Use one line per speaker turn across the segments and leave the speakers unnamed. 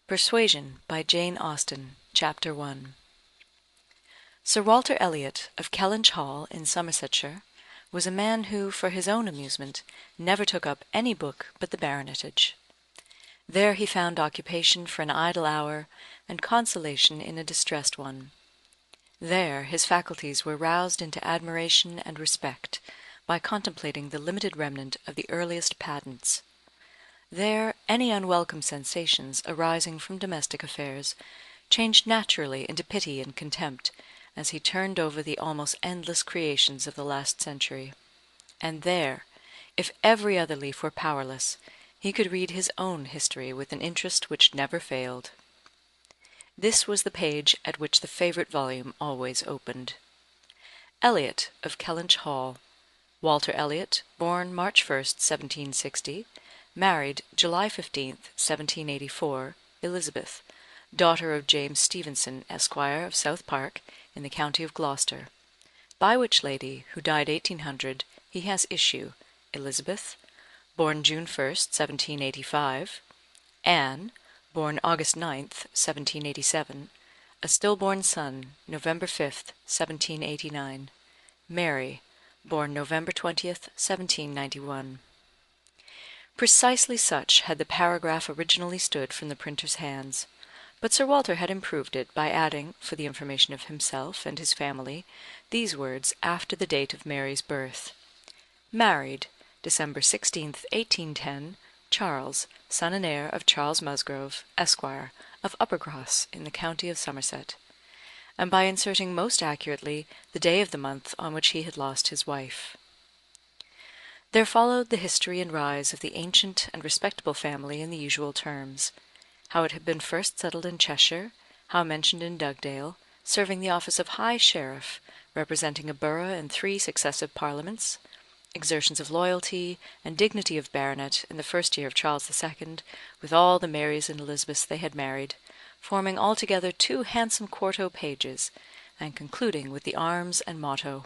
Persuasion by Jane Austen, Chapter 1. Sir Walter Elliot, of Kellynch Hall, in Somersetshire, was a man who, for his own amusement, never took up any book but the baronetage. There he found occupation for an idle hour, and consolation in a distressed one. There his faculties were roused into admiration and respect by contemplating the limited remnant of the earliest patents. There any unwelcome sensations arising from domestic affairs changed naturally into pity and contempt as he turned over the almost endless creations of the last century. And there, if every other leaf were powerless, he could read his own history with an interest which never failed. This was the page at which the favourite volume always opened. Elliot, of Kellynch Hall, Walter Elliot, born March 1st, 1760, married July 15th, 1784, Elizabeth, daughter of James Stevenson, Esquire, of South Park, in the county of Gloucester, by which lady, who died 1800, he has issue, Elizabeth, born June 1st, 1785, Anne, born August 9th, 1787, a stillborn son, November 5th, 1789, Mary, born November 20th, 1791. Precisely such had the paragraph originally stood from the printer's hands, but Sir Walter had improved it by adding, for the information of himself and his family, these words after the date of Mary's birth: "Married, December 16th, 1810, Charles, son and heir of Charles Musgrove, Esquire, of Uppercross, in the county of Somerset," and by inserting most accurately the day of the month on which he had lost his wife. There followed the history and rise of the ancient and respectable family in the usual terms: how it had been first settled in Cheshire, how mentioned in Dugdale, serving the office of High Sheriff, representing a borough in 3 successive parliaments, exertions of loyalty and dignity of baronet in the first year of Charles II, with all the Marys and Elizabeths they had married, forming altogether 2 handsome quarto pages, and concluding with the arms and motto: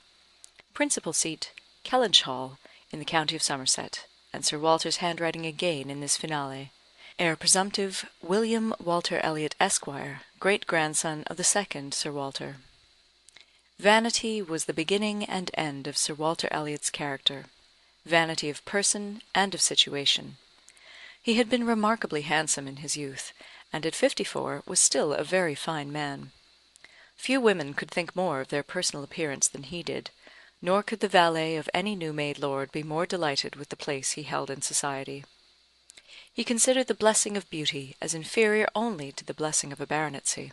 principal seat, Kellynch Hall, in the county of Somerset, and Sir Walter's handwriting again in this finale: heir presumptive, William Walter Elliot, Esquire, great-grandson of the second Sir Walter. Vanity was the beginning and end of Sir Walter Elliot's character, vanity of person and of situation. He had been remarkably handsome in his youth, and at 54 was still a very fine man. Few women could think more of their personal appearance than he did, nor could the valet of any new-made lord be more delighted with the place he held in society. He considered the blessing of beauty as inferior only to the blessing of a baronetcy,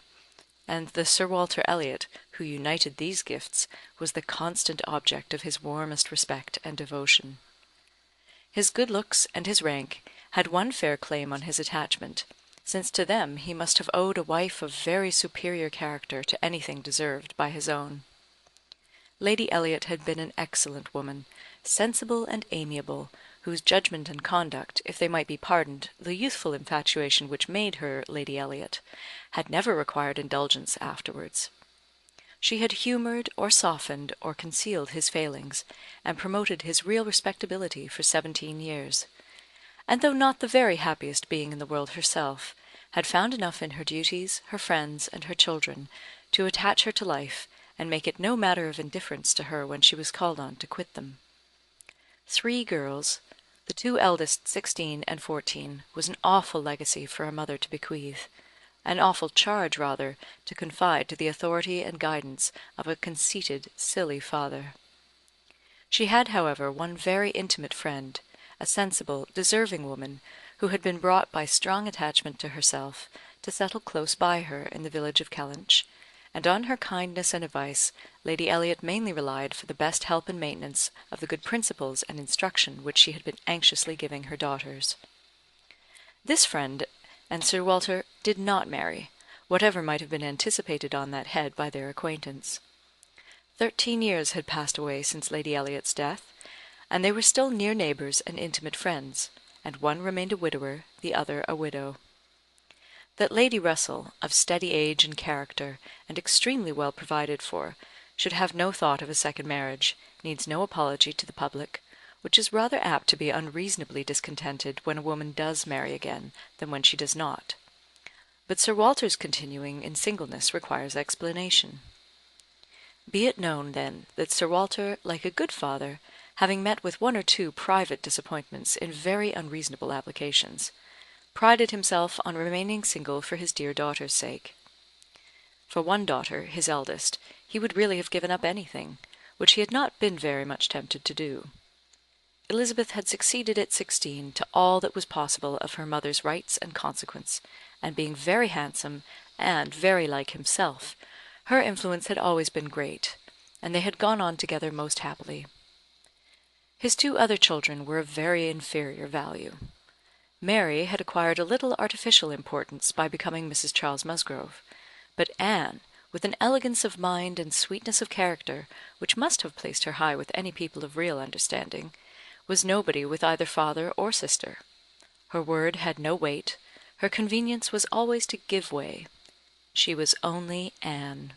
and the Sir Walter Elliot who united these gifts was the constant object of his warmest respect and devotion. His good looks and his rank had one fair claim on his attachment, since to them he must have owed a wife of very superior character to anything deserved by his own. Lady Elliot had been an excellent woman, sensible and amiable, whose judgment and conduct, if they might be pardoned the youthful infatuation which made her Lady Elliot, had never required indulgence afterwards. She had humoured, or softened, or concealed his failings, and promoted his real respectability for 17 years; and though not the very happiest being in the world herself, had found enough in her duties, her friends, and her children, to attach her to life, and make it no matter of indifference to her when she was called on to quit them. 3 girls, the 2 eldest 16 and 14, was an awful legacy for a mother to bequeath, an awful charge rather to confide to the authority and guidance of a conceited, silly father. She had, however, one very intimate friend, a sensible, deserving woman, who had been brought by strong attachment to herself to settle close by her in the village of Kellynch, and on her kindness and advice Lady Elliot mainly relied for the best help and maintenance of the good principles and instruction which she had been anxiously giving her daughters. This friend and Sir Walter did not marry, whatever might have been anticipated on that head by their acquaintance. 13 years had passed away since Lady Elliot's death, and they were still near neighbours and intimate friends, and one remained a widower, the other a widow. That Lady Russell, of steady age and character, and extremely well provided for, should have no thought of a second marriage, needs no apology to the public, which is rather apt to be unreasonably discontented when a woman does marry again than when she does not. but Sir Walter's continuing in singleness requires explanation. Be it known, then, that Sir Walter, like a good father, having met with one or two private disappointments in very unreasonable applications, prided himself on remaining single for his dear daughter's sake. For one daughter, his eldest, he would really have given up anything, which he had not been very much tempted to do. Elizabeth had succeeded at 16 to all that was possible of her mother's rights and consequence, and being very handsome, and very like himself, her influence had always been great, and they had gone on together most happily. His two other children were of very inferior value. Mary had acquired a little artificial importance by becoming Mrs. Charles Musgrove, but Anne, with an elegance of mind and sweetness of character which must have placed her high with any people of real understanding, was nobody with either father or sister. Her word had no weight, her convenience was always to give way. She was only Anne.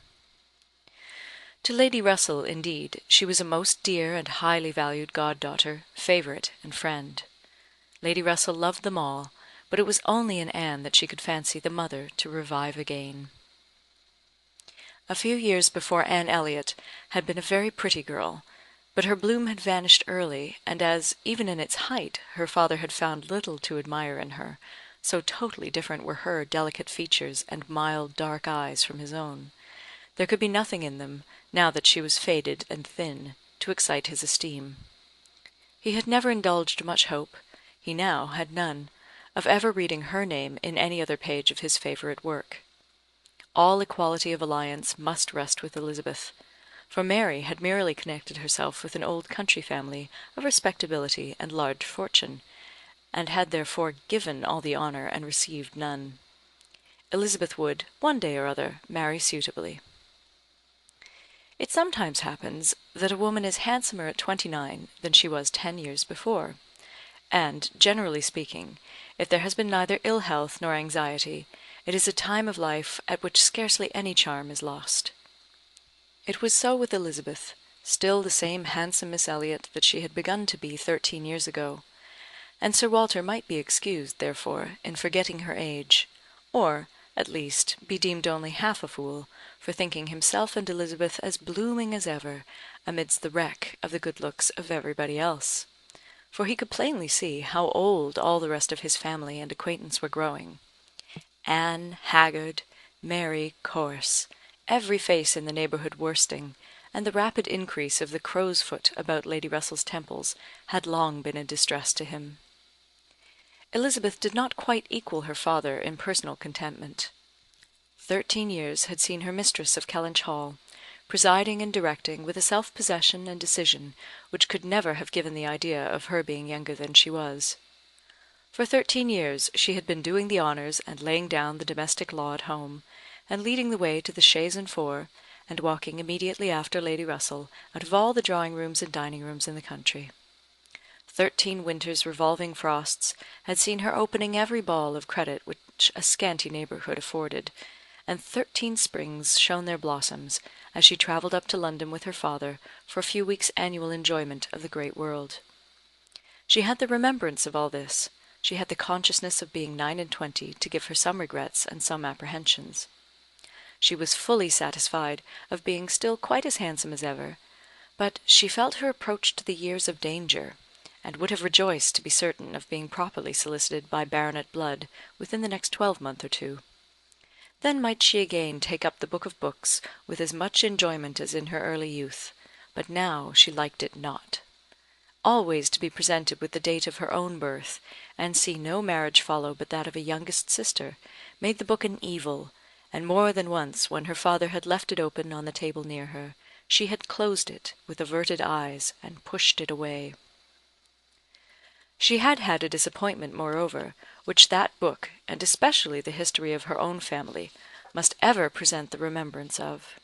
To Lady Russell, indeed, she was a most dear and highly valued goddaughter, favourite, and friend. Lady Russell loved them all, but it was only in Anne that she could fancy the mother to revive again. A few years before Anne Elliot had been a very pretty girl, but her bloom had vanished early, and as, even in its height, her father had found little to admire in her, so totally different were her delicate features and mild dark eyes from his own, there could be nothing in them, now that she was faded and thin, to excite his esteem. He had never indulged much hope, he now had none, of ever reading her name in any other page of his favourite work. All equality of alliance must rest with Elizabeth, for Mary had merely connected herself with an old country family of respectability and large fortune, and had therefore given all the honour and received none. Elizabeth would, one day or other, marry suitably. It sometimes happens that a woman is handsomer at 29 than she was 10 years before, and, generally speaking, if there has been neither ill health nor anxiety, it is a time of life at which scarcely any charm is lost. It was so with Elizabeth, still the same handsome Miss Elliot that she had begun to be 13 years ago, and Sir Walter might be excused, therefore, in forgetting her age, or, at least, be deemed only half a fool for thinking himself and Elizabeth as blooming as ever, amidst the wreck of the good looks of everybody else, for he could plainly see how old all the rest of his family and acquaintance were growing. Anne haggard, Mary coarse, every face in the neighbourhood worsting, and the rapid increase of the crow's foot about Lady Russell's temples had long been a distress to him. Elizabeth did not quite equal her father in personal contentment. 13 years had seen her mistress of Kellynch Hall, presiding and directing with a self-possession and decision which could never have given the idea of her being younger than she was. For 13 years she had been doing the honours and laying down the domestic law at home, and leading the way to the chaise and four, and walking immediately after Lady Russell out of all the drawing-rooms and dining-rooms in the country. 13 winters' revolving frosts had seen her opening every ball of credit which a scanty neighbourhood afforded, and 13 springs shone their blossoms as she travelled up to London with her father for a few weeks' annual enjoyment of the great world. She had the remembrance of all this, she had the consciousness of being 29 to give her some regrets and some apprehensions. She was fully satisfied of being still quite as handsome as ever, but she felt her approach to the years of danger, and would have rejoiced to be certain of being properly solicited by baronet blood within the next 12-month or two. Then might she again take up the book of books with as much enjoyment as in her early youth, but now she liked it not. Always to be presented with the date of her own birth, and see no marriage follow but that of a youngest sister, made the book an evil, and more than once, when her father had left it open on the table near her, she had closed it with averted eyes and pushed it away. She had had a disappointment, moreover, which that book, and especially the history of her own family, must ever present the remembrance of.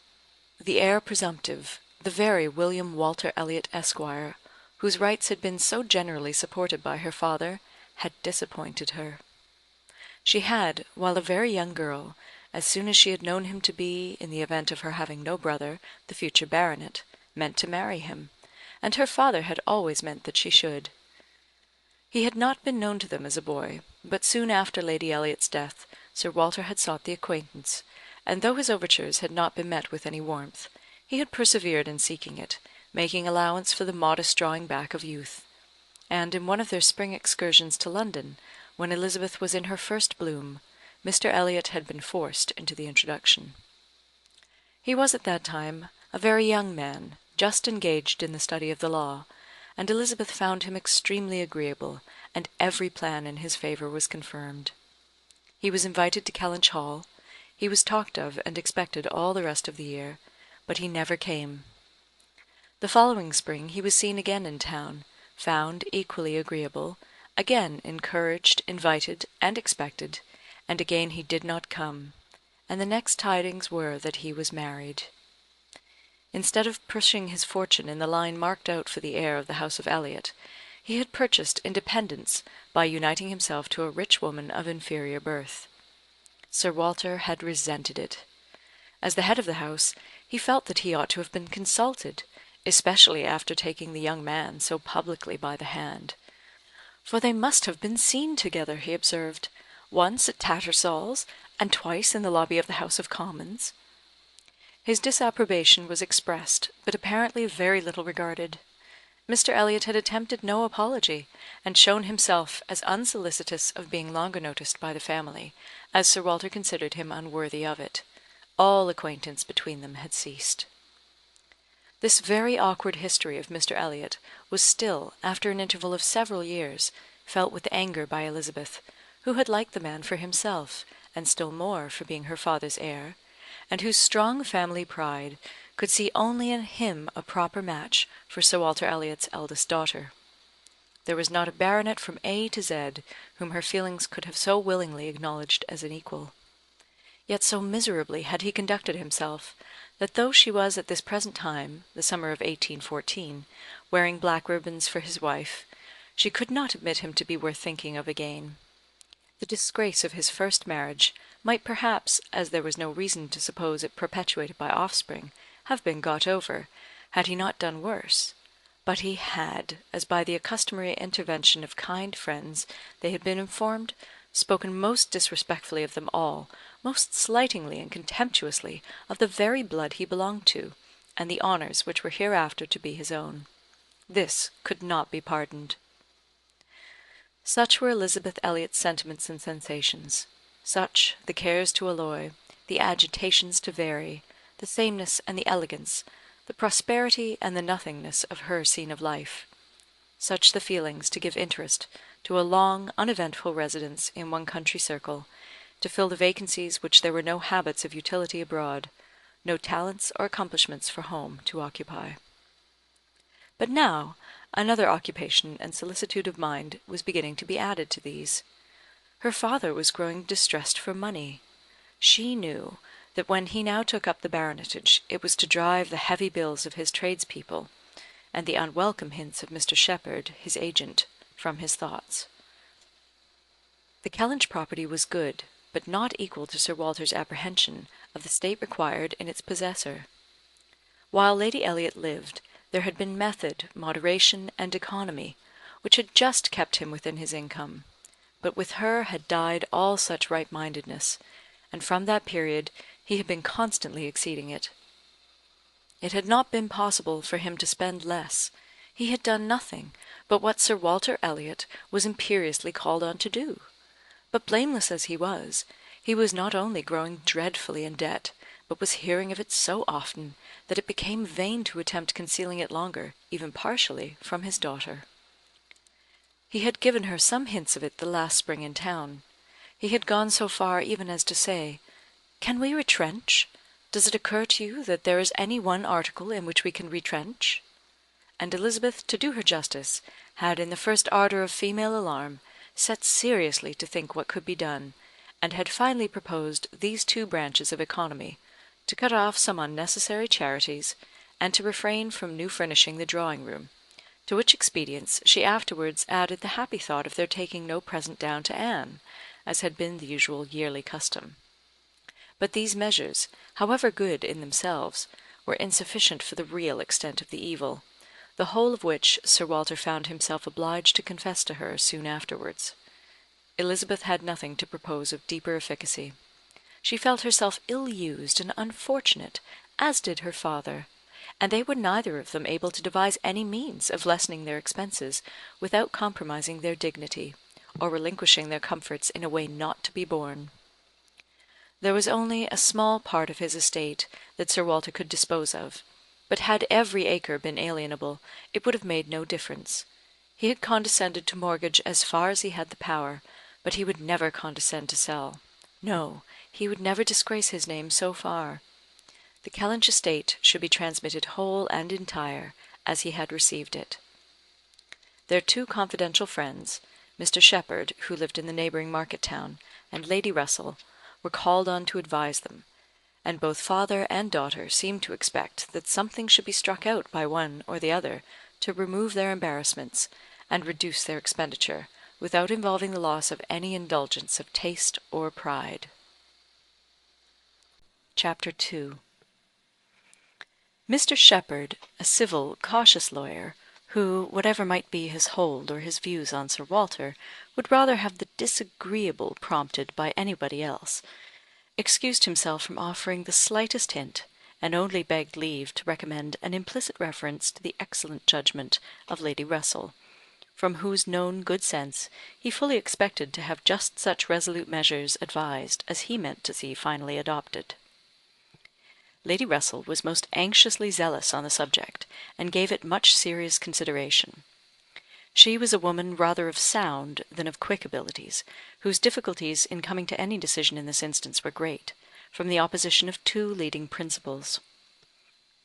The heir presumptive, the very William Walter Elliot, Esquire, whose rights had been so generally supported by her father, had disappointed her. She had, while a very young girl, as soon as she had known him to be, in the event of her having no brother, the future baronet, meant to marry him, and her father had always meant that she should. He had not been known to them as a boy, but soon after Lady Elliot's death, Sir Walter had sought the acquaintance, and though his overtures had not been met with any warmth, he had persevered in seeking it, making allowance for the modest drawing back of youth; and in one of their spring excursions to London, when Elizabeth was in her first bloom, Mr. Elliot had been forced into the introduction. He was at that time a very young man, just engaged in the study of the law, and Elizabeth found him extremely agreeable, and every plan in his favour was confirmed. He was invited to Kellynch Hall, he was talked of and expected all the rest of the year, but he never came. The following spring he was seen again in town, found equally agreeable, again encouraged, invited, and expected, and again he did not come, and the next tidings were that he was married. Instead of pushing his fortune in the line marked out for the heir of the house of Elliot, he had purchased independence by uniting himself to a rich woman of inferior birth. Sir Walter had resented it. As the head of the house, he felt that he ought to have been consulted, especially after taking the young man so publicly by the hand. For they must have been seen together, he observed, once at Tattersall's, and twice in the lobby of the House of Commons. His disapprobation was expressed, but apparently very little regarded. Mr. Elliot had attempted no apology, and shown himself as unsolicitous of being longer noticed by the family, as Sir Walter considered him unworthy of it. All acquaintance between them had ceased. This very awkward history of Mr. Elliot was still, after an interval of several years, felt with anger by Elizabeth, who had liked the man for himself, and still more for being her father's heir, and whose strong family pride could see only in him a proper match for Sir Walter Elliot's eldest daughter. There was not a baronet from A to Z whom her feelings could have so willingly acknowledged as an equal. Yet so miserably had he conducted himself, that though she was at this present time, the summer of 1814, wearing black ribbons for his wife, she could not admit him to be worth thinking of again. The disgrace of his first marriage might perhaps, as there was no reason to suppose it perpetuated by offspring, have been got over, had he not done worse. But he had, as by the customary intervention of kind friends they had been informed, spoken most disrespectfully of them all, most slightingly and contemptuously of the very blood he belonged to, and the honours which were hereafter to be his own. This could not be pardoned. Such were Elizabeth Elliot's sentiments and sensations; such the cares to alloy, the agitations to vary, the sameness and the elegance, the prosperity and the nothingness of her scene of life; such the feelings to give interest to a long uneventful residence in one country circle, to fill the vacancies which there were no habits of utility abroad, no talents or accomplishments for home to occupy. But now another occupation and solicitude of mind was beginning to be added to these. Her father was growing distressed for money. She knew that when he now took up the baronetage it was to drive the heavy bills of his tradespeople, and the unwelcome hints of Mr. Shepherd, his agent, from his thoughts. The Kellynch property was good, but not equal to Sir Walter's apprehension of the state required in its possessor. While Lady Elliot lived, there had been method, moderation, and economy, which had just kept him within his income, but with her had died all such right-mindedness, and from that period he had been constantly exceeding it. It had not been possible for him to spend less. He had done nothing but what Sir Walter Elliot was imperiously called on to do. But blameless as he was not only growing dreadfully in debt, but was hearing of it so often that it became vain to attempt concealing it longer, even partially, from his daughter. He had given her some hints of it the last spring in town. He had gone so far even as to say, "Can we retrench? Does it occur to you that there is any one article in which we can retrench?" And Elizabeth, to do her justice, had in the first ardour of female alarm set seriously to think what could be done, and had finally proposed these two branches of economy, to cut off some unnecessary charities, and to refrain from new furnishing the drawing-room, to which expedients she afterwards added the happy thought of their taking no present down to Anne, as had been the usual yearly custom. But these measures, however good in themselves, were insufficient for the real extent of the evil, the whole of which Sir Walter found himself obliged to confess to her soon afterwards. Elizabeth had nothing to propose of deeper efficacy. She felt herself ill-used and unfortunate, as did her father, and they were neither of them able to devise any means of lessening their expenses without compromising their dignity, or relinquishing their comforts in a way not to be borne. There was only a small part of his estate that Sir Walter could dispose of, but had every acre been alienable, it would have made no difference. He had condescended to mortgage as far as he had the power, but he would never condescend to sell. No, he would never disgrace his name so far. The Kellynch estate should be transmitted whole and entire, as he had received it. Their two confidential friends, Mr. Shepherd, who lived in the neighbouring market town, and Lady Russell, were called on to advise them, and both father and daughter seemed to expect that something should be struck out by one or the other to remove their embarrassments, and reduce their expenditure, without involving the loss of any indulgence of taste or pride. Chapter 2. Mr. Shepherd, a civil, cautious lawyer, who, whatever might be his hold or his views on Sir Walter, would rather have the disagreeable prompted by anybody else, excused himself from offering the slightest hint, and only begged leave to recommend an implicit reference to the excellent judgment of Lady Russell, from whose known good sense he fully expected to have just such resolute measures advised as he meant to see finally adopted. Lady Russell was most anxiously zealous on the subject, and gave it much serious consideration. She was a woman rather of sound than of quick abilities, whose difficulties in coming to any decision in this instance were great, from the opposition of two leading principles.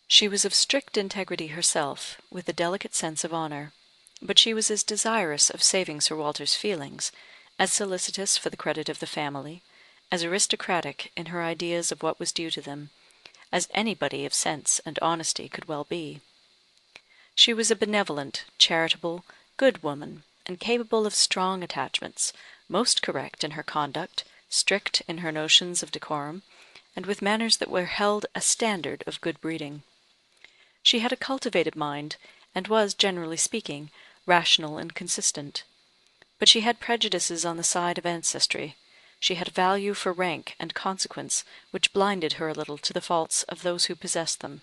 She was of strict integrity herself, with a delicate sense of honour, but she was as desirous of saving Sir Walter's feelings, as solicitous for the credit of the family, as aristocratic in her ideas of what was due to them, as anybody of sense and honesty could well be. She was a benevolent, charitable, good woman, and capable of strong attachments, most correct in her conduct, strict in her notions of decorum, and with manners that were held a standard of good breeding. She had a cultivated mind, and was, generally speaking, rational and consistent. But she had prejudices on the side of ancestry. She had a value for rank and consequence which blinded her a little to the faults of those who possessed them.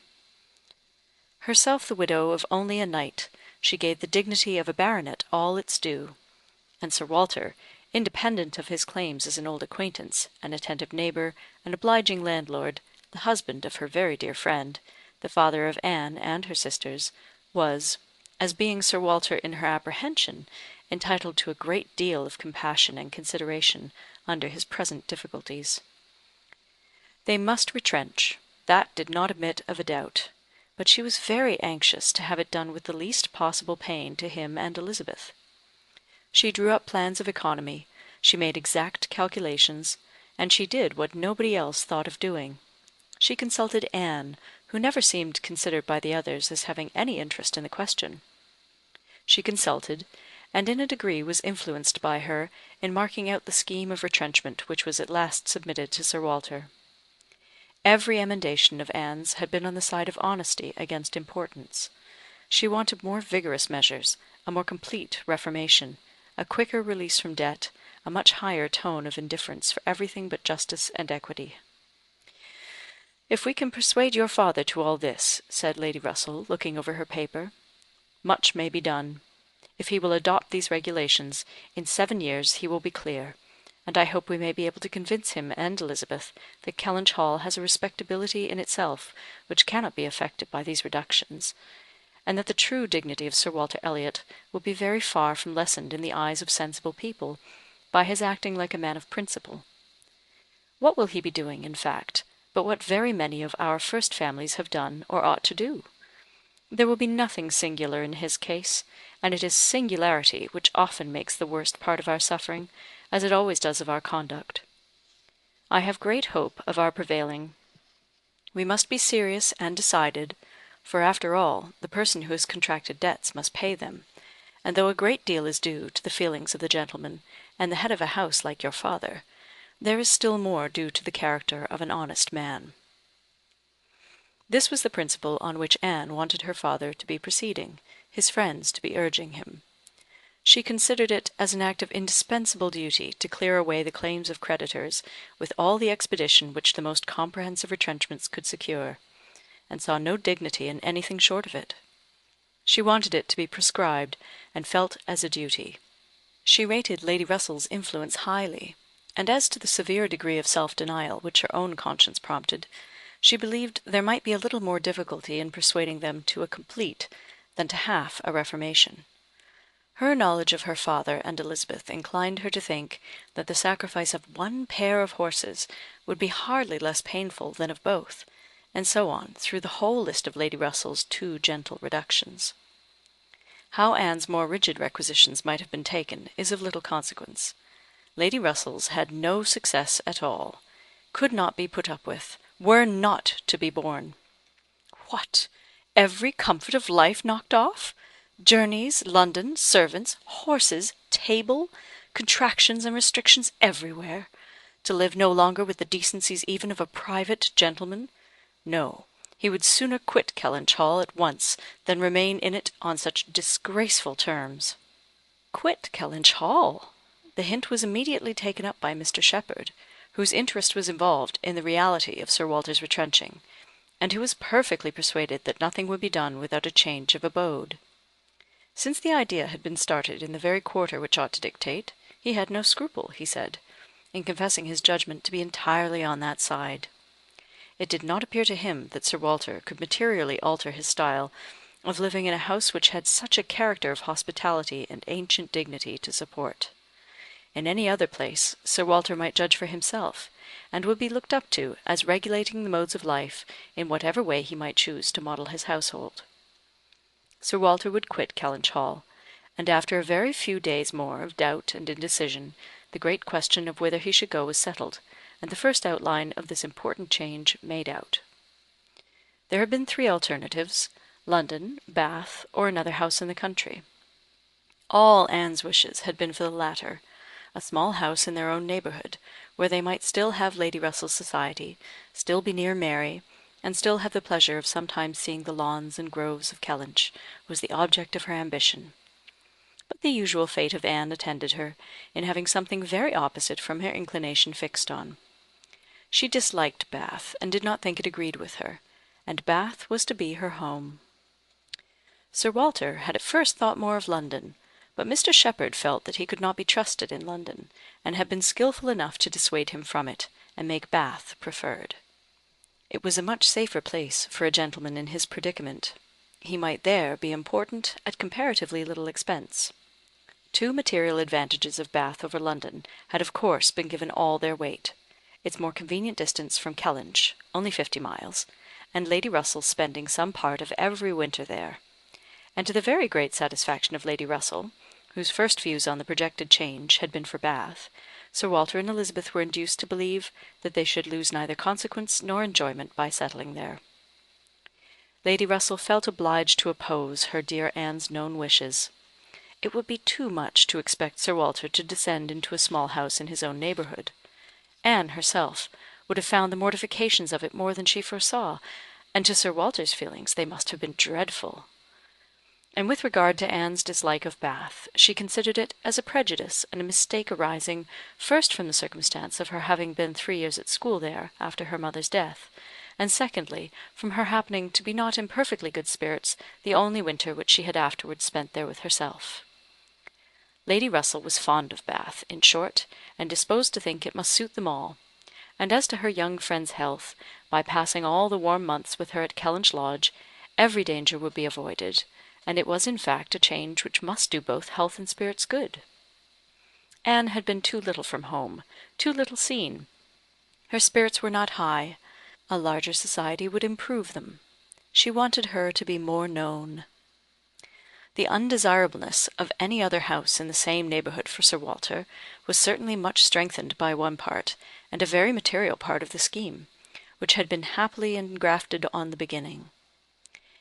Herself the widow of only a knight, she gave the dignity of a baronet all its due; and Sir Walter, independent of his claims as an old acquaintance, an attentive neighbour, an obliging landlord, the husband of her very dear friend, the father of Anne and her sisters, was, as being Sir Walter in her apprehension, entitled to a great deal of compassion and consideration under his present difficulties. They must retrench, that did not admit of a doubt, but she was very anxious to have it done with the least possible pain to him and Elizabeth. She drew up plans of economy, she made exact calculations, and she did what nobody else thought of doing. She consulted Anne, who never seemed considered by the others as having any interest in the question. She consulted, and in a degree was influenced by her in marking out the scheme of retrenchment which was at last submitted to Sir Walter. Every emendation of Anne's had been on the side of honesty against importance. She wanted more vigorous measures, a more complete reformation, a quicker release from debt, a much higher tone of indifference for everything but justice and equity. "If we can persuade your father to all this," said Lady Russell, looking over her paper, "much may be done. If he will adopt these regulations, in 7 years he will be clear, and I hope we may be able to convince him and Elizabeth that Kellynch Hall has a respectability in itself which cannot be affected by these reductions, and that the true dignity of Sir Walter Elliot will be very far from lessened in the eyes of sensible people by his acting like a man of principle. What will he be doing, in fact, but what very many of our first families have done or ought to do? There will be nothing singular in his case, and it is singularity which often makes the worst part of our suffering, as it always does of our conduct. I have great hope of our prevailing. We must be serious and decided, for after all, the person who has contracted debts must pay them, and though a great deal is due to the feelings of the gentleman, and the head of a house like your father, there is still more due to the character of an honest man." This was the principle on which Anne wanted her father to be proceeding, his friends to be urging him. She considered it as an act of indispensable duty to clear away the claims of creditors with all the expedition which the most comprehensive retrenchments could secure, and saw no dignity in anything short of it. She wanted it to be prescribed, and felt as a duty. She rated Lady Russell's influence highly, and as to the severe degree of self-denial which her own conscience prompted, she believed there might be a little more difficulty in persuading them to a complete than to half a reformation. Her knowledge of her father and Elizabeth inclined her to think that the sacrifice of one pair of horses would be hardly less painful than of both, and so on through the whole list of Lady Russell's too gentle reductions. How Anne's more rigid requisitions might have been taken is of little consequence. Lady Russell's had no success at all, could not be put up with, were not to be borne. What! Every comfort of life knocked off? Journeys, London, servants, horses, table, contractions and restrictions everywhere, to live no longer with the decencies even of a private gentleman? No, he would sooner quit Kellynch Hall at once than remain in it on such disgraceful terms. Quit Kellynch Hall! The hint was immediately taken up by Mr. Shepherd, whose interest was involved in the reality of Sir Walter's retrenching, and who was perfectly persuaded that nothing would be done without a change of abode. Since the idea had been started in the very quarter which ought to dictate, he had no scruple, he said, in confessing his judgment to be entirely on that side. It did not appear to him that Sir Walter could materially alter his style of living in a house which had such a character of hospitality and ancient dignity to support. In any other place Sir Walter might judge for himself, and would be looked up to as regulating the modes of life in whatever way he might choose to model his household. Sir Walter would quit Kellynch Hall, and after a very few days more of doubt and indecision, the great question of whither he should go was settled, and the first outline of this important change made out. There had been 3 alternatives: London, Bath, or another house in the country. All Anne's wishes had been for the latter, a small house in their own neighbourhood, where they might still have Lady Russell's society, still be near Mary, and still have the pleasure of sometimes seeing the lawns and groves of Kellynch, was the object of her ambition. But the usual fate of Anne attended her, in having something very opposite from her inclination fixed on. She disliked Bath, and did not think it agreed with her, and Bath was to be her home. Sir Walter had at first thought more of London, but Mr. Shepherd felt that he could not be trusted in London, and had been skilful enough to dissuade him from it, and make Bath preferred. It was a much safer place for a gentleman in his predicament. He might there be important at comparatively little expense. 2 material advantages of Bath over London had of course been given all their weight: its more convenient distance from Kellynch, only 50 miles, and Lady Russell's spending some part of every winter there; and to the very great satisfaction of Lady Russell, whose first views on the projected change had been for Bath, Sir Walter and Elizabeth were induced to believe that they should lose neither consequence nor enjoyment by settling there. Lady Russell felt obliged to oppose her dear Anne's known wishes. It would be too much to expect Sir Walter to descend into a small house in his own neighbourhood. Anne herself would have found the mortifications of it more than she foresaw, and to Sir Walter's feelings they must have been dreadful. And with regard to Anne's dislike of Bath, she considered it as a prejudice and a mistake arising, first from the circumstance of her having been 3 years at school there after her mother's death, and secondly from her happening to be not in perfectly good spirits the only winter which she had afterwards spent there with herself. Lady Russell was fond of Bath, in short, and disposed to think it must suit them all; and as to her young friend's health, by passing all the warm months with her at Kellynch Lodge, every danger would be avoided, and it was in fact a change which must do both health and spirits good. Anne had been too little from home, too little seen. Her spirits were not high. A larger society would improve them. She wanted her to be more known. The undesirableness of any other house in the same neighbourhood for Sir Walter was certainly much strengthened by one part, and a very material part of the scheme, which had been happily engrafted on the beginning.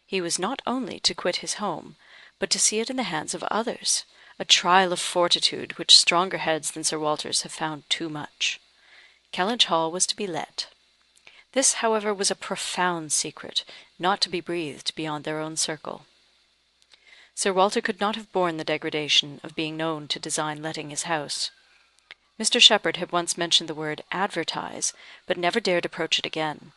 He was not only to quit his home, but to see it in the hands of others, a trial of fortitude which stronger heads than Sir Walter's have found too much. Kellynch Hall was to be let. This, however, was a profound secret, not to be breathed beyond their own circle. Sir Walter could not have borne the degradation of being known to design letting his house. Mr. Shepherd had once mentioned the word advertise, but never dared approach it again.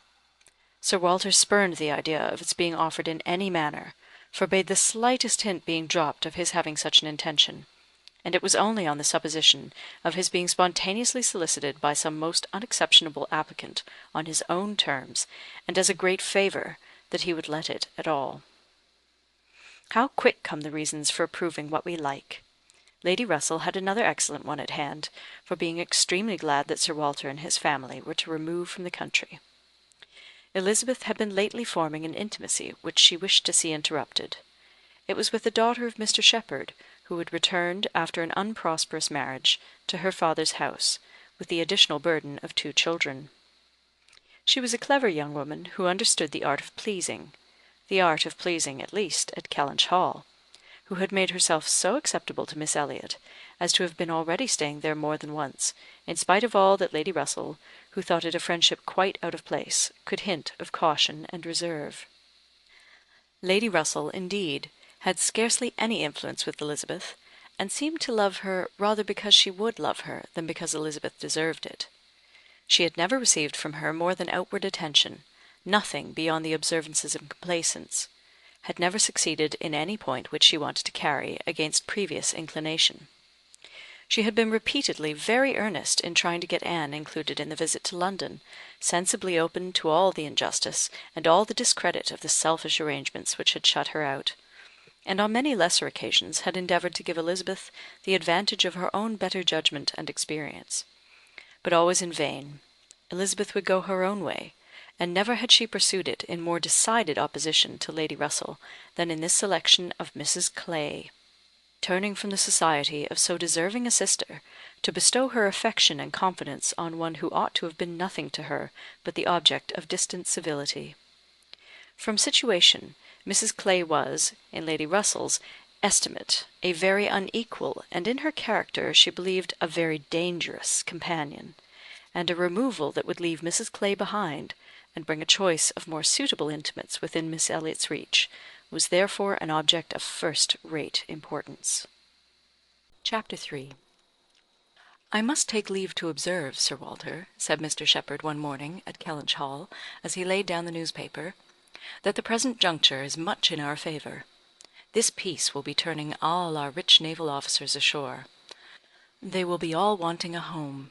Sir Walter spurned the idea of its being offered in any manner, forbade the slightest hint being dropped of his having such an intention, and it was only on the supposition of his being spontaneously solicited by some most unexceptionable applicant on his own terms, and as a great favour, that he would let it at all. How quick come the reasons for approving what we like! Lady Russell had another excellent one at hand, for being extremely glad that Sir Walter and his family were to remove from the country. Elizabeth had been lately forming an intimacy which she wished to see interrupted. It was with the daughter of Mr. Shepherd, who had returned, after an unprosperous marriage, to her father's house, with the additional burden of 2 children. She was a clever young woman who understood the art of pleasing at least, at Kellynch Hall, who had made herself so acceptable to Miss Elliot as to have been already staying there more than once, in spite of all that Lady Russell, who thought it a friendship quite out of place, could hint of caution and reserve. Lady Russell, indeed, had scarcely any influence with Elizabeth, and seemed to love her rather because she would love her than because Elizabeth deserved it. She had never received from her more than outward attention, nothing beyond the observances of complaisance, had never succeeded in any point which she wanted to carry against previous inclination. She had been repeatedly very earnest in trying to get Anne included in the visit to London, sensibly open to all the injustice and all the discredit of the selfish arrangements which had shut her out, and on many lesser occasions had endeavoured to give Elizabeth the advantage of her own better judgment and experience. But always in vain. Elizabeth would go her own way, and never had she pursued it in more decided opposition to Lady Russell than in this selection of Mrs. Clay. Turning from the society of so deserving a sister, to bestow her affection and confidence on one who ought to have been nothing to her but the object of distant civility. From situation, Mrs. Clay was, in Lady Russell's estimate, a very unequal, and in her character she believed a very dangerous companion, and a removal that would leave Mrs. Clay behind, and bring a choice of more suitable intimates within Miss Elliot's reach, was therefore an object of first-rate importance. Chapter 3. "I must take leave to observe, Sir Walter," said Mr. Shepherd one morning at Kellynch Hall, as he laid down the newspaper, "that the present juncture is much in our favour. This peace will be turning all our rich naval officers ashore. They will be all wanting a home.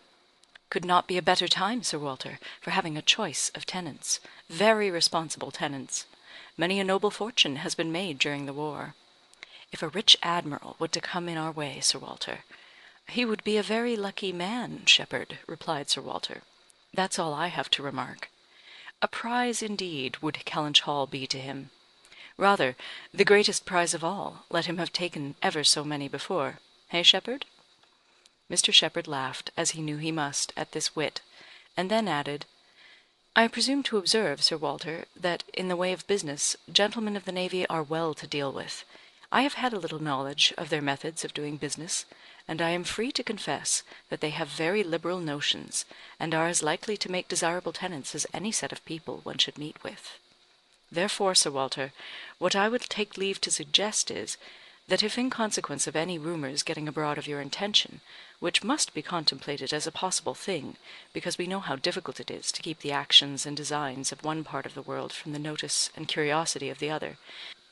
Could not be a better time, Sir Walter, for having a choice of tenants, very responsible tenants. Many a noble fortune has been made during the war. If a rich admiral were to come in our way, Sir Walter—" "He would be a very lucky man, Shepherd," replied Sir Walter. "That's all I have to remark. A prize indeed would Kellynch Hall be to him. Rather, the greatest prize of all, let him have taken ever so many before. Hey, Shepherd?" Mr. Shepherd laughed, as he knew he must, at this wit, and then added, "I presume to observe, Sir Walter, that, in the way of business, gentlemen of the navy are well to deal with. I have had a little knowledge of their methods of doing business, and I am free to confess that they have very liberal notions, and are as likely to make desirable tenants as any set of people one should meet with. Therefore, Sir Walter, what I would take leave to suggest is, that if in consequence of any rumours getting abroad of your intention, which must be contemplated as a possible thing, because we know how difficult it is to keep the actions and designs of one part of the world from the notice and curiosity of the other,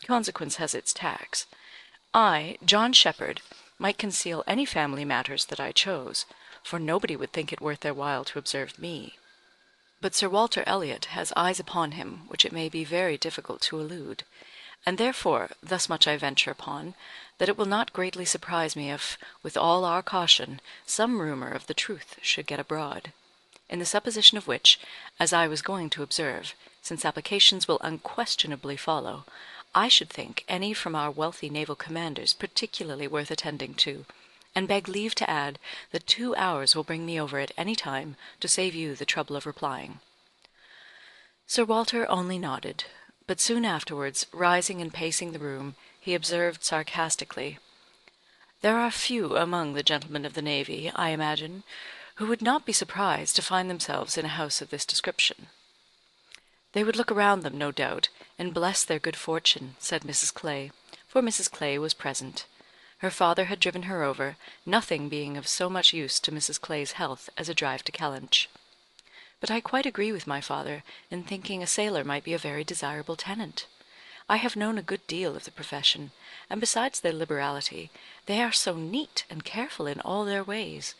consequence has its tax, I, John Shepherd, might conceal any family matters that I chose, for nobody would think it worth their while to observe me. But Sir Walter Elliot has eyes upon him which it may be very difficult to elude, and therefore thus much I venture upon, that it will not greatly surprise me if, with all our caution, some rumour of the truth should get abroad. In the supposition of which, as I was going to observe, since applications will unquestionably follow, I should think any from our wealthy naval commanders particularly worth attending to, and beg leave to add that 2 hours will bring me over at any time to save you the trouble of replying." Sir Walter only nodded, but soon afterwards, rising and pacing the room, he observed sarcastically, "There are few among the gentlemen of the navy, I imagine, who would not be surprised to find themselves in a house of this description." "They would look around them, no doubt, and bless their good fortune," said Mrs. Clay, for Mrs. Clay was present. Her father had driven her over, nothing being of so much use to Mrs. Clay's health as a drive to Kellynch. But I quite agree with my father in thinking a sailor might be a very desirable tenant. I have known a good deal of the profession, and besides their liberality, they are so neat and careful in all their ways.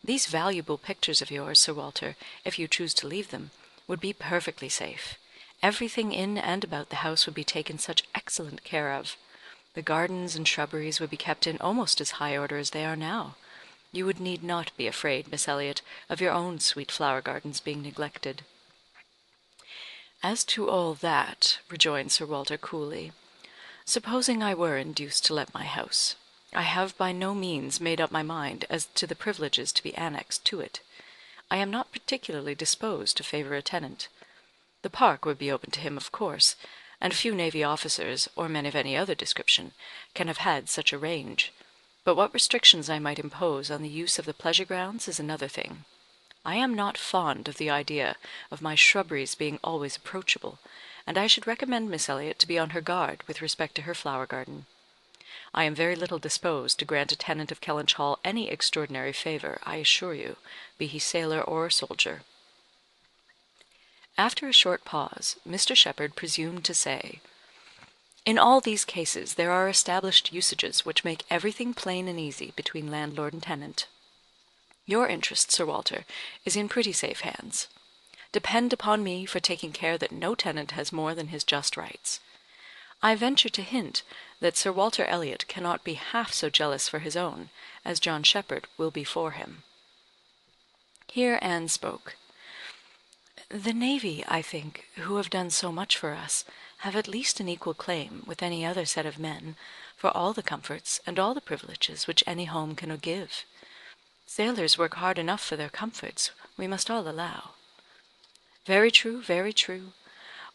These valuable pictures of yours, Sir Walter, if you choose to leave them, would be perfectly safe. Everything in and about the house would be taken such excellent care of. The gardens and shrubberies would be kept in almost as high order as they are now. You would need not be afraid, Miss Elliot, of your own sweet flower gardens being neglected." "As to all that," rejoined Sir Walter coolly, "supposing I were induced to let my house, I have by no means made up my mind as to the privileges to be annexed to it. I am not particularly disposed to favour a tenant. The park would be open to him, of course, and few navy officers, or men of any other description, can have had such a range. But what restrictions I might impose on the use of the pleasure grounds is another thing. I am not fond of the idea of my shrubberies being always approachable, and I should recommend Miss Elliot to be on her guard with respect to her flower garden. I am very little disposed to grant a tenant of Kellynch Hall any extraordinary favour, I assure you, be he sailor or soldier." After a short pause, Mr. Shepherd presumed to say, "In all these cases there are established usages which make everything plain and easy between landlord and tenant. Your interest, Sir Walter, is in pretty safe hands. Depend upon me for taking care that no tenant has more than his just rights. I venture to hint that Sir Walter Elliot cannot be half so jealous for his own as John Shepherd will be for him." Here Anne spoke. "The navy, I think, who have done so much for us, have at least an equal claim with any other set of men for all the comforts and all the privileges which any home can give. Sailors work hard enough for their comforts, we must all allow." "Very true, very true.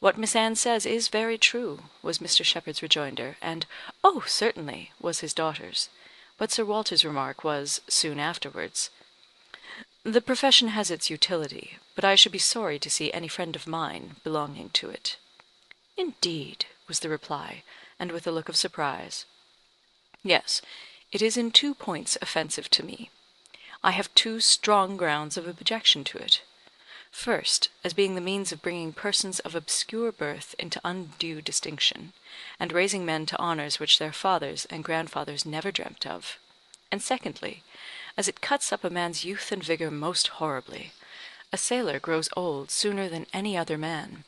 What Miss Anne says is very true," was Mr. Shepherd's rejoinder, and "Oh, certainly," was his daughter's. But Sir Walter's remark was, soon afterwards, "The profession has its utility, but I should be sorry to see any friend of mine belonging to it." "Indeed," was the reply, and with a look of surprise. "Yes, it is in 2 points offensive to me. I have 2 strong grounds of objection to it. First, as being the means of bringing persons of obscure birth into undue distinction, and raising men to honours which their fathers and grandfathers never dreamt of; and secondly, as it cuts up a man's youth and vigour most horribly. A sailor grows old sooner than any other man.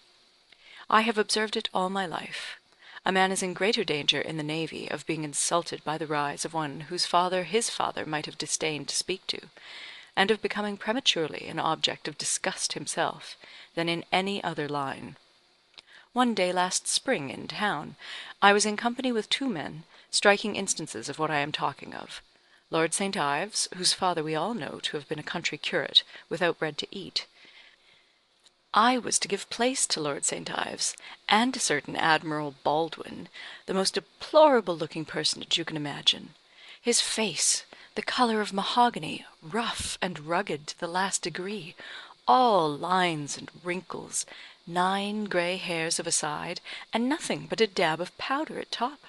I have observed it all my life. A man is in greater danger in the navy of being insulted by the rise of one whose father his father might have disdained to speak to, and of becoming prematurely an object of disgust himself, than in any other line. One day last spring in town, I was in company with 2 men, striking instances of what I am talking of. Lord St. Ives, whose father we all know to have been a country curate, without bread to eat. I was to give place to Lord St. Ives, and a certain Admiral Baldwin, the most deplorable-looking personage you can imagine. His face, the colour of mahogany, rough and rugged to the last degree, all lines and wrinkles, 9 grey hairs of a side, and nothing but a dab of powder at top.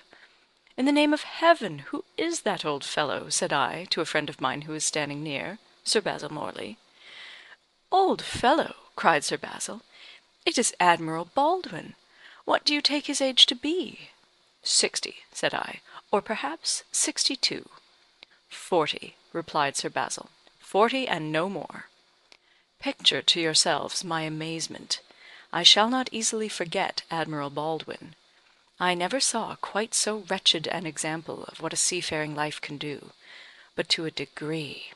'In the name of heaven, who is that old fellow?' said I to a friend of mine who was standing near, Sir Basil Morley. 'Old fellow!' cried Sir Basil. 'It is Admiral Baldwin. What do you take his age to be?' 60, said I, or perhaps 62. 40, replied Sir Basil. 40 and no more. Picture to yourselves my amazement. I shall not easily forget Admiral Baldwin. I never saw quite so wretched an example of what a seafaring life can do, but to a degree.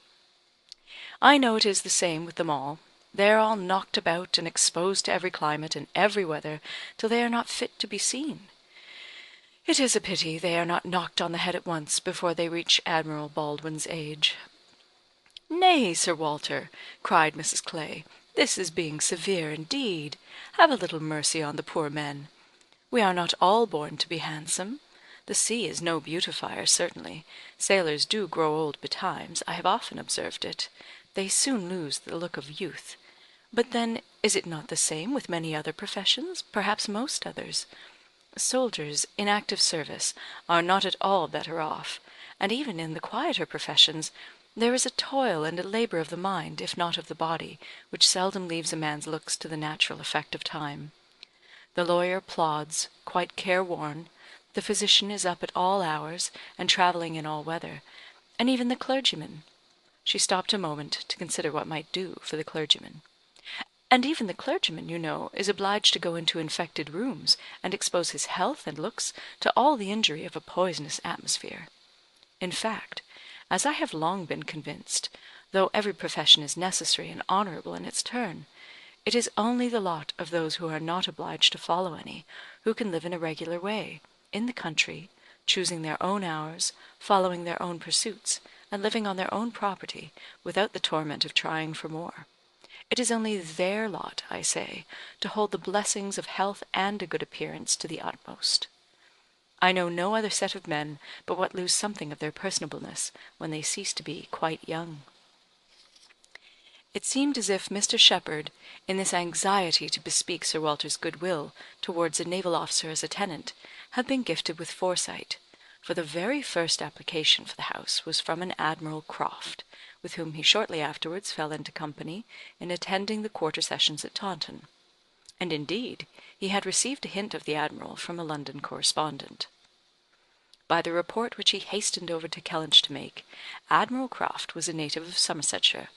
I know it is the same with them all. They are all knocked about and exposed to every climate and every weather till they are not fit to be seen. It is a pity they are not knocked on the head at once before they reach Admiral Baldwin's age." "Nay, Sir Walter," cried Mrs. Clay, "this is being severe indeed. Have a little mercy on the poor men. We are not all born to be handsome. The sea is no beautifier, certainly. Sailors do grow old betimes, I have often observed it. They soon lose the look of youth. But then, is it not the same with many other professions, perhaps most others? Soldiers in active service are not at all better off, and even in the quieter professions there is a toil and a labour of the mind, if not of the body, which seldom leaves a man's looks to the natural effect of time. The lawyer plods, quite careworn, the physician is up at all hours, and travelling in all weather, and even the clergyman. She stopped a moment to consider what might do for the clergyman. And even the clergyman, you know, is obliged to go into infected rooms, and expose his health and looks to all the injury of a poisonous atmosphere. In fact, as I have long been convinced, though every profession is necessary and honourable in its turn, it is only the lot of those who are not obliged to follow any, who can live in a regular way, in the country, choosing their own hours, following their own pursuits, and living on their own property, without the torment of trying for more. It is only their lot, I say, to hold the blessings of health and a good appearance to the utmost. I know no other set of men but what lose something of their personableness when they cease to be quite young. It seemed as if Mr. Shepherd, in this anxiety to bespeak Sir Walter's goodwill towards a naval officer as a tenant, had been gifted with foresight, for the very first application for the house was from an Admiral Croft, with whom he shortly afterwards fell into company in attending the quarter sessions at Taunton. And indeed he had received a hint of the Admiral from a London correspondent. By the report which he hastened over to Kellynch to make, Admiral Croft was a native of Somersetshire,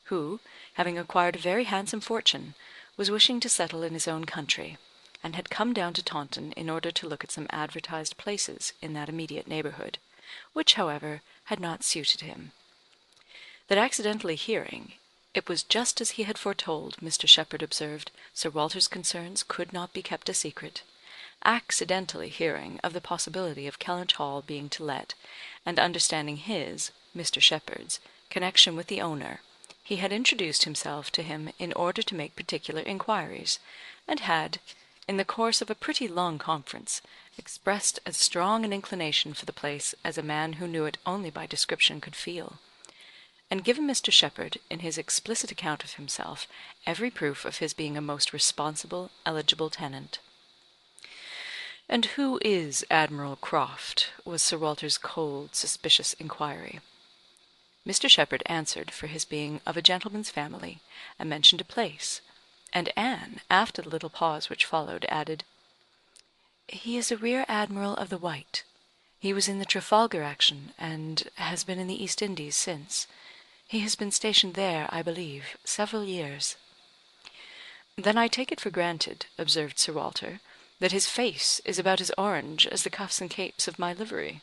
who, having acquired a very handsome fortune, was wishing to settle in his own country, and had come down to Taunton in order to look at some advertised places in that immediate neighbourhood, which, however, had not suited him. That accidentally hearing, it was just as he had foretold, Mr. Shepherd observed, Sir Walter's concerns could not be kept a secret. Accidentally hearing of the possibility of Kellynch Hall being to let, and understanding his, Mr. Shepherd's, connection with the owner, he had introduced himself to him in order to make particular inquiries, and had, in the course of a pretty long conference, expressed as strong an inclination for the place as a man who knew it only by description could feel, and given Mr. Shepherd, in his explicit account of himself, every proof of his being a most responsible, eligible tenant. "And who is Admiral Croft?" was Sir Walter's cold, suspicious inquiry. Mr. Shepherd answered for his being of a gentleman's family, and mentioned a place, and Anne, after the little pause which followed, added, "He is a rear admiral of the White. He was in the Trafalgar action, and has been in the East Indies since. He has been stationed there, I believe, several years." "Then I take it for granted," observed Sir Walter, "that his face is about as orange as the cuffs and capes of my livery."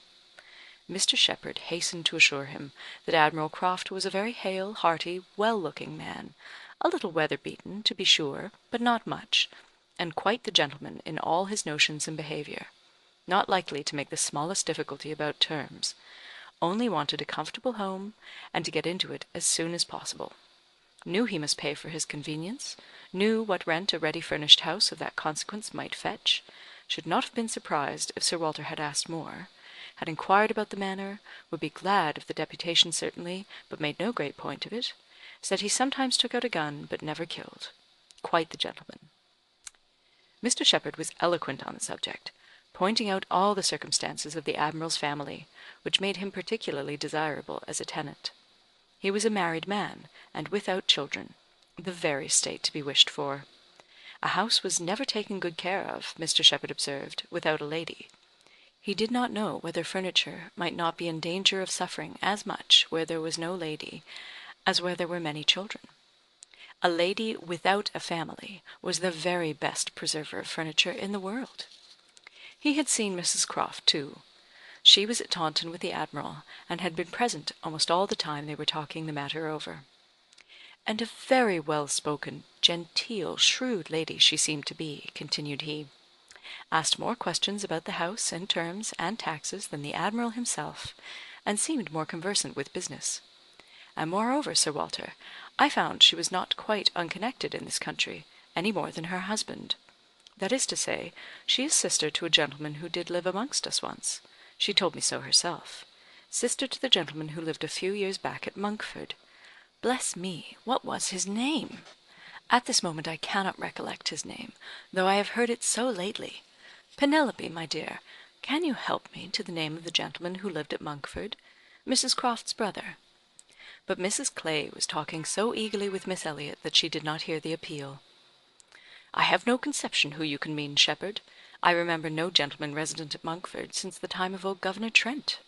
Mr. Shepherd hastened to assure him that Admiral Croft was a very hale, hearty, well-looking man, a little weather-beaten, to be sure, but not much, and quite the gentleman in all his notions and behaviour, not likely to make the smallest difficulty about terms, only wanted a comfortable home, and to get into it as soon as possible. Knew he must pay for his convenience, knew what rent a ready-furnished house of that consequence might fetch, should not have been surprised if Sir Walter had asked more, had inquired about the manor, would be glad of the deputation certainly, but made no great point of it, said he sometimes took out a gun, but never killed. Quite the gentleman. Mr. Shepherd was eloquent on the subject, pointing out all the circumstances of the Admiral's family, which made him particularly desirable as a tenant. He was a married man, and without children, the very state to be wished for. A house was never taken good care of, Mr. Shepherd observed, without a lady. He did not know whether furniture might not be in danger of suffering as much where there was no lady as where there were many children. A lady without a family was the very best preserver of furniture in the world. He had seen Mrs. Croft too. She was at Taunton with the Admiral, and had been present almost all the time they were talking the matter over. And a very well-spoken, genteel, shrewd lady she seemed to be, continued he. Asked more questions about the house, and terms, and taxes than the Admiral himself, and seemed more conversant with business. And moreover, Sir Walter, I found she was not quite unconnected in this country, any more than her husband. That is to say, she is sister to a gentleman who did live amongst us once. She told me so herself. Sister to the gentleman who lived a few years back at Monkford. Bless me, what was his name? At this moment I cannot recollect his name, though I have heard it so lately. Penelope, my dear, can you help me to the name of the gentleman who lived at Monkford? Mrs. Croft's brother." But Mrs. Clay was talking so eagerly with Miss Elliot that she did not hear the appeal. "I have no conception who you can mean, Shepherd. I remember no gentleman resident at Monkford since the time of old Governor Trent."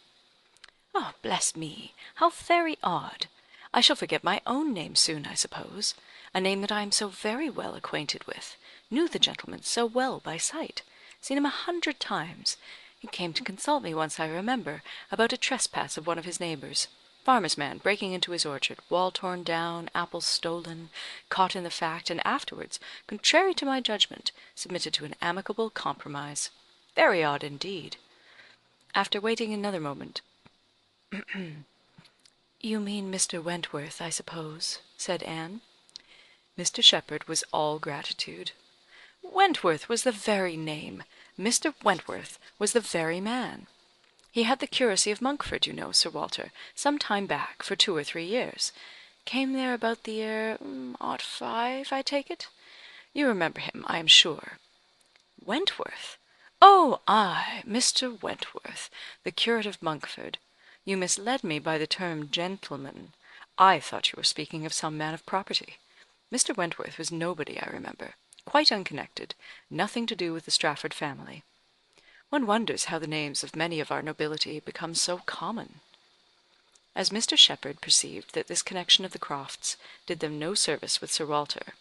"Oh, bless me! How very odd! I shall forget my own name soon, I suppose. A name that I am so very well acquainted with. Knew the gentleman so well by sight. Seen him 100 times. He came to consult me once, I remember, about a trespass of one of his neighbours. Farmer's man breaking into his orchard, wall torn down, apples stolen, caught in the fact, and afterwards, contrary to my judgment, submitted to an amicable compromise. Very odd indeed." After waiting another moment, "You mean Mr. Wentworth, I suppose," said Anne. Mr. Shepherd was all gratitude. Wentworth was the very name. Mr. Wentworth was the very man. He had the curacy of Monkford, you know, Sir Walter, some time back, for 2 or 3 years. Came there about the year '05, I take it. You remember him, I am sure." "Wentworth? Oh, ay, Mr. Wentworth, the curate of Monkford. You misled me by the term gentleman. I thought you were speaking of some man of property. Mr. Wentworth was nobody, I remember. Quite unconnected, nothing to do with the Strafford family. One wonders how the names of many of our nobility become so common." As Mr. Shepherd perceived that this connection of the Crofts did them no service with Sir Walter,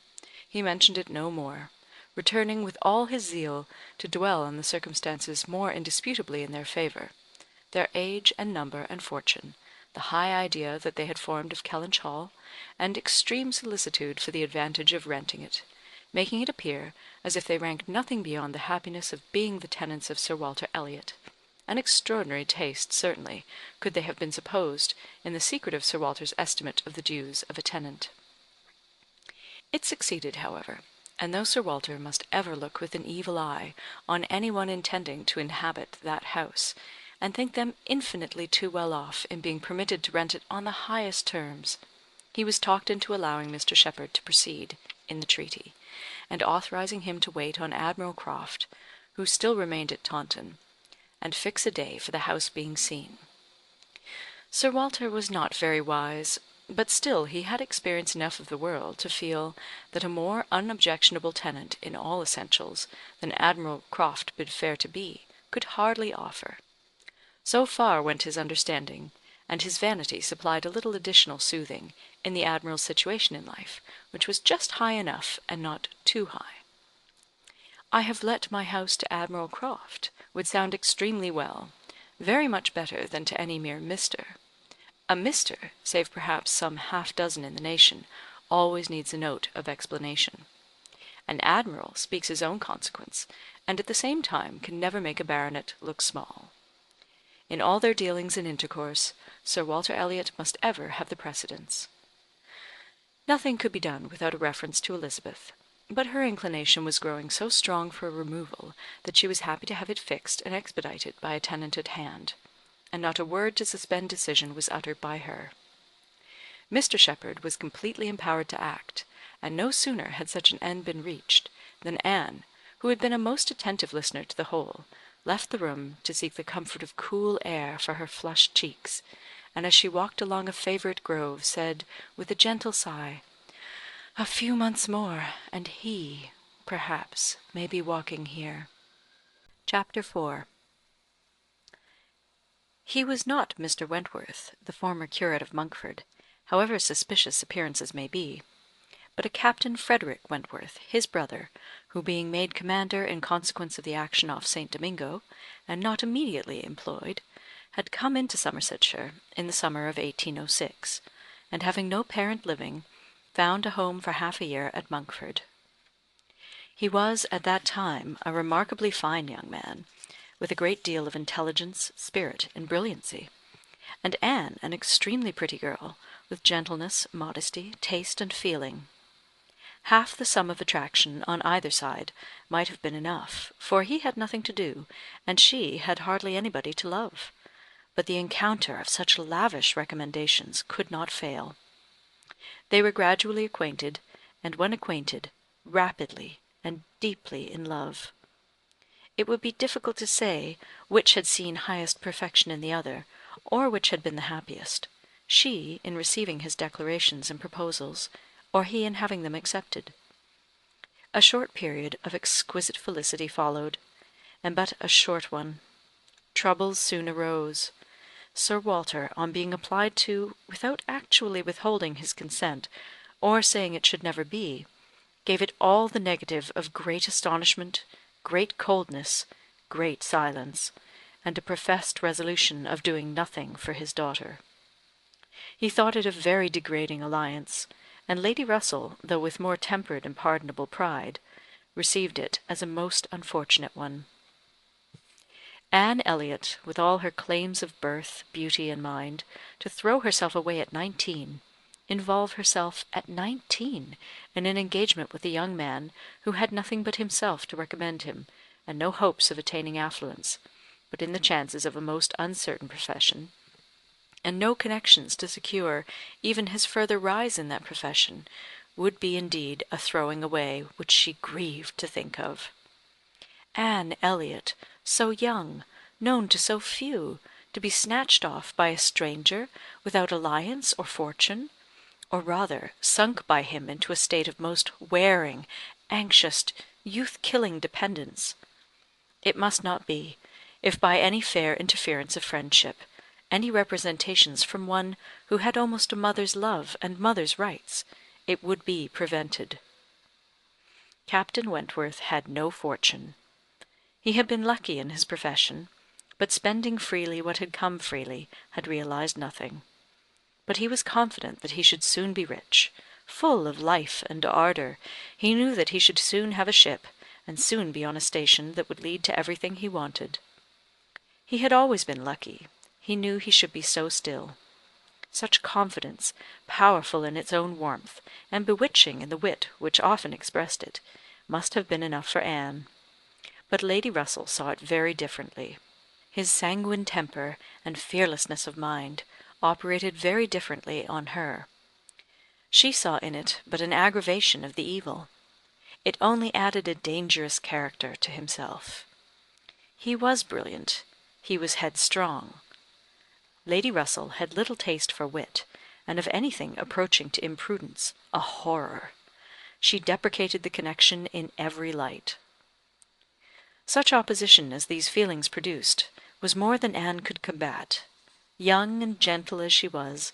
he mentioned it no more, returning with all his zeal to dwell on the circumstances more indisputably in their favour, their age and number and fortune, the high idea that they had formed of Kellynch Hall, and extreme solicitude for the advantage of renting it, making it appear as if they ranked nothing beyond the happiness of being the tenants of Sir Walter Elliot. An extraordinary taste, certainly, could they have been supposed in the secret of Sir Walter's estimate of the dues of a tenant. It succeeded, however, and though Sir Walter must ever look with an evil eye on any one intending to inhabit that house, and think them infinitely too well off in being permitted to rent it on the highest terms, he was talked into allowing Mr. Shepherd to proceed in the treaty, and authorizing him to wait on Admiral Croft, who still remained at Taunton, and fix a day for the house being seen. Sir Walter was not very wise, but still he had experience enough of the world to feel that a more unobjectionable tenant in all essentials than Admiral Croft bid fair to be could hardly offer. So far went his understanding, and his vanity supplied a little additional soothing in the Admiral's situation in life, which was just high enough and not too high. "I have let my house to Admiral Croft" would sound extremely well, very much better than to any mere Mr. A Mr., save perhaps some half-dozen in the nation, always needs a note of explanation. An admiral speaks his own consequence, and at the same time can never make a baronet look small. In all their dealings and intercourse, Sir Walter Elliot must ever have the precedence. Nothing could be done without a reference to Elizabeth, but her inclination was growing so strong for a removal that she was happy to have it fixed and expedited by a tenant at hand, and not a word to suspend decision was uttered by her. Mr. Shepherd was completely empowered to act, and no sooner had such an end been reached, than Anne, who had been a most attentive listener to the whole, left the room to seek the comfort of cool air for her flushed cheeks, and as she walked along a favourite grove, said, with a gentle sigh, "A few months more, and he, perhaps, may be walking here." Chapter 4. He was not Mr. Wentworth, the former curate of Monkford, however suspicious appearances may be, but a Captain Frederick Wentworth, his brother, who being made commander in consequence of the action off St. Domingo, and not immediately employed, had come into Somersetshire in the summer of 1806, and having no parent living, found a home for half a year at Monkford. He was at that time a remarkably fine young man, with a great deal of intelligence, spirit, and brilliancy, and Anne an extremely pretty girl, with gentleness, modesty, taste, and feeling. Half the sum of attraction on either side might have been enough, for he had nothing to do, and she had hardly anybody to love. But the encounter of such lavish recommendations could not fail. They were gradually acquainted, and when acquainted, rapidly and deeply in love. it would be difficult to say which had seen highest perfection in the other, or which had been the happiest, she in receiving his declarations and proposals, or he in having them accepted. A short period of exquisite felicity followed, and but a short one. Troubles soon arose. Sir Walter, on being applied to, without actually withholding his consent, or saying it should never be, gave it all the negative of great astonishment, great coldness, great silence, and a professed resolution of doing nothing for his daughter. He thought it a very degrading alliance, and Lady Russell, though with more tempered and pardonable pride, received it as a most unfortunate one. Anne Elliot, with all her claims of birth, beauty, and mind, to throw herself away at 19, involve herself at 19 in an engagement with a young man who had nothing but himself to recommend him, and no hopes of attaining affluence, but in the chances of a most uncertain profession, and no connections to secure even his further rise in that profession, would be indeed a throwing away which she grieved to think of. Anne Elliot, so young, known to so few, to be snatched off by a stranger, without alliance or fortune, or rather sunk by him into a state of most wearing, anxious, youth-killing dependence. It must not be, if by any fair interference of friendship, any representations from one who had almost a mother's love and mother's rights, it would be prevented. Captain Wentworth had no fortune. He had been lucky in his profession, but spending freely what had come freely, had realized nothing. But he was confident that he should soon be rich, full of life and ardour. He knew that he should soon have a ship, and soon be on a station that would lead to everything he wanted. He had always been lucky. He knew he should be so still. Such confidence, powerful in its own warmth, and bewitching in the wit which often expressed it, must have been enough for Anne. But Lady Russell saw it very differently. His sanguine temper and fearlessness of mind operated very differently on her. She saw in it but an aggravation of the evil. It only added a dangerous character to himself. He was brilliant. He was headstrong. Lady Russell had little taste for wit, and of anything approaching to imprudence, a horror. She deprecated the connection in every light. Such opposition as these feelings produced was more than Anne could combat. Young and gentle as she was,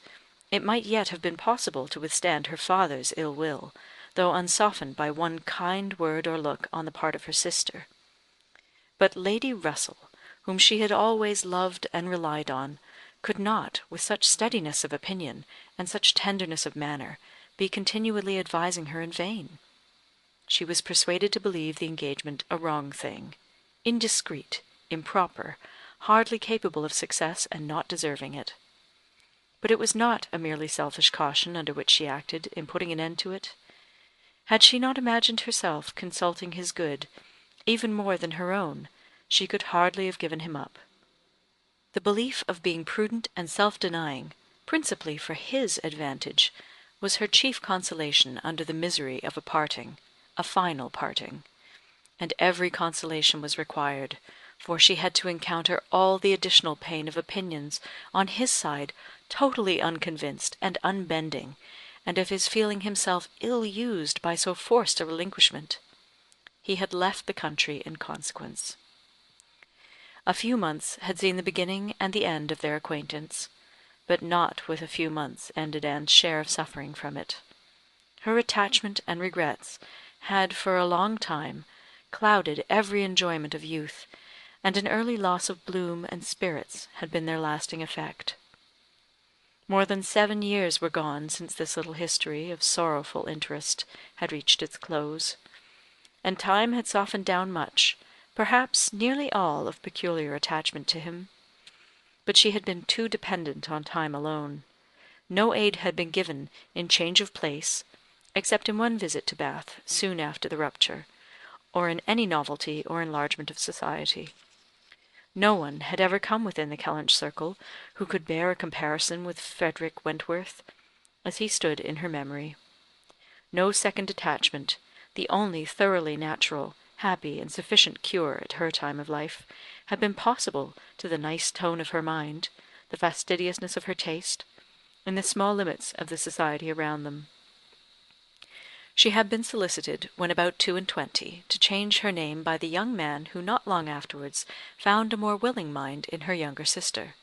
it might yet have been possible to withstand her father's ill will, though unsoftened by one kind word or look on the part of her sister. But Lady Russell, whom she had always loved and relied on, could not, with such steadiness of opinion and such tenderness of manner, be continually advising her in vain. She was persuaded to believe the engagement a wrong thing, indiscreet, improper, hardly capable of success, and not deserving it. But it was not a merely selfish caution under which she acted in putting an end to it. Had she not imagined herself consulting his good, even more than her own, she could hardly have given him up. The belief of being prudent and self-denying, principally for his advantage, was her chief consolation under the misery of a parting, a final parting. And every consolation was required, for she had to encounter all the additional pain of opinions on his side totally unconvinced and unbending, and of his feeling himself ill-used by so forced a relinquishment. He had left the country in consequence. A few months had seen the beginning and the end of their acquaintance, but not with a few months ended Anne's share of suffering from it. Her attachment and regrets had for a long time clouded every enjoyment of youth, and an early loss of bloom and spirits had been their lasting effect. More than 7 years were gone since this little history of sorrowful interest had reached its close, and time had softened down much, perhaps nearly all, of peculiar attachment to him. But she had been too dependent on time alone. No aid had been given in change of place, except in one visit to Bath soon after the rupture, or in any novelty or enlargement of society. No one had ever come within the Kellynch circle who could bear a comparison with Frederick Wentworth, as he stood in her memory. No second attachment, the only thoroughly natural, happy, and sufficient cure at her time of life had been possible to the nice tone of her mind, the fastidiousness of her taste, and the small limits of the society around them. She had been solicited, when about 22, to change her name by the young man who not long afterwards found a more willing mind in her younger sister;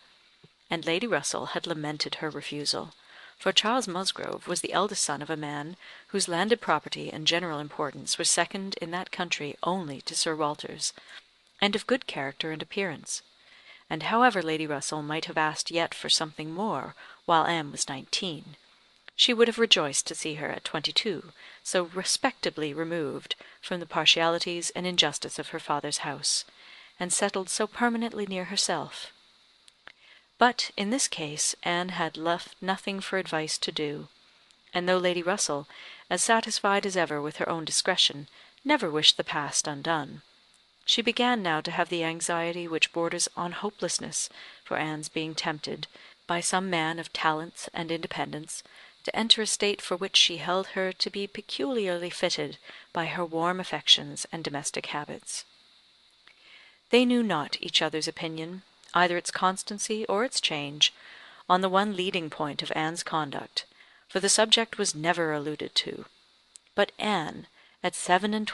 and Lady Russell had lamented her refusal, for Charles Musgrove was the eldest son of a man whose landed property and general importance were second in that country only to Sir Walter's, and of good character and appearance; and however Lady Russell might have asked yet for something more while Anne was 19, she would have rejoiced to see her at 22 so respectably removed from the partialities and injustice of her father's house, and settled so permanently near herself. But in this case Anne had left nothing for advice to do; and though Lady Russell, as satisfied as ever with her own discretion, never wished the past undone, she began now to have the anxiety which borders on hopelessness for Anne's being tempted, by some man of talents and independence, to enter a state for which she held her to be peculiarly fitted by her warm affections and domestic habits. They knew not each other's opinion, either its constancy or its change, on the one leading point of Anne's conduct, for the subject was never alluded to. But Anne, at 27,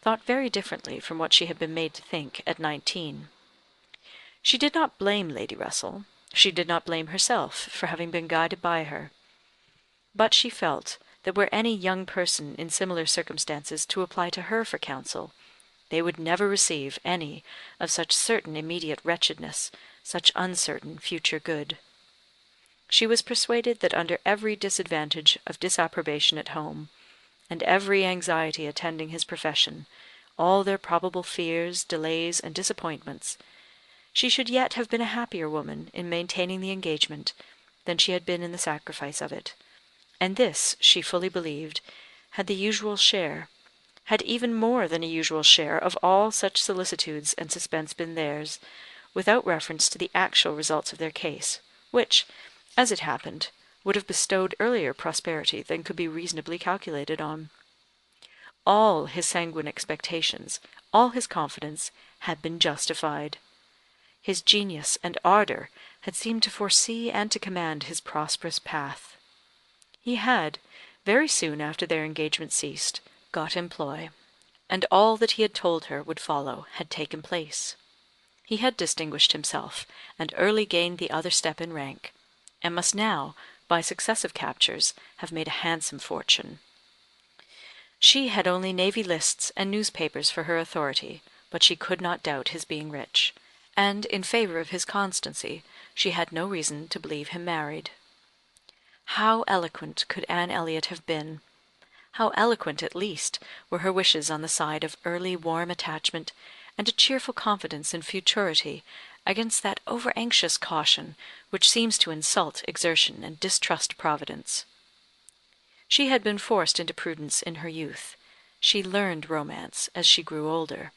thought very differently from what she had been made to think at 19. She did not blame Lady Russell, she did not blame herself for having been guided by her; but she felt that were any young person in similar circumstances to apply to her for counsel, they would never receive any of such certain immediate wretchedness, such uncertain future good. She was persuaded that under every disadvantage of disapprobation at home, and every anxiety attending his profession, all their probable fears, delays, and disappointments, she should yet have been a happier woman in maintaining the engagement than she had been in the sacrifice of it; and this, she fully believed, had even more than a usual share of all such solicitudes and suspense been theirs, without reference to the actual results of their case, which, as it happened, would have bestowed earlier prosperity than could be reasonably calculated on. All his sanguine expectations, all his confidence, had been justified. His genius and ardour had seemed to foresee and to command his prosperous path. He had, very soon after their engagement ceased, got employ, and all that he had told her would follow had taken place. He had distinguished himself, and early gained the other step in rank, and must now, by successive captures, have made a handsome fortune. She had only navy lists and newspapers for her authority, but she could not doubt his being rich, and in favour of his constancy she had no reason to believe him married. How eloquent could Anne Elliot have been! How eloquent, at least, were her wishes on the side of early warm attachment, and a cheerful confidence in futurity, against that over-anxious caution which seems to insult exertion and distrust Providence. She had been forced into prudence in her youth; she learned romance as she grew older,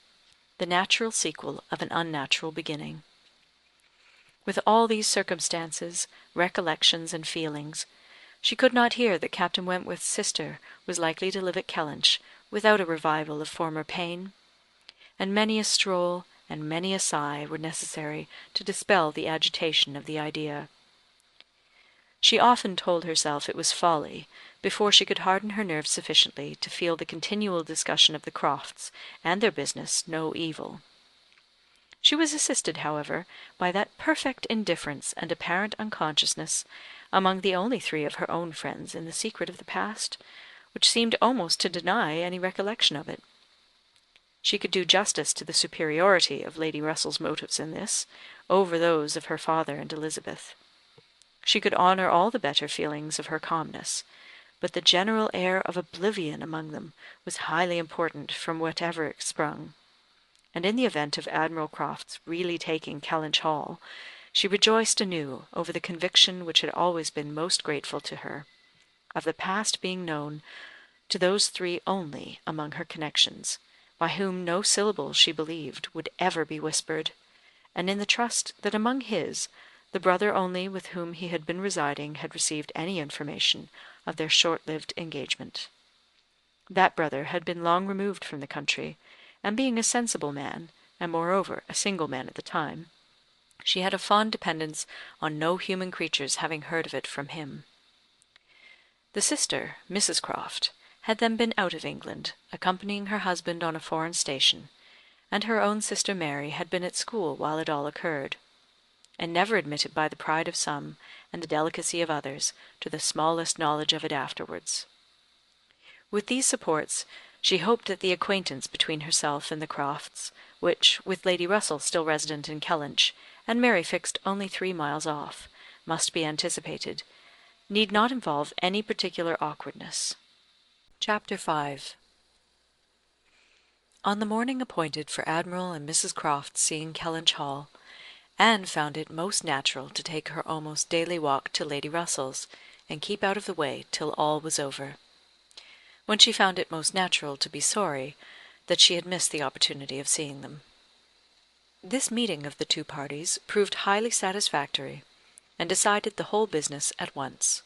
the natural sequel of an unnatural beginning. With all these circumstances, recollections, and feelings, she could not hear that Captain Wentworth's sister was likely to live at Kellynch without a revival of former pain; and many a stroll and many a sigh were necessary to dispel the agitation of the idea. She often told herself it was folly, before she could harden her nerves sufficiently to feel the continual discussion of the Crofts and their business no evil. She was assisted, however, by that perfect indifference and apparent unconsciousness, among the only three of her own friends in the secret of the past, which seemed almost to deny any recollection of it. She could do justice to the superiority of Lady Russell's motives in this, over those of her father and Elizabeth. She could honour all the better feelings of her calmness, but the general air of oblivion among them was highly important from whatever it sprung; and in the event of Admiral Croft's really taking Kellynch Hall, she rejoiced anew over the conviction which had always been most grateful to her, of the past being known to those three only among her connections, by whom no syllable, she believed, would ever be whispered, and in the trust that among his, the brother only with whom he had been residing had received any information of their short-lived engagement. That brother had been long removed from the country, and being a sensible man, and moreover a single man at the time, she had a fond dependence on no human creature's having heard of it from him. The sister, Mrs. Croft, had then been out of England, accompanying her husband on a foreign station, and her own sister Mary had been at school while it all occurred, and never admitted by the pride of some, and the delicacy of others, to the smallest knowledge of it afterwards. With these supports, she hoped that the acquaintance between herself and the Crofts, which, with Lady Russell still resident in Kellynch, and Mary fixed only 3 miles off, must be anticipated, need not involve any particular awkwardness. Chapter 5. On the morning appointed for Admiral and Mrs. Croft seeing Kellynch Hall, Anne found it most natural to take her almost daily walk to Lady Russell's, and keep out of the way till all was over, when she found it most natural to be sorry that she had missed the opportunity of seeing them. This meeting of the two parties proved highly satisfactory, and decided the whole business at once.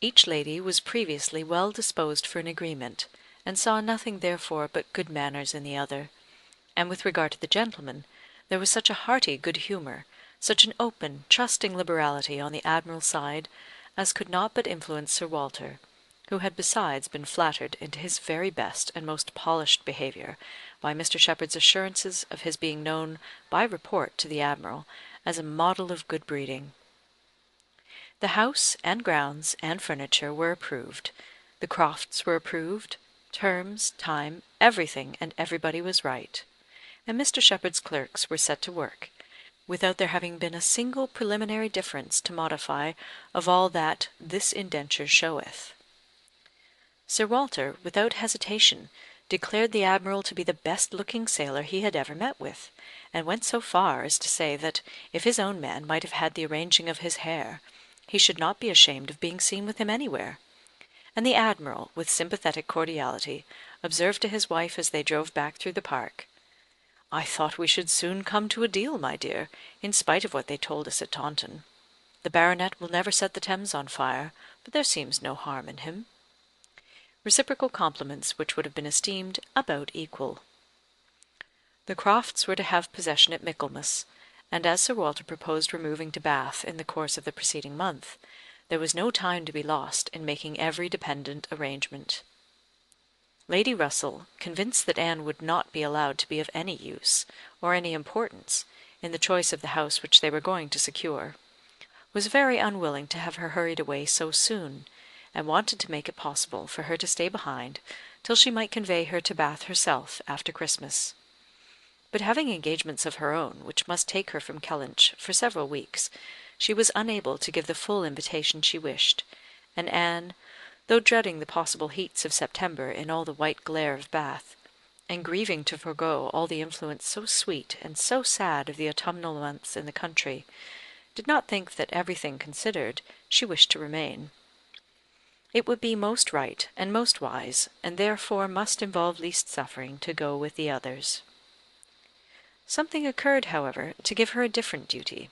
Each lady was previously well disposed for an agreement, and saw nothing therefore but good manners in the other; and with regard to the gentleman, there was such a hearty good humour, such an open, trusting liberality on the Admiral's side, as could not but influence Sir Walter, who had besides been flattered into his very best and most polished behaviour by Mr. Shepherd's assurances of his being known by report to the Admiral as a model of good breeding. The house, and grounds, and furniture were approved, the Crofts were approved, terms, time, everything and everybody was right, and Mr. Shepherd's clerks were set to work, without there having been a single preliminary difference to modify of all that this indenture showeth. Sir Walter, without hesitation, declared the Admiral to be the best-looking sailor he had ever met with, and went so far as to say that, if his own man might have had the arranging of his hair, he should not be ashamed of being seen with him anywhere; and the Admiral, with sympathetic cordiality, observed to his wife as they drove back through the park, "I thought we should soon come to a deal, my dear, in spite of what they told us at Taunton. The Baronet will never set the Thames on fire, but there seems no harm in him." Reciprocal compliments which would have been esteemed about equal. The Crofts were to have possession at Michaelmas, and as Sir Walter proposed removing to Bath in the course of the preceding month, there was no time to be lost in making every dependent arrangement. Lady Russell, convinced that Anne would not be allowed to be of any use, or any importance, in the choice of the house which they were going to secure, was very unwilling to have her hurried away so soon, and wanted to make it possible for her to stay behind till she might convey her to Bath herself after Christmas. But having engagements of her own which must take her from Kellynch for several weeks, she was unable to give the full invitation she wished, and Anne, though dreading the possible heats of September in all the white glare of Bath, and grieving to forego all the influence so sweet and so sad of the autumnal months in the country, did not think that, everything considered, she wished to remain. It would be most right and most wise, and therefore must involve least suffering, to go with the others. Something occurred, however, to give her a different duty.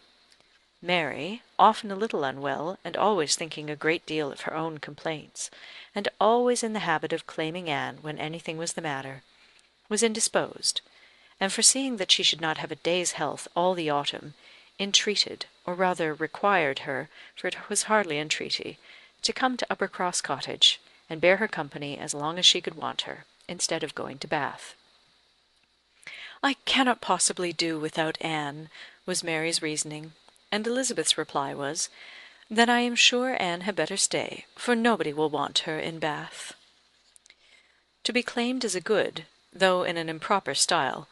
Mary, often a little unwell, and always thinking a great deal of her own complaints, and always in the habit of claiming Anne when anything was the matter, was indisposed, and foreseeing that she should not have a day's health all the autumn, entreated, or rather required her, for it was hardly entreaty, to come to Uppercross Cottage, and bear her company as long as she could want her, instead of going to Bath. "I cannot possibly do without Anne," was Mary's reasoning, and Elizabeth's reply was, "Then I am sure Anne had better stay, for nobody will want her in Bath." To be claimed as a good, though in an improper style,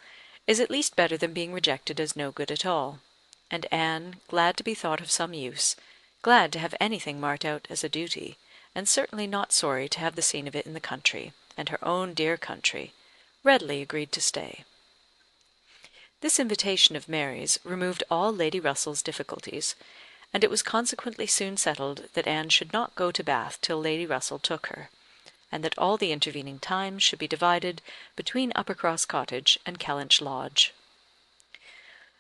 is at least better than being rejected as no good at all; and Anne, glad to be thought of some use, glad to have anything marked out as a duty, and certainly not sorry to have the scene of it in the country, and her own dear country, readily agreed to stay. This invitation of Mary's removed all Lady Russell's difficulties, and it was consequently soon settled that Anne should not go to Bath till Lady Russell took her, and that all the intervening time should be divided between Uppercross Cottage and Kellynch Lodge.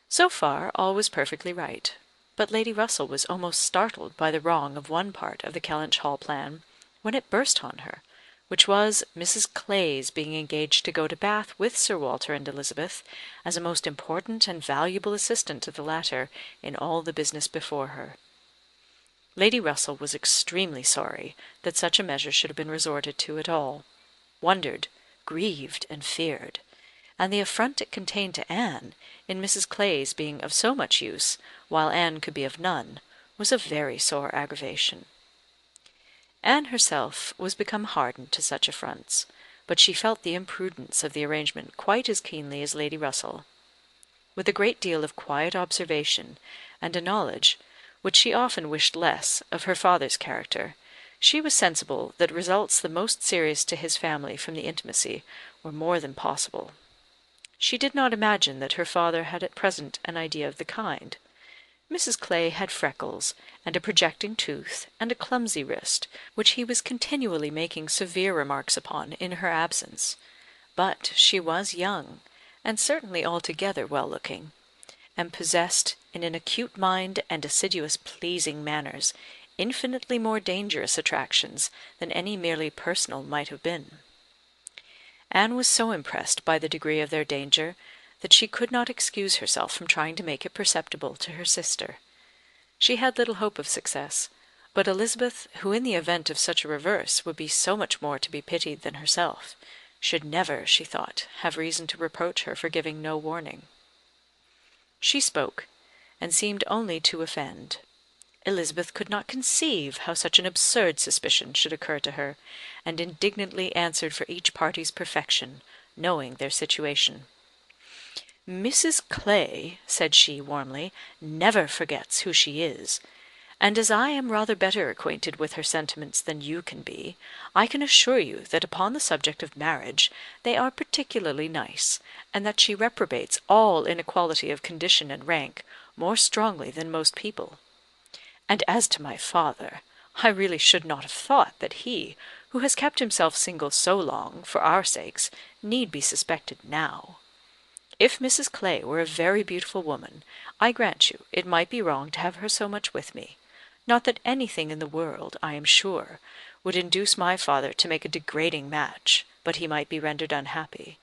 So far all was perfectly right, but Lady Russell was almost startled by the wrong of one part of the Kellynch Hall plan, when it burst on her, which was Mrs. Clay's being engaged to go to Bath with Sir Walter and Elizabeth, as a most important and valuable assistant to the latter in all the business before her. Lady Russell was extremely sorry that such a measure should have been resorted to at all, wondered, grieved, and feared, and the affront it contained to Anne, in Mrs. Clay's being of so much use, while Anne could be of none, was a very sore aggravation. Anne herself was become hardened to such affronts, but she felt the imprudence of the arrangement quite as keenly as Lady Russell. With a great deal of quiet observation, and a knowledge, which she often wished less, of her father's character, she was sensible that results the most serious to his family from the intimacy were more than possible. She did not imagine that her father had at present an idea of the kind. Mrs. Clay had freckles, and a projecting tooth, and a clumsy wrist, which he was continually making severe remarks upon in her absence. But she was young, and certainly altogether well-looking, and possessed, in an acute mind and assiduous pleasing manners, infinitely more dangerous attractions than any merely personal might have been. Anne was so impressed by the degree of their danger, that she could not excuse herself from trying to make it perceptible to her sister. She had little hope of success, but Elizabeth, who in the event of such a reverse would be so much more to be pitied than herself, should never, she thought, have reason to reproach her for giving no warning. She spoke, and seemed only to offend. Elizabeth could not conceive how such an absurd suspicion should occur to her, and indignantly answered for each party's perfection, knowing their situation. "Mrs. Clay," said she warmly, "never forgets who she is; and as I am rather better acquainted with her sentiments than you can be, I can assure you that upon the subject of marriage they are particularly nice, and that she reprobates all inequality of condition and rank more strongly than most people. And as to my father, I really should not have thought that he, who has kept himself single so long, for our sakes, need be suspected now. If Mrs. Clay were a very beautiful woman, I grant you it might be wrong to have her so much with me; not that anything in the world, I am sure, would induce my father to make a degrading match, but he might be rendered unhappy.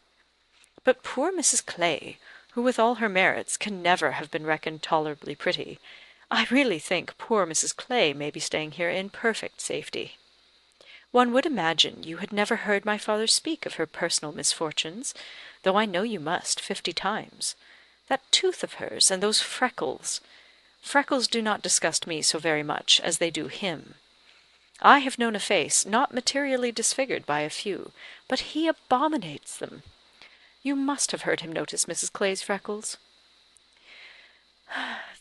But poor Mrs. Clay, who with all her merits can never have been reckoned tolerably pretty, I really think poor Mrs. Clay may be staying here in perfect safety. One would imagine you had never heard my father speak of her personal misfortunes, though I know you must 50 times. That tooth of hers, and those freckles. Freckles do not disgust me so very much as they do him. I have known a face not materially disfigured by a few, but he abominates them. You must have heard him notice Mrs. Clay's freckles."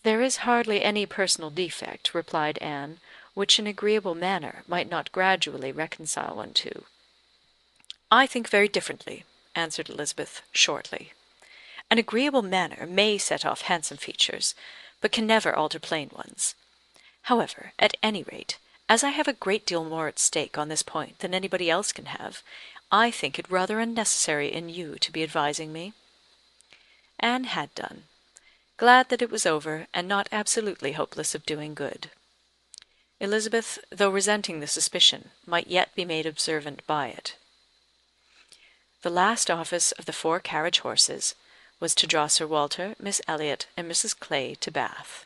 "There is hardly any personal defect," replied Anne, "which an agreeable manner might not gradually reconcile one to." "I think very differently," answered Elizabeth, shortly. "An agreeable manner may set off handsome features, but can never alter plain ones. However, at any rate, as I have a great deal more at stake on this point than anybody else can have, I think it rather unnecessary in you to be advising me." Anne had done, glad that it was over, and not absolutely hopeless of doing good. Elizabeth, though resenting the suspicion, might yet be made observant by it. The last office of the 4 carriage horses was to draw Sir Walter, Miss Elliot, and Mrs. Clay to Bath.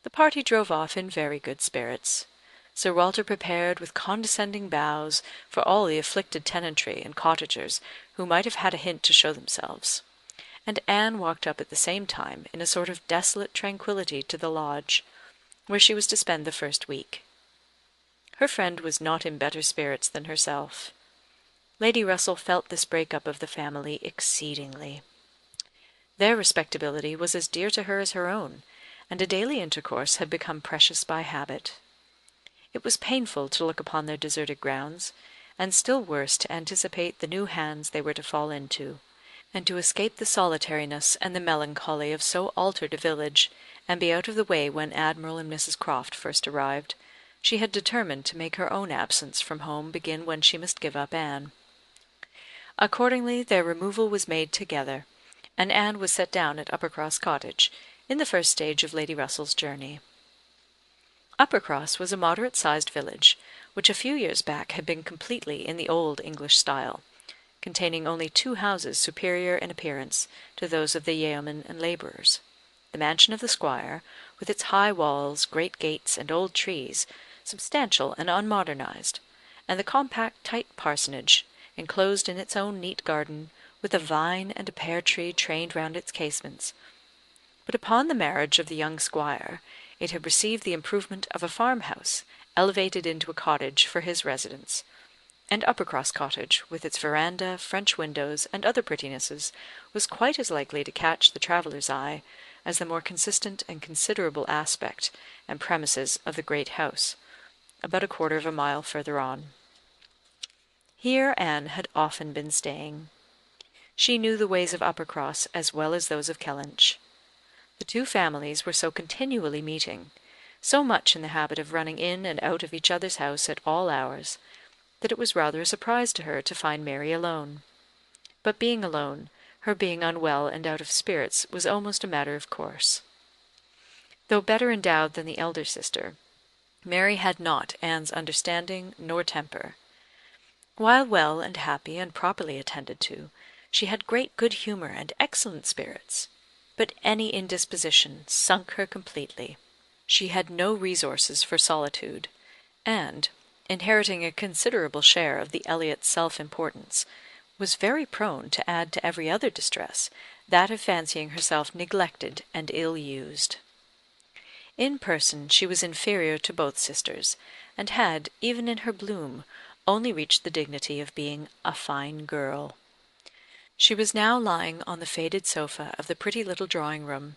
The party drove off in very good spirits. Sir Walter prepared with condescending bows for all the afflicted tenantry and cottagers who might have had a hint to show themselves, and Anne walked up at the same time in a sort of desolate tranquillity to the lodge, where she was to spend the first week. Her friend was not in better spirits than herself. Lady Russell felt this break-up of the family exceedingly. Their respectability was as dear to her as her own, and a daily intercourse had become precious by habit. It was painful to look upon their deserted grounds, and still worse to anticipate the new hands they were to fall into, and to escape the solitariness and the melancholy of so altered a village, and be out of the way when Admiral and Mrs. Croft first arrived. She had determined to make her own absence from home begin when she must give up Anne. Accordingly their removal was made together, and Anne was set down at Uppercross Cottage, in the first stage of Lady Russell's journey. Uppercross was a moderate-sized village, which a few years back had been completely in the old English style, containing only 2 houses superior in appearance to those of the yeomen and labourers. The mansion of the squire, with its high walls, great gates, and old trees, substantial and unmodernized, and the compact tight parsonage, enclosed in its own neat garden, with a vine and a pear tree trained round its casements. But upon the marriage of the young squire, it had received the improvement of a farmhouse, elevated into a cottage for his residence; and Uppercross Cottage, with its verandah, French windows, and other prettinesses, was quite as likely to catch the traveller's eye as the more consistent and considerable aspect and premises of the great house, about a quarter of a mile further on. Here Anne had often been staying. She knew the ways of Uppercross as well as those of Kellynch. The 2 families were so continually meeting, so much in the habit of running in and out of each other's house at all hours, that it was rather a surprise to her to find Mary alone. But being alone, her being unwell and out of spirits was almost a matter of course. Though better endowed than the elder sister, Mary had not Anne's understanding nor temper. While well and happy and properly attended to, she had great good humour and excellent spirits, but any indisposition sunk her completely. She had no resources for solitude, and, inheriting a considerable share of the Elliot self-importance, was very prone to add to every other distress that of fancying herself neglected and ill-used. In person she was inferior to both sisters, and had, even in her bloom, only reached the dignity of being a fine girl. She was now lying on the faded sofa of the pretty little drawing-room,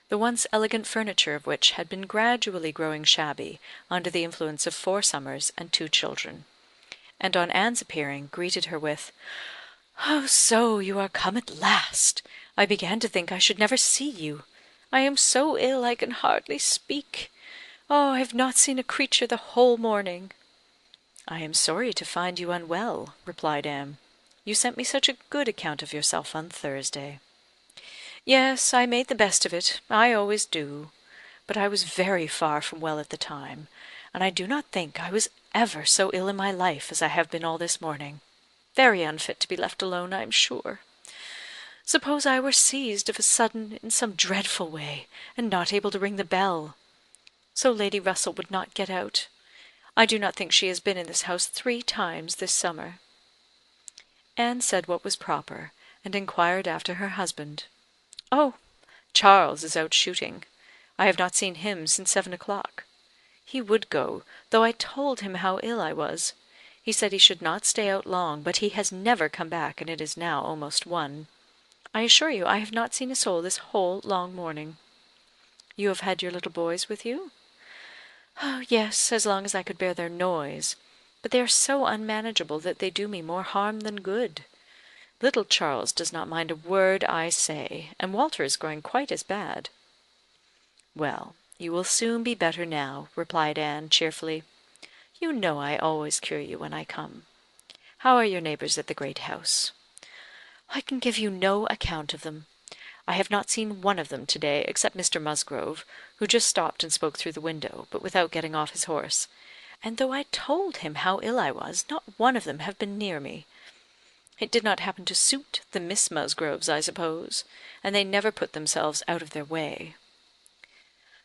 the once elegant furniture of which had been gradually growing shabby under the influence of 4 summers and 2 children, and on Anne's appearing greeted her with, "Oh, so you are come at last! I began to think I should never see you. I am so ill I can hardly speak. Oh, I have not seen a creature the whole morning." "I am sorry to find you unwell," replied Anne. "You sent me such a good account of yourself on Thursday." "Yes, I made the best of it. I always do. But I was very far from well at the time, and I do not think I was ever so ill in my life as I have been all this morning. Very unfit to be left alone, I am sure. Suppose I were seized of a sudden in some dreadful way, and not able to ring the bell. So Lady Russell would not get out. I do not think she has been in this house 3 times this summer." Anne said what was proper, and inquired after her husband. "Oh, Charles is out shooting. I have not seen him since 7 o'clock. He would go, though I told him how ill I was. He said he should not stay out long, but he has never come back, and it is now almost 1. I assure you I have not seen a soul this whole long morning." "You have had your little boys with you?" "Oh, yes, as long as I could bear their noise. But they are so unmanageable that they do me more harm than good. Little Charles does not mind a word I say, and Walter is growing quite as bad." "Well, you will soon be better now," replied Anne, cheerfully. "You know I always cure you when I come. How are your neighbours at the great house?" "I can give you no account of them. I have not seen one of them to day, except Mr. Musgrove, who just stopped and spoke through the window, but without getting off his horse; and though I told him how ill I was, not one of them have been near me. It did not happen to suit the Miss Musgroves, I suppose, and they never put themselves out of their way."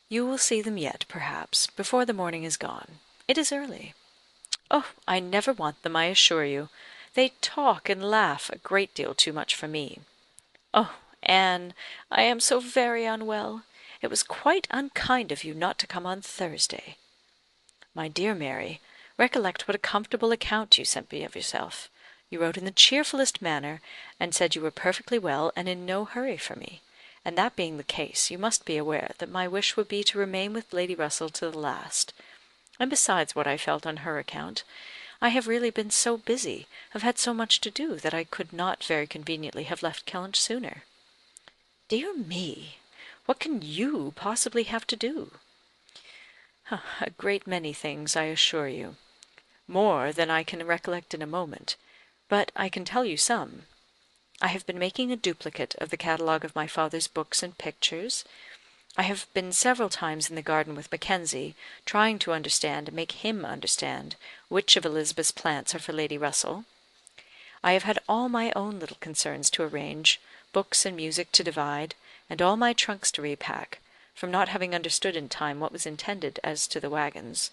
"You will see them yet, perhaps, before the morning is gone. It is early." "Oh, I never want them, I assure you. They talk and laugh a great deal too much for me. Oh, Anne, I am so very unwell. It was quite unkind of you not to come on Thursday." "My dear Mary, recollect what a comfortable account you sent me of yourself. You wrote in the cheerfullest manner, and said you were perfectly well and in no hurry for me; and that being the case, you must be aware that my wish would be to remain with Lady Russell to the last. And besides what I felt on her account, I have really been so busy, have had so much to do, that I could not very conveniently have left Kellynch sooner." "Dear me! What can you possibly have to do?" "A great many things, I assure you. More than I can recollect in a moment, but I can tell you some. I have been making a duplicate of the catalogue of my father's books and pictures. I have been several times in the garden with Mackenzie, trying to understand and make him understand which of Elizabeth's plants are for Lady Russell. I have had all my own little concerns to arrange, books and music to divide, and all my trunks to repack, from not having understood in time what was intended as to the waggons.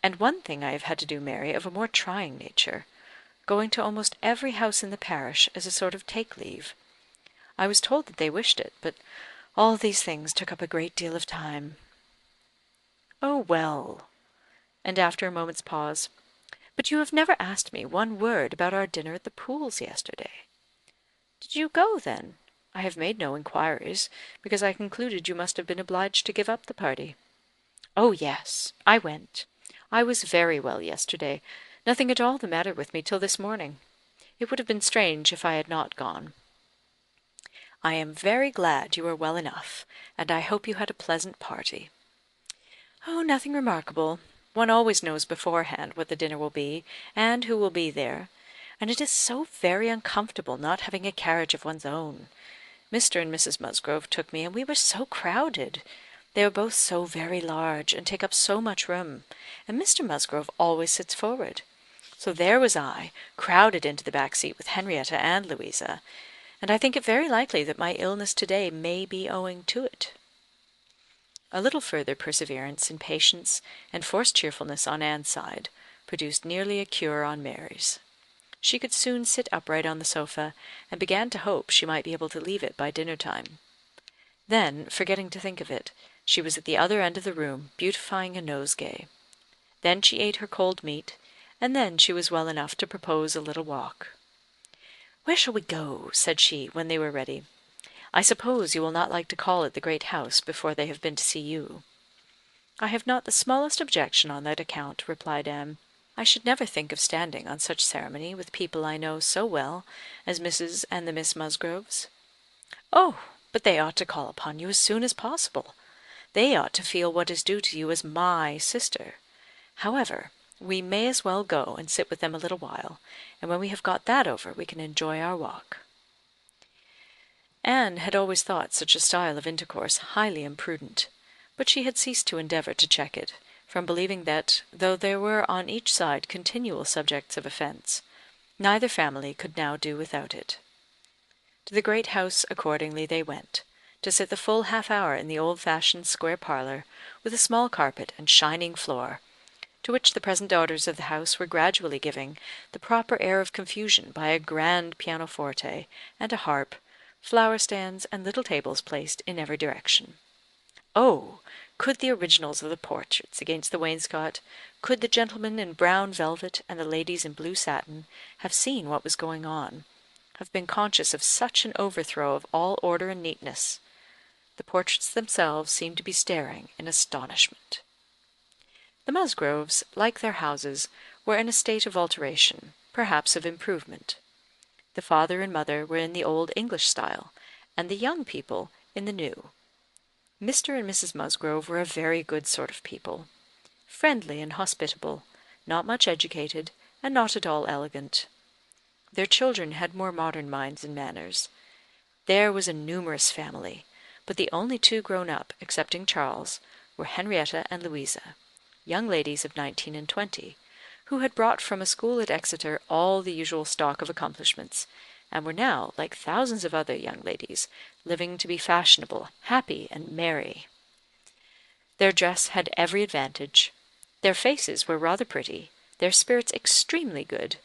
And one thing I have had to do, Mary, of a more trying nature, going to almost every house in the parish as a sort of take-leave. I was told that they wished it, but all these things took up a great deal of time. Oh, well. And after a moment's pause, but you have never asked me one word about our dinner at the Pools yesterday. Did you go, then? I have made no inquiries, because I concluded you must have been obliged to give up the party. Oh, yes, I went. I was very well yesterday. Nothing at all the matter with me till this morning. It would have been strange if I had not gone. I am very glad you are well enough, and I hope you had a pleasant party. Oh, nothing remarkable. One always knows beforehand what the dinner will be, and who will be there, and it is so very uncomfortable not having a carriage of one's own. Mr. and Mrs. Musgrove took me, and we were so crowded. They are both so very large, and take up so much room, and Mr. Musgrove always sits forward. So there was I, crowded into the back seat with Henrietta and Louisa, and I think it very likely that my illness to-day may be owing to it. A little further perseverance and patience and forced cheerfulness on Anne's side produced nearly a cure on Mary's. She could soon sit upright on the sofa, and began to hope she might be able to leave it by dinner-time. Then, forgetting to think of it, she was at the other end of the room, beautifying a nosegay. Then she ate her cold meat, and then she was well enough to propose a little walk. "Where shall we go?" said she, when they were ready. "I suppose you will not like to call at the great house before they have been to see you." "I have not the smallest objection on that account," replied Anne. "I should never think of standing on such ceremony with people I know so well as Mrs. and the Miss Musgroves." "Oh, but they ought to call upon you as soon as possible. They ought to feel what is due to you as my sister. However, we may as well go and sit with them a little while, and when we have got that over we can enjoy our walk." Anne had always thought such a style of intercourse highly imprudent, but she had ceased to endeavour to check it, from believing that, though there were on each side continual subjects of offence, neither family could now do without it. To the great house accordingly they went, to sit the full half-hour in the old-fashioned square parlour, with a small carpet and shining floor, to which the present daughters of the house were gradually giving the proper air of confusion by a grand pianoforte and a harp, flower-stands, and little tables placed in every direction. Oh, could the originals of the portraits against the wainscot, could the gentlemen in brown velvet and the ladies in blue satin have seen what was going on, have been conscious of such an overthrow of all order and neatness. The portraits themselves seemed to be staring in astonishment. The Musgroves, like their houses, were in a state of alteration, perhaps of improvement. The father and mother were in the old English style, and the young people in the new. Mr. and Mrs. Musgrove were a very good sort of people, friendly and hospitable, not much educated, and not at all elegant. Their children had more modern minds and manners. There was a numerous family, but the only two grown up, excepting Charles, were Henrietta and Louisa, young ladies of 19 and 20, who had brought from a school at Exeter all the usual stock of accomplishments, and were now, like thousands of other young ladies, living to be fashionable, happy, and merry. Their dress had every advantage. Their faces were rather pretty, their spirits extremely good,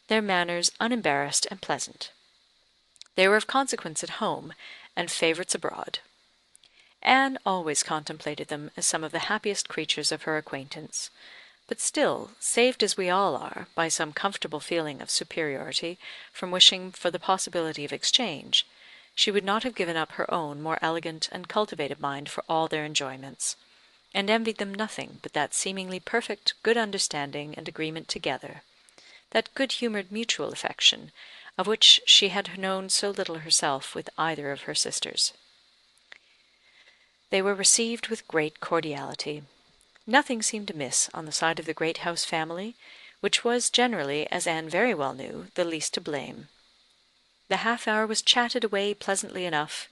their manners unembarrassed and pleasant. They were of consequence at home, and favourites abroad. Anne always contemplated them as some of the happiest creatures of her acquaintance, but still, saved as we all are by some comfortable feeling of superiority from wishing for the possibility of exchange, she would not have given up her own more elegant and cultivated mind for all their enjoyments, and envied them nothing but that seemingly perfect good understanding and agreement together, that good-humoured mutual affection, of which she had known so little herself with either of her sisters. They were received with great cordiality. Nothing seemed amiss on the side of the great house family, which was generally, as Anne very well knew, the least to blame. The half-hour was chatted away pleasantly enough,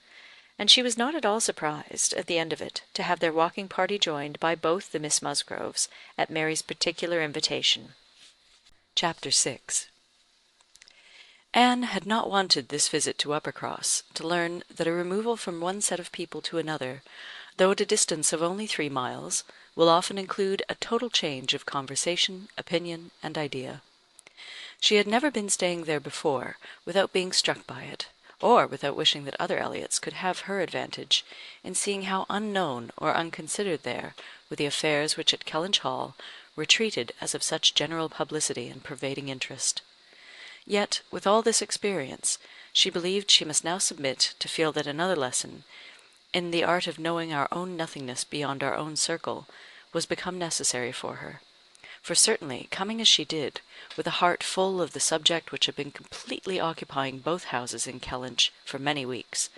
and she was not at all surprised, at the end of it, to have their walking party joined by both the Miss Musgroves, at Mary's particular invitation. Chapter 6. Anne had not wanted this visit to Uppercross to learn that a removal from one set of people to another, though at a distance of only 3 miles, will often include a total change of conversation, opinion, and idea. She had never been staying there before without being struck by it, or without wishing that other Elliots could have her advantage in seeing how unknown or unconsidered there were the affairs which at Kellynch Hall were treated as of such general publicity and pervading interest. Yet, with all this experience, she believed she must now submit to feel that another lesson in the art of knowing our own nothingness beyond our own circle was become necessary for her. For certainly, coming as she did, with a heart full of the subject which had been completely occupying both houses in Kellynch for many weeks,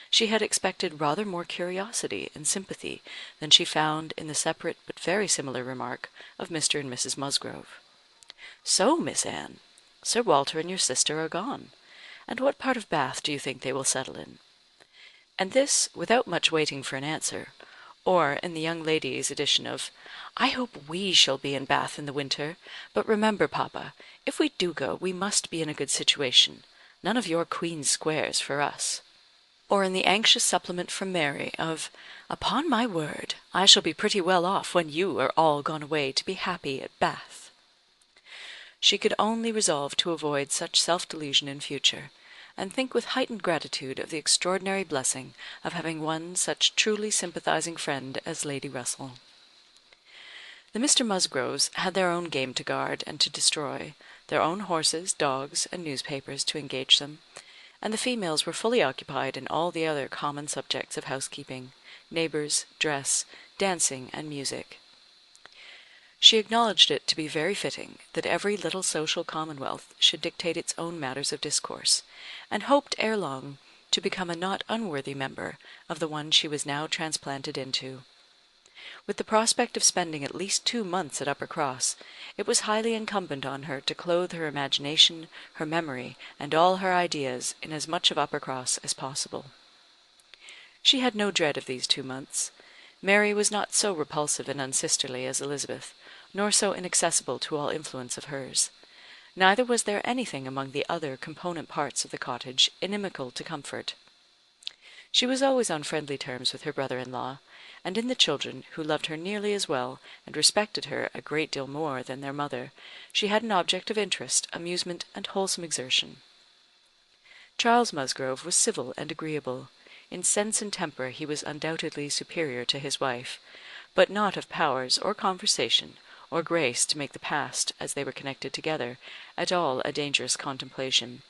she had expected rather more curiosity and sympathy than she found in the separate but very similar remark of Mr. and Mrs. Musgrove. "So, Miss Anne, Sir Walter and your sister are gone, and what part of Bath do you think they will settle in?" And this without much waiting for an answer, or in the young lady's edition of, "I hope we shall be in Bath in the winter, but remember, papa, if we do go, we must be in a good situation. None of your Queen's Squares for us." Or in the anxious supplement from Mary of, "Upon my word, I shall be pretty well off when you are all gone away to be happy at Bath." She could only resolve to avoid such self-delusion in future, and think with heightened gratitude of the extraordinary blessing of having one such truly sympathizing friend as Lady Russell. The Mr. Musgroves had their own game to guard and to destroy, their own horses, dogs, and newspapers to engage them, and the females were fully occupied in all the other common subjects of housekeeping, neighbours, dress, dancing, and music. She acknowledged it to be very fitting that every little social commonwealth should dictate its own matters of discourse, and hoped ere long to become a not unworthy member of the one she was now transplanted into. With the prospect of spending at least 2 months at Uppercross, it was highly incumbent on her to clothe her imagination, her memory, and all her ideas in as much of Uppercross as possible. She had no dread of these 2 months. Mary was not so repulsive and unsisterly as Elizabeth, nor so inaccessible to all influence of hers. Neither was there anything among the other component parts of the cottage inimical to comfort. She was always on friendly terms with her brother-in-law, and in the children, who loved her nearly as well and respected her a great deal more than their mother, she had an object of interest, amusement, and wholesome exertion. Charles Musgrove was civil and agreeable. In sense and temper he was undoubtedly superior to his wife, but not of powers or conversation or grace to make the past, as they were connected together, at all a dangerous contemplation.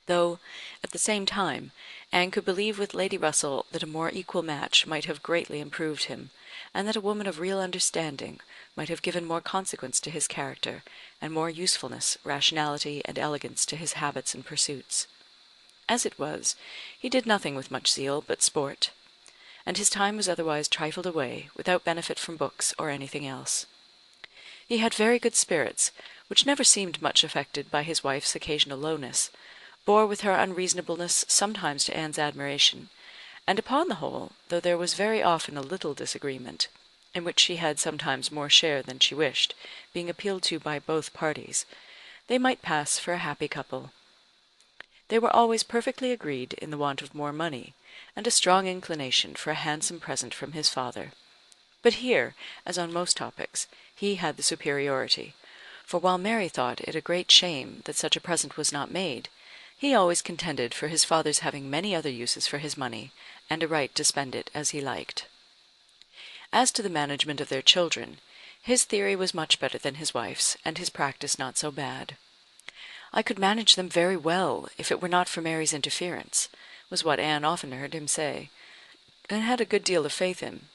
Though, at the same time, Anne could believe with Lady Russell that a more equal match might have greatly improved him, and that a woman of real understanding might have given more consequence to his character, and more usefulness, rationality, and elegance to his habits and pursuits. As it was, he did nothing with much zeal but sport, and his time was otherwise trifled away, without benefit from books or anything else. He had very good spirits, which never seemed much affected by his wife's occasional lowness, bore with her unreasonableness sometimes to Anne's admiration, and upon the whole, though there was very often a little disagreement, in which she had sometimes more share than she wished, being appealed to by both parties, they might pass for a happy couple. They were always perfectly agreed in the want of more money, and a strong inclination for a handsome present from his father. But here, as on most topics, he had the superiority, for while Mary thought it a great shame that such a present was not made, he always contended for his father's having many other uses for his money, and a right to spend it as he liked. As to the management of their children, his theory was much better than his wife's, and his practice not so bad. "I could manage them very well, if it were not for Mary's interference," was what Anne often heard him say, and had a good deal of faith in.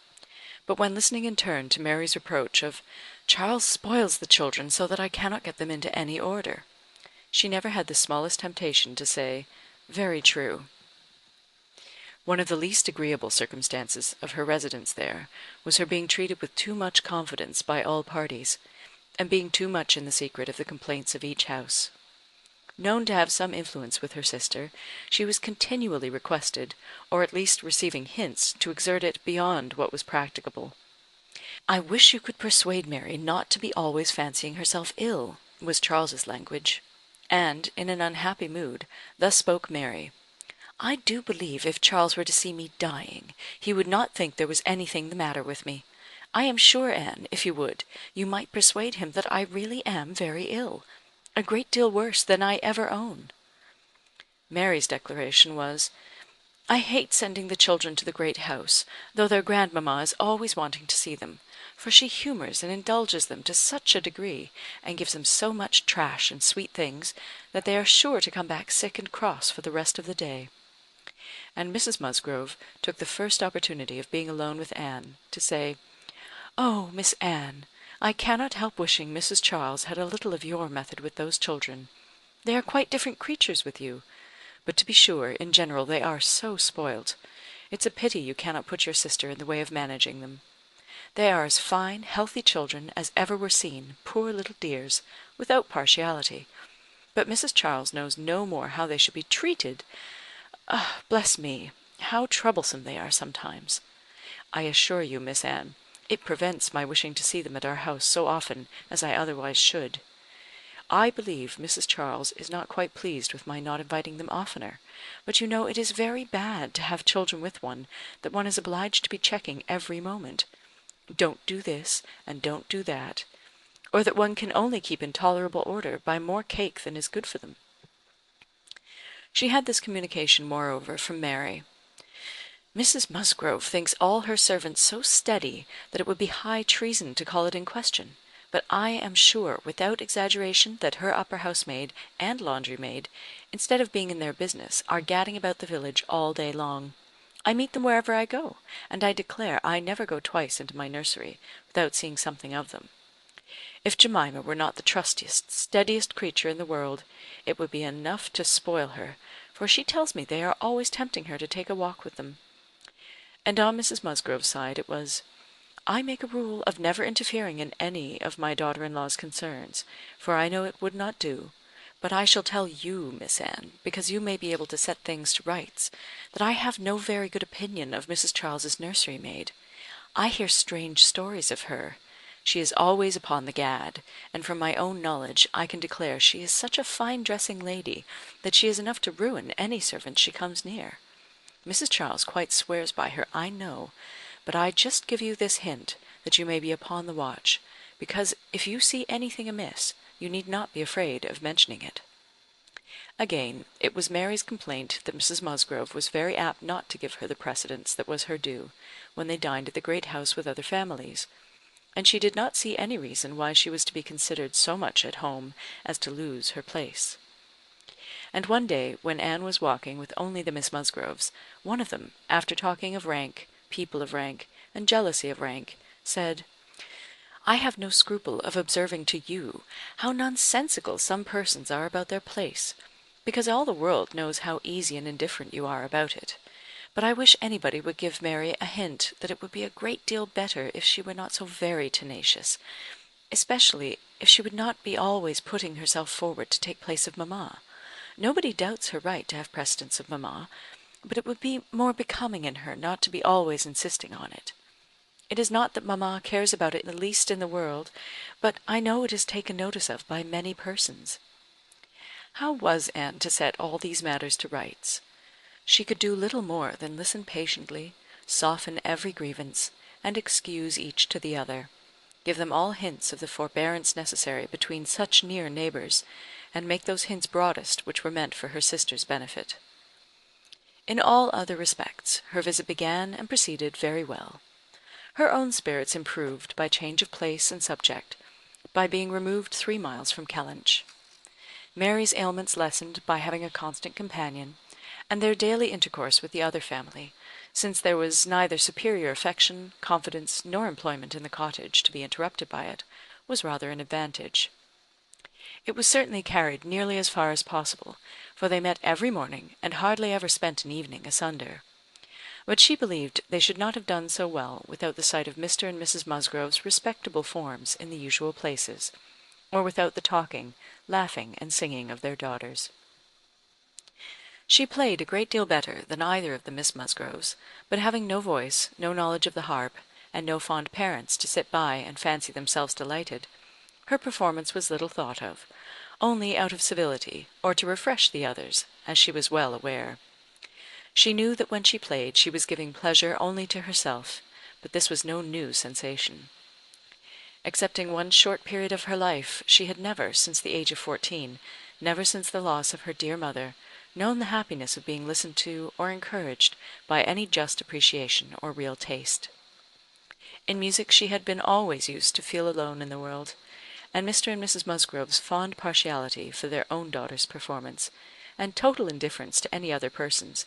But when listening in turn to Mary's reproach of, "Charles spoils the children so that I cannot get them into any order," she never had the smallest temptation to say, "Very true." One of the least agreeable circumstances of her residence there was her being treated with too much confidence by all parties, and being too much in the secret of the complaints of each house. known to have some influence with her sister, she was continually requested, or at least receiving hints, to exert it beyond what was practicable. "I wish you could persuade Mary not to be always fancying herself ill," was Charles's language. And, in an unhappy mood, thus spoke Mary: "I do believe if Charles were to see me dying, he would not think there was anything the matter with me. I am sure, Anne, if you would, you might persuade him that I really am very ill, a great deal worse than I ever own." Mary's declaration was, "I hate sending the children to the great house, though their grandmamma is always wanting to see them, for she humours and indulges them to such a degree, and gives them so much trash and sweet things, that they are sure to come back sick and cross for the rest of the day." And Mrs. Musgrove took the first opportunity of being alone with Anne, to say, "Oh, Miss Anne, I cannot help wishing Mrs. Charles had a little of your method with those children. They are quite different creatures with you; but to be sure, in general, they are so spoilt. It's a pity you cannot put your sister in the way of managing them. They are as fine, healthy children as ever were seen, poor little dears, without partiality. But Mrs. Charles knows no more how they should be treated. Bless me, how troublesome they are sometimes! I assure you, Miss Anne, it prevents my wishing to see them at our house so often as I otherwise should. I believe Mrs. Charles is not quite pleased with my not inviting them oftener, but you know it is very bad to have children with one that one is obliged to be checking every moment. Don't do this, and don't do that, or that one can only keep in tolerable order by more cake than is good for them." She had this communication, moreover, from Mary: "Mrs. Musgrove thinks all her servants so steady that it would be high treason to call it in question; but I am sure, without exaggeration, that her upper housemaid and laundry maid, instead of being in their business, are gadding about the village all day long. I meet them wherever I go, and I declare I never go twice into my nursery without seeing something of them. If Jemima were not the trustiest, steadiest creature in the world, it would be enough to spoil her, for she tells me they are always tempting her to take a walk with them." And on Mrs. Musgrove's side it was, "I make a rule of never interfering in any of my daughter-in-law's concerns, for I know it would not do. But I shall tell you, Miss Anne, because you may be able to set things to rights, that I have no very good opinion of Mrs. Charles's nursery maid. I hear strange stories of her. She is always upon the gad, and from my own knowledge I can declare she is such a fine dressing lady that she is enough to ruin any servant she comes near. Mrs. Charles quite swears by her, I know, but I just give you this hint, that you may be upon the watch, because if you see anything amiss, you need not be afraid of mentioning it." Again, it was Mary's complaint that Mrs. Musgrove was very apt not to give her the precedence that was her due, when they dined at the great house with other families, and she did not see any reason why she was to be considered so much at home as to lose her place. And one day, when Anne was walking with only the Miss Musgroves, one of them, after talking of rank, people of rank, and jealousy of rank, said, "I have no scruple of observing to you how nonsensical some persons are about their place, because all the world knows how easy and indifferent you are about it. But I wish anybody would give Mary a hint that it would be a great deal better if she were not so very tenacious, especially if she would not be always putting herself forward to take place of mamma. Nobody doubts her right to have precedence of mamma, but it would be more becoming in her not to be always insisting on it. It is not that mamma cares about it the least in the world, but I know it is taken notice of by many persons." How was Anne to set all these matters to rights? She could do little more than listen patiently, soften every grievance, and excuse each to the other, give them all hints of the forbearance necessary between such near neighbours, and make those hints broadest which were meant for her sister's benefit. In all other respects, her visit began and proceeded very well. Her own spirits improved by change of place and subject, by being removed 3 miles from Kellynch. Mary's ailments lessened by having a constant companion, and their daily intercourse with the other family, since there was neither superior affection, confidence, nor employment in the cottage to be interrupted by it, was rather an advantage. It was certainly carried nearly as far as possible, for they met every morning, and hardly ever spent an evening asunder. But she believed they should not have done so well without the sight of Mr. and Mrs. Musgrove's respectable forms in the usual places, or without the talking, laughing, and singing of their daughters. She played a great deal better than either of the Miss Musgroves, but having no voice, no knowledge of the harp, and no fond parents to sit by and fancy themselves delighted, her performance was little thought of, only out of civility, or to refresh the others, as she was well aware. She knew that when she played she was giving pleasure only to herself, but this was no new sensation. Excepting one short period of her life, she had never, since the age of 14, never since the loss of her dear mother, known the happiness of being listened to or encouraged by any just appreciation or real taste. In music she had been always used to feel alone in the world, and Mr. and Mrs. Musgrove's fond partiality for their own daughter's performance, and total indifference to any other person's,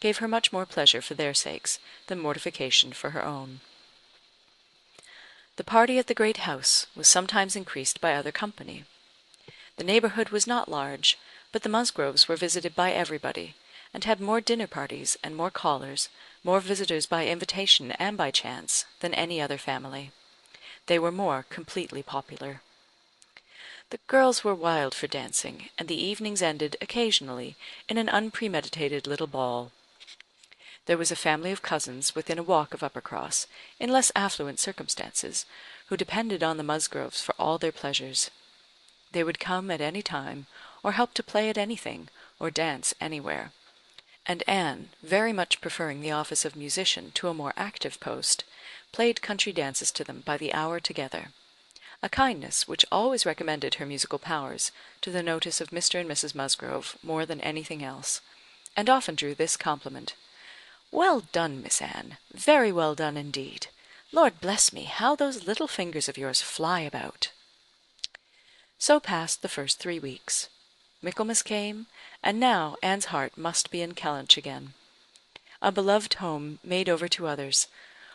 gave her much more pleasure for their sakes than mortification for her own. The party at the great house was sometimes increased by other company. The neighbourhood was not large, but the Musgroves were visited by everybody, and had more dinner parties and more callers, more visitors by invitation and by chance, than any other family. They were more completely popular. The girls were wild for dancing, and the evenings ended occasionally in an unpremeditated little ball. There was a family of cousins within a walk of Uppercross, in less affluent circumstances, who depended on the Musgroves for all their pleasures. They would come at any time, or help to play at anything, or dance anywhere; and Anne, very much preferring the office of musician to a more active post, played country dances to them by the hour together, a kindness which always recommended her musical powers to the notice of Mr. and Mrs. Musgrove more than anything else, and often drew this compliment: "Well done, Miss Anne, very well done indeed. Lord bless me, how those little fingers of yours fly about!" So passed the first 3 weeks. Michaelmas came, and now Anne's heart must be in Kellynch again. A beloved home made over to others,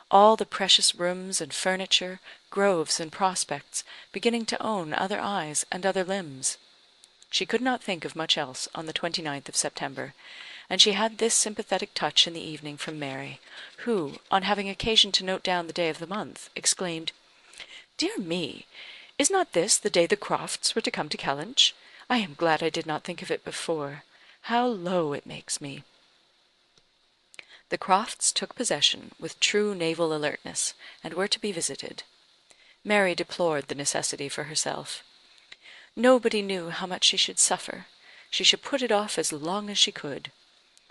all the precious rooms and furniture, groves and prospects, beginning to own other eyes and other limbs. She could not think of much else on the 29th of September, and she had this sympathetic touch in the evening from Mary, who, on having occasion to note down the day of the month, exclaimed, "Dear me! Is not this the day the Crofts were to come to Kellynch? I am glad I did not think of it before. How low it makes me!" The Crofts took possession with true naval alertness, and were to be visited. Mary deplored the necessity for herself. Nobody knew how much she should suffer; she should put it off as long as she could;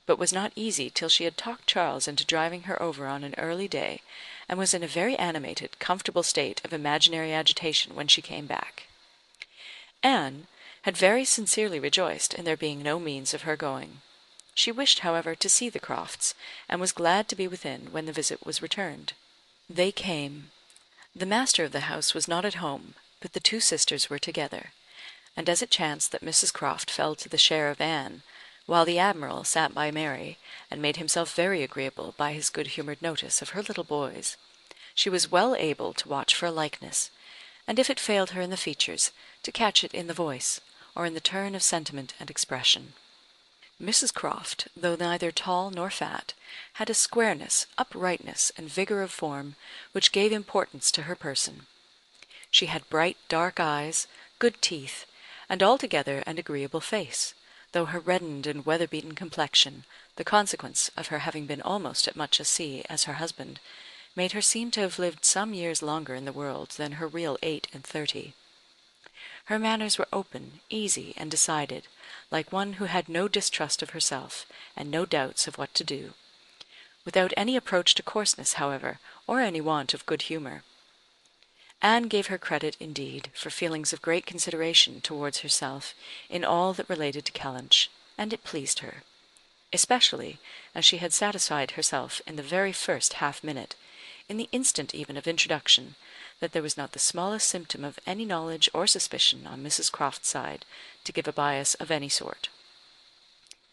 but was not easy till she had talked Charles into driving her over on an early day, and was in a very animated, comfortable state of imaginary agitation when she came back. Anne had very sincerely rejoiced in there being no means of her going. She wished, however, to see the Crofts, and was glad to be within when the visit was returned. They came. The master of the house was not at home, but the 2 sisters were together; and as it chanced that Mrs. Croft fell to the share of Anne, while the Admiral sat by Mary, and made himself very agreeable by his good-humoured notice of her little boys, she was well able to watch for a likeness, and if it failed her in the features, to catch it in the voice, or in the turn of sentiment and expression. Mrs. Croft, though neither tall nor fat, had a squareness, uprightness, and vigour of form, which gave importance to her person. She had bright dark eyes, good teeth, and altogether an agreeable face, though her reddened and weather-beaten complexion, the consequence of her having been almost as much at sea as her husband, made her seem to have lived some years longer in the world than her real 38. Her manners were open, easy, and decided, like one who had no distrust of herself, and no doubts of what to do; without any approach to coarseness, however, or any want of good humour. Anne gave her credit, indeed, for feelings of great consideration towards herself in all that related to Kellynch, and it pleased her; especially as she had satisfied herself in the very first half-minute, in the instant even of introduction, that there was not the smallest symptom of any knowledge or suspicion on Mrs. Croft's side to give a bias of any sort.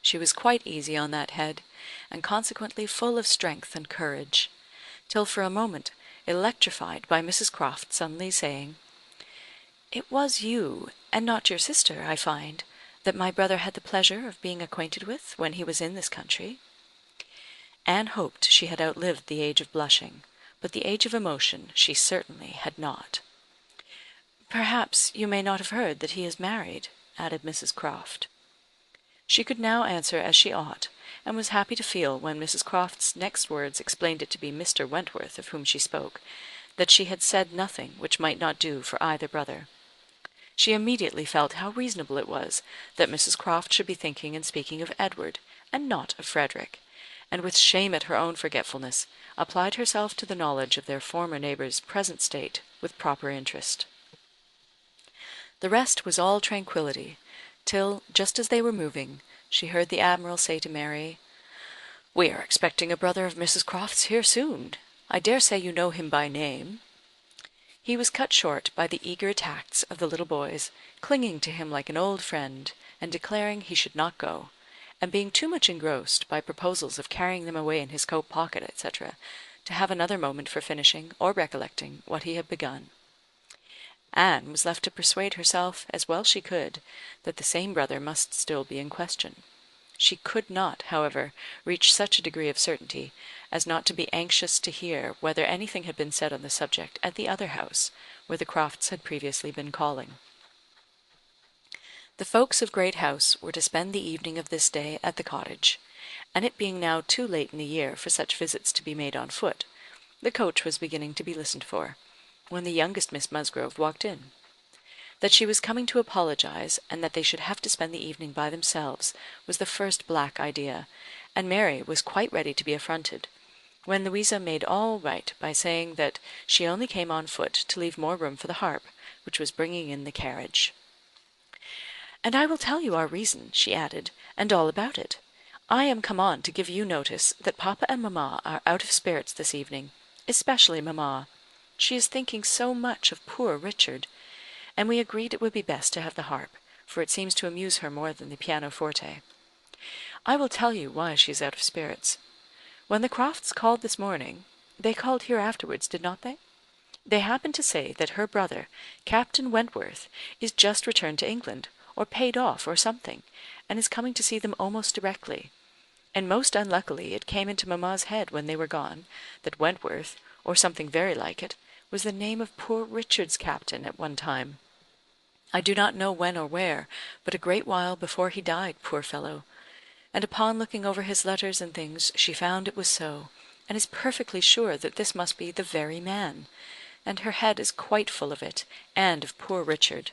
She was quite easy on that head, and consequently full of strength and courage, till for a moment electrified by Mrs. Croft suddenly saying, "It was you, and not your sister, I find, that my brother had the pleasure of being acquainted with when he was in this country." Anne hoped she had outlived the age of blushing, but the age of emotion she certainly had not. "Perhaps you may not have heard that he is married," added Mrs. Croft. She could now answer as she ought, and was happy to feel, when Mrs. Croft's next words explained it to be Mr. Wentworth of whom she spoke, that she had said nothing which might not do for either brother. She immediately felt how reasonable it was that Mrs. Croft should be thinking and speaking of Edward, and not of Frederick, and with shame at her own forgetfulness, applied herself to the knowledge of their former neighbour's present state with proper interest. The rest was all tranquillity, till, just as they were moving, she heard the Admiral say to Mary, "We are expecting a brother of Mrs. Croft's here soon. I dare say you know him by name." He was cut short by the eager attacks of the little boys, clinging to him like an old friend, and declaring he should not go, and being too much engrossed by proposals of carrying them away in his coat pocket, etc., to have another moment for finishing or recollecting what he had begun. Anne was left to persuade herself, as well she could, that the same brother must still be in question. She could not, however, reach such a degree of certainty as not to be anxious to hear whether anything had been said on the subject at the other house, where the Crofts had previously been calling. The folks of Great House were to spend the evening of this day at the cottage, and it being now too late in the year for such visits to be made on foot, the coach was beginning to be listened for, when the youngest Miss Musgrove walked in. That she was coming to apologize, and that they should have to spend the evening by themselves, was the first black idea, and Mary was quite ready to be affronted, when Louisa made all right by saying that she only came on foot to leave more room for the harp, which was bringing in the carriage. "And I will tell you our reason," she added, "and all about it. I am come on to give you notice that papa and mamma are out of spirits this evening, especially mamma. She is thinking so much of poor Richard, and we agreed it would be best to have the harp, for it seems to amuse her more than the pianoforte. I will tell you why she is out of spirits. When the Crofts called this morning, they called here afterwards, did not they? They happened to say that her brother, Captain Wentworth, is just returned to England, or paid off, or something, and is coming to see them almost directly. And most unluckily it came into mamma's head when they were gone, that Wentworth, or something very like it, was the name of poor Richard's captain at one time. I do not know when or where, but a great while before he died, poor fellow. And upon looking over his letters and things, she found it was so, and is perfectly sure that this must be the very man, and her head is quite full of it, and of poor Richard.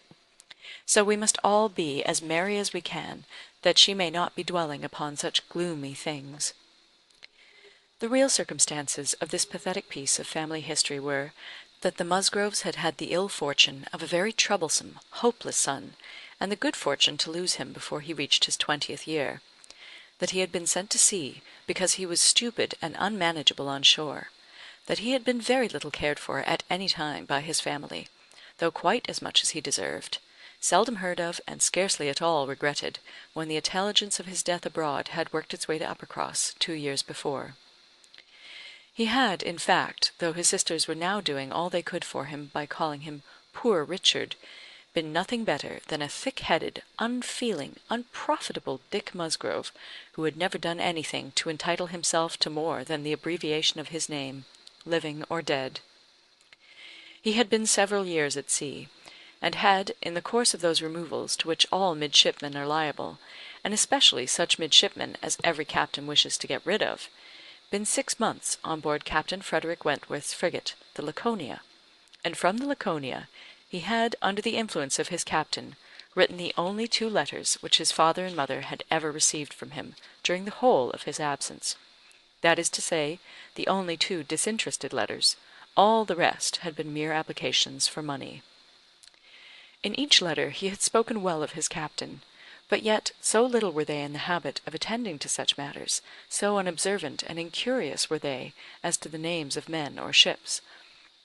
So we must all be as merry as we can, that she may not be dwelling upon such gloomy things." The real circumstances of this pathetic piece of family history were, that the Musgroves had had the ill fortune of a very troublesome, hopeless son, and the good fortune to lose him before he reached his 20th year; that he had been sent to sea because he was stupid and unmanageable on shore; that he had been very little cared for at any time by his family, though quite as much as he deserved, seldom heard of, and scarcely at all regretted, when the intelligence of his death abroad had worked its way to Uppercross 2 years before. He had, in fact, though his sisters were now doing all they could for him by calling him poor Richard, been nothing better than a thick-headed, unfeeling, unprofitable Dick Musgrove, who had never done anything to entitle himself to more than the abbreviation of his name, living or dead. He had been several years at sea, and had, in the course of those removals to which all midshipmen are liable, and especially such midshipmen as every captain wishes to get rid of, been 6 months on board Captain Frederick Wentworth's frigate, the Laconia, and from the Laconia he had, under the influence of his captain, written the only 2 letters which his father and mother had ever received from him during the whole of his absence; that is to say, the only 2 disinterested letters. All the rest had been mere applications for money. In each letter he had spoken well of his captain, but yet so little were they in the habit of attending to such matters, so unobservant and incurious were they as to the names of men or ships,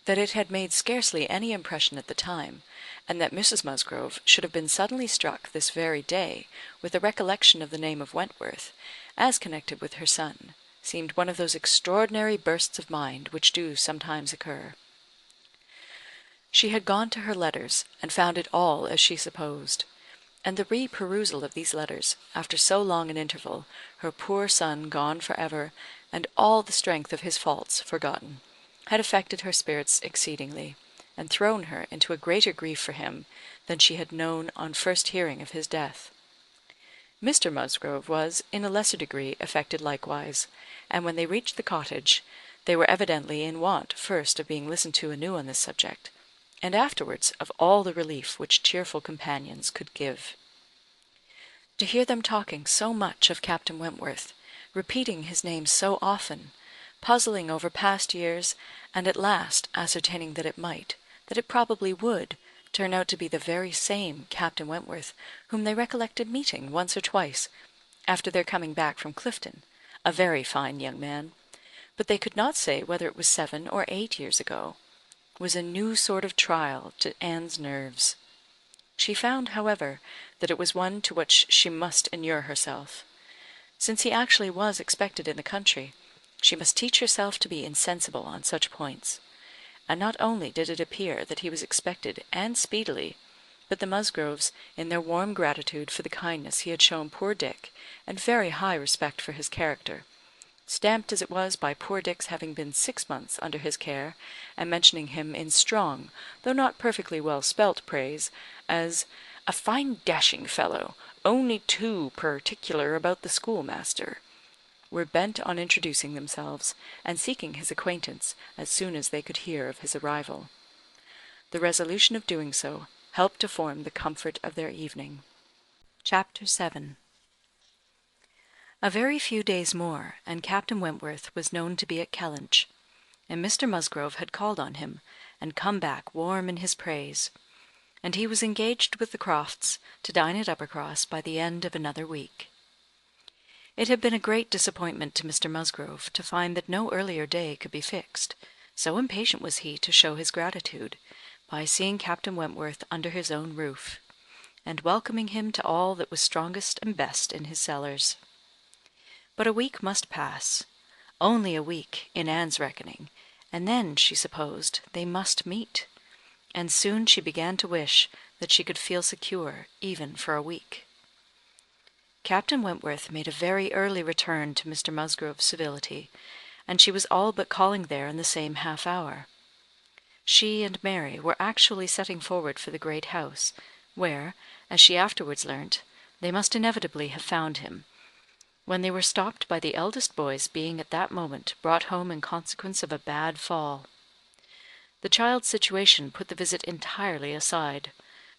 that it had made scarcely any impression at the time, and that Mrs. Musgrove should have been suddenly struck this very day with the recollection of the name of Wentworth, as connected with her son, seemed one of those extraordinary bursts of mind which do sometimes occur. She had gone to her letters, and found it all as she supposed; and the re-perusal of these letters, after so long an interval, her poor son gone for ever, and all the strength of his faults forgotten, had affected her spirits exceedingly, and thrown her into a greater grief for him than she had known on first hearing of his death. Mr. Musgrove was, in a lesser degree, affected likewise, and when they reached the cottage, they were evidently in want first of being listened to anew on this subject, and afterwards of all the relief which cheerful companions could give. To hear them talking so much of Captain Wentworth, repeating his name so often, puzzling over past years, and at last ascertaining that it probably would, turn out to be the very same Captain Wentworth whom they recollected meeting once or twice, after their coming back from Clifton, a very fine young man, but they could not say whether it was 7 or 8 years ago, was a new sort of trial to Anne's nerves. She found, however, that it was one to which she must inure herself. Since he actually was expected in the country, she must teach herself to be insensible on such points. And not only did it appear that he was expected, and speedily, but the Musgroves, in their warm gratitude for the kindness he had shown poor Dick, and very high respect for his character, stamped as it was by poor Dick's having been 6 months under his care, and mentioning him in strong, though not perfectly well spelt praise, as "a fine dashing fellow, only too particular about the schoolmaster," were bent on introducing themselves, and seeking his acquaintance as soon as they could hear of his arrival. The resolution of doing so helped to form the comfort of their evening. Chapter 7. A very few days more, and Captain Wentworth was known to be at Kellynch, and Mr. Musgrove had called on him, and come back warm in his praise, and he was engaged with the Crofts to dine at Uppercross by the end of another week. It had been a great disappointment to Mr. Musgrove to find that no earlier day could be fixed, so impatient was he to show his gratitude, by seeing Captain Wentworth under his own roof, and welcoming him to all that was strongest and best in his cellars. But a week must pass, only a week in Anne's reckoning, and then, she supposed, they must meet, and soon she began to wish that she could feel secure even for a week. Captain Wentworth made a very early return to Mr. Musgrove's civility, and she was all but calling there in the same half-hour. She and Mary were actually setting forward for the great house, where, as she afterwards learnt, they must inevitably have found him, when they were stopped by the eldest boy's being at that moment brought home in consequence of a bad fall. The child's situation put the visit entirely aside,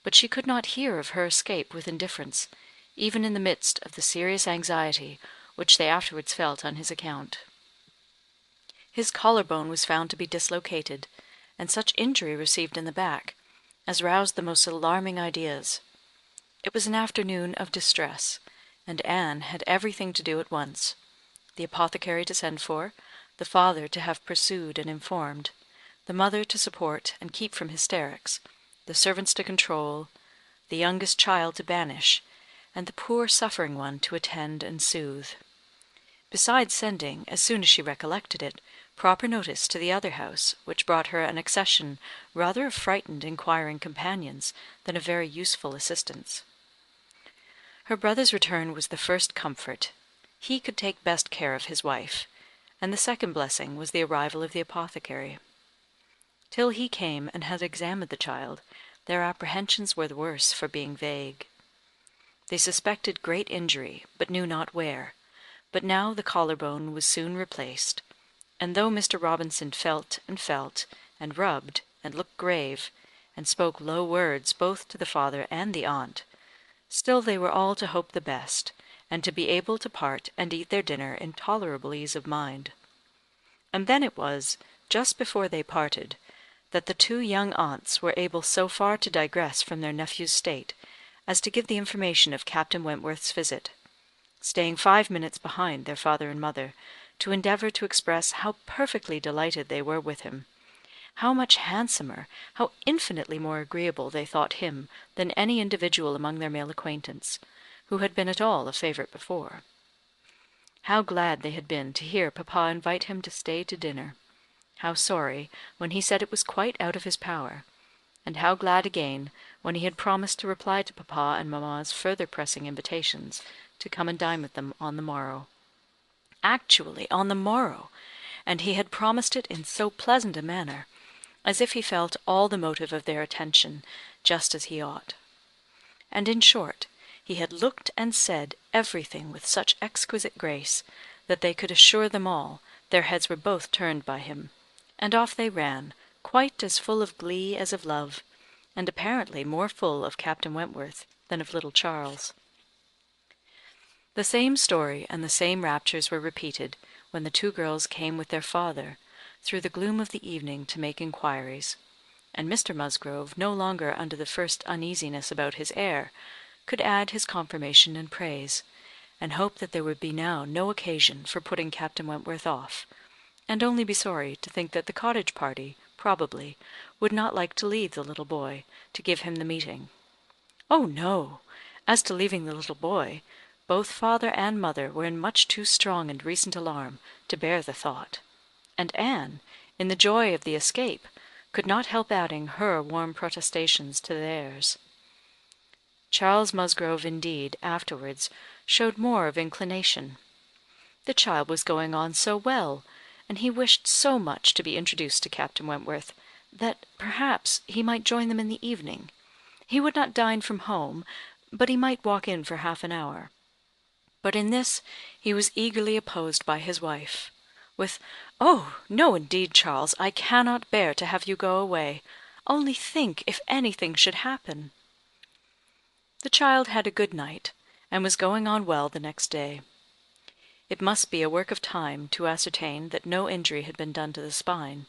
but she could not hear of her escape with indifference, even in the midst of the serious anxiety which they afterwards felt on his account. His collar-bone was found to be dislocated, and such injury received in the back as roused the most alarming ideas. It was an afternoon of distress, and Anne had everything to do at once: the apothecary to send for, the father to have pursued and informed, the mother to support and keep from hysterics, the servants to control, the youngest child to banish, and the poor suffering one to attend and soothe; besides sending, as soon as she recollected it, proper notice to the other house, which brought her an accession rather of frightened inquiring companions than of very useful assistance. Her brother's return was the first comfort. He could take best care of his wife, and the second blessing was the arrival of the apothecary. Till he came and had examined the child, their apprehensions were the worse for being vague. They suspected great injury, but knew not where, but now the collar-bone was soon replaced, and though Mr. Robinson felt, and rubbed, and looked grave, and spoke low words both to the father and the aunt, still they were all to hope the best, and to be able to part and eat their dinner in tolerable ease of mind. And then it was, just before they parted, that the 2 young aunts were able so far to digress from their nephew's state as to give the information of Captain Wentworth's visit, staying 5 minutes behind their father and mother, to endeavour to express how perfectly delighted they were with him, how much handsomer, how infinitely more agreeable they thought him than any individual among their male acquaintance, who had been at all a favourite before. How glad they had been to hear papa invite him to stay to dinner; how sorry when he said it was quite out of his power; and how glad again when he had promised to reply to papa and mamma's further pressing invitations to come and dine with them on the morrow. Actually on the morrow! And he had promised it in so pleasant a manner, as if he felt all the motive of their attention just as he ought. And in short, he had looked and said everything with such exquisite grace, that they could assure them all their heads were both turned by him, and off they ran, quite as full of glee as of love, and apparently more full of Captain Wentworth than of little Charles. The same story and the same raptures were repeated when the two girls came with their father through the gloom of the evening to make inquiries, and Mr. Musgrove, no longer under the first uneasiness about his heir, could add his confirmation and praise, and hope that there would be now no occasion for putting Captain Wentworth off, and only be sorry to think that the cottage party, probably, would not like to leave the little boy, to give him the meeting. Oh, no! As to leaving the little boy, both father and mother were in much too strong and recent alarm to bear the thought, and Anne, in the joy of the escape, could not help adding her warm protestations to theirs. Charles Musgrove, indeed, afterwards showed more of inclination. The child was going on so well, and he wished so much to be introduced to Captain Wentworth, that perhaps he might join them in the evening. He would not dine from home, but he might walk in for half an hour. But in this he was eagerly opposed by his wife, with, "Oh, no indeed, Charles, I cannot bear to have you go away. Only think if anything should happen." The child had a good night, and was going on well the next day. It must be a work of time to ascertain that no injury had been done to the spine,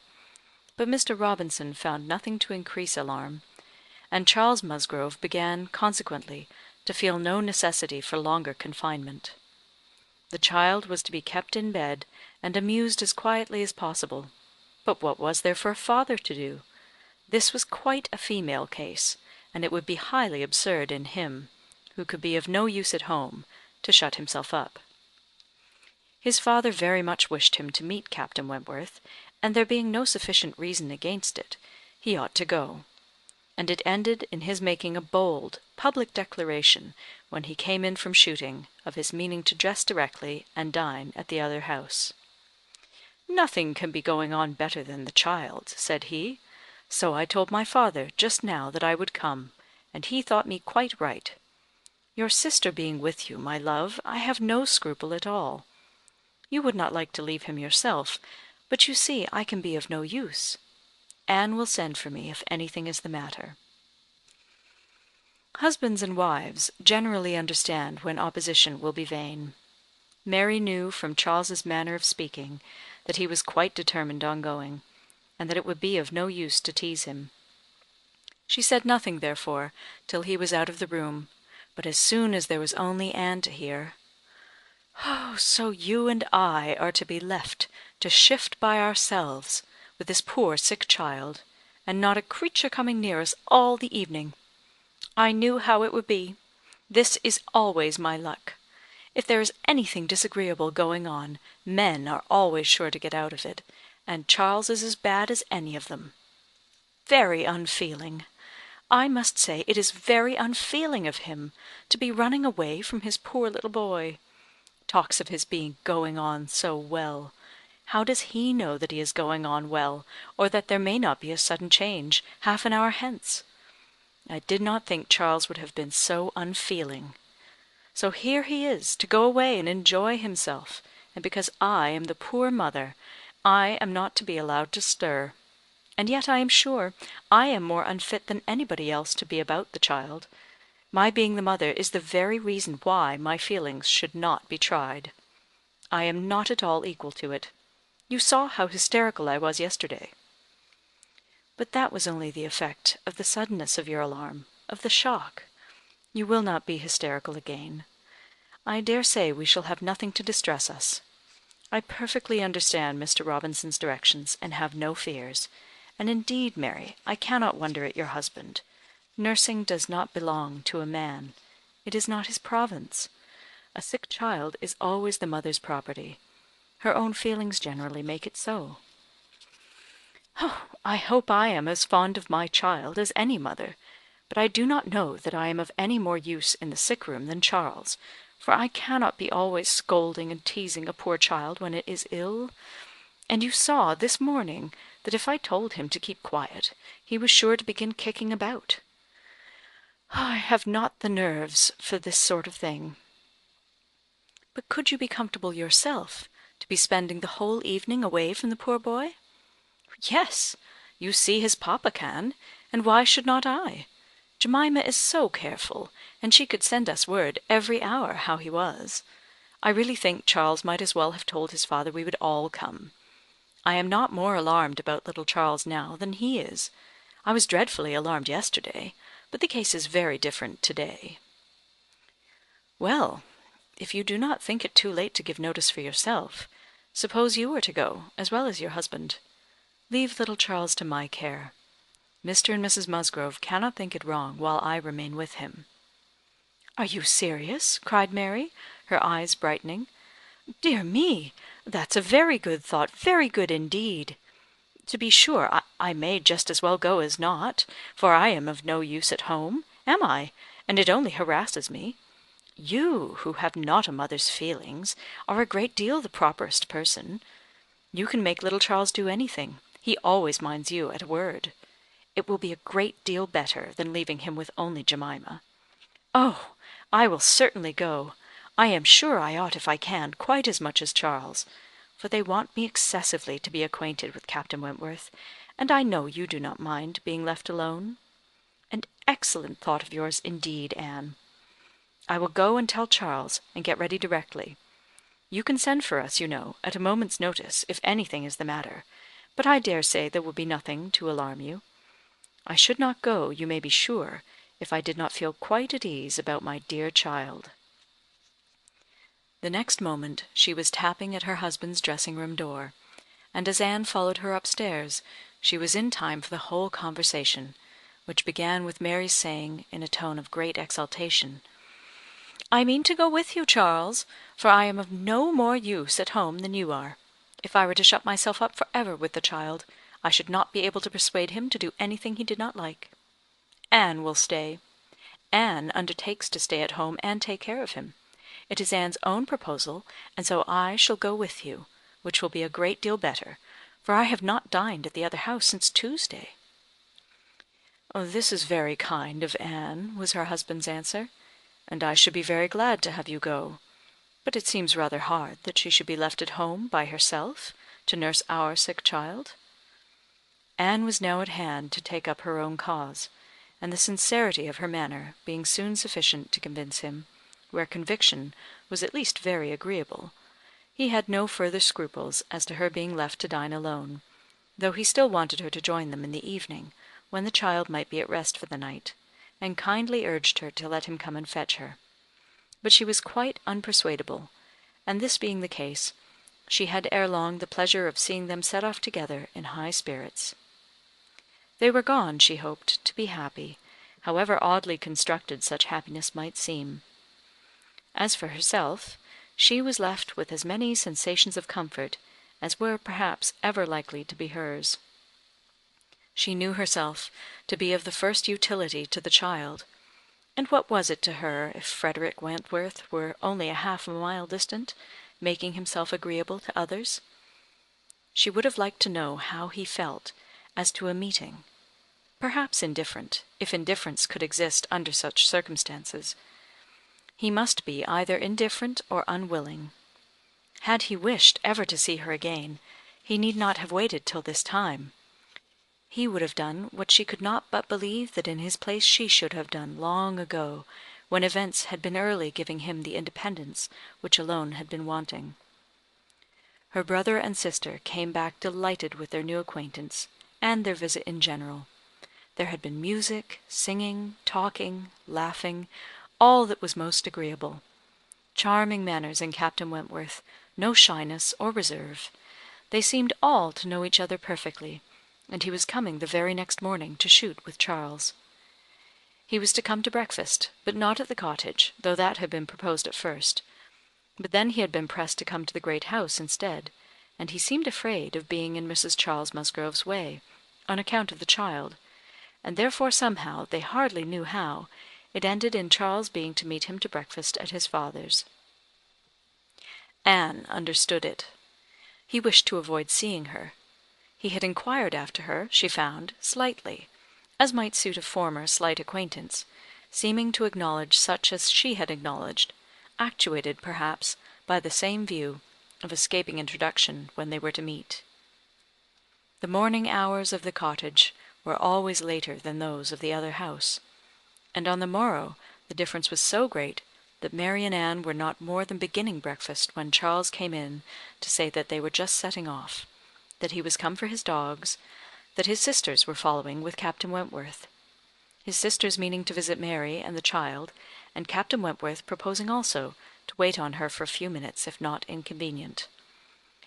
but Mr. Robinson found nothing to increase alarm, and Charles Musgrove began, consequently, to feel no necessity for longer confinement. The child was to be kept in bed, and amused as quietly as possible. But what was there for a father to do? This was quite a female case, and it would be highly absurd in him, who could be of no use at home, to shut himself up. His father very much wished him to meet Captain Wentworth, and there being no sufficient reason against it, he ought to go; and it ended in his making a bold, public declaration, when he came in from shooting, of his meaning to dress directly and dine at the other house. "Nothing can be going on better than the child," said he. "So I told my father just now that I would come, and he thought me quite right. Your sister being with you, my love, I have no scruple at all. You would not like to leave him yourself, but you see I can be of no use. Anne will send for me if anything is the matter." Husbands and wives generally understand when opposition will be vain. Mary knew from Charles's manner of speaking that he was quite determined on going, and that it would be of no use to tease him. She said nothing, therefore, till he was out of the room, but as soon as there was only Anne to hear, "Oh, so you and I are to be left to shift by ourselves, with this poor sick child, and not a creature coming near us all the evening. I knew how it would be. This is always my luck. If there is anything disagreeable going on, men are always sure to get out of it, and Charles is as bad as any of them. Very unfeeling. I must say it is very unfeeling of him to be running away from his poor little boy. Talks of his being going on so well. How does he know that he is going on well, or that there may not be a sudden change, half an hour hence? I did not think Charles would have been so unfeeling. So here he is, to go away and enjoy himself, and because I am the poor mother, I am not to be allowed to stir. And yet I am sure I am more unfit than anybody else to be about the child. My being the mother is the very reason why my feelings should not be tried. I am not at all equal to it. You saw how hysterical I was yesterday." "But that was only the effect of the suddenness of your alarm, of the shock. You will not be hysterical again. I dare say we shall have nothing to distress us. I perfectly understand Mr. Robinson's directions, and have no fears. And indeed, Mary, I cannot wonder at your husband. Nursing does not belong to a man. It is not his province. A sick child is always the mother's property. Her own feelings generally make it so." "Oh, I hope I am as fond of my child as any mother, but I do not know that I am of any more use in the sick room than Charles, for I cannot be always scolding and teasing a poor child when it is ill. And you saw, this morning, that if I told him to keep quiet, he was sure to begin kicking about. I have not the nerves for this sort of thing." "But could you be comfortable yourself, to be spending the whole evening away from the poor boy?" "Yes. You see his papa can, and why should not I? Jemima is so careful, and she could send us word every hour how he was. I really think Charles might as well have told his father we would all come. I am not more alarmed about little Charles now than he is. I was dreadfully alarmed yesterday, but the case is very different to-day." "Well, if you do not think it too late to give notice for yourself, suppose you were to go, as well as your husband. Leave little Charles to my care. Mr. and Mrs. Musgrove cannot think it wrong while I remain with him." "Are you serious?" cried Mary, her eyes brightening. "Dear me! That's a very good thought, very good indeed. To be sure, I may just as well go as not, for I am of no use at home, am I? And it only harasses me. You, who have not a mother's feelings, are a great deal the properest person. You can make little Charles do anything. He always minds you at a word. It will be a great deal better than leaving him with only Jemima. Oh, I will certainly go. I am sure I ought if I can, quite as much as Charles, for they want me excessively to be acquainted with Captain Wentworth, and I know you do not mind being left alone. An excellent thought of yours indeed, Anne. I will go and tell Charles, and get ready directly. You can send for us, you know, at a moment's notice, if anything is the matter, but I dare say there will be nothing to alarm you. I should not go, you may be sure, if I did not feel quite at ease about my dear child." The next moment she was tapping at her husband's dressing-room door, and as Anne followed her upstairs, she was in time for the whole conversation, which began with Mary's saying, in a tone of great exultation, "I mean to go with you, Charles, for I am of no more use at home than you are. If I were to shut myself up for ever with the child, I should not be able to persuade him to do anything he did not like. Anne will stay. Anne undertakes to stay at home and take care of him. It is Anne's own proposal, and so I shall go with you, which will be a great deal better, for I have not dined at the other house since Tuesday." "Oh, this is very kind of Anne," was her husband's answer, "and I should be very glad to have you go. But it seems rather hard that she should be left at home by herself, to nurse our sick child." Anne was now at hand to take up her own cause, and the sincerity of her manner being soon sufficient to convince him, where conviction was at least very agreeable, he had no further scruples as to her being left to dine alone, though he still wanted her to join them in the evening, when the child might be at rest for the night, and kindly urged her to let him come and fetch her. But she was quite unpersuadable, and this being the case, she had ere long the pleasure of seeing them set off together in high spirits. They were gone, she hoped, to be happy, however oddly constructed such happiness might seem. As for herself, she was left with as many sensations of comfort as were perhaps ever likely to be hers. She knew herself to be of the first utility to the child, and what was it to her if Frederick Wentworth were only half a mile distant, making himself agreeable to others? She would have liked to know how he felt as to a meeting, perhaps indifferent, if indifference could exist under such circumstances. He must be either indifferent or unwilling. Had he wished ever to see her again, he need not have waited till this time. He would have done what she could not but believe that in his place she should have done long ago, when events had been early giving him the independence which alone had been wanting. Her brother and sister came back delighted with their new acquaintance, and their visit in general. There had been music, singing, talking, laughing, all that was most agreeable. Charming manners in Captain Wentworth, no shyness or reserve. They seemed all to know each other perfectly, and he was coming the very next morning to shoot with Charles. He was to come to breakfast, but not at the cottage, though that had been proposed at first. But then he had been pressed to come to the great house instead, and he seemed afraid of being in Mrs. Charles Musgrove's way, on account of the child, and therefore somehow, they hardly knew how, it ended in Charles being to meet him to breakfast at his father's. Anne understood it. He wished to avoid seeing her. He had inquired after her, she found, slightly, as might suit a former slight acquaintance, seeming to acknowledge such as she had acknowledged, actuated, perhaps, by the same view of escaping introduction when they were to meet. The morning hours of the cottage were always later than those of the other house, and on the morrow the difference was so great that Mary and Anne were not more than beginning breakfast when Charles came in to say that they were just setting off, that he was come for his dogs, that his sisters were following with Captain Wentworth, his sisters meaning to visit Mary and the child, and Captain Wentworth proposing also to wait on her for a few minutes if not inconvenient.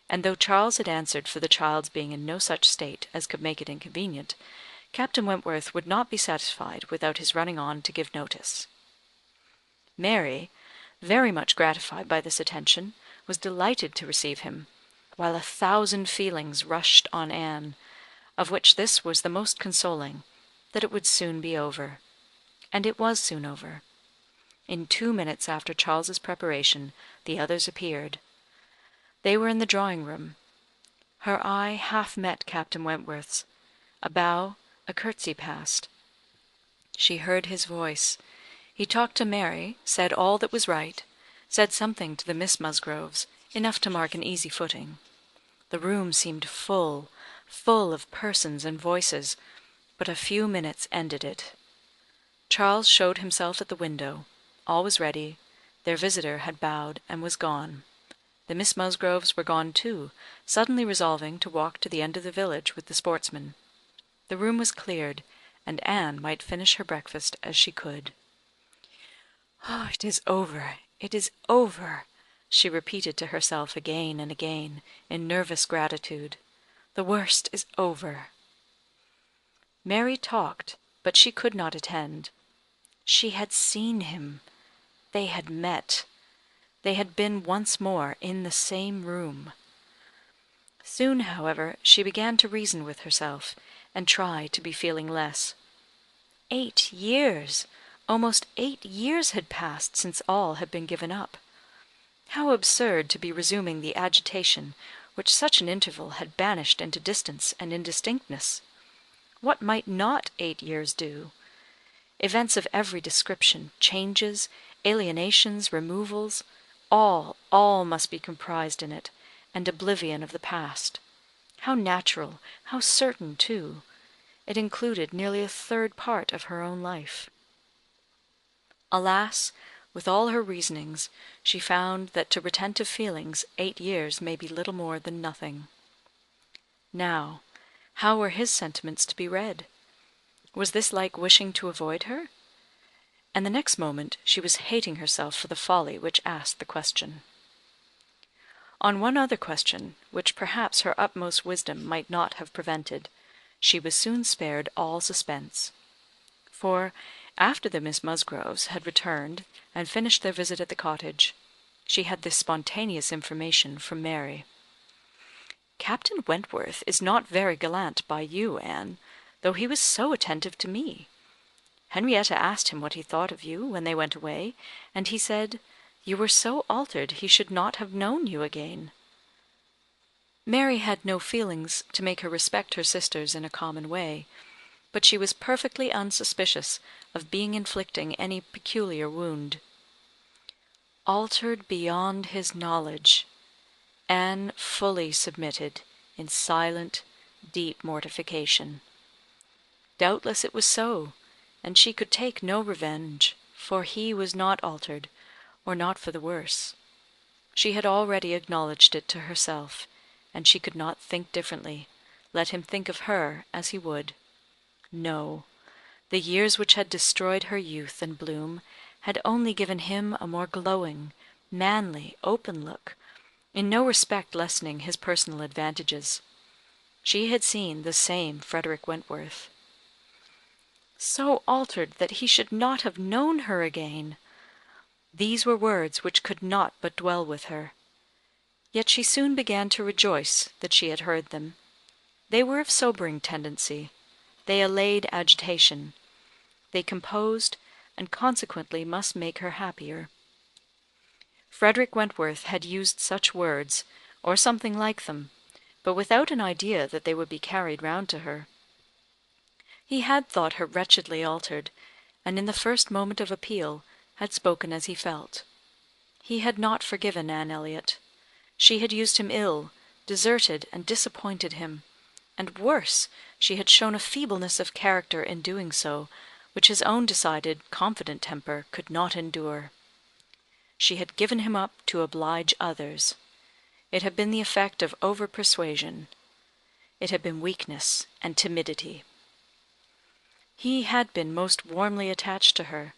And though Charles had answered for the child's being in no such state as could make it inconvenient, Captain Wentworth would not be satisfied without his running on to give notice. Mary, very much gratified by this attention, was delighted to receive him, while 1,000 feelings rushed on Anne, of which this was the most consoling, that it would soon be over. And it was soon over. In 2 minutes after Charles's preparation, the others appeared. They were in the drawing-room. Her eye half met Captain Wentworth's. A bow, a curtsy passed. She heard his voice. He talked to Mary, said all that was right, said something to the Miss Musgroves, enough to mark an easy footing. The room seemed full of persons and voices, but a few minutes ended it. Charles showed himself at the window. All was ready. Their visitor had bowed and was gone. The Miss Musgroves were gone too, suddenly resolving to walk to the end of the village with the sportsmen. The room was cleared, and Anne might finish her breakfast as she could. "Oh, it is over, it is over," she repeated to herself again and again, in nervous gratitude. "The worst is over." Mary talked, but she could not attend. She had seen him. They had met. They had been once more in the same room. Soon, however, she began to reason with herself, and try to be feeling less. 8 years! Almost 8 years had passed since all had been given up. How absurd to be resuming the agitation which such an interval had banished into distance and indistinctness! What might not 8 years do? Events of every description, changes, alienations, removals, all must be comprised in it, and oblivion of the past. How natural, how certain too! It included nearly a third part of her own life. Alas, with all her reasonings, she found that to retentive feelings 8 years may be little more than nothing. Now, how were his sentiments to be read? Was this like wishing to avoid her? And the next moment she was hating herself for the folly which asked the question. On one other question, which perhaps her utmost wisdom might not have prevented, she was soon spared all suspense. For, after the Miss Musgroves had returned and finished their visit at the cottage, she had this spontaneous information from Mary. "Captain Wentworth is not very gallant by you, Anne, though he was so attentive to me. Henrietta asked him what he thought of you when they went away, and he said, you were so altered he should not have known you again." Mary had no feelings to make her respect her sisters in a common way, but she was perfectly unsuspicious of being inflicting any peculiar wound. Altered beyond his knowledge! Anne fully submitted, in silent, deep mortification. Doubtless it was so, and she could take no revenge, for he was not altered, or not for the worse. She had already acknowledged it to herself, and she could not think differently, let him think of her as he would. No, the years which had destroyed her youth and bloom had only given him a more glowing, manly, open look, in no respect lessening his personal advantages. She had seen the same Frederick Wentworth. So altered that he should not have known her again! These were words which could not but dwell with her. Yet she soon began to rejoice that she had heard them. They were of sobering tendency. They allayed agitation. They composed, and consequently must make her happier. Frederick Wentworth had used such words, or something like them, but without an idea that they would be carried round to her. He had thought her wretchedly altered, and in the first moment of appeal had spoken as he felt. He had not forgiven Anne Elliot. She had used him ill, deserted and disappointed him, and worse, she had shown a feebleness of character in doing so, which his own decided, confident temper could not endure. She had given him up to oblige others. It had been the effect of over-persuasion. It had been weakness and timidity. He had been most warmly attached to her,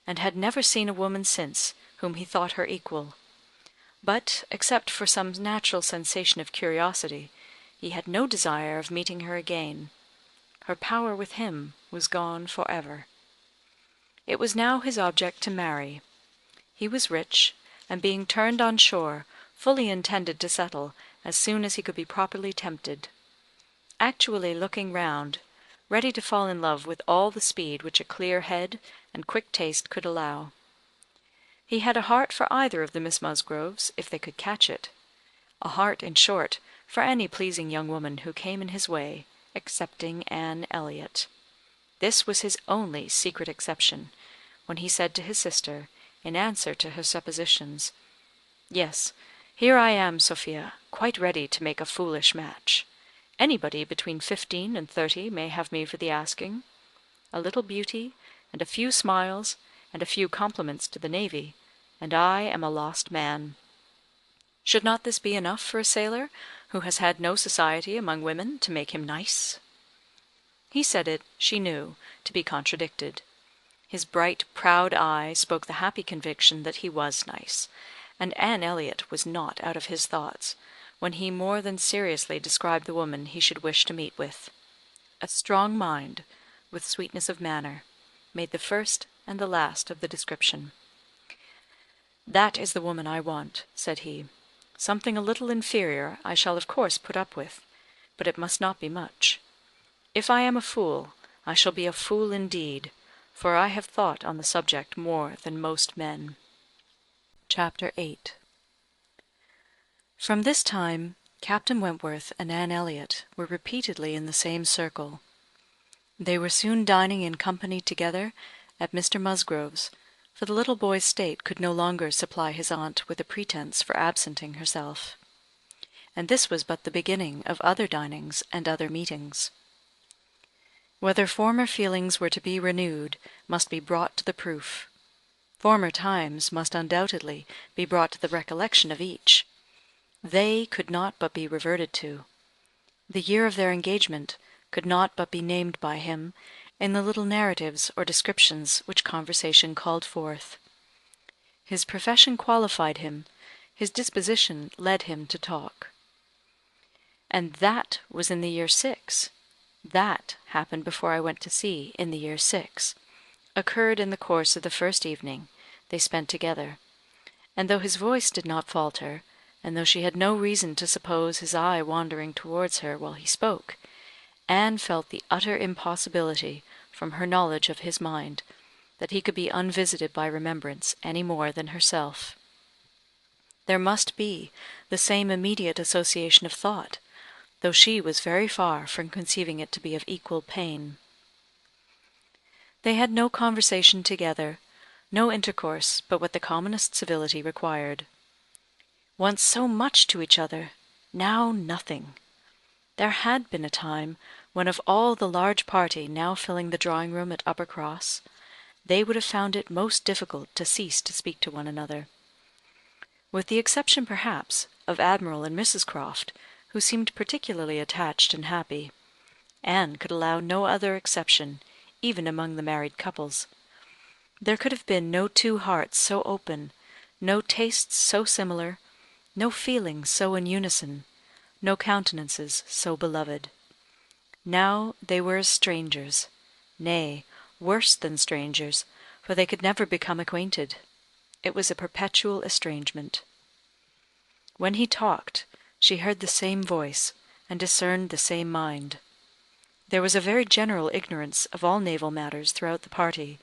and had never seen a woman since whom he thought her equal. But, except for some natural sensation of curiosity, he had no desire of meeting her again. Her power with him was gone for ever. It was now his object to marry. He was rich, and being turned on shore, fully intended to settle as soon as he could be properly tempted. Actually looking round, ready to fall in love with all the speed which a clear head and quick taste could allow. He had a heart for either of the Miss Musgroves, if they could catch it. A heart, in short, for any pleasing young woman who came in his way, excepting Anne Elliot. This was his only secret exception, when he said to his sister, in answer to her suppositions, "Yes, here I am, Sophia, quite ready to make a foolish match. Anybody between 15 and 30 may have me for the asking. A little beauty, and a few smiles, and a few compliments to the navy, and I am a lost man. Should not this be enough for a sailor, who has had no society among women to make him nice?" He said it, she knew, to be contradicted. His bright, proud eye spoke the happy conviction that he was nice, and Anne Elliot was not out of his thoughts, when he more than seriously described the woman he should wish to meet with. A strong mind, with sweetness of manner, made the first and the last of the description. "That is the woman I want," said he. "Something a little inferior I shall of course put up with, but it must not be much. If I am a fool, I shall be a fool indeed, for I have thought on the subject more than most men." Chapter 8. From this time, Captain Wentworth and Anne Elliot were repeatedly in the same circle. They were soon dining in company together at Mr. Musgrove's, for the little boy's state could no longer supply his aunt with a pretence for absenting herself. And this was but the beginning of other dinings and other meetings. Whether former feelings were to be renewed must be brought to the proof. Former times must undoubtedly be brought to the recollection of each. They could not but be reverted to. The year of their engagement could not but be named by him in the little narratives or descriptions which conversation called forth. His profession qualified him, his disposition led him to talk. "And that was in the year 6. That happened before I went to sea, in the year 6, occurred in the course of the first evening they spent together, and though his voice did not falter, and though she had no reason to suppose his eye wandering towards her while he spoke, Anne felt the utter impossibility, from her knowledge of his mind, that he could be unvisited by remembrance any more than herself. There must be the same immediate association of thought, though she was very far from conceiving it to be of equal pain. They had no conversation together, no intercourse but what the commonest civility required. Once so much to each other, now nothing. There had been a time when of all the large party now filling the drawing-room at Uppercross, they would have found it most difficult to cease to speak to one another. With the exception, perhaps, of Admiral and Mrs. Croft, who seemed particularly attached and happy, Anne could allow no other exception, even among the married couples. There could have been no two hearts so open, no tastes so similar, no feelings so in unison, no countenances so beloved. Now they were as strangers, nay, worse than strangers, for they could never become acquainted. It was a perpetual estrangement. When he talked, she heard the same voice, and discerned the same mind. There was a very general ignorance of all naval matters throughout the party,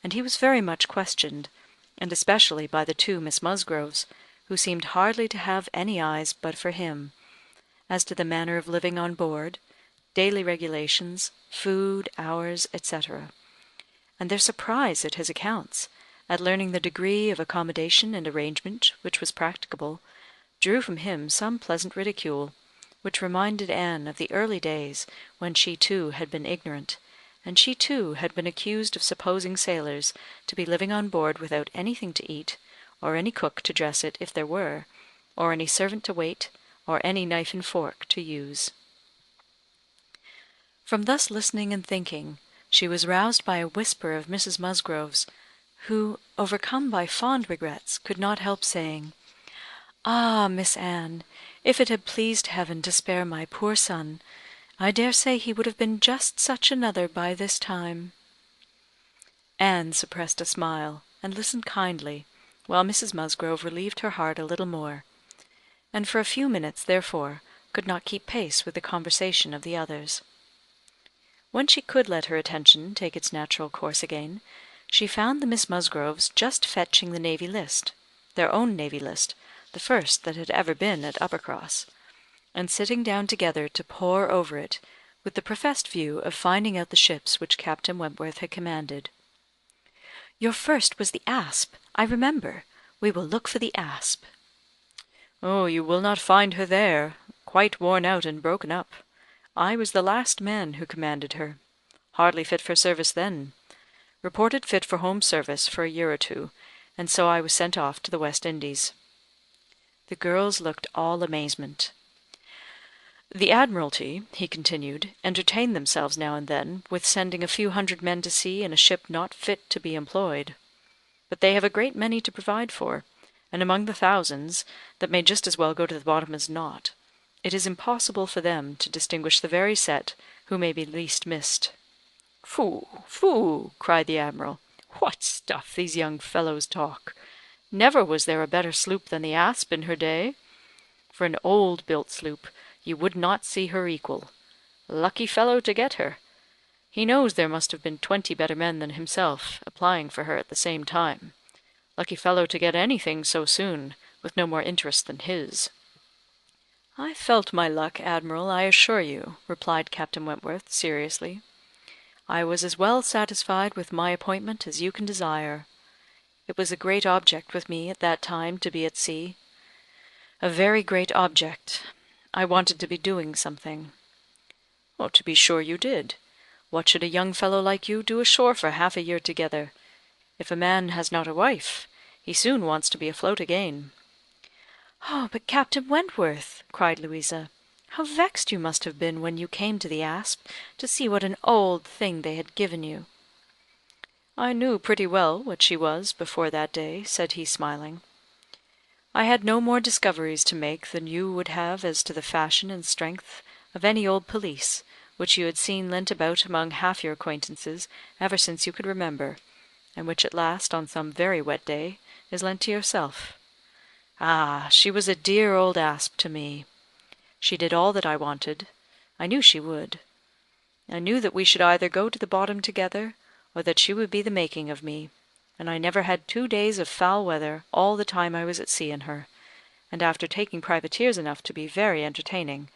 and he was very much questioned, and especially by the two Miss Musgroves, who seemed hardly to have any eyes but for him, as to the manner of living on board, daily regulations, food, hours, etc., and their surprise at his accounts, at learning the degree of accommodation and arrangement which was practicable, drew from him some pleasant ridicule, which reminded Anne of the early days when she too had been ignorant, and she too had been accused of supposing sailors to be living on board without anything to eat, or any cook to dress it if there were, or any servant to wait, or any knife and fork to use. From thus listening and thinking, she was roused by a whisper of Mrs. Musgrove's, who, overcome by fond regrets, could not help saying, "Ah, Miss Anne, if it had pleased Heaven to spare my poor son, I dare say he would have been just such another by this time." Anne suppressed a smile, and listened kindly, while Mrs. Musgrove relieved her heart a little more, and for a few minutes, therefore, could not keep pace with the conversation of the others. When she could let her attention take its natural course again, she found the Miss Musgroves just fetching the Navy List, their own Navy List, the first that had ever been at Uppercross, and sitting down together to pore over it, with the professed view of finding out the ships which Captain Wentworth had commanded. "Your first was the Asp, I remember. We will look for the Asp." "Oh, you will not find her there, quite worn out and broken up. I was the last man who commanded her. Hardly fit for service then. Reported fit for home service for a year or two, and so I was sent off to the West Indies." The girls looked all amazement. "The Admiralty," he continued, "entertain themselves now and then with sending a few hundred men to sea in a ship not fit to be employed. But they have a great many to provide for, and among the thousands, that may just as well go to the bottom as not, it is impossible for them to distinguish the very set who may be least missed." "Phoo, phoo!" cried the Admiral. "What stuff these young fellows talk! Never was there a better sloop than the Asp in her day. For an old built sloop, you would not see her equal. Lucky fellow to get her. He knows there must have been 20 better men than himself applying for her at the same time. Lucky fellow to get anything so soon, with no more interest than his." "I felt my luck, Admiral, I assure you," replied Captain Wentworth, seriously. "I was as well satisfied with my appointment as you can desire. It was a great object with me at that time to be at sea. A very great object. I wanted to be doing something." "Oh, to be sure you did. What should a young fellow like you do ashore for half a year together? If a man has not a wife, he soon wants to be afloat again." "Oh, but Captain Wentworth," cried Louisa, "how vexed you must have been when you came to the Asp, to see what an old thing they had given you." "I knew pretty well what she was before that day," said he, smiling. "I had no more discoveries to make than you would have as to the fashion and strength of any old pelisse, which you had seen lent about among half your acquaintances ever since you could remember, and which at last, on some very wet day, is lent to yourself. Ah, she was a dear old Asp to me. She did all that I wanted. I knew she would. I knew that we should either go to the bottom together, or that she would be the making of me, and I never had 2 days of foul weather all the time I was at sea in her, and after taking privateers enough to be very entertaining,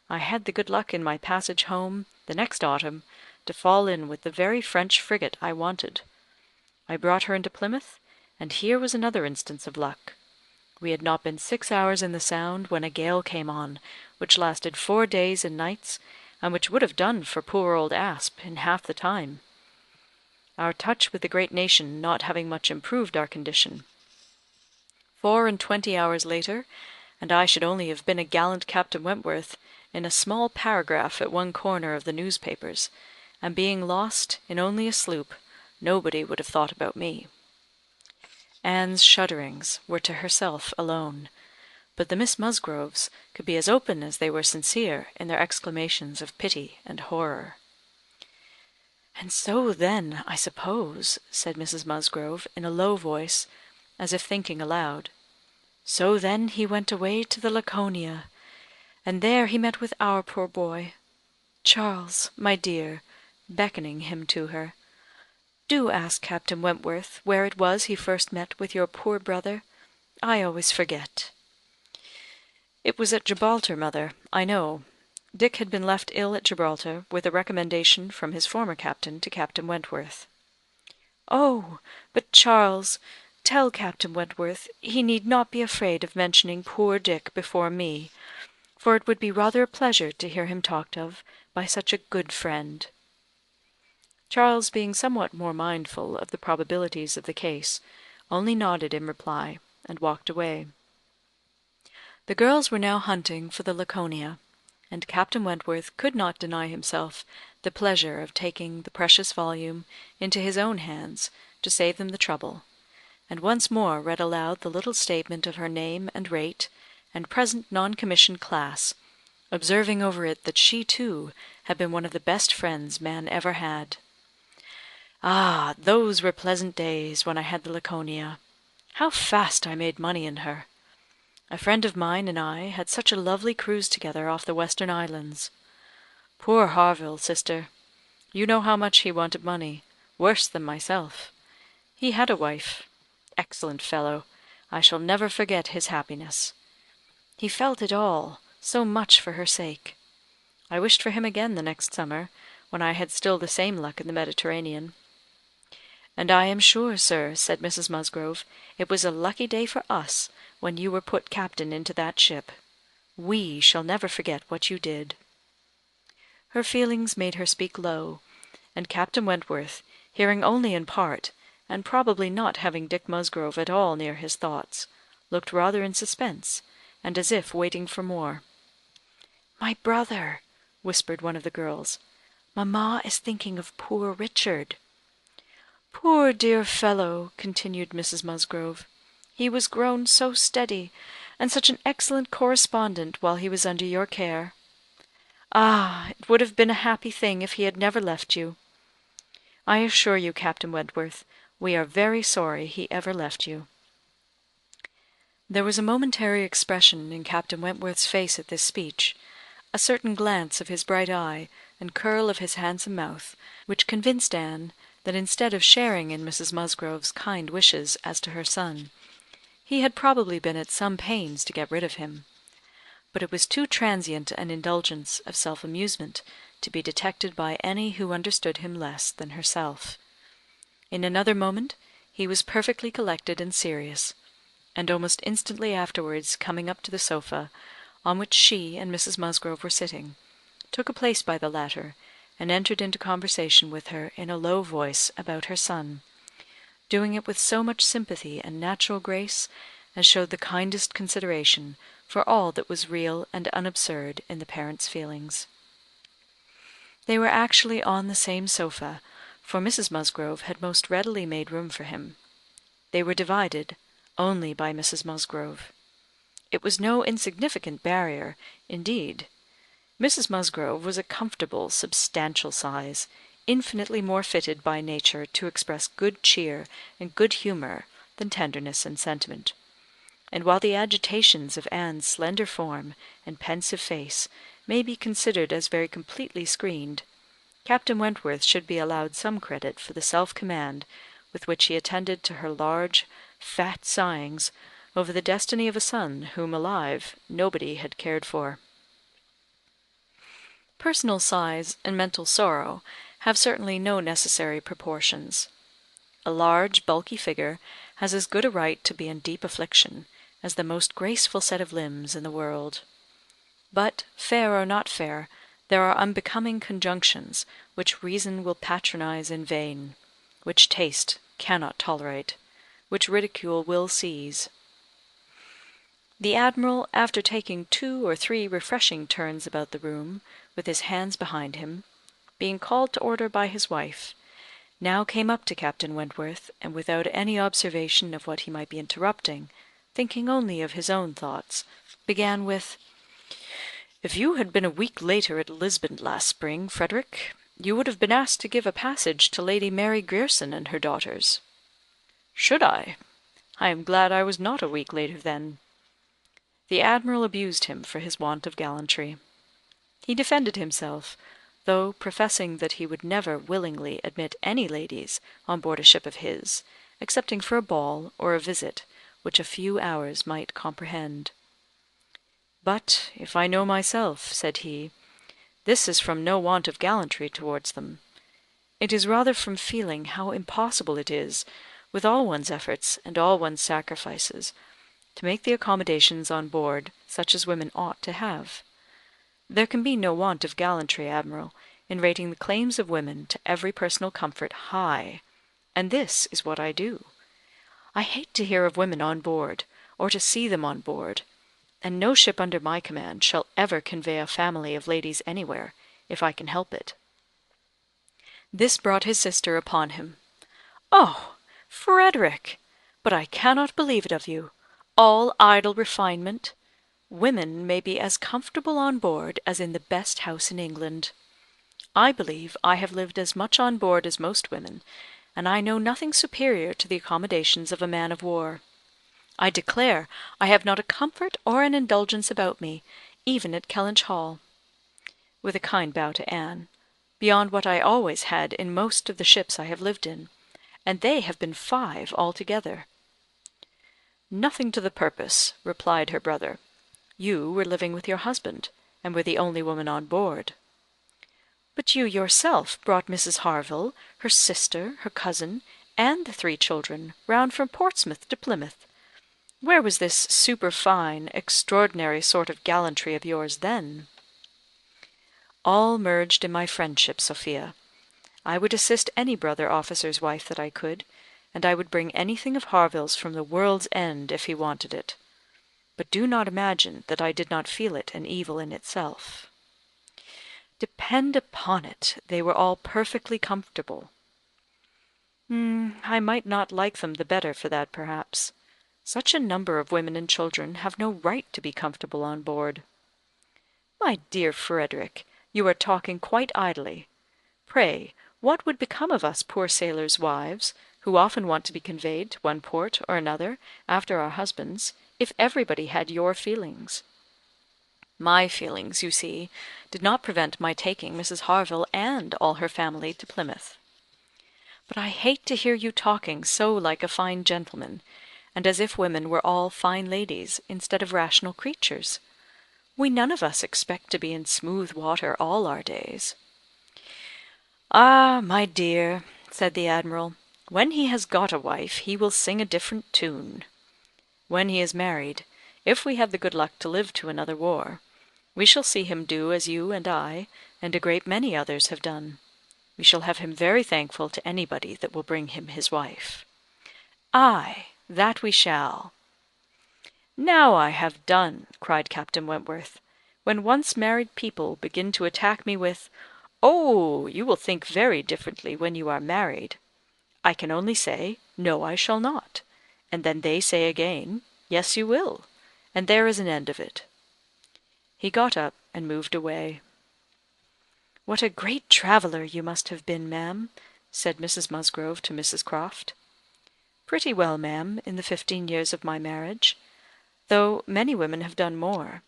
I had the good luck in my passage home, the next autumn, to fall in with the very French frigate I wanted. I brought her into Plymouth, and here was another instance of luck. We had not been 6 hours in the Sound when a gale came on, which lasted 4 days and nights, and which would have done for poor old Asp in half the time. Our touch with the great nation not having much improved our condition. 24 hours later, and I should only have been a gallant Captain Wentworth in a small paragraph at one corner of the newspapers, and being lost in only a sloop, nobody would have thought about me." Anne's shudderings were to herself alone, but the Miss Musgroves could be as open as they were sincere in their exclamations of pity and horror. "And so then, I suppose," said Mrs. Musgrove, in a low voice, as if thinking aloud, "so then he went away to the Laconia, and there he met with our poor boy. Charles, my dear," beckoning him to her, "do ask Captain Wentworth where it was he first met with your poor brother. I always forget." "It was at Gibraltar, mother, I know. Dick had been left ill at Gibraltar, with a recommendation from his former captain to Captain Wentworth." "Oh, but Charles, tell Captain Wentworth he need not be afraid of mentioning poor Dick before me, for it would be rather a pleasure to hear him talked of by such a good friend." Charles, being somewhat more mindful of the probabilities of the case, only nodded in reply, and walked away. The girls were now hunting for the Laconia, and Captain Wentworth could not deny himself the pleasure of taking the precious volume into his own hands to save them the trouble, and once more read aloud the little statement of her name and rate, and present non-commissioned class, observing over it that she too had been one of the best friends man ever had. Ah, those were pleasant days when I had the Laconia. How fast I made money in her! A friend of mine and I had such a lovely cruise together off the Western Islands. Poor Harville, sister! You know how much he wanted money, worse than myself. He had a wife. Excellent fellow! I shall never forget his happiness. He felt it all, so much for her sake. I wished for him again the next summer, when I had still the same luck in the Mediterranean. "And I am sure, sir," said Mrs. Musgrove, "it was a lucky day for us when you were put captain into that ship. We shall never forget what you did." Her feelings made her speak low, and Captain Wentworth, hearing only in part, and probably not having Dick Musgrove at all near his thoughts, looked rather in suspense, and as if waiting for more. "My brother," whispered one of the girls. "Mamma is thinking of poor Richard." "Poor dear fellow!" continued Mrs. Musgrove. "He was grown so steady, and such an excellent correspondent while he was under your care. Ah! it would have been a happy thing if he had never left you. I assure you, Captain Wentworth, we are very sorry he ever left you." There was a momentary expression in Captain Wentworth's face at this speech, a certain glance of his bright eye, and curl of his handsome mouth, which convinced Anne that instead of sharing in Mrs. Musgrove's kind wishes as to her son, he had probably been at some pains to get rid of him. But it was too transient an indulgence of self-amusement to be detected by any who understood him less than herself. In another moment he was perfectly collected and serious, and almost instantly afterwards coming up to the sofa, on which she and Mrs. Musgrove were sitting, took a place by the latter, and entered into conversation with her in a low voice about her son, doing it with so much sympathy and natural grace as showed the kindest consideration for all that was real and unabsurd in the parent's feelings. They were actually on the same sofa, for Mrs. Musgrove had most readily made room for him. They were divided only by Mrs. Musgrove. It was no insignificant barrier, indeed. Mrs. Musgrove was a comfortable, substantial size, infinitely more fitted by nature to express good cheer and good humour than tenderness and sentiment; and while the agitations of Anne's slender form and pensive face may be considered as very completely screened, Captain Wentworth should be allowed some credit for the self-command with which he attended to her large, fat sighings over the destiny of a son whom alive nobody had cared for. Personal size and mental sorrow have certainly no necessary proportions. A large, bulky figure has as good a right to be in deep affliction as the most graceful set of limbs in the world. But, fair or not fair, there are unbecoming conjunctions which reason will patronize in vain, which taste cannot tolerate, which ridicule will seize. The Admiral, after taking 2 or 3 refreshing turns about the room, with his hands behind him, being called to order by his wife, now came up to Captain Wentworth, and without any observation of what he might be interrupting, thinking only of his own thoughts, began with, "If you had been a week later at Lisbon last spring, Frederick, you would have been asked to give a passage to Lady Mary Grierson and her daughters." "Should I? I am glad I was not a week later then." The Admiral abused him for his want of gallantry. He defended himself, though professing that he would never willingly admit any ladies on board a ship of his, excepting for a ball or a visit which a few hours might comprehend. "But, if I know myself," said he, "this is from no want of gallantry towards them. It is rather from feeling how impossible it is, with all one's efforts and all one's sacrifices, to make the accommodations on board such as women ought to have. There can be no want of gallantry, Admiral, in rating the claims of women to every personal comfort high, and this is what I do. I hate to hear of women on board, or to see them on board, and no ship under my command shall ever convey a family of ladies anywhere, if I can help it." This brought his sister upon him. "Oh, Frederick! But I cannot believe it of you. All idle refinement. Women may be as comfortable on board as in the best house in England. I believe I have lived as much on board as most women, and I know nothing superior to the accommodations of a man of war. I declare I have not a comfort or an indulgence about me, even at Kellynch Hall," with a kind bow to Anne, "beyond what I always had in most of the ships I have lived in, and they have been 5 altogether." "Nothing to the purpose," replied her brother. "You were living with your husband, and were the only woman on board." "But you yourself brought Mrs. Harville, her sister, her cousin, and the 3 children, round from Portsmouth to Plymouth. Where was this superfine, extraordinary sort of gallantry of yours then?" "All merged in my friendship, Sophia. I would assist any brother officer's wife that I could, and I would bring anything of Harville's from the world's end if he wanted it. But do not imagine that I did not feel it an evil in itself." "Depend upon it, they were all perfectly comfortable." "I might not like them the better for that, perhaps. Such a number of women and children have no right to be comfortable on board." "My dear Frederick, you are talking quite idly. Pray, what would become of us poor sailors' wives, who often want to be conveyed to one port or another after our husbands, if everybody had your feelings?" "My feelings, you see, did not prevent my taking Mrs. Harville and all her family to Plymouth." "But I hate to hear you talking so like a fine gentleman, and as if women were all fine ladies, instead of rational creatures. We none of us expect to be in smooth water all our days." "Ah, my dear," said the Admiral, "when he has got a wife he will sing a different tune. When he is married, if we have the good luck to live to another war, we shall see him do as you and I, and a great many others have done. We shall have him very thankful to anybody that will bring him his wife." "Ay, that we shall." "Now I have done," cried Captain Wentworth. "When once married people begin to attack me with, 'Oh, you will think very differently when you are married,' I can only say, 'No, I shall not,' and then they say again, 'Yes, you will,' and there is an end of it." He got up and moved away. "What a great traveller you must have been, ma'am," said Mrs. Musgrove to Mrs. Croft. "Pretty well, ma'am, in the 15 years of my marriage, though many women have done more.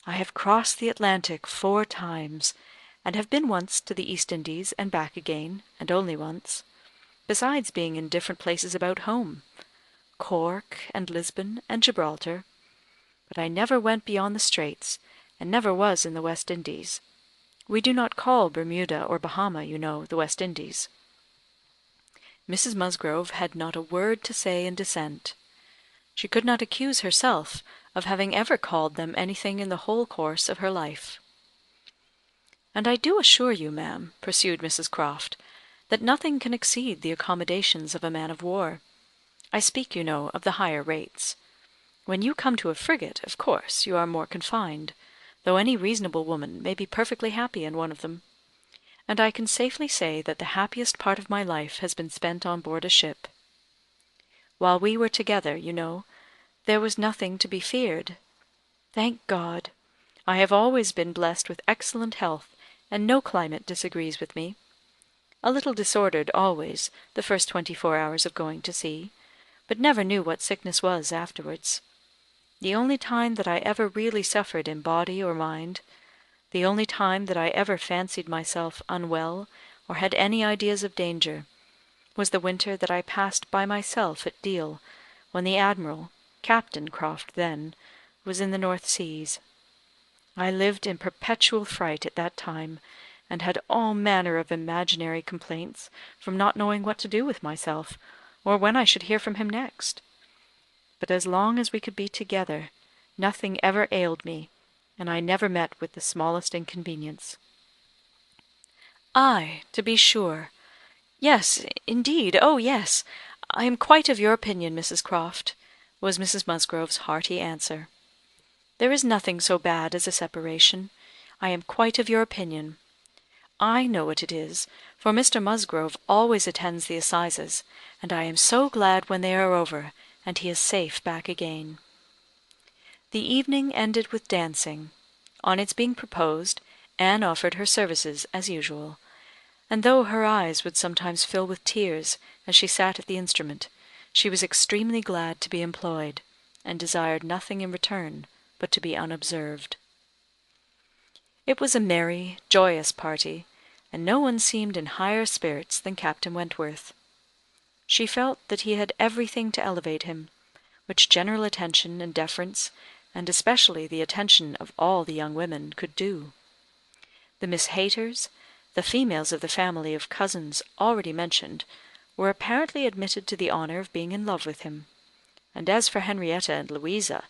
I have crossed the Atlantic 4 times, and have been once to the East Indies and back again, and only once, besides being in different places about home, Cork, and Lisbon, and Gibraltar. But I never went beyond the Straits, and never was in the West Indies. We do not call Bermuda or Bahama, you know, the West Indies." Mrs. Musgrove had not a word to say in dissent. She could not accuse herself of having ever called them anything in the whole course of her life. "And I do assure you, ma'am," pursued Mrs. Croft, "that nothing can exceed the accommodations of a man of war. I speak, you know, of the higher rates. When you come to a frigate, of course you are more confined, though any reasonable woman may be perfectly happy in one of them. And I can safely say that the happiest part of my life has been spent on board a ship. While we were together, you know, there was nothing to be feared. Thank God! I have always been blessed with excellent health, and no climate disagrees with me. A little disordered always, the first 24 hours of going to sea, but never knew what sickness was afterwards. The only time that I ever really suffered in body or mind, the only time that I ever fancied myself unwell, or had any ideas of danger, was the winter that I passed by myself at Deal, when the Admiral, Captain Croft then, was in the North Seas.
I lived in perpetual fright at that time, and had all manner of imaginary complaints from not knowing what to do with myself, or when I should hear from him next. But as long as we could be together, nothing ever ailed me, and I never met with the smallest inconvenience.
"Ay, to be sure. Yes, indeed, oh yes, I am quite of your opinion, Mrs. Croft," was Mrs. Musgrove's hearty answer. "There is nothing so bad as a separation. I am quite of your opinion. I know what it is, for Mr. Musgrove always attends the assizes, and I am so glad when they are over, and he is safe back again." The evening ended with dancing. On its being proposed, Anne offered her services as usual, and though her eyes would sometimes fill with tears as she sat at the instrument, she was extremely glad to be employed, and desired nothing in return but to be unobserved. It was a merry, joyous party, and no one seemed in higher spirits than Captain Wentworth. She felt that he had everything to elevate him, which general attention and deference, and especially the attention of all the young women, could do. The Miss Hayters, the females of the family of cousins already mentioned, were apparently admitted to the honour of being in love with him; and as for Henrietta and Louisa,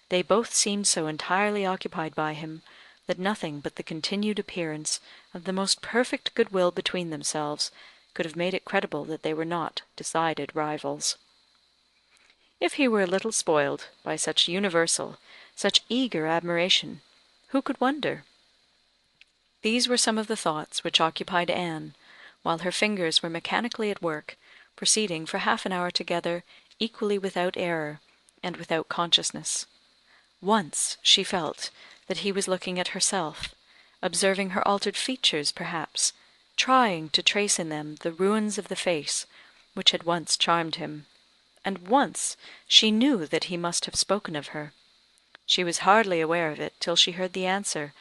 they both seemed so entirely occupied by him, that nothing but the continued appearance of the most perfect goodwill between themselves could have made it credible that they were not decided rivals. If he were a little spoiled by such universal, such eager admiration, who could wonder? These were some of the thoughts which occupied Anne, while her fingers were mechanically at work, proceeding for half an hour together, equally without error, and without consciousness. Once she felt that he was looking at herself, observing her altered features perhaps, trying to trace in them the ruins of the face which had once charmed him; and once she knew that he must have spoken of her. She was hardly aware of it till she heard the answer,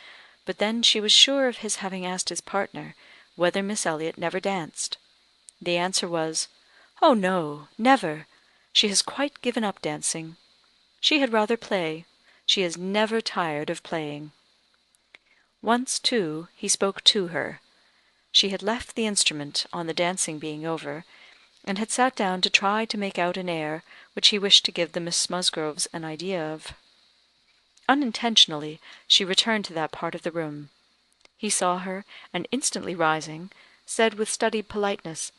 but then she was sure of his having asked his partner whether Miss Elliot never danced. The answer was, "Oh no, never. She has quite given up dancing. She had rather play. She is never tired of playing." Once, too, he spoke to her. She had left the instrument on the dancing being over, and had sat down to try to make out an air which he wished to give the Miss Musgroves an idea of. Unintentionally she returned to that part of the room. He saw her, and instantly rising, said with studied politeness,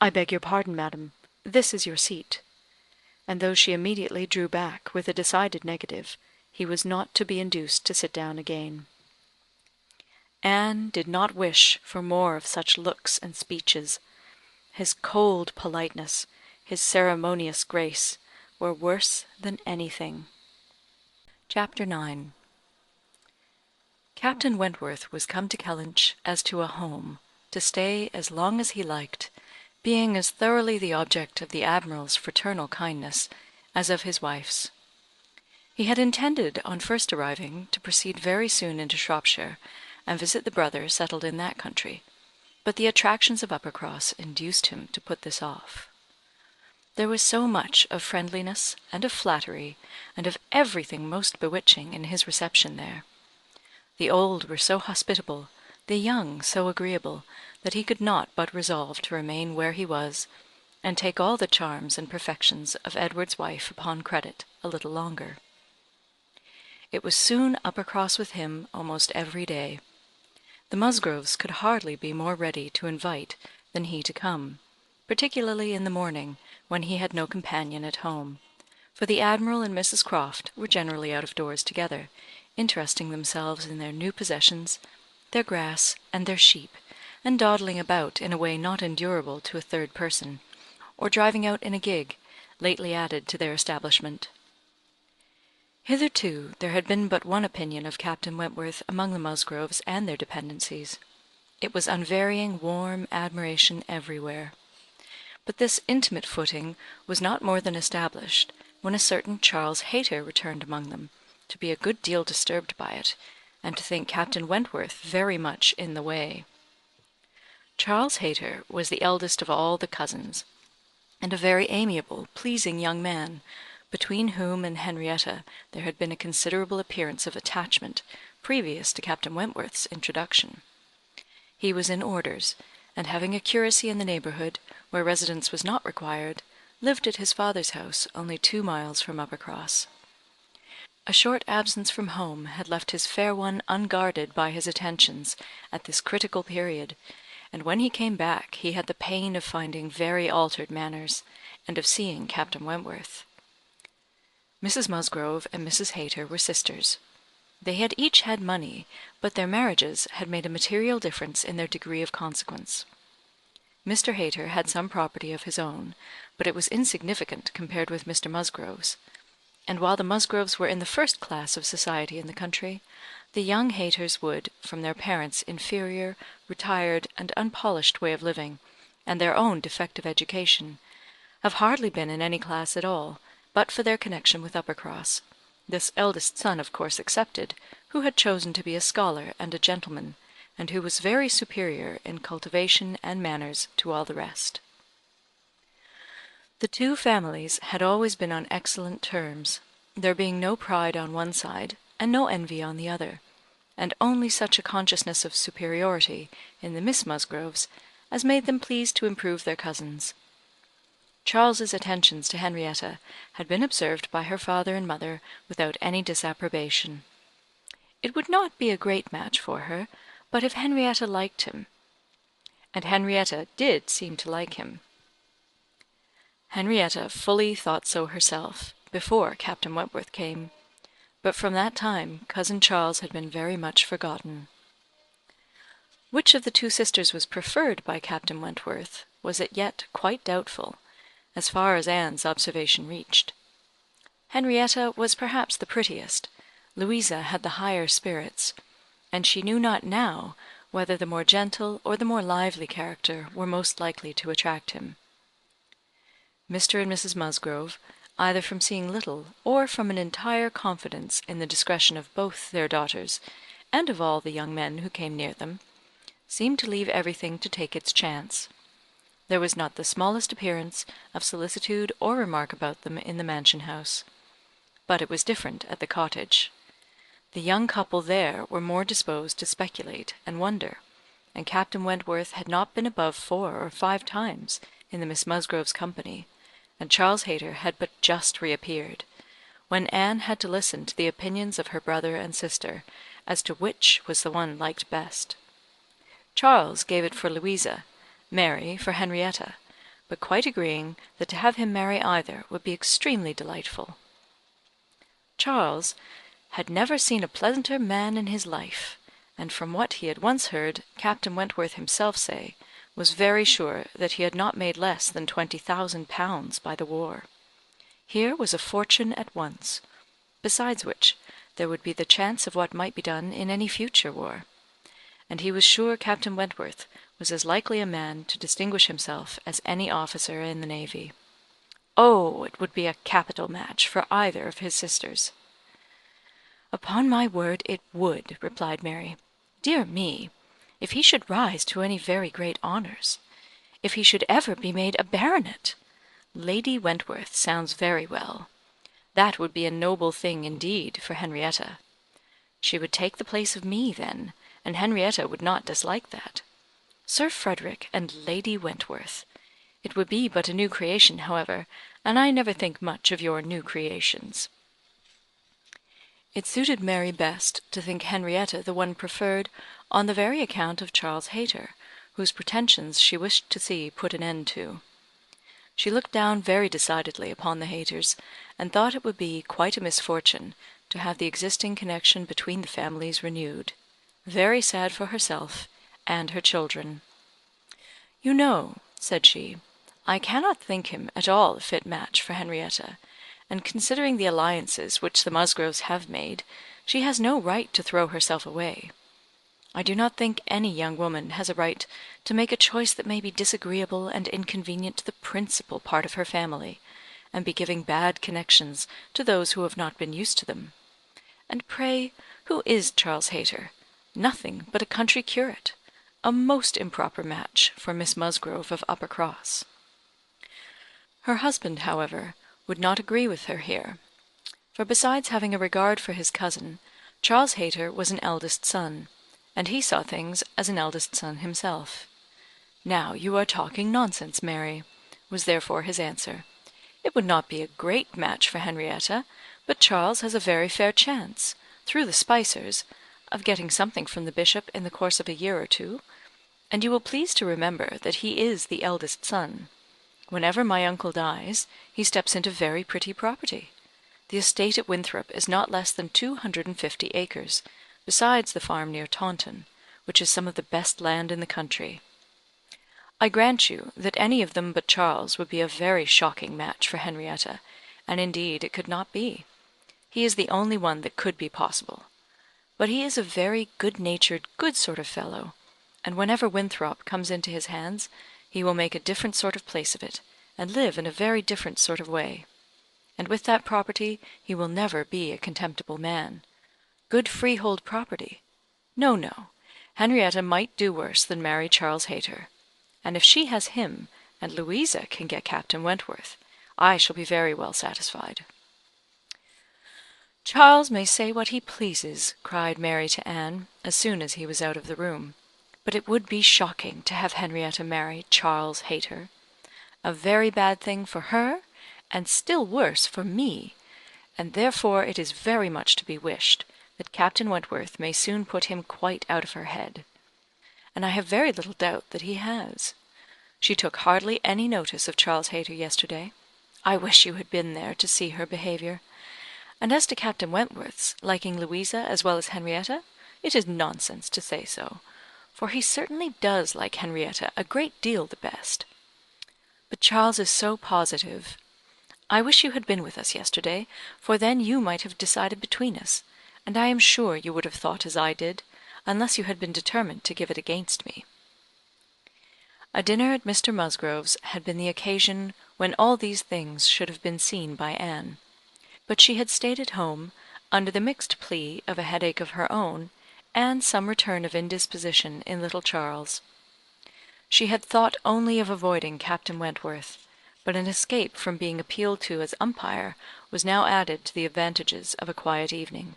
"I beg your pardon, madam. This is your seat." And though she immediately drew back with a decided negative, he was not to be induced to sit down again. Anne did not wish for more of such looks and speeches. His cold politeness, his ceremonious grace, were worse than anything. Chapter 9. Captain Wentworth was come to Kellynch as to a home, to stay as long as he liked, being as thoroughly the object of the Admiral's fraternal kindness as of his wife's. He had intended, on first arriving, to proceed very soon into Shropshire, and visit the brother settled in that country, but the attractions of Uppercross induced him to put this off. There was so much of friendliness, and of flattery, and of everything most bewitching in his reception there. The old were so hospitable, the young so agreeable, that he could not but resolve to remain where he was, and take all the charms and perfections of Edward's wife upon credit a little longer. It was soon Uppercross with him almost every day. The Musgroves could hardly be more ready to invite than he to come, particularly in the morning, when he had no companion at home, for the Admiral and Mrs. Croft were generally out of doors together, interesting themselves in their new possessions, their grass, and their sheep, and dawdling about in a way not endurable to a third person, or driving out in a gig, lately added to their establishment. Hitherto there had been but one opinion of Captain Wentworth among the Musgroves and their dependencies. It was unvarying warm admiration everywhere. But this intimate footing was not more than established when a certain Charles Hayter returned among them, to be a good deal disturbed by it, and to think Captain Wentworth very much in the way. Charles Hayter was the eldest of all the cousins, and a very amiable, pleasing young man, between whom and Henrietta there had been a considerable appearance of attachment previous to Captain Wentworth's introduction. He was in orders, and having a curacy in the neighbourhood, where residence was not required, lived at his father's house, only 2 miles from Uppercross. A short absence from home had left his fair one unguarded by his attentions at this critical period, and when he came back he had the pain of finding very altered manners, and of seeing Captain Wentworth. Mrs. Musgrove and Mrs. Hayter were sisters. They had each had money, but their marriages had made a material difference in their degree of consequence. Mr. Hayter had some property of his own, but it was insignificant compared with Mr. Musgrove's, and while the Musgroves were in the first class of society in the country, the young Hayters would, from their parents' inferior, retired, and unpolished way of living, and their own defective education, have hardly been in any class at all, but for their connection with Uppercross, this eldest son of course excepted, who had chosen to be a scholar and a gentleman, and who was very superior in cultivation and manners to all the rest. The 2 families had always been on excellent terms, there being no pride on one side, and no envy on the other, and only such a consciousness of superiority in the Miss Musgroves as made them pleased to improve their cousins. Charles's attentions to Henrietta had been observed by her father and mother without any disapprobation. It would not be a great match for her, but if Henrietta liked him, and Henrietta did seem to like him. Henrietta fully thought so herself, before Captain Wentworth came, but from that time cousin Charles had been very much forgotten. Which of the 2 sisters was preferred by Captain Wentworth was as yet quite doubtful, as far as Anne's observation reached. Henrietta was perhaps the prettiest, Louisa had the higher spirits, and she knew not now whether the more gentle or the more lively character were most likely to attract him. Mr. and Mrs. Musgrove, either from seeing little or from an entire confidence in the discretion of both their daughters, and of all the young men who came near them, seemed to leave everything to take its chance. There was not the smallest appearance of solicitude or remark about them in the mansion house. But it was different at the cottage. The young couple there were more disposed to speculate and wonder, and Captain Wentworth had not been above 4 or 5 times in the Miss Musgroves' company, and Charles Hayter had but just reappeared, when Anne had to listen to the opinions of her brother and sister as to which was the one liked best. Charles gave it for Louisa, Mary for Henrietta, but quite agreeing that to have him marry either would be extremely delightful. Charles had never seen a pleasanter man in his life, and from what he had once heard Captain Wentworth himself say, was very sure that he had not made less than £20,000 by the war. Here was a fortune at once, besides which there would be the chance of what might be done in any future war, and he was sure Captain Wentworth was as likely a man to distinguish himself as any officer in the navy. Oh, it would be a capital match for either of his sisters. "Upon my word it would," replied Mary. "Dear me! If he should rise to any very great honours! If he should ever be made a baronet! Lady Wentworth sounds very well. That would be a noble thing indeed for Henrietta. She would take the place of me then, and Henrietta would not dislike that. Sir Frederick and Lady Wentworth! It would be but a new creation, however, and I never think much of your new creations." It suited Mary best to think Henrietta the one preferred on the very account of Charles Hayter, whose pretensions she wished to see put an end to. She looked down very decidedly upon the Hayters, and thought it would be quite a misfortune to have the existing connection between the families renewed. Very sad for herself and her children. "You know," said she, "I cannot think him at all a fit match for Henrietta, and considering the alliances which the Musgroves have made, she has no right to throw herself away. I do not think any young woman has a right to make a choice that may be disagreeable and inconvenient to the principal part of her family, and be giving bad connections to those who have not been used to them. And pray, who is Charles Hayter? Nothing but a country curate. A most improper match for Miss Musgrove of Uppercross." Her husband, however, would not agree with her here, for besides having a regard for his cousin, Charles Hayter was an eldest son, and he saw things as an eldest son himself. "Now you are talking nonsense, Mary," was therefore his answer. "It would not be a great match for Henrietta, but Charles has a very fair chance, through the Spicers, of getting something from the bishop in the course of a year or two, and you will please to remember that he is the eldest son. Whenever my uncle dies, he steps into very pretty property. The estate at Winthrop is not less than 250 acres, besides the farm near Taunton, which is some of the best land in the country. I grant you that any of them but Charles would be a very shocking match for Henrietta, and indeed it could not be. He is the only one that could be possible. But he is a very good-natured, good sort of fellow, and whenever Winthrop comes into his hands, he will make a different sort of place of it, and live in a very different sort of way. And with that property he will never be a contemptible man. Good freehold property! No, no. Henrietta might do worse than marry Charles Hayter. And if she has him, and Louisa can get Captain Wentworth, I shall be very well satisfied." "Charles may say what he pleases," cried Mary to Anne, as soon as he was out of the room, "but it would be shocking to have Henrietta marry Charles Hayter. A very bad thing for her, and still worse for me, and therefore it is very much to be wished that Captain Wentworth may soon put him quite out of her head. And I have very little doubt that he has. She took hardly any notice of Charles Hayter yesterday. I wish you had been there to see her behaviour. And as to Captain Wentworth's liking Louisa as well as Henrietta, it is nonsense to say so, for he certainly does like Henrietta a great deal the best. But Charles is so positive. I wish you had been with us yesterday, for then you might have decided between us, and I am sure you would have thought as I did, unless you had been determined to give it against me." A dinner at Mr. Musgrove's had been the occasion when all these things should have been seen by Anne, but she had stayed at home, under the mixed plea of a headache of her own, and some return of indisposition in little Charles. She had thought only of avoiding Captain Wentworth, but an escape from being appealed to as umpire was now added to the advantages of a quiet evening.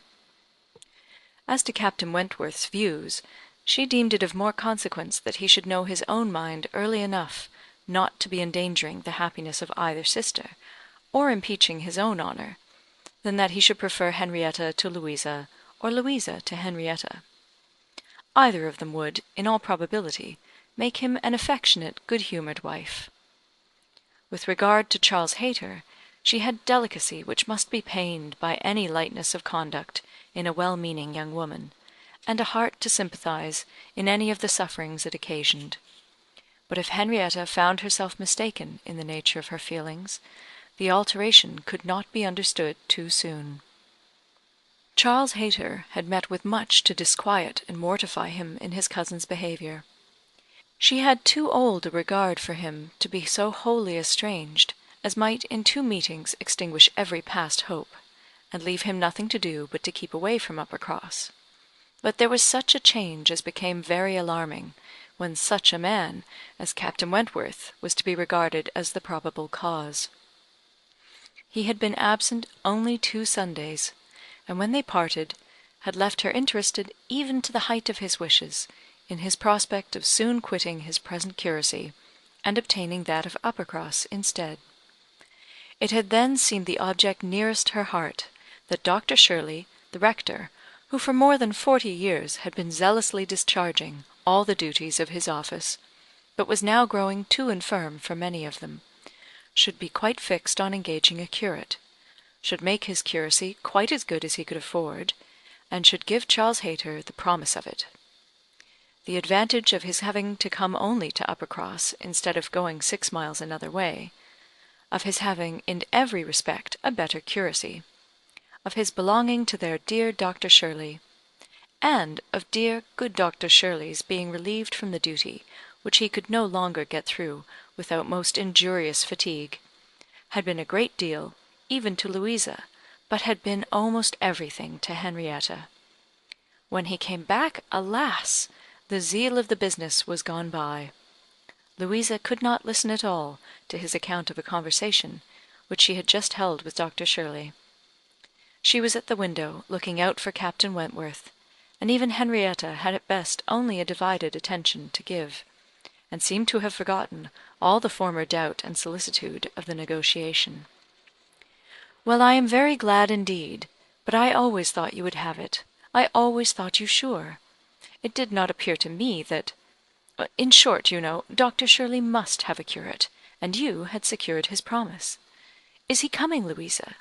As to Captain Wentworth's views, she deemed it of more consequence that he should know his own mind early enough not to be endangering the happiness of either sister, or impeaching his own honour, than that he should prefer Henrietta to Louisa, or Louisa to Henrietta. Either of them would, in all probability, make him an affectionate, good-humoured wife. With regard to Charles Hayter, she had delicacy which must be pained by any lightness of conduct in a well-meaning young woman, and a heart to sympathize in any of the sufferings it occasioned. But if Henrietta found herself mistaken in the nature of her feelings, the alteration could not be understood too soon. Charles Hayter had met with much to disquiet and mortify him in his cousin's behaviour. She had too old a regard for him to be so wholly estranged as might in 2 meetings extinguish every past hope, and leave him nothing to do but to keep away from Uppercross. But there was such a change as became very alarming, when such a man as Captain Wentworth was to be regarded as the probable cause. He had been absent only 2 Sundays, and when they parted, had left her interested even to the height of his wishes, in his prospect of soon quitting his present curacy, and obtaining that of Uppercross instead. It had then seemed the object nearest her heart, that Dr. Shirley, the rector, who for more than 40 years had been zealously discharging all the duties of his office, but was now growing too infirm for many of them, should be quite fixed on engaging a curate, should make his curacy quite as good as he could afford, and should give Charles Hayter the promise of it. The advantage of his having to come only to Uppercross instead of going 6 miles another way, of his having in every respect a better curacy, of his belonging to their dear Dr. Shirley, and of dear good Dr. Shirley's being relieved from the duty which he could no longer get through without most injurious fatigue, had been a great deal, even to Louisa, but had been almost everything to Henrietta. When he came back, alas! the zeal of the business was gone by. Louisa could not listen at all to his account of a conversation which she had just held with Dr. Shirley. She was at the window, looking out for Captain Wentworth, and even Henrietta had at best only a divided attention to give, and seemed to have forgotten all the former doubt and solicitude of the negotiation. "Well, I am very glad indeed, but I always thought you would have it. I always thought you sure. It did not appear to me that in short, you know, Dr. Shirley must have a curate, and you had secured his promise. Is he coming, Louisa?"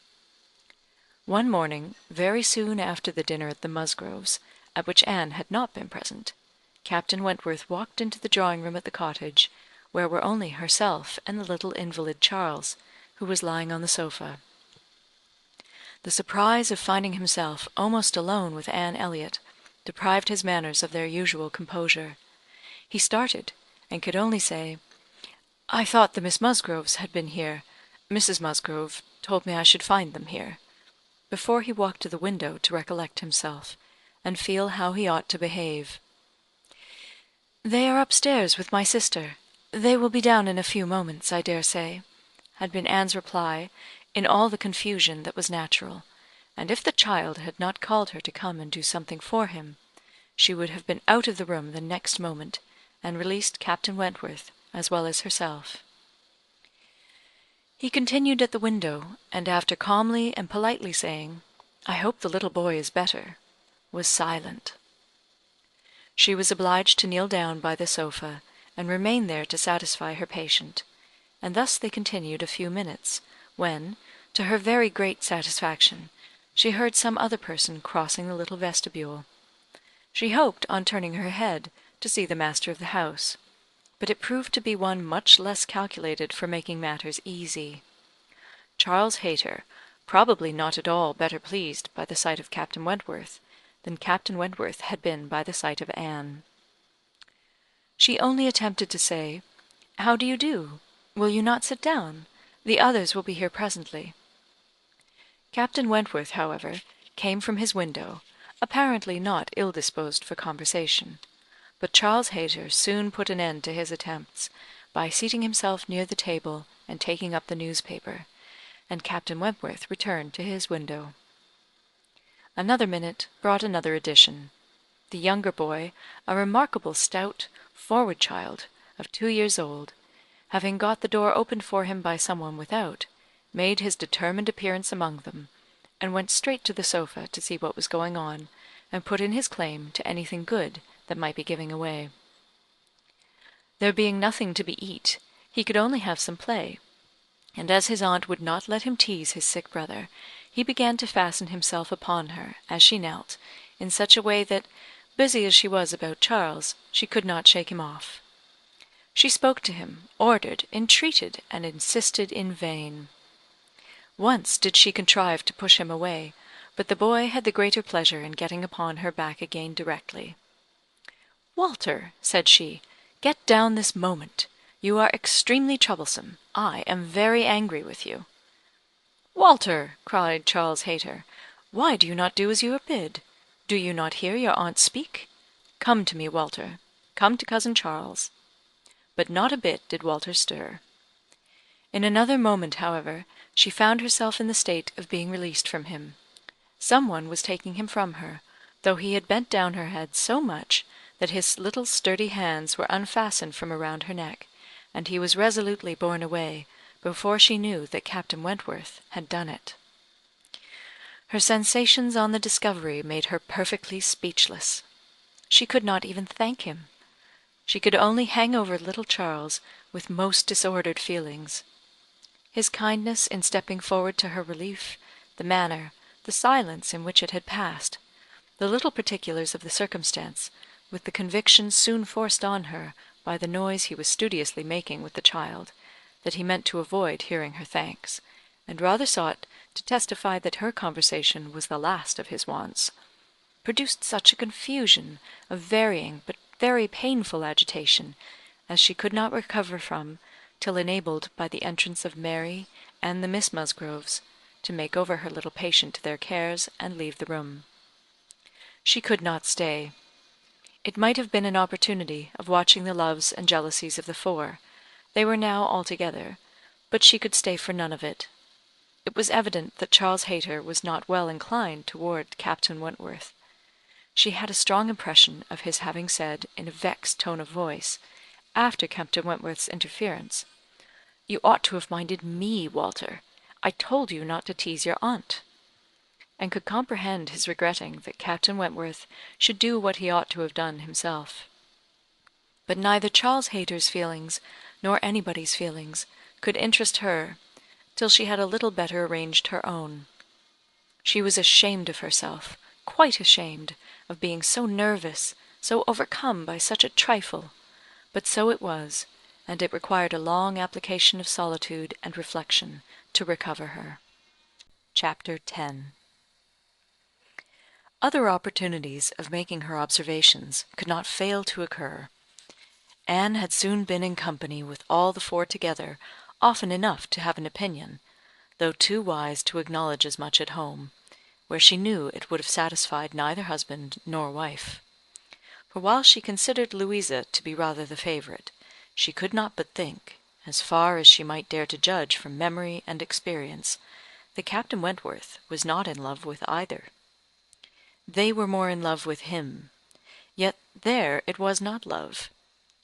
One morning, very soon after the dinner at the Musgroves, at which Anne had not been present, Captain Wentworth walked into the drawing room at the cottage, where were only herself and the little invalid Charles, who was lying on the sofa. The surprise of finding himself almost alone with Anne Elliot deprived his manners of their usual composure. He started, and could only say, "I thought the Miss Musgroves had been here. Mrs. Musgrove told me I should find them here," before he walked to the window to recollect himself, and feel how he ought to behave. "They are upstairs with my sister. They will be down in a few moments, I dare say," had been Anne's reply, in all the confusion that was natural, and if the child had not called her to come and do something for him, she would have been out of the room the next moment, and released Captain Wentworth as well as herself. He continued at the window, and after calmly and politely saying, "I hope the little boy is better," was silent. She was obliged to kneel down by the sofa, and remain there to satisfy her patient, and thus they continued a few minutes, when, to her very great satisfaction, she heard some other person crossing the little vestibule. She hoped, on turning her head, to see the master of the house, but it proved to be one much less calculated for making matters easy. Charles Hayter, probably not at all better pleased by the sight of Captain Wentworth than Captain Wentworth had been by the sight of Anne. She only attempted to say, "How do you do? Will you not sit down? The others will be here presently." Captain Wentworth, however, came from his window, apparently not ill disposed for conversation, but Charles Hayter soon put an end to his attempts by seating himself near the table and taking up the newspaper, and Captain Wentworth returned to his window. Another minute brought another edition. The younger boy, a remarkable stout, forward child, of 2 years old, having got the door opened for him by some one without, made his determined appearance among them, and went straight to the sofa to see what was going on, and put in his claim to anything good that might be giving away. There being nothing to be eat, he could only have some play, and as his aunt would not let him tease his sick brother, he began to fasten himself upon her, as she knelt, in such a way that, busy as she was about Charles, she could not shake him off. She spoke to him, ordered, entreated, and insisted in vain. Once did she contrive to push him away, but the boy had the greater pleasure in getting upon her back again directly. "Walter," said she, "get down this moment. You are extremely troublesome. I am very angry with you." "Walter," cried Charles Hayter, "why do you not do as you are bid? Do you not hear your aunt speak? Come to me, Walter. Come to cousin Charles." But not a bit did Walter stir. In another moment, however, she found herself in the state of being released from him. Some one was taking him from her, though he had bent down her head so much that his little sturdy hands were unfastened from around her neck, and he was resolutely borne away before she knew that Captain Wentworth had done it. Her sensations on the discovery made her perfectly speechless. She could not even thank him. She could only hang over little Charles with most disordered feelings. His kindness in stepping forward to her relief, the manner, the silence in which it had passed, the little particulars of the circumstance, with the conviction soon forced on her by the noise he was studiously making with the child, that he meant to avoid hearing her thanks, and rather sought to testify that her conversation was the last of his wants, produced such a confusion of varying but very painful agitation as she could not recover from till enabled by the entrance of Mary and the Miss Musgroves to make over her little patient to their cares and leave the room. She could not stay. It might have been an opportunity of watching the loves and jealousies of the four. They were now all together, but she could stay for none of it. It It was evident that Charles Hayter was not well inclined toward Captain Wentworth. She had a strong impression of his having said, in a vexed tone of voice, after Captain Wentworth's interference, "You ought to have minded me, Walter. I told you not to tease your aunt," and could comprehend his regretting that Captain Wentworth should do what he ought to have done himself. But neither Charles Hayter's feelings, nor anybody's feelings, could interest her till she had a little better arranged her own. She was ashamed of herself, quite ashamed, of being so nervous, so overcome by such a trifle, but so it was, and it required a long application of solitude and reflection to recover her. Chapter 10. Other opportunities of making her observations could not fail to occur. Anne had soon been in company with all the four together often enough to have an opinion, though too wise to acknowledge as much at home, where she knew it would have satisfied neither husband nor wife. For while she considered Louisa to be rather the favourite, she could not but think, as far as she might dare to judge from memory and experience, that Captain Wentworth was not in love with either. They were more in love with him, yet there it was not love.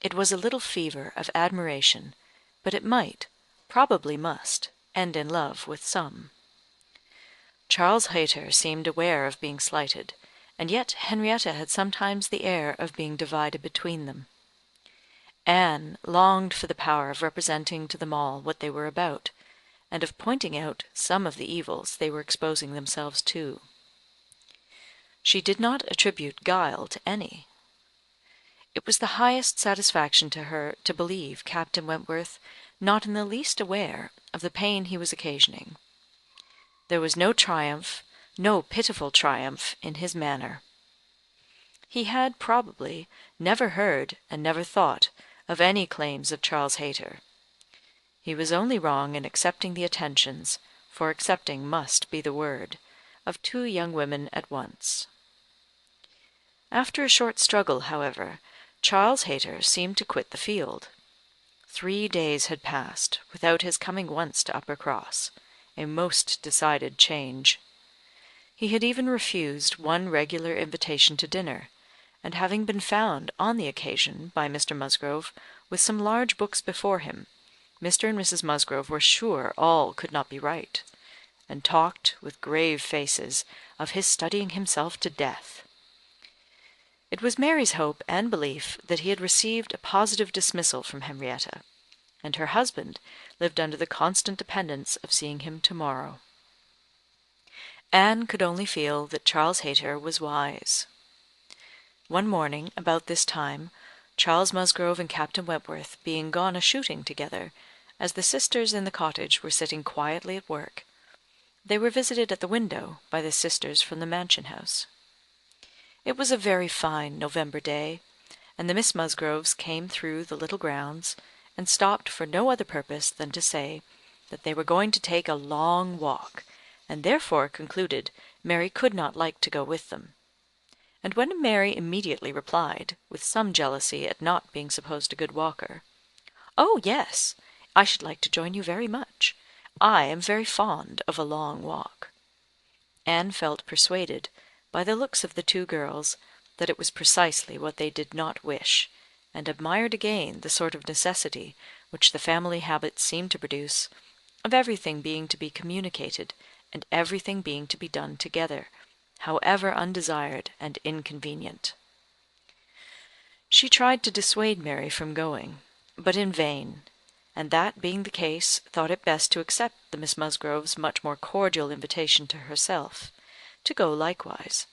It was a little fever of admiration, but it might, probably must, end in love with some. Charles Hayter seemed aware of being slighted, and yet Henrietta had sometimes the air of being divided between them. Anne longed for the power of representing to them all what they were about, and of pointing out some of the evils they were exposing themselves to. She did not attribute guile to any. It was the highest satisfaction to her to believe Captain Wentworth not in the least aware of the pain he was occasioning. There was no triumph, no pitiful triumph, in his manner. He had, probably, never heard and never thought of any claims of Charles Hayter. He was only wrong in accepting the attentions, for accepting must be the word, of two young women at once. After a short struggle, however, Charles Hayter seemed to quit the field. 3 days had passed without his coming once to Uppercross, a most decided change. He had even refused one regular invitation to dinner, and having been found on the occasion by Mr. Musgrove with some large books before him, Mr. and Mrs. Musgrove were sure all could not be right, and talked, with grave faces, of his studying himself to death. It was Mary's hope and belief that he had received a positive dismissal from Henrietta, and her husband lived under the constant dependence of seeing him to-morrow. Anne could only feel that Charles Hayter was wise. One morning, about this time, Charles Musgrove and Captain Wentworth being gone a-shooting together, as the sisters in the cottage were sitting quietly at work, they were visited at the window by the sisters from the mansion house. It was a very fine November day, and the Miss Musgroves came through the little grounds, and stopped for no other purpose than to say that they were going to take a long walk, and therefore concluded Mary could not like to go with them. And when Mary immediately replied, with some jealousy at not being supposed a good walker, "Oh, yes, I should like to join you very much. I am very fond of a long walk," Anne felt persuaded, by the looks of the two girls, that it was precisely what they did not wish, and admired again the sort of necessity which the family habits seemed to produce, of everything being to be communicated, and everything being to be done together, however undesired and inconvenient. She tried to dissuade Mary from going, but in vain, and that being the case, thought it best to accept the Miss Musgrove's much more cordial invitation to herself, to go likewise,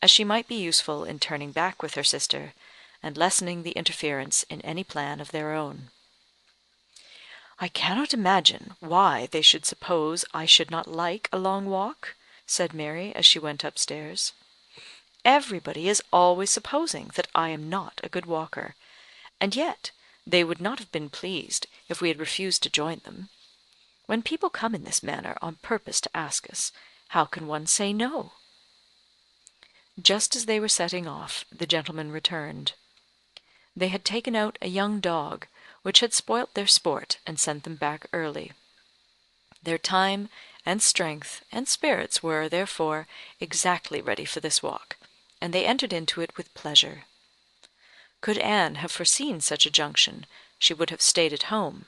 as she might be useful in turning back with her sister, and lessening the interference in any plan of their own. "I cannot imagine why they should suppose I should not like a long walk," said Mary, as she went upstairs. "Everybody is always supposing that I am not a good walker, and yet they would not have been pleased if we had refused to join them. When people come in this manner on purpose to ask us, how can one say no?" Just as they were setting off, the gentlemen returned. They had taken out a young dog, which had spoilt their sport and sent them back early. Their time and strength, and spirits were, therefore, exactly ready for this walk, and they entered into it with pleasure. Could Anne have foreseen such a junction, she would have stayed at home;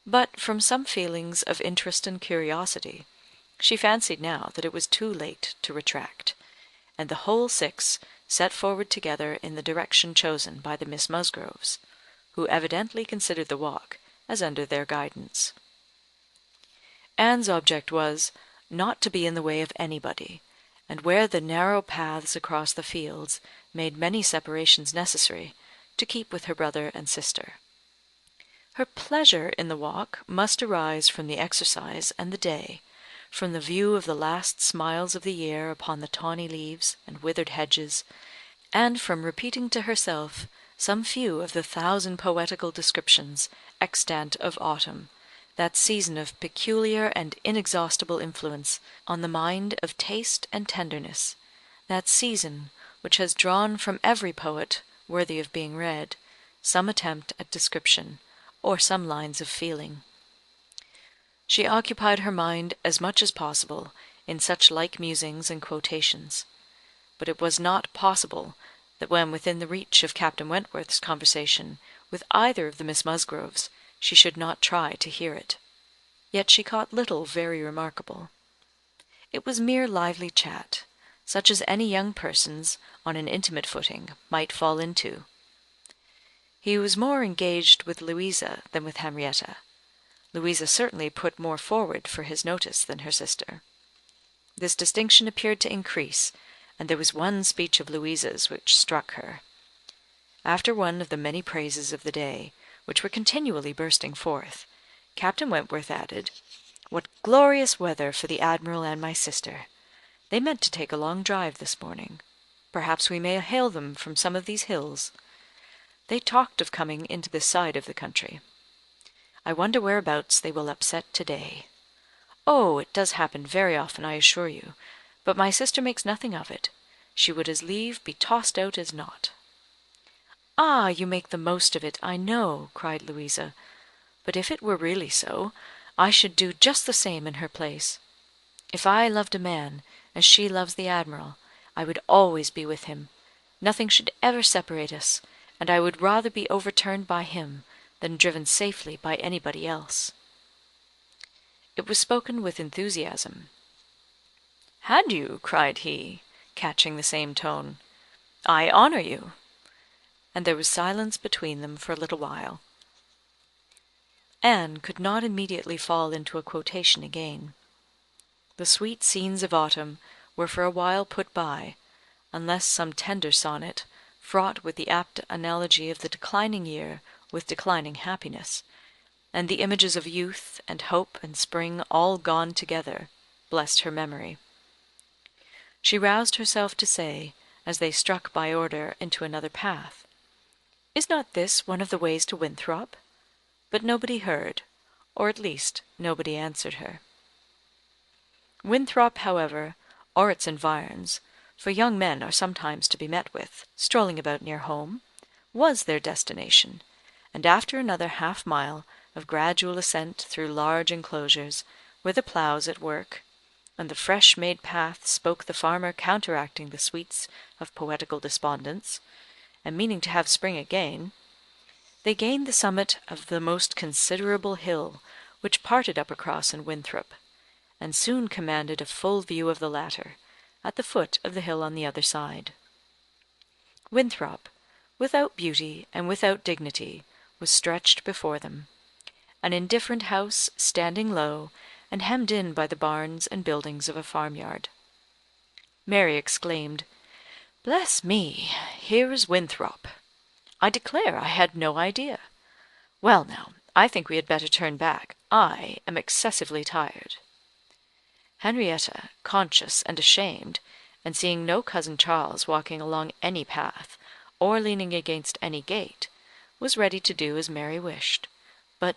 but, from some feelings of interest and curiosity, she fancied now that it was too late to retract, and the whole 6 set forward together in the direction chosen by the Miss Musgroves, who evidently considered the walk as under their guidance. Anne's object was, not to be in the way of anybody, and where the narrow paths across the fields made many separations necessary, to keep with her brother and sister. Her pleasure in the walk must arise from the exercise and the day, from the view of the last smiles of the year upon the tawny leaves and withered hedges, and from repeating to herself some few of the 1,000 poetical descriptions extant of autumn, that season of peculiar and inexhaustible influence on the mind of taste and tenderness, that season which has drawn from every poet worthy of being read some attempt at description, or some lines of feeling. She occupied her mind as much as possible in such like musings and quotations, but it was not possible that when within the reach of Captain Wentworth's conversation with either of the Miss Musgroves, she should not try to hear it. Yet she caught little very remarkable. It was mere lively chat, such as any young persons, on an intimate footing, might fall into. He was more engaged with Louisa than with Henrietta. Louisa certainly put more forward for his notice than her sister. This distinction appeared to increase, and there was one speech of Louisa's which struck her. After one of the many praises of the day, which were continually bursting forth, Captain Wentworth added, "What glorious weather for the Admiral and my sister! They meant to take a long drive this morning. Perhaps we may hail them from some of these hills. They talked of coming into this side of the country. I wonder whereabouts they will upset to-day. Oh, it does happen very often, I assure you, but my sister makes nothing of it. She would as lieve be tossed out as not." "Ah, you make the most of it, I know," cried Louisa. "But if it were really so, I should do just the same in her place. If I loved a man, as she loves the Admiral, I would always be with him. Nothing should ever separate us, and I would rather be overturned by him than driven safely by anybody else." It was spoken with enthusiasm. "Had you?" cried he, catching the same tone. "I honour you." And there was silence between them for a little while. Anne could not immediately fall into a quotation again. The sweet scenes of autumn were for a while put by, unless some tender sonnet, fraught with the apt analogy of the declining year with declining happiness, and the images of youth and hope and spring all gone together, blessed her memory. She roused herself to say, as they struck by order into another path, "Is not this one of the ways to Winthrop?" But nobody heard, or at least nobody answered her. Winthrop, however, or its environs, for young men are sometimes to be met with, strolling about near home, was their destination, and after another half-mile of gradual ascent through large enclosures, where the ploughs at work, and the fresh-made path spoke the farmer counteracting the sweets of poetical despondence, and meaning to have spring again, they gained the summit of the most considerable hill which parted Uppercross and Winthrop, and soon commanded a full view of the latter, at the foot of the hill on the other side. Winthrop, without beauty and without dignity, was stretched before them, an indifferent house standing low, and hemmed in by the barns and buildings of a farmyard. Mary exclaimed, "Bless me, here is Winthrop! I declare I had no idea. Well now, I think we had better turn back. I am excessively tired." Henrietta, conscious and ashamed, and seeing no cousin Charles walking along any path, or leaning against any gate, was ready to do as Mary wished. But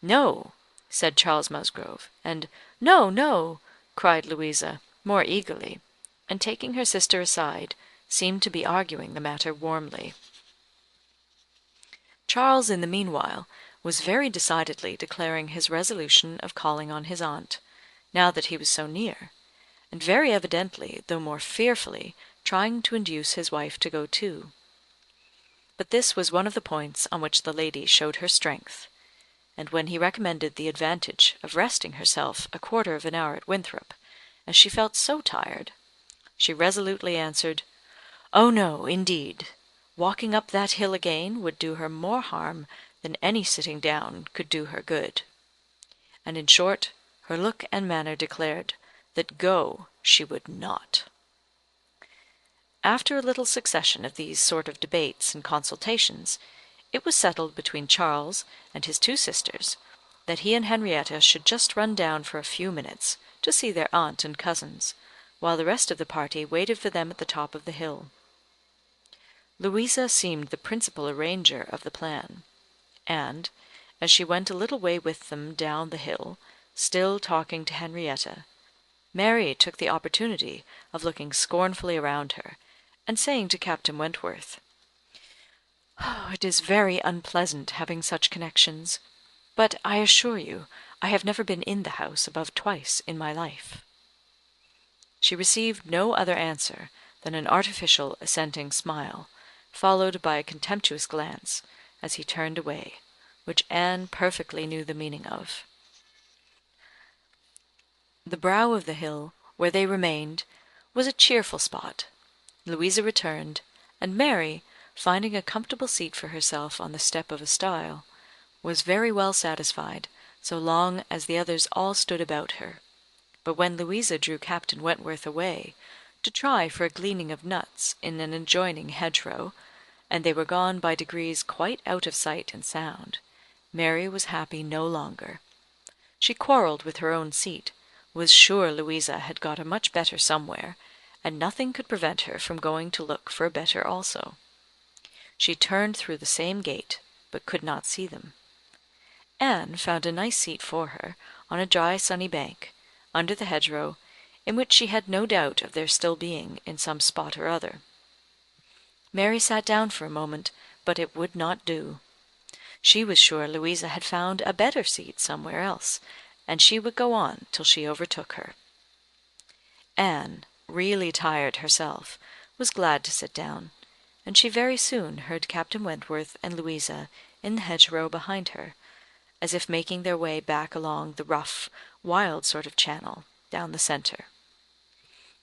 "No," said Charles Musgrove, and "No, no," cried Louisa, more eagerly, and taking her sister aside, seemed to be arguing the matter warmly. Charles, in the meanwhile, was very decidedly declaring his resolution of calling on his aunt, now that he was so near, and very evidently, though more fearfully, trying to induce his wife to go too. But this was one of the points on which the lady showed her strength, and when he recommended the advantage of resting herself a quarter of an hour at Winthrop, as she felt so tired, she resolutely answered, "Oh no, indeed! Walking up that hill again would do her more harm than any sitting down could do her good." And in short, her look and manner declared that go she would not. After a little succession of these sort of debates and consultations, it was settled between Charles and his two sisters that he and Henrietta should just run down for a few minutes to see their aunt and cousins, while the rest of the party waited for them at the top of the hill. Louisa seemed the principal arranger of the plan, and, as she went a little way with them down the hill, still talking to Henrietta, Mary took the opportunity of looking scornfully around her, and saying to Captain Wentworth, "It is very unpleasant having such connections, but I assure you I have never been in the house above twice in my life." She received no other answer than an artificial assenting smile, followed by a contemptuous glance, as he turned away, which Anne perfectly knew the meaning of. The brow of the hill, where they remained, was a cheerful spot. Louisa returned, and Mary, finding a comfortable seat for herself on the step of a stile, was very well satisfied, so long as the others all stood about her. But when Louisa drew Captain Wentworth away, to try for a gleaning of nuts in an adjoining hedgerow, and they were gone by degrees quite out of sight and sound, Mary was happy no longer. She quarrelled with her own seat, was sure Louisa had got a much better somewhere, and nothing could prevent her from going to look for a better also. She turned through the same gate, but could not see them. Anne found a nice seat for her, on a dry sunny bank, under the hedgerow, in which she had no doubt of their still being in some spot or other. Mary sat down for a moment, but it would not do. She was sure Louisa had found a better seat somewhere else, and she would go on till she overtook her. Anne, really tired herself, was glad to sit down, and she very soon heard Captain Wentworth and Louisa in the hedgerow behind her, as if making their way back along the rough, wild sort of channel, down the centre.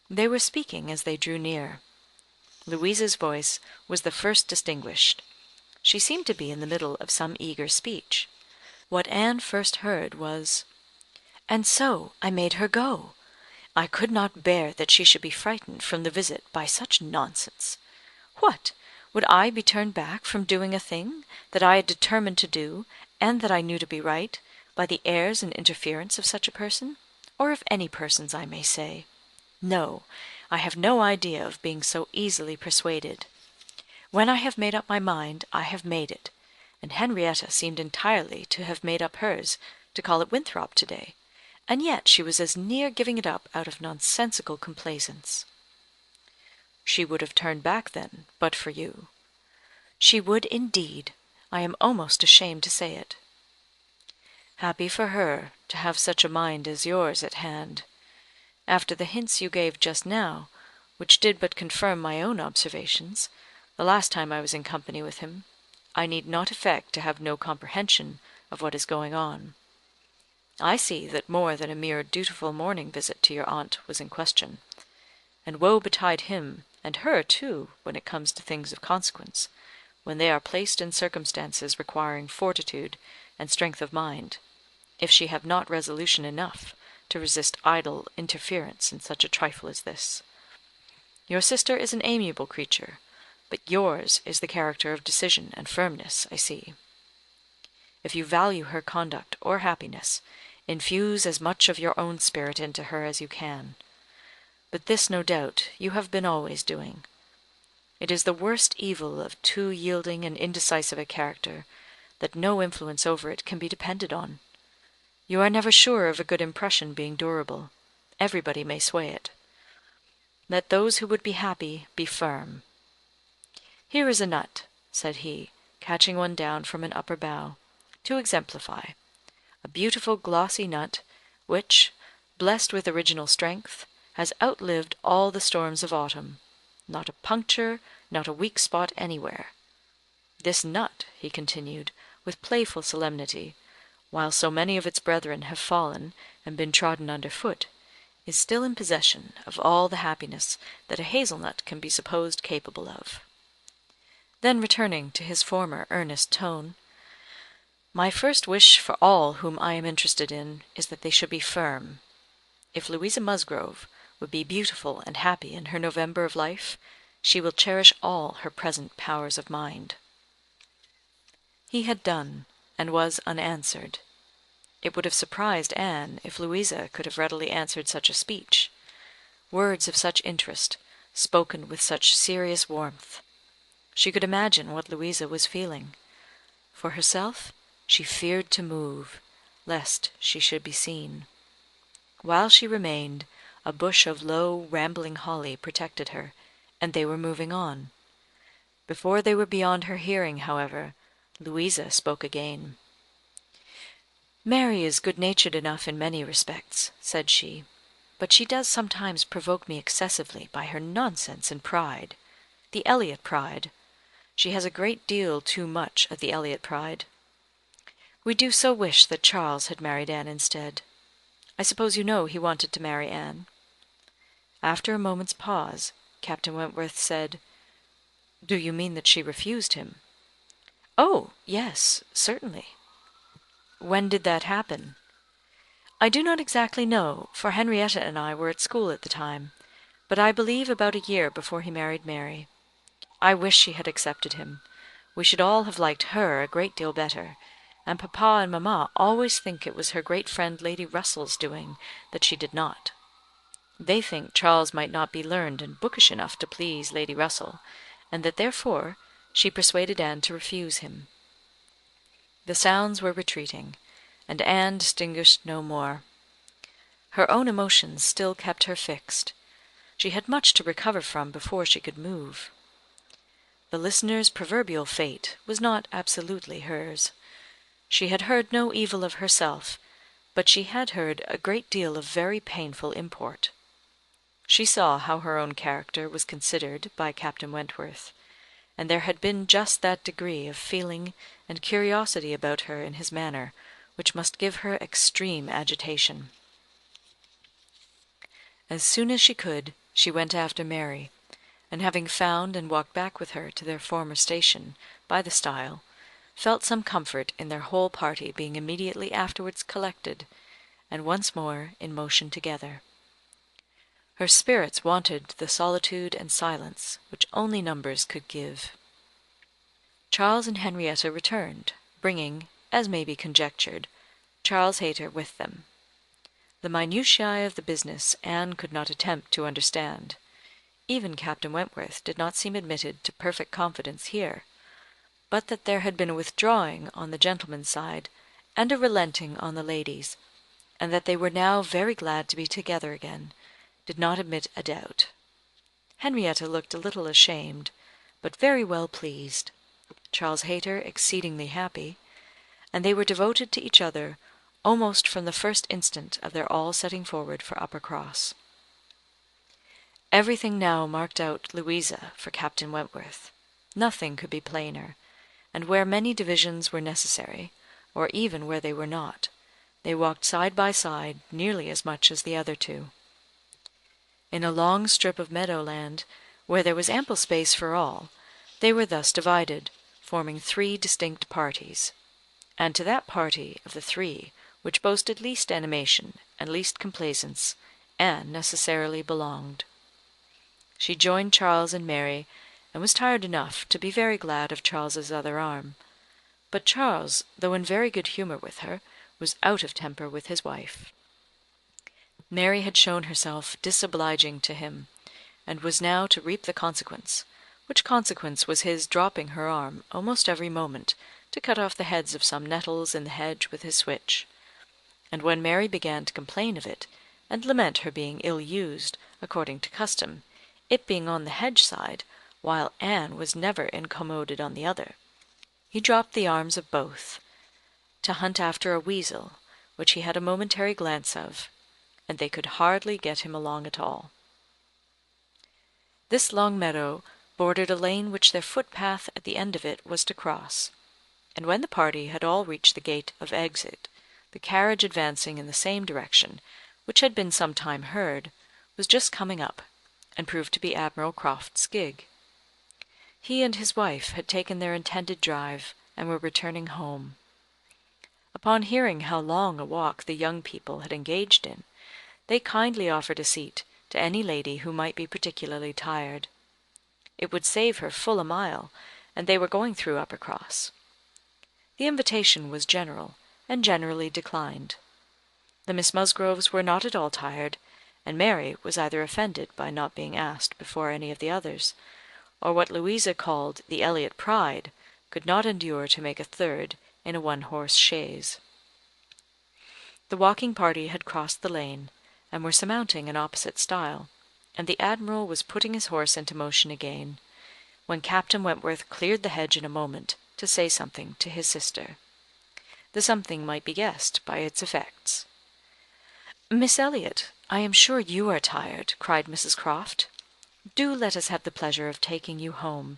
They were speaking as they drew near. Louisa's voice was the first distinguished. She seemed to be in the middle of some eager speech. What Anne first heard was, "And so I made her go. I could not bear that she should be frightened from the visit by such nonsense. What! Would I be turned back from doing a thing that I had determined to do, and that I knew to be right, by the airs and interference of such a person, or of any persons, I may say? No, I have no idea of being so easily persuaded. When I have made up my mind, I have made it, and Henrietta seemed entirely to have made up hers to call at Winthrop to-day, and yet she was as near giving it up out of nonsensical complaisance." "She would have turned back, then, but for you." "She would, indeed. I am almost ashamed to say it." "Happy for her to have such a mind as yours at hand. After the hints you gave just now, which did but confirm my own observations, the last time I was in company with him, I need not affect to have no comprehension of what is going on. I see that more than a mere dutiful morning visit to your aunt was in question, and woe betide him, and her too, when it comes to things of consequence, when they are placed in circumstances requiring fortitude and strength of mind, if she have not resolution enough to resist idle interference in such a trifle as this. Your sister is an amiable creature, but yours is the character of decision and firmness, I see. If you value her conduct or happiness, infuse as much of your own spirit into her as you can. But this, no doubt, you have been always doing. It is the worst evil of too yielding and indecisive a character, that no influence over it can be depended on. You are never sure of a good impression being durable. Everybody may sway it. Let those who would be happy be firm. Here is a nut," said he, catching one down from an upper bough, "to exemplify. A beautiful glossy nut, which, blessed with original strength, has outlived all the storms of autumn. Not a puncture, not a weak spot anywhere. This nut," he continued, with playful solemnity, "while so many of its brethren have fallen and been trodden under foot, is still in possession of all the happiness that a hazel nut can be supposed capable of." Then returning to his former earnest tone, "My first wish for all whom I am interested in is that they should be firm. If Louisa Musgrove would be beautiful and happy in her November of life, she will cherish all her present powers of mind." He had done, and was unanswered. It would have surprised Anne if Louisa could have readily answered such a speech. Words of such interest, spoken with such serious warmth. She could imagine what Louisa was feeling. For herself, she feared to move, lest she should be seen. While she remained, a bush of low, rambling holly protected her, and they were moving on. Before they were beyond her hearing, however, Louisa spoke again. "Mary is good-natured enough in many respects," said she, "but she does sometimes provoke me excessively by her nonsense and pride. The Elliot pride. She has a great deal too much of the Elliot pride. We do so wish that Charles had married Anne instead. I suppose you know he wanted to marry Anne?" After a moment's pause, Captain Wentworth said, "Do you mean that she refused him?" "Oh, yes, certainly." "When did that happen?" "I do not exactly know, for Henrietta and I were at school at the time, but I believe about a year before he married Mary. I wish she had accepted him. We should all have liked her a great deal better, and papa and mamma always think it was her great friend Lady Russell's doing that she did not. They think Charles might not be learned and bookish enough to please Lady Russell, and that therefore she persuaded Anne to refuse him." The sounds were retreating, and Anne distinguished no more. Her own emotions still kept her fixed. She had much to recover from before she could move. The listener's proverbial fate was not absolutely hers. She had heard no evil of herself, but she had heard a great deal of very painful import. She saw how her own character was considered by Captain Wentworth, and there had been just that degree of feeling and curiosity about her in his manner which must give her extreme agitation. As soon as she could, she went after Mary, and having found and walked back with her to their former station, by the stile, felt some comfort in their whole party being immediately afterwards collected, and once more in motion together. Her spirits wanted the solitude and silence which only numbers could give. Charles and Henrietta returned, bringing, as may be conjectured, Charles Hayter with them. The minutiae of the business Anne could not attempt to understand. Even Captain Wentworth did not seem admitted to perfect confidence here, but that there had been a withdrawing on the gentleman's side, and a relenting on the lady's, and that they were now very glad to be together again, did not admit a doubt. Henrietta looked a little ashamed, but very well pleased, Charles Hayter exceedingly happy, and they were devoted to each other almost from the first instant of their all setting forward for Uppercross. Everything now marked out Louisa for Captain Wentworth. Nothing could be plainer, and where many divisions were necessary, or even where they were not, they walked side by side nearly as much as the other two. In a long strip of meadow land, where there was ample space for all, they were thus divided, forming 3 distinct parties, and to that party of the 3 which boasted least animation and least complaisance, Anne necessarily belonged. She joined Charles and Mary, and was tired enough to be very glad of Charles's other arm. But Charles, though in very good humour with her, was out of temper with his wife. Mary had shown herself disobliging to him, and was now to reap the consequence, which consequence was his dropping her arm almost every moment to cut off the heads of some nettles in the hedge with his switch. And when Mary began to complain of it, and lament her being ill-used, according to custom, it being on the hedge side, while Anne was never incommoded on the other, he dropped the arms of both, to hunt after a weasel, which he had a momentary glance of, and they could hardly get him along at all. This long meadow bordered a lane which their footpath at the end of it was to cross, and when the party had all reached the gate of exit, the carriage advancing in the same direction, which had been some time heard, was just coming up, and proved to be Admiral Croft's gig. He and his wife had taken their intended drive, and were returning home. Upon hearing how long a walk the young people had engaged in, they kindly offered a seat to any lady who might be particularly tired. It would save her full a mile, and they were going through Uppercross. The invitation was general, and generally declined. The Miss Musgroves were not at all tired, and Mary was either offended by not being asked before any of the others, or what Louisa called the Elliot pride could not endure to make a third in a one-horse chaise. The walking party had crossed the lane, and were surmounting an opposite stile, and the Admiral was putting his horse into motion again, when Captain Wentworth cleared the hedge in a moment to say something to his sister. The something might be guessed by its effects. "Miss Elliot, I am sure you are tired," cried Mrs. Croft. "Do let us have the pleasure of taking you home.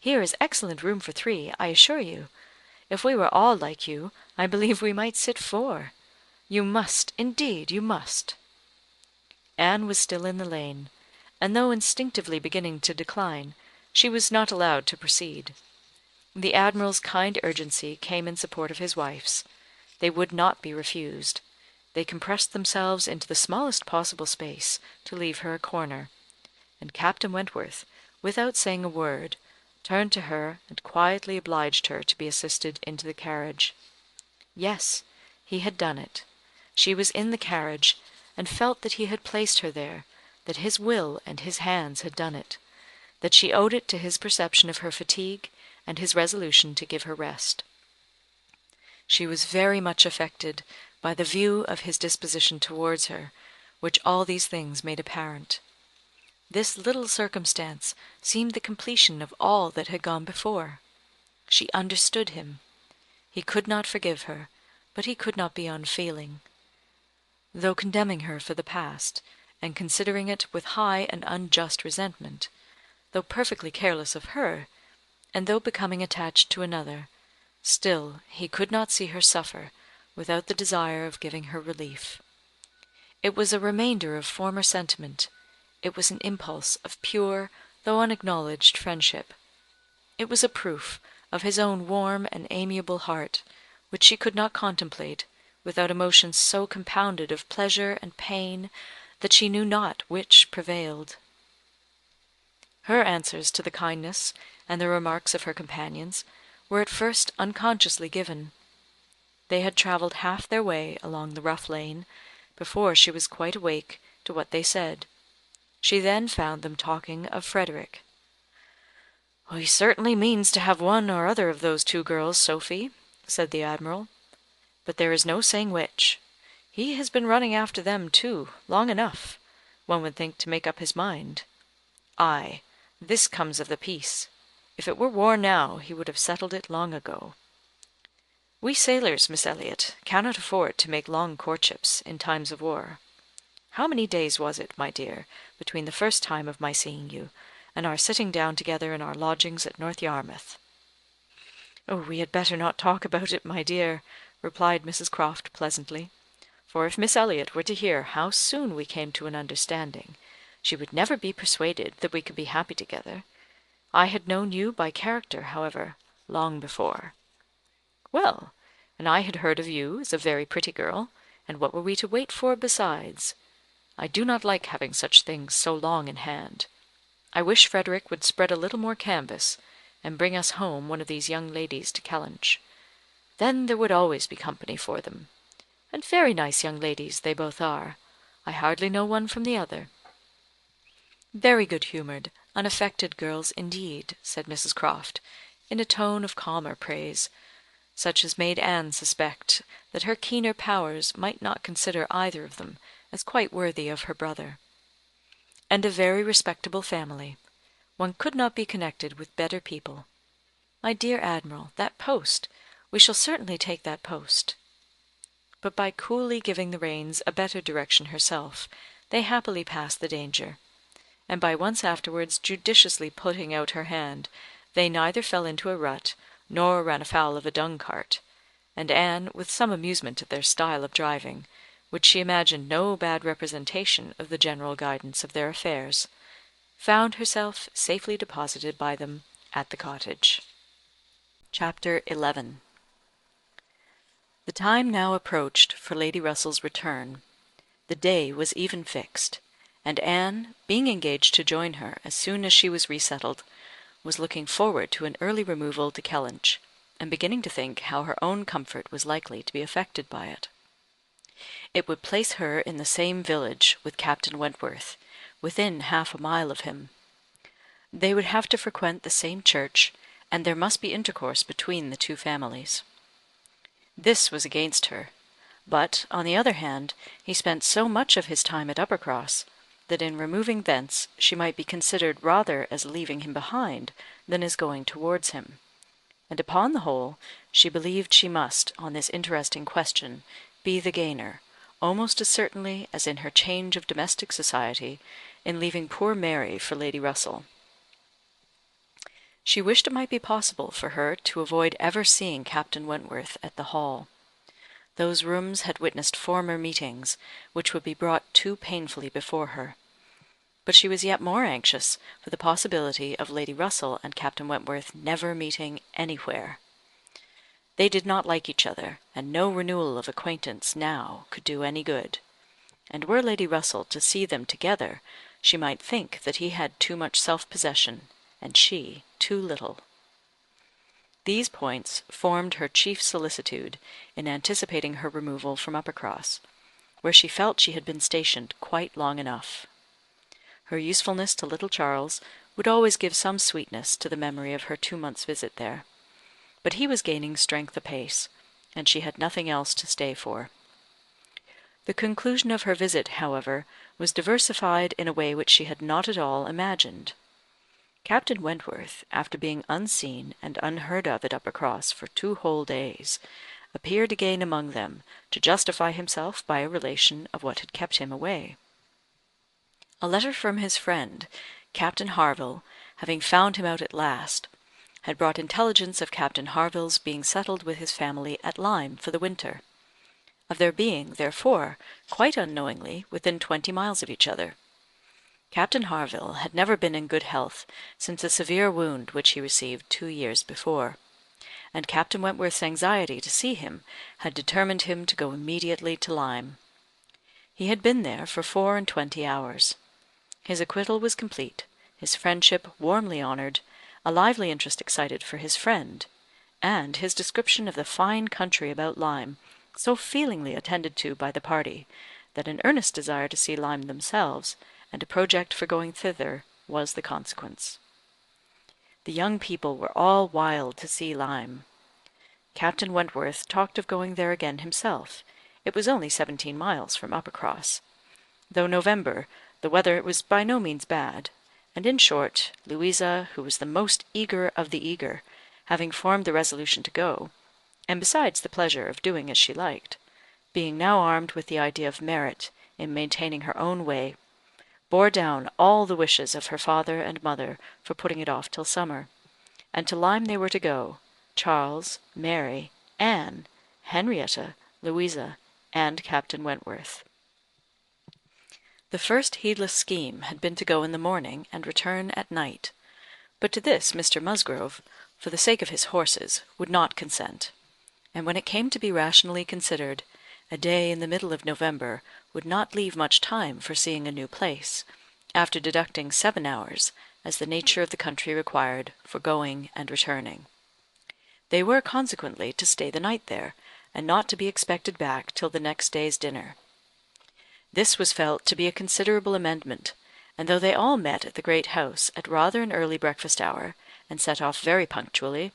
Here is excellent room for 3, I assure you. If we were all like you, I believe we might sit 4. You must, indeed you must." Anne was still in the lane, and though instinctively beginning to decline, she was not allowed to proceed. The Admiral's kind urgency came in support of his wife's. They would not be refused. They compressed themselves into the smallest possible space to leave her a corner, and Captain Wentworth, without saying a word, turned to her and quietly obliged her to be assisted into the carriage. Yes, he had done it. She was in the carriage, and felt that he had placed her there, that his will and his hands had done it, that she owed it to his perception of her fatigue and his resolution to give her rest. She was very much affected by the view of his disposition towards her, which all these things made apparent. This little circumstance seemed the completion of all that had gone before. She understood him. He could not forgive her, but he could not be unfeeling. Though condemning her for the past, and considering it with high and unjust resentment, though perfectly careless of her, and though becoming attached to another, still he could not see her suffer without the desire of giving her relief. It was a remainder of former sentiment. It was an impulse of pure, though unacknowledged friendship. It was a proof of his own warm and amiable heart, which she could not contemplate without emotions so compounded of pleasure and pain that she knew not which prevailed. Her answers to the kindness and the remarks of her companions were at first unconsciously given. They had travelled half their way along the rough lane before she was quite awake to what they said. She then found them talking of Frederick. "He certainly means to have one or other of those 2 girls, Sophy," said the Admiral, "but there is no saying which. He has been running after them, too, long enough, one would think, to make up his mind. Ay, this comes of the peace. If it were war now, he would have settled it long ago. We sailors, Miss Elliot, cannot afford to make long courtships in times of war. How many days was it, my dear, between the first time of my seeing you, and our sitting down together in our lodgings at North Yarmouth?" "Oh, we had better not talk about it, my dear," replied Mrs. Croft pleasantly, "for if Miss Elliot were to hear how soon we came to an understanding, she would never be persuaded that we could be happy together. I had known you by character, however, long before." "Well, and I had heard of you as a very pretty girl, and what were we to wait for besides? I do not like having such things so long in hand. I wish Frederick would spread a little more canvas, and bring us home one of these young ladies to Kellynch. Then there would always be company for them. And very nice young ladies they both are. I hardly know one from the other." "Very good-humoured, unaffected girls indeed," said Mrs. Croft, in a tone of calmer praise, such as made Anne suspect that her keener powers might not consider either of them as quite worthy of her brother. "And a very respectable family. One could not be connected with better people. My dear Admiral, that post! We shall certainly take that post." but by coolly giving the reins a better direction herself, they happily passed the danger, and by once afterwards judiciously putting out her hand, they neither fell into a rut, nor ran afoul of a dung-cart; and Anne, with some amusement at their style of driving, which she imagined no bad representation of the general guidance of their affairs, found herself safely deposited by them at the cottage. Chapter 11. The time now approached for Lady Russell's return. The day was even fixed, and Anne, being engaged to join her as soon as she was resettled, was looking forward to an early removal to Kellynch, and beginning to think how her own comfort was likely to be affected by it. It would place her in the same village with Captain Wentworth, within half a mile of him. They would have to frequent the same church, and there must be intercourse between the two families. This was against her, but, on the other hand, he spent so much of his time at Uppercross, that in removing thence she might be considered rather as leaving him behind than as going towards him; and upon the whole, she believed she must, on this interesting question, be the gainer, almost as certainly as in her change of domestic society, in leaving poor Mary for Lady Russell. She wished it might be possible for her to avoid ever seeing Captain Wentworth at the Hall. Those rooms had witnessed former meetings, which would be brought too painfully before her. But she was yet more anxious for the possibility of Lady Russell and Captain Wentworth never meeting anywhere. They did not like each other, and no renewal of acquaintance now could do any good. And were Lady Russell to see them together, she might think that he had too much self-possession, and she too little. These points formed her chief solicitude in anticipating her removal from Uppercross, where she felt she had been stationed quite long enough. Her usefulness to little Charles would always give some sweetness to the memory of her 2 months' visit there, but he was gaining strength apace, and she had nothing else to stay for. The conclusion of her visit, however, was diversified in a way which she had not at all imagined. Captain Wentworth, after being unseen and unheard of at Uppercross for 2 whole days, appeared again among them to justify himself by a relation of what had kept him away. A letter from his friend, Captain Harville, having found him out at last, had brought intelligence of Captain Harville's being settled with his family at Lyme for the winter; of their being, therefore, quite unknowingly within 20 miles of each other. Captain Harville had never been in good health since a severe wound which he received 2 years before, and Captain Wentworth's anxiety to see him had determined him to go immediately to Lyme. He had been there for 24 hours. His acquittal was complete, his friendship warmly honoured, a lively interest excited for his friend, and his description of the fine country about Lyme so feelingly attended to by the party, that an earnest desire to see Lyme themselves, and a project for going thither, was the consequence. The young people were all wild to see Lyme. Captain Wentworth talked of going there again himself. It was only 17 miles from Uppercross. Though November, the weather was by no means bad, and in short, Louisa, who was the most eager of the eager, having formed the resolution to go, and besides the pleasure of doing as she liked, being now armed with the idea of merit in maintaining her own way, bore down all the wishes of her father and mother for putting it off till summer, and to Lyme they were to go, Charles, Mary, Anne, Henrietta, Louisa, and Captain Wentworth. The first heedless scheme had been to go in the morning and return at night, but to this Mr. Musgrove, for the sake of his horses, would not consent, and when it came to be rationally considered, a day in the middle of November would not leave much time for seeing a new place, after deducting 7 hours, as the nature of the country required, for going and returning. They were consequently to stay the night there, and not to be expected back till the next day's dinner. This was felt to be a considerable amendment, and though they all met at the great house at rather an early breakfast hour, and set off very punctually,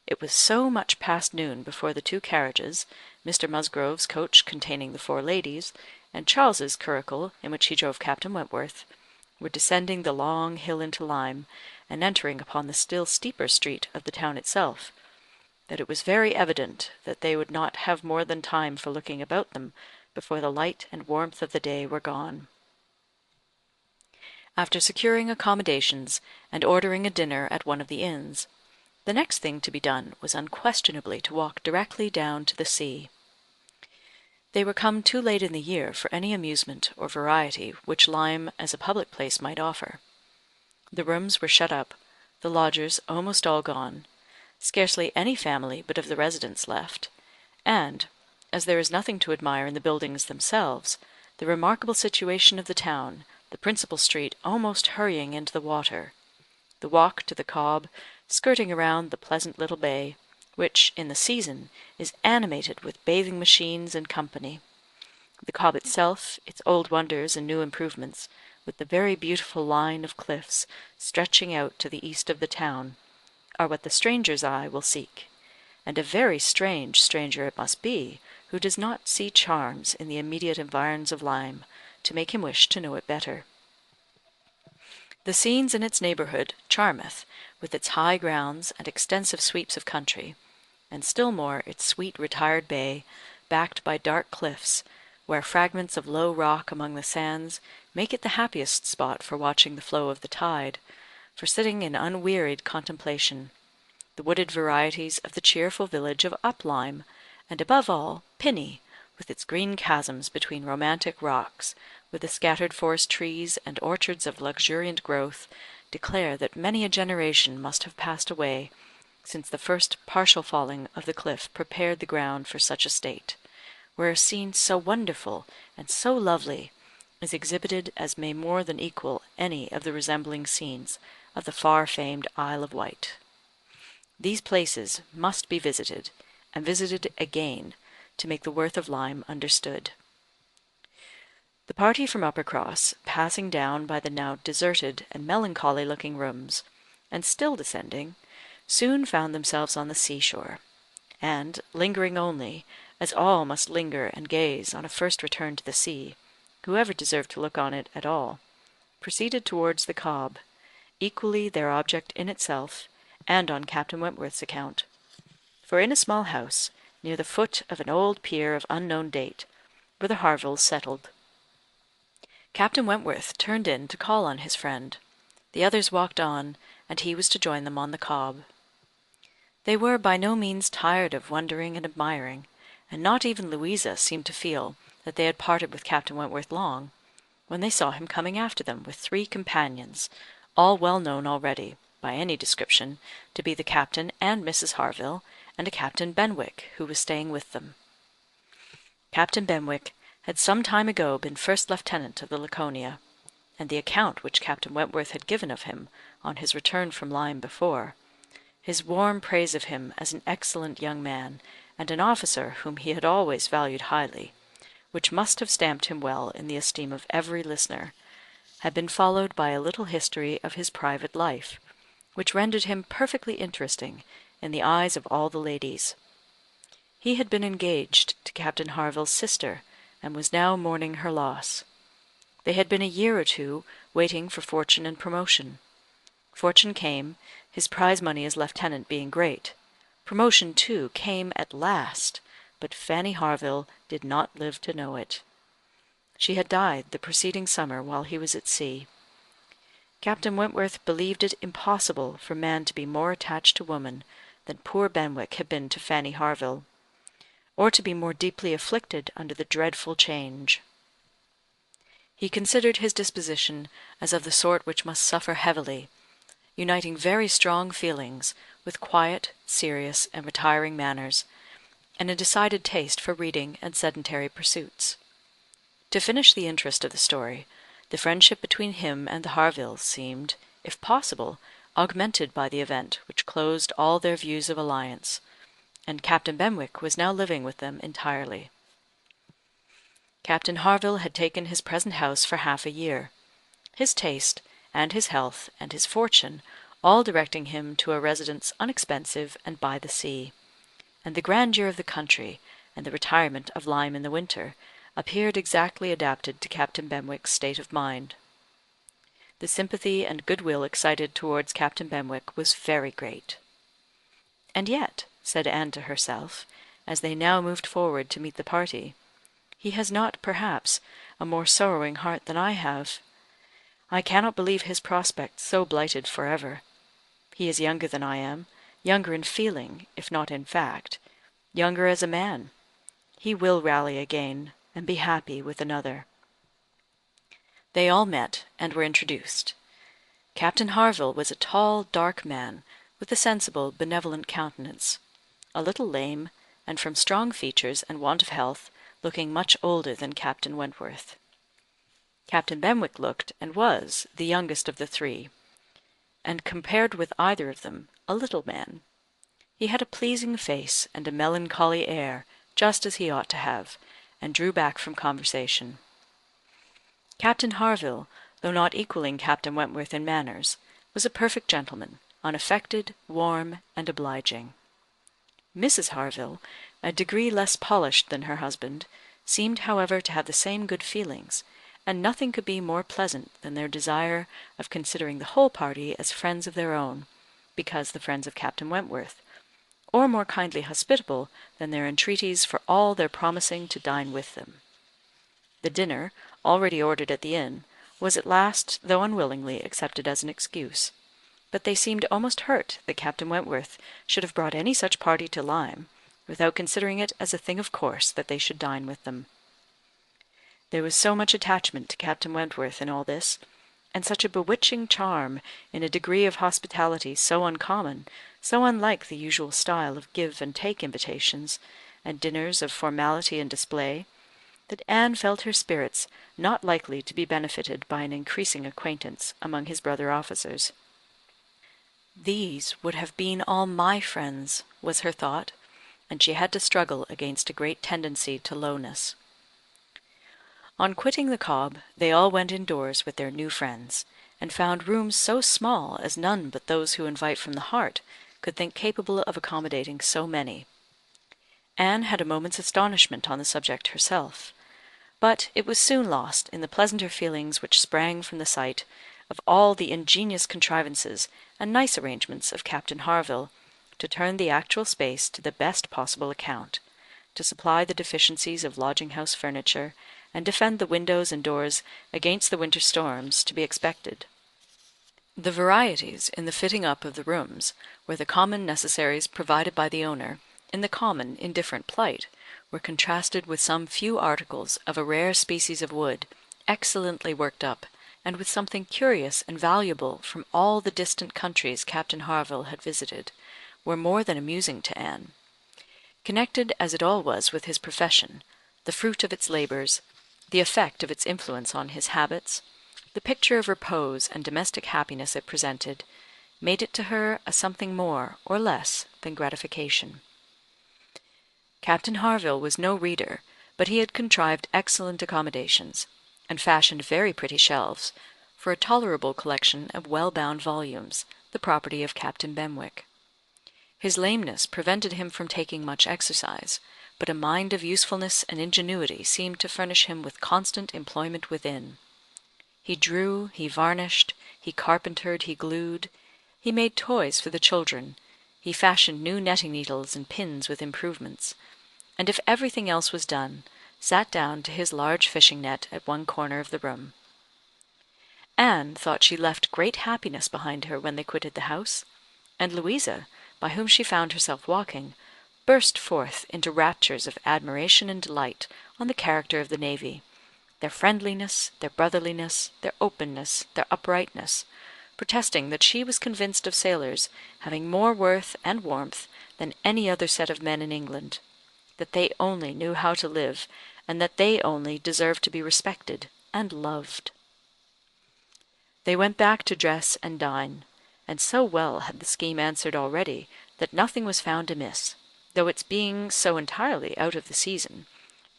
it was so much past noon before the 2 carriages, Mr. Musgrove's coach containing the 4 ladies, and Charles's curricle, in which he drove Captain Wentworth, were descending the long hill into Lyme, and entering upon the still steeper street of the town itself,
that it was very evident that they would not have more than time for looking about them before the light and warmth of the day were gone. After securing accommodations and ordering a dinner at one of the inns, the next thing to be done was unquestionably to walk directly down to the sea. They were come too late in the year for any amusement or variety which Lyme as a public place might offer. The rooms were shut up, the lodgers almost all gone, scarcely any family but of the residents left, and, as there is nothing to admire in the buildings themselves, the remarkable situation of the town, the principal street almost hurrying into the water, the walk to the Cobb, skirting around the pleasant little bay, which, in the season, is animated with bathing machines and company. The Cobb itself, its old wonders and new improvements, with the very beautiful line of cliffs stretching out to the east of the town, are what the stranger's eye will seek, and a very strange stranger it must be who does not see charms in the immediate environs of Lyme to make him wish to know it better. The scenes in its neighbourhood charmeth, with its high grounds and extensive sweeps of country, and still more its sweet retired bay, backed by dark cliffs, where fragments of low rock among the sands make it the happiest spot for watching the flow of the tide, for sitting in unwearied contemplation, the wooded varieties of the cheerful village of Uplyme, and above all, Pinny, with its green chasms between romantic rocks, with the scattered forest trees and orchards of luxuriant growth, declare that many a generation must have passed away since the first partial falling of the cliff prepared the ground for such a state, where a scene so wonderful and so lovely is exhibited as may more than equal any of the resembling scenes of the far-famed Isle of Wight. These places must be visited, and visited again, to make the worth of Lyme understood. The party from Uppercross, passing down by the now deserted and melancholy-looking rooms, and still descending, soon found themselves on the sea-shore, and, lingering only, as all must linger and gaze on a first return to the sea, whoever deserved to look on it at all, proceeded towards the Cobb, equally their object in itself, and on Captain Wentworth's account. For in a small house, near the foot of an old pier of unknown date, were the Harvilles settled. Captain Wentworth turned in to call on his friend. The others walked on, and he was to join them on the Cobb. They were by no means tired of wondering and admiring, and not even Louisa seemed to feel that they had parted with Captain Wentworth long, when they saw him coming after them with 3 companions, all well known already, by any description, to be the Captain and Mrs. Harville, and a Captain Benwick, who was staying with them. Captain Benwick had some time ago been first lieutenant of the Laconia, and the account which Captain Wentworth had given of him on his return from Lyme before, his warm praise of him as an excellent young man, and an officer whom he had always valued highly, which must have stamped him well in the esteem of every listener, had been followed by a little history of his private life, which rendered him perfectly interesting in the eyes of all the ladies. He had been engaged to Captain Harville's sister, and was now mourning her loss. They had been a year or 2 waiting for fortune and promotion. Fortune came, his prize money as lieutenant being great. Promotion, too, came at last, but Fanny Harville did not live to know it. She had died the preceding summer while he was at sea. Captain Wentworth believed it impossible for man to be more attached to woman than poor Benwick had been to Fanny Harville, or to be more deeply afflicted under the dreadful change. He considered his disposition as of the sort which must suffer heavily, uniting very strong feelings with quiet, serious, and retiring manners, and a decided taste for reading and sedentary pursuits. To finish the interest of the story, the friendship between him and the Harvilles seemed, if possible, augmented by the event which closed all their views of alliance, and Captain Benwick was now living with them entirely. Captain Harville had taken his present house for half a year. His taste, and his health, and his fortune, all directing him to a residence unexpensive and by the sea, and the grandeur of the country, and the retirement of Lyme in the winter, appeared exactly adapted to Captain Benwick's state of mind. The sympathy and goodwill excited towards Captain Benwick was very great. And yet, said Anne to herself, as they now moved forward to meet the party. "He has not, perhaps, a more sorrowing heart than I have. I cannot believe his prospects so blighted for ever. He is younger than I am, younger in feeling, if not in fact, younger as a man. He will rally again, and be happy with another." They all met, and were introduced. Captain Harville was a tall, dark man, with a sensible, benevolent countenance, a little lame, and from strong features and want of health, looking much older than Captain Wentworth. Captain Benwick looked, and was, the youngest of the three, and compared with either of them, a little man. He had a pleasing face and a melancholy air, just as he ought to have, and drew back from conversation. Captain Harville, though not equalling Captain Wentworth in manners, was a perfect gentleman, unaffected, warm, and obliging. Mrs. Harville, a degree less polished than her husband, seemed however to have the same good feelings, and nothing could be more pleasant than their desire of considering the whole party as friends of their own, because the friends of Captain Wentworth, or more kindly hospitable than their entreaties for all their promising to dine with them. The dinner, already ordered at the inn, was at last, though unwillingly, accepted as an excuse; but they seemed almost hurt that Captain Wentworth should have brought any such party to Lyme, without considering it as a thing of course that they should dine with them. There was so much attachment to Captain Wentworth in all this, and such a bewitching charm in a degree of hospitality so uncommon, so unlike the usual style of give and take invitations, and dinners of formality and display, that Anne felt her spirits not likely to be benefited by an increasing acquaintance among his brother officers. "These would have been all my friends," was her thought, and she had to struggle against a great tendency to lowness. On quitting the Cobb, they all went indoors with their new friends, and found rooms so small as none but those who invite from the heart could think capable of accommodating so many. Anne had a moment's astonishment on the subject herself, but it was soon lost in the pleasanter feelings which sprang from the sight of all the ingenious contrivances and nice arrangements of Captain Harville to turn the actual space to the best possible account, to supply the deficiencies of lodging-house furniture, and defend the windows and doors against the winter storms to be expected. The varieties in the fitting up of the rooms where the common necessaries provided by the owner, in the common indifferent plight, were contrasted with some few articles of a rare species of wood, excellently worked up, and with something curious and valuable from all the distant countries Captain Harville had visited, were more than amusing to Anne. Connected as it all was with his profession, the fruit of its labours, the effect of its influence on his habits, the picture of repose and domestic happiness it presented, made it to her a something more or less than gratification. Captain Harville was no reader, but he had contrived excellent accommodations, and fashioned very pretty shelves, for a tolerable collection of well-bound volumes, the property of Captain Benwick. His lameness prevented him from taking much exercise, but a mind of usefulness and ingenuity seemed to furnish him with constant employment within. He drew, he varnished, he carpentered, he glued, he made toys for the children, he fashioned new netting needles and pins with improvements, and if everything else was done, sat down to his large fishing net at one corner of the room. Anne thought she left great happiness behind her when they quitted the house, and Louisa, by whom she found herself walking, burst forth into raptures of admiration and delight on the character of the navy, their friendliness, their brotherliness, their openness, their uprightness, protesting that she was convinced of sailors having more worth and warmth than any other set of men in England, that they only knew how to live, and that they only deserved to be respected and loved. They went back to dress and dine, and so well had the scheme answered already that nothing was found amiss, though its being so entirely out of the season,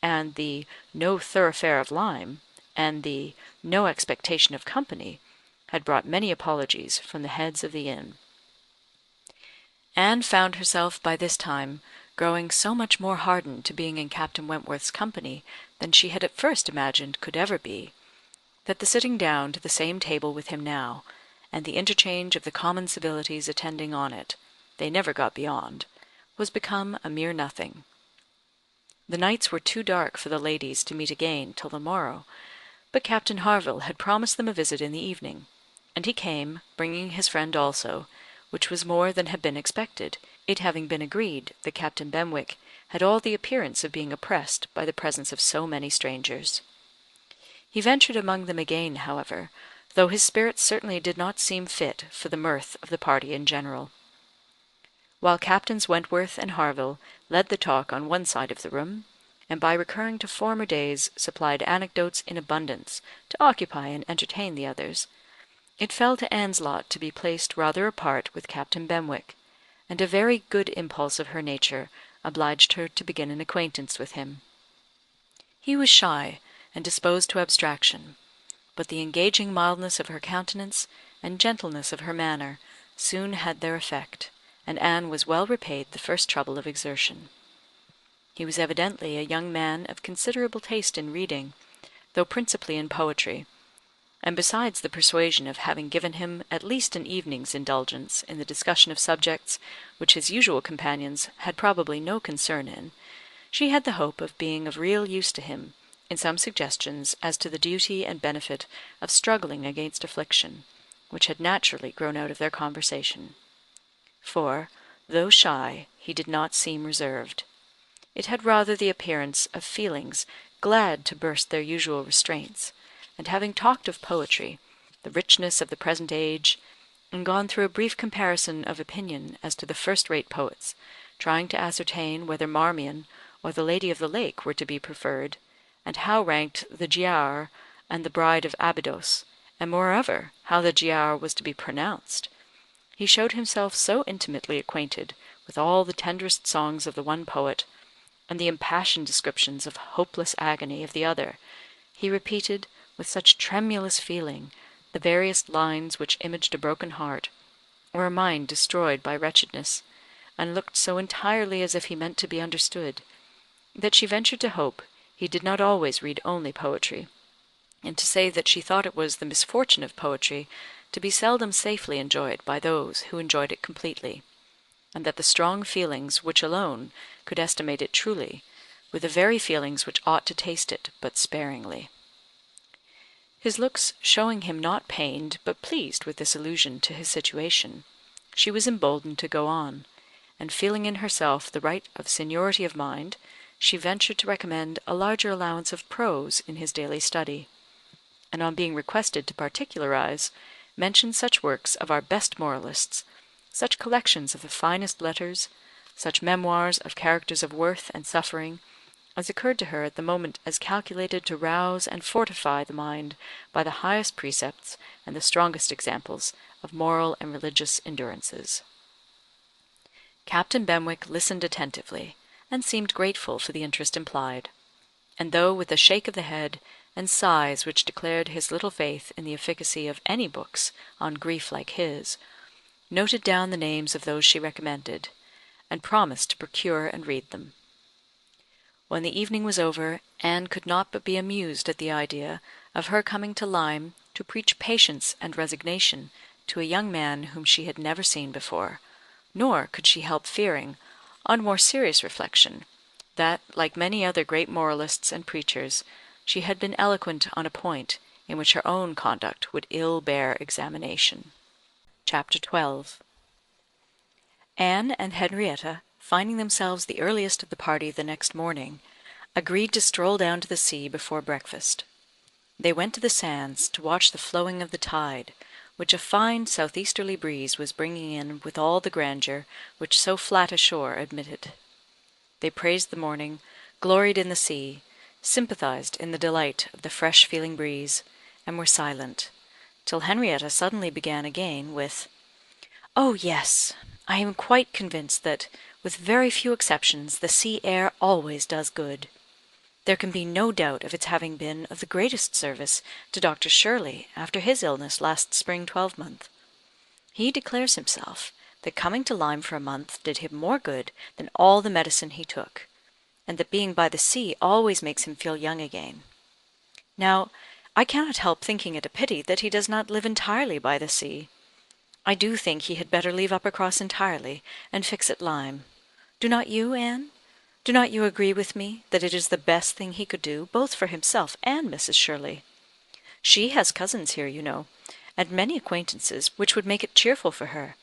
and the no thoroughfare of Lyme, and the no expectation of company, had brought many apologies from the heads of the inn. Anne found herself by this time growing so much more hardened to being in Captain Wentworth's company than she had at first imagined could ever be, that the sitting down to the same table with him now, and the interchange of the common civilities attending on it, they never got beyond, was become a mere nothing. The nights were too dark for the ladies to meet again till the morrow, but Captain Harville had promised them a visit in the evening, and he came, bringing his friend also, which was more than had been expected, it having been agreed that Captain Benwick had all the appearance of being oppressed by the presence of so many strangers. He ventured among them again, however, though his spirits certainly did not seem fit for the mirth of the party in general. While Captains Wentworth and Harville led the talk on one side of the room, and by recurring to former days supplied anecdotes in abundance to occupy and entertain the others, it fell to Anne's lot to be placed rather apart with Captain Benwick, and a very good impulse of her nature obliged her to begin an acquaintance with him. He was shy, and disposed to abstraction, but the engaging mildness of her countenance and gentleness of her manner soon had their effect, and Anne was well repaid the first trouble of exertion. He was evidently a young man of considerable taste in reading, though principally in poetry, and besides the persuasion of having given him at least an evening's indulgence in the discussion of subjects which his usual companions had probably no concern in, she had the hope of being of real use to him in some suggestions as to the duty and benefit of struggling against affliction, which had naturally grown out of their conversation. For, though shy, he did not seem reserved. It had rather the appearance of feelings glad to burst their usual restraints, and having talked of poetry, the richness of the present age, and gone through a brief comparison of opinion as to the first-rate poets, trying to ascertain whether Marmion or the Lady of the Lake were to be preferred, and how ranked the Giaour and the Bride of Abydos, and moreover how the Giaour was to be pronounced, he showed himself so intimately acquainted with all the tenderest songs of the one poet, and the impassioned descriptions of hopeless agony of the other, he repeated, with such tremulous feeling, the various lines which imaged a broken heart, or a mind destroyed by wretchedness, and looked so entirely as if he meant to be understood, that she ventured to hope he did not always read only poetry, and to say that she thought it was the misfortune of poetry to be seldom safely enjoyed by those who enjoyed it completely, and that the strong feelings which alone could estimate it truly were the very feelings which ought to taste it but sparingly. His looks showing him not pained but pleased with this allusion to his situation, she was emboldened to go on, and feeling in herself the right of seniority of mind, she ventured to recommend a larger allowance of prose in his daily study, and on being requested to particularize, mentioned such works of our best moralists, such collections of the finest letters, such memoirs of characters of worth and suffering, as occurred to her at the moment as calculated to rouse and fortify the mind by the highest precepts and the strongest examples of moral and religious endurances. Captain Benwick listened attentively, and seemed grateful for the interest implied, and though with a shake of the head, and sighs which declared his little faith in the efficacy of any books on grief like his, noted down the names of those she recommended, and promised to procure and read them. When the evening was over, Anne could not but be amused at the idea of her coming to Lyme to preach patience and resignation to a young man whom she had never seen before, nor could she help fearing, on more serious reflection, that, like many other great moralists and preachers, she had been eloquent on a point in which her own conduct would ill bear examination. Chapter 12. Anne and Henrietta, finding themselves the earliest of the party the next morning, agreed to stroll down to the sea before breakfast. They went to the sands to watch the flowing of the tide, which a fine south-easterly breeze was bringing in with all the grandeur which so flat a shore admitted. They praised the morning, gloried in the sea, sympathized in the delight of the fresh-feeling breeze, and were silent, till Henrietta suddenly began again with, "Oh, yes, I am quite convinced that, with very few exceptions, the sea air always does good. There can be no doubt of its having been of the greatest service to Dr. Shirley after his illness last spring 12-month. He declares himself that coming to Lyme for a month did him more good than all the medicine he took, and that being by the sea always makes him feel young again. Now, I cannot help thinking it a pity that he does not live entirely by the sea. I do think he had better leave Uppercross entirely, and fix at Lyme. Do not you, Anne? Do not you agree with me that it is the best thing he could do, both for himself and Mrs. Shirley? She has cousins here, you know, and many acquaintances which would make it cheerful for her,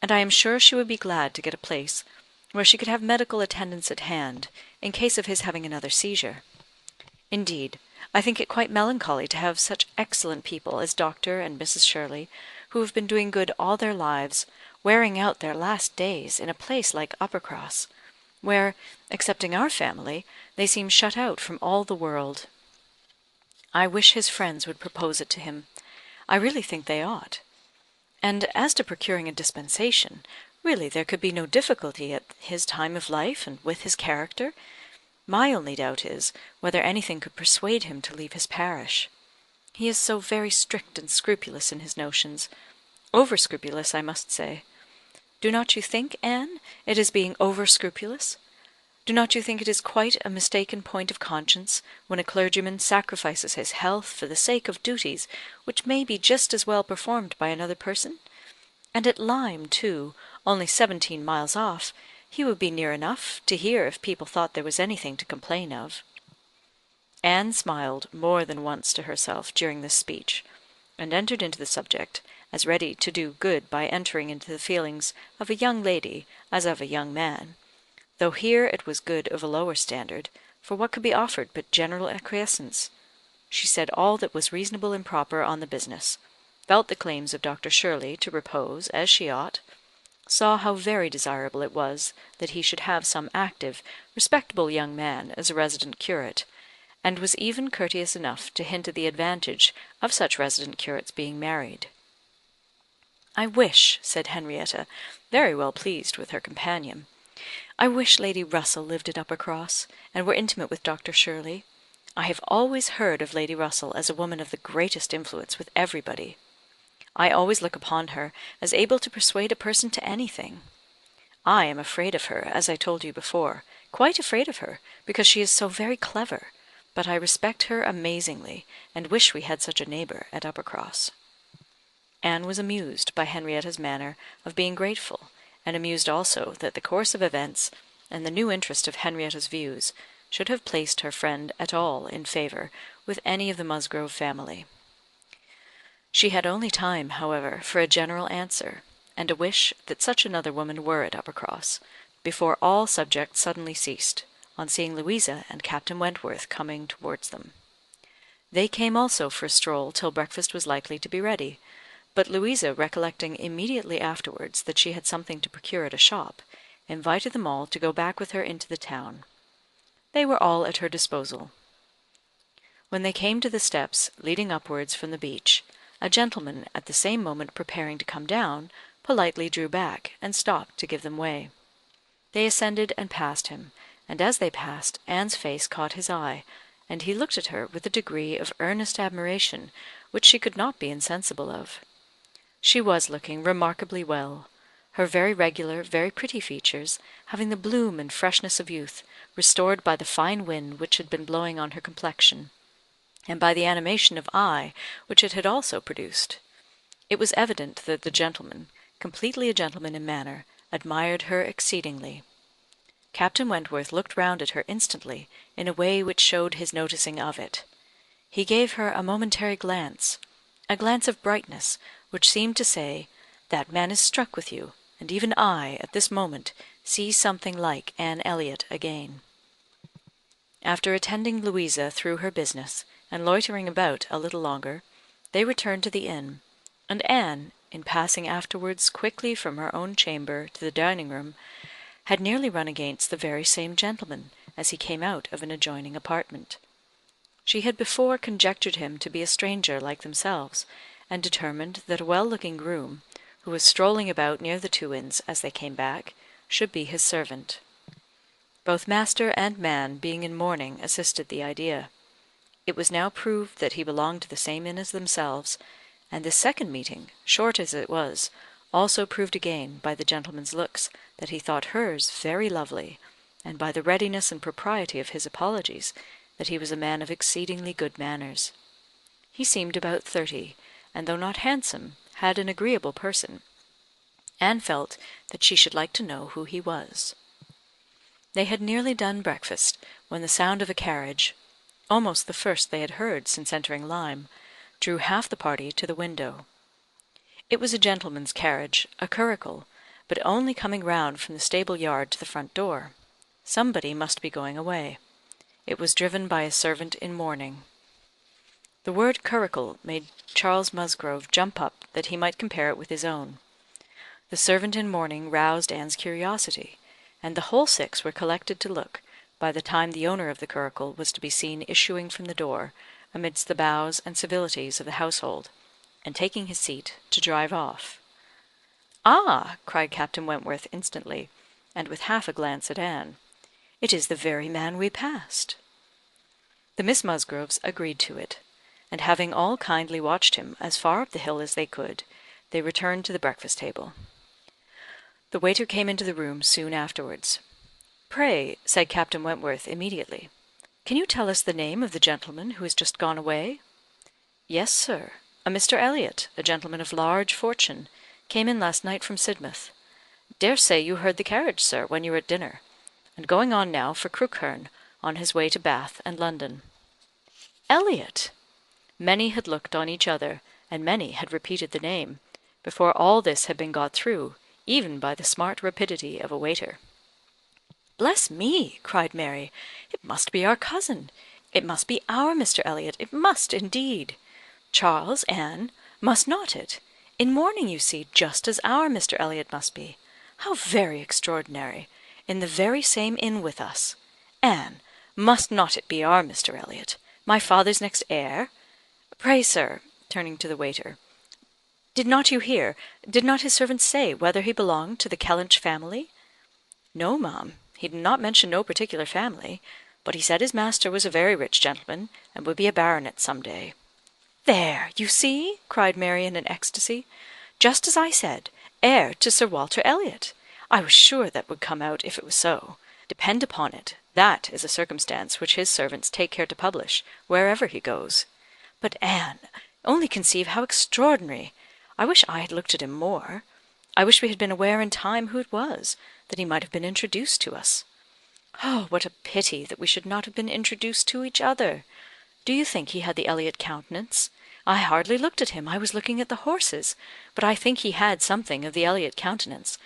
and I am sure she would be glad to get a place where she could have medical attendance at hand, in case of his having another seizure. Indeed, I think it quite melancholy to have such excellent people as Dr. and Mrs. Shirley, who have been doing good all their lives, wearing out their last days in a place like Uppercross, where, excepting our family, they seem shut out from all the world. I wish his friends would propose it to him. I really think they ought. And as to procuring a dispensation, really there could be no difficulty at his time of life and with his character. My only doubt is, whether anything could persuade him to leave his parish. He is so very strict and scrupulous in his notions. Over scrupulous, I must say. Do not you think, Anne, it is being over scrupulous? Do not you think it is quite a mistaken point of conscience when a clergyman sacrifices his health for the sake of duties which may be just as well performed by another person? And at Lyme, too, only 17 miles off, he would be near enough to hear if people thought there was anything to complain of. Anne smiled more than once to herself during this speech, and entered into the subject, as ready to do good by entering into the feelings of a young lady as of a young man, though here it was good of a lower standard, for what could be offered but general acquiescence? She said all that was reasonable and proper on the business, felt the claims of Dr. Shirley to repose as she ought, saw how very desirable it was that he should have some active, respectable young man as a resident curate, and was even courteous enough to hint at the advantage of such resident curates being married. "I wish," said Henrietta, very well pleased with her companion, "I wish Lady Russell lived at Uppercross, and were intimate with Dr. Shirley. I have always heard of Lady Russell as a woman of the greatest influence with everybody. I always look upon her as able to persuade a person to anything. I am afraid of her, as I told you before, quite afraid of her, because she is so very clever, but I respect her amazingly, and wish we had such a neighbour at Uppercross." Anne was amused by Henrietta's manner of being grateful, and amused also that the course of events, and the new interest of Henrietta's views, should have placed her friend at all in favour with any of the Musgrove family. She had only time, however, for a general answer, and a wish that such another woman were at Uppercross, before all subject suddenly ceased, on seeing Louisa and Captain Wentworth coming towards them. They came also for a stroll till breakfast was likely to be ready, but Louisa, recollecting immediately afterwards that she had something to procure at a shop, invited them all to go back with her into the town. They were all at her disposal. When they came to the steps leading upwards from the beach, a gentleman, at the same moment preparing to come down, politely drew back, and stopped to give them way. They ascended and passed him, and as they passed, Anne's face caught his eye, and he looked at her with a degree of earnest admiration which she could not be insensible of. She was looking remarkably well, her very regular, very pretty features having the bloom and freshness of youth, restored by the fine wind which had been blowing on her complexion, and by the animation of eye which it had also produced. It was evident that the gentleman, completely a gentleman in manner, admired her exceedingly. Captain Wentworth looked round at her instantly in a way which showed his noticing of it. He gave her a momentary glance, a glance of brightness, which seemed to say, "That man is struck with you, and even I, at this moment, see something like Anne Elliot again." After attending Louisa through her business, and loitering about a little longer, they returned to the inn, and Anne, in passing afterwards quickly from her own chamber to the dining room, had nearly run against the very same gentleman as he came out of an adjoining apartment. She had before conjectured him to be a stranger like themselves, and determined that a well-looking groom, who was strolling about near the Two Inns as they came back, should be his servant. Both master and man being in mourning assisted the idea. It was now proved that he belonged to the same inn as themselves, and this second meeting, short as it was, also proved again by the gentleman's looks that he thought hers very lovely, and by the readiness and propriety of his apologies that he was a man of exceedingly good manners. He seemed about 30, and though not handsome, had an agreeable person. Anne felt that she should like to know who he was.
They had nearly done breakfast, when the sound of a carriage, almost the first they had heard since entering Lyme, drew half the party to the window. It was a gentleman's carriage, a curricle, but only coming round from the stable yard to the front door. Somebody must be going away. It was driven by a servant in mourning. The word curricle made Charles Musgrove jump up that he might compare it with his own. The servant in mourning roused Anne's curiosity, and the whole six were collected to look, by the time the owner of the curricle was to be seen issuing from the door, amidst the bows and civilities of the household, and taking his seat to drive off. "Ah!" cried Captain Wentworth instantly, and with half a glance at Anne. "It is the very man we passed." The Miss Musgroves agreed to it, and having all kindly watched him as far up the hill as they could, they returned to the breakfast table. The waiter came into the room soon afterwards. "Pray," said Captain Wentworth immediately, "can you tell us the name of the gentleman who has just gone away?" "Yes, sir. A Mr. Elliot, a gentleman of large fortune, came in last night from Sidmouth. Dare say you heard the carriage, sir, when you were at dinner, and going on now for Crookherne, on his way to Bath and London." Elliot! Many had looked on each other, and many had repeated the name, before all this had been got through, even by the smart rapidity of a waiter. "Bless me!" cried Mary. "It must be our cousin. It must be our Mr. Elliot. It must, indeed. Charles, Anne, must not it? In mourning, you see, just as our Mr. Elliot must be. How very extraordinary! In the very same inn with us. Anne, must not it be our Mr. Elliot, my father's next heir? Pray, sir," turning to the waiter, "did not you hear, did not his servant say whether he belonged to the Kellynch family?" "No, ma'am, he did not mention no particular family, but he said his master was a very rich gentleman, and would be a baronet some day." "There, you see!" cried Mary in an ecstasy. "Just as I said, heir to Sir Walter Elliot. I was sure that would come out if it was so. Depend upon it, that is a circumstance which his servants take care to publish, wherever he goes. But, Anne, only conceive how extraordinary! I wish I had looked at him more. I wish we had been aware in time who it was, that he might have been introduced to us. Oh, what a pity that we should not have been introduced to each other! Do you think he had the Elliot countenance? I hardly looked at him, I was looking at the horses, but I think he had something of the Elliot countenance.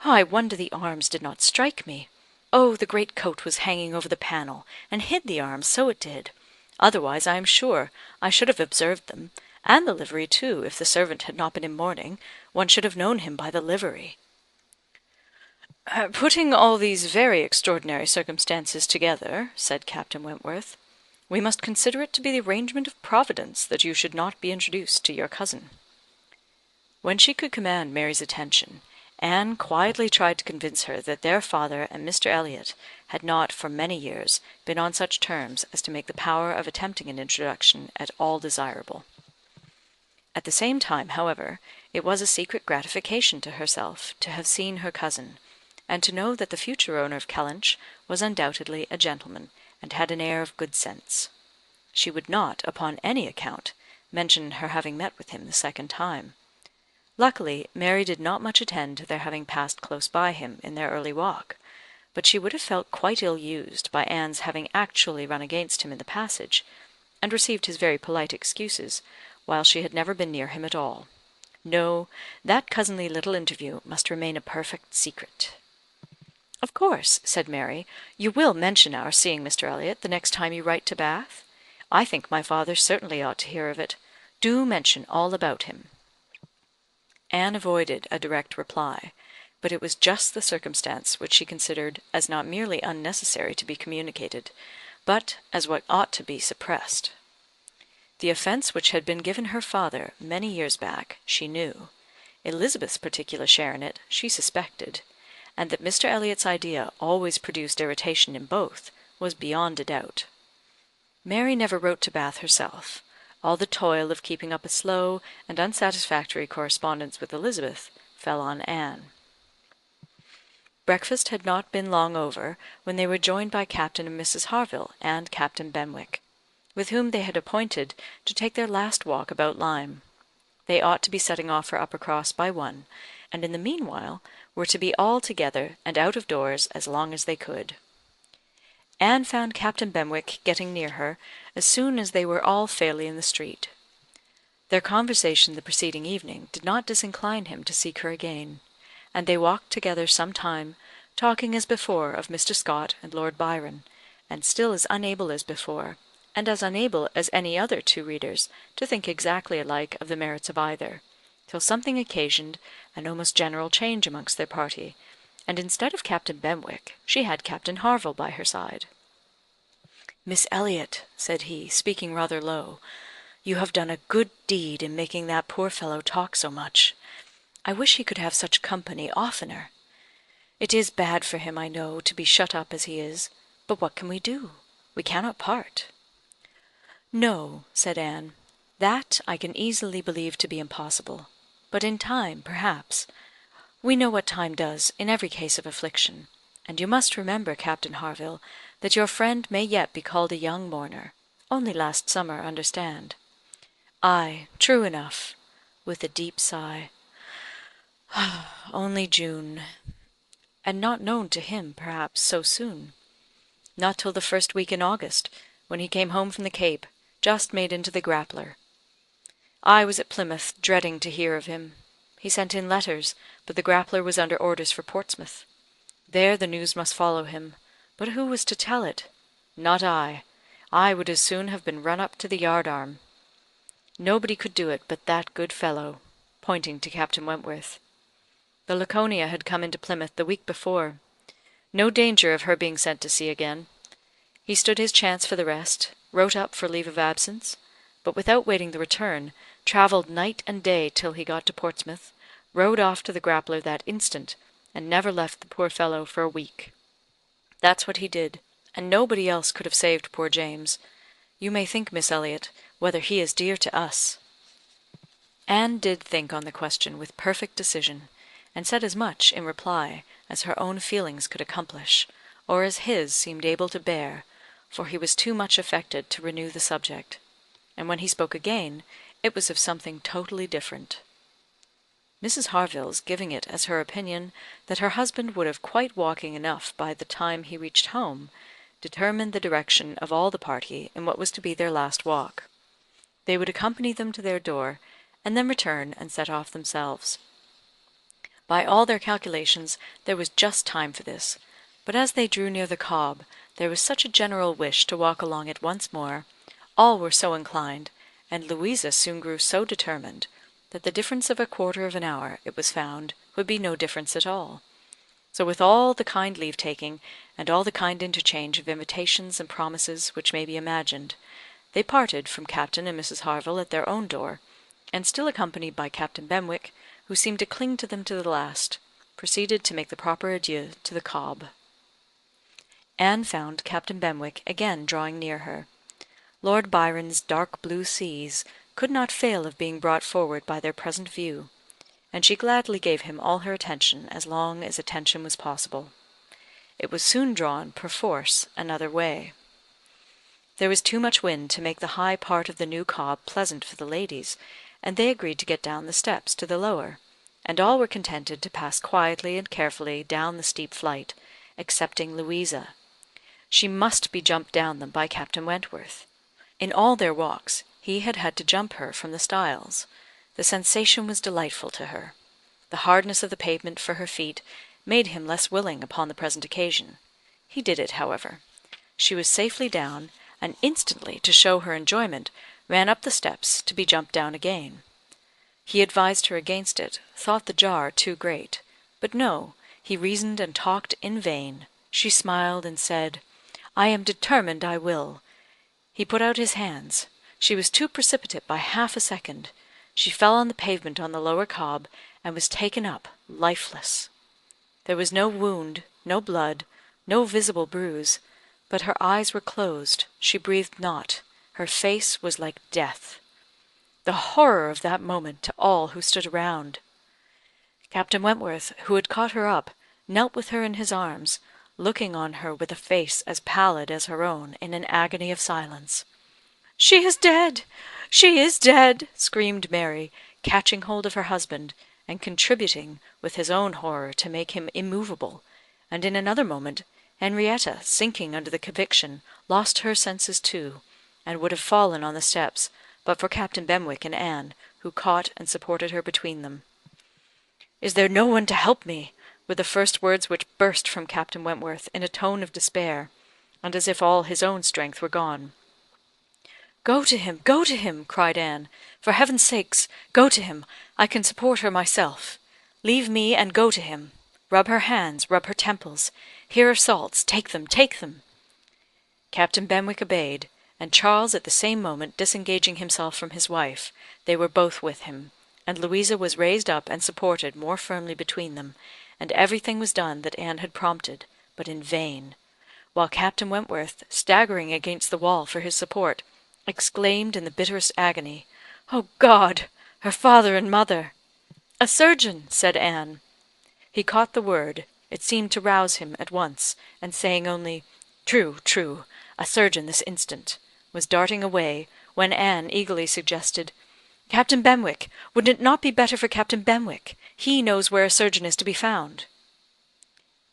Oh, I wonder the arms did not strike me. Oh, the great coat was hanging over the panel, and hid the arms, so it did. Otherwise, I am sure, I should have observed them, and the livery too, if the servant had not been in mourning, one should have known him by the livery." "Putting all these very extraordinary circumstances together," said Captain Wentworth, "we must consider it to be the arrangement of Providence that you should not be introduced to your cousin." When she could command Mary's attention, Anne quietly tried to convince her that their father and Mr. Elliot had not for many years been on such terms as to make the power of attempting an introduction at all desirable. At the same time, however, it was a secret gratification to herself to have seen her cousin, and to know that the future owner of Kellynch was undoubtedly a gentleman, and had an air of good sense. She would not, upon any account, mention her having met with him the second time. Luckily, Mary did not much attend to their having passed close by him in their early walk, but she would have felt quite ill-used by Anne's having actually run against him in the passage, and received his very polite excuses, while she had never been near him at all. No, that cousinly little interview must remain a perfect secret. "Of course," said Mary, "you will mention our seeing Mr. Elliot the next time you write to Bath? I think my father certainly ought to hear of it. Do mention all about him." Anne avoided a direct reply, but it was just the circumstance which she considered as not merely unnecessary to be communicated, but as what ought to be suppressed. The offence which had been given her father many years back, she knew. Elizabeth's particular share in it, she suspected, and that Mr. Elliot's idea always produced irritation in both, was beyond a doubt. Mary never wrote to Bath herself. All the toil of keeping up a slow and unsatisfactory correspondence with Elizabeth fell on Anne. Breakfast had not been long over when they were joined by Captain and Mrs. Harville and Captain Benwick, with whom they had appointed to take their last walk about Lyme. They ought to be setting off for Uppercross by 1, and in the meanwhile were to be all together and out of doors as long as they could. Anne found Captain Benwick getting near her as soon as they were all fairly in the street. Their conversation the preceding evening did not disincline him to seek her again, and they walked together some time, talking as before of Mr. Scott and Lord Byron, and still as unable as before, and as unable as any other two readers, to think exactly alike of the merits of either, till something occasioned an almost general change amongst their party, and instead of Captain Benwick, she had Captain Harville by her side. "Miss Elliot," said he, speaking rather low, "you have done a good deed in making that poor fellow talk so much. I wish he could have such company oftener. It is bad for him, I know, to be shut up as he is, but what can we do? We cannot part." "No," said Anne, "that I can easily believe to be impossible; but in time, perhaps. We know what time does in every case of affliction; and you must remember, Captain Harville, that your friend may yet be called a young mourner. Only last summer, understand." "Ay, true enough," with a deep sigh. "Only June. And not known to him, perhaps, so soon. Not till the first week in August, when he came home from the Cape, just made into the Grappler. I was at Plymouth, dreading to hear of him. He sent in letters, but the Grappler was under orders for Portsmouth. There the news must follow him, but who was to tell it? Not I. I would as soon have been run up to the yardarm. Nobody could do it but that good fellow," pointing to Captain Wentworth. "The Laconia had come into Plymouth the week before. No danger of her being sent to sea again. He stood his chance for the rest, wrote up for leave of absence, but without waiting the return, travelled night and day till he got to Portsmouth, rowed off to the Grappler that instant, and never left the poor fellow for a week. That's what he did, and nobody else could have saved poor James. You may think, Miss Elliot, whether he is dear to us." Anne did think on the question with perfect decision, and said as much in reply as her own feelings could accomplish, or as his seemed able to bear, for he was too much affected to renew the subject; and when he spoke again, it was of something totally different. Mrs. Harville's giving it as her opinion that her husband would have quite walking enough by the time he reached home, determined the direction of all the party in what was to be their last walk. They would accompany them to their door, and then return and set off themselves. By all their calculations there was just time for this, but as they drew near the Cobb, there was such a general wish to walk along it once more, all were so inclined, and Louisa soon grew so determined, that the difference of a quarter of an hour, it was found, would be no difference at all. So with all the kind leave-taking, and all the kind interchange of invitations and promises which may be imagined, they parted from Captain and Mrs. Harville at their own door, and still accompanied by Captain Benwick, who seemed to cling to them to the last, proceeded to make the proper adieu to the Cobb. Anne found Captain Benwick again drawing near her. Lord Byron's dark blue seas could not fail of being brought forward by their present view, and she gladly gave him all her attention as long as attention was possible. It was soon drawn, perforce, another way. There was too much wind to make the high part of the new Cobb pleasant for the ladies, and they agreed to get down the steps to the lower, and all were contented to pass quietly and carefully down the steep flight, excepting Louisa. She must be jumped down them by Captain Wentworth. In all their walks he had had to jump her from the stiles. The sensation was delightful to her. The hardness of the pavement for her feet made him less willing upon the present occasion. He did it, however. She was safely down, and instantly, to show her enjoyment, ran up the steps to be jumped down again. He advised her against it, thought the jar too great; but no, he reasoned and talked in vain. She smiled and said, "I am determined I will." He put out his hands. She was too precipitate by half a second. She fell on the pavement on the lower Cobb, and was taken up, lifeless. There was no wound, no blood, no visible bruise, but her eyes were closed, she breathed not, her face was like death. The horror of that moment to all who stood around! Captain Wentworth, who had caught her up, knelt with her in his arms, looking on her with a face as pallid as her own in an agony of silence. "She is dead! She is dead!" screamed Mary, catching hold of her husband, and contributing with his own horror to make him immovable, and in another moment
Henrietta, sinking under the conviction, lost her senses too, and would have fallen on the steps, but for Captain Benwick and Anne, who caught and supported her between them. "Is there no one to help me?" were the first words which burst from Captain Wentworth in a tone of despair, and as if all his own strength were gone. "Go to him, go to him!" cried Anne. "For heaven's sake, go to him! I can support her myself. Leave me and go to him. Rub her hands, rub her temples. Here are salts. Take them, take them!" Captain Benwick obeyed, and Charles at the same moment disengaging himself from his wife, they were both with him, and Louisa was raised up and supported more firmly between them, and everything was done that Anne had prompted, but in vain; while Captain Wentworth, staggering against the wall for his support, exclaimed in the bitterest agony, "O God! Her father and mother!" "A surgeon!" said Anne. He caught the word; it seemed to rouse him at once, and saying only, "True, true, a surgeon this instant," was darting away, when Anne eagerly suggested, "Captain Benwick! Would it not be better for Captain Benwick? He knows where a surgeon is to be found."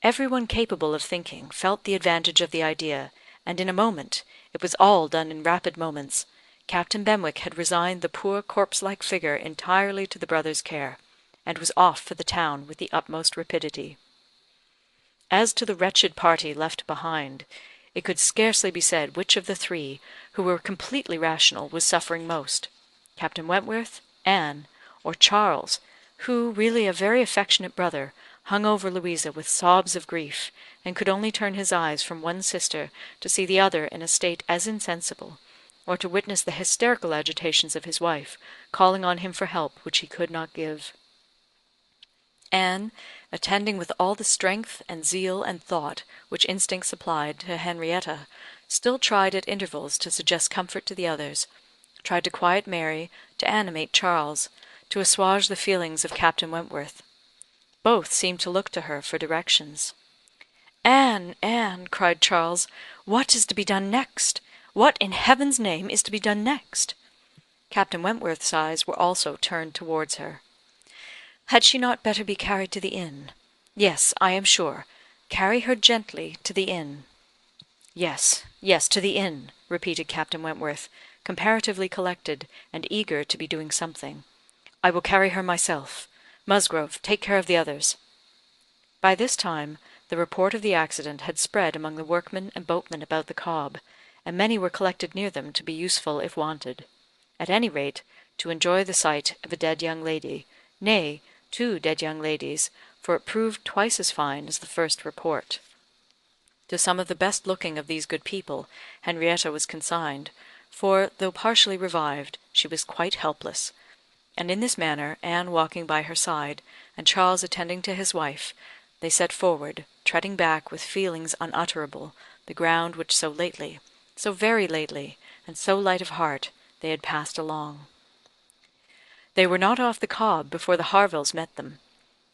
Every one capable of thinking felt the advantage of the idea, and in a moment, it was all done in rapid moments, Captain Benwick had resigned the poor corpse-like figure entirely to the brothers' care, and was off for the town with the utmost rapidity. As to the wretched party left behind, it could scarcely be said which of the three, who were completely rational, was suffering most, Captain Wentworth, Anne, or Charles, who, really a very affectionate brother, hung over Louisa with sobs of grief, and could only turn his eyes from one sister to see the other in a state as insensible, or to witness the hysterical agitations of his wife, calling on him for help which he could not give. Anne, attending with all the strength and zeal and thought which instinct supplied to Henrietta, still tried at intervals to suggest comfort to the others, tried to quiet Mary, to animate Charles, to assuage the feelings of Captain Wentworth. Both seemed to look to her for directions. "Anne, Anne," cried Charles, "what is to be done next? What, in heaven's name, is to be done next?" Captain Wentworth's eyes were also turned towards her. "Had she not better be carried to the inn? Yes, I am sure. Carry her gently to the inn." "Yes, yes, to the inn," repeated Captain Wentworth, comparatively collected, and eager to be doing something. "I will carry her myself. Musgrove, take care of the others." By this time the report of the accident had spread among the workmen and boatmen about the Cobb, and many were collected near them to be useful if wanted; at any rate, to enjoy the sight of a dead young lady, nay, 2 dead young ladies, for it proved twice as fine as the first report. To some of the best looking of these good people Henrietta was consigned, for, though partially revived, she was quite helpless; and in this manner, Anne walking by her side, and Charles attending to his wife, they set forward, treading back with feelings unutterable, the ground which so lately, so very lately, and so light of heart, they had passed along. They were not off the Cobb before the Harvilles met them.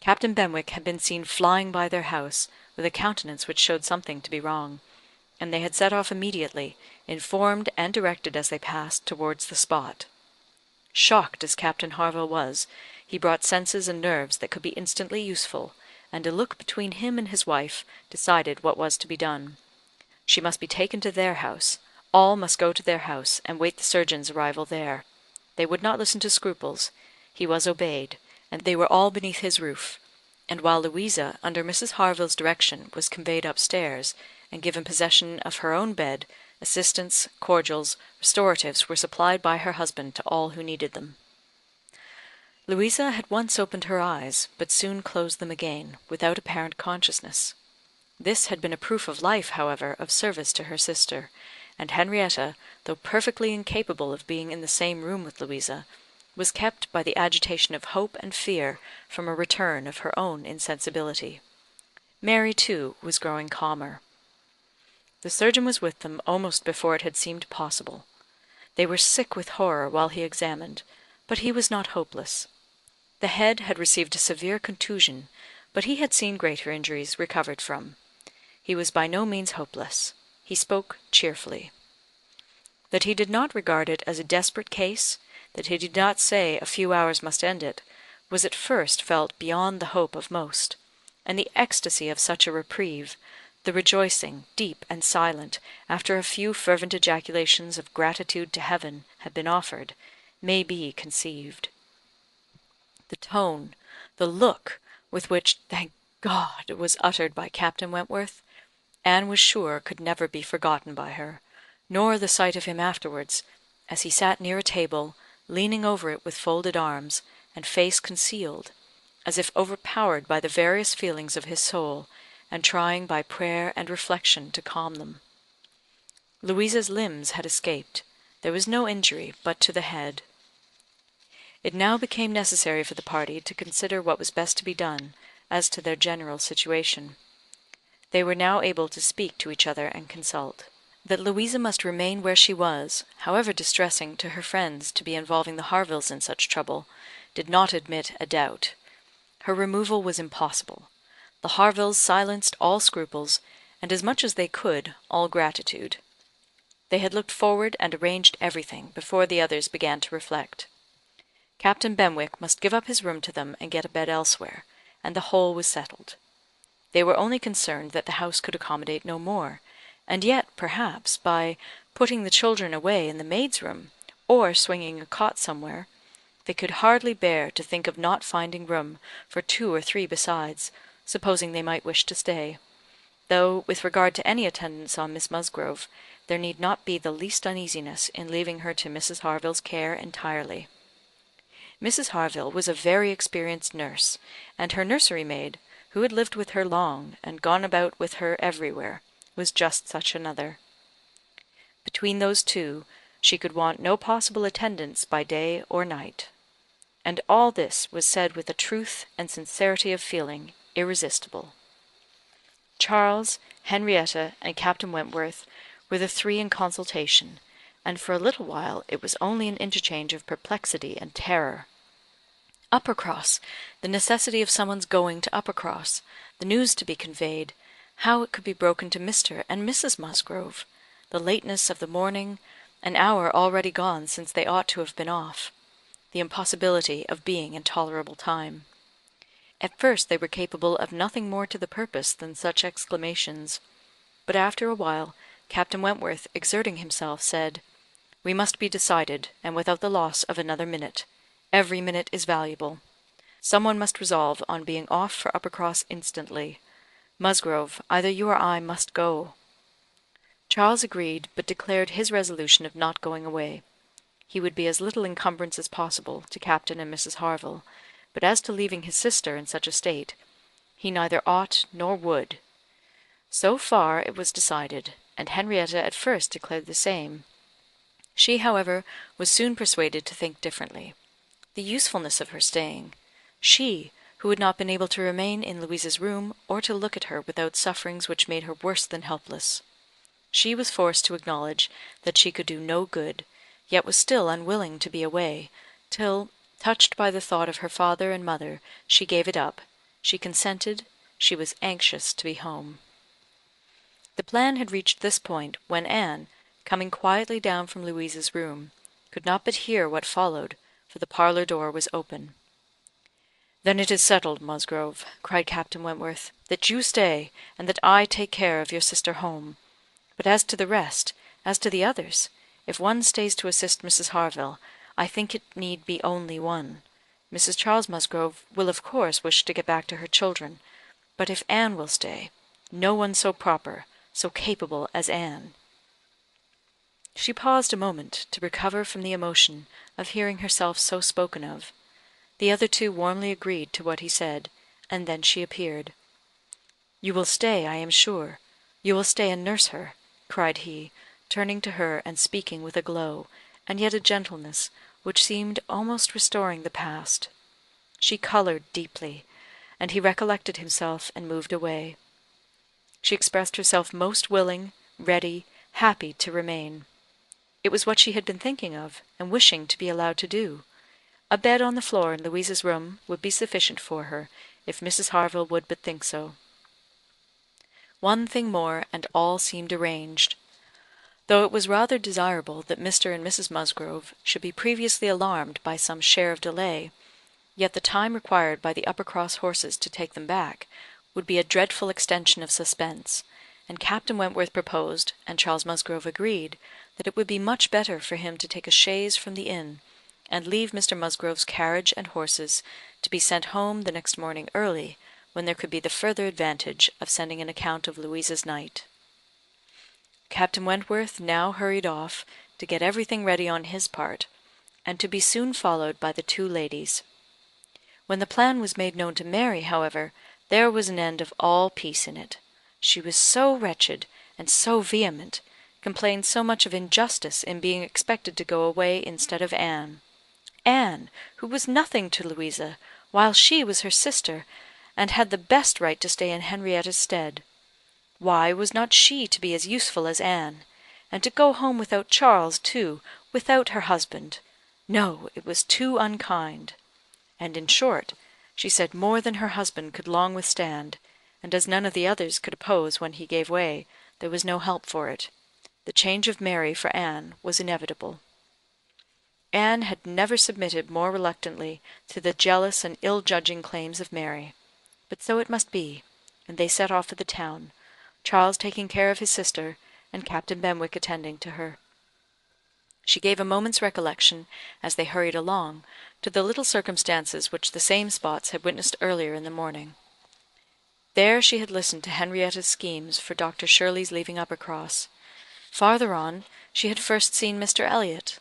Captain Benwick had been seen flying by their house, with a countenance which showed something to be wrong, and they had set off immediately, informed and directed as they passed towards the spot. Shocked as Captain Harville was, he brought senses and nerves that could be instantly useful, and a look between him and his wife decided what was to be done. She must be taken to their house; all must go to their house, and wait the surgeon's arrival there. They would not listen to scruples; he was obeyed, and they were all beneath his roof; and while Louisa, under Mrs. Harville's direction, was conveyed upstairs, and given possession of her own bed, assistance, cordials, restoratives were supplied by her husband to all who needed them. Louisa had once opened her eyes, but soon closed them again, without apparent consciousness. This had been a proof of life, however, of service to her sister, and Henrietta, though perfectly incapable of being in the same room with Louisa, was kept by the agitation of hope and fear from a return of her own insensibility. Mary, too, was growing calmer. The surgeon was with them almost before it had seemed possible. They were sick with horror while he examined, but he was not hopeless. The head had received a severe contusion, but he had seen greater injuries recovered from. He was by no means hopeless. He spoke cheerfully. That he did not regard it as a desperate case, that he did not say a few hours must end it, was at first felt beyond the hope of most; and the ecstasy of such a reprieve, The rejoicing, deep and silent, after a few fervent ejaculations of gratitude to heaven had been offered, may be conceived. The tone, the look with which "Thank God" was uttered by Captain Wentworth, Anne was sure could never be forgotten by her, nor the sight of him afterwards, as he sat near a table, leaning over it with folded arms, and face concealed, as if overpowered by the various feelings of his soul, and trying by prayer and reflection to calm them. Louisa's limbs had escaped. There was no injury but to the head. It now became necessary for the party to consider what was best to be done as to their general situation. They were now able to speak to each other and consult. That Louisa must remain where she was, however distressing to her friends to be involving the Harvilles in such trouble, did not admit a doubt. Her removal was impossible. The Harvilles silenced all scruples, and as much as they could, all gratitude. They had looked forward and arranged everything before the others began to reflect. Captain Benwick must give up his room to them and get a bed elsewhere, and the whole was settled. They were only concerned that the house could accommodate no more, and yet, perhaps, by putting the children away in the maid's room, or swinging a cot somewhere, they could hardly bear to think of not finding room for 2 or 3 besides, supposing they might wish to stay; though, with regard to any attendance on Miss Musgrove, there need not be the least uneasiness in leaving her to Mrs. Harville's care entirely. Mrs. Harville was a very experienced nurse, and her nursery maid, who had lived with her long, and gone about with her everywhere, was just such another. Between those two, she could want no possible attendance by day or night. And all this was said with a truth and sincerity of feeling irresistible. Charles, Henrietta, and Captain Wentworth were the 3 in consultation, and for a little while it was only an interchange of perplexity and terror. Uppercross, the necessity of someone's going to Uppercross, the news to be conveyed, how it could be broken to Mr. and Mrs. Musgrove, the lateness of the morning, an hour already gone since they ought to have been off, the impossibility of being in tolerable time. At first they were capable of nothing more to the purpose than such exclamations, but after a while Captain Wentworth, exerting himself, said, "We must be decided, and without the loss of another minute. Every minute is valuable. Some one must resolve on being off for Uppercross instantly. Musgrove, either you or I must go." Charles agreed, but declared his resolution of not going away. He would be as little encumbrance as possible to Captain and Mrs. Harville, but as to leaving his sister in such a state, he neither ought nor would. So far it was decided, and Henrietta at first declared the same. She, however, was soon persuaded to think differently. The usefulness of her staying, she, who had not been able to remain in Louisa's room or to look at her without sufferings which made her worse than helpless. She was forced to acknowledge that she could do no good, yet was still unwilling to be away, till, touched by the thought of her father and mother, she gave it up. She consented. She was anxious to be home. The plan had reached this point when Anne, coming quietly down from Louisa's room, could not but hear what followed, for the parlour door was open. "Then it is settled, Musgrove," cried Captain Wentworth, "that you stay, and that I take care of your sister home. But as to the rest, as to the others, if one stays to assist Mrs. Harville, I think it need be only one. Mrs. Charles Musgrove will of course wish to get back to her children, but if Anne will stay, no one so proper, so capable as Anne." She paused a moment to recover from the emotion of hearing herself so spoken of. The other 2 warmly agreed to what he said, and then she appeared. "You will stay, I am sure. You will stay and nurse her," cried he, turning to her and speaking with a glow, and yet a gentleness, which seemed almost restoring the past. She coloured deeply, and he recollected himself and moved away. She expressed herself most willing, ready, happy to remain. It was what she had been thinking of, and wishing to be allowed to do. A bed on the floor in Louisa's room would be sufficient for her, if Mrs. Harville would but think so. One thing more, and all seemed arranged. Though it was rather desirable that Mr. and Mrs. Musgrove should be previously alarmed by some share of delay, yet the time required by the Uppercross horses to take them back would be a dreadful extension of suspense,
and Captain Wentworth proposed, and Charles Musgrove agreed, that it would be much better for him to take a chaise from the inn, and leave Mr. Musgrove's carriage and horses to be sent home the next morning early, when there could be the further advantage of sending an account of Louisa's night. Captain Wentworth now hurried off to get everything ready on his part, and to be soon followed by the two ladies. When the plan was made known to Mary, however, there was an end of all peace in it. She was so wretched, and so vehement, complained so much of injustice in being expected to go away instead of Anne. Anne, who was nothing to Louisa, while she was her sister, and had the best right to stay in Henrietta's stead. Why was not she to be as useful as Anne? And to go home without Charles, too, without her husband? No, it was too unkind. And in short, she said more than her husband could long withstand, and as none of the others could oppose when he gave way, there was no help for it. The change of Mary for Anne was inevitable. Anne had never submitted more reluctantly to the jealous and ill-judging claims of Mary. But so it must be, and they set off for the town, Charles taking care of his sister, and Captain Benwick attending to her. She gave a moment's recollection, as they hurried along, to the little circumstances which the same spots had witnessed earlier in the morning. There she had listened to Henrietta's schemes for Dr. Shirley's leaving Uppercross. Farther on, she had first seen Mr. Elliot.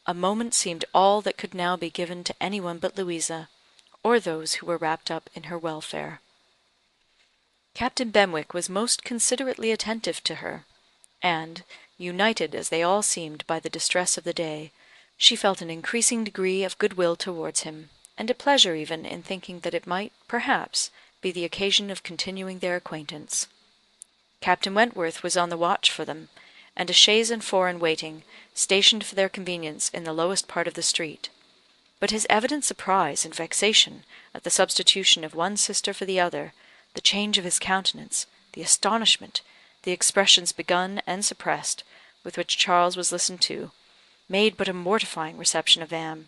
A moment seemed all that could now be given to any one but Louisa, or those who were wrapped up in her welfare. Captain Benwick was most considerately attentive to her, and, united as they all seemed by the distress of the day, she felt an increasing degree of goodwill towards him, and a pleasure even in thinking that it might, perhaps, be the occasion of continuing their acquaintance. Captain Wentworth was on the watch for them, and a chaise and four in waiting, stationed for their convenience in the lowest part of the street. But his evident surprise and vexation at the substitution of one sister for the other, the change of his countenance, the astonishment, the expressions begun and suppressed, with which Charles was listened to, made but a mortifying reception of Anne,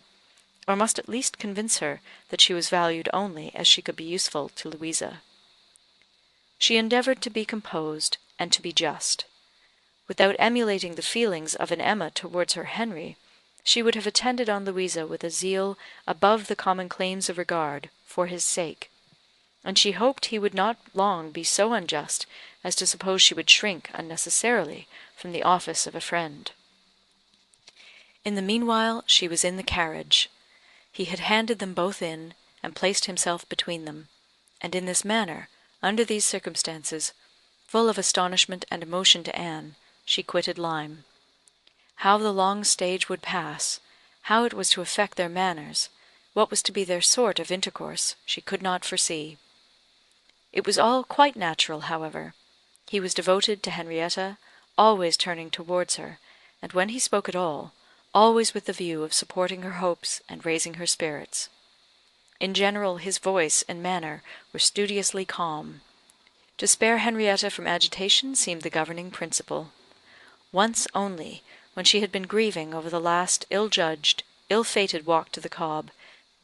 or must at least convince her that she was valued only as she could be useful to Louisa. She endeavoured to be composed and to be just. Without emulating the feelings of an Emma towards her Henry, she would have attended on Louisa with a zeal above the common claims of regard, for his sake, and she hoped he would not long be so unjust as to suppose she would shrink unnecessarily from the office of a friend. In the meanwhile she was in the carriage. He had handed them both in, and placed himself between them, and in this manner, under these circumstances, full of astonishment and emotion to Anne, she quitted Lyme. How the long stage would pass, how it was to affect their manners, what was to be their sort of intercourse, she could not foresee. It was all quite natural, however. He was devoted to Henrietta, always turning towards her, and when he spoke at all, always with the view of supporting her hopes and raising her spirits. In general, his voice and manner were studiously calm. To spare Henrietta from agitation seemed the governing principle. Once only, when she had been grieving over the last ill-judged, ill-fated walk to the Cobb,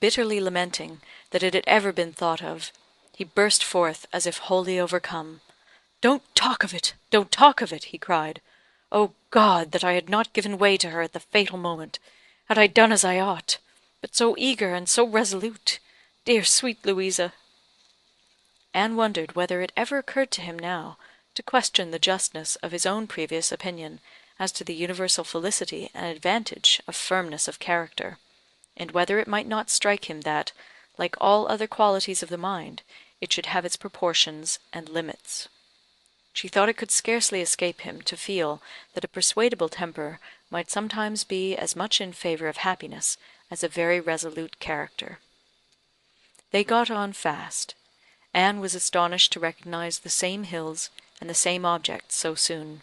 bitterly lamenting that it had ever been thought of, he burst forth as if wholly overcome. "Don't talk of it! Don't talk of it!" he cried. "O God, that I had not given way to her at the fatal moment! Had I done as I ought! But so eager and so resolute! Dear sweet Louisa!" Anne wondered whether it ever occurred to him now to question the justness of his own previous opinion as to the universal felicity and advantage of firmness of character, and whether it might not strike him that, like all other qualities of the mind, it should have its proportions and limits. She thought it could scarcely escape him to feel that a persuadable temper might sometimes be as much in favour of happiness as a very resolute character. They got on fast. Anne was astonished to recognise the same hills and the same objects so soon.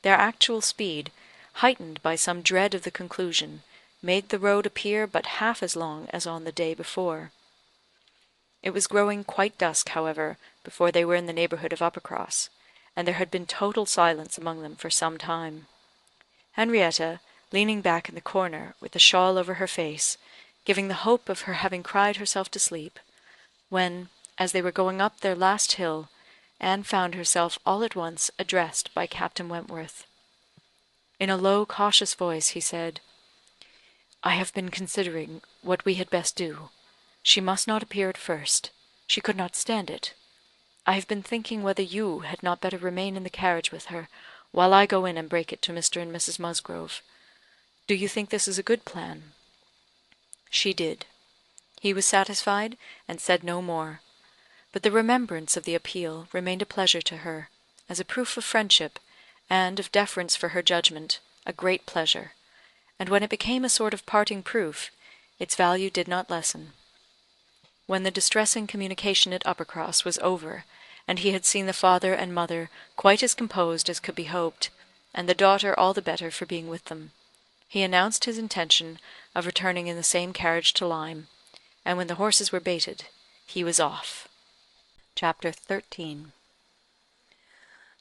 Their actual speed, heightened by some dread of the conclusion, made the road appear but half as long as on the day before. It was growing quite dusk, however, before they were in the neighbourhood of Uppercross, and there had been total silence among them for some time. Henrietta, leaning back in the corner with the shawl over her face, giving the hope of her having cried herself to sleep, when, as they were going up their last hill,
Anne found herself all at once addressed by Captain Wentworth. In a low, cautious voice, he said, "I have been considering what we had best do. She must not appear at first. She could not stand it. I have been thinking whether you had not better remain in the carriage with her, while I go in and break it to Mr. and Mrs. Musgrove. Do you think this is a good plan?" She did. He was satisfied, and said no more. But the remembrance of the appeal remained a pleasure to her, as a proof of friendship, and of deference for her judgment, a great pleasure, and when it became a sort of parting proof, its value did not lessen. When the distressing communication at Uppercross was over, and he had seen the father and mother quite as composed as could be hoped, and the daughter all the better for being with them, he announced his intention of returning in the same carriage to Lyme, and when the horses were baited, he was off. Chapter 13.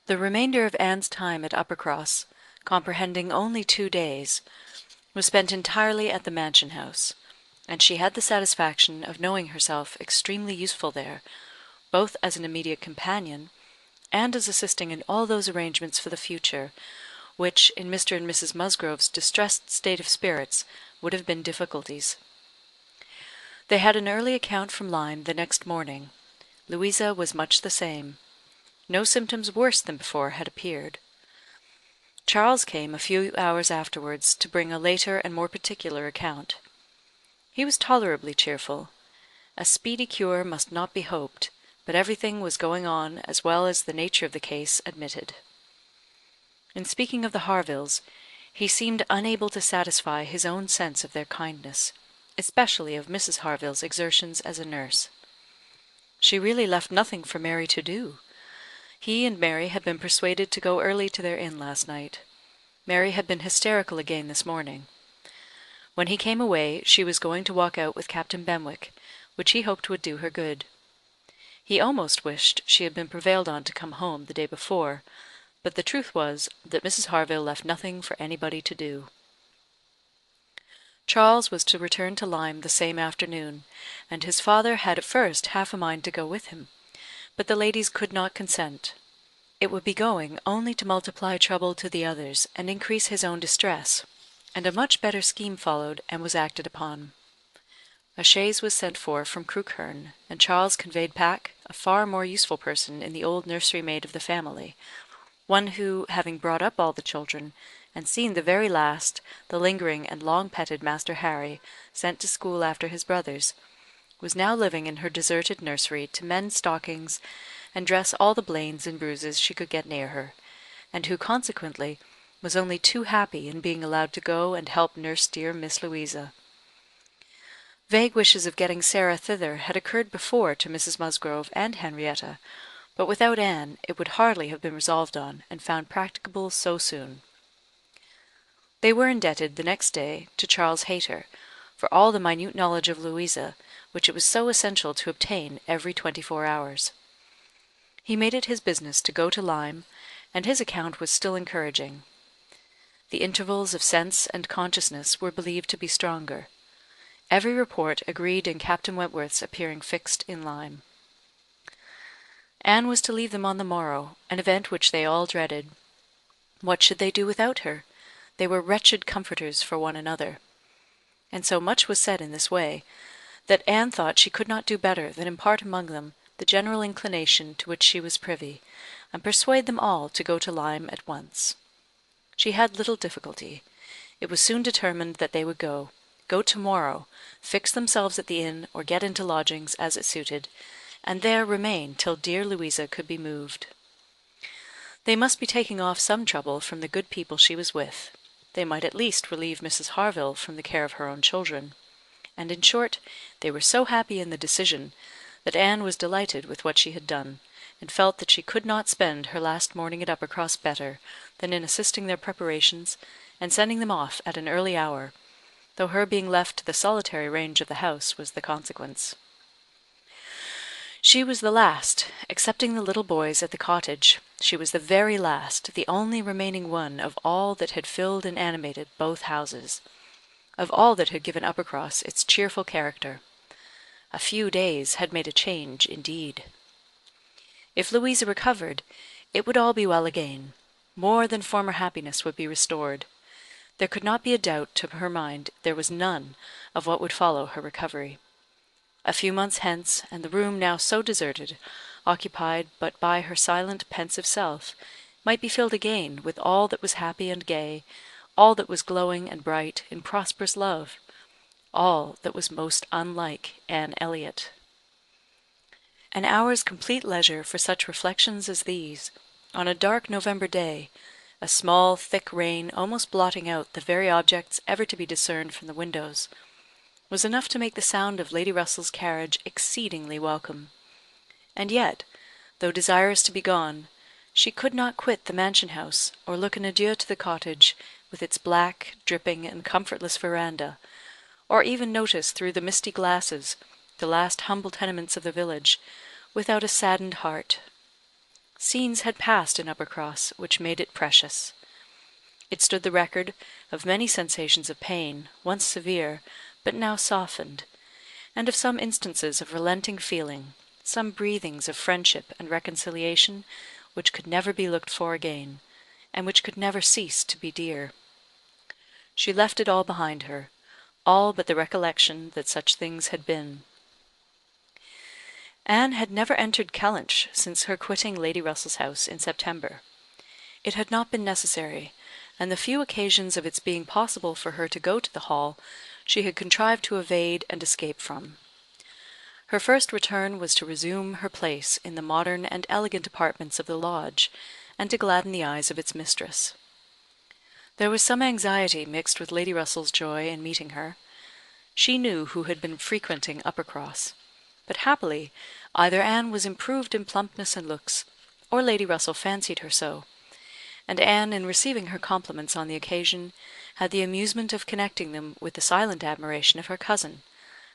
The remainder of Anne's time at Uppercross, comprehending only 2 days, was spent entirely at the mansion house, and she had the satisfaction of knowing herself extremely useful there, both as an immediate companion, and as assisting in all those arrangements for the future, which, in Mr. and Mrs. Musgrove's distressed state of spirits, would have been difficulties. They had an early account from Lyme the next morning. Louisa was much the same. No symptoms worse than before had appeared. Charles came a few hours afterwards to bring a later and more particular account. He was tolerably cheerful. A speedy cure must not be hoped, but everything was going on as well as the nature of the case admitted. In speaking of the Harvilles, he seemed unable to satisfy his own sense of their kindness, especially of Mrs. Harville's exertions as a nurse. She really left nothing for Mary to do. He and Mary had been persuaded to go early to their inn last night. Mary had been hysterical again this morning. When he came away, she was going to walk out with Captain Benwick, which he hoped would do her good. He almost wished she had been prevailed on to come home the day before, but the truth was that Mrs. Harville left nothing for anybody to do. Charles was to return to Lyme the same afternoon, and his father had at first half a mind to go with him, but the ladies could not consent. It would be going only to multiply trouble to the others and increase his own distress, and a much better scheme followed and was acted upon. A chaise was sent for from Crewkherne, and Charles conveyed back a far more useful person in the old nursery maid of the family, one who, having brought up all the children, and seen the very last, the lingering and long-petted Master Harry, sent to school after his brothers, was now living in her deserted nursery to mend stockings and dress all the blains and bruises she could get near her, and who consequently was only too happy in being allowed to go and help nurse dear Miss Louisa. Vague wishes of getting Sarah thither had occurred before to Mrs. Musgrove and Henrietta, but without Anne it would hardly have been resolved on and found practicable so soon. They were indebted the next day to Charles Hayter for all the minute knowledge of Louisa, which it was so essential to obtain every 24 hours. He made it his business to go to Lyme, and his account was still encouraging. The intervals of sense and consciousness were believed to be stronger. Every report agreed in Captain Wentworth's appearing fixed in Lyme. Anne was to leave them on the morrow, an event which they all dreaded. What should they do without her? They were wretched comforters for one another. And so much was said in this way, that Anne thought she could not do better than impart among them the general inclination to which she was privy, and persuade them all to go to Lyme at once. She had little difficulty. It was soon determined that they would go to-morrow, fix themselves at the inn, or get into lodgings as it suited, and there remain till dear Louisa could be moved. They must be taking off some trouble from the good people she was with. They might at least relieve Mrs. Harville from the care of her own children. And in short, they were so happy in the decision, that Anne was delighted with what she had done, and felt that she could not spend her last morning at Uppercross better than in assisting their preparations, and sending them off at an early hour, though her being left to the solitary range of the house was the consequence. She was the last, excepting the little boys at the cottage. She was the very last, the only remaining one of all that had filled and animated both houses, of all that had given Uppercross its cheerful character. A few days had made a change indeed.
If Louisa recovered, it would all be well again. More than former happiness would be restored. There could not be a doubt to her mind there was none of what would follow her recovery. A few months hence, and the room now so deserted, occupied but by her silent, pensive self, might be filled again with all that was happy and gay, all that was glowing and bright in prosperous love, all that was most unlike Anne Elliot. An hour's complete leisure for such reflections as these, on a dark November day, a small thick rain almost blotting out the very objects ever to be discerned from the windows, was enough to make the sound of Lady Russell's carriage exceedingly welcome. And yet, though desirous to be gone, she could not quit the mansion house, or look an adieu to the cottage, with its black, dripping, and comfortless verandah, or even notice through the misty glasses the last humble tenements of the village, without a saddened heart. Scenes had passed in Uppercross which made it precious. It stood the record of many sensations of pain, once severe, but now softened, and of some instances of relenting feeling, some breathings of friendship and reconciliation which could never be looked for again, and which could never cease to be dear. She left it all behind her, all but the recollection that such things had been. Anne had never entered Kellynch since her quitting Lady Russell's house in September. It had not been necessary, and the few occasions of its being possible for her to go to the Hall she had contrived to evade and escape from. Her first return was to resume her place in the modern and elegant apartments of the lodge, and to gladden the eyes of its mistress. There was some anxiety mixed with Lady Russell's joy in meeting her. She knew who had been frequenting Uppercross, but happily either Anne was improved in plumpness and looks, or Lady Russell fancied her so, and Anne, in receiving her compliments on the occasion, had the amusement of connecting them with the silent admiration of her cousin,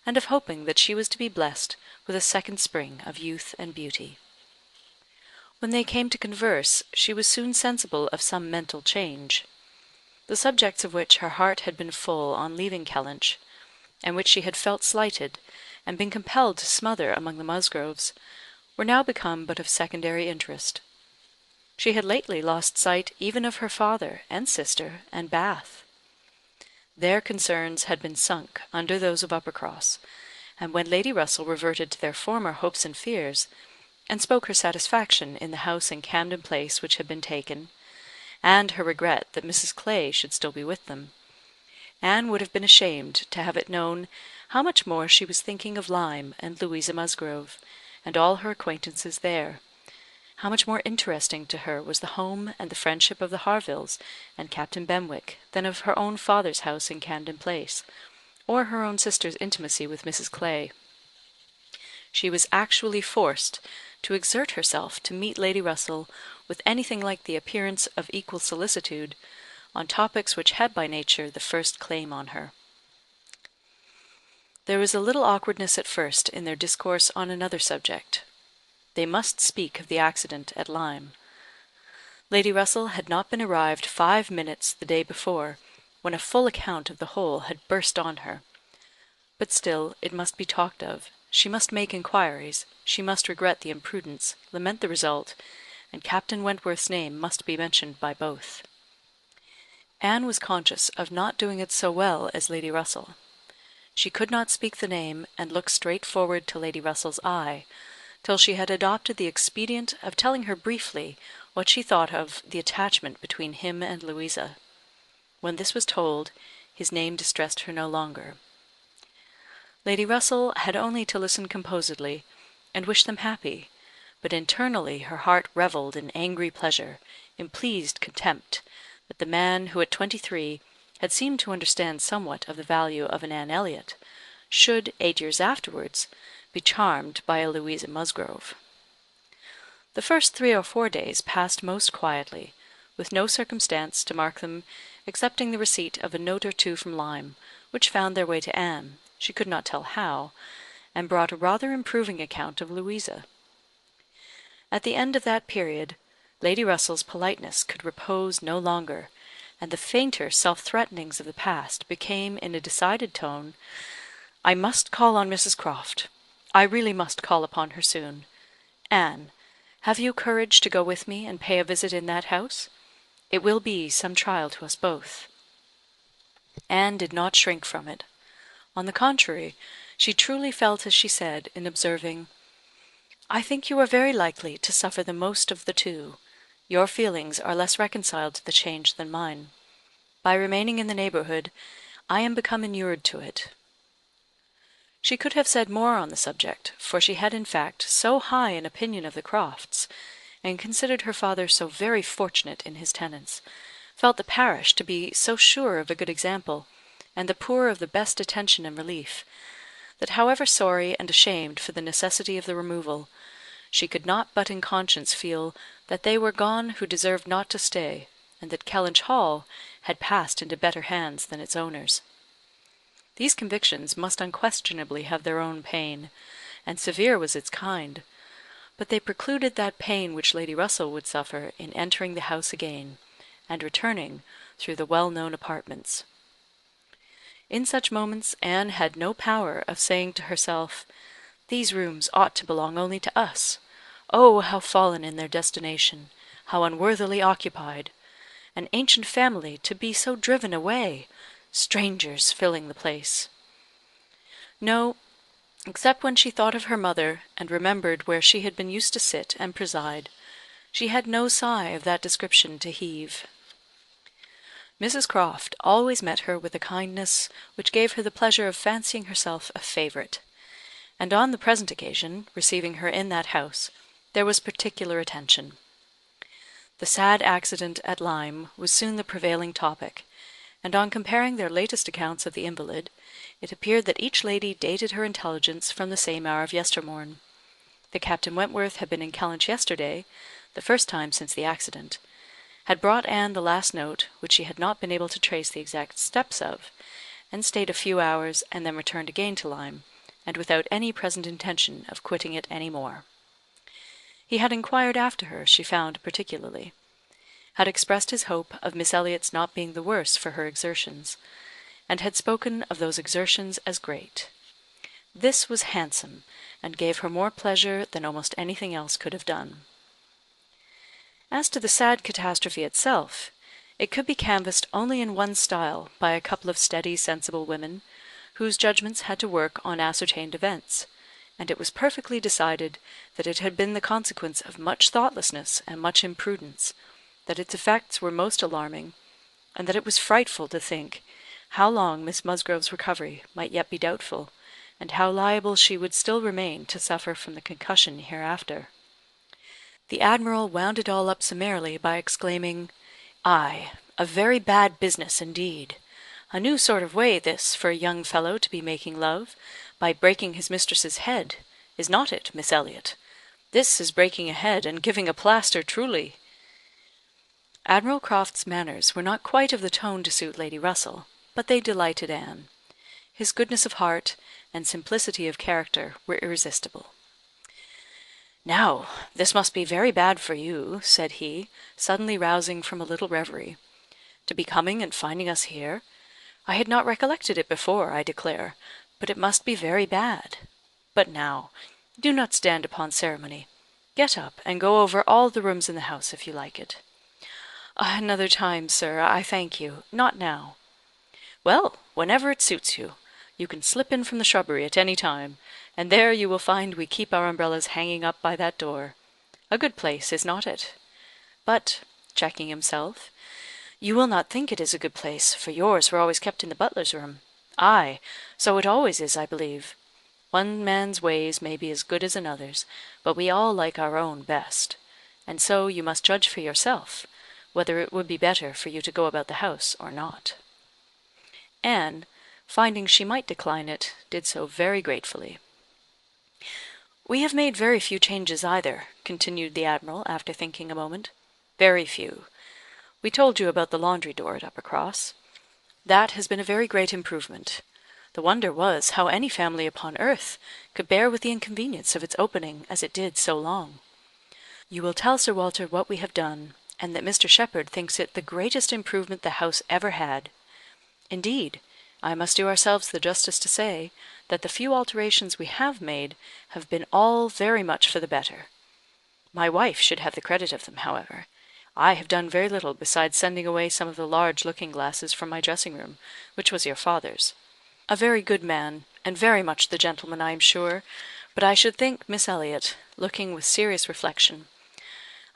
and of hoping that she was to be blessed with a second spring of youth and beauty. When they came to converse, she was soon sensible of some mental change. The subjects of which her heart had been full on leaving Kellynch, and which she had felt slighted, and been compelled to smother among the Musgroves, were now become but of secondary interest. She had lately lost sight even of her father and sister and Bath. Their concerns had been sunk under those of Uppercross, and when Lady Russell reverted to their former hopes and fears, and spoke her satisfaction in the house in Camden Place which had been taken, and her regret that Mrs. Clay should still be with them, Anne would have been ashamed to have it known how much more she was thinking of Lyme and Louisa Musgrove, and all her acquaintances there. How much more interesting to her was the home and the friendship of the Harvilles and Captain Benwick than of her own father's house in Camden Place, or her own sister's intimacy with Mrs. Clay. She was actually forced to exert herself to meet Lady Russell with anything like the appearance of equal solicitude, on topics which had by nature the first claim on her. There was a little awkwardness at first in their discourse on another subject. They must speak of the accident at Lyme. Lady Russell had not been arrived 5 minutes the day before, when a full account of the whole had burst on her. But still it must be talked of, she must make inquiries, she must regret the imprudence, lament the result, and Captain Wentworth's name must be mentioned by both. Anne was conscious of not doing it so well as Lady Russell. She could not speak the name and look straight forward to Lady Russell's eye, till she had adopted the expedient of telling her briefly what she thought of the attachment between him and Louisa. When this was told, his name distressed her no longer. Lady Russell had only to listen composedly, and wish them happy, but internally her heart revelled in angry pleasure, in pleased contempt, that the man who at 23 had seemed to understand somewhat of the value of an Anne Elliot, should, 8 years afterwards, be charmed by a Louisa Musgrove. The first 3 or 4 days passed most quietly, with no circumstance to mark them excepting the receipt of a note or two from Lyme, which found their way to Anne, she could not tell how, and brought a rather improving account of Louisa. At the end of that period, Lady Russell's politeness could repose no longer, and the fainter self-threatenings of the past became in a decided tone, "I must call on Mrs. Croft. I really must call upon her soon. Anne, Have you courage to go with me and pay a visit in that house? It will be some trial to us both." Anne did not shrink from it. On the contrary, she truly felt as she said, in observing, "I think you are very likely to suffer the most of the two. Your feelings are less reconciled to the change than mine. By remaining in the neighbourhood, I am become inured to it." She could have said more on the subject, for she had in fact so high an opinion of the Crofts, and considered her father so very fortunate in his tenants, felt the parish to be so sure of a good example, and the poor of the best attention and relief, that however sorry and ashamed for the necessity of the removal, she could not but in conscience feel that they were gone who deserved not to stay, and that Kellynch Hall had passed into better hands than its owners. These convictions must unquestionably have their own pain, and severe was its kind, but they precluded that pain which Lady Russell would suffer in entering the house again, and returning through the well-known apartments. In such moments Anne had no power of saying to herself, "These rooms ought to belong only to us. Oh, how fallen in their destination! How unworthily occupied! An ancient family to be so driven away! Strangers filling the place!" No, except when she thought of her mother, and remembered where she had been used to sit and preside, she had no sigh of that description to heave. Mrs. Croft always met her with a kindness which gave her the pleasure of fancying herself a favourite, and on the present occasion, receiving her in that house, there was particular attention. The sad accident at Lyme was soon the prevailing topic, and on comparing their latest accounts of the invalid, it appeared that each lady dated her intelligence from the same hour of yestermorn. The Captain Wentworth had been in Kellynch yesterday, the first time since the accident, had brought Anne the last note, which she had not been able to trace the exact steps of, and stayed a few hours, and then returned again to Lyme, and without any present intention of quitting it any more. He had inquired after her, she found particularly; had expressed his hope of Miss Elliot's not being the worse for her exertions, and had spoken of those exertions as great. This was handsome, and gave her more pleasure than almost anything else could have done. As to the sad catastrophe itself, it could be canvassed only in one style by a couple of steady, sensible women, whose judgments had to work on ascertained events, and it was perfectly decided that it had been the consequence of much thoughtlessness and much imprudence, that its effects were most alarming, and that it was frightful to think how long Miss Musgrove's recovery might yet be doubtful, and how liable she would still remain to suffer from the concussion hereafter. The Admiral wound it all up summarily by exclaiming, "Ay, a very bad business indeed. A new sort of way this for a young fellow to be making love, by breaking his mistress's head, is not it, Miss Elliot? This is breaking a head and giving a plaster truly." Admiral Croft's manners were not quite of the tone to suit Lady Russell, but they delighted Anne. His goodness of heart and simplicity of character were irresistible. "Now, this must be very bad for you," said he, suddenly rousing from a little reverie, "to be coming and finding us here. I had not recollected it before, I declare, but it must be very bad. But now, do not stand upon ceremony. Get up, and go over all the rooms in the house, if you like it." "Another time, sir, I thank you. Not now." "Well, whenever it suits you. You can slip in from the shrubbery at any time, and there you will find we keep our umbrellas hanging up by that door. A good place, is not it? But," checking himself, "you will not think it is a good place, for yours were always kept in the butler's room. Ay, so it always is, I believe. One man's ways may be as good as another's, but we all like our own best. And so you must judge for yourself, whether it would be better for you to go about the house or not." Anne, finding she might decline it, did so very gratefully. "We have made very few changes either," continued the Admiral, after thinking a moment. "Very few. We told you about the laundry door at Uppercross. That has been a very great improvement. The wonder was how any family upon earth could bear with the inconvenience of its opening as it did so long. You will tell Sir Walter what we have done, and that Mr. Shepherd thinks it the greatest improvement the house ever had. Indeed, I must do ourselves the justice to say, that the few alterations we have made have been all very much for the better.
My wife should have the credit of them, however. I have done very little besides sending away some of the large looking-glasses from my dressing-room, which was your father's. A very good man, and very much the gentleman, I am sure, but I should think, Miss Elliot, looking with serious reflection,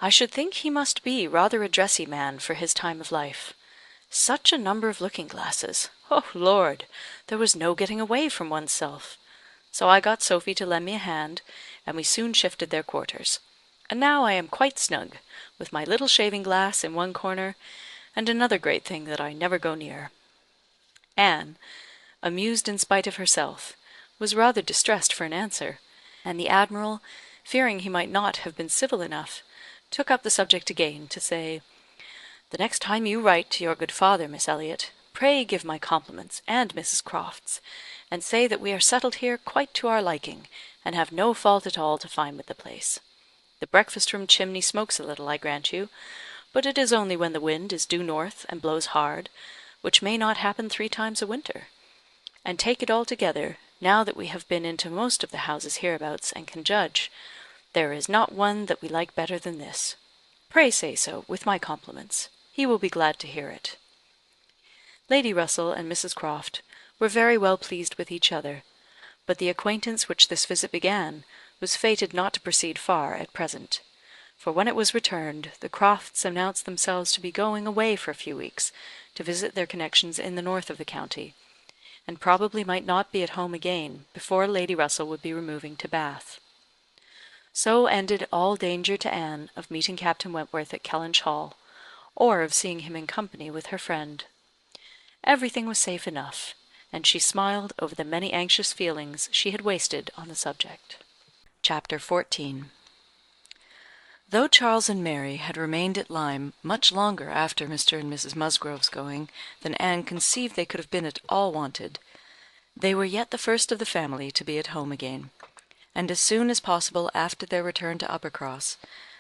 I should think he must be rather a dressy man for his time of life. Such a number of looking-glasses! Oh, Lord! There was no getting away from one's self. So I got Sophy to lend me a hand, and we soon shifted their quarters. And now I am quite snug, with my little shaving-glass in one corner, and another great thing that I never go near. Anne, amused in spite of herself, was rather distressed for an answer, and the Admiral, fearing he might not have been civil enough, took up the subject again to say, "The next time you write to your good father, Miss Elliot, pray give my compliments, and Mrs. Croft's, and say that we are settled here quite to our liking, and have no fault at all to find with the place. The breakfast-room chimney smokes a little, I grant you, but it is only when the wind is due north and blows hard, which may not happen 3 times a winter. And take it altogether, now that we have been into most of the houses hereabouts, and can judge, there is not one that we like better than this. Pray say so, with my compliments. He will be glad to hear it." Lady Russell and Mrs. Croft were very well pleased with each other, but the acquaintance which this visit began was fated not to proceed far at present; for when it was returned, the Crofts announced themselves to be going away for a few weeks to visit their connections in the north of the county, and probably might not be at home again before Lady Russell would be removing to Bath. So ended all danger to Anne of meeting Captain Wentworth at Kellynch Hall, or of seeing him in company with her friend. Everything was safe enough, and she smiled over the many anxious feelings she had wasted on the subject. Chapter 14. Though Charles and Mary had remained at Lyme much longer after Mr. and Mrs. Musgrove's going than Anne conceived they could have been at all wanted, they were yet the first of the family to be at home again, and as soon as possible after their return to Uppercross,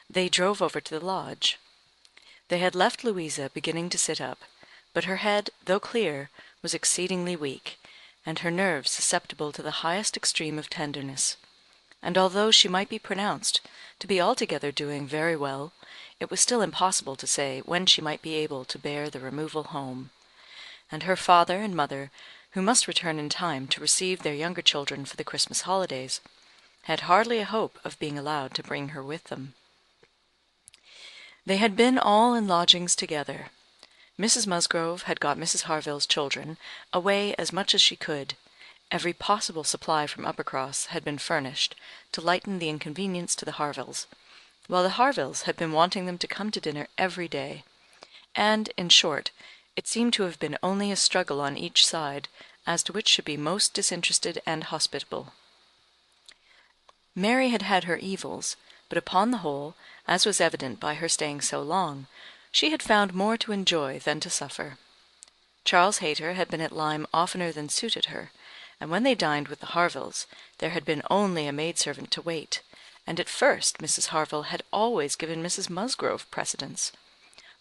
they drove over to the lodge. They had left Louisa beginning to sit up, but her head, though clear, was exceedingly weak, and her nerves susceptible to the highest extreme of tenderness; and although she might be pronounced to be altogether doing very well, it was still impossible to say when she might be able to bear the removal home; and her father and mother, who must return in time to receive their younger children for the Christmas holidays, had hardly a hope of being allowed to bring her with them. They had been all in lodgings together. Mrs. Musgrove had got Mrs. Harville's children away as much as she could; every possible supply from Uppercross had been furnished to lighten the inconvenience to the Harvilles, while the Harvilles had been wanting them to come to dinner every day; and, in short, it seemed to have been only a struggle on each side as to which should be most disinterested and hospitable. Mary had had her evils, but upon the whole, as was evident by her staying so long, she had found more to enjoy than to suffer. Charles Hayter had been at Lyme oftener than suited her, and when they dined with the Harvilles, there had been only a maidservant to wait, and at first Mrs. Harville had always given Mrs. Musgrove precedence;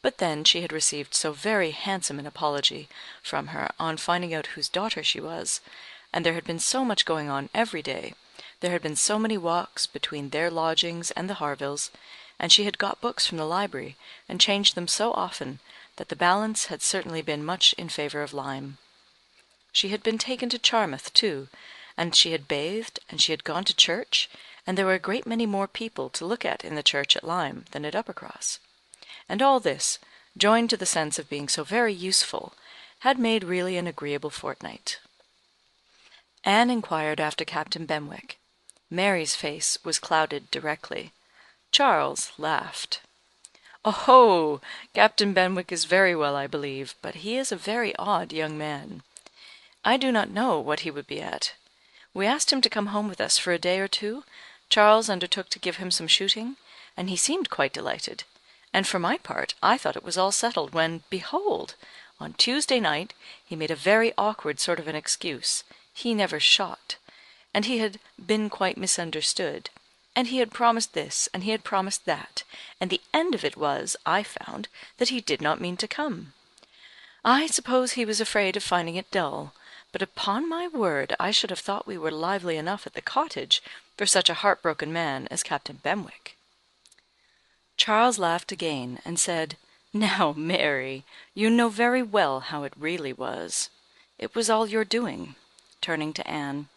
but then she had received so very handsome an apology from her on finding out whose daughter she was, and there had been so much going on every day, there had been so many walks between their lodgings and the Harvilles', and she had got books from the library, and changed them so often, that the balance had certainly been much in favour of Lyme. She had been taken to Charmouth too, and she had bathed, and she had gone to church, and there were a great many more people to look at in the church at Lyme than at Uppercross; and all this, joined to the sense of being so very useful, had made really an agreeable fortnight. Anne inquired after Captain Benwick. Mary's face was clouded directly. Charles laughed. "Oh, Captain Benwick is very well, I believe, but he is a very odd young man. I do not know what he would be at. We asked him to come home with us for a day or two. Charles undertook to give him some shooting, and he seemed quite delighted; and for my part, I thought it was all settled, when, behold! on Tuesday night he made a very awkward sort of an excuse. He never shot, and he had been quite misunderstood, and he had promised this, and he had promised that, and the end of it was, I found, that he did not mean to come. I suppose he was afraid of finding it dull, but upon my word I should have thought we were lively enough at the cottage for such a heart-broken man as Captain Benwick."
Charles laughed again, and said, "Now, Mary, you know very well how it really was. It was all your doing," turning to Anne.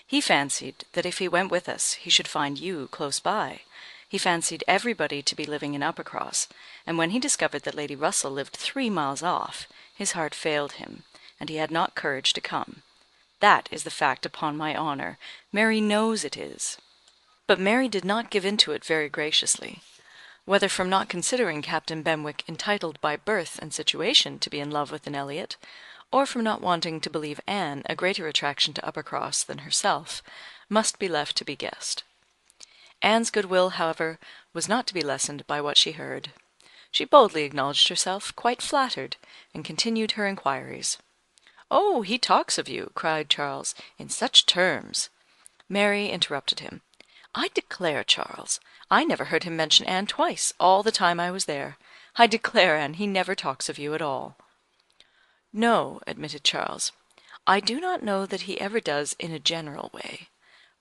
"He fancied that if he went with us he should find you close by. He fancied everybody to be living in Uppercross, and when he discovered that Lady Russell lived 3 miles off, his heart failed him, and he had not courage to come. That is the fact, upon my honour. Mary knows it is." But Mary did not give in to it very graciously. Whether from not considering Captain Benwick entitled by birth and situation to be in love with an Elliot, or from not wanting to believe Anne a greater attraction to Uppercross than herself, must be left to be guessed. Anne's goodwill, however, was not to be lessened by what she heard. She boldly acknowledged herself quite flattered, and continued her inquiries. "Oh, he talks of you," cried Charles, "in such terms." Mary interrupted him. "I declare, Charles, I never heard him mention Anne twice all the time I was there. I declare, Anne, he never talks of you at all." "No," admitted Charles, "I do not know that he ever does in a general way.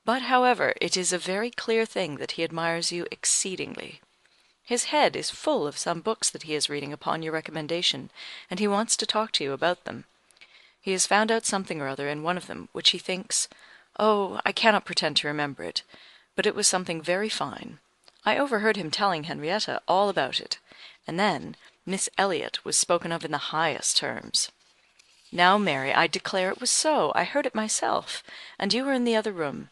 But, however, it is a very clear thing that he admires you exceedingly. His head is full of some books that he is reading upon your recommendation, and he wants to talk to you about them. He has found out something or other in one of them which he thinks, I cannot pretend to remember it, but it was something very fine. I overheard him telling Henrietta all about it, and then Miss Elliot was spoken of in the highest terms. Now, Mary, I declare it was so. I heard it myself, and you were in the other room.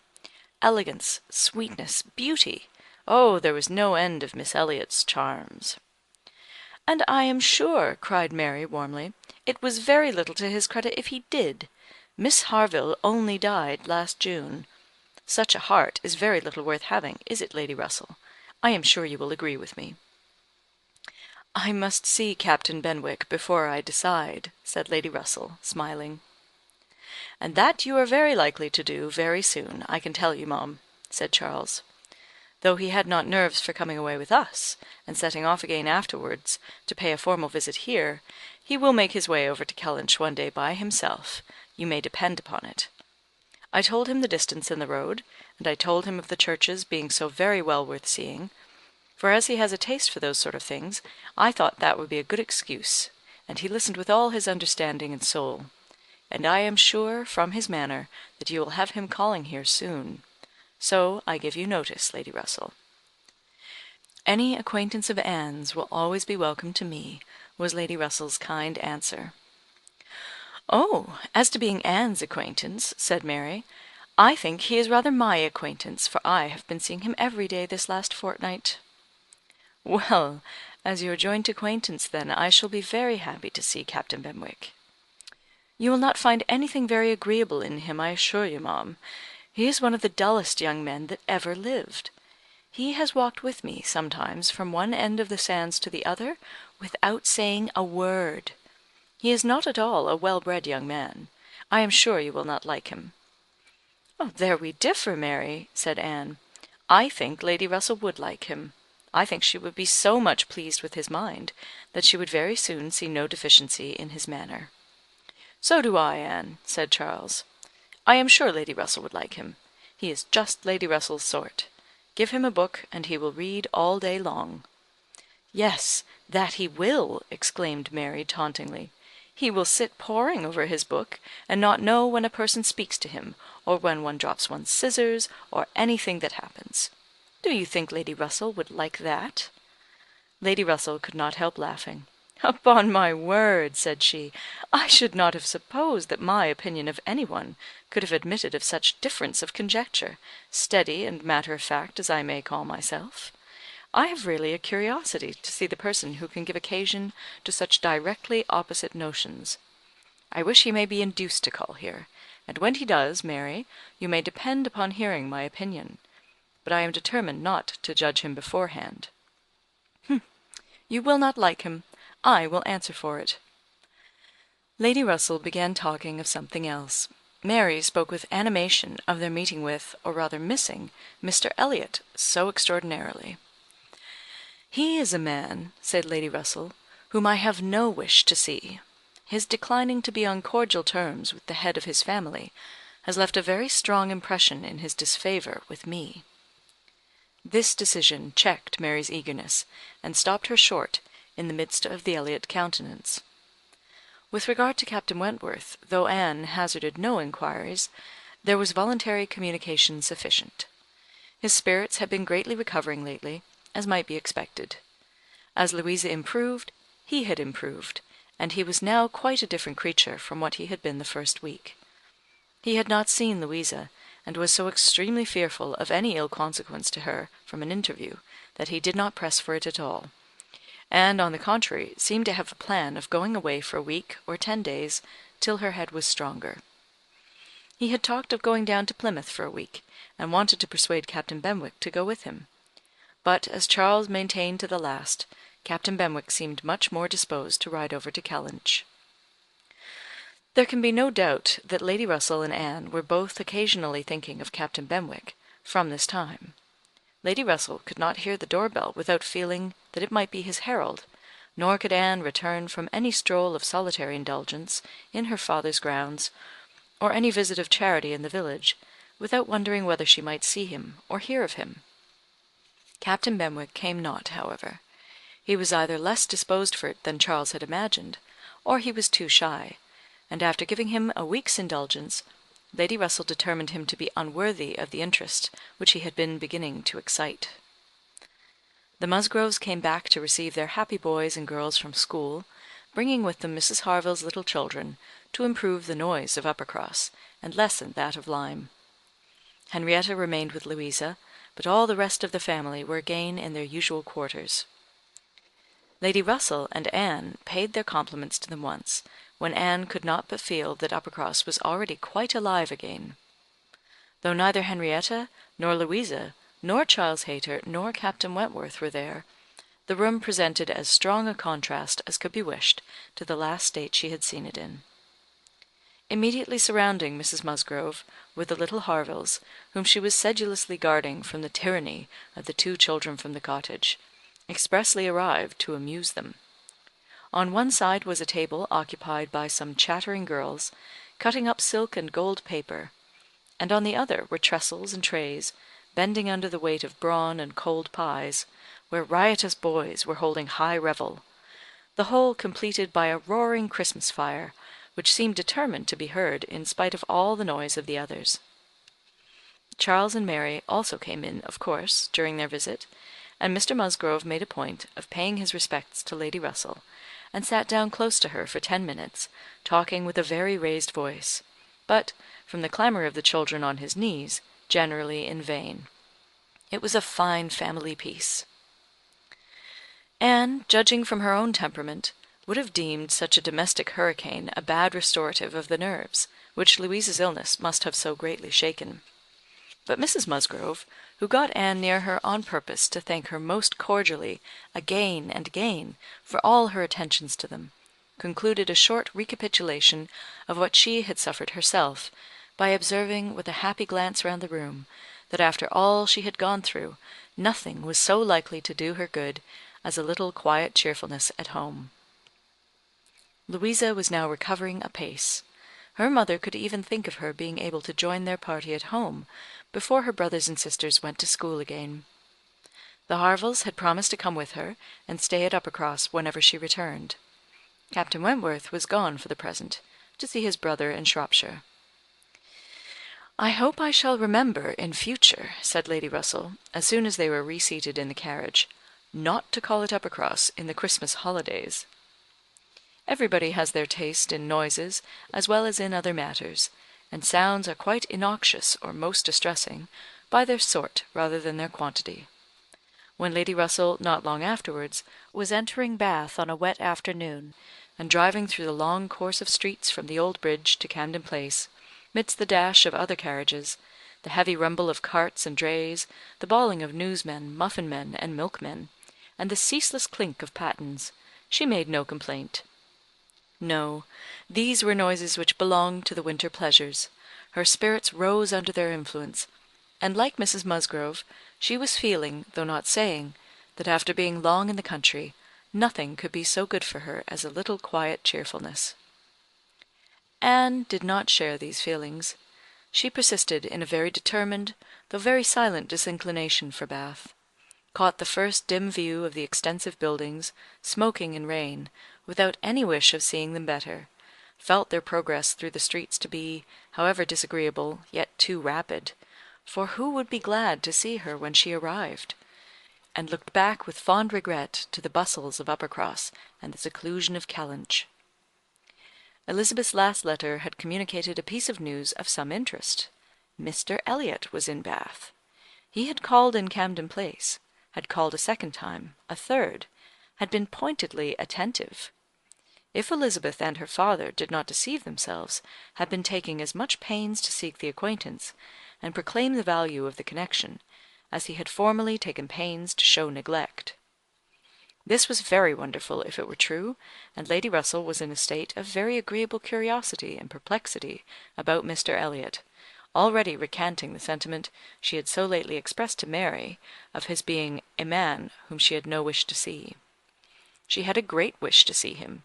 Elegance, sweetness, beauty. Oh, there was no end of Miss Elliot's charms." "And I am sure," cried Mary warmly, "it was very little to his credit if he did. Miss Harville only died last June. Such a heart is very little worth having, is it, Lady Russell? I am sure you will agree with me." "I must see Captain Benwick before I decide," said Lady Russell, smiling. "And that you are very likely to do very soon, I can tell you, ma'am," said Charles. "Though he had not nerves for coming away with us, and setting off again afterwards to pay a formal visit here, he will make his way over to Kellynch one day by himself, you may depend upon it. I told him the distance in the road, and I told him of the churches being so very well worth seeing, for as he has a taste for those sort of things, I thought that would be a good excuse, and he listened with all his understanding and soul. And I am sure, from his manner, that you will have him calling here soon. So I give you notice, Lady Russell." "Any acquaintance of Anne's will always be welcome to me," was Lady Russell's kind answer. "Oh, as to being Anne's acquaintance," said Mary, "I think he is rather my acquaintance, for I have been seeing him every day this last fortnight." "Well, as your joint acquaintance, then, I shall be very happy to see Captain Benwick." "You will not find anything very agreeable in him, I assure you, ma'am. He is one of the dullest young men that ever lived. He has walked with me, sometimes, from one end of the sands to the other, without saying a word. He is not at all a well-bred young man. I am sure you will not like him." "There we differ, Mary," said Anne. "I think Lady Russell would like him. I think she would be so much pleased with his mind, that she would very soon see no deficiency in his manner." "So do I, Anne," said Charles. "I am sure Lady Russell would like him. He is just Lady Russell's sort. Give him a book, and he will read all day long." "Yes, that he will," exclaimed Mary, tauntingly. "He will sit poring over his book, and not know when a person speaks to him, or when one drops one's scissors, or anything that happens. Do you think Lady Russell would like that?" Lady Russell could not help laughing. "Upon my word," said she, "I should not have supposed that my opinion of any one could have admitted of such difference of conjecture, steady and matter-of-fact as I may call myself. I have really a curiosity to see the person who can give occasion to such directly opposite notions. I wish he may be induced to call here, and when he does, Mary, you may depend upon hearing my opinion. But I am determined not to judge him beforehand." "You will not like him. I will answer for it." Lady Russell began talking of something else. Mary spoke with animation of their meeting with, or rather missing, Mr. Elliot so extraordinarily. "He is a man," said Lady Russell, "whom I have no wish to see. His declining to be on cordial terms with the head of his family has left a very strong impression in his disfavour with me." This decision checked Mary's eagerness, and stopped her short in the midst of the Elliot countenance. With regard to Captain Wentworth, though Anne hazarded no inquiries, there was voluntary communication sufficient. His spirits had been greatly recovering lately, as might be expected. As Louisa improved, he had improved, and he was now quite a different creature from what he had been the first week. He had not seen Louisa, and was so extremely fearful of any ill consequence to her from an interview, that he did not press for it at all, and, on the contrary, seemed to have a plan of going away for a week or 10 days, till her head was stronger. He had talked of going down to Plymouth for a week, and wanted to persuade Captain Benwick to go with him. But, as Charles maintained to the last, Captain Benwick seemed much more disposed to ride over to Kellynch. There can be no doubt that Lady Russell and Anne were both occasionally thinking of Captain Benwick, from this time. Lady Russell could not hear the door-bell without feeling that it might be his herald, nor could Anne return from any stroll of solitary indulgence in her father's grounds, or any visit of charity in the village, without wondering whether she might see him or hear of him. Captain Benwick came not, however. He was either less disposed for it than Charles had imagined, or he was too shy, and after giving him a week's indulgence, Lady Russell determined him to be unworthy of the interest which he had been beginning to excite. The Musgroves came back to receive their happy boys and girls from school, bringing with them Mrs. Harville's little children, to improve the noise of Uppercross, and lessen that of Lyme. Henrietta remained with Louisa, but all the rest of the family were again in their usual quarters. Lady Russell and Anne paid their compliments to them once, when Anne could not but feel that Uppercross was already quite alive again. Though neither Henrietta, nor Louisa, nor Charles Hayter, nor Captain Wentworth were there, the room presented as strong a contrast as could be wished to the last state she had seen it in. Immediately surrounding Mrs. Musgrove were the little Harvilles, whom she was sedulously guarding from the tyranny of the 2 children from the cottage, expressly arrived to amuse them. On one side was a table occupied by some chattering girls, cutting up silk and gold paper, and on the other were trestles and trays, bending under the weight of brawn and cold pies, where riotous boys were holding high revel, the whole completed by a roaring Christmas fire, which seemed determined to be heard in spite of all the noise of the others. Charles and Mary also came in, of course, during their visit, and Mr. Musgrove made a point of paying his respects to Lady Russell, and sat down close to her for 10 minutes, talking with a very raised voice, but, from the clamour of the children on his knees, generally in vain. It was a fine family peace. Anne, judging from her own temperament, would have deemed such a domestic hurricane a bad restorative of the nerves, which Louisa's illness must have so greatly shaken. But Mrs. Musgrove, who got Anne near her on purpose to thank her most cordially again and again for all her attentions to them, concluded a short recapitulation of what she had suffered herself, by observing with a happy glance round the room, that after all she had gone through, nothing was so likely to do her good as a little quiet cheerfulness at home. Louisa was now recovering apace. Her mother could even think of her being able to join their party at home, before her brothers and sisters went to school again. The Harvilles had promised to come with her, and stay at Uppercross whenever she returned. Captain Wentworth was gone for the present, to see his brother in Shropshire. "I hope I shall remember in future," said Lady Russell, as soon as they were reseated in the carriage, "not to call it Uppercross in the Christmas holidays." Everybody has their taste in noises as well as in other matters, and sounds are quite innoxious or most distressing, by their sort rather than their quantity. When Lady Russell, not long afterwards, was entering Bath on a wet afternoon, and driving through the long course of streets from the Old Bridge to Camden Place, midst the dash of other carriages, the heavy rumble of carts and drays, the bawling of newsmen, muffin-men, and milkmen, and the ceaseless clink of pattens, she made no complaint. No, these were noises which belonged to the winter pleasures. Her spirits rose under their influence, and like Mrs. Musgrove, she was feeling, though not saying, that after being long in the country, nothing could be so good for her as a little quiet cheerfulness. Anne did not share these feelings. She persisted in a very determined, though very silent disinclination for Bath. caught the first dim view of the extensive buildings, smoking in rain, without any wish of seeing them better, felt their progress through the streets to be, however disagreeable, yet too rapid, for who would be glad to see her when she arrived? And looked back with fond regret to the bustles of Uppercross and the seclusion of Kellynch. Elizabeth's last letter had communicated a piece of news of some interest. Mr. Elliot was in Bath. He had called in Camden Place, had called a second time, a third, had been pointedly attentive. If Elizabeth and her father did not deceive themselves, had been taking as much pains to seek the acquaintance, and proclaim the value of the connection, as he had formerly taken pains to show neglect. This was very wonderful if it were true, and Lady Russell was in a state of very agreeable curiosity and perplexity about Mr. Elliot, already recanting the sentiment she had so lately expressed to Mary of his being a man whom she had no wish to see. She had a great wish to see him.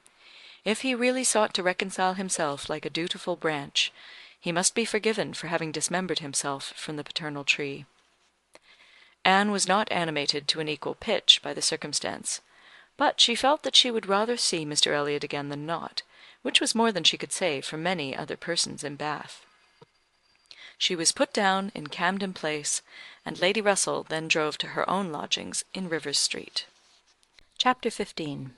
If he really sought to reconcile himself like a dutiful branch, he must be forgiven for having dismembered himself from the paternal tree. Anne was not animated to an equal pitch by the circumstance, but she felt that she would rather see Mr. Elliot again than not, which was more than she could say for many other persons in Bath. She was put down in Camden Place, and Lady Russell then drove to her own lodgings in Rivers Street. Chapter 15.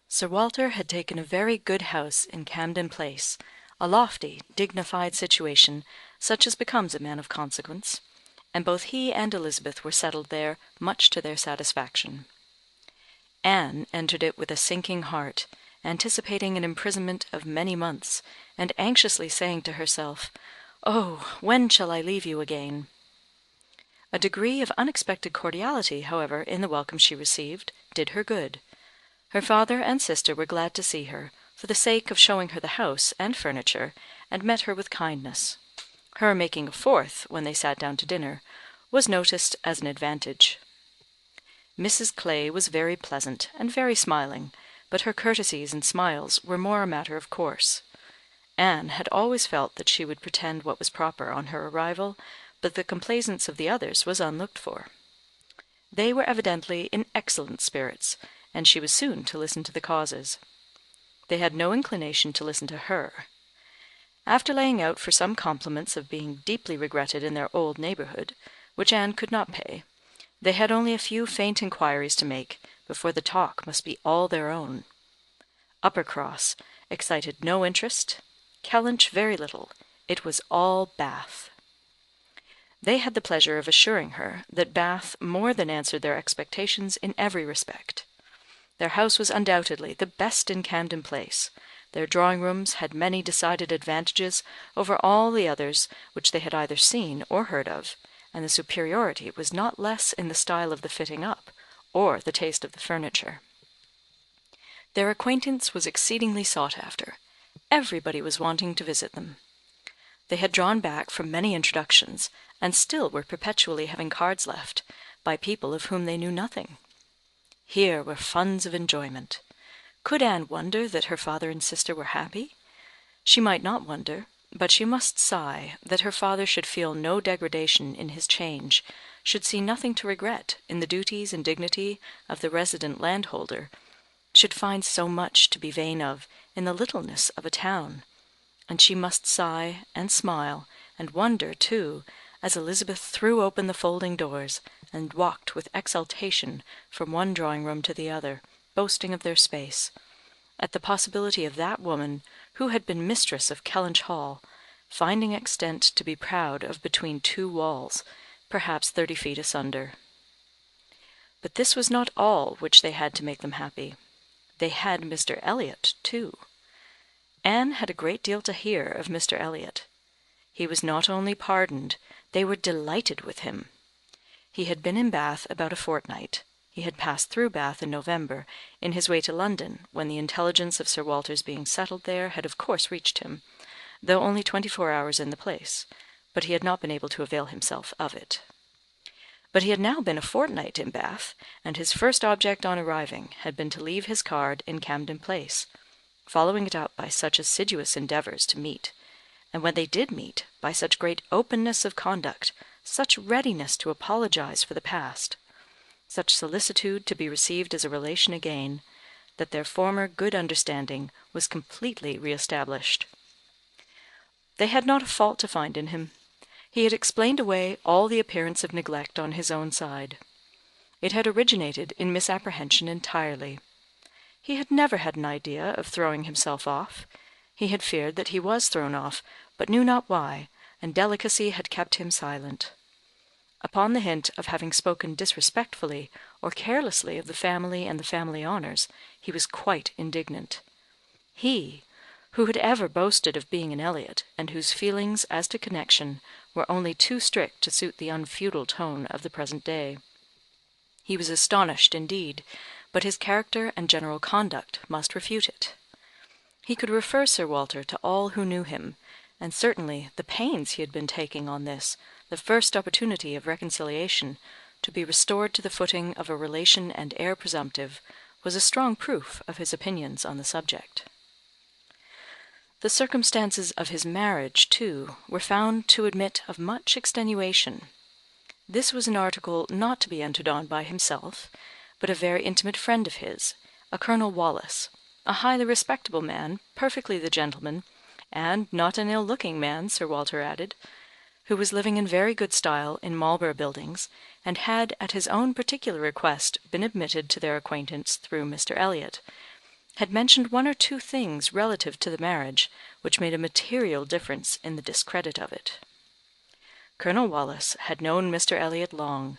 Sir Walter had taken a very good house in Camden Place, a lofty, dignified situation, such as becomes a man of consequence, and both he and Elizabeth were settled there, much to their satisfaction. Anne entered it with a sinking heart, anticipating an imprisonment of many months, and anxiously saying to herself, "Oh, when shall I leave you again?" A degree of unexpected cordiality, however, in the welcome she received, did her good. Her father and sister were glad to see her, for the sake of showing her the house and furniture, and met her with kindness. Her making a fourth, when they sat down to dinner, was noticed as an advantage. Mrs. Clay was very pleasant, and very smiling, but her courtesies and smiles were more a matter of course. Anne had always felt that she would pretend what was proper on her arrival, but the complaisance of the others was unlooked for. They were evidently in excellent spirits, and she was soon to listen to the causes. They had no inclination to listen to her. After laying out for some compliments of being deeply regretted in their old neighbourhood, which Anne could not pay, they had only a few faint inquiries to make before the talk must be all their own. Uppercross excited no interest, Kellynch very little. It was all Bath. They had the pleasure of assuring her that Bath more than answered their expectations in every respect. Their house was undoubtedly the best in Camden Place. Their drawing-rooms had many decided advantages over all the others which they had either seen or heard of, and the superiority was not less in the style of the fitting up, or the taste of the furniture. Their acquaintance was exceedingly sought after. Everybody was wanting to visit them. They had drawn back from many introductions, and still were perpetually having cards left, by people of whom they knew nothing. Here were funds of enjoyment. Could Anne wonder that her father and sister were happy? She might not wonder, but she must sigh that her father should feel no degradation in his change, should see nothing to regret in the duties and dignity of the resident landholder, should find so much to be vain of in the littleness of a town. And she must sigh and smile, and wonder too, as Elizabeth threw open the folding doors, and walked with exultation from one drawing-room to the other, boasting of their space, at the possibility of that woman, who had been mistress of Kellynch Hall, finding extent to be proud of between two walls, perhaps 30 feet asunder. But this was not all which they had to make them happy. They had Mr. Elliot too. Anne had a great deal to hear of Mr. Elliot. He was not only pardoned, they were delighted with him. He had been in Bath about a fortnight. He had passed through Bath in November, in his way to London, when the intelligence of Sir Walter's being settled there had of course reached him, though only 24 hours in the place, but he had not been able to avail himself of it. But he had now been a fortnight in Bath, and his first object on arriving had been to leave his card in Camden Place, following it up by such assiduous endeavours to meet, and when they did meet, by such great openness of conduct, such readiness to apologize for the past,
such solicitude to be received as a relation again, that their former good understanding was completely re-established. They had not a fault to find in him. He had explained away all the appearance of neglect on his own side. It had originated in misapprehension entirely. He had never had an idea of throwing himself off. He had feared that he was thrown off, but knew not why, and delicacy had kept him silent. Upon the hint of having spoken disrespectfully or carelessly of the family and the family honours, he was quite indignant. He, who had ever boasted of being an Elliot, and whose feelings as to connection were only too strict to suit the unfeudal tone of the present day. He was astonished indeed, but his character and general conduct must refute it. He could refer Sir Walter to all who knew him, and certainly the pains he had been taking on this, the first opportunity of reconciliation, to be restored to the footing of a relation and heir presumptive, was a strong proof of his opinions on the subject. The circumstances of his marriage, too, were found to admit of much extenuation. This was an article not to be entered on by himself, but a very intimate friend of his, a Colonel Wallace, a highly respectable man, perfectly the gentleman, and not an ill-looking man, Sir Walter added, who was living in very good style in Marlborough Buildings, and had at his own particular request been admitted to their acquaintance through Mr. Elliot, had mentioned one or two things relative to the marriage which made a material difference in the discredit of it. Colonel Wallace had known Mr. Elliot long,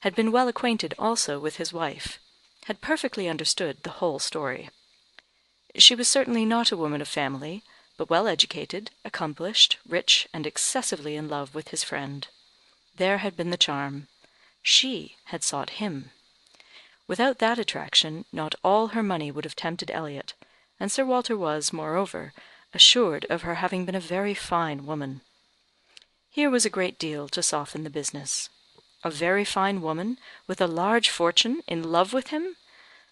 had been well acquainted also with his wife, had perfectly understood the whole story. She was certainly not a woman of family, but well educated, accomplished, rich, and excessively in love with his friend. There had been the charm. She had sought him. Without that attraction, not all her money would have tempted Elliot, and Sir Walter was, moreover, assured of her having been a very fine woman. Here was a great deal to soften the business. A very fine woman, with a large fortune, in love with him?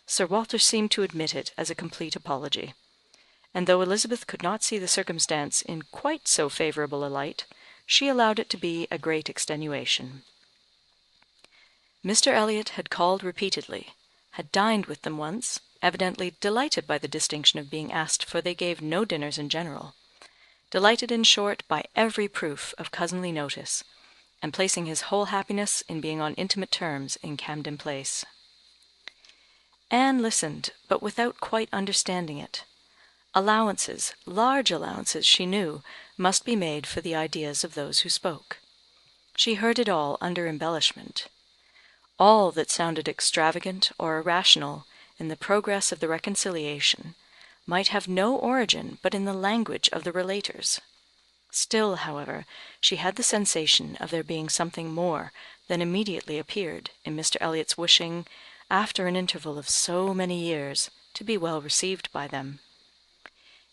Sir Walter seemed to admit it as a complete apology. And though Elizabeth could not see the circumstance in quite so favourable a light, she allowed it to be a great extenuation. Mr. Elliot had called repeatedly, had dined with them once, evidently delighted by the distinction of being asked, for they gave no dinners in general, delighted, in short, by every proof of cousinly notice, and placing his whole happiness in being on intimate terms in Camden Place. Anne listened, but without quite understanding it. Allowances, large allowances, she knew, must be made for the ideas of those who spoke. She heard it all under embellishment. All that sounded extravagant or irrational in the progress of the reconciliation might have no origin but in the language of the relators. Still, however, she had the sensation of there being something more than immediately appeared in Mr. Elliot's wishing, after an interval of so many years, to be well received by them.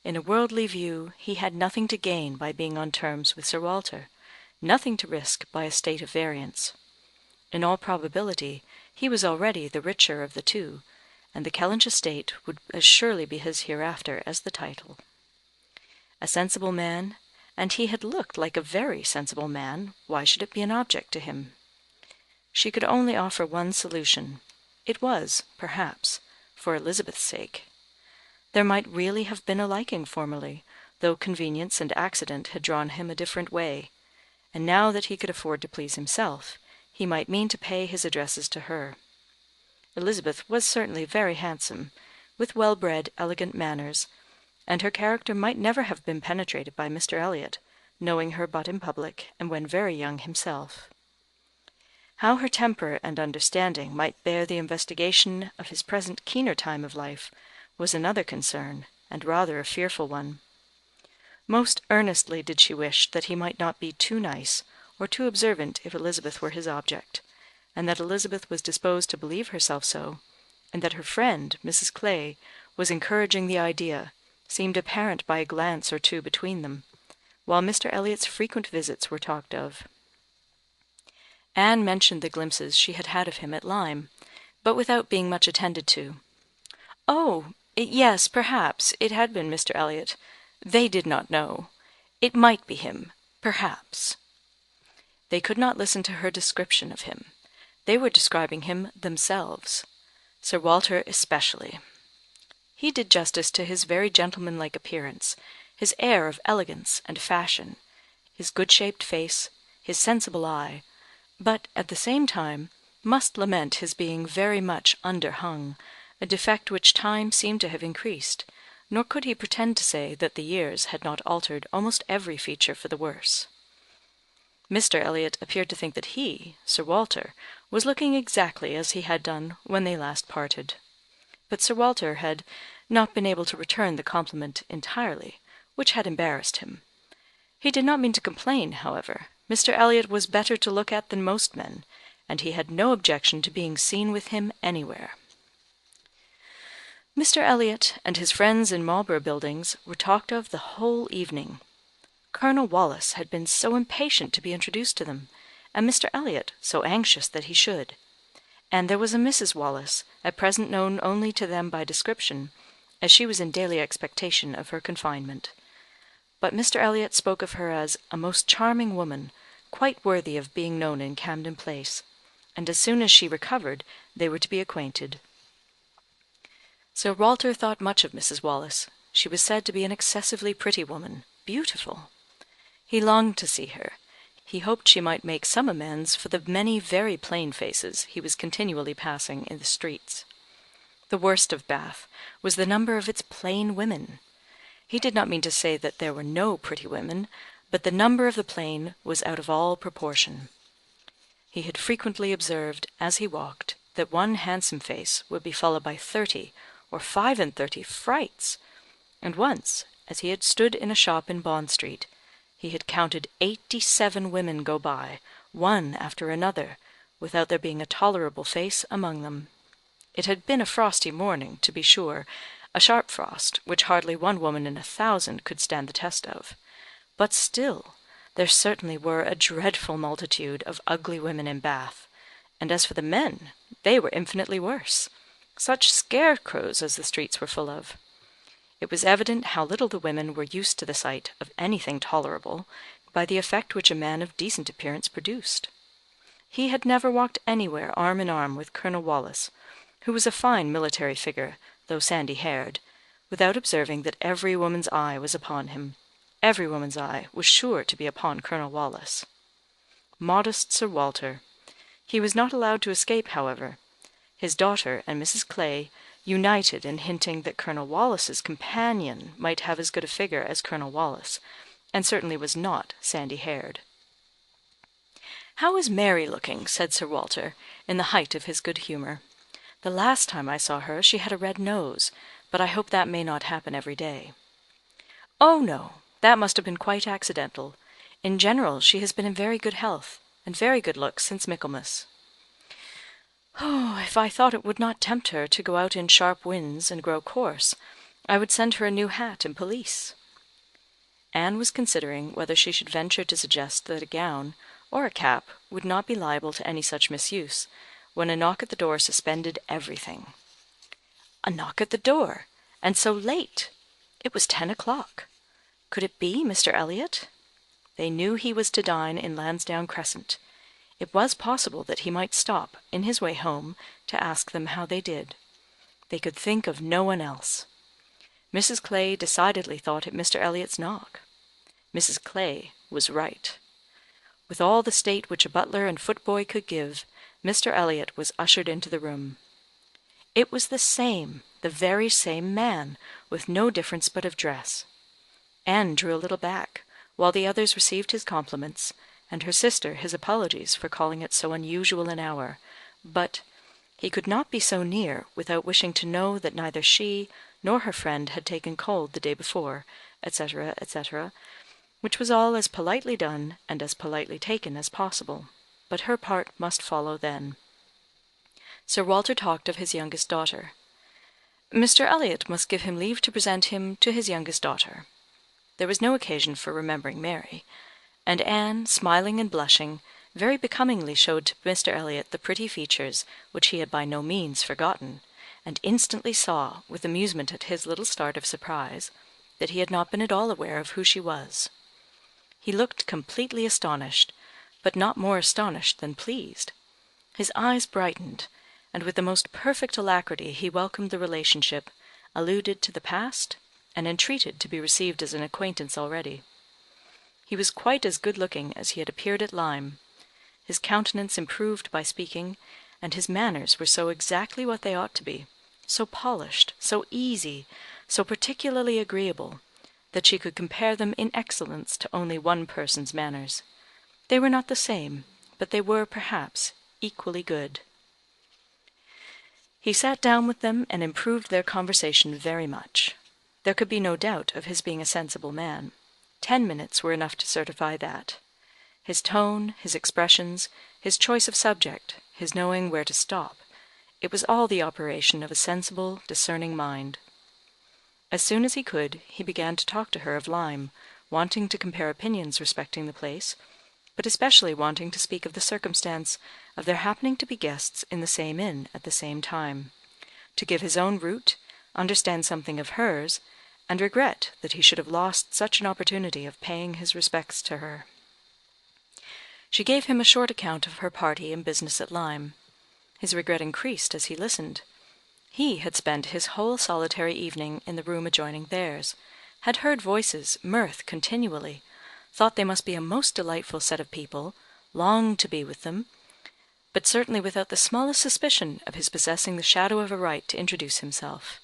In a worldly view, he had nothing to gain by being on terms with Sir Walter, nothing to risk by a state of variance. In all probability, he was already the richer of the two, and the Kellynch estate would as surely be his hereafter as the title. A sensible man, and he had looked like a very sensible man, why should it be an object to him? She could only offer one solution. It was, perhaps, for Elizabeth's sake. There might really have been a liking formerly, though convenience and accident had drawn him a different way, and now that he could afford to please himself, he might mean to pay his addresses to her. Elizabeth was certainly very handsome, with well-bred, elegant manners, and her character might never have been penetrated by Mr. Elliot, knowing her but in public, and when very young himself. How her temper and understanding might bear the investigation of his present keener time of life was another concern, and rather a fearful one. Most earnestly did she wish that he might not be too nice, or too observant if Elizabeth were his object, and that Elizabeth was disposed to believe herself so, and that her friend, Mrs. Clay, was encouraging the idea, seemed apparent by a glance or two between them, while Mr. Elliot's frequent visits were talked of. Anne mentioned the glimpses she had had of him at Lyme, but without being much attended to. Oh, yes, perhaps, it had been Mr. Elliot. They did not know. It might be him, perhaps. They could not listen to her description of him.
They were describing him themselves, Sir Walter especially. He did justice to his very gentlemanlike appearance, his air of elegance and fashion, his good-shaped face, his sensible eye, but, at the same time, must lament his being very much underhung, a defect which time seemed to have increased, nor could he pretend to say that the years had not altered almost every feature for the worse. Mr. Elliot appeared to think that he, Sir Walter, was looking exactly as he had done when they last parted. But Sir Walter had not been able to return the compliment entirely, which had embarrassed him. He did not mean to complain, however. Mr. Elliot was better to look at than most men, and he had no objection to being seen with him anywhere. Mr. Elliot and his friends in Marlborough Buildings were talked of the whole evening. Colonel Wallis had been so impatient to be introduced to them, and Mr. Elliot so anxious that he should. And there was a Mrs. Wallis, at present known only to them by description, as she was in daily expectation of her confinement. But Mr. Elliot spoke of her as a most charming woman, quite worthy of being known in Camden Place, and as soon as she recovered they were to be acquainted. Sir Walter thought much of Mrs. Wallis. She was said to be an excessively pretty woman, beautiful. He longed to see her. He hoped she might make some amends for the many very plain faces he was continually passing in the streets. The worst of Bath was the number of its plain women. He did not mean to say that there were no pretty women, but the number of the plain was out of all proportion. He had frequently observed, as he walked, that one handsome face would be followed by 30 or 35 frights, and once, as he had stood in a shop in Bond Street, he had counted 87 women go by, one after another, without there being a tolerable face among them. It had been a frosty morning, to be sure, a sharp frost, which hardly one woman in 1,000 could stand the test of. But still, there certainly were a dreadful multitude of ugly women in Bath, and as for the men, they were infinitely worse. Such scarecrows as the streets were full of. It was evident how little the women were used to the sight of anything tolerable, by the effect which a man of decent appearance produced. He had never walked anywhere arm in arm with Colonel Wallis, who was a fine military figure, though sandy-haired, without observing that every woman's eye was upon him. Every woman's eye was sure to be upon Colonel Wallis. Modest Sir Walter! He was not allowed to escape, however. His daughter and Mrs. Clay united in hinting that Colonel Wallis's companion might have as good a figure as Colonel Wallis, and certainly was not sandy-haired. "How is Mary looking?" said Sir Walter, in the height of his good humour. "The last time I saw her she had a red nose, but I hope that may not happen every day." "Oh, no, that must have been quite accidental. In general she has been in very good health, and very good looks since Michaelmas." "Oh, if I thought it would not tempt her to go out in sharp winds and grow coarse, I would send her a new hat and pelisse." Anne was considering whether she should venture to suggest that a gown or a cap would not be liable to any such misuse, when a knock at the door suspended everything. A knock at the door, and so late! It was 10 o'clock. Could it be Mr. Elliot? They knew he was to dine in Lansdowne Crescent. It was possible that he might stop, in his way home, to ask them how they did. They could think of no one else. Mrs. Clay decidedly thought it Mr. Elliot's knock. Mrs. Clay was right. With all the state which a butler and footboy could give, Mr. Elliot was ushered into the room. It was the very same man, with no difference but of dress. Anne drew a little back, while the others received his compliments, and her sister his apologies for calling it so unusual an hour, but he could not be so near without wishing to know that neither she nor her friend had taken cold the day before, etc., etc., which was all as politely done and as politely taken as possible, but her part must follow then. Sir Walter talked of his youngest daughter. Mr. Elliot must give him leave to present him to his youngest daughter. There was no occasion for remembering Mary, and Anne, smiling and blushing, very becomingly showed to Mr. Elliot the pretty features which he had by no means forgotten, and instantly saw, with amusement at his little start of surprise, that he had not been at all aware of who she was. He looked completely astonished, but not more astonished than pleased.
His eyes brightened, and with the most perfect alacrity he welcomed the relationship, alluded to the past, and entreated to be received as an acquaintance already. He was quite as good-looking as he had appeared at Lyme. His countenance improved by speaking, and his manners were so exactly what they ought to be, so polished, so easy, so particularly agreeable, that she could compare them in excellence to only one person's manners. They were not the same, but they were, perhaps, equally good. He sat down with them and improved their conversation very much. There could be no doubt of his being a sensible man. 10 minutes were enough to certify that. His tone, his expressions, his choice of subject, his knowing where to stop, it was all the operation of a sensible, discerning mind. As soon as he could, he began to talk to her of Lyme, wanting to compare opinions respecting the place, but especially wanting to speak of the circumstance of their happening to be guests in the same inn at the same time, to give his own route, understand something of hers, and regret that he should have lost such an opportunity of paying his respects to her. She gave him a short account of her party and business at Lyme. His regret increased as he listened. He had spent his whole solitary evening in the room adjoining theirs, had heard voices, mirth continually, thought they must be a most delightful set of people, longed to be with them, but certainly without the smallest suspicion of his possessing the shadow of a right to introduce himself.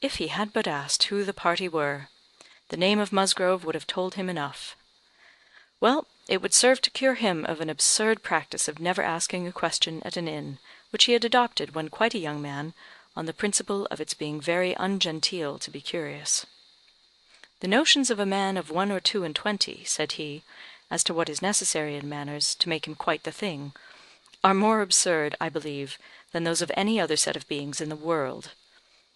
If he had but asked who the party were, the name of Musgrove would have told him enough. Well, it would serve to cure him of an absurd practice of never asking a question at an inn, which he had adopted when quite a young man, on the principle of its being very ungenteel to be curious. The notions of a man of 21 or 22, said he, as to what is necessary in manners to make him quite the thing, are more absurd, I believe, than those of any other set of beings in the world.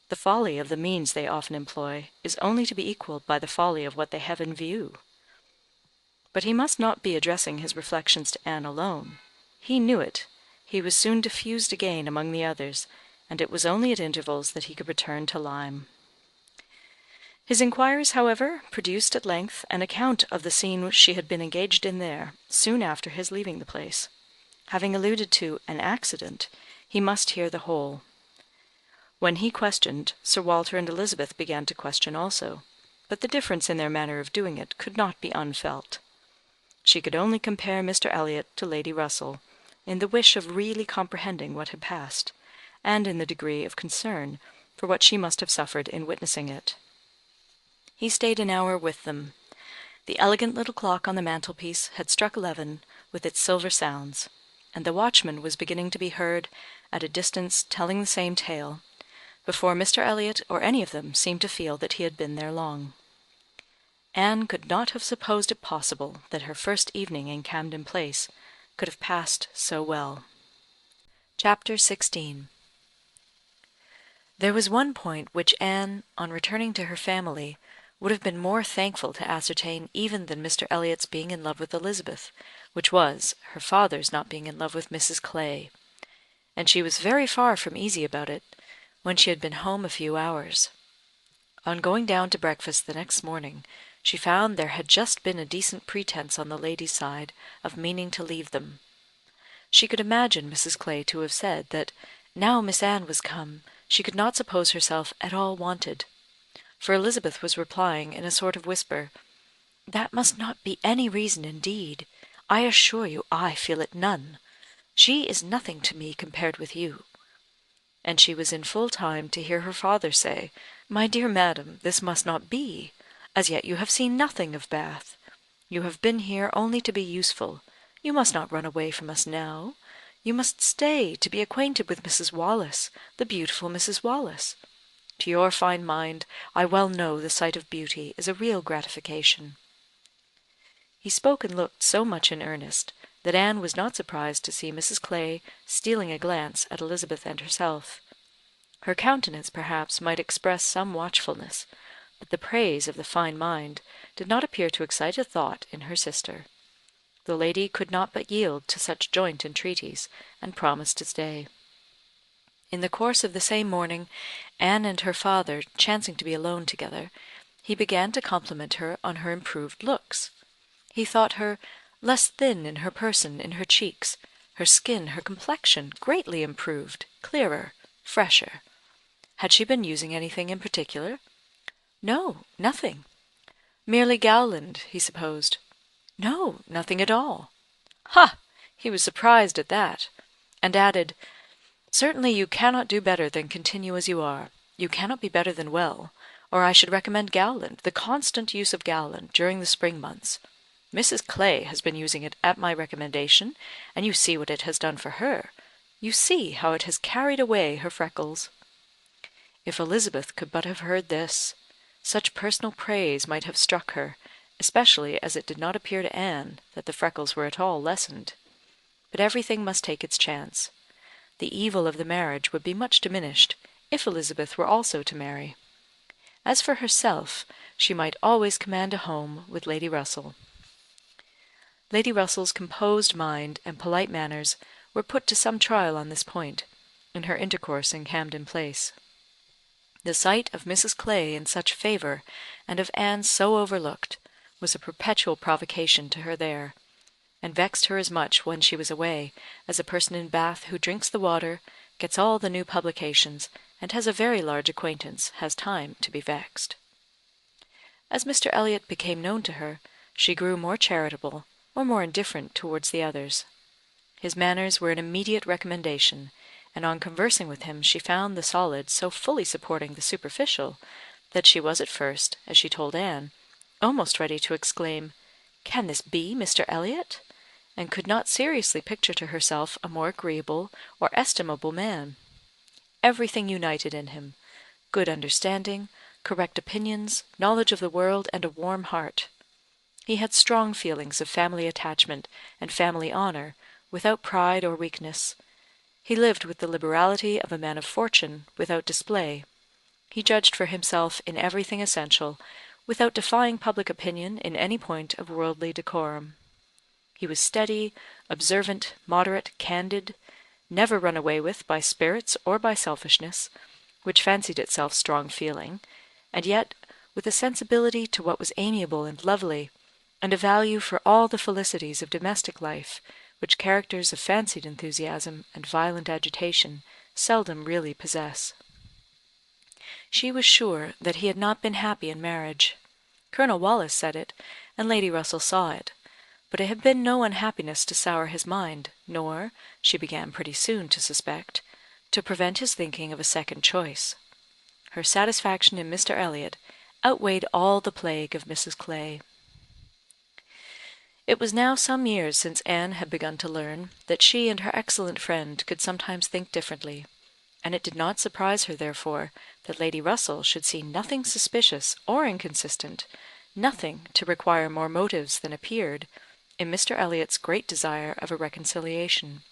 The folly of the means they often employ is only to be equalled by the folly of what they have in view. But he must not be addressing his reflections to Anne alone. He knew it. He was soon diffused again among the others, and it was only at intervals that he could return to Lyme. His inquiries, however, produced at length an account of the scene which she had been engaged in there, soon after his leaving the place. Having alluded to an accident, he must hear the whole. When he questioned, Sir Walter and Elizabeth began to question also, but the difference in their manner of doing it could not be unfelt. She could only compare Mr. Elliot to Lady Russell, in the wish of really comprehending what had passed, and in the degree of concern for what she must have suffered in witnessing it. He stayed an hour with them. The elegant little clock on the mantelpiece had struck 11 with its silver sounds, and the watchman was beginning to be heard at a distance telling the same tale, before Mr. Elliot or any of them seemed to feel that he had been there long. Anne could not have supposed it possible that her first evening in Camden Place could have passed so well. Chapter 16. There was one point which Anne, on returning to her family, would have been more thankful to ascertain even than Mr. Elliot's being in love with Elizabeth, which was her father's not being in love with Mrs. Clay, and she was very far from easy about it, when she had been home a few hours. On going down to breakfast the next morning, she found there had just been a decent pretence on the lady's side of meaning to leave them. She could imagine Mrs. Clay to have said that, now Miss Anne was come, she could not suppose herself at all wanted, for Elizabeth was replying in a sort of whisper, "That must not be any reason indeed. I assure you I feel it none. She is nothing to me compared with you." And she was in full time to hear her father say, "My dear madam, this must not be. As yet you have seen nothing of Bath. You have been here only to be useful. You must not run away from us now. You must stay to be acquainted with Mrs. Wallace, the beautiful Mrs. Wallace. To your fine mind, I well know the sight of beauty is a real gratification." He spoke and looked so much in earnest, that Anne was not surprised to see Mrs. Clay stealing a glance at Elizabeth and herself. Her countenance, perhaps, might express some watchfulness, but the praise of the fine mind did not appear to excite a thought in her sister. The lady could not but yield to such joint entreaties, and promised to stay. In the course of the same morning, Anne and her father chancing to be alone together, he began to compliment her on her improved looks. He thought her less thin in her person, in her cheeks,
Her skin, her complexion, greatly improved, clearer, fresher. Had she been using anything in particular? No, nothing. Merely Gowland, he supposed. No, nothing at all. Ha! He was surprised at that, and added, "Certainly you cannot do better than continue as you are. You cannot be better than well, or I should recommend Gowland, the constant use of Gowland, during the spring months. Mrs. Clay has been using it at my recommendation, and you see what it has done for her. You see how it has carried away her freckles." If Elizabeth could but have heard this! Such personal praise might have struck her, especially as it did not appear to Anne that the freckles were at all lessened. But everything must take its chance. The evil of the marriage would be much diminished if Elizabeth were also to marry. As for herself, she might always command a home with Lady Russell. Lady Russell's composed mind and polite manners were put to some trial on this point, in her intercourse in Camden Place. The sight of Mrs. Clay in such favour, and of Anne so overlooked, was a perpetual provocation to her there, and vexed her as much when she was away, as a person in Bath who drinks the water, gets all the new publications, and has a very large acquaintance, has time to be vexed. As Mr. Elliot became known to her, she grew more charitable, or more indifferent towards the others. His manners were an immediate recommendation, and on conversing with him she found the solid so fully supporting the superficial, that she was at first, as she told Anne, almost ready to exclaim, "Can this be Mr. Elliot?" and could not seriously picture to herself a more agreeable or estimable man. Everything united in him: good understanding, correct opinions, knowledge of the world, and a warm heart. He had strong feelings of family attachment and family honour, without pride or weakness. He lived with the liberality of a man of fortune, without display. He judged for himself in everything essential, without defying public opinion in any point of worldly decorum. He was steady, observant, moderate, candid, never run away with by spirits or by selfishness, which fancied itself strong feeling, and yet with a sensibility to what was amiable and lovely, and a value for all the felicities of domestic life, which characters of fancied enthusiasm and violent agitation seldom really possess. She was sure that he had not been happy in marriage. Colonel Wallis said it, and Lady Russell saw it; but it had been no unhappiness to sour his mind, nor, she began pretty soon to suspect, to prevent his thinking of a second choice. Her satisfaction in Mr. Elliot outweighed all the plague of Mrs. Clay. It was now some years since Anne had begun to learn that she and her excellent friend could sometimes think differently, and it did not surprise her, therefore, that Lady Russell should see nothing suspicious or inconsistent, nothing to require more motives than appeared, in Mr. Elliot's great desire of a reconciliation.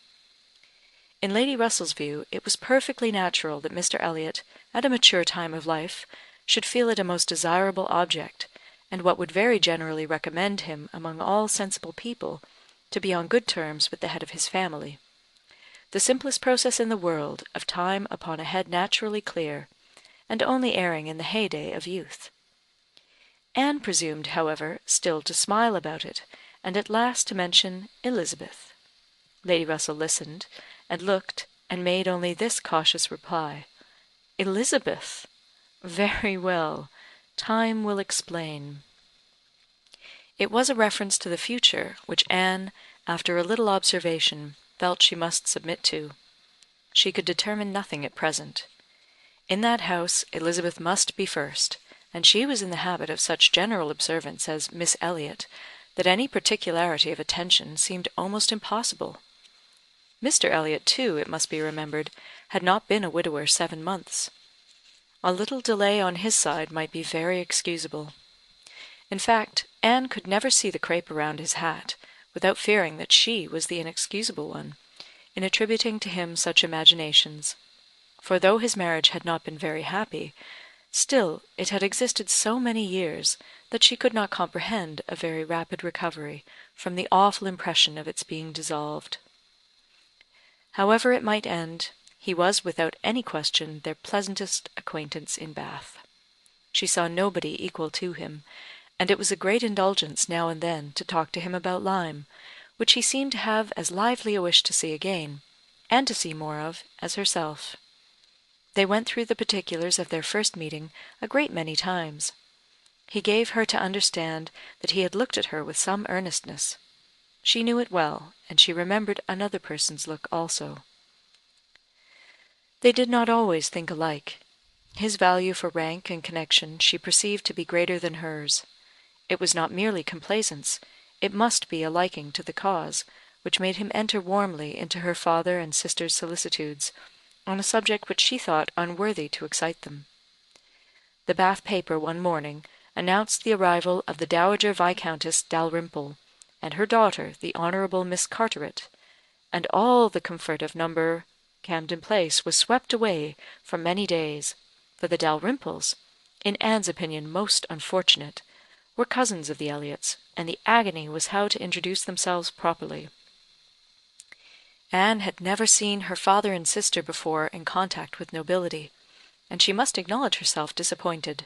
In Lady Russell's view, it was perfectly natural that Mr. Elliot, at a mature time of life, should feel it a most desirable object, and what would very generally recommend him among all sensible people, to be on good terms with the head of his family. The simplest process in the world of time upon a head naturally clear, and only erring in the heyday of youth. Anne presumed, however, still to smile about it, and at last to mention Elizabeth. Lady Russell listened, and looked, and made only this cautious reply: "Elizabeth! Very well. Time will explain." It was a reference to the future, which Anne, after a little observation, felt she must submit to. She could determine nothing at present. In that house Elizabeth must be first, and she was in the habit of such general observance as Miss Elliot, that any particularity of attention seemed almost impossible. Mr. Elliot, too, it must be remembered, had not been a widower 7 months. A little delay on his side might be very excusable. In fact, Anne could never see the crape around his hat, without fearing that she was the inexcusable one, in attributing to him such imaginations; for though his marriage had not been very happy, still it had existed so many years that she could not comprehend a very rapid recovery from the awful impression of its being dissolved. However it might end, he was without any question their pleasantest acquaintance in Bath. She saw nobody equal to him, and it was a great indulgence now and then to talk to him about Lyme, which he seemed to have as lively a wish to see again, and to see more of, as herself. They went through the particulars of their first meeting a great many times. He gave her to understand that he had looked at her with some earnestness. She knew it well, and she remembered another person's look also. They did not always think alike. His value for rank and connection she perceived to be greater than hers. It was not merely complaisance, it must be a liking to the cause, which made him enter warmly into her father and sister's solicitudes, on a subject which she thought unworthy to excite them. The Bath paper one morning announced the arrival of the Dowager Viscountess Dalrymple, and her daughter, the Honourable Miss Carteret, and all the comfort of No. Camden Place was swept away for many days, for the Dalrymples, in Anne's opinion most unfortunate, were cousins of the Elliots, and the agony was how to introduce themselves properly. Anne had never seen her father and sister before in contact with nobility, and she must acknowledge herself disappointed.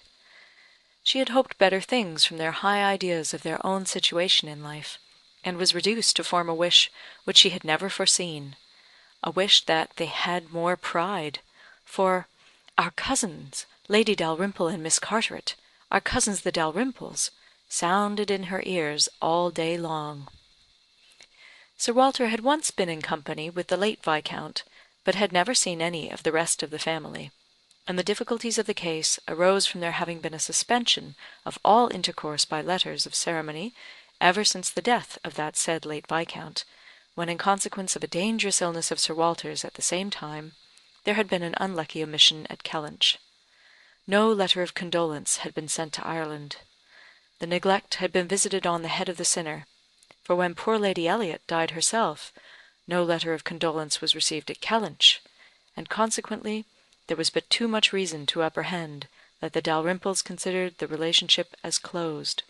She had hoped better things from their high ideas of their own situation in life, and was reduced to form a wish which she had never foreseen, a wish that they had more pride, for "our cousins, Lady Dalrymple and Miss Carteret, our cousins the Dalrymples," sounded in her ears all day long. Sir Walter had once been in company with the late Viscount, but had never seen any of the rest of the family, and the difficulties of the case arose from there having been a suspension of all intercourse by letters of ceremony ever since the death of that said late Viscount, when in consequence of a dangerous illness of Sir Walter's at the same time, there had been an unlucky omission at Kellynch. No letter of condolence had been sent to Ireland. The neglect had been visited on the head of the sinner, for when poor Lady Elliot died herself, no letter of condolence was received at Kellynch, and consequently there was but too much reason to apprehend that the Dalrymples considered the relationship as closed.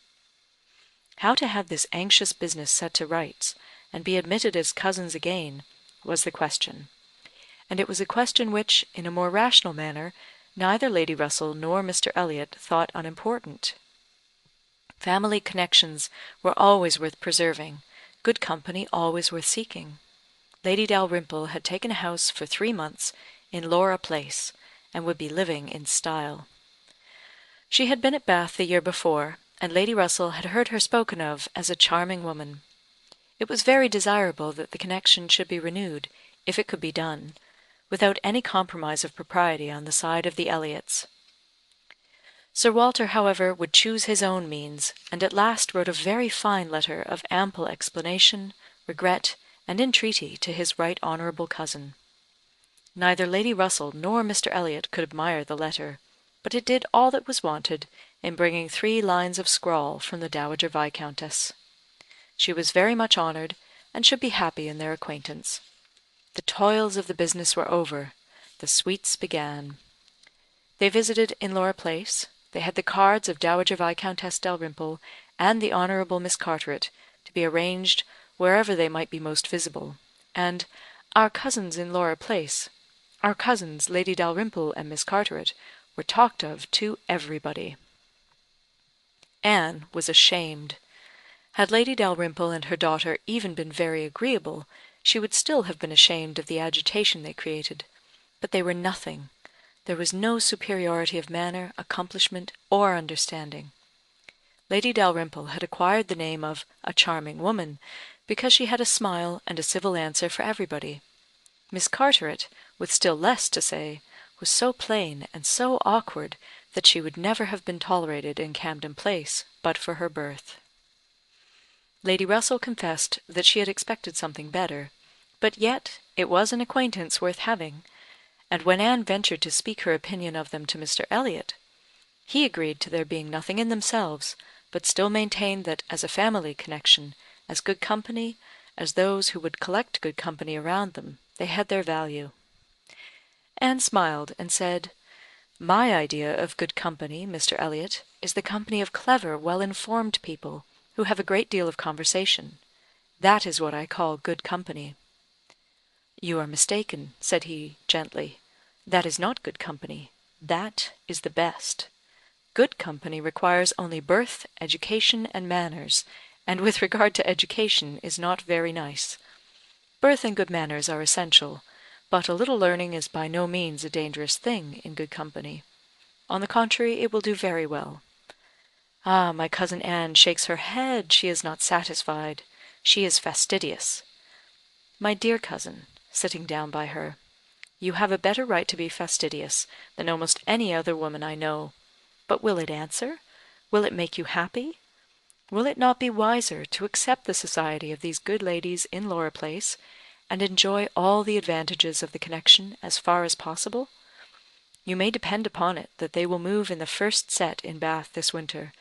How to have this anxious business set to rights, and be admitted as cousins again, was the question; and it was a question which, in a more rational manner, neither Lady Russell nor Mr. Elliot thought unimportant. Family connections were always worth preserving, good company always worth seeking. Lady Dalrymple had taken a house for 3 months in Laura Place, and would be living in style. She had been at Bath the year before, and Lady Russell had heard her spoken of as a charming woman. It was very desirable that the connection should be renewed, if it could be done, without any compromise of propriety on the side of the Elliots. Sir Walter, however, would choose his own means, and at last wrote a very fine letter of ample explanation, regret, and entreaty to his right honourable cousin. Neither Lady Russell nor Mr. Elliot could admire the letter, but it did all that was wanted in bringing 3 lines of scrawl from the Dowager Viscountess. She was very much honoured, and should be happy in their acquaintance. The toils of the business were over, the sweets began. They visited in Laura Place. They had the cards of Dowager Viscountess Dalrymple and the Honourable Miss Carteret to be arranged wherever they might be most visible, and "our cousins in Laura Place," "our cousins, Lady Dalrymple and Miss Carteret," were talked of to everybody. Anne was ashamed. Had Lady Dalrymple and her daughter even been very agreeable, she would still have been ashamed of the agitation they created, but they were nothing. There was no superiority of manner, accomplishment, or understanding. Lady Dalrymple had acquired the name of a charming woman, because she had a smile and a civil answer for everybody. Miss Carteret, with still less to say, was so plain and so awkward that she would never have been tolerated in Camden Place but for her birth. Lady Russell confessed that she had expected something better, but yet it was an acquaintance worth having, and when Anne ventured to speak her opinion of them to Mr. Elliot, he agreed to their being nothing in themselves, but still maintained that as a family connection, as good company, as those who would collect good company around them, they had their value. Anne smiled, and said, "My idea of good company, Mr. Elliot, is the company of clever, well-informed people, who have a great deal of conversation. That is what I call good company." "You are mistaken," said he, gently. "That is not good company. That is the best. Good company requires only birth, education, and manners, and with regard to education is not very nice. Birth and good manners are essential, but a little learning is by no means a dangerous thing in good company. On the contrary, it will do very well. Ah, my cousin Anne shakes her head. She is not satisfied. She is fastidious. My dear cousin, sitting down by her, you have a better right to be fastidious than almost any other woman I know. But will it answer? Will it make you happy? Will it not be wiser to accept the society of these good ladies in Laura Place, and enjoy all the advantages of the connection as far as possible? You may depend upon it that they will move in the first set in Bath this winter,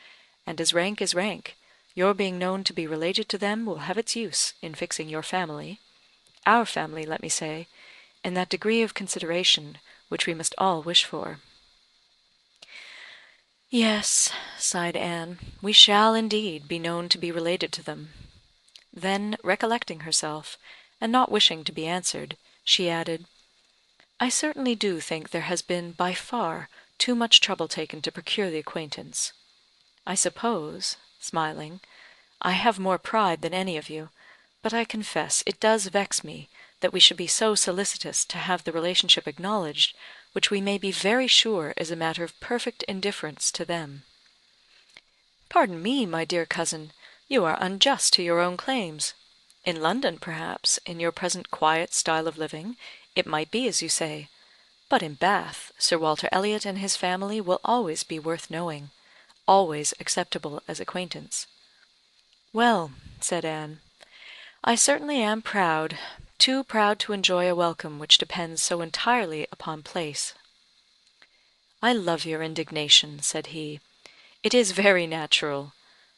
and as rank is rank, your being known to be related to them will have its use in fixing your family, our family, let me say, in that degree of consideration which we must all wish for. Yes, sighed Anne, we shall indeed be known to be related to them. Then, recollecting herself, and not wishing to be answered, she added, I certainly do think there has been by far too much trouble taken to procure the acquaintance. I suppose, smiling, I have more pride than any of you, but I confess it does vex me that we should be so solicitous to have the relationship acknowledged, which we may be very sure is a matter of perfect indifference to them. Pardon me, my dear cousin, you are unjust to your own claims. In London, perhaps, in your present quiet style of living, it might be as you say. But in Bath, Sir Walter Elliot and his family will always be worth knowing, always acceptable as acquaintance. Well, said Anne, I certainly am proud, too proud to enjoy a welcome which depends so entirely upon place. I love your indignation, said he. It is very natural.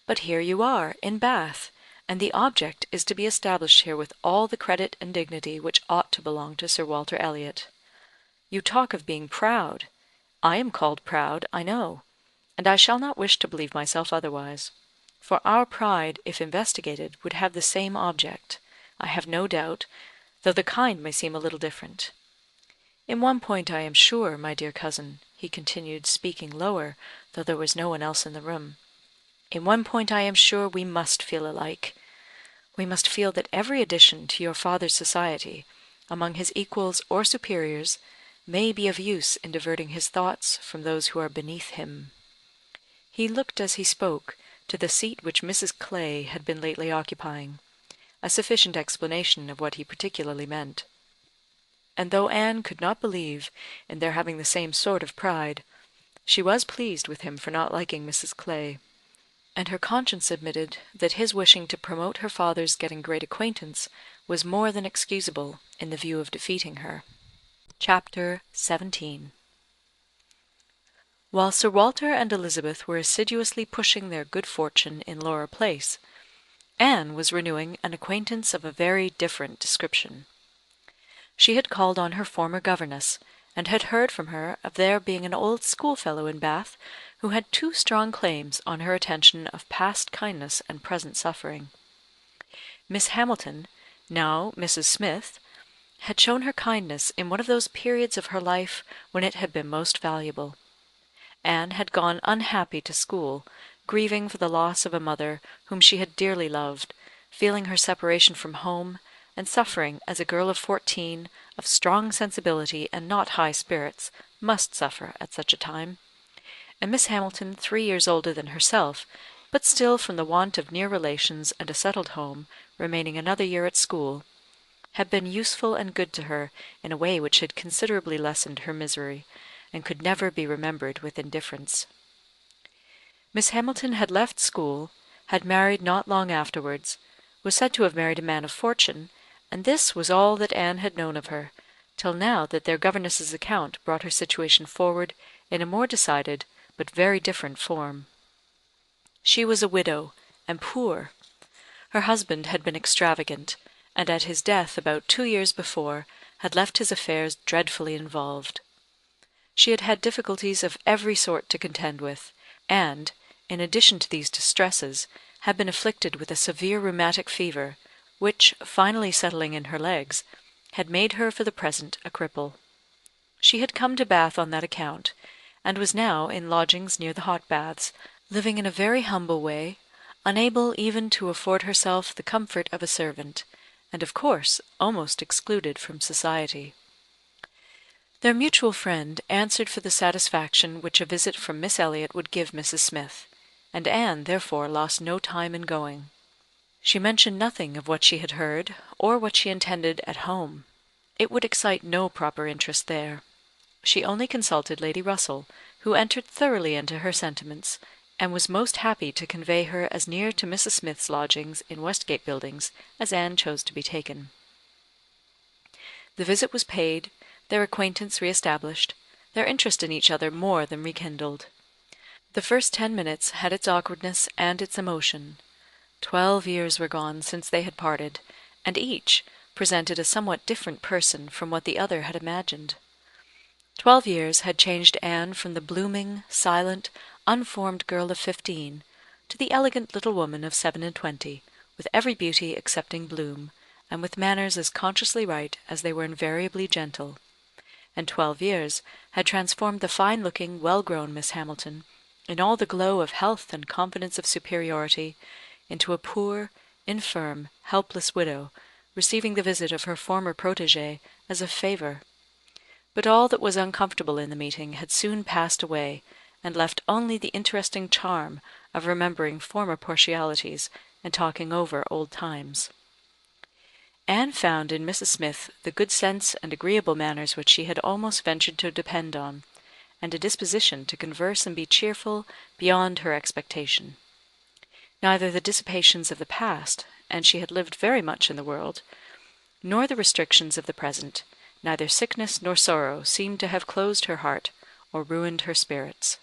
But here you are, in Bath, and the object is to be established here with all the credit and dignity which ought to belong to Sir Walter Elliot. You talk of being proud. I am called proud, I know, and I shall not wish to believe myself otherwise. For our pride, if investigated, would have the same object, I have no doubt, though the kind may seem a little different. In one point I am sure, my dear cousin, he continued, speaking lower, though there was no one else in the room, in one point I am sure we must feel alike. We must feel that every addition to your father's society, among his equals or superiors, may be of use in diverting his thoughts from those who are beneath him. He looked as he spoke to the seat which Mrs. Clay had been lately occupying, a sufficient explanation of what he particularly meant. And though Anne could not believe in their having the same sort of pride, she was pleased with him for not liking Mrs. Clay, and her conscience admitted that his wishing to promote her father's getting great acquaintance was more than excusable in the view of defeating her. Chapter 17. While Sir Walter and Elizabeth were assiduously pushing their good fortune in Laura Place, Anne was renewing an acquaintance of a very different description. She had called on her former governess, and had heard from her of there being an old schoolfellow in Bath who had too strong claims on her attention of past kindness and present suffering. Miss Hamilton, now Mrs. Smith, had shown her kindness in one of those periods of her life when it had been most valuable. Anne had gone unhappy to school, grieving for the loss of a mother whom she had dearly loved, feeling her separation from home, and suffering as a girl of 14, of strong sensibility and not high spirits, must suffer at such a time. And Miss Hamilton, 3 years older than herself, but still from the want of near relations and a settled home, remaining another year at school, had been useful and good to her in a way which had considerably lessened her misery, and could never be remembered with indifference. Miss Hamilton had left school, had married not long afterwards, was said to have married a man of fortune, and this was all that Anne had known of her, till now that their governess's account brought her situation forward in a more decided but very different form. She was a widow, and poor. Her husband had been extravagant, and at his death about 2 years before had left his affairs dreadfully involved. She had had difficulties of every sort to contend with, and, in addition to these distresses, had been afflicted with a severe rheumatic fever, which, finally settling in her legs, had made her for the present a cripple. She had come to Bath on that account, and was now in lodgings near the hot baths, living in a very humble way, unable even to afford herself the comfort of a servant, and of course almost excluded from society. Their mutual friend answered for the satisfaction which a visit from Miss Elliot would give Mrs. Smith, and Anne therefore lost no time in going. She mentioned nothing of what she had heard, or what she intended at home. It would excite no proper interest there. She only consulted Lady Russell, who entered thoroughly into her sentiments, and was most happy to convey her as near to Mrs. Smith's lodgings in Westgate Buildings as Anne chose to be taken. The visit was paid, their acquaintance re-established, their interest in each other more than rekindled. The first 10 minutes had its awkwardness and its emotion. 12 years were gone since they had parted, and each presented a somewhat different person from what the other had imagined. 12 years had changed Anne from the blooming, silent, unformed girl of 15 to the elegant little woman of 27, with every beauty excepting bloom, and with manners as consciously right as they were invariably gentle. And 12 years had transformed the fine-looking, well-grown Miss Hamilton, in all the glow of health and confidence of superiority, into a poor, infirm, helpless widow, receiving the visit of her former protégé as a favour. But all that was uncomfortable in the meeting had soon passed away, and left only the interesting charm of remembering former partialities and talking over old times. Anne found in Mrs. Smith the good sense and agreeable manners which she had almost ventured to depend on, and a disposition to converse and be cheerful beyond her expectation. Neither the dissipations of the past, and she had lived very much in the world, nor the restrictions of the present, neither sickness nor sorrow seemed to have closed her heart or ruined her spirits.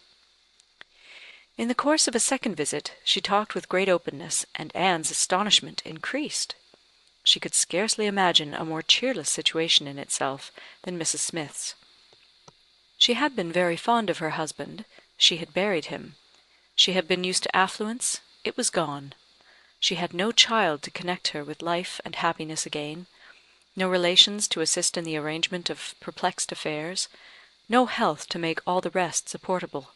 In the course of a second visit she talked with great openness, and Anne's astonishment increased. She could scarcely imagine a more cheerless situation in itself than Mrs. Smith's. She had been very fond of her husband, she had buried him. She had been used to affluence, it was gone. She had no child to connect her with life and happiness again, no relations to assist in the arrangement of perplexed affairs, no health to make all the rest supportable.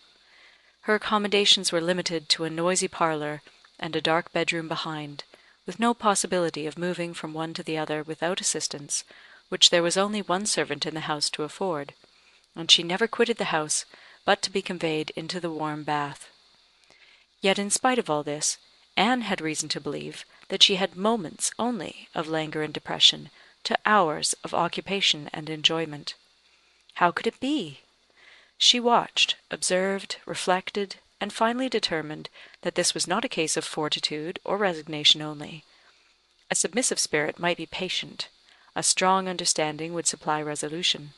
Her accommodations were limited to a noisy parlour and a dark bedroom behind, with no possibility of moving from one to the other without assistance, which there was only one servant in the house to afford, and she never quitted the house but to be conveyed into the warm bath. Yet in spite of all this, Anne had reason to believe that she had moments only of languor and depression to hours of occupation and enjoyment. How could it be? She watched, observed, reflected, and finally determined that this was not a case of fortitude or resignation only. A submissive spirit might be patient, a strong understanding would supply resolution.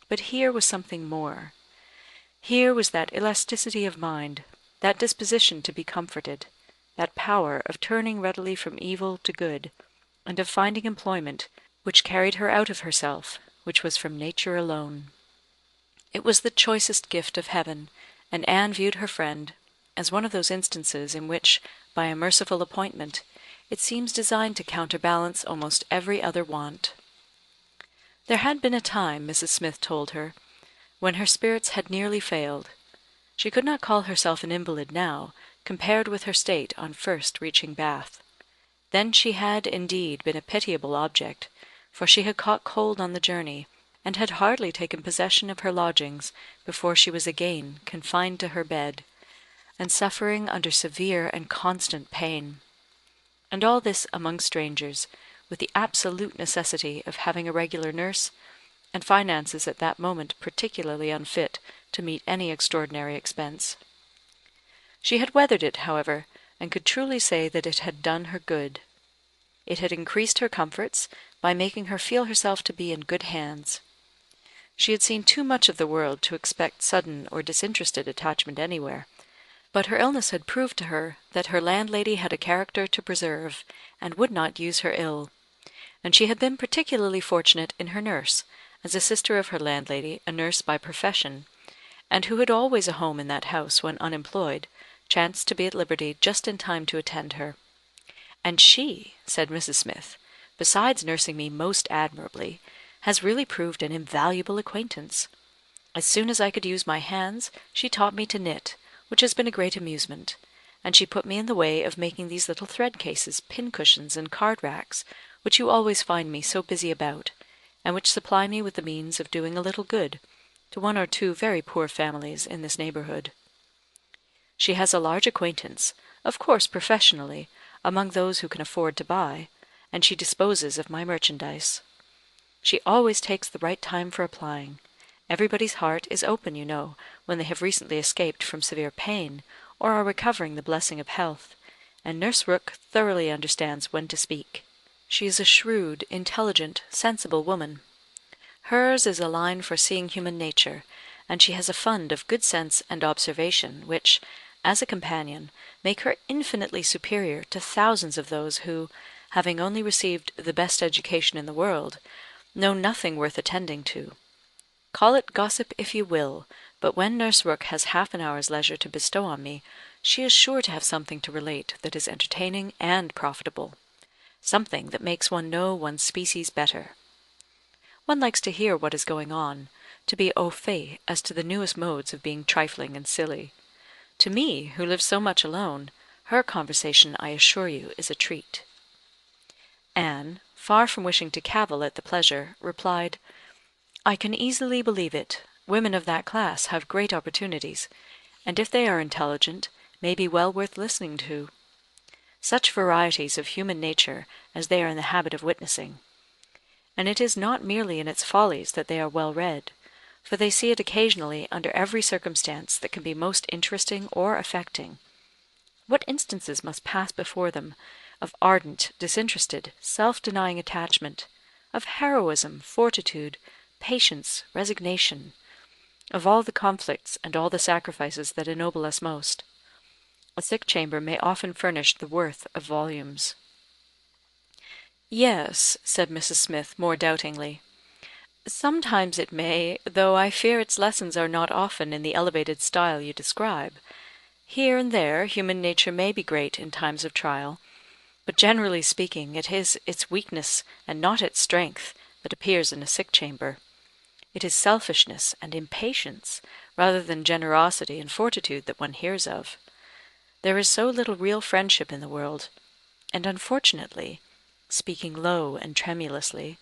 But here was something more. Here was that elasticity of mind, that disposition to be comforted, that power of turning readily from evil to good, and of finding employment, which carried her out of herself, which was from nature alone. It was the choicest gift of heaven, and Anne viewed her friend as one of those instances in which, by a merciful appointment, it seems designed to counterbalance almost every other want. There had been a time, Mrs. Smith told her, when her spirits had nearly failed. She could not call herself an invalid now, compared with her state on first reaching Bath. Then she had, indeed, been a pitiable object, for she had caught cold on the journey, and had hardly taken possession of her lodgings before she was again confined to her bed, and suffering under severe and constant pain. And all this among strangers, with the absolute necessity of having a regular nurse, and finances at that moment particularly unfit to meet any extraordinary expense. She had weathered it, however, and could truly say that it had done her good. It had increased her comforts by making her feel herself to be in good hands. She had seen too much of the world to expect sudden or disinterested attachment anywhere, but her illness had proved to her that her landlady had a character to preserve, and would not use her ill; and she had been particularly fortunate in her nurse, as a sister of her landlady, a nurse by profession, and who had always a home in that house when unemployed, chanced to be at liberty just in time to attend her. "And she," said Mrs. Smith, "besides nursing me most admirably, has really proved an invaluable acquaintance. As soon as I could use my hands, she taught me to knit, which has been a great amusement, and she put me in the way of making these little thread cases, pin cushions, and card racks, which you always find me so busy about, and which supply me with the means of doing a little good to one or two very poor families in this neighbourhood. She has a large acquaintance, of course professionally, among those who can afford to buy, and she disposes of my merchandise. She always takes the right time for applying. Everybody's heart is open, you know, when they have recently escaped from severe pain, or are recovering the blessing of health, and Nurse Rooke thoroughly understands when to speak. She is a shrewd, intelligent, sensible woman. Hers is a line for seeing human nature, and she has a fund of good sense and observation, which, as a companion, make her infinitely superior to thousands of those who, having only received the best education in the world, know nothing worth attending to. Call it gossip if you will, but when Nurse Rooke has half an hour's leisure to bestow on me, she is sure to have something to relate that is entertaining and profitable, something that makes one know one's species better. One likes to hear what is going on, to be au fait as to the newest modes of being trifling and silly. To me, who live so much alone, her conversation, I assure you, is a treat. Anne, far from wishing to cavil at the pleasure, replied, "I can easily believe it. Women of that class have great opportunities, and if they are intelligent, may be well worth listening to. Such varieties of human nature as they are in the habit of witnessing. And it is not merely in its follies that they are well read, for they see it occasionally under every circumstance that can be most interesting or affecting. What instances must pass before them of ardent, disinterested, self-denying attachment, of heroism, fortitude, patience, resignation, of all the conflicts and all the sacrifices that ennoble us most. A sick chamber may often furnish the worth of volumes." "Yes," said Mrs. Smith, more doubtingly. "Sometimes it may, though I fear its lessons are not often in the elevated style you describe. Here and there human nature may be great in times of trial, but generally speaking it is its weakness and not its strength that appears in a sick chamber. It is selfishness and impatience, rather than generosity and fortitude, that one hears of. There is so little real friendship in the world, and unfortunately, speaking low and tremulously,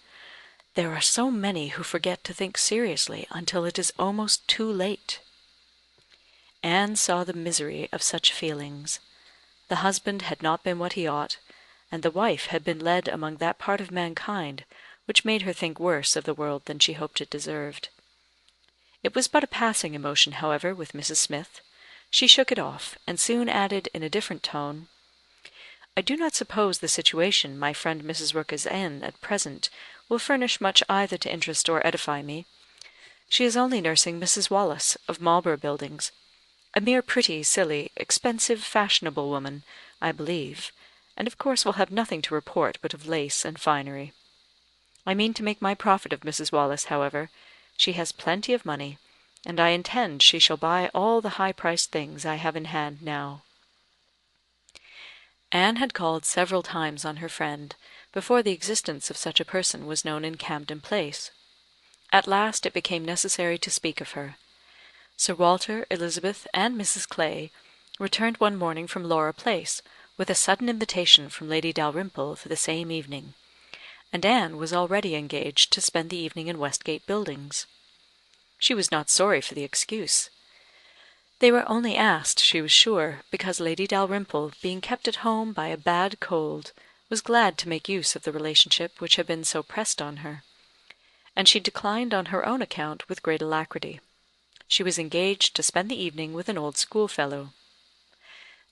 there are so many who forget to think seriously until it is almost too late." Anne saw the misery of such feelings. The husband had not been what he ought, and the wife had been led among that part of mankind which made her think worse of the world than she hoped it deserved. It was but a passing emotion, however, with Mrs. Smith. She shook it off, and soon added in a different tone, "I do not suppose the situation my friend Mrs. Rooke is in at present will furnish much either to interest or edify me. She is only nursing Mrs. Wallace, of Marlborough Buildings, a mere pretty, silly, expensive, fashionable woman, I believe, and of course will have nothing to report but of lace and finery. I mean to make my profit of Mrs. Wallace, however. She has plenty of money, and I intend she shall buy all the high-priced things I have in hand now." Anne had called several times on her friend, before the existence of such a person was known in Camden Place. At last it became necessary to speak of her. Sir Walter, Elizabeth, and Mrs. Clay returned one morning from Laura Place, with a sudden invitation from Lady Dalrymple for the same evening, and Anne was already engaged to spend the evening in Westgate Buildings. She was not sorry for the excuse. They were only asked, she was sure, because Lady Dalrymple, being kept at home by a bad cold, was glad to make use of the relationship which had been so pressed on her, and she declined on her own account with great alacrity. She was engaged to spend the evening with an old schoolfellow.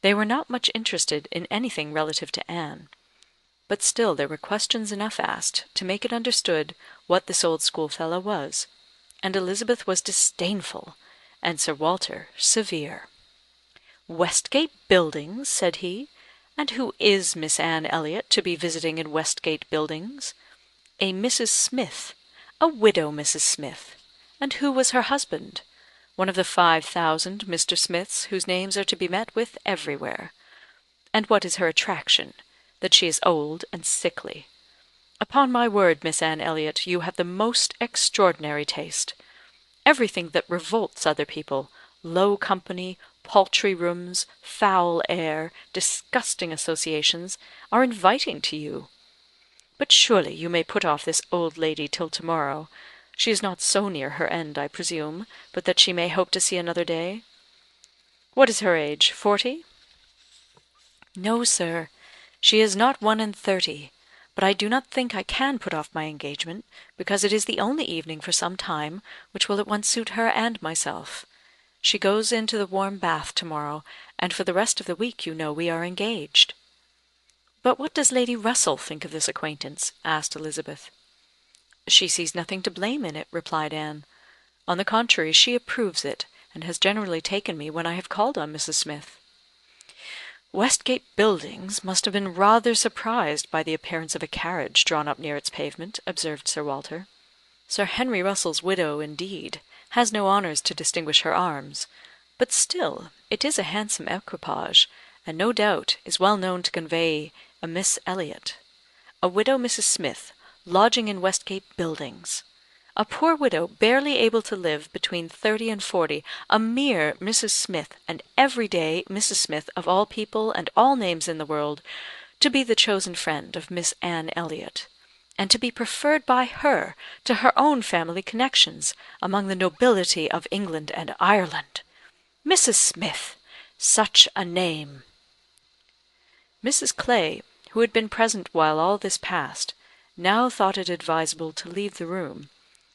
They were not much interested in anything relative to Anne, but still there were questions enough asked to make it understood what this old schoolfellow was, and Elizabeth was disdainful, and Sir Walter severe. "Westgate Buildings?" said he. "And who is Miss Anne Elliot to be visiting in Westgate Buildings? A Mrs. Smith, a widow Mrs. Smith. And who was her husband? One of the 5,000 Mr. Smiths whose names are to be met with everywhere. And what is her attraction? That she is old and sickly. Upon my word, Miss Anne Elliot, you have the most extraordinary taste. Everything that revolts other people, low company,
paltry rooms, foul air, disgusting associations, are inviting to you. But surely you may put off this old lady till to-morrow. She is not so near her end, I presume, but that she may hope to see another day. What is her age, 40?
No, sir, she is not 31, but I do not think I can put off my engagement, because it is the only evening for some time which will at once suit her and myself. She goes into the warm bath to-morrow, and for the rest of the week, you know, we are engaged." "But what does Lady Russell think of this acquaintance?" asked Elizabeth. "She sees nothing to blame in it," replied Anne. "On the contrary, she approves it, and has generally taken me when I have called on Mrs. Smith." "Westgate Buildings must have been rather surprised by the appearance of a carriage drawn up near its pavement," observed Sir Walter. "Sir Henry Russell's widow, indeed, has no honours to distinguish her arms; but still it is a handsome equipage, and no doubt is well known to convey a Miss Elliot. A widow Mrs. Smith lodging in Westgate Buildings! A poor widow barely able to live between 30 and 40, a mere Mrs. Smith, and every day Mrs. Smith of all people and all names in the world, to be the chosen friend of Miss Anne Elliot, and to be preferred by her to her own family connections among the nobility of England and Ireland. Mrs. Smith! Such a name!" Mrs. Clay, who had been present while all this passed, now thought it advisable to leave the room,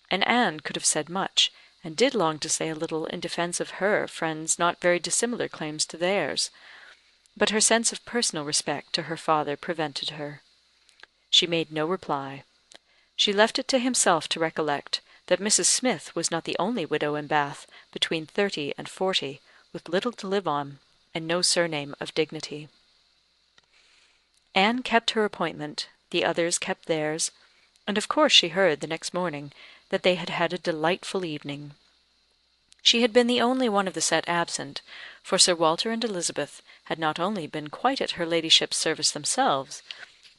and Anne could have said much, and did long to say a little in defence of her friends' not very dissimilar claims to theirs; but her sense of personal respect to her father prevented her. She made no reply. She left it to himself to recollect that Mrs. Smith was not the only widow in Bath between 30 and 40, with little to live on, and no surname of dignity. Anne kept her appointment, the others kept theirs, and of course she heard the next morning that they had had a delightful evening. She had been the only one of the set absent, for Sir Walter and Elizabeth had not only been quite at her ladyship's service themselves,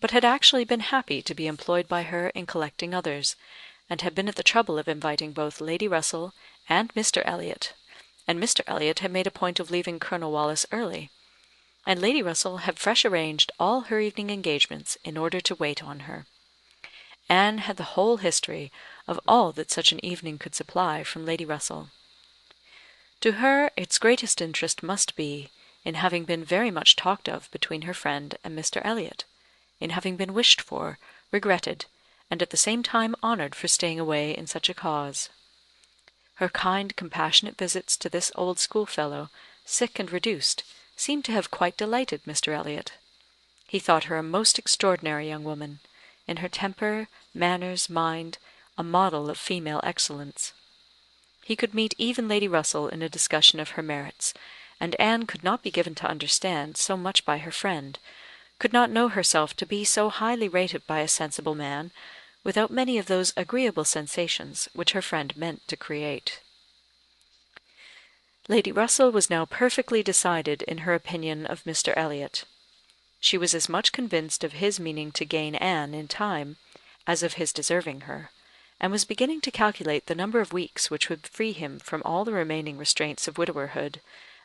but had actually been happy to be employed by her in collecting others, and had been at the trouble of inviting both Lady Russell and Mr. Elliot, and Mr. Elliot had made a point of leaving Colonel Wallis early, and Lady Russell had fresh arranged all her evening engagements in order to wait on her. Anne had the whole history of all that such an evening could supply from Lady Russell. To her its greatest interest must be in having been very much talked of between her friend and Mr. Elliot, in having been wished for, regretted, and at the same time honoured for staying away in such a cause. Her kind, compassionate visits to this old schoolfellow, sick and reduced, seemed to have quite delighted Mr. Elliot. He thought her a most extraordinary young woman, in her temper, manners, mind, a model of female excellence. He could meet even Lady Russell in a discussion of her merits, and Anne could not be given to understand so much by her friend, could not know herself to be so highly rated by a sensible man, without many of those agreeable sensations which her friend meant to create. Lady Russell was now perfectly decided in her opinion of Mr. Elliot. She was as much convinced of his meaning to gain Anne in time, as of his deserving her, and was beginning to calculate the number of weeks which would free him from all the remaining restraints of widowerhood,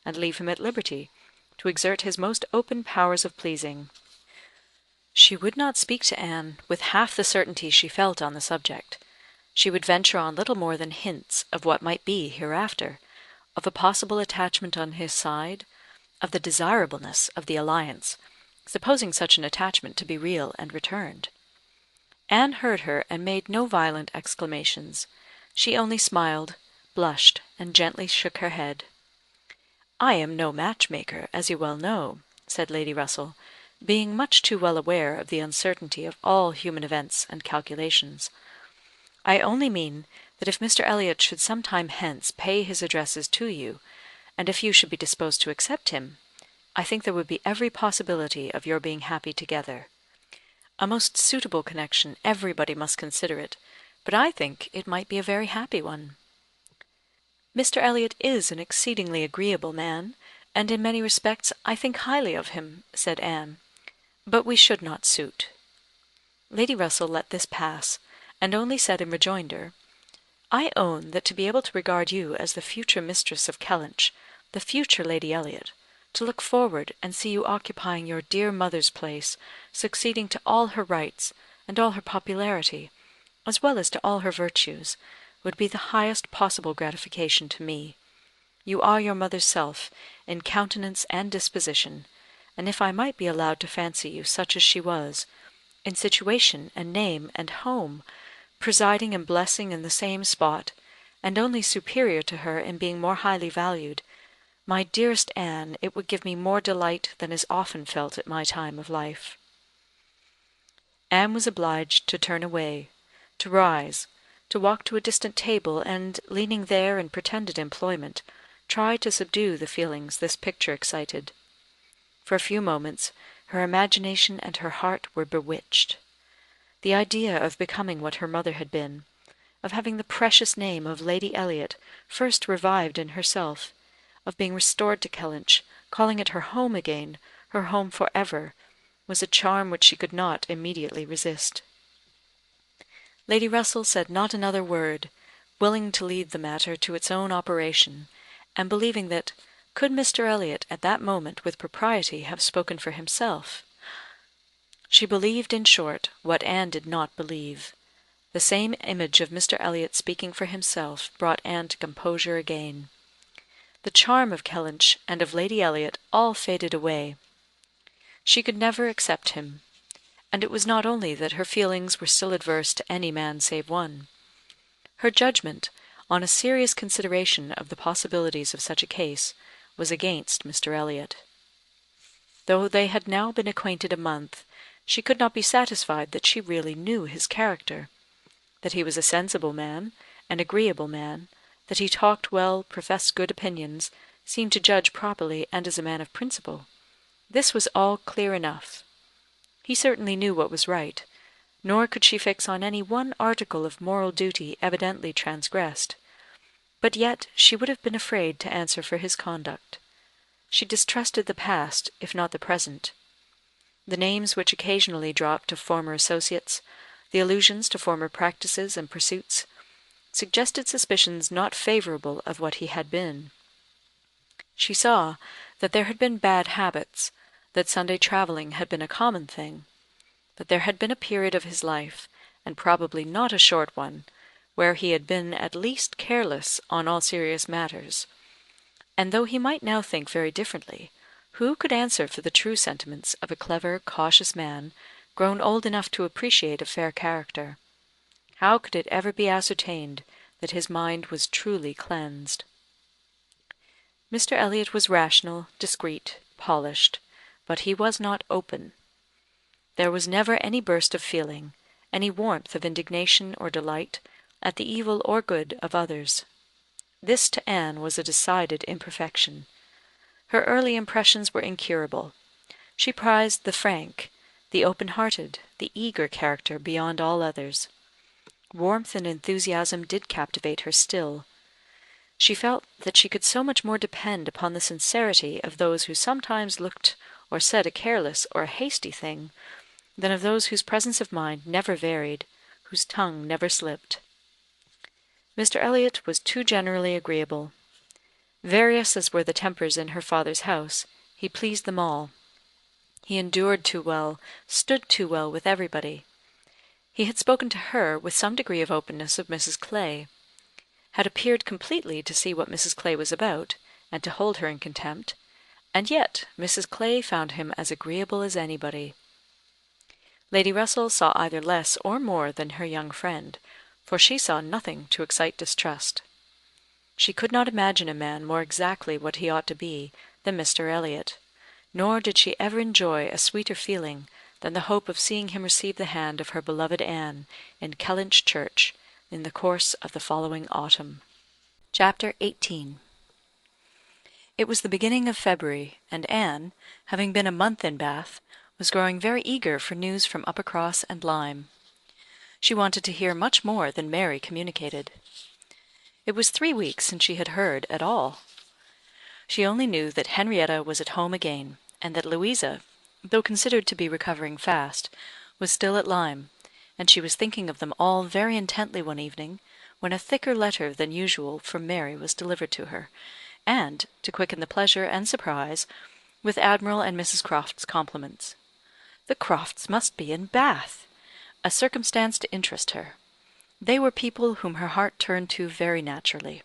and leave him at liberty to exert his most open powers of pleasing. She would not speak to Anne with half the certainty she felt on the subject. She would venture on little more than hints of what might be hereafter, of a possible attachment on his side, of the desirableness of the alliance, supposing such an attachment to be real and returned. Anne heard her and made no violent exclamations. She only smiled, blushed, and gently shook her head. "I am no match-maker, as you well know," said Lady Russell, being much too well aware of the uncertainty of all human events and calculations. "I only mean that if Mr. Elliot should some time hence pay his addresses to you, and if you should be disposed to accept him, I think there would be every possibility of your being happy together. A most suitable connection, everybody must consider it, but I think it might be a very happy one." "Mr. Elliot is an exceedingly agreeable man, and in many respects I think highly of him," said Anne, "but we should not suit." Lady Russell let this pass, and only said in rejoinder, "I own that to be able to regard you as the future mistress of Kellynch,
the future Lady Elliot, to look forward and see you occupying your dear mother's place, succeeding to all her rights, and all her popularity, as well as to all her virtues, would be the highest possible gratification to me. You are your mother's self, in countenance and disposition, and if I might be allowed to fancy you such as she was, in situation and name and home, presiding and blessing in the same spot, and only superior to her in being more highly valued, my dearest Anne, it would give me more delight than is often felt at my time of life." Anne was obliged to turn away, to rise, to walk to a distant table, and, leaning there in pretended employment, try to subdue the feelings this picture excited. For a few moments her imagination and her heart were bewitched. The idea of becoming what her mother had been, of having the precious name of Lady Elliot first revived in herself, of being restored to Kellynch, calling it her home again, her home for ever, was a charm which she could not immediately resist. Lady Russell said not another word, willing to lead the matter to its own operation, and believing that, could Mr. Elliot at that moment with propriety have spoken for himself, she believed, in short, what Anne did not believe. The same image of Mr. Elliot speaking for himself brought Anne to composure again. The charm of Kellynch and of Lady Elliot all faded away. She could never accept him, and it was not only that her feelings were still adverse to any man save one. Her judgment, on a serious consideration of the possibilities of such a case, was against Mr. Elliot. Though they had now been acquainted a month, she could not be satisfied that she really knew his character. That he was a sensible man, an agreeable man, that he talked well, professed good opinions, seemed to judge properly, and as a man of principle. This was all clear enough. He certainly knew what was right, nor could she fix on any one article of moral duty evidently transgressed. But yet she would have been afraid to answer for his conduct. She distrusted the past, if not the present. The names which occasionally dropped of former associates, the allusions to former practices and pursuits, suggested suspicions not favourable of what he had been. She saw that there had been bad habits, that Sunday travelling had been a common thing, that there had been a period of his life, and probably not a short one, where he had been at least careless on all serious matters; and though he might now think very differently, who could answer for the true sentiments of a clever, cautious man, grown old enough to appreciate a fair character? How could it ever be ascertained that his mind was truly cleansed? Mr. Elliot was rational, discreet, polished, but he was not open. There was never any burst of feeling, any warmth of indignation or delight, at the evil or good of others. This to Anne was a decided imperfection. Her early impressions were incurable. She prized the frank, the open-hearted, the eager character beyond all others. Warmth and enthusiasm did captivate her still. She felt that she could so much more depend upon the sincerity of those who sometimes looked or said a careless or a hasty thing, than of those whose presence of mind never varied, whose tongue never slipped. Mr. Elliot was too generally agreeable. Various as were the tempers in her father's house, he pleased them all. He endured too well, stood too well with everybody. He had spoken to her with some degree of openness of Mrs. Clay, had appeared completely to see what Mrs. Clay was about, and to hold her in contempt, and yet Mrs. Clay found him as agreeable as anybody. Lady Russell saw either less or more than her young friend, for she saw nothing to excite distrust. She could not imagine a man more exactly what he ought to be than Mr. Elliot, nor did she ever enjoy a sweeter feeling than the hope of seeing him receive the hand of her beloved Anne in Kellynch Church in the course of the following autumn. Chapter 18. It was the beginning of February, and Anne, having been a month in Bath, was growing very eager for news from Uppercross and Lyme. She wanted to hear much more than Mary communicated. It was 3 weeks since she had heard at all. She only knew that Henrietta was at home again, and that Louisa, though considered to be recovering fast, was still at Lyme, and she was thinking of them all very intently one evening, when a thicker letter than usual from Mary was delivered to her, and, to quicken the pleasure and surprise, with Admiral and Mrs. Croft's compliments. The Crofts must be in Bath! A circumstance to interest her. They were people whom her heart turned to very naturally.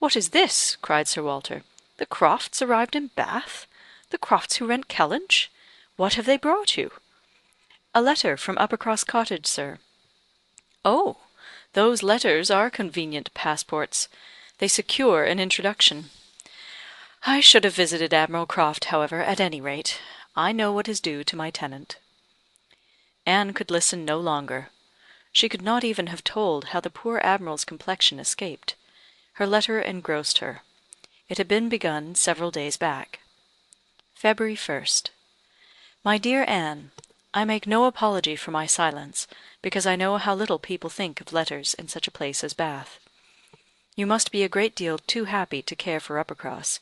"What is this?" cried Sir Walter. "The Crofts arrived in Bath? The Crofts who rent Kellynch? What have they brought you?" "A letter from Uppercross Cottage, sir." "Oh! Those letters are convenient passports. They secure an introduction. I should have visited Admiral Croft, however, at any rate. I know what is due to my tenant." Anne could listen no longer. She could not even have told how the poor Admiral's complexion escaped. Her letter engrossed her. It had been begun several days back. February 1st. My dear Anne, I make no apology for my silence, because I know how little people think of letters in such a place as Bath. You must be a great deal too happy to care for Uppercross,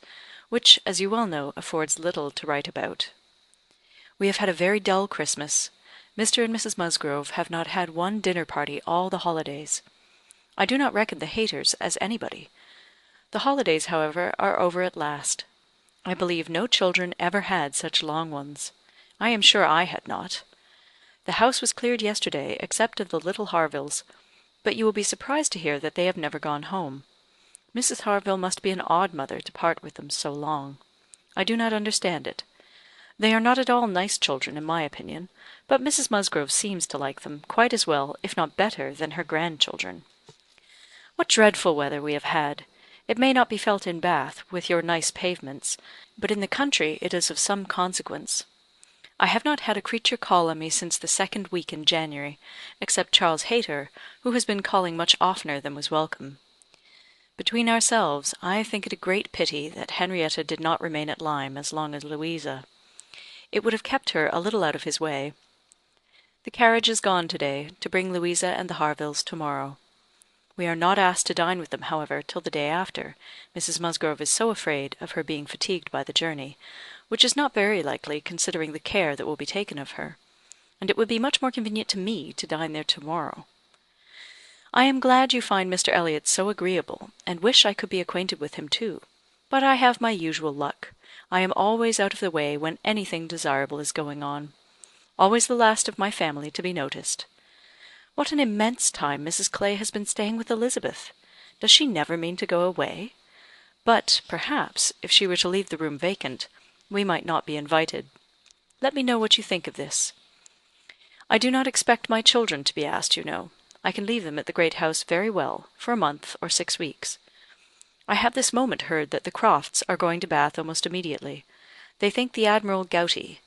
which, as you well know, affords little to write about. We have had a very dull Christmas. Mr. and Mrs. Musgrove have not had one dinner party all the holidays. I do not reckon the Hayters as anybody. The holidays, however, are over at last. I believe no children ever had such long ones. I am sure I had not. The house was cleared yesterday, except of the little Harvilles, but you will be surprised to hear that they have never gone home. Mrs. Harville must be an odd mother to part with them so long. I do not understand it. They are not at all nice children, in my opinion, but Mrs. Musgrove seems to like them quite as well, if not better, than her grandchildren. What dreadful weather we have had! It may not be felt in Bath, with your nice pavements, but in the country it is of some consequence. I have not had a creature call on me since the 2nd week in January, except Charles Hayter, who has been calling much oftener than was welcome. Between ourselves, I think it a great pity that Henrietta did not remain at Lyme as long as Louisa. It would have kept her a little out of his way. The carriage is gone to-day, to bring Louisa and the Harvilles to-morrow. We are not asked to dine with them, however, till the day after. Mrs. Musgrove is so afraid of her being fatigued by the journey, which is not very likely, considering the care that will be taken of her, and it would be much more convenient to me to dine there to-morrow. I am glad you find Mr. Elliot so agreeable, and wish I could be acquainted with him too. But I have my usual luck. I am always out of the way when anything desirable is going on. Always the last of my family to be noticed. What an immense time Mrs. Clay has been staying with Elizabeth! Does she never mean to go away? But, perhaps, if she were to leave the room vacant, we might not be invited. Let me know what you think of this. I do not expect my children to be asked, you know. I can leave them at the great house very well, for a month or 6 weeks. I have this moment heard that the Crofts are going to Bath almost immediately. They think the Admiral gouty.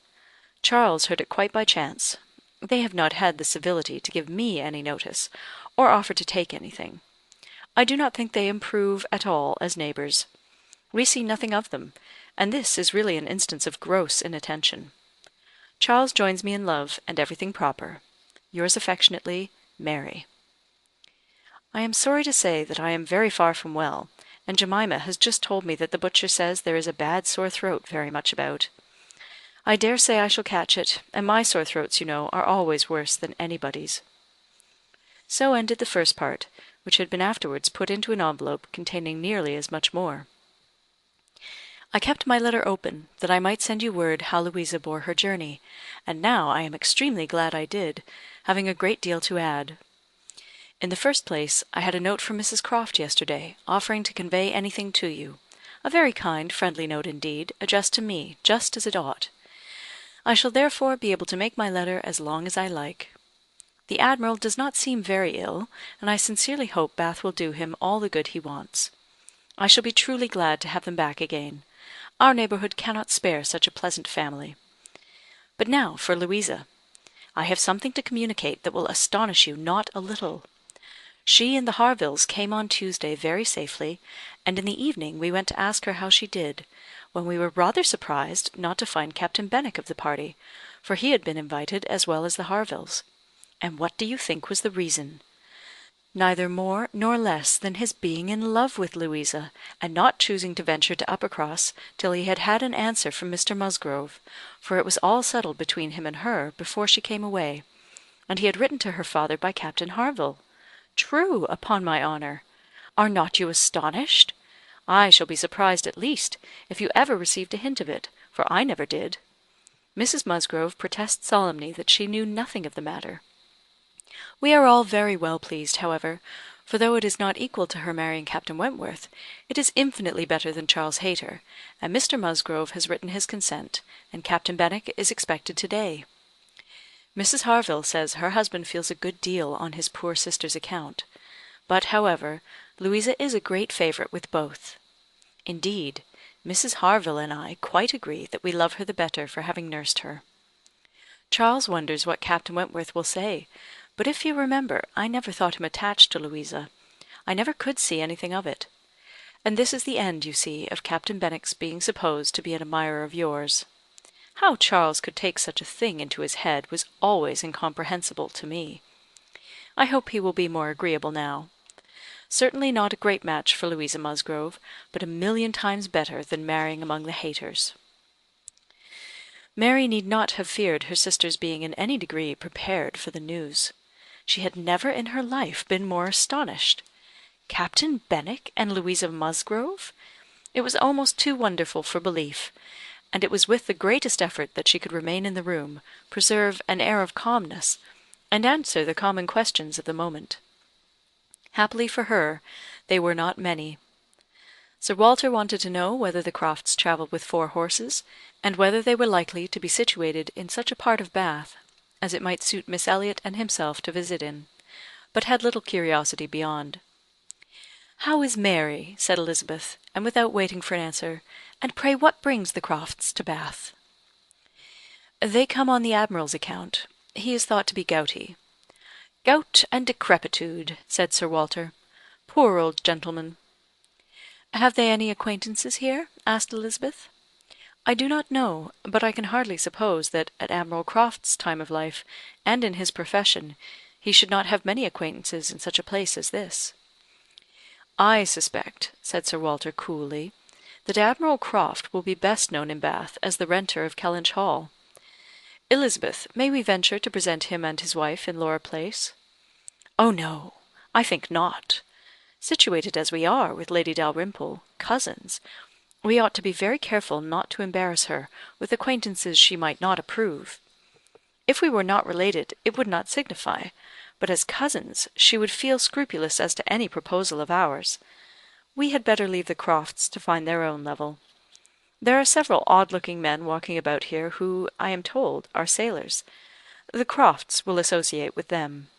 Charles heard it quite by chance. They have not had the civility to give me any notice, or offer to take anything. I do not think they improve at all as neighbours. We see nothing of them, and this is really an instance of gross inattention. Charles joins me in love, and everything proper. Yours affectionately, Mary. I am sorry to say that I am very far from well, and Jemima has just told me that the butcher says there is a bad sore throat very much about. I dare say I shall catch it, and my sore throats, you know, are always worse than anybody's. So ended the first part, which had been afterwards put into an envelope containing nearly as much more. I kept my letter open, that I might send you word how Louisa bore her journey, and now I am extremely glad I did, having a great deal to add. In the first place, I had a note from Mrs. Croft yesterday, offering to convey anything to you. A very kind, friendly note indeed, addressed to me, just as it ought. I shall therefore be able to make my letter as long as I like. The Admiral does not seem very ill, and I sincerely hope Bath will do him all the good he wants. I shall be truly glad to have them back again. Our neighbourhood cannot spare such a pleasant family. But now for Louisa. I have something to communicate that will astonish you not a little. She and the Harvilles came on Tuesday very safely, and in the evening we went to ask her how she did, when we were rather surprised not to find Captain Benwick of the party, for he had been invited as well as the Harvilles. And what do you think was the reason? Neither more nor less than his being in love with Louisa, and not choosing to venture to Uppercross till he had had an answer from Mr. Musgrove, for it was all settled between him and her before she came away, and he had written to her father by Captain Harville. True, upon my honour. Are not you astonished? I shall be surprised at least if you ever received a hint of it, for I never did. Mrs. Musgrove protests solemnly that she knew nothing of the matter.
We are all very well pleased, however, for though it is not equal to her marrying Captain Wentworth, it is infinitely better than Charles Hayter, and Mr. Musgrove has written his consent, and Captain Benwick is expected to-day. Mrs. Harville says her husband feels a good deal on his poor sister's account; but, however, Louisa is a great favourite with both. Indeed, Mrs. Harville and I quite agree that we love her the better for having nursed her. Charles wonders what Captain Wentworth will say, but if you remember, I never thought him attached to Louisa. I never could see anything of it. And this is the end, you see, of Captain Benwick's being supposed to be an admirer of yours. How Charles could take such a thing into his head was always incomprehensible to me. I hope he will be more agreeable now. Certainly not a great match for Louisa Musgrove, but 1,000,000 times better than marrying among the Hayters. Mary need not have feared her sister's being in any degree prepared for the news. She had never in her life been more astonished. Captain Benwick and Louisa Musgrove? It was almost too wonderful for belief, and it was with the greatest effort that she could remain in the room, preserve an air of calmness, and answer the common questions of the moment. Happily for her, they were not many. Sir Walter wanted to know whether the Crofts travelled with 4 horses, and whether they were likely to be situated in such a part of Bath as it might suit Miss Elliot and himself to visit in, but had little curiosity beyond. "How is Mary?" said Elizabeth, and without waiting for an answer, "and pray what brings the Crofts to Bath?" "They come on the Admiral's account. He is thought to be gouty." "Gout and decrepitude," said Sir Walter. "Poor old gentleman." "Have they any acquaintances here?" asked Elizabeth. "I do not know, but I can hardly suppose that at Admiral Croft's time of life, and in his profession, he should not have many acquaintances in such a place as this." "I suspect," said Sir Walter coolly, "that Admiral Croft will be best known in Bath as the renter of Kellynch Hall. Elizabeth, may we venture to present him and his wife in Laura Place?" "Oh no, I think not. Situated as we are with Lady Dalrymple, cousins, we ought to be very careful not to embarrass her with acquaintances she might not approve. If we were not related, it would not signify, but as cousins she would feel scrupulous as to any proposal of ours. We had better leave the Crofts to find their own level. There are several odd-looking men walking about here who, I am told, are sailors. The Crofts will associate with them."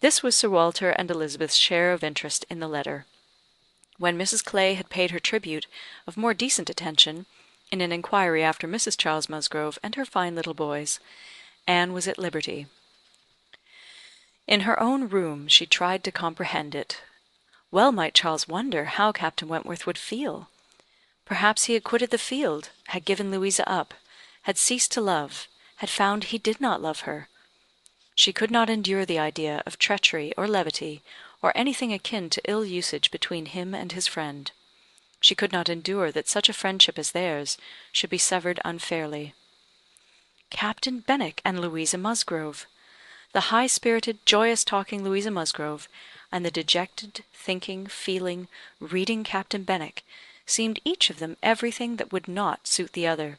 This was Sir Walter and Elizabeth's share of interest in the letter. When Mrs. Clay had paid her tribute of more decent attention, in an inquiry after Mrs. Charles Musgrove and her fine little boys, Anne was at liberty. In her own room she tried to comprehend it. Well might Charles wonder how Captain Wentworth would feel. Perhaps he had quitted the field, had given Louisa up, had ceased to love, had found he did not love her. She could not endure the idea of treachery or levity, or anything akin to ill usage between him and his friend. She could not endure that such a friendship as theirs should be severed unfairly. Captain Benwick and Louisa Musgrove! The high-spirited, joyous-talking Louisa Musgrove, and the dejected, thinking, feeling, reading Captain Benwick, seemed each of them everything that would not suit the other.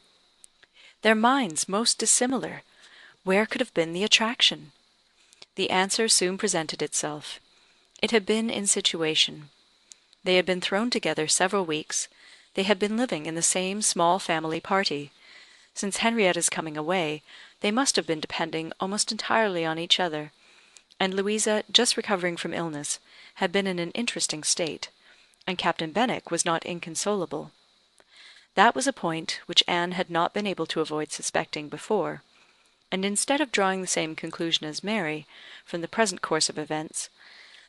Their minds most dissimilar. Where could have been the attraction? The answer soon presented itself. It had been in situation. They had been thrown together several weeks. They had been living in the same small family party. Since Henrietta's coming away, they must have been depending almost entirely on each other, and Louisa, just recovering from illness, had been in an interesting state, and Captain Benwick was not inconsolable. That was a point which Anne had not been able to avoid suspecting before, and instead of drawing the same conclusion as Mary from the present course of events,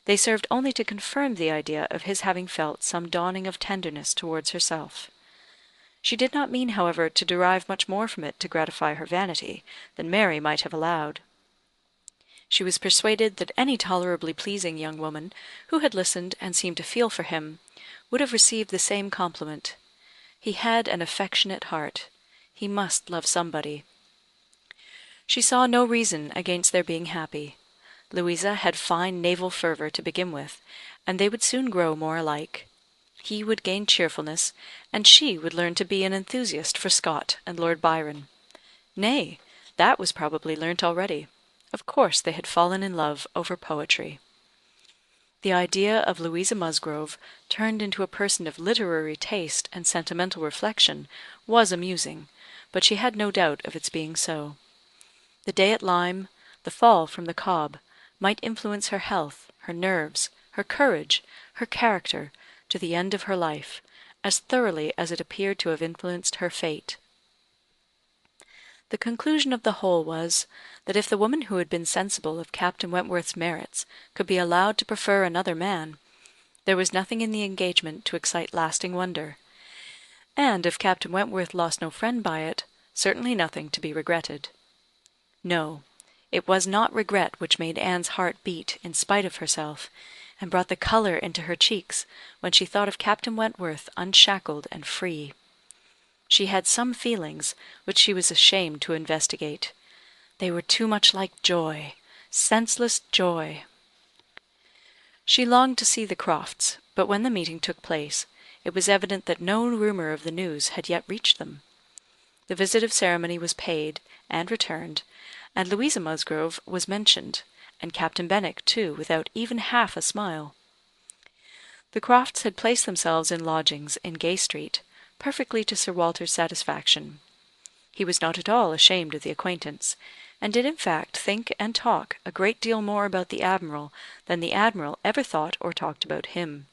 they served only to confirm the idea of his having felt some dawning of tenderness towards herself. She did not mean, however, to derive much more from it to gratify her vanity than Mary might have allowed. She was persuaded that any tolerably pleasing young woman, who had listened and seemed to feel for him, would have received the same compliment. He had an affectionate heart. He must love somebody. She saw no reason against their being happy. Louisa had fine naval fervour to begin with, and they would soon grow more alike. He would gain cheerfulness, and she would learn to be an enthusiast for Scott and Lord Byron. Nay, that was probably learnt already. Of course they had fallen in love over poetry. The idea of Louisa Musgrove turned into a person of literary taste and sentimental reflection was amusing, but she had no doubt of its being so. The day at Lyme, the fall from the Cobb, might influence her health, her nerves, her courage, her character, to the end of her life, as thoroughly as it appeared to have influenced her fate. The conclusion of the whole was, that if the woman who had been sensible of Captain Wentworth's merits could be allowed to prefer another man, there was nothing in the engagement to excite lasting wonder; and if Captain Wentworth lost no friend by it, certainly nothing to be regretted. No, it was not regret which made Anne's heart beat in spite of herself, and brought the colour into her cheeks when she thought of Captain Wentworth unshackled and free. She had some feelings which she was ashamed to investigate. They were too much like joy, senseless joy. She longed to see the Crofts, but when the meeting took place, it was evident that no rumour of the news had yet reached them. The visit of ceremony was paid, and returned, and Louisa Musgrove was mentioned, and Captain Benwick too, without even half a smile. The Crofts had placed themselves in lodgings in Gay Street, perfectly to Sir Walter's satisfaction. He was not at all ashamed of the acquaintance, and did in fact think and talk a great deal more about the Admiral than the Admiral ever thought or talked about him.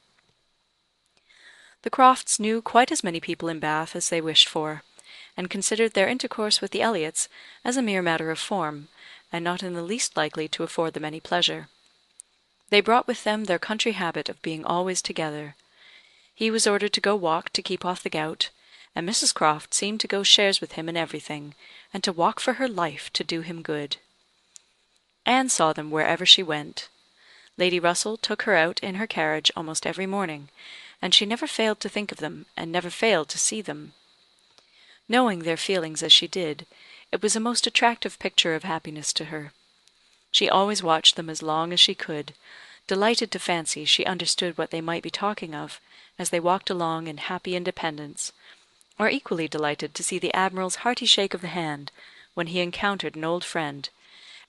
The Crofts knew quite as many people in Bath as they wished for, and considered their intercourse with the Elliots as a mere matter of form, and not in the least likely to afford them any pleasure. They brought with them their country habit of being always together. He was ordered to go walk to keep off the gout, and Mrs. Croft seemed to go shares with him in everything, and to walk for her life to do him good. Anne saw them wherever she went. Lady Russell took her out in her carriage almost every morning, and she never failed to think of them, and never failed to see them. Knowing their feelings as she did, it was a most attractive picture of happiness to her. She always watched them as long as she could, delighted to fancy she understood what they might be talking of, as they walked along in happy independence, or equally delighted to see the Admiral's hearty shake of the hand when he encountered an old friend,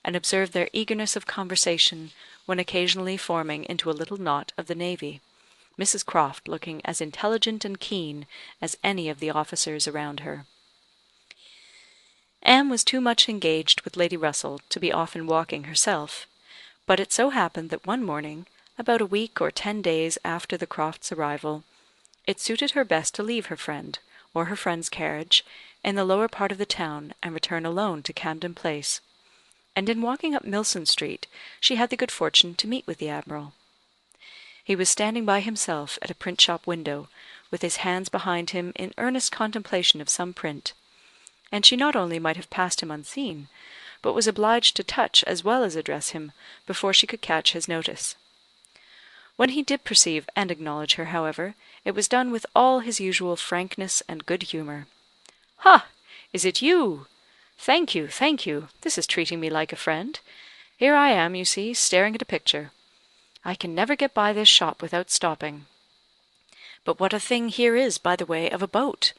and observed their eagerness of conversation when occasionally forming into a little knot of the navy, Mrs. Croft looking as intelligent and keen as any of the officers around her. Anne was too much engaged with Lady Russell to be often walking herself, but it so happened that one morning, about a week or 10 days after the Crofts' arrival, it suited her best to leave her friend, or her friend's carriage, in the lower part of the town, and return alone to Camden Place; and in walking up Milson Street she had the good fortune to meet with the Admiral. He was standing by himself at a print-shop window, with his hands behind him in earnest contemplation of some print, and she not only might have passed him unseen, but was obliged to touch as well as address him before she could catch his notice. When he did perceive and acknowledge her, however, it was done with all his usual frankness and good humour. "Ha! Is it you? Thank you, thank you. This is treating me like a friend. Here I am, you see, staring at a picture. I can never get by this shop without stopping. But what a thing here is by the way of a boat!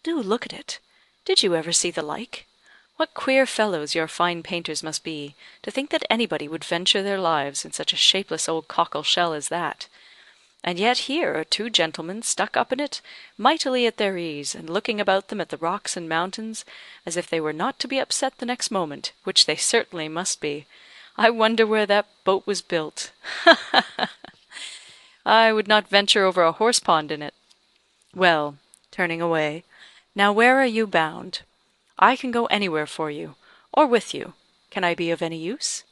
Do look at it. Did you ever see the like? What queer fellows your fine painters must be, to think that anybody would venture their lives in such a shapeless old cockle shell as that. And yet here are 2 gentlemen stuck up in it, mightily at their ease, and looking about them at the rocks and mountains, as if they were not to be upset the next moment, which they certainly must be. I wonder where that boat was built. Ha, ha, ha! I would not venture over a horse pond in it. Well," turning away, "now where are you bound? I can go anywhere for you, or with you. Can I be of any use?"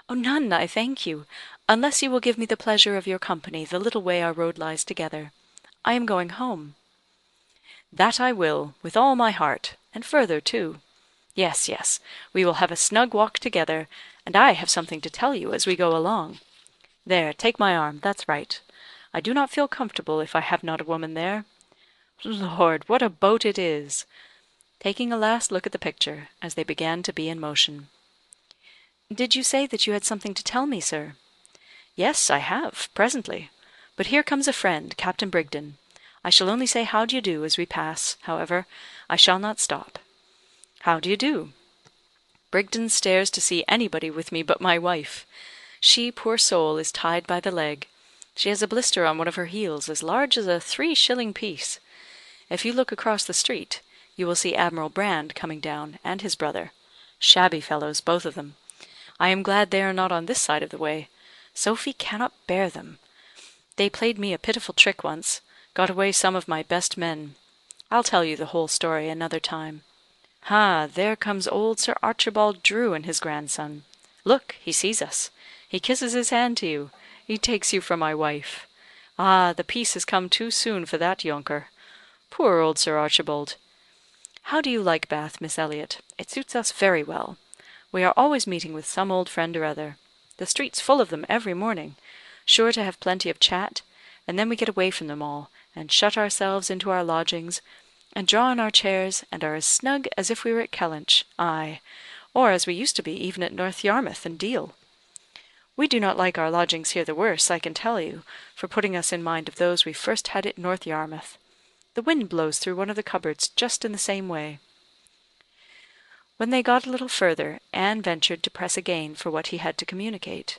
"Oh, none, I thank you, unless you will give me the pleasure of your company the little way our road lies together. I am going home." "That I will, with all my heart, and further too. Yes, yes, we will have a snug walk together, and I have something to tell you as we go along. There, take my arm, that's right. I do not feel comfortable if I have not a woman there. Lord, what a boat it is!" taking a last look at the picture, as they began to be in motion. "Did you say that you had something to tell me, sir?" "Yes, I have, presently.
But here comes a friend, Captain Brigden. I shall only say how d'ye do as we pass, however, I shall not stop. How d'ye do? Brigden stares to see anybody with me but my wife. She, poor soul, is tied by the leg. She has a blister on one of her heels as large as a 3-shilling piece. If you look across the street, you will see Admiral Brand coming down, and his brother. Shabby fellows, both of them. I am glad they are not on this side of the way. Sophie cannot bear them. They played me a pitiful trick once, got away some of my best men. I'll tell you the whole story another time. Ha, there comes old Sir Archibald Drew and his grandson. Look, he sees us. He kisses his hand to you. He takes you for my wife. Ah, the peace has come too soon for that yonker. Poor old Sir Archibald. How do you like Bath, Miss Elliot? It suits us very well. We are always meeting with some old friend or other. The street's full of them every morning, sure to have plenty of chat, and then we get away from them all, and shut ourselves into our lodgings, and draw in our chairs, and are as snug as if we were at Kellynch, ay, or as we used to be even at North Yarmouth and Deal. We do not like our lodgings here the worse, I can tell you, for putting us in mind of those we first had at North Yarmouth. The wind blows through one of the cupboards just in the same way. When they got a little further, Anne ventured to press again for what he had to communicate.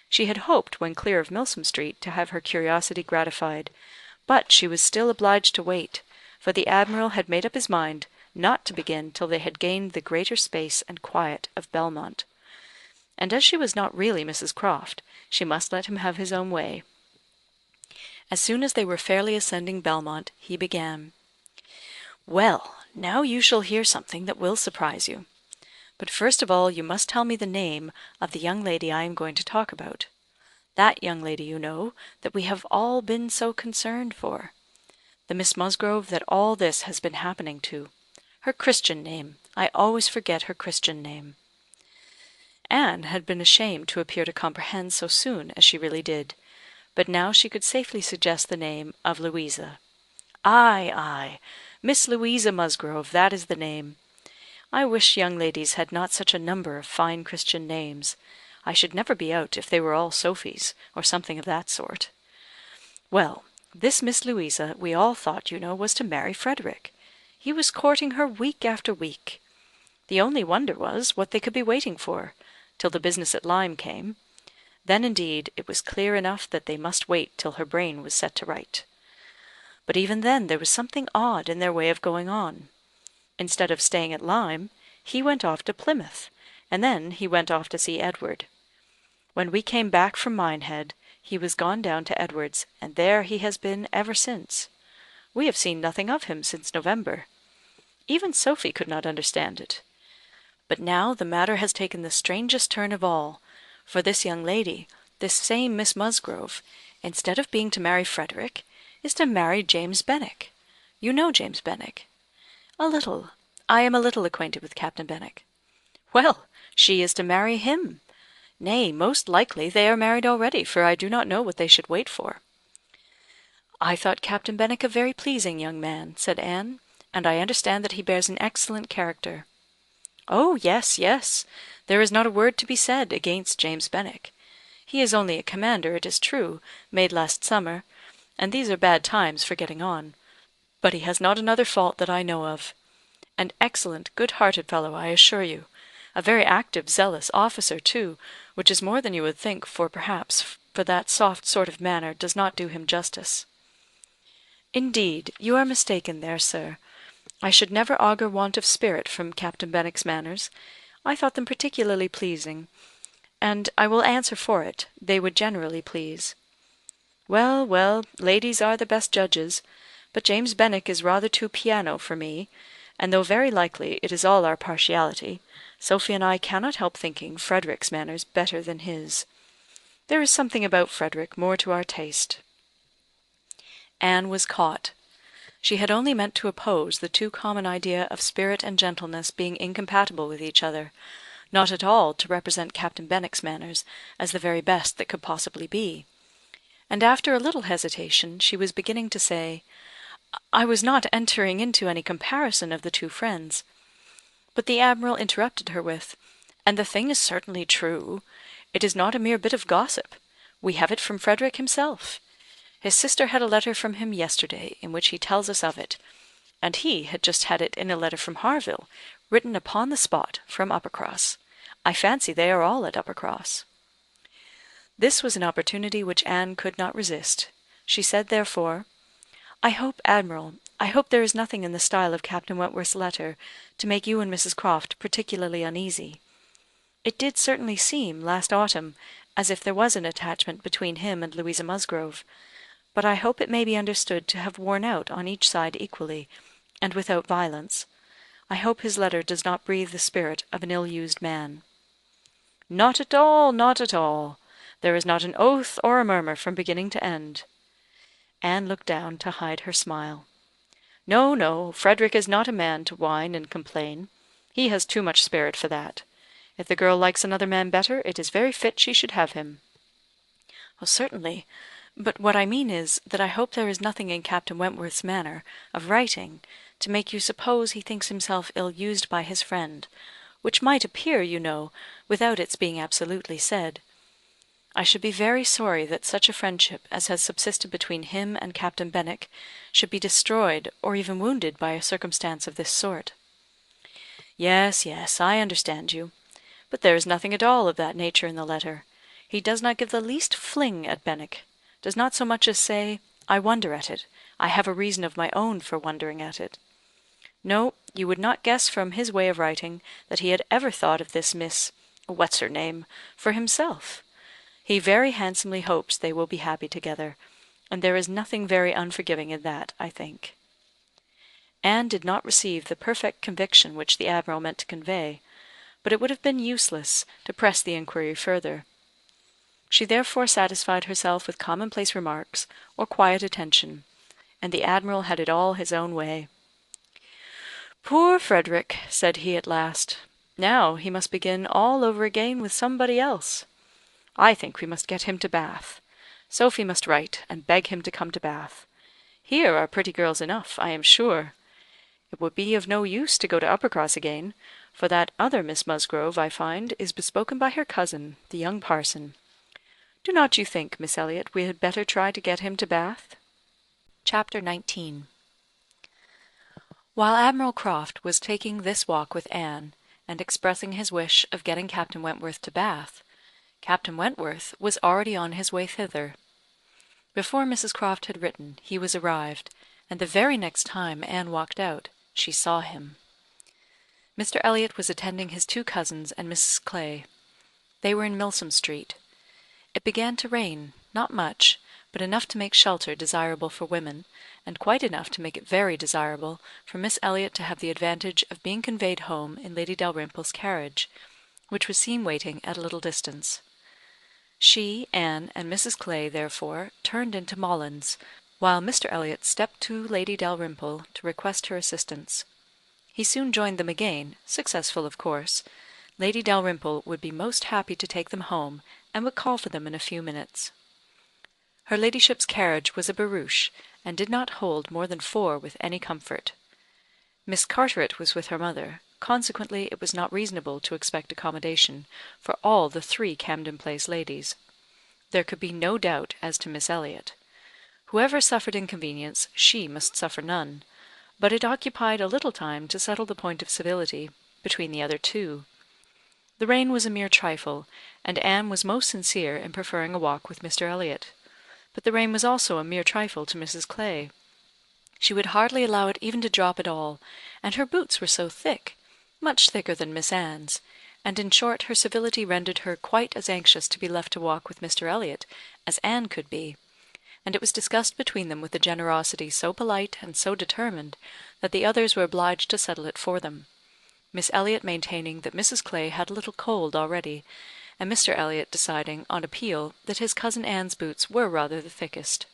She had hoped, when clear of Milsom Street, to have her curiosity gratified, but she was still obliged to wait, for the Admiral had made up his mind not to begin till they had gained the greater space and quiet of Belmont. And as she was not really Mrs. Croft, she must let him have his own way. As soon as they were fairly ascending Belmont, he began. "Well, now you shall hear something that will surprise you. But first of all you must tell me the name of the young lady I am going to talk about. That young lady, you know, that we have all been so concerned for. The Miss Musgrove that all this has been happening to. Her Christian name. I always forget her Christian name." Anne had been ashamed to appear to comprehend so soon as she really did, but now she could safely suggest the name of Louisa. "Ay, ay, Miss Louisa Musgrove, that is the name. I wish young ladies had not such a number of fine Christian names. I should never be out if they were all Sophies, or something of that sort. Well, this Miss Louisa we all thought, you know, was to marry Frederick. He was courting her week after week. The only wonder was what they could be waiting for, till the business at Lyme came. Then, indeed, it was clear enough that they must wait till her brain was set to right. But even then there was something odd in their way of going on. Instead of staying at Lyme, he went off to Plymouth, and then he went off to see Edward. When we came back from Minehead, he was gone down to Edward's, and there he has been ever since. We have seen nothing of him since November. Even Sophie could not understand it. But now the matter has taken the strangest turn of all, for this young lady, this same Miss Musgrove, instead of being to marry Frederick, is to marry James Benwick. You know James Benwick?" "A little. I am a little acquainted with Captain Benwick." "Well, she is to marry him. Nay, most likely they are married already, for I do not know what they should wait for." "I thought Captain Benwick a very pleasing young man," said Anne, "and I understand that he bears an excellent character." "Oh, yes, yes. There is not a word to be said against James Benwick. He is only a commander, it is true, made last summer, and these are bad times for getting on. But he has not another fault that I know of. An excellent, good-hearted fellow, I assure you. A very active, zealous officer, too, which is more than you would think, for perhaps, for that soft sort of manner does not do him justice." "Indeed, you are mistaken there, sir. I should never augur want of spirit from Captain Benwick's manners. I thought them particularly pleasing, and I will answer for it, they would generally please." "Well, well, ladies are the best judges, but James Benwick is rather too piano for me, and though very likely it is all our partiality, Sophie and I cannot help thinking Frederick's manners better than his. There is something about Frederick more to our taste." Anne was caught. She had only meant to oppose the too common idea of spirit and gentleness being incompatible with each other, not at all to represent Captain Benwick's manners as the very best that could possibly be. And after a little hesitation, she was beginning to say, "I was not entering into any comparison of the two friends." But the Admiral interrupted her with, "And the thing is certainly true. It is not a mere bit of gossip. We have it from Frederick himself.
His sister had a letter from him yesterday, in which he tells us of it, and he had just had it in a letter from Harville, written upon the spot from Uppercross. I fancy they are all at Uppercross." This was an opportunity which Anne could not resist. She said, therefore, "I hope, Admiral, there is nothing in the style of Captain Wentworth's letter to make you and Mrs. Croft particularly uneasy. It did certainly seem, last autumn, as if there was an attachment between him and Louisa Musgrove; but I hope it may be understood to have worn out on each side equally, and without violence. I hope his letter does not breathe the spirit of an ill-used man." "Not at all, not at all. There is not an oath or a murmur from beginning to end." Anne looked down to hide her smile. "No, no, Frederick is not a man to whine and complain. He has too much spirit for that. If the girl likes another man better, it is very fit she should have him." "Certainly. But what I mean is, that I hope there is nothing in Captain Wentworth's manner of writing to make you suppose he thinks himself ill-used by his friend, which might appear, you know, without its being absolutely said. I should be very sorry that such a friendship as has subsisted between him and Captain Benwick should be destroyed or even wounded by a circumstance of this sort." "Yes, yes, I understand you. But there is nothing at all of that nature in the letter. He does not give the least fling at Benwick; does not so much as say, 'I wonder at it. I have a reason of my own for wondering at it.' No, you would not guess from his way of writing that he had ever thought of this Miss what's her name for himself. He very handsomely hopes they will be happy together, and there is nothing very unforgiving in that, I think." Anne did not receive the perfect conviction which the Admiral meant to convey, but it would have been useless to press the inquiry further. She therefore satisfied herself with commonplace remarks or quiet attention, and the Admiral had it all his own way. "Poor Frederick," said he at last. "Now he must begin all over again with somebody else. I think we must get him to Bath. Sophie must write, and beg him to come to Bath. Here are pretty girls enough, I am sure. It would be of no use to go to Uppercross again, for that other Miss Musgrove, I find, is bespoken by her cousin, the young parson. Do not you think, Miss Elliot, we had better try to get him to Bath?" Chapter 19. While Admiral Croft was taking this walk with Anne, and expressing his wish of getting Captain Wentworth to Bath, Captain Wentworth was already on his way thither. Before Mrs. Croft had written, he was arrived, and the very next time Anne walked out, she saw him. Mr. Elliot was attending his two cousins and Mrs. Clay. They were in Milsom Street. It began to rain, not much, but enough to make shelter desirable for women, and quite enough to make it very desirable for Miss Elliot to have the advantage of being conveyed home in Lady Dalrymple's carriage, which was seen waiting at a little distance. She, Anne, and Mrs. Clay, therefore, turned into Mollyns, while Mr. Elliot stepped to Lady Dalrymple to request her assistance. He soon joined them again, successful of course. Lady Dalrymple would be most happy to take them home, and would call for them in a few minutes. Her ladyship's carriage was a barouche, and did not hold more than 4 with any comfort. Miss Carteret was with her mother, consequently it was not reasonable to expect accommodation for all the 3 Camden Place ladies. There could be no doubt as to Miss Elliot. Whoever suffered inconvenience, she must suffer none, but it occupied a little time to settle the point of civility between the other 2. The rain was a mere trifle, and Anne was most sincere in preferring a walk with Mr. Elliot. But the rain was also a mere trifle to Mrs. Clay. She would hardly allow it even to drop at all, and her boots were so thick, much thicker than Miss Anne's, and in short her civility rendered her quite as anxious to be left to walk with Mr. Elliot as Anne could be, and it was discussed between them with a generosity so polite and so determined that the others were obliged to settle it for them, Miss Elliot maintaining that Mrs. Clay had a little cold already, and Mr. Elliot deciding, on appeal, that his cousin Anne's boots were rather the thickest.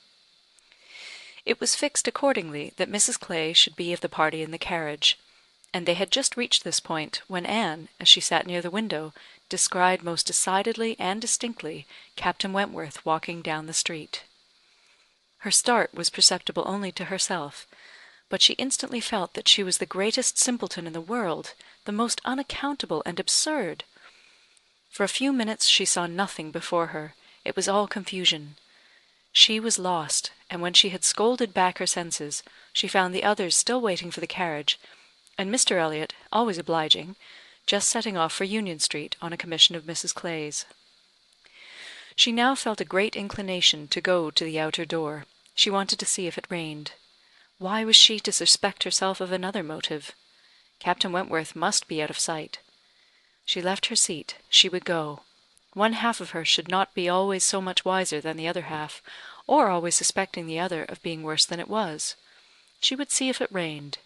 It was fixed accordingly that Mrs. Clay should be of the party in the carriage, and they had just reached this point when Anne, as she sat near the window, descried most decidedly and distinctly Captain Wentworth walking down the street. Her start was perceptible only to herself, but she instantly felt that she was the greatest simpleton in the world, the most unaccountable and absurd. For a few minutes she saw nothing before her; it was all confusion. She was lost, and when she had scolded back her senses, she found the others still waiting for the carriage, and Mr. Elliot, always obliging, just setting off for Union Street on a commission of Mrs. Clay's. She now felt a great inclination to go to the outer door. She wanted to see if it rained. Why was she to suspect herself of another motive? Captain Wentworth must be out of sight. She left her seat. She would go. One half of her should not be always so much wiser than the other half, or always suspecting the other of being worse than it was. She would see if it rained.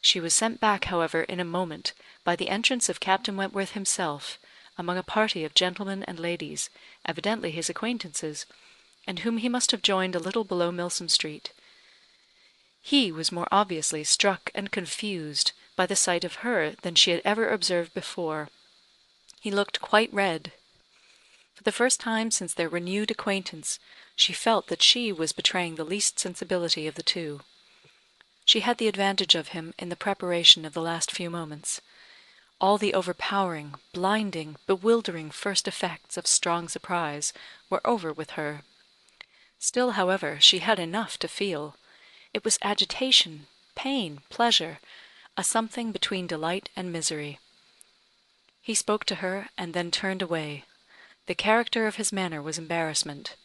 She was sent back, however, in a moment, by the entrance of Captain Wentworth himself, among a party of gentlemen and ladies, evidently his acquaintances, and whom he must have joined a little below Milsom Street. He was more obviously struck and confused by the sight of her than she had ever observed before. He looked quite red. For the first time since their renewed acquaintance, she felt that she was betraying the least sensibility of the two. She had the advantage of him in the preparation of the last few moments. All the overpowering, blinding, bewildering first effects of strong surprise were over with her. Still, however, she had enough to feel. It was agitation, pain, pleasure, a something between delight and misery. He spoke to her, and then turned away. The character of his manner was embarrassment.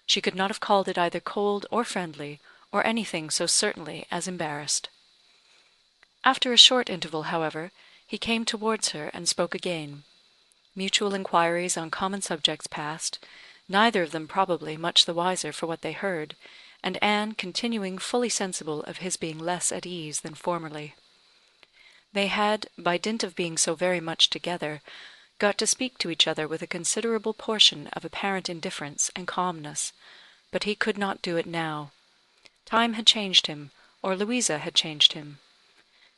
She could not have called it either cold or friendly, or anything so certainly as embarrassed. After a short interval, however, he came towards her and spoke again. Mutual inquiries on common subjects passed, neither of them probably much the wiser for what they heard, and Anne continuing fully sensible of his being less at ease than formerly. They had, by dint of being so very much together, got to speak to each other with a considerable portion of apparent indifference and calmness, but he could not do it now. Time had changed him, or Louisa had changed him.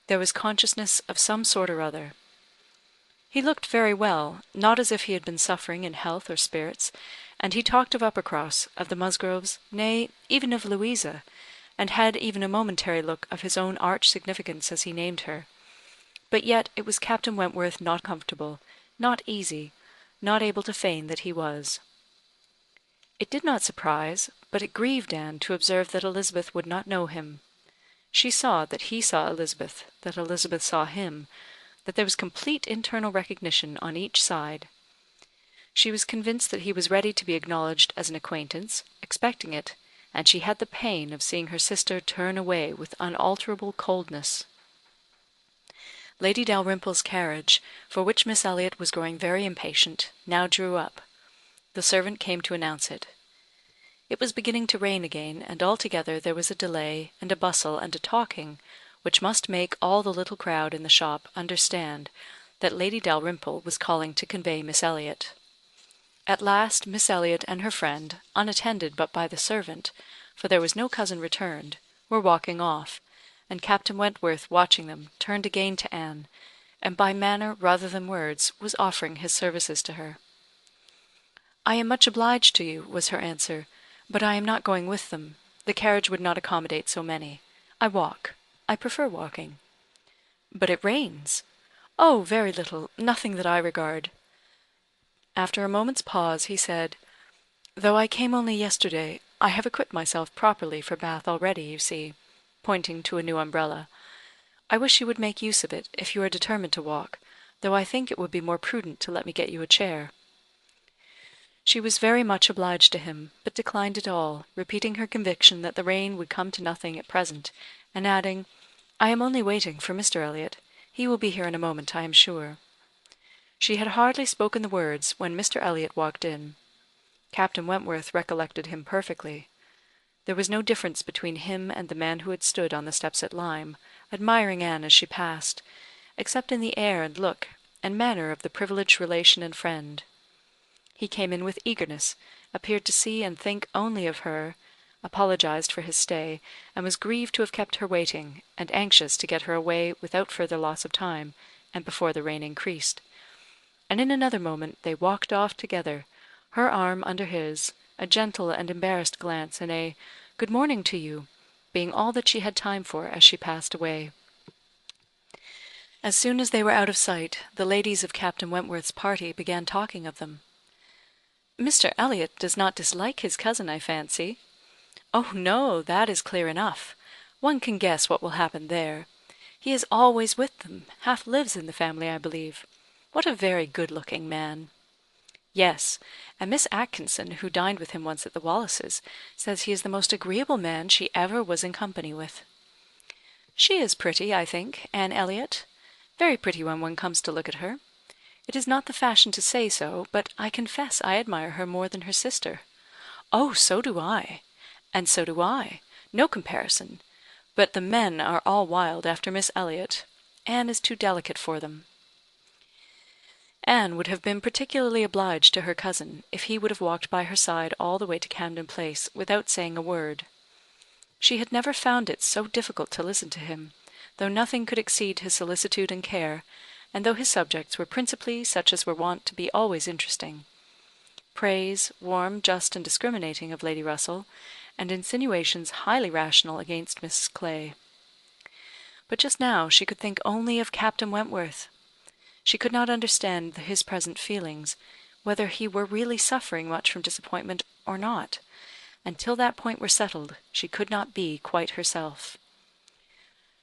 There was consciousness of some sort or other. He looked very well, not as if he had been suffering in health or spirits, and he talked of Uppercross, of the Musgroves, nay, even of Louisa, and had even a momentary look of his own arch significance as he named her. But yet it was Captain Wentworth not comfortable, not easy, not able to feign that he was. It did not surprise, but it grieved Anne to observe that Elizabeth would not know him. She saw that he saw Elizabeth, that Elizabeth saw him, that there was complete internal recognition on each side. She was convinced that he was ready to be acknowledged as an acquaintance, expecting it, and she had the pain of seeing her sister turn away with unalterable coldness. Lady Dalrymple's carriage, for which Miss Elliot was growing very impatient, now drew up. The servant came to announce it. It was beginning to rain again, and altogether there was a delay, and a bustle, and a talking, which must make all the little crowd in the shop understand that Lady Dalrymple was calling to convey Miss Elliot. At last Miss Elliot and her friend, unattended but by the servant, for there was no cousin returned, were walking off, and Captain Wentworth, watching them, turned again to Anne, and by manner rather than words was offering his services to her. "I am much obliged to you," was her answer, "but I am not going with them. The carriage would not accommodate so many. I walk. I prefer walking." "But it rains." "Oh, very little. Nothing that I regard." After a moment's pause, he said, "Though I came only yesterday, I have equipped myself properly for Bath already, you see," pointing to a new umbrella. "I wish you would make use of it, if you are determined to walk, though I think it would be more prudent to let me get you a chair." She was very much obliged to him, but declined it all, repeating her conviction that the rain would come to nothing at present, and adding, "I am only waiting for Mr. Elliot. He will be here in a moment, I am sure." She had hardly spoken the words when Mr. Elliot walked in. Captain Wentworth recollected him perfectly. There was no difference between him and the man who had stood on the steps at Lyme, admiring Anne as she passed, except in the air and look and manner of the privileged relation and friend. He came in with eagerness, appeared to see and think only of her, apologized for his stay, and was grieved to have kept her waiting, and anxious to get her away without further loss of time, and before the rain increased. And in another moment they walked off together, her arm under his, a gentle and embarrassed glance, and a "Good morning to you," being all that she had time for as she passed away. As soon as they were out of sight, the ladies of Captain Wentworth's party began talking of them. Mr. Elliot does not dislike his cousin, I fancy." "Oh, no, that is clear enough. One can guess what will happen there. He is always with them, half lives in the family, I believe. What a very good-looking man!" "Yes, and Miss Atkinson, who dined with him once at the Wallaces, says he is the most agreeable man she ever was in company with." "She is pretty, I think, Anne Elliot. Very pretty when one comes to look at her. It is not the fashion to say so, but I confess I admire her more than her sister." "Oh, so do I. And so do I. No comparison. But the men are all wild after Miss Elliot. Anne is too delicate for them." Anne would have been particularly obliged to her cousin if he would have walked by her side all the way to Camden Place without saying a word. She had never found it so difficult to listen to him, though nothing could exceed his solicitude and care, and though his subjects were principally such as were wont to be always interesting. Praise, warm, just, and discriminating, of Lady Russell, and insinuations highly rational against Mrs. Clay. But just now she could think only of Captain Wentworth. She could not understand his present feelings, whether he were really suffering much from disappointment or not, and till that point were settled, she could not be quite herself.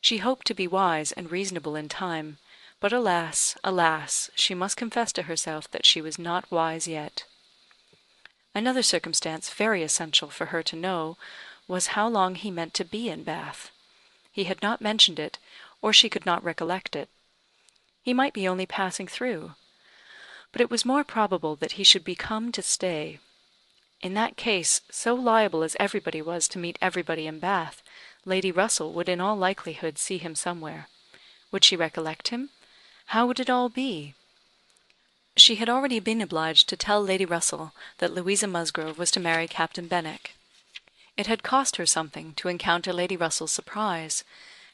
She hoped to be wise and reasonable in time, but alas, alas, she must confess to herself that she was not wise yet. Another circumstance very essential for her to know was how long he meant to be in Bath. He had not mentioned it, or she could not recollect it. He might be only passing through, but it was more probable that he should be come to stay. In that case, so liable as everybody was to meet everybody in Bath, Lady Russell would in all likelihood see him somewhere. Would she recollect him? How would it all be? She had already been obliged to tell Lady Russell that Louisa Musgrove was to marry Captain Benwick. It had cost her something to encounter Lady Russell's surprise,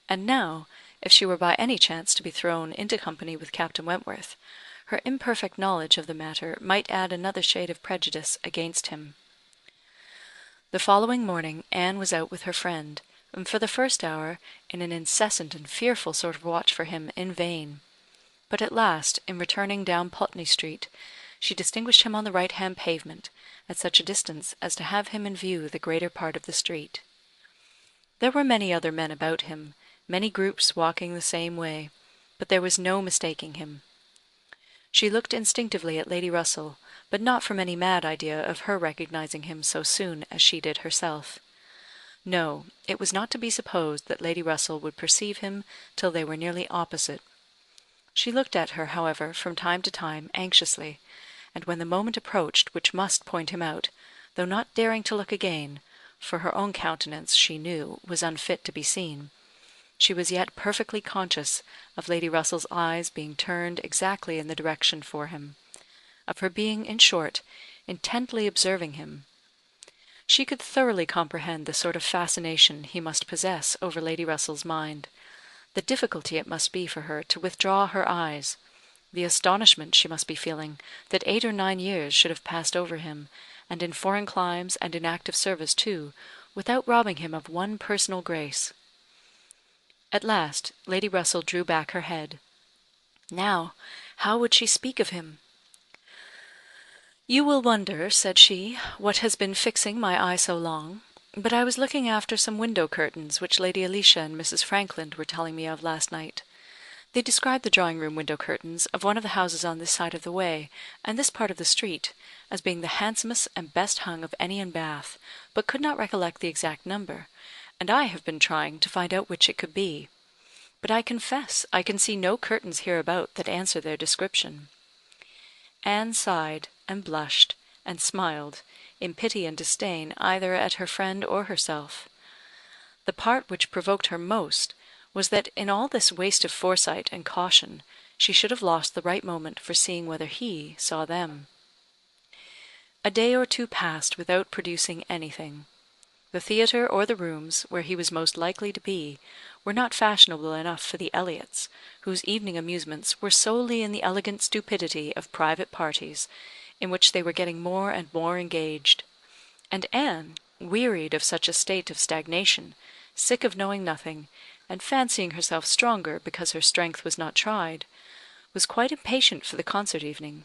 and now, if she were by any chance to be thrown into company with Captain Wentworth, her imperfect knowledge of the matter might add another shade of prejudice against him. The following morning Anne was out with her friend, and for the first hour in an incessant and fearful sort of watch for him in vain. But at last, in returning down Putney Street, she distinguished him on the right-hand pavement, at such a distance as to have him in view the greater part of the street. There were many other men about him, many groups walking the same way, but there was no mistaking him. She looked instinctively at Lady Russell, but not from any mad idea of her recognizing him so soon as she did herself. No, it was not to be supposed that Lady Russell would perceive him till they were nearly opposite. She looked at her, however, from time to time, anxiously, and when the moment approached which must point him out, though not daring to look again, for her own countenance, she knew, was unfit to be seen, she was yet perfectly conscious of Lady Russell's eyes being turned exactly in the direction for him, of her being, in short, intently observing him. She could thoroughly comprehend the sort of fascination he must possess over Lady Russell's mind, the difficulty it must be for her to withdraw her eyes, the astonishment she must be feeling that 8 or 9 years should have passed over him, and in foreign climes and in active service too, without robbing him of one personal grace. At last Lady Russell drew back her head. Now, how would she speak of him? "You will wonder," said she, "what has been fixing my eye so long, but I was looking after some window curtains which Lady Alicia and Mrs. Frankland were telling me of last night. They described the drawing-room window curtains of one of the houses on this side of the way, and this part of the street, as being the handsomest and best hung of any in Bath, but could not recollect the exact number, and I have been trying to find out which it could be. But I confess I can see no curtains hereabout that answer their description." Anne sighed, and blushed, and smiled, in pity and disdain either at her friend or herself. The part which provoked her most was that in all this waste of foresight and caution she should have lost the right moment for seeing whether he saw them. A day or two passed without producing anything. The theatre or the rooms, where he was most likely to be, were not fashionable enough for the Elliots, whose evening amusements were solely in the elegant stupidity of private parties, in which they were getting more and more engaged; and Anne, wearied of such a state of stagnation, sick of knowing nothing, and fancying herself stronger because her strength was not tried, was quite impatient for the concert evening.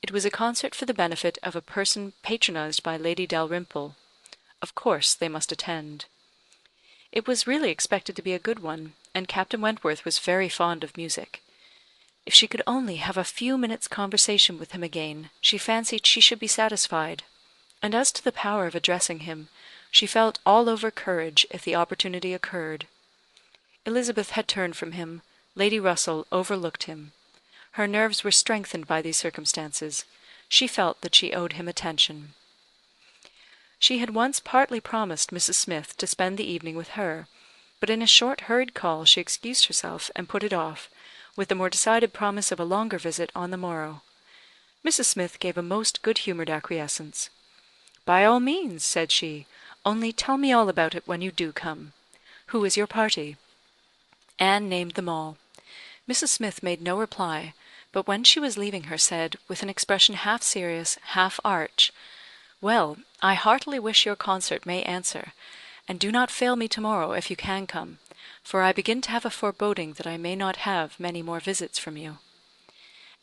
It was a concert for the benefit of a person patronised by Lady Dalrymple. Of course they must attend. It was really expected to be a good one, and Captain Wentworth was very fond of music. If she could only have a few minutes' conversation with him again, she fancied she should be satisfied; and as to the power of addressing him, she felt all over courage if the opportunity occurred. Elizabeth had turned from him, Lady Russell overlooked him. Her nerves were strengthened by these circumstances. She felt that she owed him attention. She had once partly promised Mrs. Smith to spend the evening with her, but in a short hurried call she excused herself and put it off, with the more decided promise of a longer visit on the morrow. Mrs. Smith gave a most good-humoured acquiescence. "By all means," said she, "only tell me all about it when you do come. Who is your party?" Anne named them all. Mrs. Smith made no reply, but when she was leaving her said, with an expression half serious, half arch, "Well, I heartily wish your concert may answer, and do not fail me to-morrow if you can come, for I begin to have a foreboding that I may not have many more visits from you."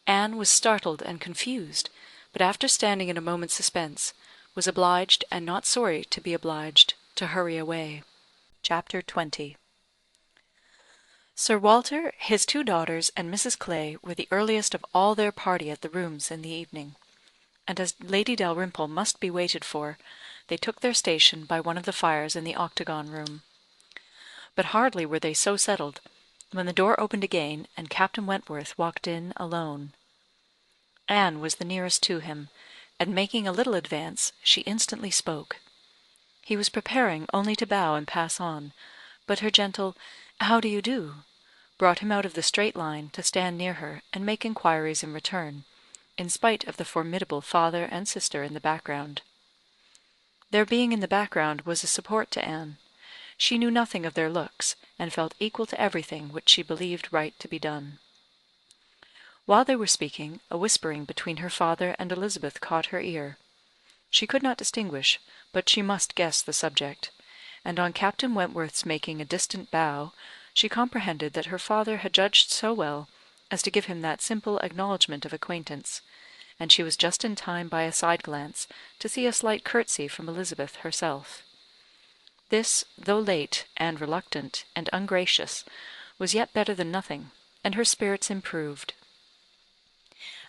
Anne was startled and confused, but after standing in a moment's suspense, was obliged, and not sorry to be obliged, to hurry away. Chapter 20. Sir Walter, his 2 daughters, and Mrs. Clay were the earliest of all their party at the rooms in the evening, and as Lady Dalrymple must be waited for, they took their station by one of the fires in the octagon room. But hardly were they so settled, when the door opened again, and Captain Wentworth walked in alone. Anne was the nearest to him, and making a little advance, she instantly spoke. He was preparing only to bow and pass on, but her gentle "How do you do?" brought him out of the straight line to stand near her and make inquiries in return, in spite of the formidable father and sister in the background. Their being in the background was a support to Anne. She knew nothing of their looks, and felt equal to everything which she believed right to be done. While they were speaking, a whispering between her father and Elizabeth caught her ear. She could not distinguish, but she must guess the subject, and on Captain Wentworth's making a distant bow, she comprehended that her father had judged so well as to give him that simple acknowledgment of acquaintance, and she was just in time by a side glance to see a slight curtsy from Elizabeth herself. This, though late, and reluctant, and ungracious, was yet better than nothing, and her spirits improved.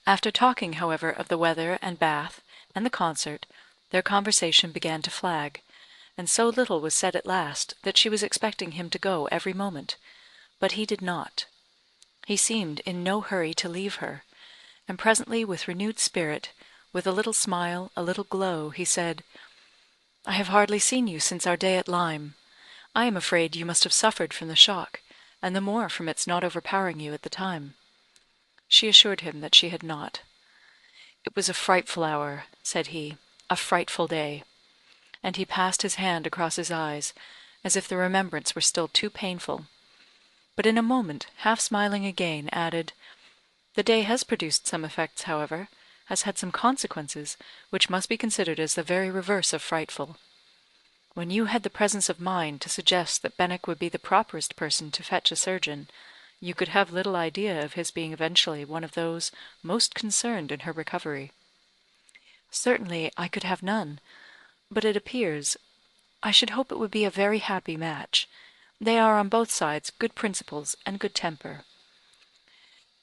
After talking, however, of the weather and Bath, and the concert, their conversation began to flag, and so little was said at last that she was expecting him to go every moment, but he did not. He seemed in no hurry to leave her, and presently with renewed spirit, with a little smile, a little glow, he said, "I have hardly seen you since our day at Lyme. I am afraid you must have suffered from the shock, and the more from its not overpowering you at the time." She assured him that she had not. "It was a frightful hour," said he, "a frightful day." And he passed his hand across his eyes, as if the remembrance were still too painful. But in a moment, half smiling again, added, "The day has produced some effects, however, has had some consequences, which must be considered as the very reverse of frightful. When you had the presence of mind to suggest that Benwick would be the properest person to fetch a surgeon, you could have little idea of his being eventually one of those most concerned in her recovery." "Certainly I could have none. But it appears I should hope it would be a very happy match. They are on both sides good principles and good temper."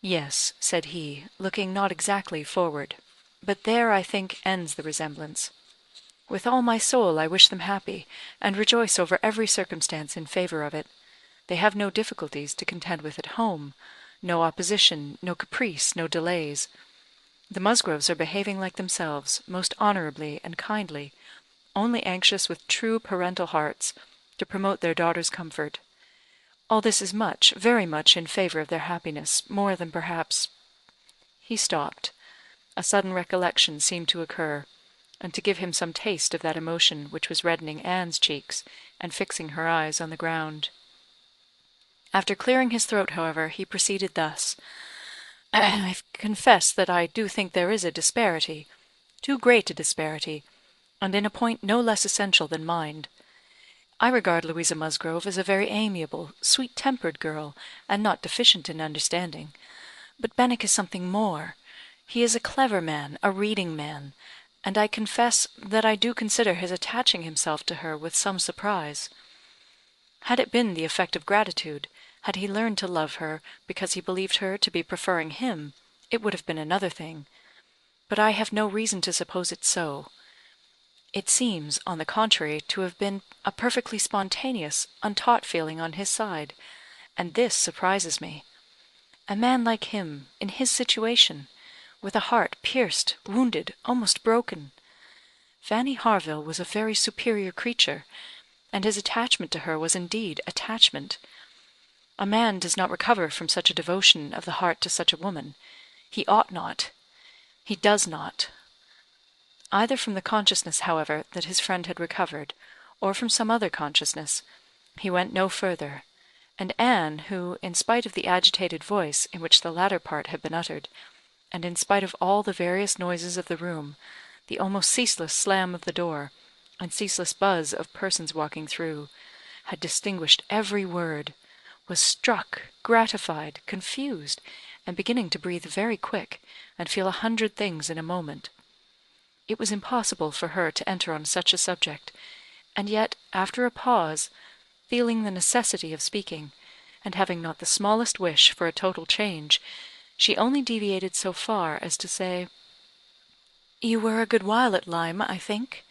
"Yes," said he, looking not exactly forward, "but there, I think, ends the resemblance. With all my soul I wish them happy, and rejoice over every circumstance in favour of it. They have no difficulties to contend with at home, no opposition, no caprice, no delays. The Musgroves are behaving like themselves, most honourably and kindly, only anxious with true parental hearts to promote their daughter's comfort. All this is much, very much in favour of their happiness, more than perhaps—" He stopped. A sudden recollection seemed to occur, and to give him some taste of that emotion which was reddening Anne's cheeks, and fixing her eyes on the ground. After clearing his throat, however, he proceeded thus: "I confess that I do think there is a disparity, too great a disparity, and in a point no less essential than mind. I regard Louisa Musgrove as a very amiable, sweet-tempered girl, and not deficient in understanding. But Benwick is something more.
He is a clever man, a reading man, and I confess that I do consider his attaching himself to her with some surprise. Had it been the effect of gratitude, had he learned to love her because he believed her to be preferring him, it would have been another thing. But I have no reason to suppose it so. It seems, on the contrary, to have been a perfectly spontaneous, untaught feeling on his side, and this surprises me. A man like him, in his situation, with a heart pierced, wounded, almost broken. Fanny Harville was a very superior creature, and his attachment to her was indeed attachment. A man does not recover from such a devotion of the heart to such a woman. He ought not. He does not. Either from the consciousness, however, that his friend had recovered, or from some other consciousness, he went no further, and Anne, who, in spite of the agitated voice in which the latter part had been uttered, and in spite of all the various noises of the room, the almost ceaseless slam of the door, and ceaseless buzz of persons walking through, had distinguished every word, was struck, gratified, confused, and beginning to breathe very quick, and feel 100 things in a moment. It was impossible for her to enter on such a subject, and yet, after a pause, feeling the necessity of speaking, and having not the smallest wish for a total change, she only deviated so far as to say, "You were a good while at Lyme, I think?"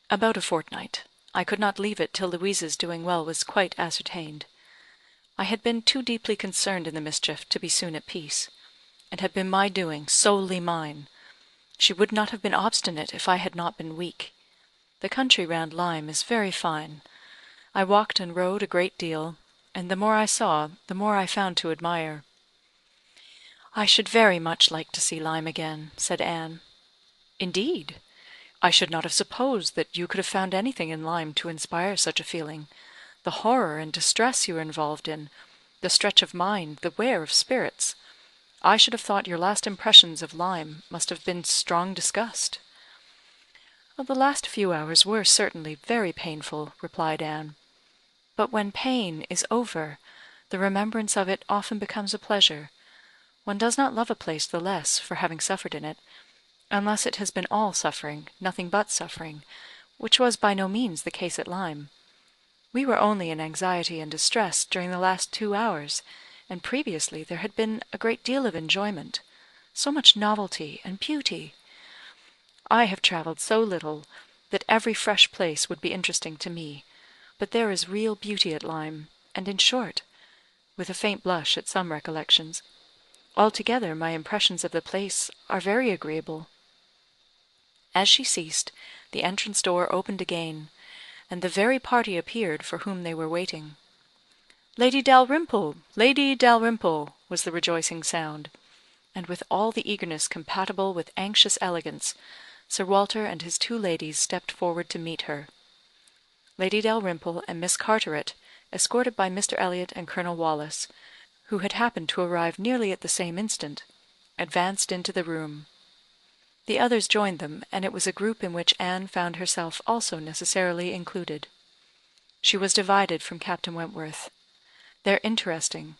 "About a fortnight. I could not leave it till Louisa's doing well was quite ascertained. I had been too deeply concerned in the mischief to be soon at peace. It had been my doing, solely mine. She would not have been obstinate if I had not been weak. The country round Lyme is very fine. I walked and rode a great deal, and the more I saw, the more I found to admire." "I should very much like to see Lyme again," said Anne. "Indeed! I should not have supposed that you could have found anything in Lyme to inspire such a feeling. The horror and distress you are involved in, the stretch of mind, the wear of spirits. I should have thought your last impressions of Lyme must have been strong disgust." "The last few hours were certainly very painful," replied Anne. "But when pain is over, the remembrance of it often becomes a pleasure. One does not love a place the less for having suffered in it, unless it has been all suffering, nothing but suffering, which was by no means the case at Lyme. We were only in anxiety and distress during the last 2 hours, and previously there had been a great deal of enjoyment, so much novelty and beauty. I have travelled so little that every fresh place would be interesting to me, but there is real beauty at Lyme, and in short," with a faint blush at some recollections, "altogether my impressions of the place are very agreeable." As she ceased, the entrance door opened again, and the very party appeared for whom they were waiting. "Lady Dalrymple! Lady Dalrymple!" was the rejoicing sound, and with all the eagerness compatible with anxious elegance, Sir Walter and his 2 ladies stepped forward to meet her. Lady Dalrymple and Miss Carteret, escorted by Mr. Elliot and Colonel Wallis, who had happened to arrive nearly at the same instant, advanced into the room. The others joined them, and it was a group in which Anne found herself also necessarily included. She was divided from Captain Wentworth. Their interesting,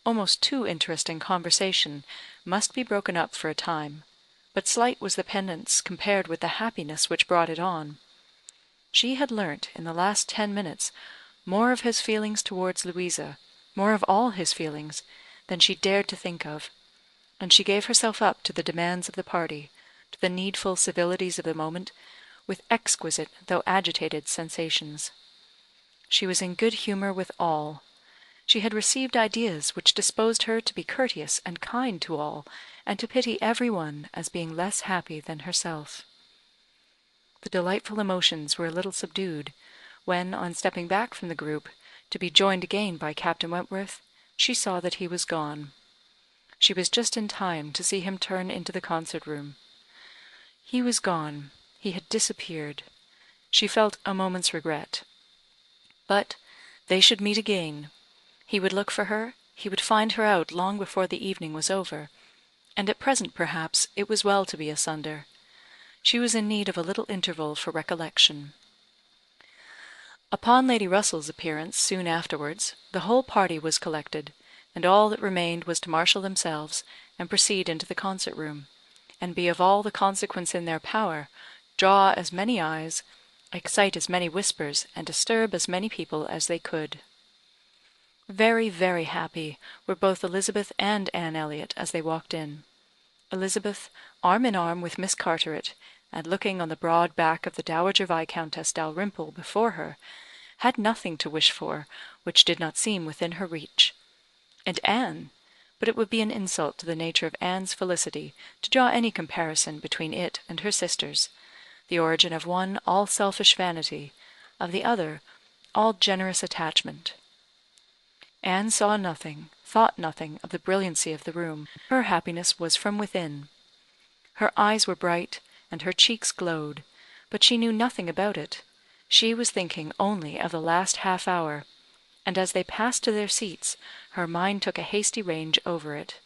almost too interesting conversation must be broken up for a time, but slight was the penance compared with the happiness which brought it on. She had learnt, in the last 10 minutes, more of his feelings towards Louisa, more of all his feelings, than she dared to think of, and she gave herself up to the demands of the party, to the needful civilities of the moment, with exquisite though agitated sensations. She was in good humour with all. She had received ideas which disposed her to be courteous and kind to all, and to pity every one as being less happy than herself. The delightful emotions were a little subdued, when, on stepping back from the group, to be joined again by Captain Wentworth, she saw that he was gone. She was just in time to see him turn into the concert room. He was gone, he had disappeared. She felt a moment's regret. But they should meet again. He would look for her, he would find her out long before the evening was over, and at present, perhaps, it was well to be asunder. She was in need of a little interval for recollection. Upon Lady Russell's appearance soon afterwards, the whole party was collected, and all that remained was to marshal themselves, and proceed into the concert room, and be of all the consequence in their power, draw as many eyes, excite as many whispers, and disturb as many people as they could. Very, very happy were both Elizabeth and Anne Elliot as they walked in. Elizabeth, arm in arm with Miss Carteret, and looking on the broad back of the Dowager Viscountess Dalrymple before her, had nothing to wish for which did not seem within her reach. And Anne, but it would be an insult to the nature of Anne's felicity to draw any comparison between it and her sisters, the origin of one all selfish vanity, of the other all generous attachment. Anne saw nothing, thought nothing of the brilliancy of the room. Her happiness was from within. Her eyes were bright, and her cheeks glowed, but she knew nothing about it. She was thinking only of the last half hour, and as they passed to their seats, her mind took a hasty range over it.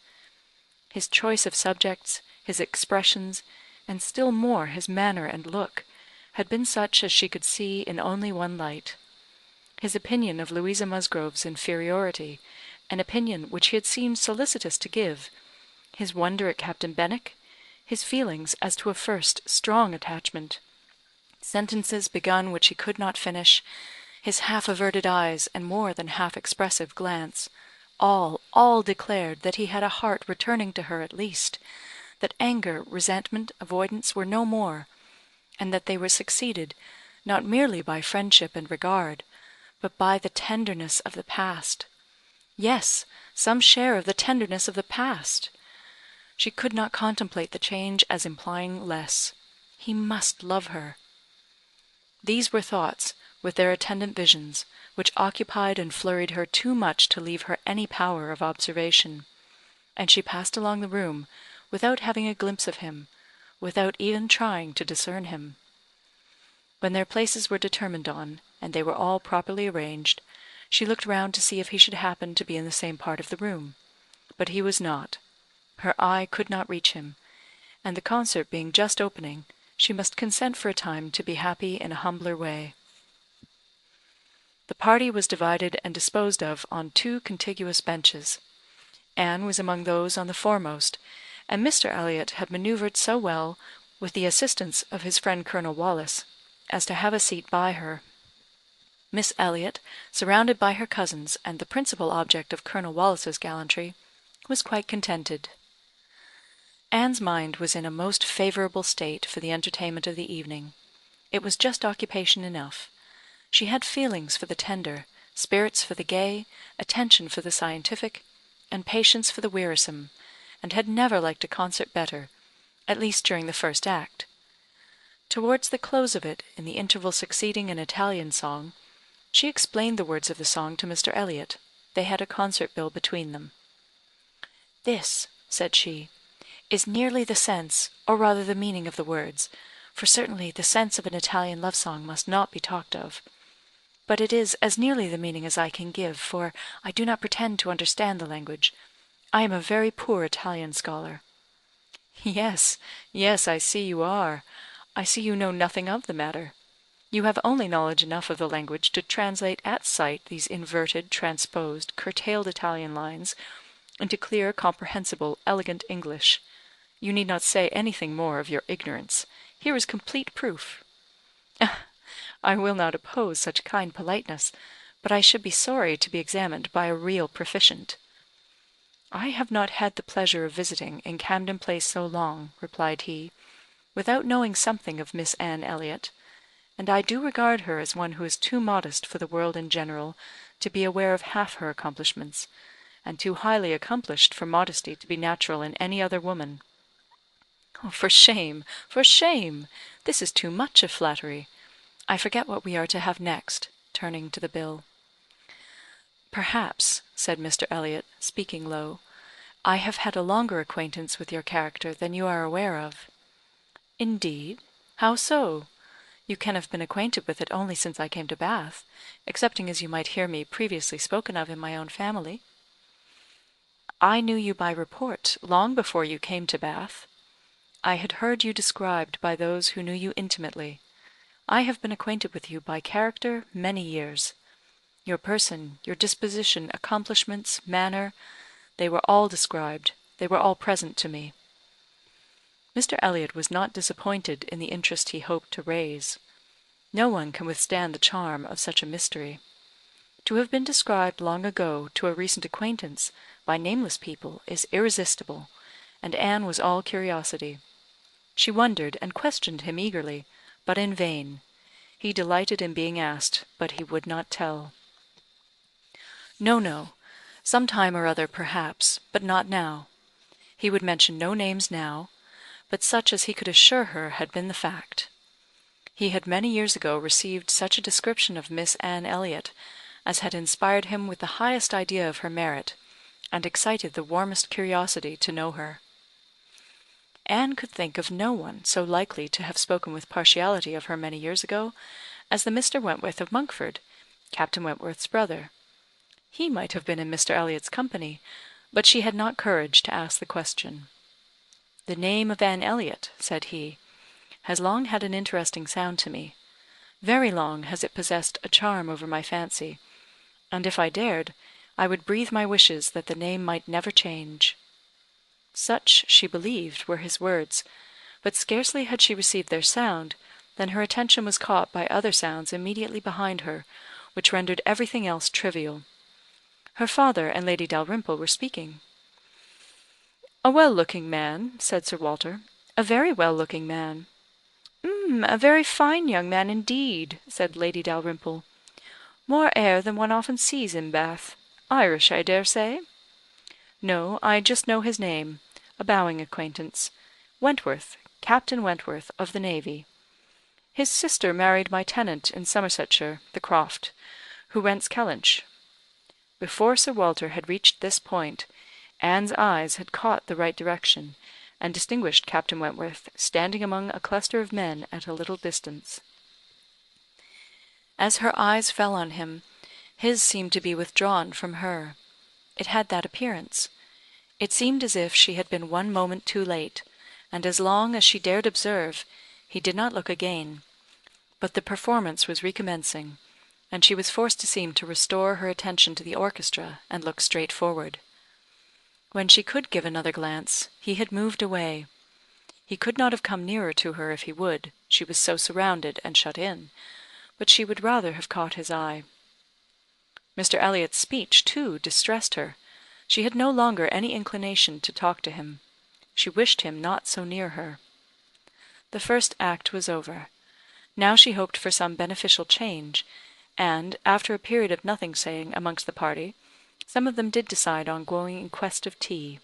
His choice of subjects, his expressions, and still more his manner and look, had been such as she could see in only one light. His opinion of Louisa Musgrove's inferiority, an opinion which he had seemed solicitous to give, his wonder at Captain Benwick, his feelings as to a first strong attachment, sentences begun which he could not finish, his half-averted eyes and more than half-expressive glance, all declared that he had a heart returning to her at least, that anger, resentment, avoidance were no more, and that they were succeeded, not merely by friendship and regard, but by the tenderness of the past. Yes, some share of the tenderness of the past. She could not contemplate the change as implying less. He must love her. These were thoughts, with their attendant visions, which occupied and flurried her too much to leave her any power of observation, and she passed along the room without having a glimpse of him, without even trying to discern him. When their places were determined on, and they were all properly arranged, she looked round to see if he should happen to be in the same part of the room, but he was not. Her eye could not reach him, and the concert being just opening, she must consent for a time to be happy in a humbler way. The party was divided and disposed of on 2 contiguous benches. Anne was among those on the foremost, and Mr. Elliot had manoeuvred so well, with the assistance of his friend Colonel Wallis, as to have a seat by her. Miss Elliot, surrounded by her cousins and the principal object of Colonel Wallis's gallantry, was quite contented. Anne's mind was in a most favourable state for the entertainment of the evening. It was just occupation enough. She had feelings for the tender, spirits for the gay, attention for the scientific, and patience for the wearisome, and had never liked a concert better, at least during the first act. Towards the close of it, in the interval succeeding an Italian song, she explained the words of the song to Mr. Elliot. They had a concert bill between them. "This," said she, "is nearly the sense, or rather the meaning of the words, for certainly the sense of an Italian love song must not be talked of. But it is as nearly the meaning as I can give, for I do not pretend to understand the language. I am a very poor Italian scholar." "Yes, yes, I see you are. I see you know nothing of the matter. You have only knowledge enough of the language to translate at sight these inverted, transposed, curtailed Italian lines into clear, comprehensible, elegant English. You need not say anything more of your ignorance. Here is complete proof." "I will not oppose such kind politeness, but I should be sorry to be examined by a real proficient." "I have not had the pleasure of visiting in Camden Place so long," replied he, "without knowing something of Miss Anne Elliot, and I do regard her as one who is too modest for the world in general to be aware of half her accomplishments, and too highly accomplished for modesty to be natural in any other woman." "For shame, for shame! This is too much of flattery. I forget what we are to have next," turning to the bill. "Perhaps," said Mr. Elliot, speaking low, "I have had a longer acquaintance with your character than you are aware of." "Indeed? How so? You can have been acquainted with it only since I came to Bath, excepting as you might hear me previously spoken of in my own family." "I knew you by report long before you came to Bath. I had heard you described by those who knew you intimately. I have been acquainted with you by character many years. Your person, your disposition, accomplishments, manner, they were all described,
They were all present to me." Mr. Elliot was not disappointed in the interest he hoped to raise. No one can withstand the charm of such a mystery. To have been described long ago to a recent acquaintance by nameless people is irresistible, and Anne was all curiosity. She wondered and questioned him eagerly, but in vain. He delighted in being asked, but he would not tell. No, no. Some time or other, perhaps, but not now. He would mention no names now, but such as he could assure her had been the fact. He had many years ago received such a description of Miss Anne Elliot as had inspired him with the highest idea of her merit, and excited the warmest curiosity to know her. Anne could think of no one so likely to have spoken with partiality of her many years ago as the Mr. Wentworth of Monkford, Captain Wentworth's brother. He might have been in Mr. Elliot's company, but she had not courage to ask the question. "The name of Anne Elliot," said he, "has long had an interesting sound to me. Very long has it possessed a charm over my fancy, and if I dared, I would breathe my wishes that the name might never change." Such, she believed, were his words, but scarcely had she received their sound than her attention was caught by other sounds immediately behind her, which rendered everything else trivial. Her father and Lady Dalrymple were speaking. "A well-looking man," said Sir Walter. "A very well-looking man." "A very fine young man indeed," said Lady Dalrymple. "More air than one often sees in Bath. Irish, I dare say?" "No, I just know his name. A bowing acquaintance. Wentworth, Captain Wentworth, of the Navy. His sister married my tenant in Somersetshire, the Croft, who rents Kellynch." Before Sir Walter had reached this point, Anne's eyes had caught the right direction, and distinguished Captain Wentworth standing among a cluster of men at a little distance. As her eyes fell on him, his seemed to be withdrawn from her. It had that appearance. It seemed as if she had been one moment too late, and as long as she dared observe, he did not look again. But the performance was recommencing, and she was forced to seem to restore her attention to the orchestra and look straight forward. When she could give another glance, he had moved away. He could not have come nearer to her if he would, she was so surrounded and shut in, but she would rather have caught his eye. Mr. Elliot's speech, too, distressed her. She had no longer any inclination to talk to him. She wished him not so near her. The first act was over. Now she hoped for some beneficial change, and, after a period of nothing saying amongst the party, some of them did decide on going in quest of tea.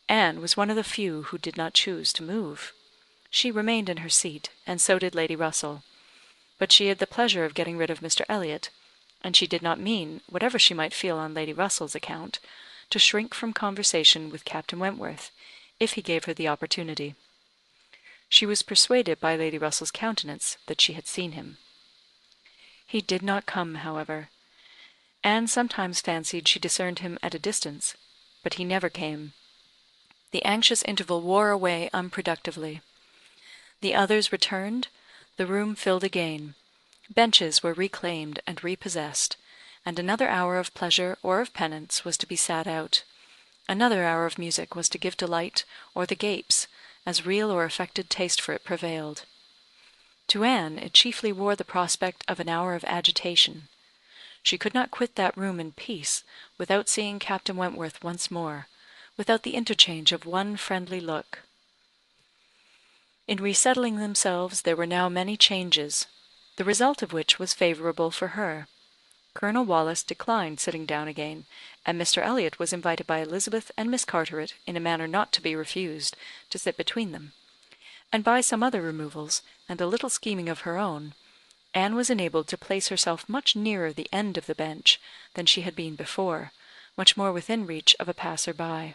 Anne was one of the few who did not choose to move. She remained in her seat, and so did Lady Russell. But she had the pleasure of getting rid of Mr. Elliot, and she did not mean, whatever she might feel on Lady Russell's account, to shrink from conversation with Captain Wentworth, if he gave her the opportunity. She was persuaded by Lady Russell's countenance that she had seen him. He did not come, however. Anne sometimes fancied she discerned him at a distance, but he never came. The anxious interval wore away unproductively. The others returned, the room filled again, benches were reclaimed and repossessed, and another hour of pleasure or of penance was to be sat out. Another hour of music was to give delight or the gapes, as real or affected taste for it prevailed. To Anne it chiefly wore the prospect of an hour of agitation. She could not quit that room in peace without seeing Captain Wentworth once more, without the interchange of one friendly look. In resettling themselves there were now many changes, the result of which was favourable for her. Colonel Wallis declined sitting down again, and Mr. Elliot was invited by Elizabeth and Miss Carteret, in a manner not to be refused, to sit between them; and by some other removals, and a little scheming of her own, Anne was enabled to place herself much nearer the end of the bench than she had been before, much more within reach of a passer-by.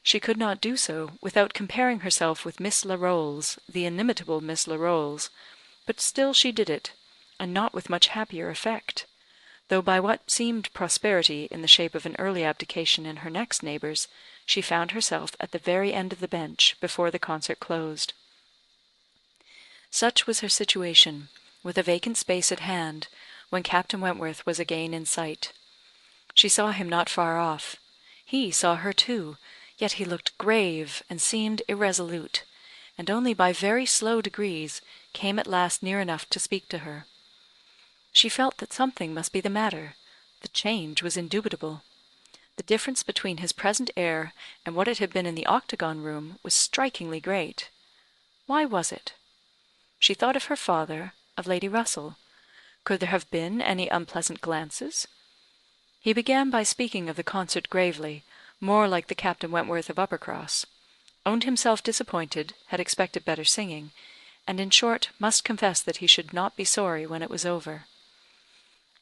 She could not do so without comparing herself with Miss Larolles, the inimitable Miss Larolles, but still she did it, and not with much happier effect, though by what seemed prosperity in the shape of an early abdication in her next neighbours, she found herself at the very end of the bench before the concert closed. Such was her situation, with a vacant space at hand, when Captain Wentworth was again in sight. She saw him not far off. He saw her too,
yet he looked grave and seemed irresolute, and only by very slow degrees came at last near enough to speak to her. She felt that something must be the matter. The change was indubitable. The difference between his present air and what it had been in the octagon room was strikingly great. Why was it? She thought of her father, of Lady Russell. Could there have been any unpleasant glances? He began by speaking of the concert gravely, more like the Captain Wentworth of Uppercross; owned himself disappointed, had expected better singing, and in short must confess that he should not be sorry when it was over.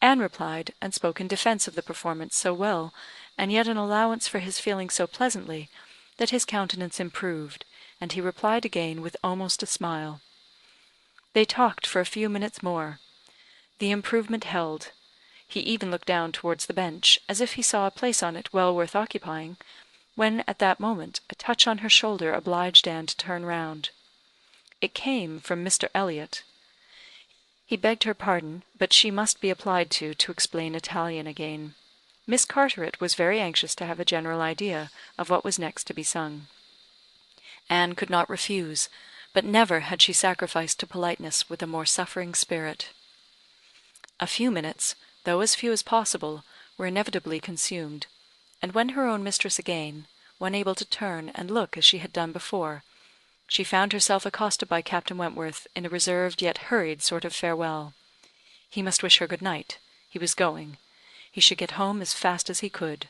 Anne replied, and spoke in defence of the performance so well, and yet an allowance for his feeling so pleasantly, that his countenance improved, and he replied again with almost a smile. They talked for a few minutes more. The improvement held. He even looked down towards the bench, as if he saw a place on it well worth occupying, when at that moment a touch on her shoulder obliged Anne to turn round. It came from Mr. Elliot. He begged her pardon, but she must be applied to explain Italian again. Miss Carteret was very anxious to have a general idea of what was next to be sung. Anne could not refuse, but never had she sacrificed to politeness with a more suffering spirit. A few minutes, though as few as possible, were inevitably consumed, and when her own mistress again, when able to turn and look as she had done before, she found herself accosted by Captain Wentworth in a reserved yet hurried sort of farewell. He must wish her good night. He was going. He should get home as fast as he could.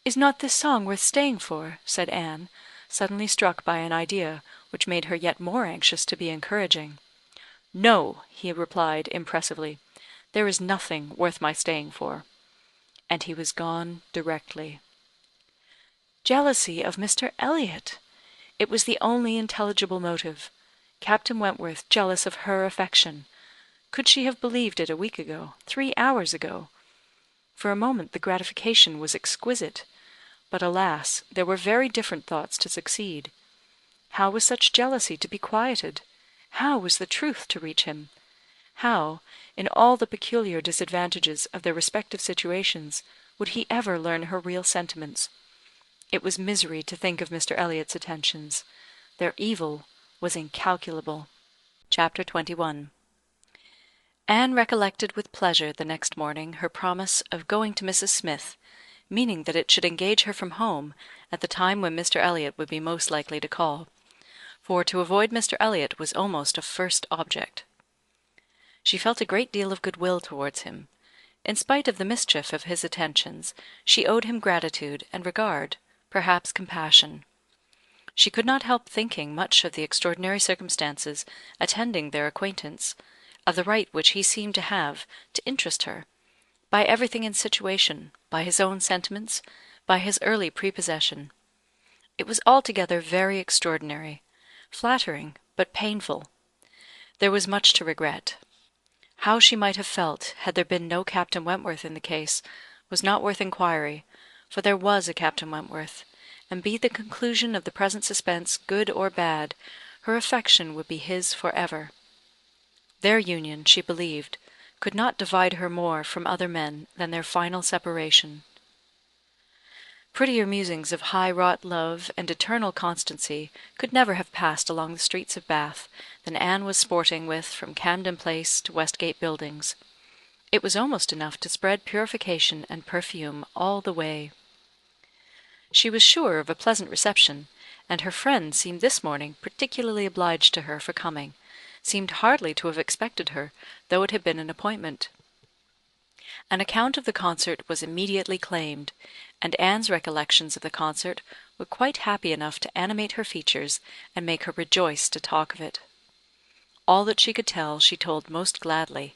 "Is not this song worth staying for?" said Anne, suddenly struck by an idea which made her yet more anxious to be encouraging. "No," he replied impressively. "There is nothing worth my staying for." And he was gone directly. Jealousy of Mr. Elliot! It was the only intelligible motive. Captain Wentworth jealous of her affection! Could she have believed it a week ago, 3 hours ago? For a moment the gratification was exquisite, but alas, there were very different thoughts to succeed. How was such jealousy to be quieted? How was the truth to reach him? How, in all the peculiar disadvantages of their respective situations, would he ever learn her real sentiments? It was misery to think of Mr. Elliot's attentions. Their evil was incalculable. Chapter 21. Anne recollected with pleasure the next morning her promise of going to Mrs. Smith, meaning that it should engage her from home at the time when Mr. Elliot would be most likely to call, for to avoid Mr. Elliot was almost a first object. She felt a great deal of goodwill towards him. In spite of the mischief of his attentions, she owed him gratitude and regard, perhaps compassion. She could not help thinking much of the extraordinary circumstances attending their acquaintance, of the right which he seemed to have to interest her, by everything in situation, by his own sentiments, by his early prepossession. It was altogether very extraordinary, flattering, but painful. There was much to regret. How she might have felt had there been no Captain Wentworth in the case was not worth inquiry, for there was a Captain Wentworth, and be the conclusion of the present suspense good or bad, her affection would be his for ever. Their union, she believed, could not divide her more from other men than their final separation. Prettier musings of high-wrought love and eternal constancy could never have passed along the streets of Bath than Anne was sporting with from Camden Place to Westgate Buildings. It was almost enough to spread purification and perfume all the way. She was sure of a pleasant reception, and her friend seemed this morning particularly obliged to her for coming, seemed hardly to have expected her, though it had been an appointment. An account of the concert was immediately claimed, and Anne's recollections of the concert were quite happy enough to animate her features and make her rejoice to talk of it. All that she could tell she told most gladly,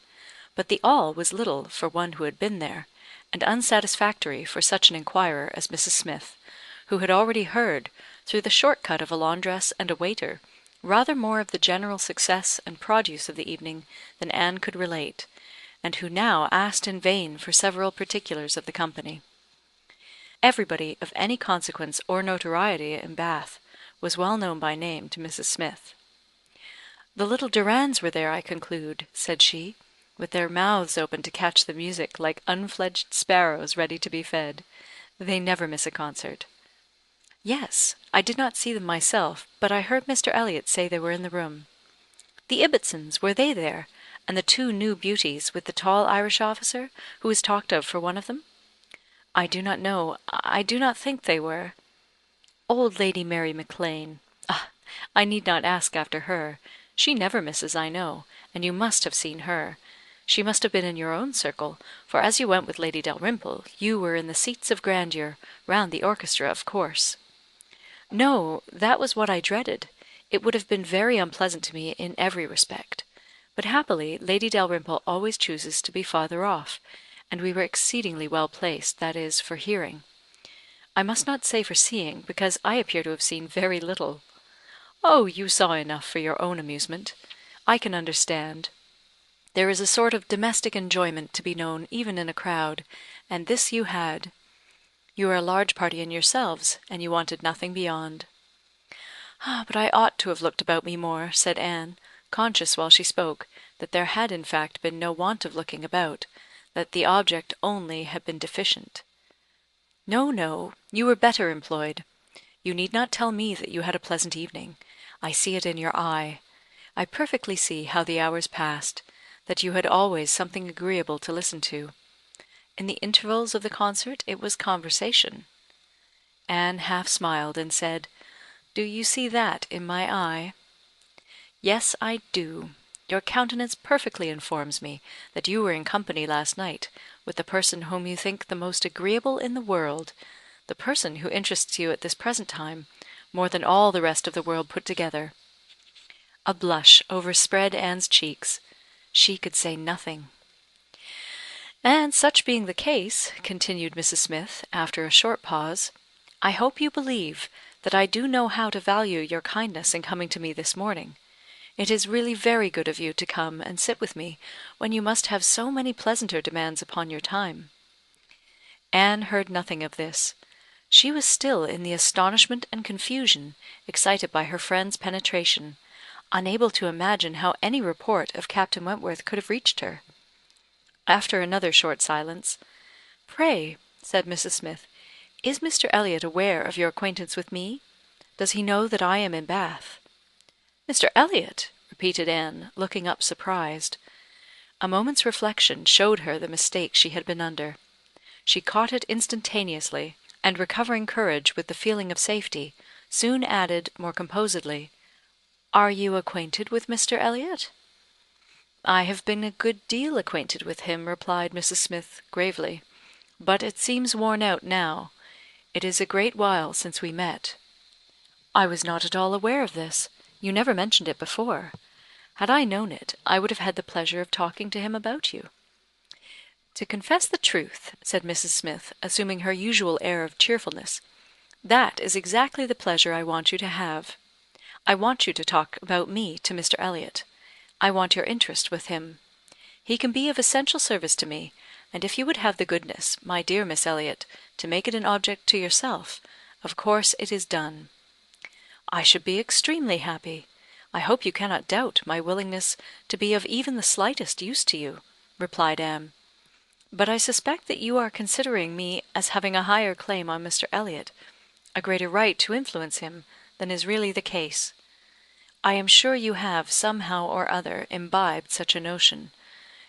but the all was little for one who had been there, and unsatisfactory for such an inquirer as Mrs. Smith, who had already heard, through the short cut of a laundress and a waiter, rather more of the general success and produce of the evening than Anne could relate, and who now asked in vain for several particulars of the company. Everybody of any consequence or notoriety in Bath was well known by name to Mrs. Smith. "The little Durands were there, I conclude," said she, "with their mouths open to catch the music like unfledged sparrows ready to be fed. They never miss a concert." "Yes. I did not see them myself, but I heard Mr. Elliot say they were in the room." "The Ibbotsons, were they there? And the two new beauties, with the tall Irish officer, who is talked of for one of them?" "I do not know. I do not think they were." "Old Lady Mary McLean. Ah! I need not ask after her. She never misses, I know, and you must have seen her. She must have been in your own circle, for as you went with Lady Dalrymple, you were in the seats of grandeur, round the orchestra, of course." "No, that was what I dreaded. It would have been very unpleasant to me in every respect. But happily Lady Dalrymple always chooses to be farther off, and we were exceedingly well placed, that is, for hearing. I must not say for seeing, because I appear to have seen very little." "Oh, you saw enough for your own amusement. I can understand. There is a sort of domestic enjoyment to be known even in a crowd, and this you had. You are a large party in yourselves, and you wanted nothing beyond." "But I ought to have looked about me more," said Anne, conscious while she spoke that there had in fact been no want of looking about, that the object only had been deficient. "No, no, you were better employed. You need not tell me that you had a pleasant evening. I see it in your eye. I perfectly see how the hours passed, that you had always something agreeable to listen to. In the intervals of the concert it was conversation." Anne half smiled, and said, "Do you see that in my eye?" "Yes, I do. Your countenance perfectly informs me that you were in company last night with the person whom you think the most agreeable in the world, the person who interests you at this present time more than all the rest of the world put together." A blush overspread Anne's cheeks. She could say nothing. "And such being the case," continued Mrs. Smith, after a short pause, "I hope you believe that I do know how to value your kindness in coming to me this morning. It is really very good of you to come and sit with me when you must have so many pleasanter demands upon your time." Anne heard nothing of this. She was still in the astonishment and confusion excited by her friend's penetration, unable to imagine how any report of Captain Wentworth could have reached her. After another short silence, "Pray," said Mrs. Smith, "is Mr. Elliot aware of your acquaintance with me? Does he know that I am in Bath?" "Mr. Elliot!" repeated Anne, looking up surprised. A moment's reflection showed her the mistake she had been under. She caught it instantaneously, and recovering courage with the feeling of safety, soon added, more composedly, "Are you acquainted with Mr. Elliot?" "I have been a good deal acquainted with him," replied Mrs. Smith, gravely, "but it seems worn out now. It is a great while since we met." "I was not at all aware of this. You never mentioned it before. Had I known it, I would have had the pleasure of talking to him about you." "To confess the truth," said Mrs. Smith, assuming her usual air of cheerfulness, "that is exactly the pleasure I want you to have. I want you to talk about me to Mr. Elliot. I want your interest with him. He can be of essential service to me, and if you would have the goodness, my dear Miss Elliot, to make it an object to yourself, of course it is done." "I should be extremely happy. I hope you cannot doubt my willingness to be of even the slightest use to you," replied Anne. "But I suspect that you are considering me as having a higher claim on Mr. Elliot, a greater right to influence him, than is really the case. I am sure you have, somehow or other, imbibed such a notion.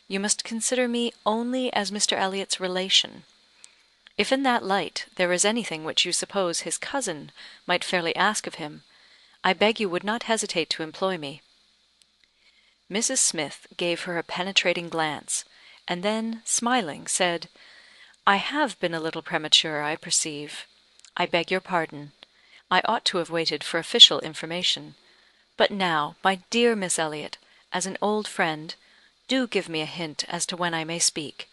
You must consider me only as Mr. Elliot's relation. If in that light there is anything which you suppose his cousin might fairly ask of him, I beg you would not hesitate to employ me." Mrs. Smith gave her a penetrating glance, and then, smiling, said, "I have been a little premature, I perceive. I beg your pardon. I ought to have waited for official information. But now, my dear Miss Elliot, as an old friend, do give me a hint as to when I may speak.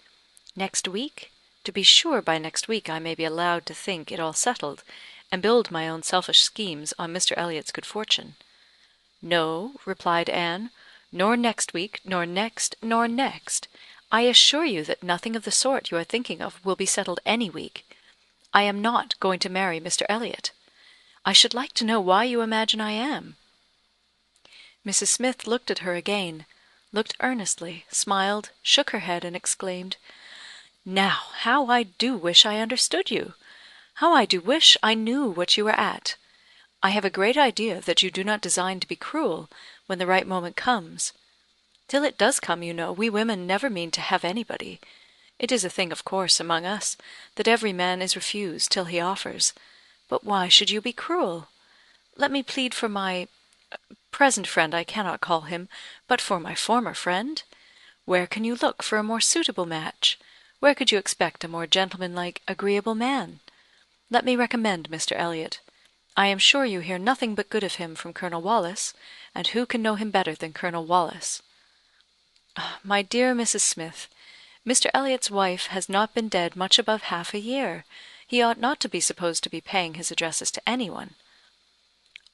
Next week? To be sure by next week I may be allowed to think it all settled, and build my own selfish schemes on Mr. Elliot's good fortune." "No," replied Anne, "nor next week, nor next, nor next. I assure you that nothing of the sort you are thinking of will be settled any week. I am not going to marry Mr. Elliot. I should like to know why you imagine I am?" Mrs. Smith looked at her again, looked earnestly, smiled, shook her head, and exclaimed, "Now, how I do wish I understood you! How I do wish I knew what you are at! I have a great idea that you do not design to be cruel when the right moment comes. Till it does come, you know, we women never mean to have anybody. It is a thing of course among us, that every man is refused till he offers. But why should you be cruel? Let me plead for my present friend I cannot call him, but for my former friend. Where can you look for a more suitable match? Where could you expect a more gentlemanlike, agreeable man? Let me recommend Mr. Elliot. I am sure you hear nothing but good of him from Colonel Wallace, and who can know him better than Colonel Wallace? My dear Mrs. Smith, Mr. Elliot's wife has not been dead much above half a year. He ought not to be supposed to be paying his addresses to any one.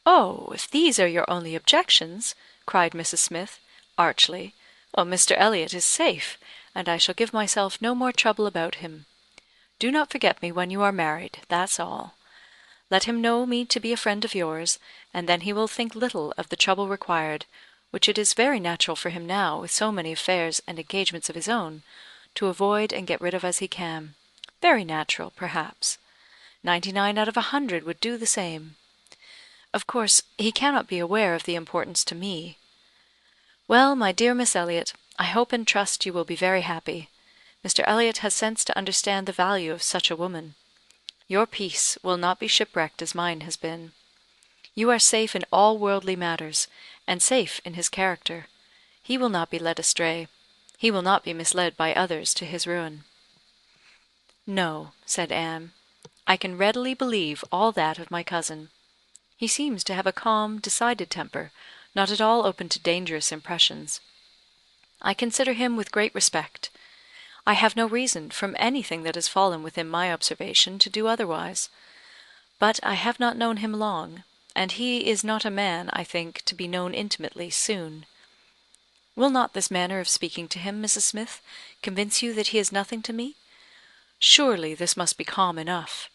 "Oh, if these are your only objections," cried Mrs. Smith, archly, "well, Mr. Elliot is safe, and I shall give myself no more trouble about him. Do not forget me when you are married, that's all. Let him know me to be a friend of yours, and then he will think little of the trouble required, which it is very natural for him now, with so many affairs and engagements of his own, to avoid and get rid of as he can. Very natural, perhaps. 99 out of 100 would do the same. Of course, he cannot be aware of the importance to me. Well, my dear Miss Elliot, I hope and trust you will be very happy. Mr. Elliot has sense to understand the value of such a woman. Your peace will not be shipwrecked as mine has been. You are safe in all worldly matters, and safe in his character. He will not be led astray. He will not be misled by others to his ruin." "No," said Anne, "I can readily believe all that of my cousin. He seems to have a calm, decided temper, not at all open to dangerous impressions. I consider him with great respect. I have no reason, from anything that has fallen within my observation, to do otherwise. But I have not known him long, and he is not a man, I think, to be known intimately soon. Will not this manner of speaking to him, Mrs. Smith, convince you that he is nothing to me? Surely this must be calm enough.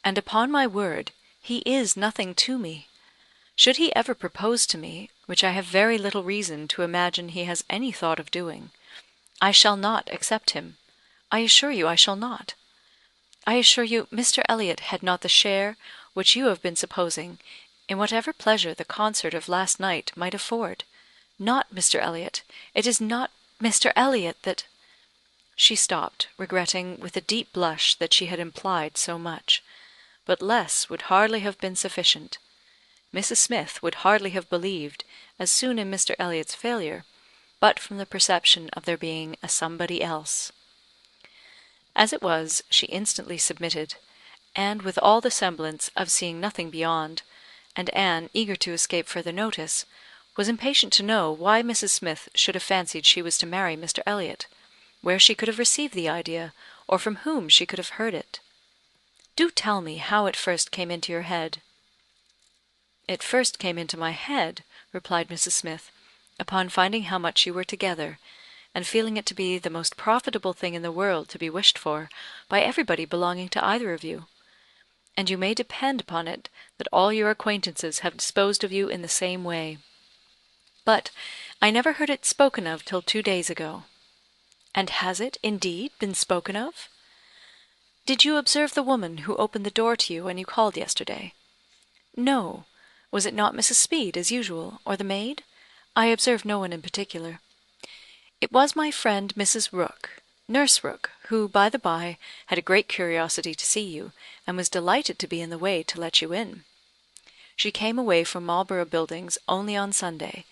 And upon my word, he is nothing to me. Should he ever propose to me, which I have very little reason to imagine he has any thought of doing, I shall not accept him. I assure you I shall not. I assure you Mr. Elliot had not the share which you have been supposing in whatever pleasure the concert of last night might afford. Not Mr. Elliot. It is not Mr. Elliot that—" She stopped, regretting with a deep blush that she had implied so much. But less would hardly have been sufficient. Mrs. Smith would hardly have believed as soon in Mr. Elliot's failure, but from the perception of there being a somebody else. As it was, she instantly submitted, and with all the semblance of seeing nothing beyond, and Anne, eager to escape further notice, was impatient to know why Mrs. Smith should have fancied she was to marry Mr. Elliot, where she could have received the idea, or from whom she could have heard it. Do tell me how it first came into your head." "It first came into my head," replied Mrs. Smith, "upon finding how much you were together, and feeling it to be the most profitable thing in the world to be wished for by everybody belonging to either of you. And you may depend upon it that all your acquaintances have disposed of you in the same way. But I never heard it spoken of till 2 days ago." "And has it, indeed, been spoken of?" "Did you observe the woman who opened the door to you when you called yesterday?" "No. Was it not Mrs. Speed, as usual, or the maid? I observed no one in particular." "It was my friend Mrs. Rooke, Nurse Rooke, who, by the by, had a great curiosity to see you, and was delighted to be in the way to let you in. She came away from Marlborough Buildings only on Sunday,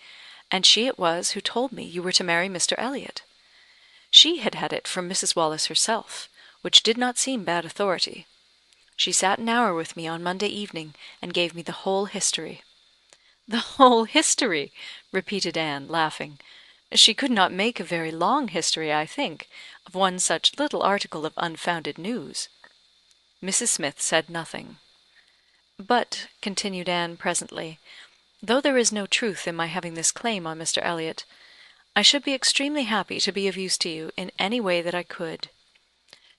and she it was who told me you were to marry Mr. Elliot. She had had it from Mrs. Wallace herself, which did not seem bad authority. She sat an hour with me on Monday evening, and gave me the whole history." "The whole history!" repeated Anne, laughing. "She could not make a very long history, I think, of one such little article of unfounded news." Mrs. Smith said nothing. "But," continued Anne presently, "though there is no truth in my having this claim on Mr. Elliot, I should be extremely happy to be of use to you in any way that I could.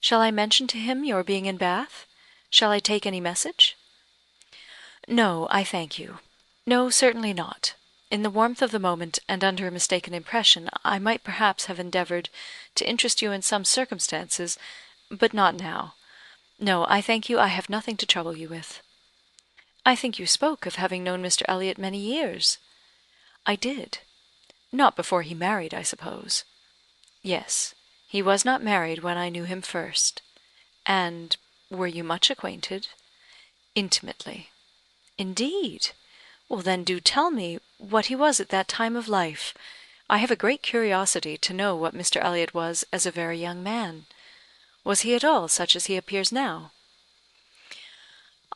Shall I mention to him your being in Bath? Shall I take any message?" "No, I thank you. No, certainly not. In the warmth of the moment, and under a mistaken impression, I might perhaps have endeavoured to interest you in some circumstances, but not now. No, I thank you, I have nothing to trouble you with." "I think you spoke of having known Mr. Elliot many years." "I did." "Not before he married, I suppose?" "Yes. He was not married when I knew him first." "And were you much acquainted?" "Intimately." "Indeed! Well, then, do tell me what he was at that time of life. I have a great curiosity to know what Mr. Elliot was as a very young man. Was he at all such as he appears now?"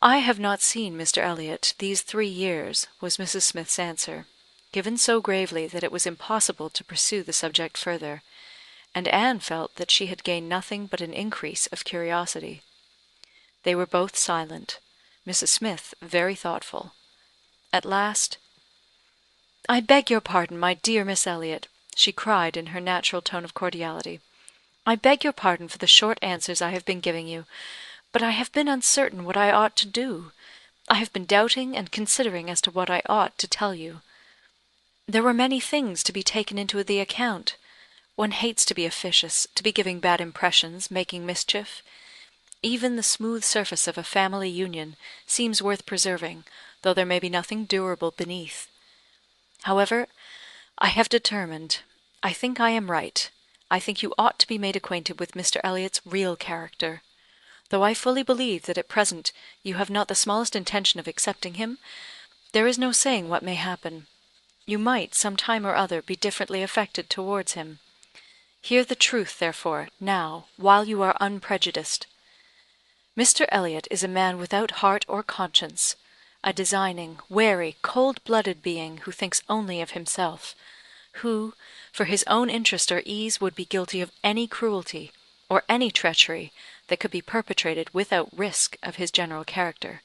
"I have not seen Mr. Elliot these 3 years," was Mrs. Smith's answer, given so gravely that it was impossible to pursue the subject further, and Anne felt that she had gained nothing but an increase of curiosity. They were both silent, Mrs. Smith very thoughtful. At last, "I beg your pardon, my dear Miss Elliot," she cried in her natural tone of cordiality. "I beg your pardon for the short answers I have been giving you, but I have been uncertain what I ought to do. I have been doubting and considering as to what I ought to tell you. There were many things to be taken into the account. One hates to be officious, to be giving bad impressions, making mischief. Even the smooth surface of a family union seems worth preserving, though there may be nothing durable beneath. However, I have determined. I think I am right. I think you ought to be made acquainted with Mr. Elliot's real character. Though I fully believe that at present you have not the smallest intention of accepting him, there is no saying what may happen. You might, some time or other, be differently affected towards him. Hear the truth, therefore, now, while you are unprejudiced. Mr. Elliot is a man without heart or conscience, a designing, wary, cold-blooded being who thinks only of himself, who, for his own interest or ease, would be guilty of any cruelty, or any treachery, that could be perpetrated without risk of his general character.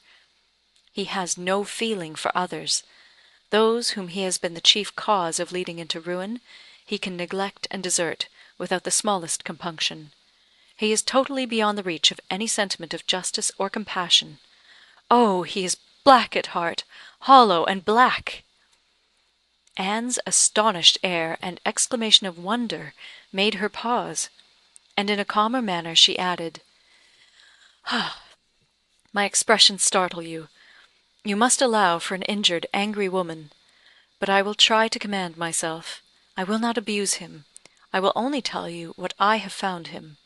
He has no feeling for others. Those whom he has been the chief cause of leading into ruin, he can neglect and desert without the smallest compunction. He is totally beyond the reach of any sentiment of justice or compassion. Oh, he is black at heart, hollow and black!" Anne's astonished air and exclamation of wonder made her pause, and in a calmer manner she added, "My expressions startle you. You must allow for an injured, angry woman. But I will try to command myself. I will not abuse him. I will only tell you what I have found him.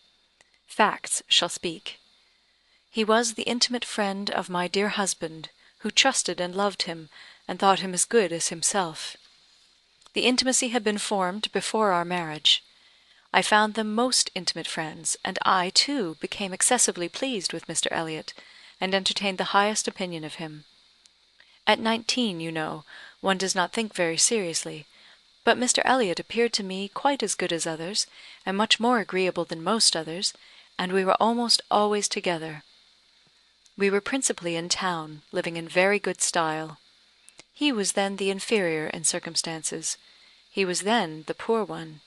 Facts shall speak. He was the intimate friend of my dear husband, who trusted and loved him, and thought him as good as himself. The intimacy had been formed before our marriage. I found them most intimate friends, and I, too, became excessively pleased with Mr. Elliot, and entertained the highest opinion of him. At 19, you know, one does not think very seriously, but Mr. Elliot appeared to me quite as good as others, and much more agreeable than most others, and we were almost always together. We were principally in town, living in very good style. He was then the inferior in circumstances. He was then the poor one.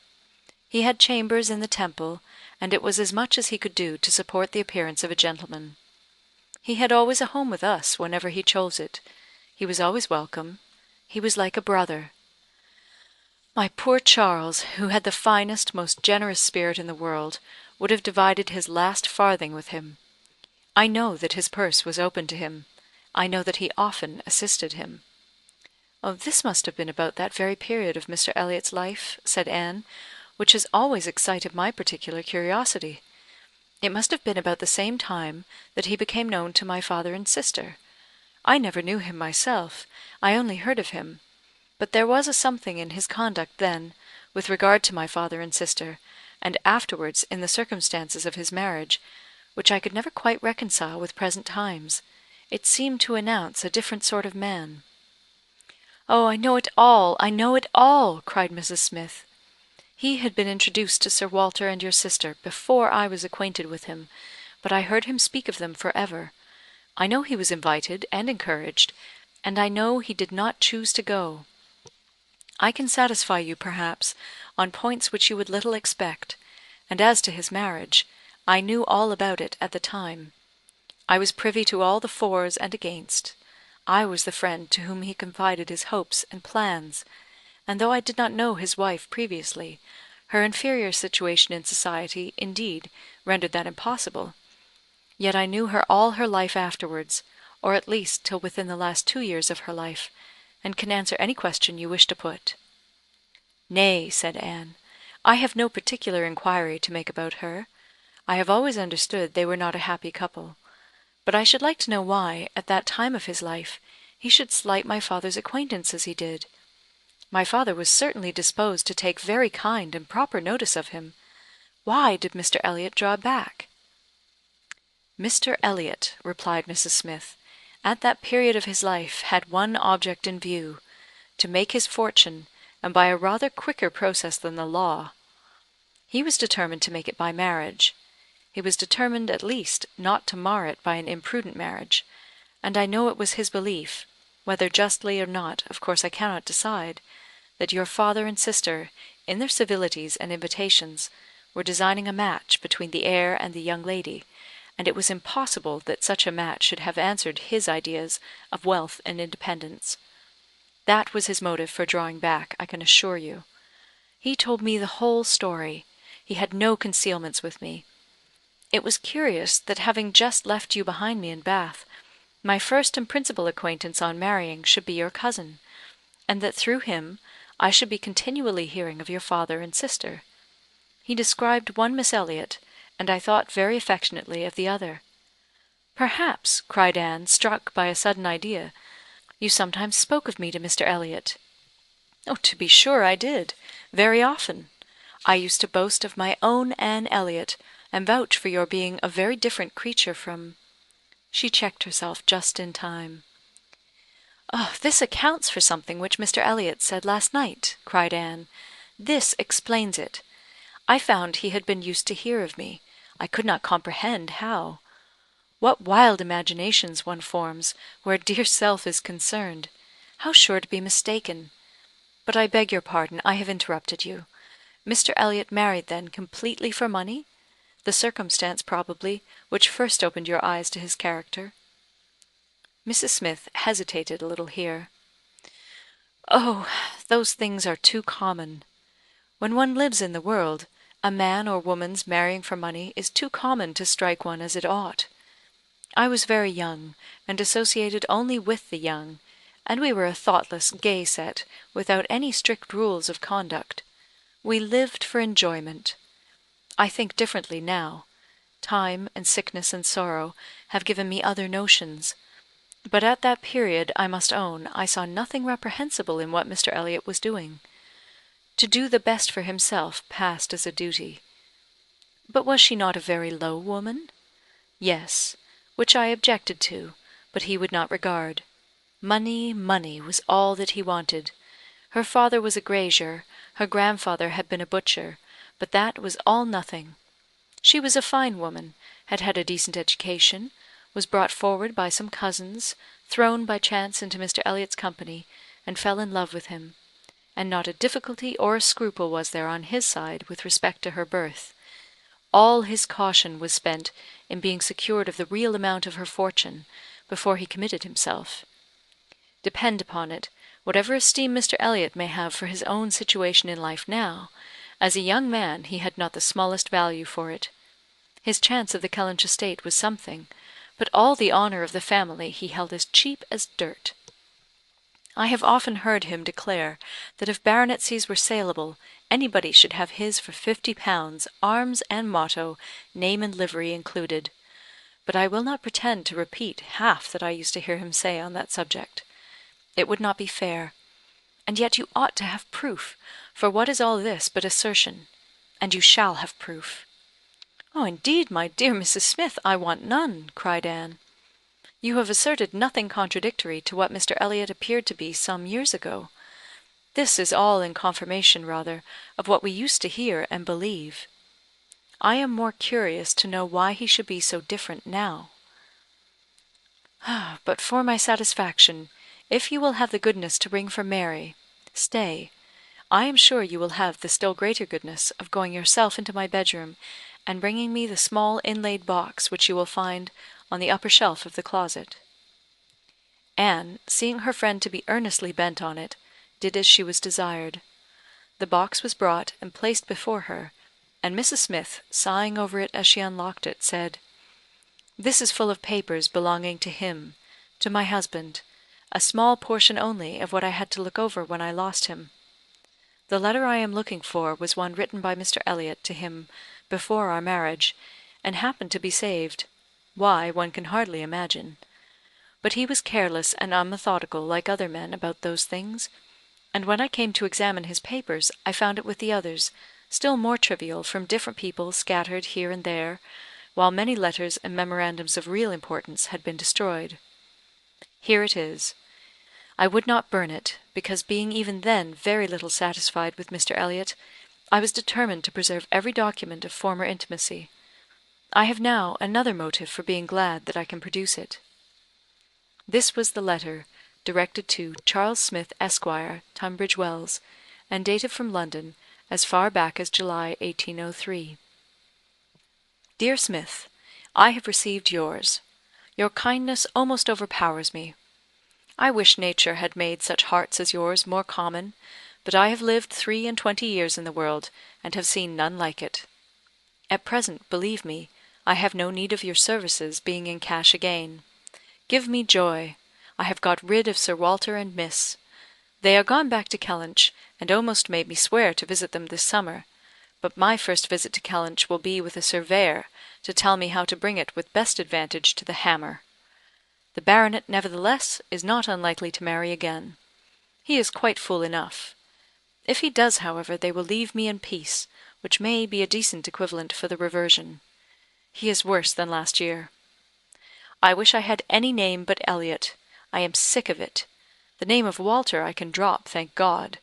He had chambers in the Temple, and it was as much as he could do to support the appearance of a gentleman. He had always a home with us whenever he chose it. He was always welcome. He was like a brother. My poor Charles, who had the finest, most generous spirit in the world, would have divided his last farthing with him. I know that his purse was open to him. I know that he often assisted him." "Oh, this must have been about that very period of Mr. Elliot's life," said Anne, "which has always excited my particular curiosity. It must have been about the same time that he became known to my father and sister. I never knew him myself, I only heard of him; but there was a something in his conduct then, with regard to my father and sister, and afterwards in the circumstances of his marriage, which I could never quite reconcile with present times. It seemed to announce a different sort of man." "Oh, I know it all, I know it all!" cried Mrs. Smith. "He had been introduced to Sir Walter and your sister before I was acquainted with him, but I heard him speak of them for ever. I know he was invited and encouraged, and I know he did not choose to go. I can satisfy you, perhaps, on points which you would little expect, and as to his marriage, I knew all about it at the time. I was privy to all the fors and against. I was the friend to whom he confided his hopes and plans, and though I did not know his wife previously, her inferior situation in society, indeed, rendered that impossible. Yet I knew her all her life afterwards, or at least till within the last 2 years of her life, and can answer any question you wish to put." "Nay," said Anne, "I have no particular inquiry to make about her. I have always understood they were not a happy couple. But I should like to know why, at that time of his life, he should slight my father's acquaintance as he did. My father was certainly disposed to take very kind and proper notice of him. Why did Mr. Elliot draw back?" "Mr. Elliot," replied Mrs. Smith, "at that period of his life had one object in view, to make his fortune, and by a rather quicker process than the law. He was determined to make it by marriage. He was determined, at least, not to mar it by an imprudent marriage, and I know it was his belief, whether justly or not, of course I cannot decide, that your father and sister, in their civilities and invitations, were designing a match between the heir and the young lady, and it was impossible that such a match should have answered his ideas of wealth and independence. That was his motive for drawing back, I can assure you. He told me the whole story. He had no concealments with me. It was curious that having just left you behind me in Bath, my first and principal acquaintance on marrying should be your cousin, and that through him I should be continually hearing of your father and sister. He described one Miss Elliot, and I thought very affectionately of the other." "Perhaps," cried Anne, struck by a sudden idea, "you sometimes spoke of me to Mr. Elliot." "Oh, to be sure I did, very often. I used to boast of my own Anne Elliot, and vouch for your being a very different creature from—" She checked herself just in time. "Oh, this accounts for something which Mr. Elliot said last night," cried Anne. "This explains it. I found he had been used to hear of me. I could not comprehend how. What wild imaginations one forms, where dear self is concerned! How sure to be mistaken! But I beg your pardon, I have interrupted you. Mr. Elliot married, then, completely for money? The circumstance, probably, which first opened your eyes to his character?" Mrs. Smith hesitated a little here. "Oh, those things are too common. When one lives in the world, a man or woman's marrying for money is too common to strike one as it ought. I was very young, and associated only with the young, and we were a thoughtless, gay set, without any strict rules of conduct. We lived for enjoyment. I think differently now. Time, and sickness, and sorrow, have given me other notions. But at that period, I must own, I saw nothing reprehensible in what Mr. Elliot was doing. To do the best for himself passed as a duty. But was she not a very low woman? Yes, which I objected to, but he would not regard. Money, money, was all that he wanted. Her father was a grazier, her grandfather had been a butcher, but that was all nothing. She was a fine woman, had had a decent education, was brought forward by some cousins, thrown by chance into Mr. Elliot's company, and fell in love with him; and not a difficulty or a scruple was there on his side with respect to her birth. All his caution was spent in being secured of the real amount of her fortune, before he committed himself. Depend upon it, whatever esteem Mr. Elliot may have for his own situation in life now, as a young man he had not the smallest value for it. His chance of the Kellynch estate was something, but all the honour of the family he held as cheap as dirt. I have often heard him declare that if baronetcies were saleable, anybody should have his for £50, arms and motto, name and livery included. But I will not pretend to repeat half that I used to hear him say on that subject. It would not be fair. And yet you ought to have proof, for what is all this but assertion? And you shall have proof." "Oh, indeed, my dear Mrs. Smith, I want none," cried Anne. "You have asserted nothing contradictory to what Mr. Elliot appeared to be some years ago. This is all in confirmation, rather, of what we used to hear and believe. I am more curious to know why he should be so different now. But for my satisfaction, if you will have the goodness to ring for Mary, stay, I am sure you will have the still greater goodness of going yourself into my bedroom, and bringing me the small inlaid box which you will find on the upper shelf of the closet." Anne, seeing her friend to be earnestly bent on it, did as she was desired. The box was brought and placed before her, and Mrs. Smith, sighing over it as she unlocked it, said, This is full of papers belonging to him, to my husband, a small portion only of what I had to look over when I lost him. The letter I am looking for was one written by Mr. Elliot to him before our marriage, and happened to be saved. Why, one can hardly imagine. But he was careless and unmethodical like other men about those things, and when I came to examine his papers I found it with the others, still more trivial, from different people scattered here and there, while many letters and memorandums of real importance had been destroyed. Here it is. I would not burn it, because being even then very little satisfied with Mr. Elliot, I was determined to preserve every document of former intimacy. I have now another motive for being glad that I can produce it. This was the letter, directed to Charles Smith, Esquire, Tunbridge Wells, and dated from London as far back as July 1803. Dear Smith, I have received yours. Your kindness almost overpowers me. I wish nature had made such hearts as yours more common, but I have lived 23 years in the world, and have seen none like it. At present, believe me, I have no need of your services, being in cash again. Give me joy. I have got rid of Sir Walter and Miss. They are gone back to Kellynch, and almost made me swear to visit them this summer, but my first visit to Kellynch will be with a surveyor, to tell me how to bring it with best advantage to the hammer. The baronet, nevertheless, is not unlikely to marry again. He is quite fool enough. If he does, however, they will leave me in peace, which may be a decent equivalent for the reversion. He is worse than last year. I wish I had any name but Elliot. I am sick of it. The name of Walter I can drop, thank God,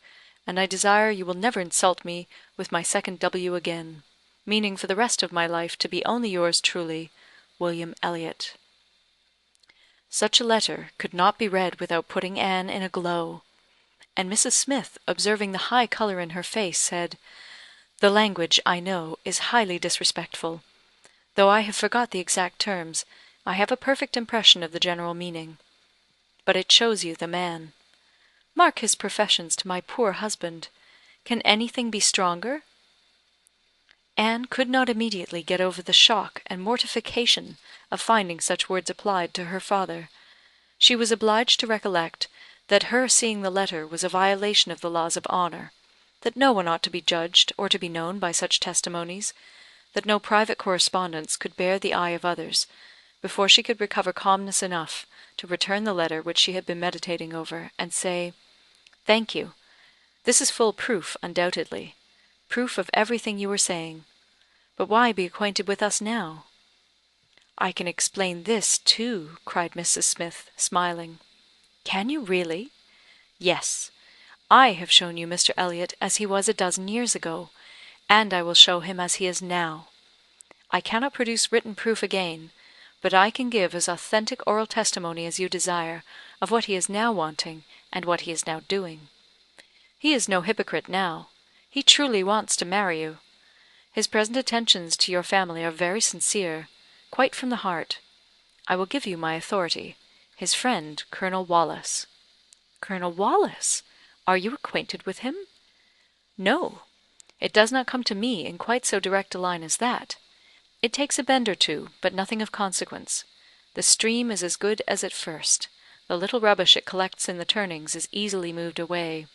and I desire you will never insult me with my second W again, meaning for the rest of my life to be only yours truly, William Elliot. Such a letter could not be read without putting Anne in a glow, and Mrs. Smith, observing the high colour in her face, said, "The language, I know, is highly disrespectful. Though I have forgot the exact terms, I have a perfect impression of the general meaning. But it shows you the man. Mark his professions to my poor husband. Can anything be stronger?" Anne could not immediately get over the shock and mortification of finding such words applied to her father. She was obliged to recollect that her seeing the letter was a violation of the laws of honour, that no one ought to be judged or to be known by such testimonies, that no private correspondence could bear the eye of others, before she could recover calmness enough to return the letter which she had been meditating over, and say, "Thank you. This is full proof, undoubtedly. Proof of everything you were saying. But why be acquainted with us now?" "I can explain this too," cried Mrs. Smith, smiling. "Can you really?" "Yes. I have shown you Mr. Elliot as he was a dozen years ago, and I will show him as he is now. I cannot produce written proof again, but I can give as authentic oral testimony as you desire of what he is now wanting and what he is now doing. He is no hypocrite now. He truly wants to marry you. His present attentions to your family are very sincere, quite from the heart. I will give you my authority, his friend, Colonel Wallace." "Colonel Wallace? Are you acquainted with him?" "No. It does not come to me in quite so direct a line as that. It takes a bend or two, but nothing of consequence. The stream is as good as at first. The little rubbish it collects in the turnings is easily moved away.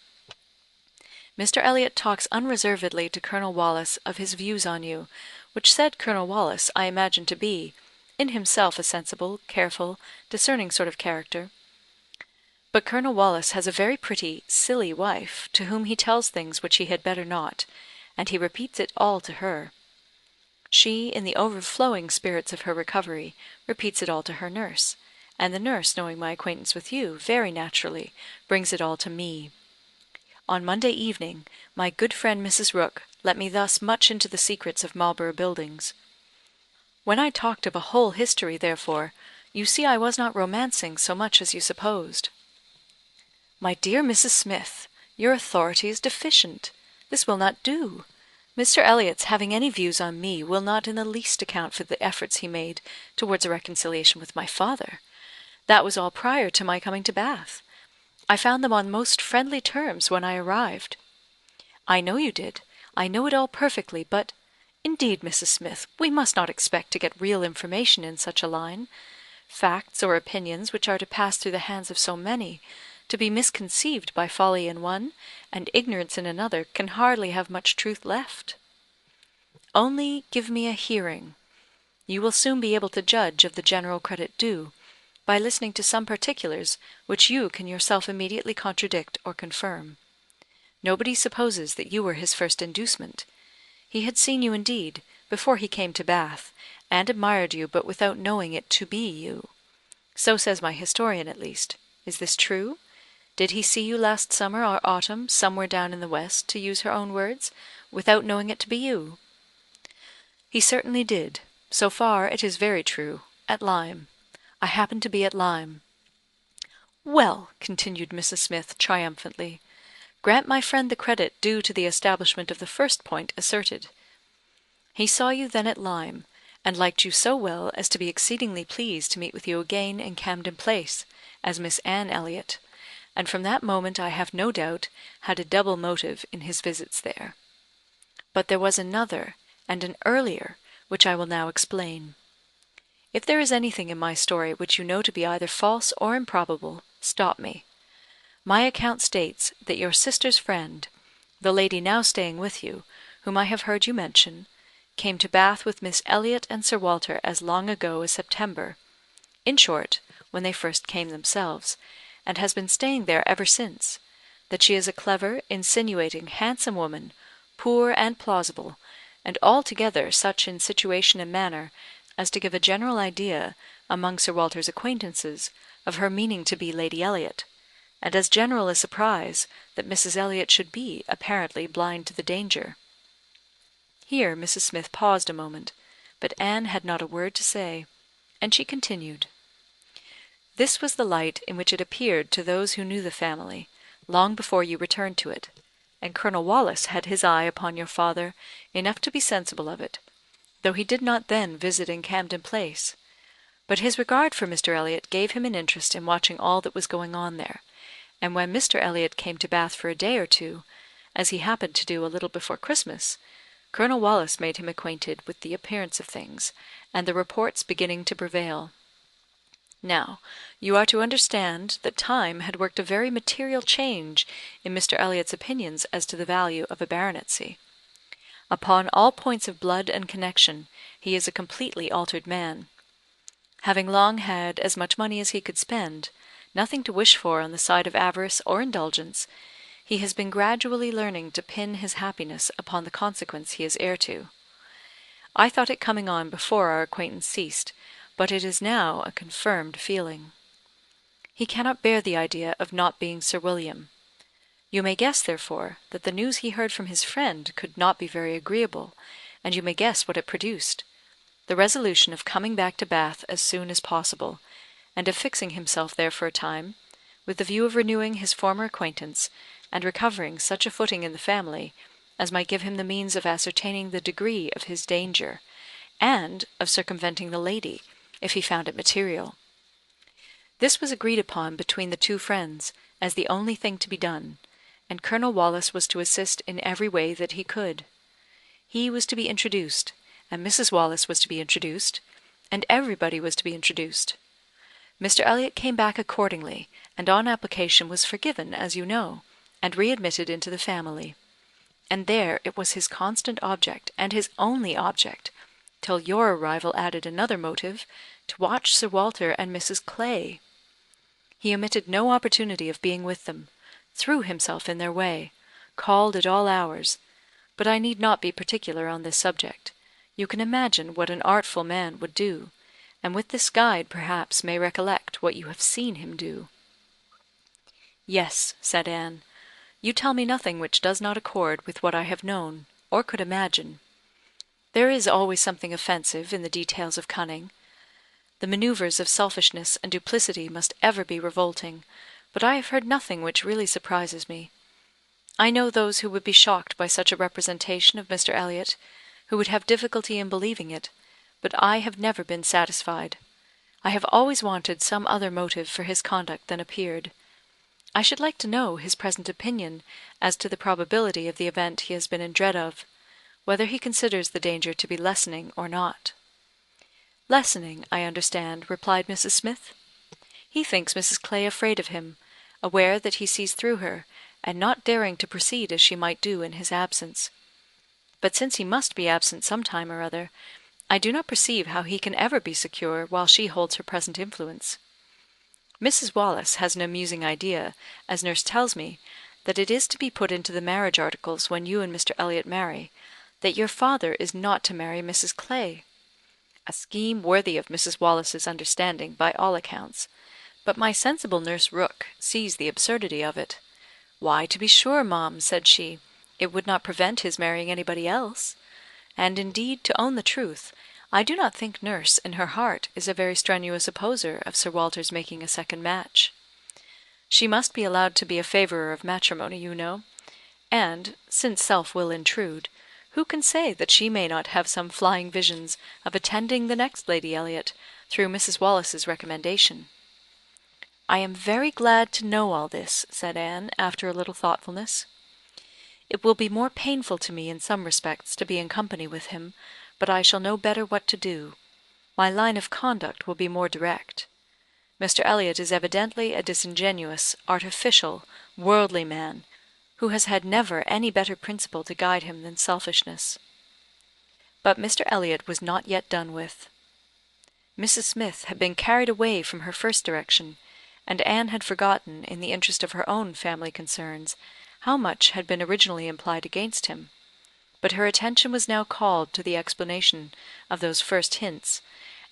Mr. Elliot talks unreservedly to Colonel Wallace of his views on you, which said Colonel Wallace I imagine to be, in himself a sensible, careful, discerning sort of character. But Colonel Wallace has a very pretty, silly wife, to whom he tells things which he had better not, and he repeats it all to her. She, in the overflowing spirits of her recovery, repeats it all to her nurse, and the nurse, knowing my acquaintance with you, very naturally brings it all to me. On Monday evening, my good friend Mrs. Rooke let me thus much into the secrets of Marlborough Buildings. When I talked of a whole history, therefore, you see I was not romancing so much as you supposed." "My dear Mrs. Smith, your authority is deficient. This will not do. Mr. Elliot's having any views on me will not in the least account for the efforts he made towards a reconciliation with my father. That was all prior to my coming to Bath. I found them on most friendly terms when I arrived." "I know you did. I know it all perfectly, but
Indeed, Mrs. Smith, we must not expect to get real information in such a line. Facts or opinions which are to pass through the hands of so many, to be misconceived by folly in one, and ignorance in another, can hardly have much truth left. Only give me a hearing. You will soon be able to judge of the general credit due, by listening to some particulars which you can yourself immediately contradict or confirm. Nobody supposes that you were his first inducement. He had seen you indeed, before he came to Bath, and admired you, but without knowing it to be you. So says my historian, at least. Is this true? Did he see you last summer or autumn, somewhere down in the west, to use her own words, without knowing it to be you? He certainly did. So far it is very true. At Lyme. I happened to be at Lyme. Well, continued Mrs. Smith, triumphantly, grant my friend the credit due to the establishment of the first point asserted. He saw you then at Lyme, and liked you so well as to be exceedingly pleased to meet with you again in Camden Place, as Miss Anne Elliot, and from that moment I have no doubt had a double motive in his visits there. But there was another, and an earlier, which I will now explain. If there is anything in my story which you know to be either false or improbable, stop me. My account states that your sister's friend, the lady now staying with you, whom I have heard you mention, came to Bath with Miss Elliot and Sir Walter as long ago as September, in short, when they first came themselves, and has been staying there ever since, that she is a clever, insinuating, handsome woman, poor and plausible, and altogether such in situation and manner as to give a general idea, among Sir Walter's acquaintances, of her meaning to be Lady Elliot, and as general a surprise that Mrs. Elliot should be, apparently, blind to the danger. Here Mrs. Smith paused a moment, but Anne had not a word to say, and she continued. This was the light in which it appeared to those who knew the family, long before you returned to it, and Colonel Wallis had his eye upon your father enough to be sensible of it, though he did not then visit in Camden Place. But his regard for Mr. Elliot gave him an interest in watching all that was going on there, and when Mr. Elliot came to Bath for a day or two, as he happened to do a little before Christmas, Colonel Wallis made him acquainted with the appearance of things, and the reports beginning to prevail. Now, you are to understand that time had worked a very material change in Mr. Elliot's opinions as to the value of a baronetcy. Upon all points of blood and connection, he is a completely altered man. Having long had as much money as he could spend, nothing to wish for on the side of avarice or indulgence, he has been gradually learning to pin his happiness upon the consequence he is heir to. I thought it coming on before our acquaintance ceased, but it is now a confirmed feeling. He cannot bear the idea of not being Sir William. You may guess, therefore, that the news he heard from his friend could not be very agreeable, and you may guess what it produced. The resolution of coming back to Bath as soon as possible, and of fixing himself there for a time, with the view of renewing his former acquaintance, and recovering such a footing in the family as might give him the means of ascertaining the degree of his danger, and of circumventing the lady, if he found it material. This was agreed upon between the two friends as the only thing to be done, and Colonel Wallis was to assist in every way that he could. He was to be introduced, and Mrs. Wallis was to be introduced, and everybody was to be introduced. Mr. Elliot came back accordingly, and on application was forgiven, as you know, and readmitted into the family. And there it was his constant object, and his only object, till your arrival added another motive, to watch Sir Walter and Mrs. Clay. He omitted no opportunity of being with them, threw himself in their way, called at all hours, but I need not be particular on this subject. You can imagine what an artful man would do, and with this guide perhaps may recollect what you have seen him do. Yes, said Anne, you tell me nothing which does not accord with what I have known, or could imagine. There is always something offensive in the details of cunning. The manoeuvres of selfishness and duplicity must ever be revolting, but I have heard nothing which really surprises me. I know those who would be shocked by such a representation of Mr. Elliot, who would have difficulty in believing it, but I have never been satisfied. I have always wanted some other motive for his conduct than appeared. I should like to know his present opinion as to the probability of the event he has been in dread of.
whether he considers the danger to be lessening or not. "Lessening, I understand," replied Mrs. Smith. "He thinks Mrs. Clay afraid of him, aware that he sees through her, and not daring to proceed as she might do in his absence. But since he must be absent some time or other, I do not perceive how he can ever be secure while she holds her present influence. Mrs. Wallace has an amusing idea, as nurse tells me, that it is to be put into the marriage articles when you and Mr. Elliot marry, that your father is not to marry Mrs. Clay. A scheme worthy of Mrs. Wallace's understanding, by all accounts; but my sensible nurse Rooke sees the absurdity of it. 'Why, to be sure, ma'am,' said she, 'it would not prevent his marrying anybody else.' And indeed, to own the truth, I do not think nurse, in her heart, is a very strenuous opposer of Sir Walter's making a second match. She must be allowed to be a favourer of matrimony, you know; and, since self will intrude, who can say that she may not have some flying visions of attending the next Lady Elliot, through Mrs. Wallace's recommendation?" "I am very glad to know all this," said Anne, after a little thoughtfulness. "It will be more painful to me in some respects to be in company with him, but I shall know better what to do. My line of conduct will be more direct. Mr. Elliot is evidently a disingenuous, artificial, worldly man, who has had never any better principle to guide him than selfishness." But Mr. Elliot was not yet done with. Mrs. Smith had been carried away from her first direction, and Anne had forgotten, in the interest of her own family concerns, how much had been originally implied against him; but her attention was now called to the explanation of those first hints,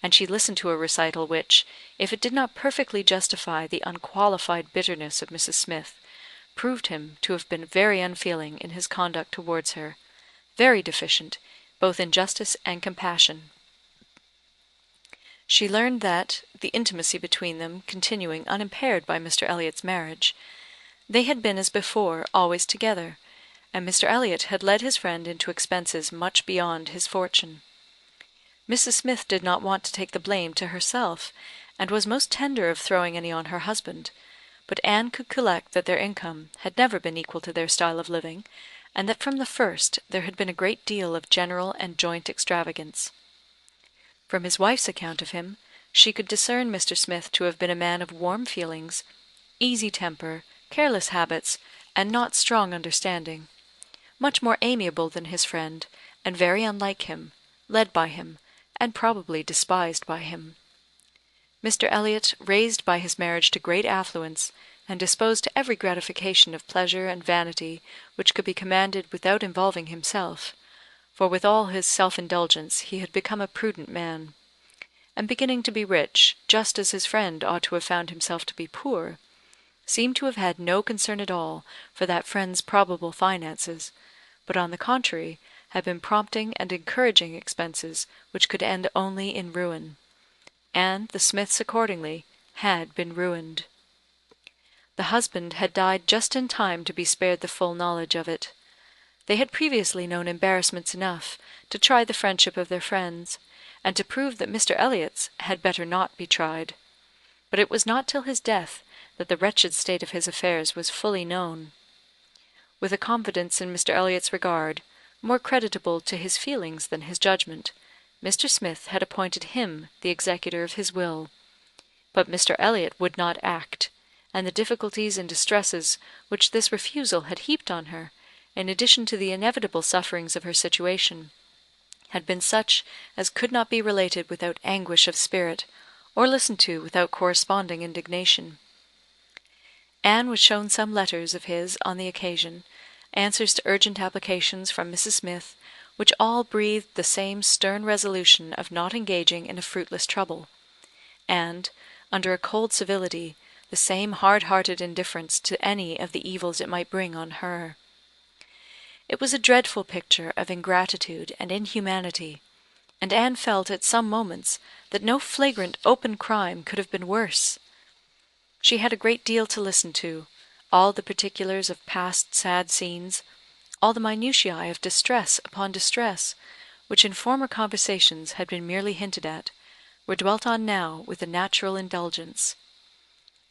and she listened to a recital which, if it did not perfectly justify the unqualified bitterness of Mrs. Smith, proved him to have been very unfeeling in his conduct towards her, very deficient both in justice and compassion. She learned that, the intimacy between them continuing unimpaired by Mr. Elliot's marriage, they had been as before always together, and Mr. Elliot had led his friend into expenses much beyond his fortune. Mrs. Smith did not want to take the blame to herself, and was most tender of throwing any on her husband; but Anne could collect that their income had never been equal to their style of living, and that from the first there had been a great deal of general and joint extravagance. From his wife's account of him, she could discern Mr. Smith to have been a man of warm feelings, easy temper, careless habits, and not strong understanding; much more amiable than his friend, and very unlike him, led by him, and probably despised by him. Mr. Elliot, raised by his marriage to great affluence, and disposed to every gratification of pleasure and vanity which could be commanded without involving himself, for with all his self-indulgence he had become a prudent man, and beginning to be rich, just as his friend ought to have found himself to be poor, seemed to have had no concern at all for that friend's probable finances, but on the contrary had been prompting and encouraging expenses which could end only in ruin; and the Smiths accordingly had been ruined. The husband had died just in time to be spared the full knowledge of it. They had previously known embarrassments enough to try the friendship of their friends, and to prove that Mr. Elliot's had better not be tried; but it was not till his death that the wretched state of his affairs was fully known. With a confidence in Mr. Elliot's regard, more creditable to his feelings than his judgment, Mr. Smith had appointed him the executor of his will; but Mr. Elliot would not act, and the difficulties and distresses which this refusal had heaped on her, in addition to the inevitable sufferings of her situation, had been such as could not be related without anguish of spirit, or listened to without corresponding indignation. Anne was shown some letters of his on the occasion, answers to urgent applications from Mrs. Smith, which all breathed the same stern resolution of not engaging in a fruitless trouble, and, under a cold civility, the same hard-hearted indifference to any of the evils it might bring on her. It was a dreadful picture of ingratitude and inhumanity, and Anne felt at some moments that no flagrant open crime could have been worse. She had a great deal to listen to, all the particulars of past sad scenes, all the minutiae of distress upon distress, which in former conversations had been merely hinted at, were dwelt on now with a natural indulgence.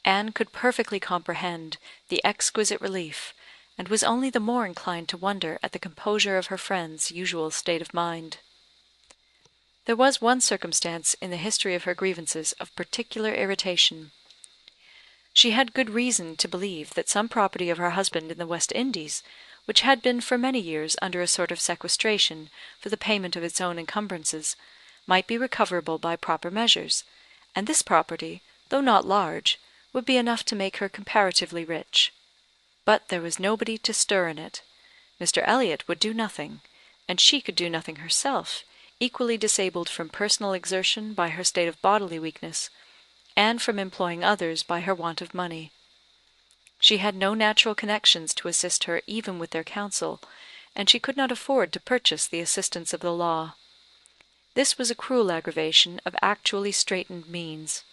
Anne could perfectly comprehend the exquisite relief, and was only the more inclined to wonder at the composure of her friend's usual state of mind. There was one circumstance in the history of her grievances of particular irritation. She had good reason to believe that some property of her husband in the West Indies, which had been for many years under a sort of sequestration for the payment of its own encumbrances, might be recoverable by proper measures, and this property, though not large, would be enough to make her comparatively rich. But there was nobody to stir in it. Mr. Elliot would do nothing, and she could do nothing herself, equally disabled from personal exertion by her state of bodily weakness, and from employing others by her want of money. She had no natural connections to assist her even with their counsel, and she could not afford to purchase the assistance of the law. This was a cruel aggravation of actually straitened means.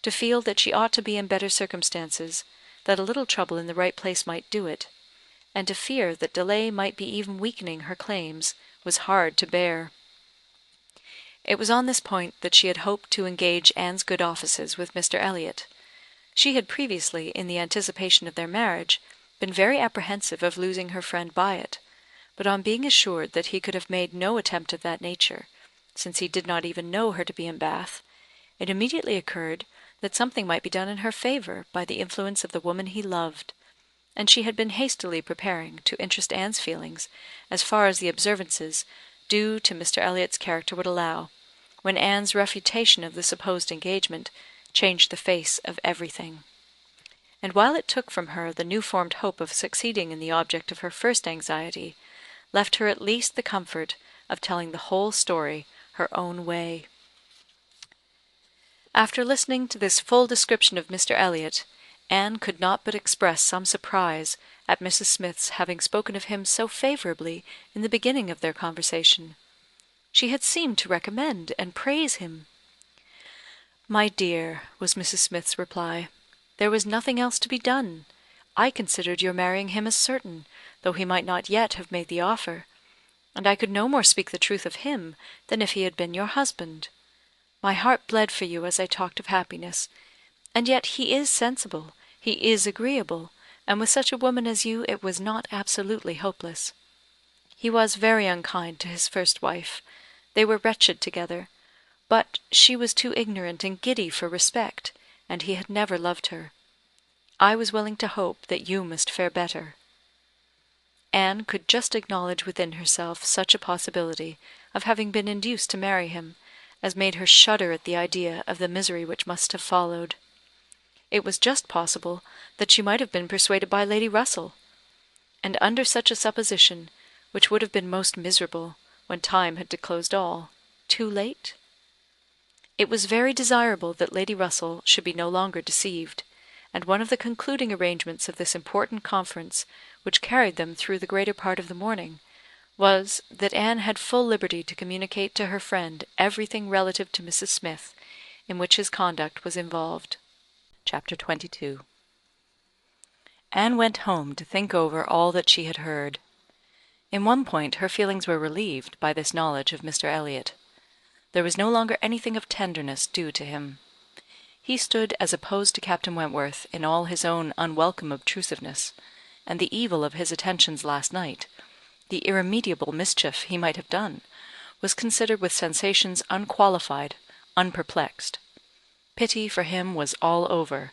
To feel that she ought to be in better circumstances, that a little trouble in the right place might do it, and to fear that delay might be even weakening her claims, was hard to bear. It was on this point that she had hoped to engage Anne's good offices with Mr. Elliot. She had previously, in the anticipation of their marriage, been very apprehensive of losing her friend by it, but on being assured that he could have made no attempt of that nature, since he did not even know her to be in Bath, it immediately occurred that something might be done in her favour by the influence of the woman he loved, and she had been hastily preparing to interest Anne's feelings as far as the observances due to Mr. Elliot's character would allow, when Anne's refutation of the supposed engagement changed the face of everything. And while it took from her the new-formed hope of succeeding in the object of her first anxiety, left her at least the comfort of telling the whole story her own way. After listening to this full description of Mr. Elliot, Anne could not but express some surprise at Mrs. Smith's having spoken of him so favourably in the beginning of their conversation. She had seemed to recommend and praise him. "My dear," was Mrs. Smith's reply, "there was nothing else to be done. I considered your marrying him as certain, though he might not yet have made the offer; and I could no more speak the truth of him than if he had been your husband. My heart bled for you as I talked of happiness, and yet he is sensible, he is agreeable, and with such a woman as you it was not absolutely hopeless. He was very unkind to his first wife. They were wretched together, but she was too ignorant and giddy for respect, and he had never loved her. I was willing to hope that you must fare better." Anne could just acknowledge within herself such a possibility of having been induced to marry him, as made her shudder at the idea of the misery which must have followed. It was just possible that she might have been persuaded by Lady Russell; and under such a supposition, which would have been most miserable, when time had disclosed all, too late? It was very desirable that Lady Russell should be no longer deceived, and one of the concluding arrangements of this important conference, which carried them through the greater part of the morning, was, that Anne had full liberty to communicate to her friend everything relative to Mrs. Smith, in which his conduct was involved. Chapter 22. Anne went home to think over all that she had heard. In one point her feelings were relieved by this knowledge of Mr. Elliot. There was no longer anything of tenderness due to him. He stood as opposed to Captain Wentworth in all his own unwelcome obtrusiveness, and the evil of his attentions last night, the irremediable mischief he might have done, was considered with sensations unqualified, unperplexed. Pity for him was all over.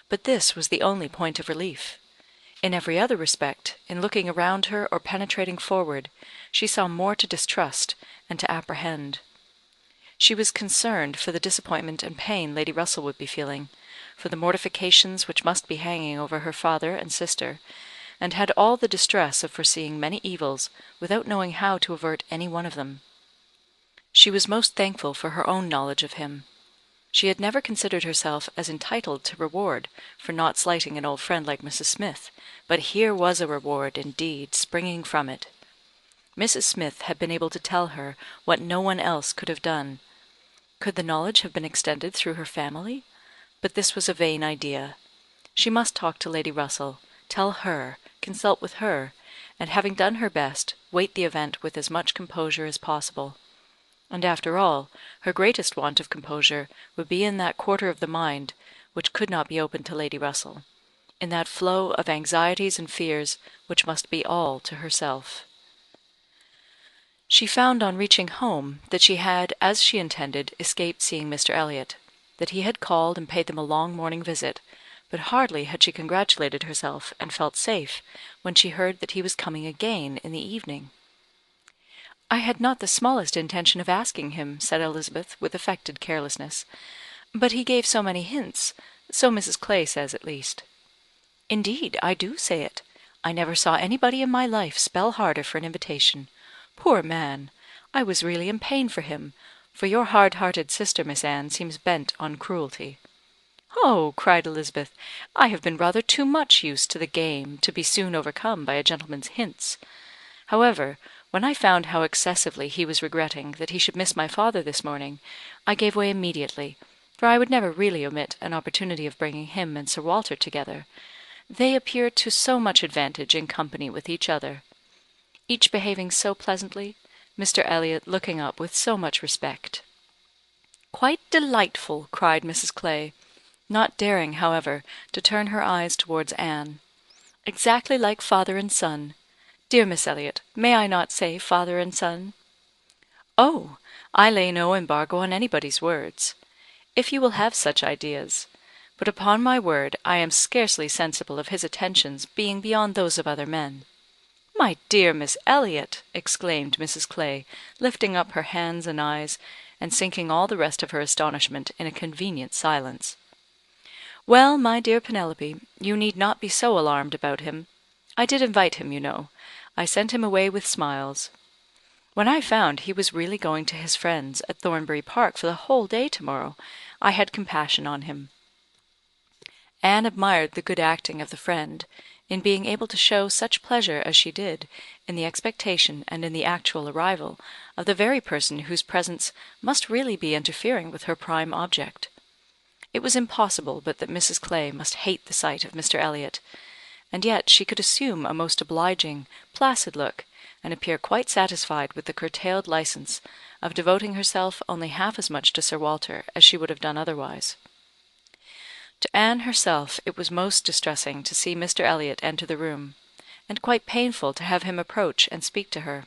But this was the only point of relief. In every other respect, in looking around her or penetrating forward, she saw more to distrust and to apprehend. She was concerned for the disappointment and pain Lady Russell would be feeling, for the mortifications which must be hanging over her father and sister, and had all the distress of foreseeing many evils without knowing how to avert any one of them. She was most thankful for her own knowledge of him. She had never considered herself as entitled to reward for not slighting an old friend like Mrs. Smith, but here was a reward, indeed, springing from it. Mrs. Smith had been able to tell her what no one else could have done. Could the knowledge have been extended through her family? But this was a vain idea. She must talk to Lady Russell, tell her, consult with her, and having done her best, wait the event with as much composure as possible. And after all, her greatest want of composure would be in that quarter of the mind which could not be opened to Lady Russell. in that flow of anxieties and fears which must be all to herself. She found on reaching home that she had, as she intended, escaped seeing Mr. Elliot, that he had called and paid them a long morning visit, but hardly had she congratulated herself and felt safe when she heard that he was coming again in the evening. "I had not the smallest intention of asking him," said Elizabeth, with affected carelessness, "but he gave so many hints, so Mrs. Clay says at least." "Indeed, I do say it. I never saw anybody in my life spell harder for an invitation. Poor man! I was really in pain for him, for your hard-hearted sister, Miss Anne, seems bent on cruelty." "Oh!" cried Elizabeth, "I have been rather too much used to the game to be soon overcome by a gentleman's hints. However, when I found how excessively he was regretting that he should miss my father this morning, I gave way immediately, for I would never really omit an opportunity of bringing him and Sir Walter together. They appear to so much advantage in company with each other. Each behaving so pleasantly, Mr. Elliot looking up with so much respect." "Quite delightful!" cried Mrs. Clay, not daring, however, to turn her eyes towards Anne. "Exactly like father and son. Dear Miss Elliot, may I not say father and son?" "Oh! I lay no embargo on anybody's words. If you will have such ideas. But upon my word I am scarcely sensible of his attentions being beyond those of other men." "My dear Miss Elliot!" exclaimed Mrs. Clay, lifting up her hands and eyes, and sinking all the rest of her astonishment in a convenient silence. "Well, my dear Penelope, you need not be so alarmed about him. I did invite him, you know. I sent him away with smiles. When I found he was really going to his friends at Thornbury Park for the whole day to-morrow, I had compassion on him." Anne admired the good acting of the friend, in being able to show such pleasure as she did, in the expectation and in the actual arrival of the very person whose presence must really be interfering with her prime object. It was impossible but that Mrs. Clay must hate the sight of Mr. Elliot, and yet she could assume a most obliging, placid look, and appear quite satisfied with the curtailed licence of devoting herself only half as much to Sir Walter as she would have done otherwise. To Anne herself it was most distressing to see Mr. Elliot enter the room, and quite painful to have him approach and speak to her.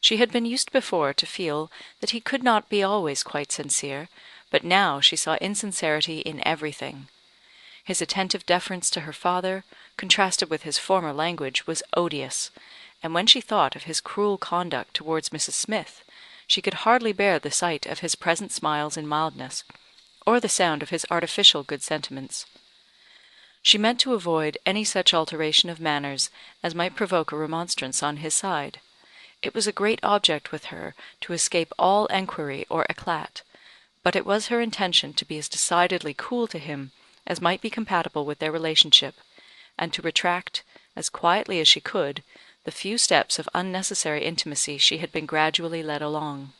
She had been used before to feel that he could not be always quite sincere, but now she saw insincerity in everything. His attentive deference to her father, contrasted with his former language, was odious, and when she thought of his cruel conduct towards Mrs. Smith, she could hardly bear the sight of his present smiles and mildness, or the sound of his artificial good sentiments. She meant to avoid any such alteration of manners as might provoke a remonstrance on his side. It was a great object with her to escape all enquiry or éclat, but it was her intention to be as decidedly cool to him as might be compatible with their relationship, and to retract, as quietly as she could, the few steps of unnecessary intimacy she had been gradually led along.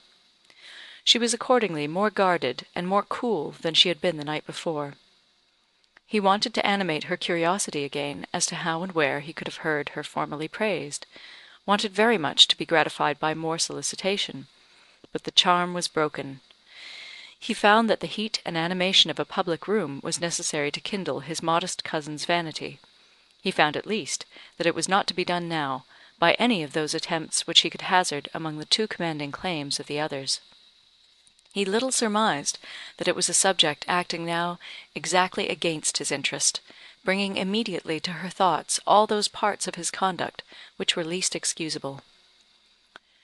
She was accordingly more guarded and more cool than she had been the night before. He wanted to animate her curiosity again as to how and where he could have heard her formerly praised, wanted very much to be gratified by more solicitation, but the charm was broken. He found that the heat and animation of a public room was necessary to kindle his modest cousin's vanity. He found at least that it was not to be done now, by any of those attempts which he could hazard among the too commanding claims of the others. He little surmised that it was a subject acting now exactly against his interest, bringing immediately to her thoughts all those parts of his conduct which were least excusable.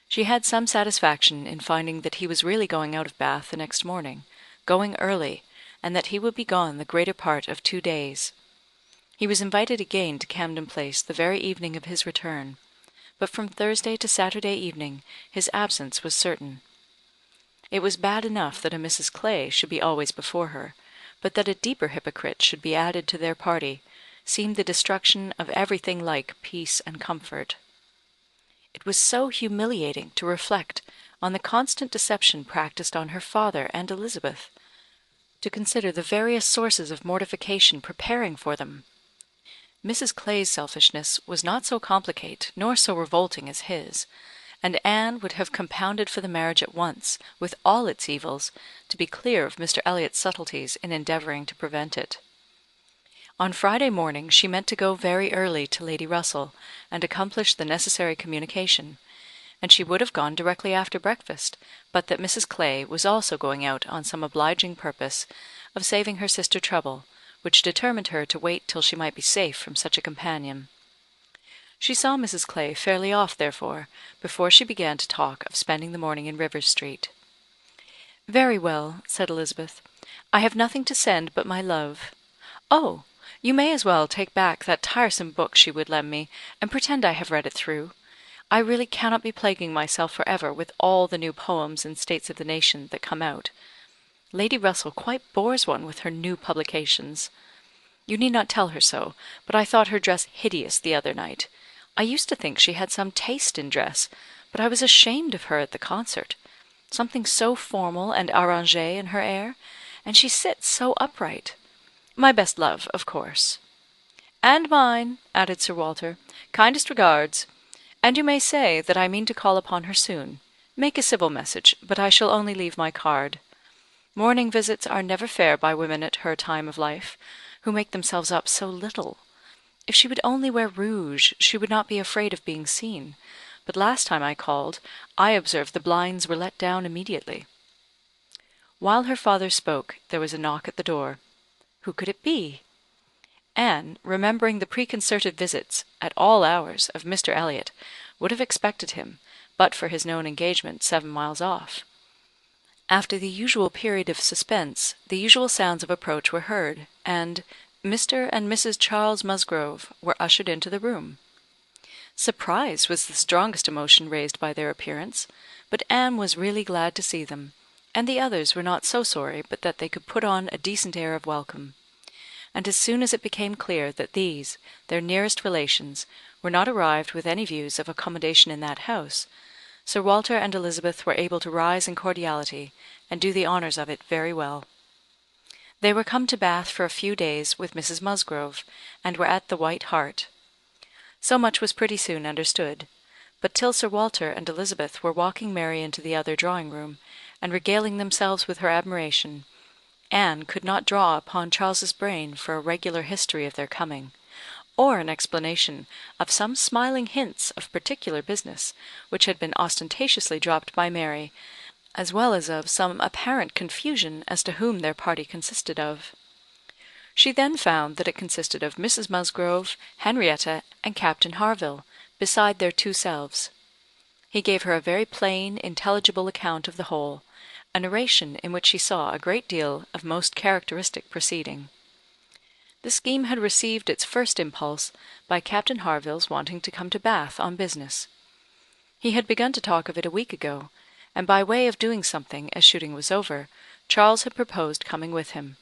She had some satisfaction in finding that he was really going out of Bath the next morning, going early, and that he would be gone the greater part of 2 days. He was invited again to Camden Place the very evening of his return, but from Thursday to Saturday evening his absence was certain. It was bad enough that a Mrs. Clay should be always before her, but that a deeper hypocrite should be added to their party seemed the destruction of everything like peace and comfort. It was so humiliating to reflect on the constant deception practised on her father and Elizabeth, to consider the various sources of mortification preparing for them. Mrs. Clay's selfishness was not so complicate nor so revolting as his, and Anne would have compounded for the marriage at once, with all its evils, to be clear of Mr. Elliot's subtleties in endeavouring to prevent it. On Friday morning she meant to go very early to Lady Russell, and accomplish the necessary communication, and she would have gone directly after breakfast, but that Mrs. Clay was also going out on some obliging purpose of saving her sister trouble, which determined her to wait till she might be safe from such a companion. She saw Mrs. Clay fairly off, therefore, before she began to talk of spending the morning in Rivers Street. "Very well," said Elizabeth. "I have nothing to send but my love. Oh! you may as well take back that tiresome book she would lend me, and pretend I have read it through. I really cannot be plaguing myself for ever with all the new poems and states of the nation that come out. Lady Russell quite bores one with her new publications. You need not tell her so, but I thought her dress hideous the other night. I used to think she had some taste in dress, but I was ashamed of her at the concert. Something so formal and arrangé in her air, and she sits so upright. My best love, of course." "And mine," added Sir Walter. "Kindest regards. And you may say that I mean to call upon her soon. Make a civil message, but I shall only leave my card. Morning visits are never fair by women at her time of life, who make themselves up so little. If she would only wear rouge, she would not be afraid of being seen, but last time I called, I observed the blinds were let down immediately." While her father spoke, there was a knock at the door. Who could it be? Anne, remembering the preconcerted visits, at all hours, of Mr. Elliot, would have expected him, but for his known engagement 7 miles off. After the usual period of suspense, the usual sounds of approach were heard, and Mr. and Mrs. Charles Musgrove were ushered into the room. Surprise was the strongest emotion raised by their appearance, but Anne was really glad to see them, and the others were not so sorry but that they could put on a decent air of welcome. And as soon as it became clear that these, their nearest relations, were not arrived with any views of accommodation in that house, Sir Walter and Elizabeth were able to rise in cordiality, and do the honours of it very well. They were come to Bath for a few days with Mrs. Musgrove, and were at the White Hart. So much was pretty soon understood, but till Sir Walter and Elizabeth were walking Mary into the other drawing-room, and regaling themselves with her admiration, Anne could not draw upon Charles's brain for a regular history of their coming, or an explanation of some smiling hints of particular business which had been ostentatiously dropped by Mary, as well as of some apparent confusion as to whom their party consisted of. She then found that it consisted of Mrs. Musgrove, Henrietta, and Captain Harville, beside their 2 selves. He gave her a very plain, intelligible account of the whole, a narration in which she saw a great deal of most characteristic proceeding. The scheme had received its first impulse by Captain Harville's wanting to come to Bath on business. He had begun to talk of it a week ago, and by way of doing something as shooting was over, Charles had proposed coming with him,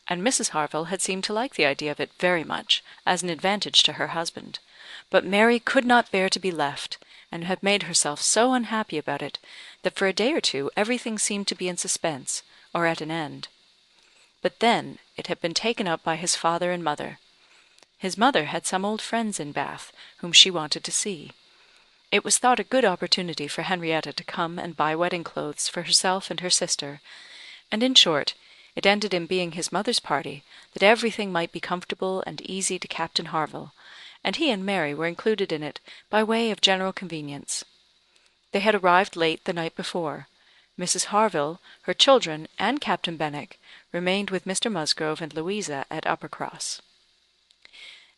and Mrs. Harville had seemed to like the idea of it very much, as an advantage to her husband. But Mary could not bear to be left, and had made herself so unhappy about it, that for a day or two everything seemed to be in suspense, or at an end. But then it had been taken up by his father and mother. His mother had some old friends in Bath, whom she wanted to see. It was thought a good opportunity for Henrietta to come and buy wedding clothes for herself and her sister, and in short, it ended in being his mother's party, that everything might be comfortable and easy to Captain Harville, and he and Mary were included in it by way of general convenience. They had arrived late the night before. Mrs. Harville, her children, and Captain Benwick remained with Mr. Musgrove and Louisa at Uppercross.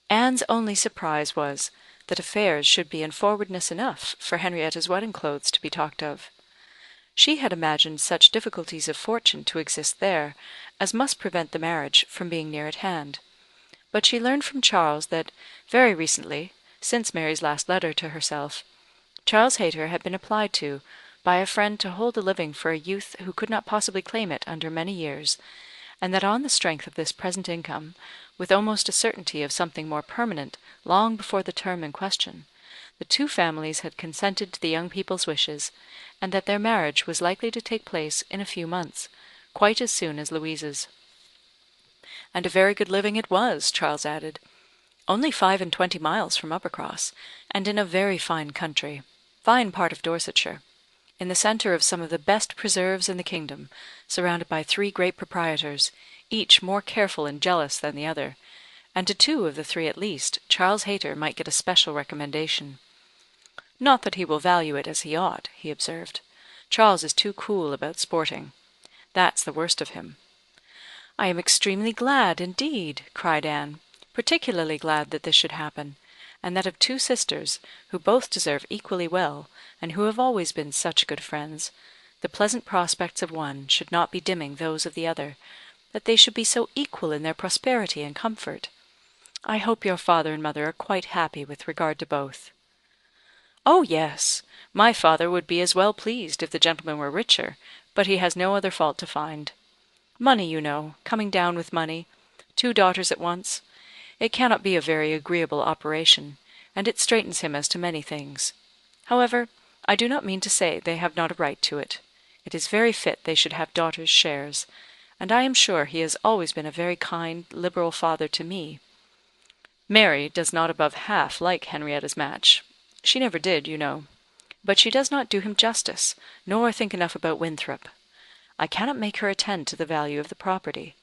Anne's only surprise was, that affairs should be in forwardness enough for Henrietta's wedding clothes to be talked of. She had imagined such difficulties of fortune to exist there as must prevent the marriage from being near at hand. But she learned from Charles that, very recently, since Mary's last letter to herself, Charles Hayter had been applied to by a friend to hold a living for a youth who could not possibly claim it under many years, and that on the strength of this present income, with almost a certainty of something more permanent long before the term in question, the 2 families had consented to the young people's wishes, and that their marriage was likely to take place in a few months, quite as soon as Louisa's. And a very good living it was, Charles added, only 25 miles from Uppercross, and in a very fine country, fine part of Dorsetshire, in the centre of some of the best preserves in the kingdom, surrounded by 3 great proprietors, each more careful and jealous than the other, and to 2 of the 3 at least Charles Hayter might get a special recommendation. "Not that he will value it as he ought," he observed. "Charles is too cool about sporting. That's the worst of him." "I am extremely glad, indeed," cried Anne, "particularly glad that this should happen, and that of 2 sisters, who both deserve equally well, and who have always been such good friends, the pleasant prospects of one should not be dimming those of the other, that they should be so equal in their prosperity and comfort. I hope your father and mother are quite happy with regard to both." "Oh, yes! My father would be as well pleased if the gentleman were richer, but he has no other fault to find. Money, you know, coming down with money, 2 daughters at once, it cannot be a very agreeable operation, and it straightens him as to many things. However, I do not mean to say they have not a right to it. It is very fit they should have daughters' shares, and I am sure he has always been a very kind, liberal father to me. Mary does not above half like Henrietta's match. She never did, you know. But she does not do him justice, nor think enough about Winthrop. I cannot make her attend to the value of the property.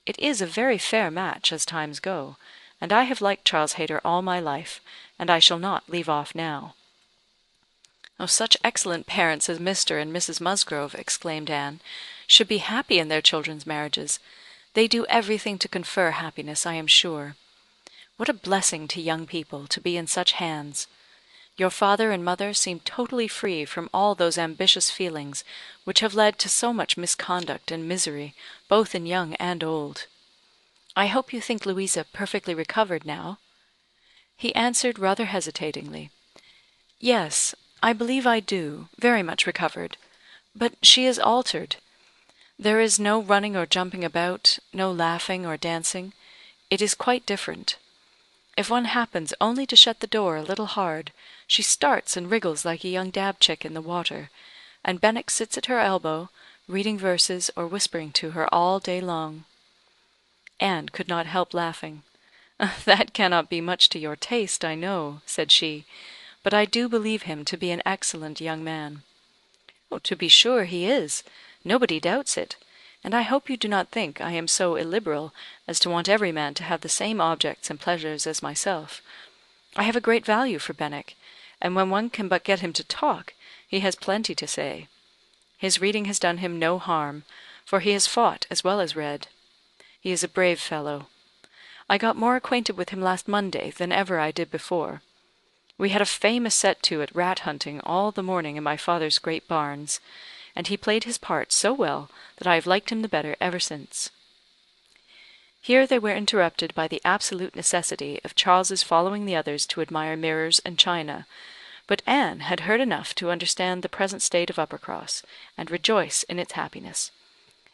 It is a very fair match, as times go, and I have liked Charles Hayter all my life, and I shall not leave off now." "Oh, such excellent parents as Mr. and Mrs. Musgrove," exclaimed Anne, "should be happy in their children's marriages. They do everything to confer happiness, I am sure. What a blessing to young people to be in such hands! Your father and mother seem totally free from all those ambitious feelings which have led to so much misconduct and misery, both in young and old. I hope you think Louisa perfectly recovered now?" He answered rather hesitatingly, "Yes, I believe I do, very much recovered. But she is altered. There is no running or jumping about, no laughing or dancing. It is quite different. If one happens only to shut the door a little hard, she starts and wriggles like a young dab-chick in the water, and Bennet sits at her elbow, reading verses or whispering to her all day long." Anne could not help laughing. "That cannot be much to your taste, I know," said she, "but I do believe him to be an excellent young man." "To be sure he is. Nobody doubts it. And I hope you do not think I am so illiberal as to want every man to have the same objects and pleasures as myself. I have a great value for Bennet, and when one can but get him to talk, he has plenty to say. His reading has done him no harm, for he has fought as well as read. He is a brave fellow. I got more acquainted with him last Monday than ever I did before. We had a famous set to at rat hunting all the morning in my father's great barns, and he played his part so well that I have liked him the better ever since." Here they were interrupted by the absolute necessity of Charles's following the others to admire mirrors and china, but Anne had heard enough to understand the present state of Uppercross, and rejoice in its happiness.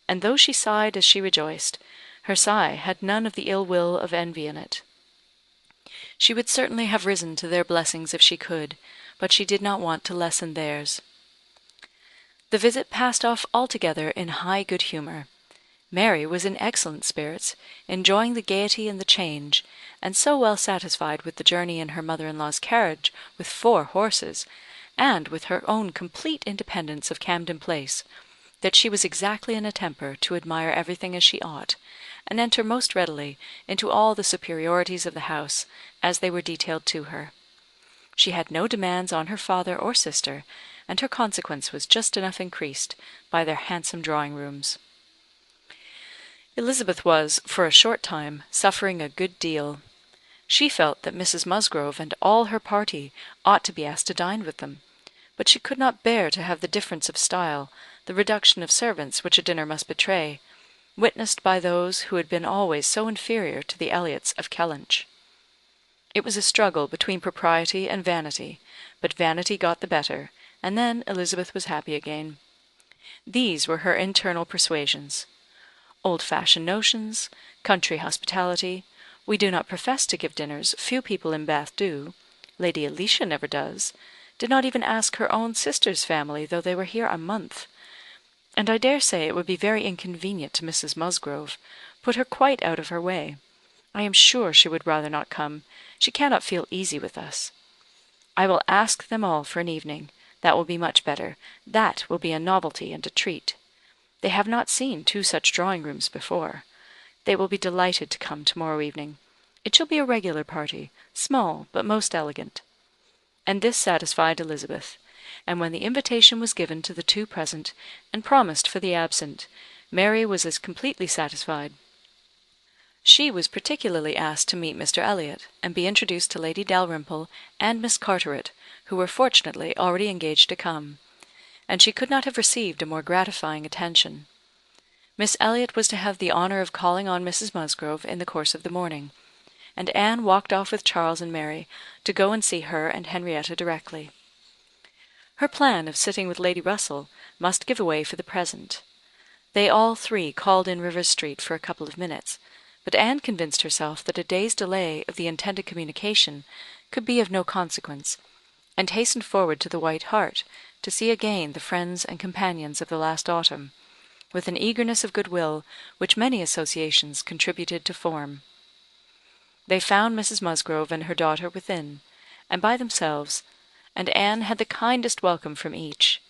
And though she sighed as she rejoiced, her sigh had none of the ill will of envy in it. She would certainly have risen to their blessings if she could, but she did not want to lessen theirs. The visit passed off altogether in high good humour. Mary was in excellent spirits, enjoying the gaiety and the change, and so well satisfied with the journey in her mother-in-law's carriage with 4 horses, and with her own complete independence of Camden Place, that she was exactly in a temper to admire everything as she ought, and enter most readily into all the superiorities of the house, as they were detailed to her. She had no demands on her father or sister, and her consequence was just enough increased by their handsome drawing-rooms. Elizabeth was, for a short time, suffering a good deal. She felt that Mrs. Musgrove and all her party ought to be asked to dine with them, but she could not bear to have the difference of style, the reduction of servants which a dinner must betray, witnessed by those who had been always so inferior to the Elliots of Kellynch. It was a struggle between propriety and vanity, but vanity got the better, and then Elizabeth was happy again. These were her internal persuasions. Old-fashioned notions, country hospitality, we do not profess to give dinners, few people in Bath do, Lady Alicia never does, did not even ask her own sister's family, though they were here a month. And I dare say it would be very inconvenient to Mrs. Musgrove, put her quite out of her way. I am sure she would rather not come. She cannot feel easy with us. I will ask them all for an evening. That will be much better. That will be a novelty and a treat. They have not seen 2 such drawing-rooms before. They will be delighted to come to-morrow evening.
It shall be a regular party, small, but most elegant." And this satisfied Elizabeth; and when the invitation was given to the two present, and promised for the absent, Mary was as completely satisfied. She was particularly asked to meet Mr. Elliot, and be introduced to Lady Dalrymple and Miss Carteret, who were fortunately already engaged to come; and she could not have received a more gratifying attention. Miss Elliot was to have the honour of calling on Mrs. Musgrove in the course of the morning, and Anne walked off with Charles and Mary to go and see her and Henrietta directly. Her plan of sitting with Lady Russell must give way for the present. They all three called in Rivers Street for a couple of minutes, but Anne convinced herself that a day's delay of the intended communication could be of no consequence, and hastened forward to the White Hart to see again the friends and companions of the last autumn, with an eagerness of goodwill which many associations contributed to form. They found Mrs. Musgrove and her daughter within, and by themselves, and Anne had the kindest welcome from each.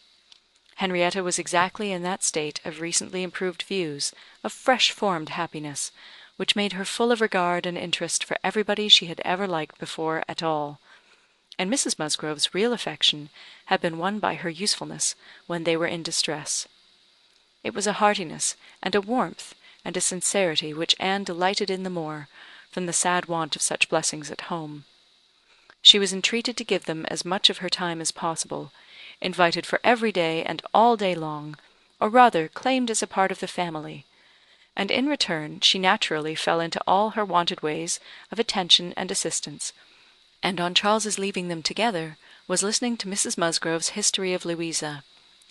Henrietta was exactly in that state of recently improved views, of fresh formed happiness, which made her full of regard and interest for everybody she had ever liked before at all, and Mrs. Musgrove's real affection had been won by her usefulness when they were in distress. It was a heartiness, and a warmth, and a sincerity which Anne delighted in the more, from the sad want of such blessings at home. She was entreated to give them as much of her time as possible, invited for every day and all day long, or rather claimed as a part of the family; and in return she naturally fell into all her wonted ways of attention and assistance, and on Charles's leaving them together, was listening to Mrs. Musgrove's history of Louisa,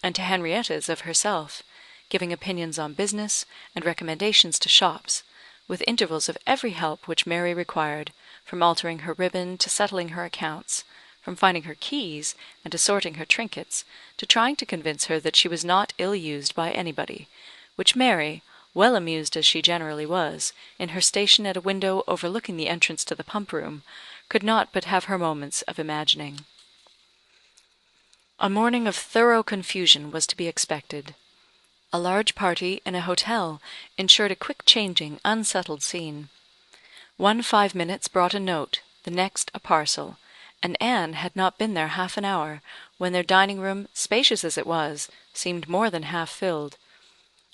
and to Henrietta's of herself, giving opinions on business, and recommendations to shops, with intervals of every help which Mary required, from altering her ribbon to settling her accounts, from finding her keys, and assorting her trinkets, to trying to convince her that she was not ill-used by anybody, which Mary, well amused as she generally was, in her station at a window overlooking the entrance to the pump-room, could not but have her moments of imagining. A morning of thorough confusion was to be expected. A large party in a hotel ensured a quick-changing, unsettled scene. 5 minutes brought a note, the next a parcel, and Anne had not been there half an hour, when their dining-room, spacious as it was, seemed more than half filled.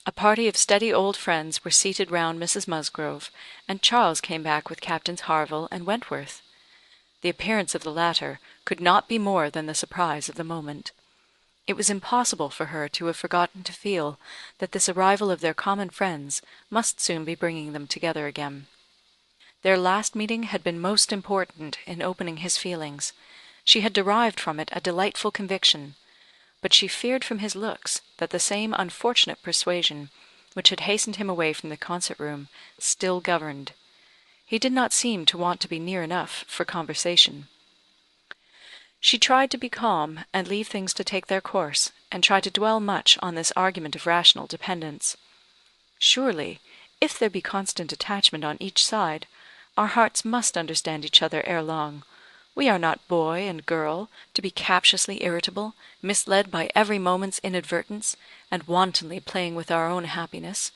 A party of steady old friends were seated round Mrs. Musgrove, and Charles came back with Captains Harville and Wentworth. The appearance of the latter could not be more than the surprise of the moment. It was impossible for her to have forgotten to feel that this arrival of their common friends must soon be bringing them together again. Their last meeting had been most important in opening his feelings. She had derived from it a delightful conviction, but she feared from his looks that the same unfortunate persuasion which had hastened him away from the concert-room still governed. He did not seem to want to be near enough for conversation. She tried to be calm, and leave things to take their course, and tried to dwell much on this argument of rational dependence. Surely, if there be constant attachment on each side, our hearts must understand each other ere long. We are not boy and girl, to be captiously irritable, misled by every moment's inadvertence, and wantonly playing with our own happiness.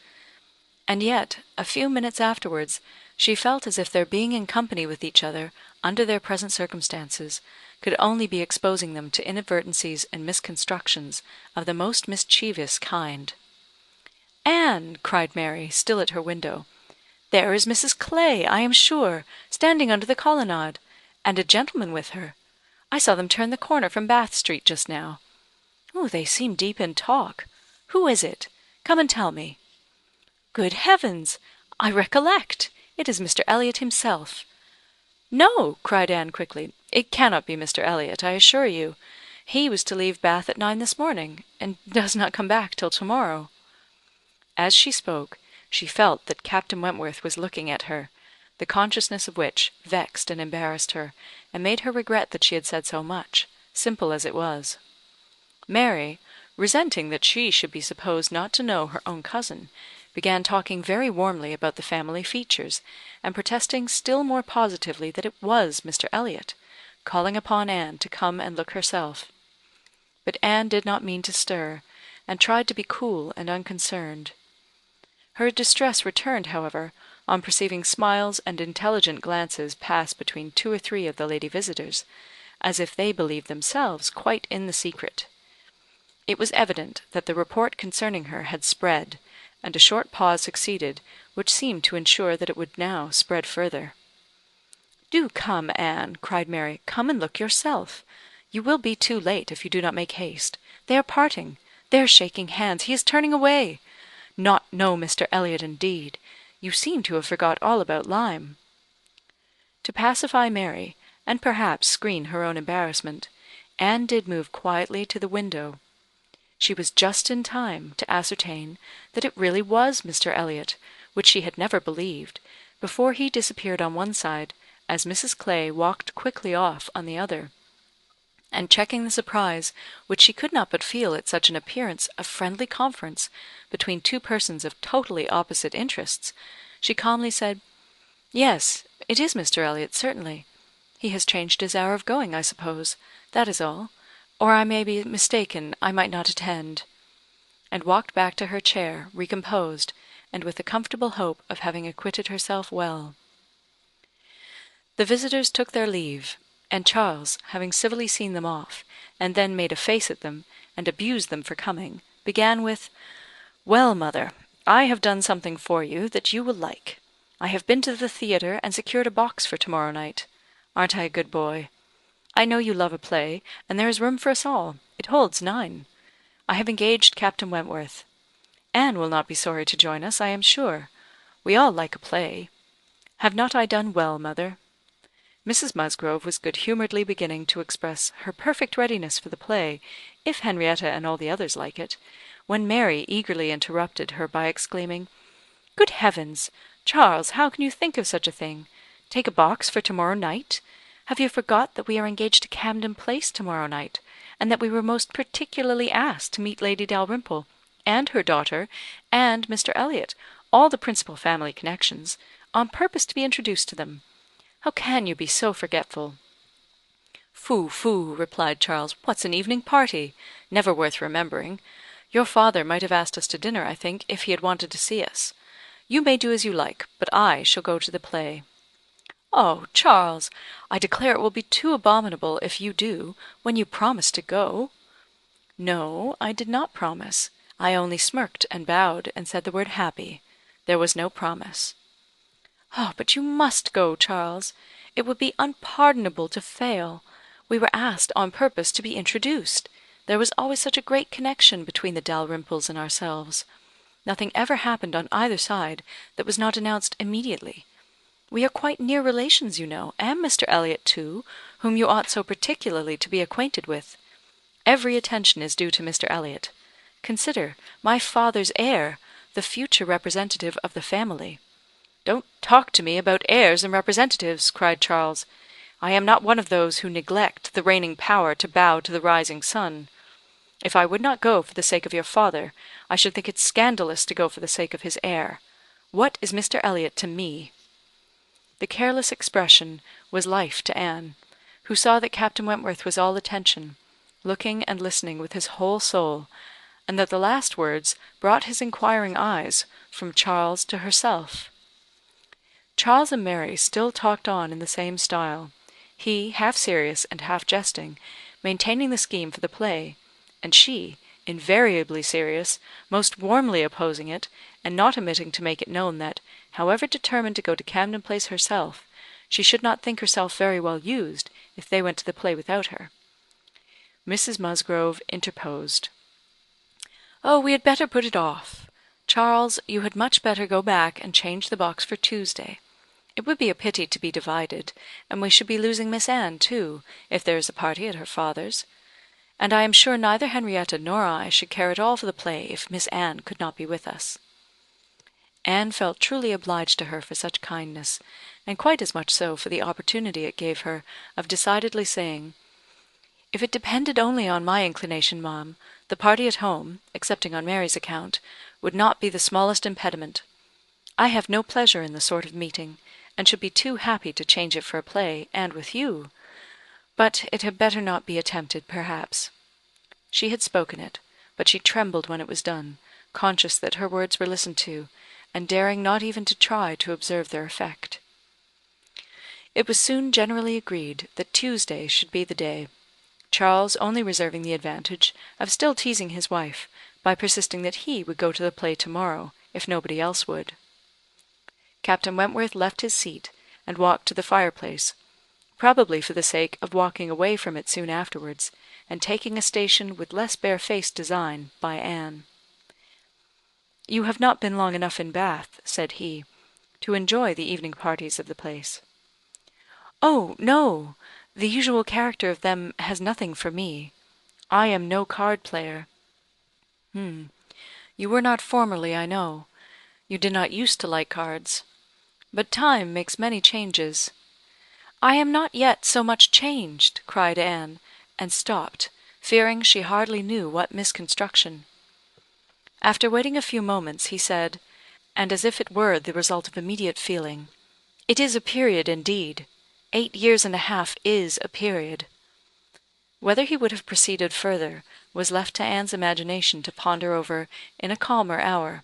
And yet, a few minutes afterwards, she felt as if their being in company with each other, under their present circumstances, could only be exposing them to inadvertencies and misconstructions of the most mischievous kind. "Anne!" cried Mary, still at her window, "there is Mrs. Clay, I am sure, standing under the colonnade, and a gentleman with her. I saw them turn the corner from Bath Street just now. Oh, they seem deep in talk. Who is it? Come and tell me." "Good heavens! I recollect. It is Mr. Elliot himself." "No," cried Anne quickly, "it cannot be Mr. Elliot, I assure you. He was to leave Bath at 9 this morning, and does not come back till to-morrow." As she spoke, she felt that Captain Wentworth was looking at her, the consciousness of which vexed and embarrassed her, and made her regret that she had said so much, simple as it was. Mary, resenting that she should be supposed not to know her own cousin, began talking very warmly about the family features, and protesting still more positively that it was Mr. Elliot, calling upon Anne to come and look herself. But Anne did not mean to stir, and tried to be cool and unconcerned. Her distress returned, however, on perceiving smiles and intelligent glances pass between 2 or 3 of the lady visitors, as if they believed themselves quite in the secret. It was evident that the report concerning her had spread, and a short pause succeeded, which seemed to ensure that it would now spread further. "Do come, Anne," cried Mary. "Come and look yourself. You will be too late if you do not make haste. They are parting. They are shaking hands. He is turning away. Not know Mr. Elliot, indeed! You seem to have forgot all about Lyme." To pacify Mary, and perhaps screen her own embarrassment, Anne did move quietly to the window. She was just in time to ascertain that it really was Mr. Elliot, which she had never believed, before he disappeared on one side, as Mrs. Clay walked quickly off on the other; and checking the surprise which she could not but feel at such an appearance of friendly conference between 2 persons of totally opposite interests, she calmly said, "Yes, it is Mr. Elliot, certainly. He has changed his hour of going, I suppose. That is all. Or I may be mistaken, I might not attend," and walked back to her chair, recomposed, and with the comfortable hope of having acquitted herself well. The visitors took their leave, and Charles, having civilly seen them off, and then made a face at them, and abused them for coming, began with, "Well, mother, I have done something for you that you will like. I have been to the theatre and secured a box for to-morrow night. Aren't I a good boy? I know you love a play, and there is room for us all. It holds 9. I have engaged Captain Wentworth. Anne will not be sorry to join us, I am sure. We all like a play. Have not I done well, mother?" Mrs. Musgrove was good-humouredly beginning to express her perfect readiness for the play, if Henrietta and all the others like it, when Mary eagerly interrupted her by exclaiming, "Good heavens! Charles, how can you think of such a thing? Take a box for to-morrow night? Have you forgot that we are engaged to Camden Place to-morrow night, and that we were most particularly asked to meet Lady Dalrymple, and her daughter, and Mr. Elliot, all the principal family connections, on purpose to be introduced to them? How can you be so forgetful?" "Phoo, phoo," replied Charles. "What's an evening party? Never worth remembering. Your father might have asked us to dinner, I think, if he had wanted to see us. You may do as you like, but I shall go to the play." "Oh, Charles! I declare it will be too abominable if you do, when you promised to go." "No, I did not promise. I only smirked and bowed, and said the word happy. There was no promise." "Oh, but you must go, Charles. It would be unpardonable to fail. We were asked on purpose to be introduced. There was always such a great connection between the Dalrymples and ourselves. Nothing ever happened on either side that was not announced immediately. We are quite near relations, you know, and Mr. Elliot too, whom you ought so particularly to be acquainted with. Every attention is due to Mr. Elliot. Consider, my father's heir, the future representative of the family." "Don't talk to me about heirs and representatives," cried Charles. "I am not one of those who neglect the reigning power to bow to the rising sun. If I would not go for the sake of your father, I should think it scandalous to go for the sake of his heir. What is Mr. Elliot to me?" The careless expression was life to Anne, who saw that Captain Wentworth was all attention, looking and listening with his whole soul, and that the last words brought his inquiring eyes from Charles to herself. Charles and Mary still talked on in the same style, he half serious and half jesting, maintaining the scheme for the play, and she, invariably serious, most warmly opposing it, and not omitting to make it known that, however determined to go to Camden Place herself, she should not think herself very well used if they went to the play without her. Mrs. Musgrove interposed. "Oh, we had better put it off. Charles, you had much better go back and change the box for Tuesday. It would be a pity to be divided, and we should be losing Miss Anne too, if there is a party at her father's. And I am sure neither Henrietta nor I should care at all for the play if Miss Anne could not be with us." Anne felt truly obliged to her for such kindness, and quite as much so for the opportunity it gave her of decidedly saying, "If it depended only on my inclination, ma'am, the party at home, excepting on Mary's account, would not be the smallest impediment. I have no pleasure in the sort of meeting, and should be too happy to change it for a play, and with you. But it had better not be attempted, perhaps." She had spoken it, but she trembled when it was done, conscious that her words were listened to,
and daring not even to try to observe their effect. It was soon generally agreed that Tuesday should be the day, Charles only reserving the advantage of still teasing his wife by persisting that he would go to the play to-morrow, if nobody else would. Captain Wentworth left his seat and walked to the fireplace, probably for the sake of walking away from it soon afterwards, and taking a station with less barefaced design by Anne. "You have not been long enough in Bath," said he, "to enjoy the evening parties of the place." "Oh, no! The usual character of them has nothing for me. I am no card player." "You were not formerly, I know. You did not use to like cards. But time makes many changes." "I am not yet so much changed," cried Anne, and stopped, fearing she hardly knew what misconstruction. After waiting a few moments, he said, and as if it were the result of immediate feeling, "It is a period indeed. 8 years and a half is a period." Whether he would have proceeded further was left to Anne's imagination to ponder over in a calmer hour;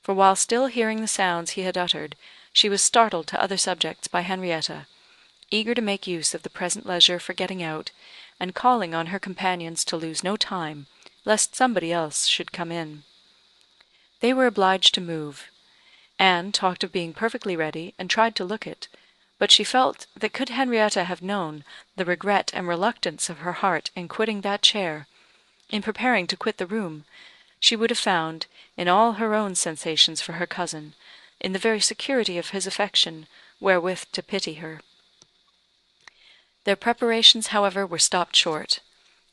for while still hearing the sounds he had uttered, she was startled to other subjects by Henrietta, eager to make use of the present leisure for getting out, and calling on her companions to lose no time, lest somebody else should come in. They were obliged to move. Anne talked of being perfectly ready, and tried to look it; but she felt that could Henrietta have known the regret and reluctance of her heart in quitting that chair, in preparing to quit the room, she would have found, in all her own sensations for her cousin, in the very security of his affection, wherewith to pity her. Their preparations, however, were stopped short.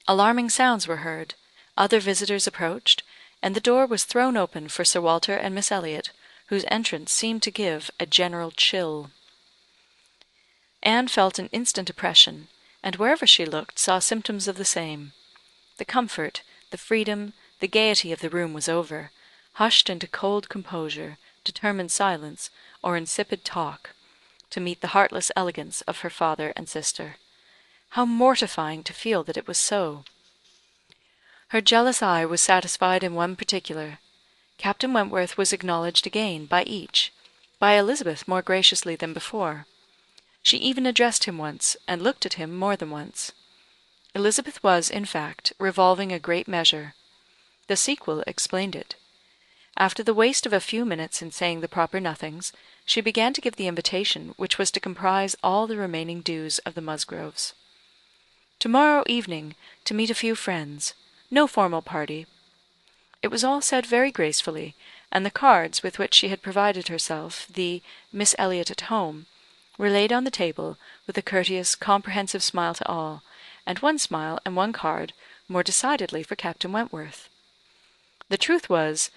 Alarming sounds were heard, other visitors approached, and the door was thrown open for Sir Walter and Miss Elliot, whose entrance seemed to give a general chill. Anne felt an instant oppression, and wherever she looked saw symptoms of the same. The comfort, the freedom, the gaiety of the room was over, hushed into cold composure, determined silence, or insipid talk, to meet the heartless elegance of her father and sister. How mortifying to feel that it was so! Her jealous eye was satisfied in one particular. Captain Wentworth was acknowledged again by each, by Elizabeth more graciously than before. She even addressed him once, and looked at him more than once. Elizabeth was, in fact, revolving a great measure. The sequel explained it. After the waste of a few minutes in saying the proper nothings, she began to give the invitation which was to comprise all the remaining dues of the Musgroves. "To-morrow evening, to meet a few friends. No formal party." It was all said very gracefully, and the cards with which she had provided herself, the "Miss Elliot at home," were laid on the table, with a courteous, comprehensive smile to all, and one smile and one card more decidedly for Captain Wentworth. The truth was,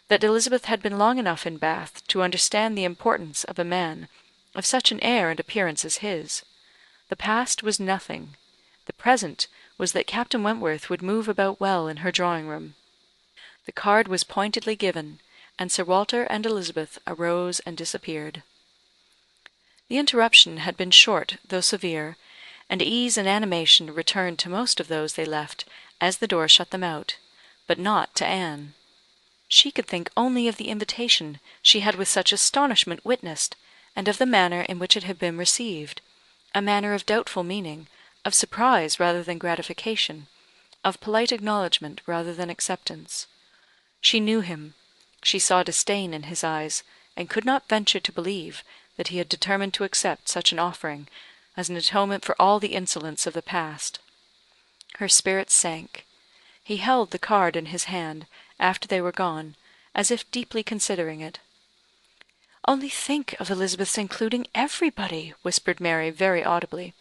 that Elizabeth had been long enough in Bath to understand the importance of a man of such an air and appearance as his. The past was nothing. The present was that Captain Wentworth would move about well in her drawing-room. The card was pointedly given, and Sir Walter and Elizabeth arose and disappeared. The interruption had been short though severe, and ease and animation returned to most of those they left as the door shut them out, but not to Anne. She could think only of the invitation she had with such astonishment witnessed, and of the manner in which it had been received, a manner of doubtful meaning, of surprise rather than gratification, of polite acknowledgment rather than acceptance. She knew him, she saw disdain in his eyes, and could not venture to believe that he had determined to accept such an offering as an atonement for all the insolence of the past. Her spirits sank. He held the card in his hand, after they were gone, as if deeply considering it. "Only think of Elizabeth's including everybody," whispered Mary very audibly.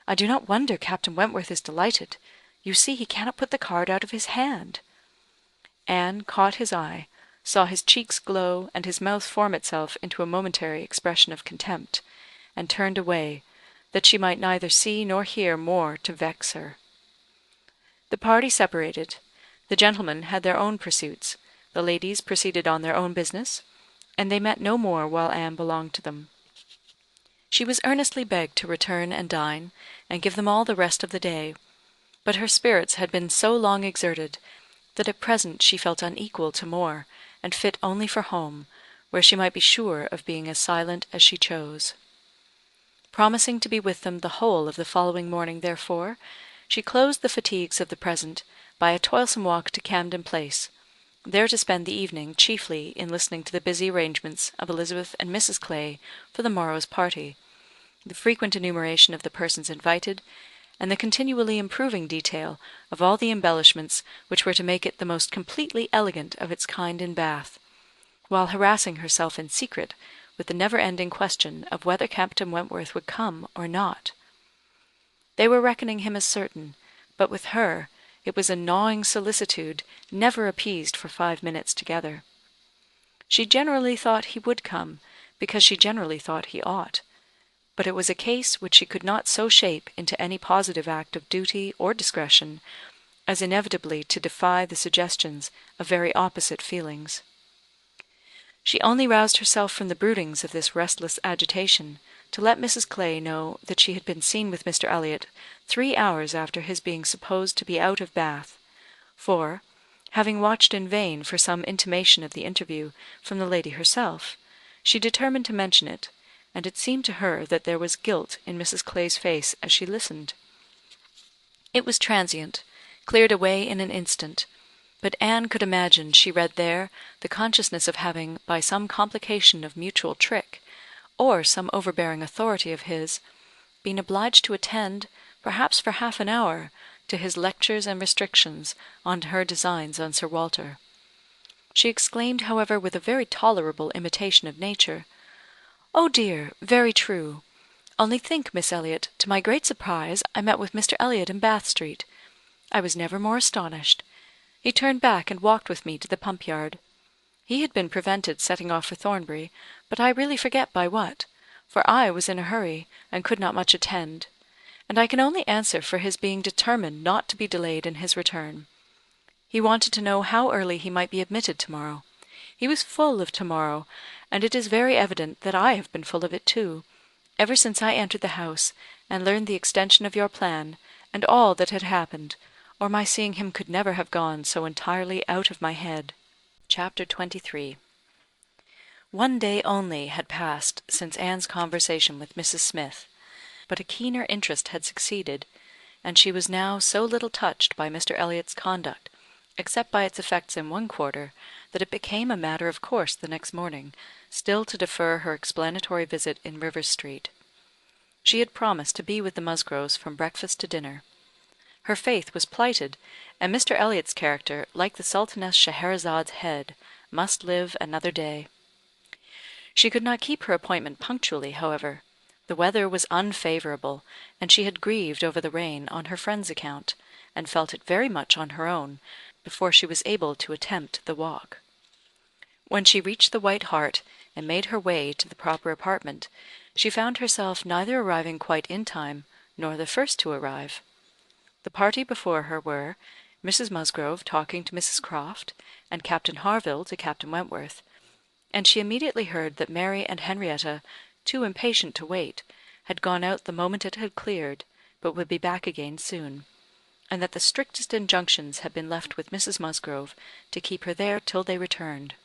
"I do not wonder Captain Wentworth is delighted. You see he cannot put the card out of his hand." Anne caught his eye, saw his cheeks glow and his mouth form itself into a momentary expression of contempt, and turned away, that she might neither see nor hear more to vex her. The party separated. The gentlemen had their own pursuits, the ladies proceeded on their own business, and they met no more while Anne belonged to them. She was earnestly begged to return and dine, and give them all the rest of the day; but her spirits had been so long exerted, that at present she felt unequal to more, and fit only for home, where she might be sure of being as silent as she chose. Promising to be with them the whole of the following morning, therefore, she closed the fatigues of the present by a toilsome walk to Camden Place, there to spend the evening chiefly in listening to the busy arrangements of Elizabeth and Mrs. Clay for the morrow's party, the frequent enumeration of the persons invited, and the continually improving detail of all the embellishments which were to make it the most completely elegant of its kind in Bath, while harassing herself in secret with the never-ending question of whether Captain Wentworth would come or not. They were reckoning him as certain, but with her it was a gnawing solicitude never appeased for 5 minutes together. She generally thought he would come, because she generally thought he ought, but it was a case which she could not so shape into any positive act of duty or discretion as inevitably to defy the suggestions of very opposite feelings. She only roused herself from the broodings of this restless agitation to let Mrs. Clay know that she had been seen with Mr. Elliot 3 hours after his being supposed to be out of Bath; for, having watched in vain for some intimation of the interview from the lady herself, she determined to mention it, and it seemed to her that there was guilt in Mrs. Clay's face as she listened. It was transient, cleared away in an instant, but Anne could imagine she read there the consciousness of having, by some complication of mutual trick, or some overbearing authority of his, been obliged to attend, perhaps for half an hour, to his lectures and restrictions on her designs on Sir Walter. She exclaimed, however, with a very tolerable imitation of nature, "Oh dear, very true. Only think, Miss Elliot, to my great surprise I met with Mr. Elliot in Bath Street. I was never more astonished. He turned back and walked with me to the pump yard. He had been prevented setting off for Thornbury, but I really forget by what, for I was in a hurry, and could not much attend; and I can only answer for his being determined not to be delayed in his return. He wanted to know how early he might be admitted to-morrow. He was full of to-morrow, and it is very evident that I have been full of it too, ever since I entered the house, and learned the extension of your plan, and all that had happened, or my seeing him could never have gone so entirely out of my head." Chapter 23. One day only had passed since Anne's conversation with Mrs. Smith, but a keener interest had succeeded, and she was now so little touched by Mr. Elliot's conduct, except by its effects in one quarter, that it became a matter of course the next morning still to defer her explanatory visit in Rivers Street. She had promised to be with the Musgroves from breakfast to dinner. Her faith was plighted, and Mr. Elliot's character, like the Sultaness Scheherazade's head, must live another day. She could not keep her appointment punctually, however. The weather was unfavourable, and she had grieved over the rain on her friend's account, and felt it very much on her own, before she was able to attempt the walk. When she reached the White Hart, and made her way to the proper apartment, she found herself neither arriving quite in time, nor the first to arrive. The party before her were Mrs. Musgrove talking to Mrs. Croft, and Captain Harville to Captain Wentworth; and she immediately heard that Mary and Henrietta, too impatient to wait, had gone out the moment it had cleared, but would be back again soon, and that the strictest injunctions had been left with Mrs. Musgrove to keep her there till they returned.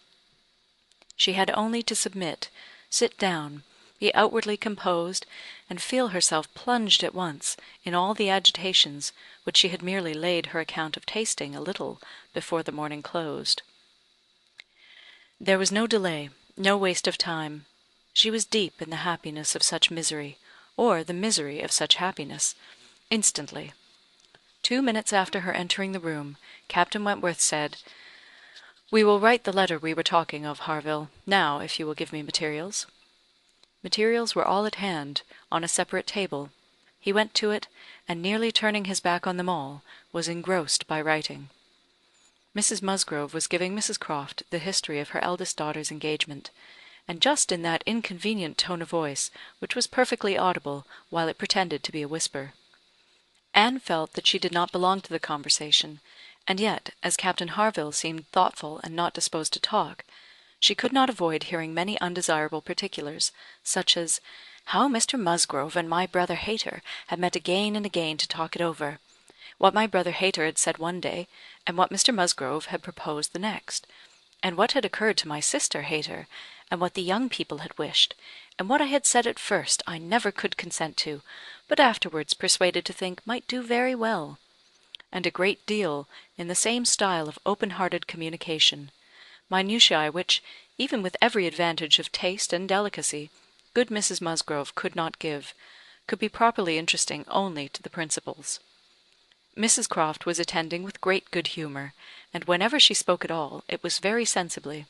She had only to submit, sit down, be outwardly composed, and feel herself plunged at once in all the agitations which she had merely laid her account of tasting a little before the morning closed. There was no delay, no waste of time. She was deep in the happiness of such misery, or the misery of such happiness, instantly. 2 minutes after her entering the room, Captain Wentworth said, "We will write the letter we were talking of, Harville, now, if you will give me materials." Materials were all at hand, on a separate table. He went to it, and nearly turning his back on them all, was engrossed by writing. Mrs. Musgrove was giving Mrs. Croft the history of her eldest daughter's engagement, and just in that inconvenient tone of voice which was perfectly audible while it pretended to be a whisper. Anne felt that she did not belong to the conversation, and yet, as Captain Harville seemed thoughtful and not disposed to talk, she could not avoid hearing many undesirable particulars, such as how Mr. Musgrove and my brother Hayter had met again and again to talk it over, what my brother Hayter had said one day, and what Mr. Musgrove had proposed the next, and what had occurred to my sister Hayter, and what the young people had wished, and what I had said at first I never could consent to, but afterwards persuaded to think might do very well; and a great deal in the same style of open-hearted communication, minutiae which, even with every advantage of taste and delicacy, good Mrs. Musgrove could not give, could be properly interesting only to the principals. Mrs. Croft was attending with great good humour, and whenever she spoke at all, it was very sensibly.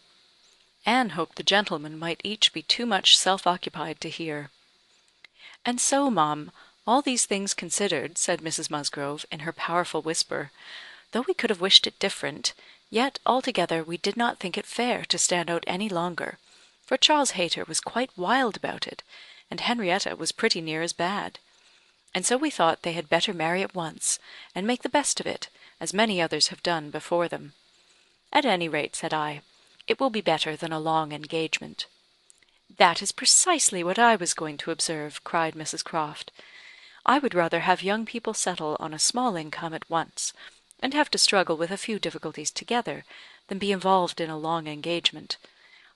Anne hoped the gentlemen might each be too much self-occupied to hear. "And so, ma'am, all these things considered," said Mrs. Musgrove, in her powerful whisper, "though we could have wished it different, yet altogether we did not think it fair to stand out any longer, for Charles Hayter was quite wild about it, and Henrietta was pretty near as bad. And so we thought they had better marry at once, and make the best of it, as many others have done before them. At any rate, said I, it will be better than a long engagement." "That is precisely what I was going to observe," cried Mrs. Croft. "I would rather have young people settle on a small income at once, and have to struggle with a few difficulties together, than be involved in a long engagement.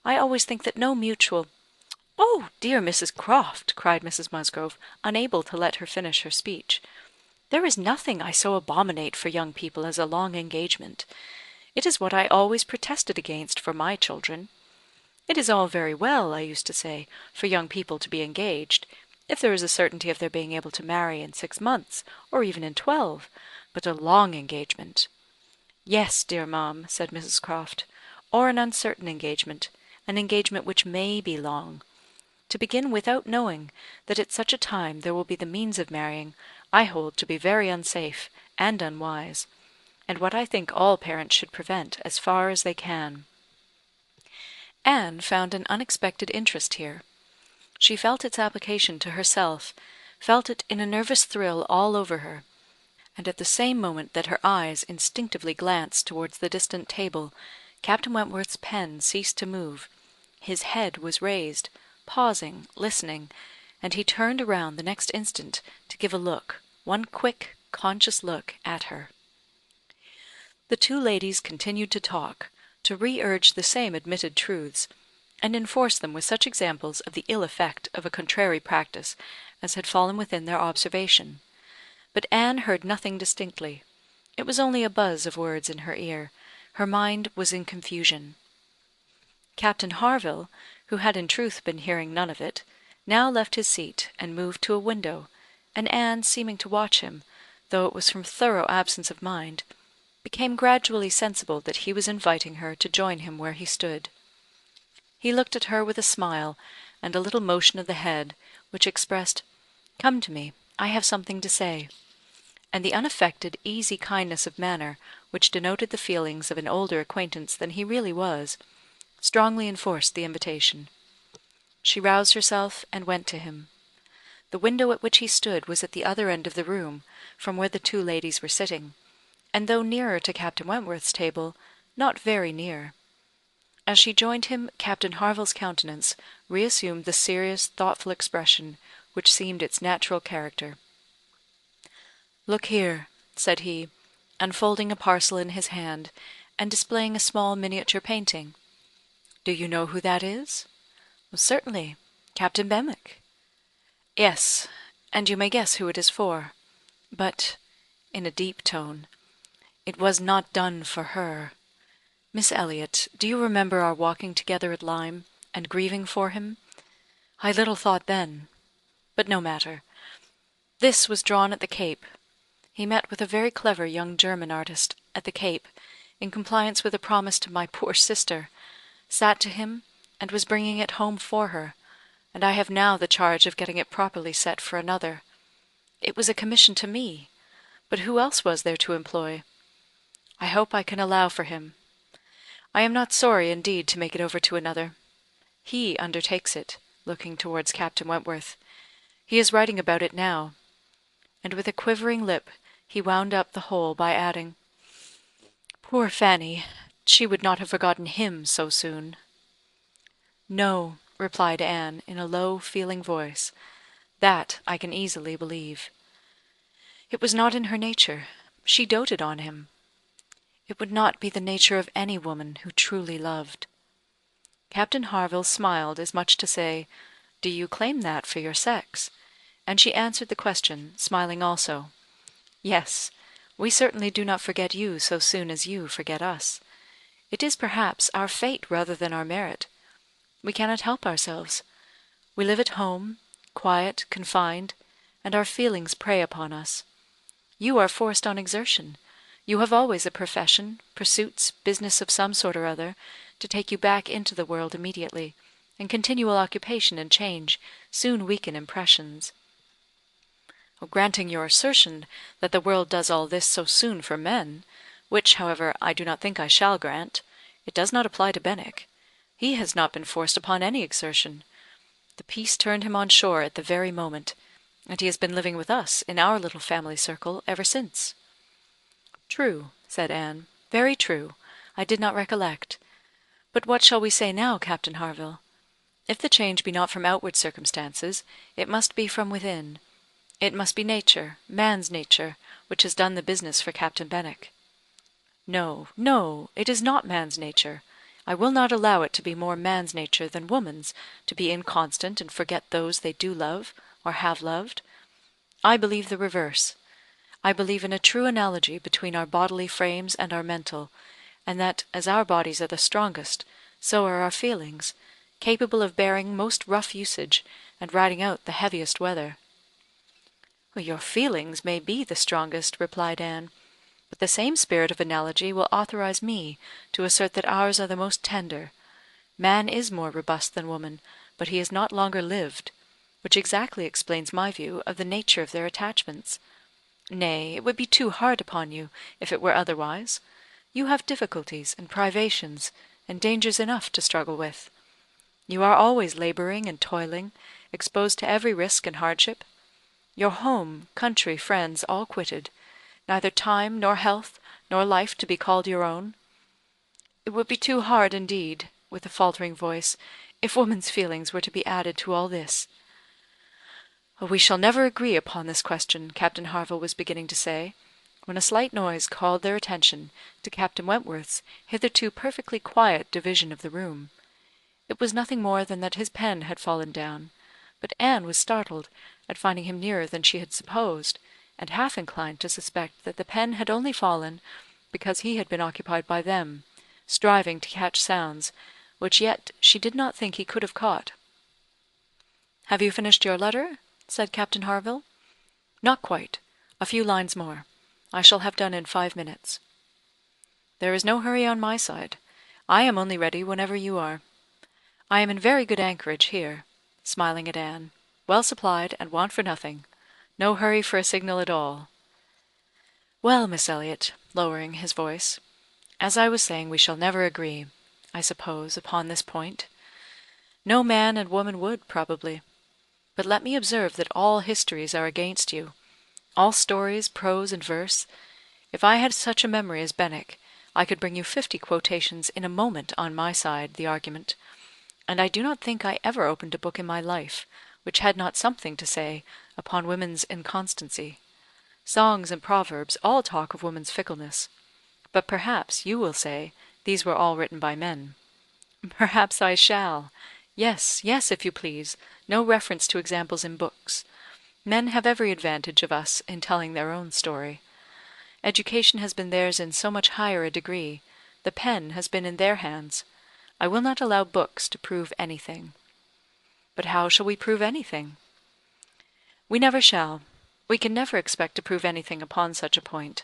I always think that no mutual—" "Oh, dear Mrs. Croft!" cried Mrs. Musgrove, unable to let her finish her speech. "There is nothing I so abominate for young people as a long engagement. It is what I always protested against for my children. It is all very well, I used to say, for young people to be engaged, if there is a certainty of their being able to marry in 6 months, or even in 12, but a long engagement—" "Yes, dear ma'am," said Mrs. Croft, "or an uncertain engagement, an engagement which may be long. To begin without knowing that at such a time there will be the means of marrying, I hold to be very unsafe and unwise, and what I think all parents should prevent as far as they can." Anne found an unexpected interest here. She felt its application to herself, felt it in a nervous thrill all over her, and at the same moment that her eyes instinctively glanced towards the distant table, Captain Wentworth's pen ceased to move, his head was raised, pausing, listening, and he turned around the next instant to give a look, one quick, conscious look at her. The two ladies continued to talk, to re-urge the same admitted truths, and enforce them with such examples of the ill effect of a contrary practice as had fallen within their observation. But Anne heard nothing distinctly. It was only a buzz of words in her ear. Her mind was in confusion. Captain Harville, who had in truth been hearing none of it, now left his seat and moved to a window, and Anne, seeming to watch him, though it was from thorough absence of mind, became gradually sensible that he was inviting her to join him where he stood. He looked at her with a smile and a little motion of the head, which expressed, "Come to me, I have something to say," and the unaffected, easy kindness of manner which denoted the feelings of an older acquaintance than he really was, strongly enforced the invitation. She roused herself and went to him. The window at which he stood was at the other end of the room, from where the two ladies were sitting, and though nearer to Captain Wentworth's table, not very near. As she joined him, Captain Harville's countenance reassumed the serious, thoughtful expression which seemed its natural character. "Look here," said he, unfolding a parcel in his hand, and displaying a small miniature painting. "Do you know who that is?" "Certainly. Captain Benwick." "Yes, and you may guess who it is for. But," in a deep tone, "it was not done for her. Miss Elliot, do you remember our walking together at Lyme, and grieving for him? I little thought then. But no matter. This was drawn at the Cape. He met with a very clever young German artist at the Cape, in compliance with a promise to my poor sister, sat to him, and was bringing it home for her, and I have now the charge of getting it properly set for another. It was a commission to me, but who else was there to employ? I hope I can allow for him. I am not sorry, indeed, to make it over to another. He undertakes it," looking towards Captain Wentworth. "He is writing about it now." And with a quivering lip, he wound up the whole by adding, "Poor Fanny! She would not have forgotten him so soon." "No," replied Anne, in a low, feeling voice, "that I can easily believe. It was not in her nature. She doted on him. It would not be the nature of any woman who truly loved." Captain Harville smiled, as much to say, "Do you claim that for your sex?" And she answered the question, smiling also. "Yes, we certainly do not forget you so soon as you forget us. It is perhaps our fate rather than our merit. We cannot help ourselves. We live at home, quiet, confined, and our feelings prey upon us. You are forced on exertion. You have always a profession, pursuits, business of some sort or other, to take you back into the world immediately, and continual occupation and change soon weaken impressions. Granting your assertion that the world does all this so soon for men, which, however, I do not think I shall grant, it does not apply to Benwick. He has not been forced upon any exertion. The peace turned him on shore at the very moment, and he has been living with us in our little family circle ever since." "True," said Anne, "very true. I did not recollect. But what shall we say now, Captain Harville? If the change be not from outward circumstances, it must be from within. It must be nature, man's nature, which has done the business for Captain Benwick." "No, no, it is not man's nature. I will not allow it to be more man's nature than woman's to be inconstant and forget those they do love, or have loved. I believe the reverse. I believe in a true analogy between our bodily frames and our mental, and that, as our bodies are the strongest, so are our feelings, capable of bearing most rough usage, and riding out the heaviest weather." "Your feelings may be the strongest," replied Anne, "but the same spirit of analogy will authorize me to assert that ours are the most tender. Man is more robust than woman, but he is not longer lived, which exactly explains my view of the nature of their attachments. Nay, it would be too hard upon you if it were otherwise. You have difficulties and privations, and dangers enough to struggle with. You are always labouring and toiling, exposed to every risk and hardship. Your home, country, friends, all quitted, neither time, nor health, nor life to be called your own. It would be too hard indeed," with a faltering voice, "if woman's feelings were to be added to all this." "We shall never agree upon this question," Captain Harville was beginning to say, when a slight noise called their attention to Captain Wentworth's hitherto perfectly quiet division of the room. It was nothing more than that his pen had fallen down, but Anne was startled at finding him nearer than she had supposed, and half inclined to suspect that the pen had only fallen because he had been occupied by them, striving to catch sounds which yet she did not think he could have caught. "Have you finished your letter?" said Captain Harville. "Not quite. A few lines more. I shall have done in 5 minutes." "There is no hurry on my side. I am only ready whenever you are. I am in very good anchorage here," smiling at Anne, "well supplied, and want for nothing. No hurry for a signal at all. Well, Miss Elliot," lowering his voice, "as I was saying, we shall never agree, I suppose, upon this point. No man and woman would, probably. But let me observe that all histories are against you, all stories, prose and verse. If I had such a memory as Benwick, I could bring you 50 quotations in a moment on my side the argument, and I do not think I ever opened a book in my life which had not something to say upon women's inconstancy. Songs and proverbs all talk of woman's fickleness, but perhaps you will say these were all written by men. Perhaps I shall. Yes, yes, if you please, no reference to examples in books. Men have every advantage of us in telling their own story. Education has been theirs in so much higher a degree, the pen has been in their hands. I will not allow books to prove anything." "But how shall we prove anything?" "We never shall. We can never expect to prove anything upon such a point.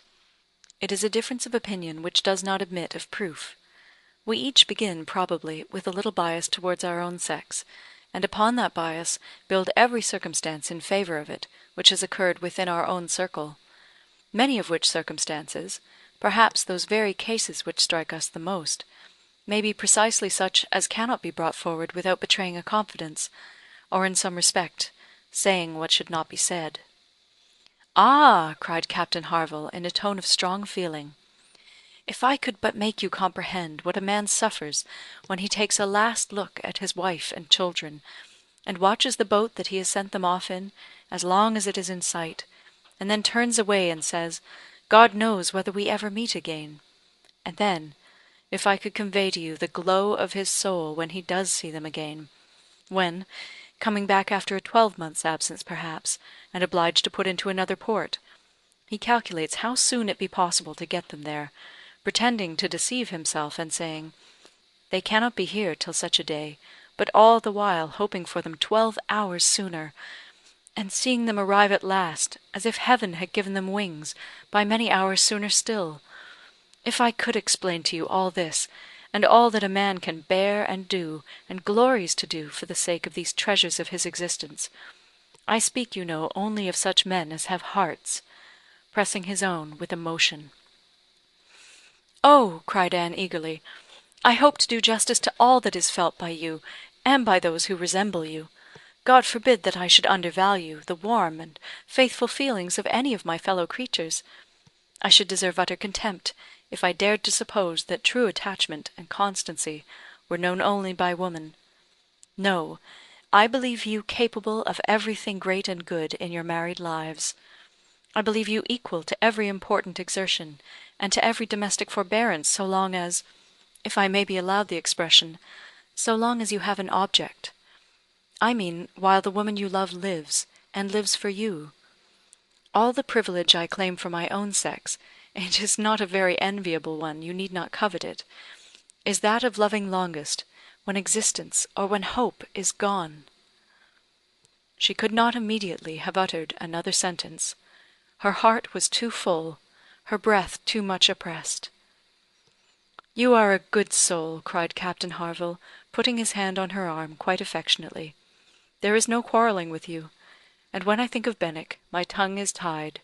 It is a difference of opinion which does not admit of proof. We each begin, probably, with a little bias towards our own sex, and upon that bias build every circumstance in favour of it which has occurred within our own circle; many of which circumstances, perhaps those very cases which strike us the most, may be precisely such as cannot be brought forward without betraying a confidence, or in some respect saying what should not be said." "Ah!" cried Captain Harville in a tone of strong feeling, "if I could but make you comprehend what a man suffers when he takes a last look at his wife and children, and watches the boat that he has sent them off in, as long as it is in sight, and then turns away and says, 'God knows whether we ever meet again.' And then, If I could convey to you the glow of his soul when he does see them again, when, coming back after a 12-month's absence perhaps, and obliged to put into another port, he calculates how soon it be possible to get them there, pretending to deceive himself, and saying, they cannot be here till such a day, but all the while hoping for them 12 hours sooner, and seeing them arrive at last, as if heaven had given them wings, by many hours sooner still. If I could explain to you all this, and all that a man can bear and do, and glories to do, for the sake of these treasures of his existence, I speak, you know, only of such men as have hearts, pressing his own with emotion. "Oh!" cried Anne eagerly, "I hope to do justice to all that is felt by you, and by those who resemble you. God forbid that I should undervalue the warm and faithful feelings of any of my fellow creatures. I should deserve utter contempt if I dared to suppose that true attachment and constancy were known only by woman. No, I believe you capable of everything great and good in your married lives. I believe you equal to every important exertion, and to every domestic forbearance, so long as, if I may be allowed the expression, so long as you have an object. I mean, while the woman you love lives, and lives for you. All the privilege I claim for my own sex, it is not a very enviable one, you need not covet it, is that of loving longest, when existence or when hope is gone." She could not immediately have uttered another sentence. Her heart was too full, her breath too much oppressed. "You are a good soul," cried Captain Harville, putting his hand on her arm quite affectionately. "There is no quarrelling with you, and when I think of Benwick, my tongue is tied."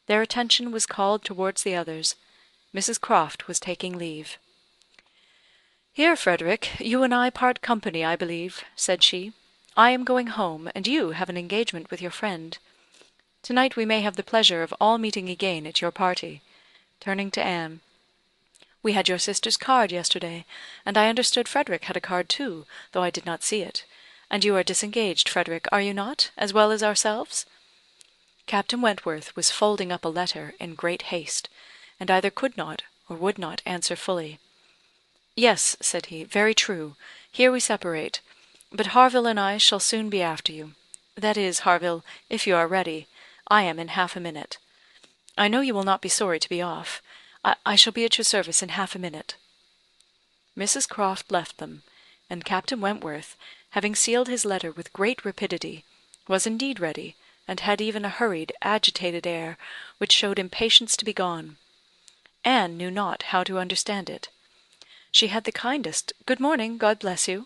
Their attention was called towards the others. Mrs. Croft was taking leave. "Here, Frederick, you and I part company, I believe," said she. "I am going home, and you have an engagement with your friend. To-night we may have the pleasure of all meeting again at your party," turning to Anne. "We had your sister's card yesterday, and I understood Frederick had a card too, though I did not see it. And you are disengaged, Frederick, are you not, as well as ourselves?" Captain Wentworth was folding up a letter in great haste, and either could not or would not answer fully. "Yes," said he, "very true. Here we separate. But Harville and I shall soon be after you. That is, Harville, if you are ready. I am in half a minute. I know you will not be sorry to be off. I shall be at your service in half a minute." Mrs. Croft left them, and Captain Wentworth, having sealed his letter with great rapidity, was indeed ready, and had even a hurried, agitated air, which showed impatience to be gone. Anne knew not how to understand it. She had the kindest "Good morning, God bless you,"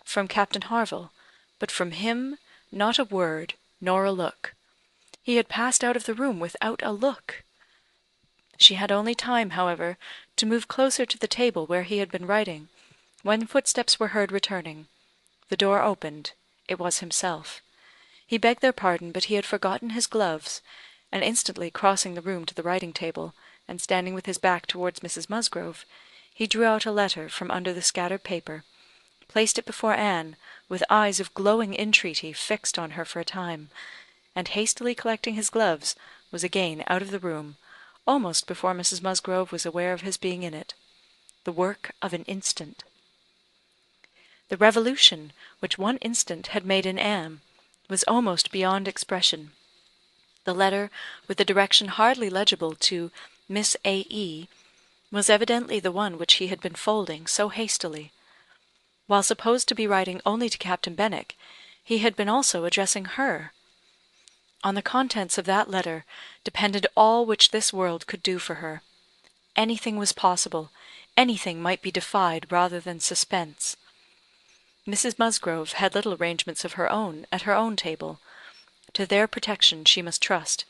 from Captain Harville, but from him not a word, nor a look. He had passed out of the room without a look. She had only time, however, to move closer to the table where he had been writing, when footsteps were heard returning. The door opened. It was himself. He begged their pardon, but he had forgotten his gloves, and instantly crossing the room to the writing table, and standing with his back towards Mrs. Musgrove, he drew out a letter from under the scattered paper, placed it before Anne, with eyes of glowing entreaty fixed on her for a time, and hastily collecting his gloves, was again out of the room, almost before Mrs. Musgrove was aware of his being in it. The work of an instant. The revolution which one instant had made in Anne was almost beyond expression. The letter, with the direction hardly legible to Miss A. E., was evidently the one which he had been folding so hastily. While supposed to be writing only to Captain Benwick, he had been also addressing her. On the contents of that letter depended all which this world could do for her. Anything was possible, anything might be defied rather than suspense. Mrs. Musgrove had little arrangements of her own at her own table. To their protection she must trust,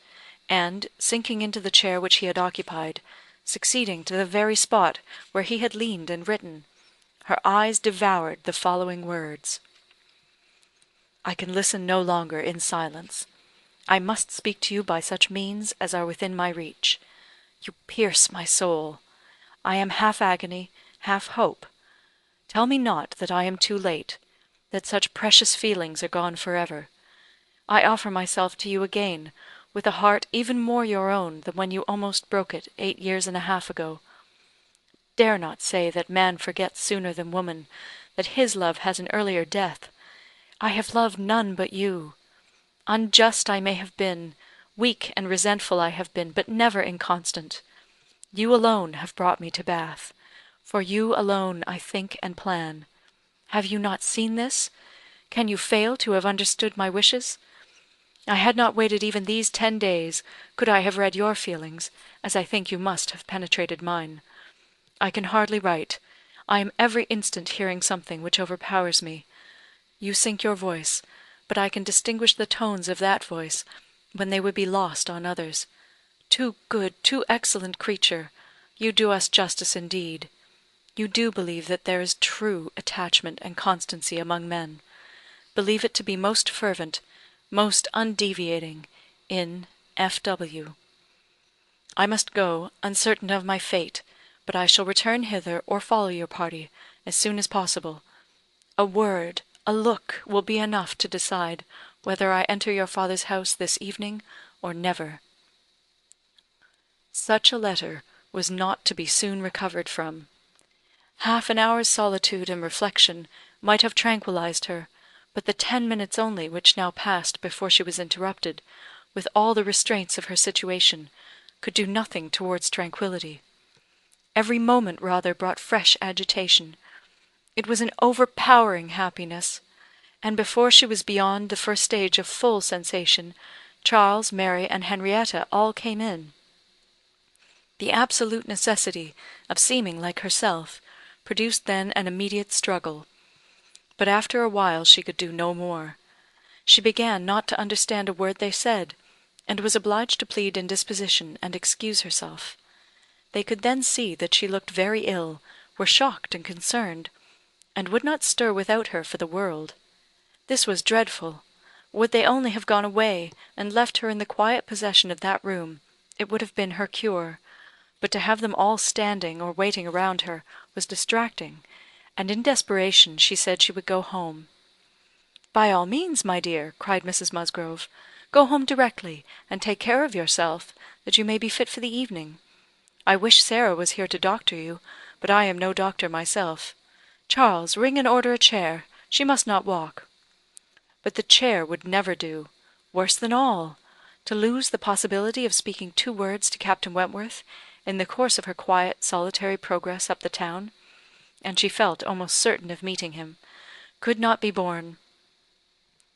and, sinking into the chair which he had occupied, succeeding to the very spot where he had leaned and written, her eyes devoured the following words: "I can listen no longer in silence. I must speak to you by such means as are within my reach. You pierce my soul. I am half agony, half hope. Tell me not that I am too late, that such precious feelings are gone for ever. I offer myself to you again, with a heart even more your own than when you almost broke it 8 years and a half ago.
dare not say that man forgets sooner than woman, that his love has an earlier death. I have loved none but you. Unjust I may have been, weak and resentful I have been, but never inconstant. You alone have brought me to Bath. For you alone I think and plan. Have you not seen this? Can you fail to have understood my wishes? I had not waited even these 10 days, could I have read your feelings, as I think you must have penetrated mine. I can hardly write. I am every instant hearing something which overpowers me. You sink your voice, but I can distinguish the tones of that voice, when they would be lost on others. Too good, too excellent creature, you do us justice indeed. You do believe that there is true attachment and constancy among men. Believe it to be most fervent, most undeviating, in F.W. I must go, uncertain of my fate, but I shall return hither or follow your party as soon as possible. A word, a look, will be enough to decide whether I enter your father's house this evening or never. Such a letter was not to be soon recovered from. Half an hour's solitude and reflection might have tranquillized her, but the 10 minutes only which now passed before she was interrupted, with all the restraints of her situation, could do nothing towards tranquillity. Every moment rather brought fresh agitation. It was an overpowering happiness, and before she was beyond the first stage of full sensation, Charles, Mary, and Henrietta all came in. The absolute necessity of seeming like herself produced then an immediate struggle, but after a while she could do no more. She began not to understand a word they said, and was obliged to plead indisposition and excuse herself. They could then see that she looked very ill, were shocked and concerned, and would not stir without her for the world. This was dreadful. Would they only have gone away, and left her in the quiet possession of that room, it would have been her cure, but to have them all standing or waiting around her was distracting, and in desperation she said she would go home. "By all means, my dear," cried Mrs. Musgrove. "Go home directly, and take care of yourself, that you may be fit for the evening. I wish Sarah was here to doctor you, but I am no doctor myself. Charles, ring and order a chair. She must not walk." But the chair would never do. Worse than all, to lose the possibility of speaking 2 words to Captain Wentworth in the course of her quiet, solitary progress up the town, and she felt almost certain of meeting him, could not be borne.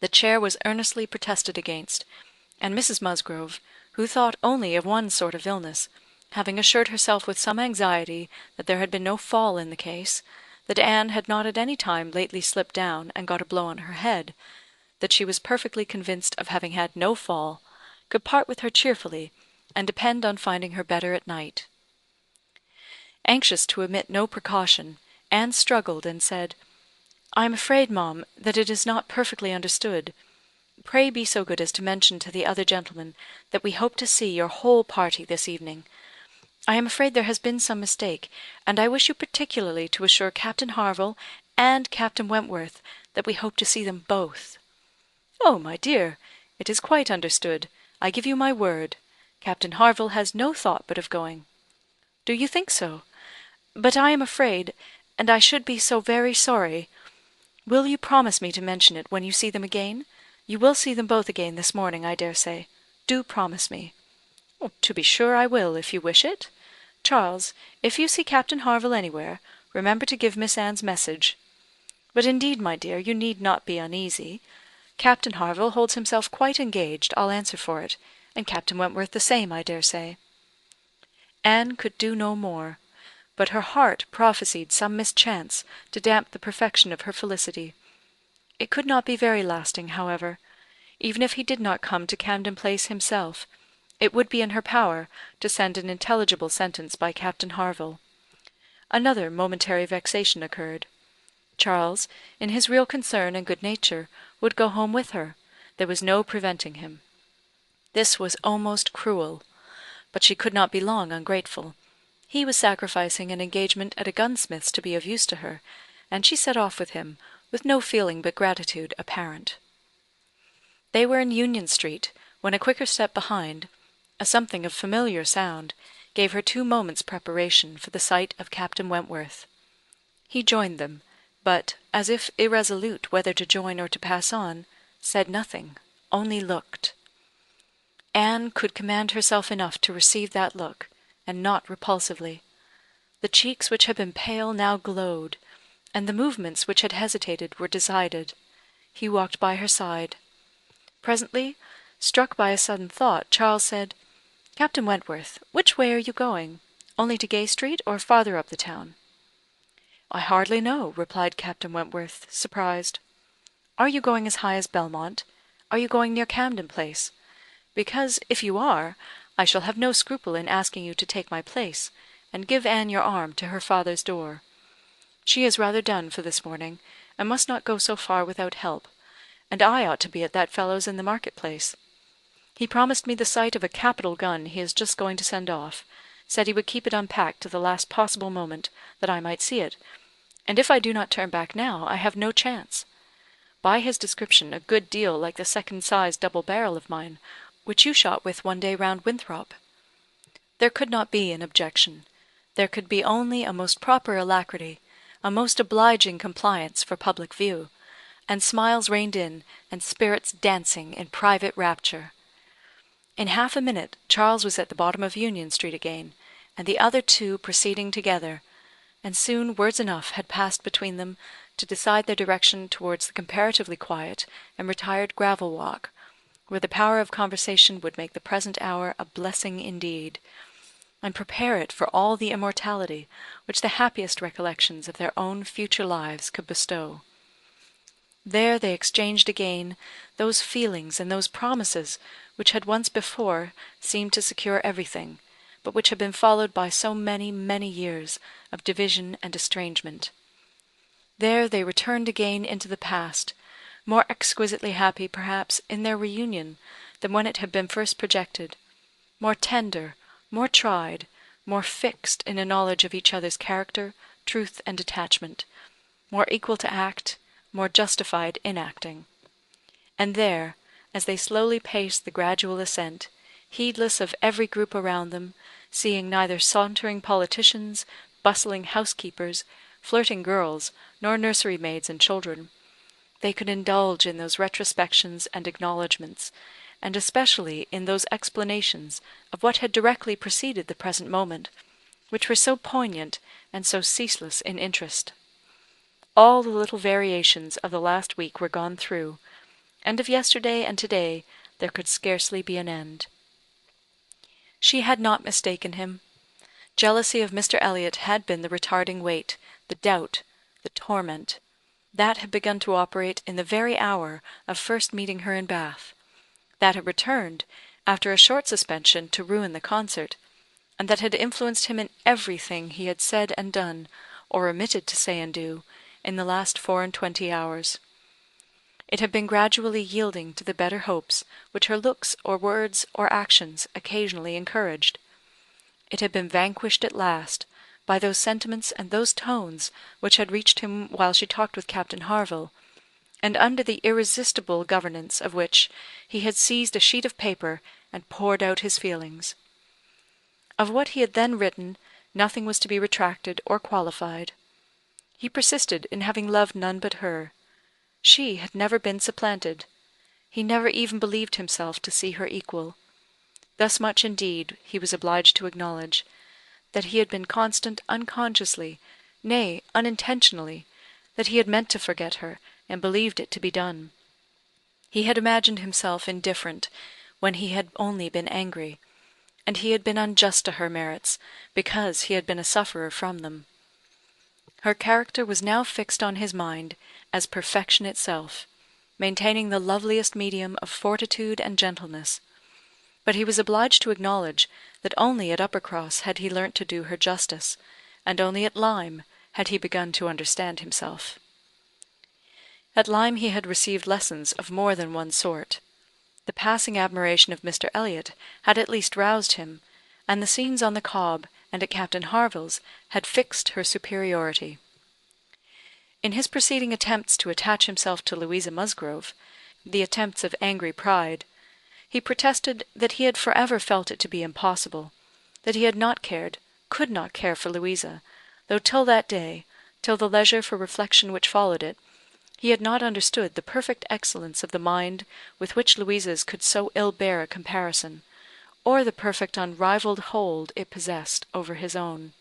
The chair was earnestly protested against, and Mrs. Musgrove, who thought only of one sort of illness, having assured herself with some anxiety that there had been no fall in the case, that Anne had not at any time lately slipped down and got a blow on her head, that she was perfectly convinced of having had no fall, could part with her cheerfully, and depend on finding her better at night. Anxious to omit no precaution, Anne struggled and said, "I am afraid, ma'am, that it is not perfectly understood. Pray be so good as to mention to the other gentlemen that we hope to see your whole party this evening. I am afraid there has been some mistake, and I wish you particularly to assure Captain Harville and Captain Wentworth that we hope to see them both." "Oh, my dear, it is quite understood. I give you my word. Captain Harville has no thought but of going." "Do you think so? But I am afraid, and I should be so very sorry. Will you promise me to mention it when you see them again? You will see them both again this morning, I dare say. Do promise me." "To be sure I will, if you wish it. Charles, if you see Captain Harville anywhere, remember to give Miss Anne's message. But indeed, my dear, you need not be uneasy. Captain Harville holds himself quite engaged, I'll answer for it, and Captain Wentworth the same, I dare say." Anne could do no more, but her heart prophesied some mischance to damp the perfection of her felicity. It could not be very lasting, however. Even if he did not come to Camden Place himself, it would be in her power to send an intelligible sentence by Captain Harville. Another momentary vexation occurred. Charles, in his real concern and good nature, would go home with her. There was no preventing him. This was almost cruel, but she could not be long ungrateful. He was sacrificing an engagement at a gunsmith's to be of use to her, and she set off with him, with no feeling but gratitude apparent. They were in Union Street, when a quicker step behind, a something of familiar sound,
gave her 2 moments' preparation for the sight of Captain Wentworth. He joined them, but, as if irresolute whether to join or to pass on, said nothing, only looked. Anne could command herself enough to receive that look, and not repulsively. The cheeks which had been pale now glowed, and the movements which had hesitated were decided. He walked by her side. Presently, struck by a sudden thought, Charles said, "Captain Wentworth, which way are you going? Only to Gay Street, or farther up the town?" "I hardly know," replied Captain Wentworth, surprised. "Are you going as high as Belmont? Are you going near Camden Place? Because, if you are, I shall have no scruple in asking you to take my place, and give Anne your arm to her father's door. She is rather done for this morning, and must not go so far without help, and I ought to be at that fellow's in the market-place. He promised me the sight of a capital gun he is just going to send off, said he would keep it unpacked to the last possible moment, that I might see it, and if I do not turn back now, I have no chance. By his description a good deal like the second-sized double barrel of mine, which you shot with one day round Winthrop." There could not be an objection. There could be only a most proper alacrity, a most obliging compliance for public view, and smiles reigned in, and spirits dancing in private rapture. In half a minute Charles was at the bottom of Union Street again, and the other 2 proceeding together, and soon words enough had passed between them to decide their direction towards the comparatively quiet and retired gravel walk, where the power of conversation would make the present hour a blessing indeed, and prepare it for all the immortality which the happiest recollections of their own future lives could bestow. There they exchanged again those feelings and those promises which had once before seemed to secure everything, but which had been followed by so many, many years of division and estrangement. There they returned again into the past, more exquisitely happy, perhaps, in their reunion than when it had been first projected, more tender, more tried, more fixed in a knowledge of each other's character, truth, and attachment, more equal to act, more justified in acting. And there, as they slowly paced the gradual ascent, heedless of every group around them, seeing neither sauntering politicians, bustling housekeepers, flirting girls, nor nursery maids and children, they could indulge in those retrospections and acknowledgments, and especially in those explanations of what had directly preceded the present moment, which were so poignant and so ceaseless in interest. All the little variations of the last week were gone through, and of yesterday and to-day there could scarcely be an end. She had not mistaken him. Jealousy of Mr. Elliot had been the retarding weight, the doubt, the torment, that had begun to operate in the very hour of first meeting her in Bath, that had returned, after a short suspension, to ruin the concert, and that had influenced him in everything he had said and done, or omitted to say and do, in the last 24 hours. It had been gradually yielding to the better hopes which her looks or words or actions occasionally encouraged. It had been vanquished at last by those sentiments and those tones which had reached him while she talked with Captain Harville, and under the irresistible governance of which he had seized a sheet of paper and poured out his feelings. Of what he had then written, nothing was to be retracted or qualified. He persisted in having loved none but her. She had never been supplanted. He never even believed himself to see her equal. Thus much indeed he was obliged to acknowledge, that he had been constant unconsciously, nay, unintentionally, that he had meant to forget her, and believed it to be done. He had imagined himself indifferent when he had only been angry, and he had been unjust to her merits, because he had been a sufferer from them. Her character was now fixed on his mind as perfection itself, maintaining the loveliest medium of fortitude and gentleness, but he was obliged to acknowledge that only at Uppercross had he learnt to do her justice, and only at Lyme had he begun to understand himself. At Lyme he had received lessons of more than one sort. The passing admiration of Mr. Elliot had at least roused him, and the scenes on the Cobb and at Captain Harville's had fixed her superiority. In his preceding attempts to attach himself to Louisa Musgrove, the attempts of angry pride, he protested that he had for ever felt it to be impossible,
that he had not cared, could not care for Louisa, though till that day, till the leisure for reflection which followed it, he had not understood the perfect excellence of the mind with which Louisa's could so ill bear a comparison, or the perfect unrivalled hold it possessed over his own.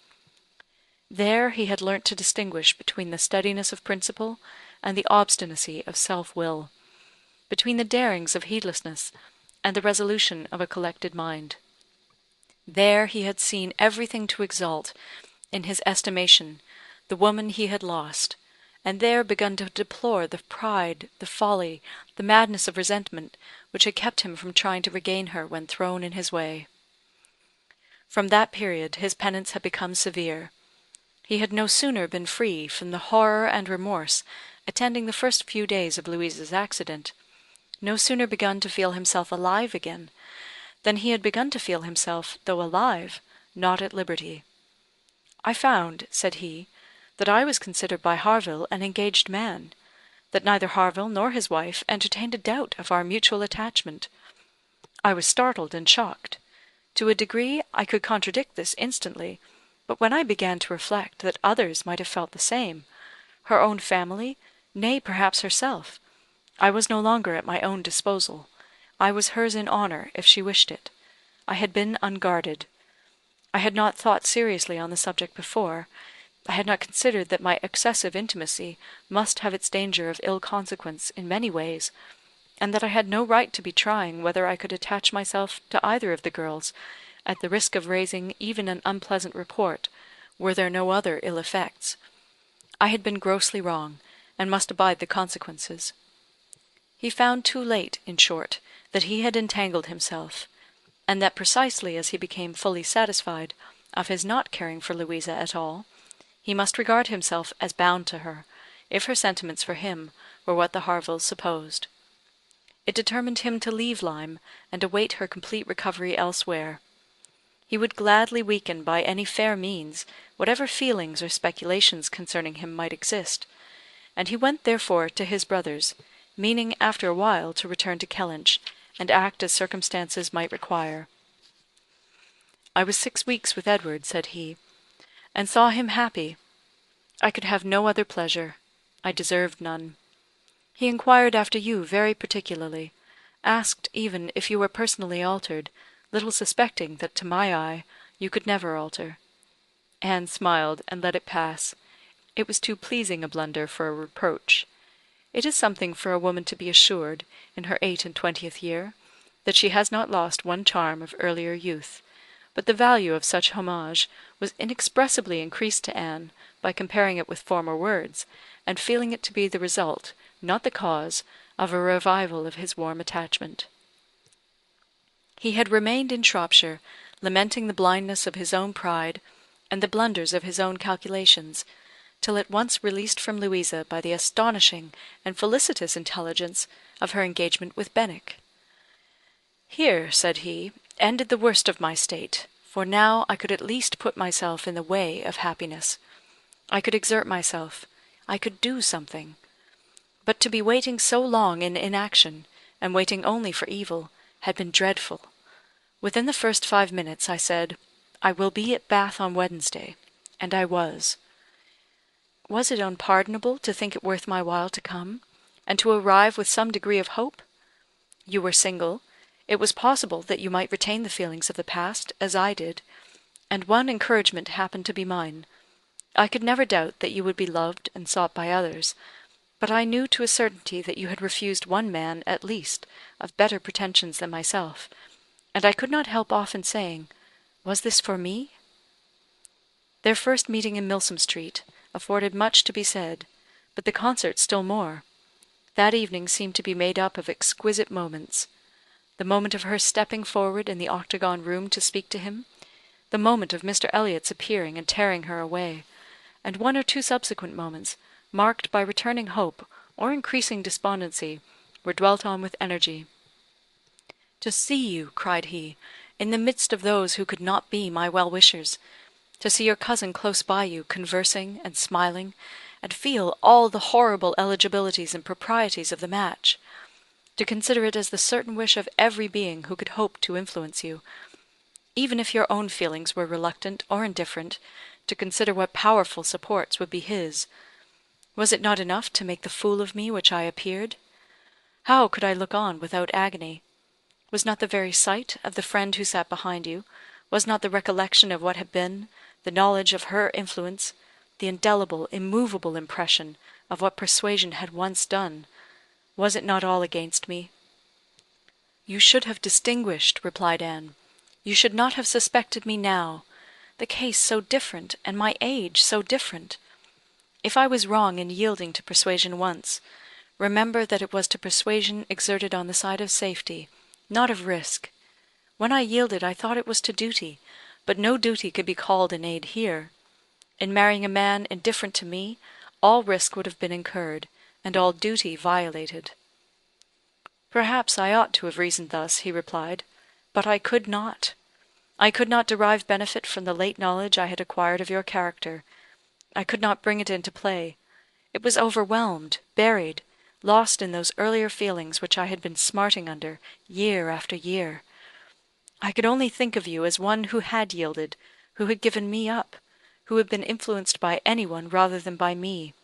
There he had learnt to distinguish between the steadiness of principle and the obstinacy of self-will, between the darings of heedlessness and the resolution of a collected mind. There he had seen everything to exalt, in his estimation, the woman he had lost, and there begun to deplore the pride, the folly, the madness of resentment which had kept him from trying to regain her when thrown in his way. From that period his penance had become severe. He had no sooner been free from the horror and remorse attending the first few days of Louisa's accident, no sooner begun to feel himself alive again, than he had begun to feel himself, though alive, not at liberty. "I found," said he, "that I was considered by Harville an engaged man; that neither Harville nor his wife entertained a doubt of our mutual attachment. I was startled and shocked. To a degree I could contradict this instantly, but when I began to reflect that others might have felt the same, her own family, nay, perhaps herself, I was no longer at my own disposal. I was hers in honour, if she wished it. I had been unguarded. I had not thought seriously on the subject before. I had not considered that my excessive intimacy must have its danger of ill consequence in many ways, and that I had no right to be trying whether I could attach myself to either of the girls, at the risk of raising even an unpleasant report, were there no other ill effects. I had been grossly wrong, and must abide the consequences." He found too late, in short, that he had entangled himself, and that precisely as he became fully satisfied of his not caring for Louisa at all, he must regard himself as bound to her, if her sentiments for him were what the Harvilles supposed. It determined him to leave Lyme, and await her complete recovery elsewhere. He would gladly weaken by any fair means whatever feelings or speculations concerning him might exist, and he went therefore to his brother's, meaning after a while to return to Kellynch, and act as circumstances might require. "I was 6 weeks with Edward," said he, "and saw him happy. I could have no other pleasure. I deserved none. He inquired after you very particularly, asked even if you were personally altered, little suspecting that to my eye you could never alter." Anne smiled, and let it pass. It was too pleasing a blunder for a reproach. It is something for a woman to be assured, in her 28th year, that she has not lost one charm of earlier youth, but the value of such homage was inexpressibly increased to Anne by comparing it with former words, and feeling it to be the result, not the cause, of a revival of his warm attachment. He had remained in Shropshire, lamenting the blindness of his own pride, and the blunders of his own calculations, till at once released from Louisa by the astonishing and felicitous intelligence of her engagement with Benwick. "Here," said he, "ended the worst of my state, for now I could at least put myself in the way of happiness. I could exert myself, I could do something. But to be waiting so long in inaction, and waiting only for evil, had been dreadful. Within the first 5 minutes I said, 'I will be at Bath on Wednesday,' and I was. Was it unpardonable to think it worth my while to come, and to arrive with some degree of hope? You were single, it was possible that you might retain the feelings of the past, as I did, and one encouragement happened to be mine. I could never doubt that you would be loved and sought by others, but I knew to a certainty that you had refused one man, at least, of better pretensions than myself, and I could not help often saying, 'Was this for me?' Their first meeting in Milsom Street afforded much to be said, but the concert still more. That evening seemed to be made up of exquisite moments. The moment of her stepping forward in the octagon room to speak to him, the moment of Mr. Elliot's appearing and tearing her away, and 1 or 2 subsequent moments, marked by returning hope or increasing despondency, were dwelt on with energy. "To see you," cried he, "in the midst of those who could not be my well-wishers, to see your cousin close by you, conversing and smiling, and feel all the horrible eligibilities and proprieties of the match; to consider it as the certain wish of every being who could hope to influence you. even if your own feelings were reluctant or indifferent to consider what powerful supports would be his. Was it not enough to make the fool of me which I appeared? How could I look on without agony? Was not the very sight of the friend who sat behind you, was not the recollection of what had been, the knowledge of her influence, the indelible, immovable impression of what persuasion had once done, was it not all against me? "You should have distinguished," replied Anne. "You should not have suspected me now. The case so different, and my age so different. If I was wrong in yielding to persuasion once, remember that it was to persuasion exerted on the side of safety, not of risk. When I yielded I thought it was to duty, but no duty could be called in aid here. In marrying a man indifferent to me, all risk would have been incurred, and all duty violated." "Perhaps I ought to have reasoned thus," he replied, "but I could not. I could not derive benefit from the late knowledge I had acquired of your character. I could not bring it into play. It was overwhelmed, buried, lost in those earlier feelings which I had been smarting under, year after year. I could only think of you as one who had yielded, who had given me up, who had been influenced by any one rather than by me.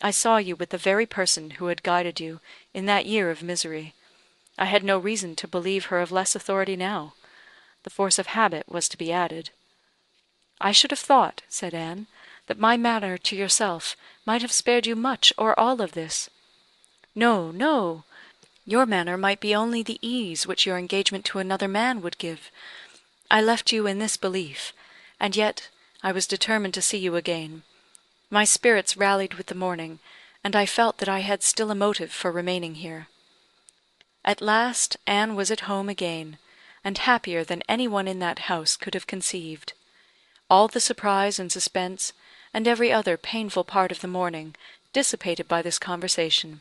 I saw you with the very person who had guided you in that year of misery. I had no reason to believe her of less authority now. The force of habit was to be added." "I should have thought," said Anne, "that my manner to yourself might have spared you much or all of this." "No, no. Your manner might be only the ease which your engagement to another man would give. I left you in this belief, and yet I was determined to see you again. My spirits rallied with the morning, and I felt that I had still a motive for remaining here." At last Anne was at home again, and happier than any one in that house could have conceived. All the surprise and suspense, and every other painful part of the morning, dissipated by this conversation,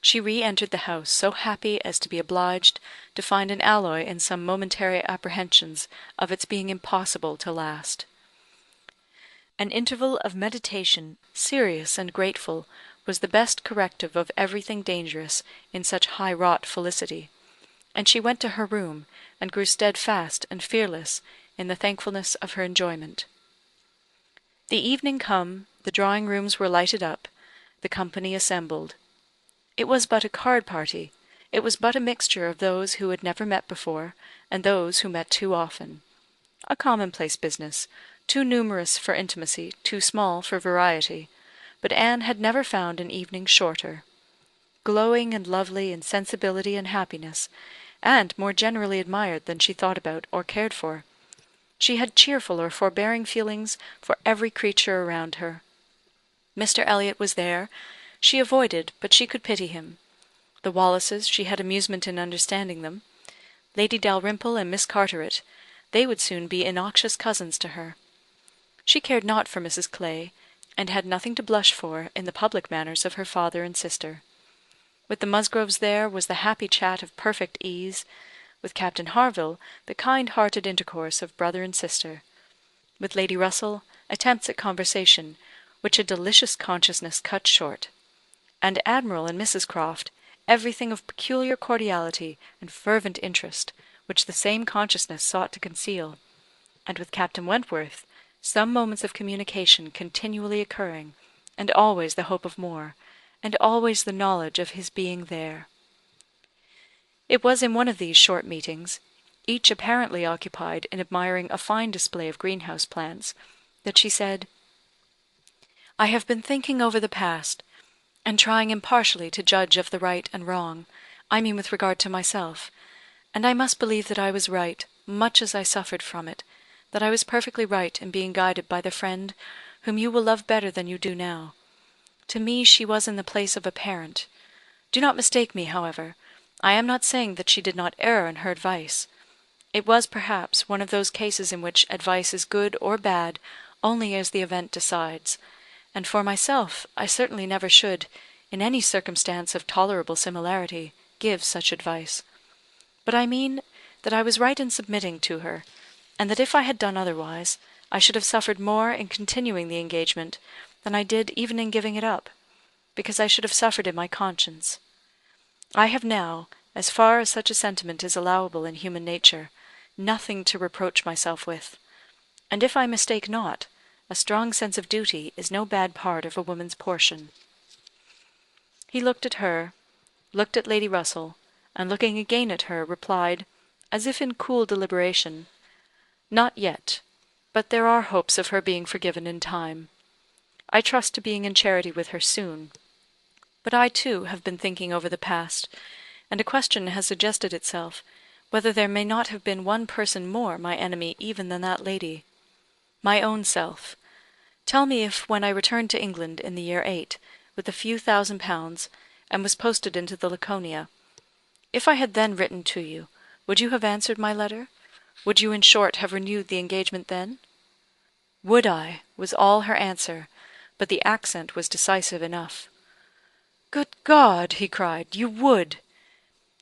she re-entered the house so happy as to be obliged to find an alloy in some momentary apprehensions of its being impossible to last. An interval of meditation, serious and grateful, was the best corrective of everything dangerous in such high-wrought felicity, and she went to her room, and grew steadfast and fearless in the thankfulness of her enjoyment. The evening come, the drawing-rooms were lighted up, the company assembled. It was but a card-party, it was but a mixture of those who had never met before, and those who met too often. A commonplace business, too numerous for intimacy, too small for variety, but Anne had never found an evening shorter. Glowing and lovely in sensibility and happiness, and more generally admired than she thought about or cared for, she had cheerful or forbearing feelings for every creature around her. Mr. Elliot was there; she avoided, but she could pity him. The Wallaces, she had amusement in understanding them. Lady Dalrymple and Miss Carteret, they would soon be innoxious cousins to her. She cared not for Mrs. Clay, and had nothing to blush for in the public manners of her father and sister. With the Musgroves there was the happy chat of perfect ease; with Captain Harville the kind-hearted intercourse of brother and sister; with Lady Russell attempts at conversation, which a delicious consciousness cut short; and Admiral and Mrs. Croft everything of peculiar cordiality and fervent interest, which the same consciousness sought to conceal; and with Captain Wentworth some moments of communication continually occurring, and always the hope of more, and always the knowledge of his being there. It was in one of these short meetings, each apparently occupied in admiring a fine display of greenhouse plants, that she said, "I have been thinking over the past, and trying impartially to judge of the right and wrong, I mean with regard to myself, and I must believe that I was right, much as I suffered from it, that I was perfectly right in being guided by the friend whom you will love better than you do now. To me she was in the place of a parent. Do not mistake me, however. I am not saying that she did not err in her advice. It was, perhaps, one of those cases in which advice is good or bad only as the event decides, and for myself I certainly never should, in any circumstance of tolerable similarity, give such advice. But I mean that I was right in submitting to her, and that if I had done otherwise, I should have suffered more in continuing the engagement than I did even in giving it up, because I should have suffered in my conscience. I have now, as far as such a sentiment is allowable in human nature, nothing to reproach myself with; and if I mistake not, a strong sense of duty is no bad part of a woman's portion." He looked at her, looked at Lady Russell, and looking again at her, replied, as if in cool deliberation, "Not yet, but there are hopes of her being forgiven in time. I trust to being in charity with her soon. But I too have been thinking over the past, and a question has suggested itself, whether there may not have been one person more my enemy even than that lady. My own self. Tell me if when I returned to England in the year '8, with a few £1,000, and was posted into the Laconia, if I had then written to you, would you have answered my letter? Would you in short have renewed the engagement then?" "Would I?" was all her answer, but the accent was decisive enough. "Good God!" he cried, "you would!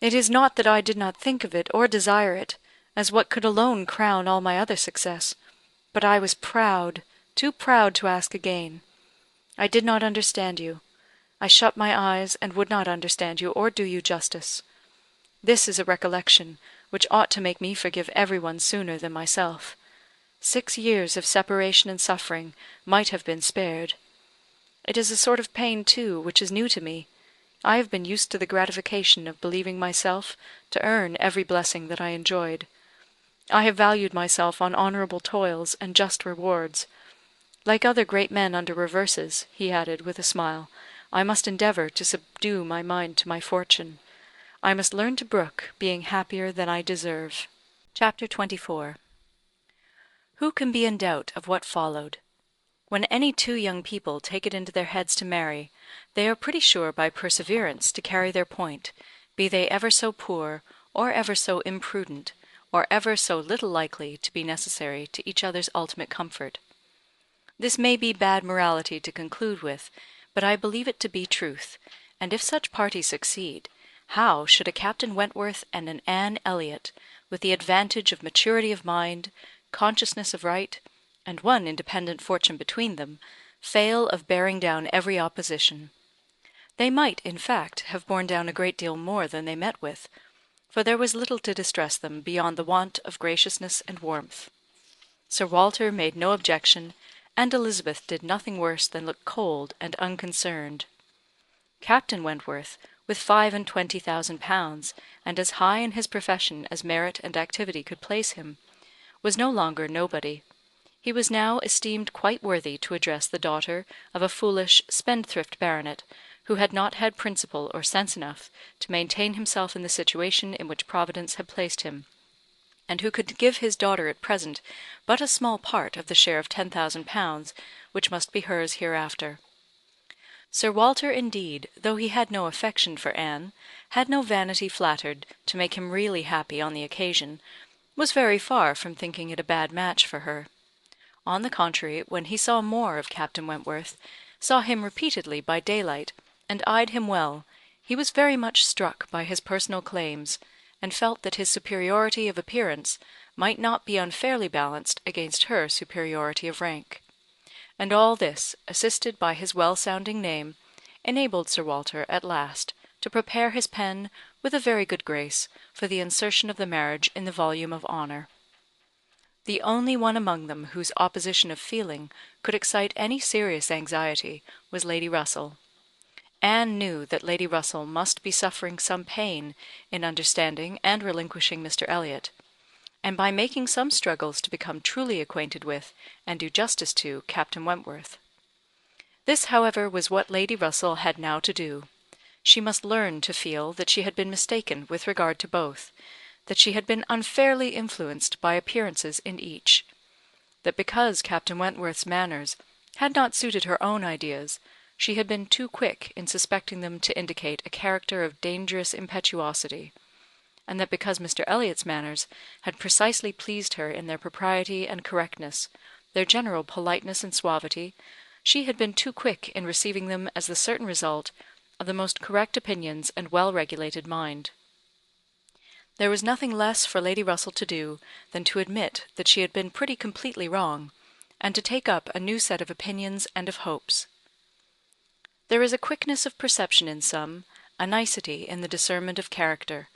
It is not that I did not think of it, or desire it, as what could alone crown all my other success, but I was proud, too proud to ask again. I did not understand you. I shut my eyes, and would not understand you, or do you justice. This is a recollection which ought to make me forgive every one sooner than myself. 6 years of separation and suffering might have been spared. It is a sort of pain, too, which is new to me. I have been used to the gratification of believing myself to earn every blessing that I enjoyed. I have valued myself on honourable toils and just rewards. Like other great men under reverses," he added, with a smile, "I must endeavour to subdue my mind to my fortune. I must learn to brook being happier than I deserve." Chapter 24. Who can be in doubt of what followed? When any two young people take it into their heads to marry, they are pretty sure by perseverance to carry their point, be they ever so poor, or ever so imprudent, or ever so little likely to be necessary to each other's ultimate comfort. This may be bad morality to conclude with, but I believe it to be truth, and if such parties succeed, how should a Captain Wentworth and an Anne Elliot, with the advantage of maturity of mind, consciousness of right, and one independent fortune between them, fail of bearing down every opposition? They might, in fact, have borne down a great deal more than they met with, for there was little to distress them beyond the want of graciousness and warmth. Sir Walter made no objection, and Elizabeth did nothing worse than look cold and unconcerned. Captain Wentworth, with £25,000, and as high in his profession as merit and activity could place him, was no longer nobody. He was now esteemed quite worthy to address the daughter of a foolish, spendthrift baronet, who had not had principle or sense enough to maintain himself in the situation in which Providence had placed him, and who could give his daughter at present but a small part of the share of £10,000 which must be hers hereafter. Sir Walter, indeed, though he had no affection for Anne, had no vanity flattered to make him really happy on the occasion, was very far from thinking it a bad match for her. On the contrary, when he saw more of Captain Wentworth, saw him repeatedly by daylight, and eyed him well, he was very much struck by his personal claims, and felt that his superiority of appearance might not be unfairly balanced against her superiority of rank. And all this, assisted by his well-sounding name, enabled Sir Walter at last to prepare his pen with a very good grace for the insertion of the marriage in the volume of honour. The only one among them whose opposition of feeling could excite any serious anxiety was Lady Russell. Anne knew that Lady Russell must be suffering some pain in understanding and relinquishing Mr. Elliot, and by making some struggles to become truly acquainted with, and do justice to, Captain Wentworth. This, however, was what Lady Russell had now to do. She must learn to feel that she had been mistaken with regard to both, that she had been unfairly influenced by appearances in each, that because Captain Wentworth's manners had not suited her own ideas, she had been too quick in suspecting them to indicate a character of dangerous impetuosity, and that because Mr. Elliot's manners had precisely pleased her in their propriety and correctness, their general politeness and suavity, she had been too quick in receiving them as the certain result of the most correct opinions and well-regulated mind. There was nothing less for Lady Russell to do than to admit that she had been pretty completely wrong, and to take up a new set of opinions and of hopes. There is a quickness of perception in some, a nicety in the discernment of character,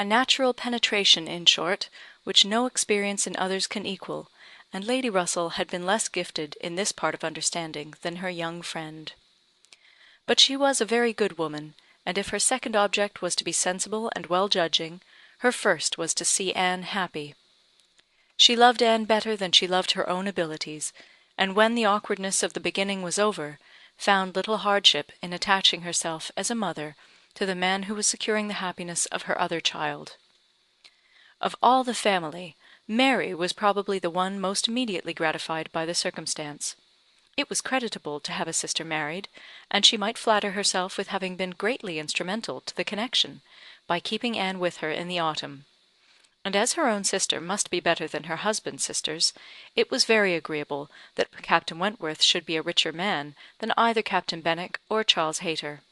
A natural penetration, in short, which no experience in others can equal, and Lady Russell had been less gifted in this part of understanding than her young friend. But she was a very good woman, and if her second object was to be sensible and well judging, her first was to see Anne happy. She loved Anne better than she loved her own abilities, and when the awkwardness of the beginning was over, found little hardship in attaching herself as a mother to the man who was securing the happiness of her other child. Of all the family, Mary was probably the one most immediately gratified by the circumstance. It was creditable to have a sister married, and she might flatter herself with having been greatly instrumental to the connection, by keeping Anne with her in the autumn. And as her own sister must be better than her husband's sisters, it was very agreeable that Captain Wentworth should be a richer man than either Captain Benwick or Charles Hayter.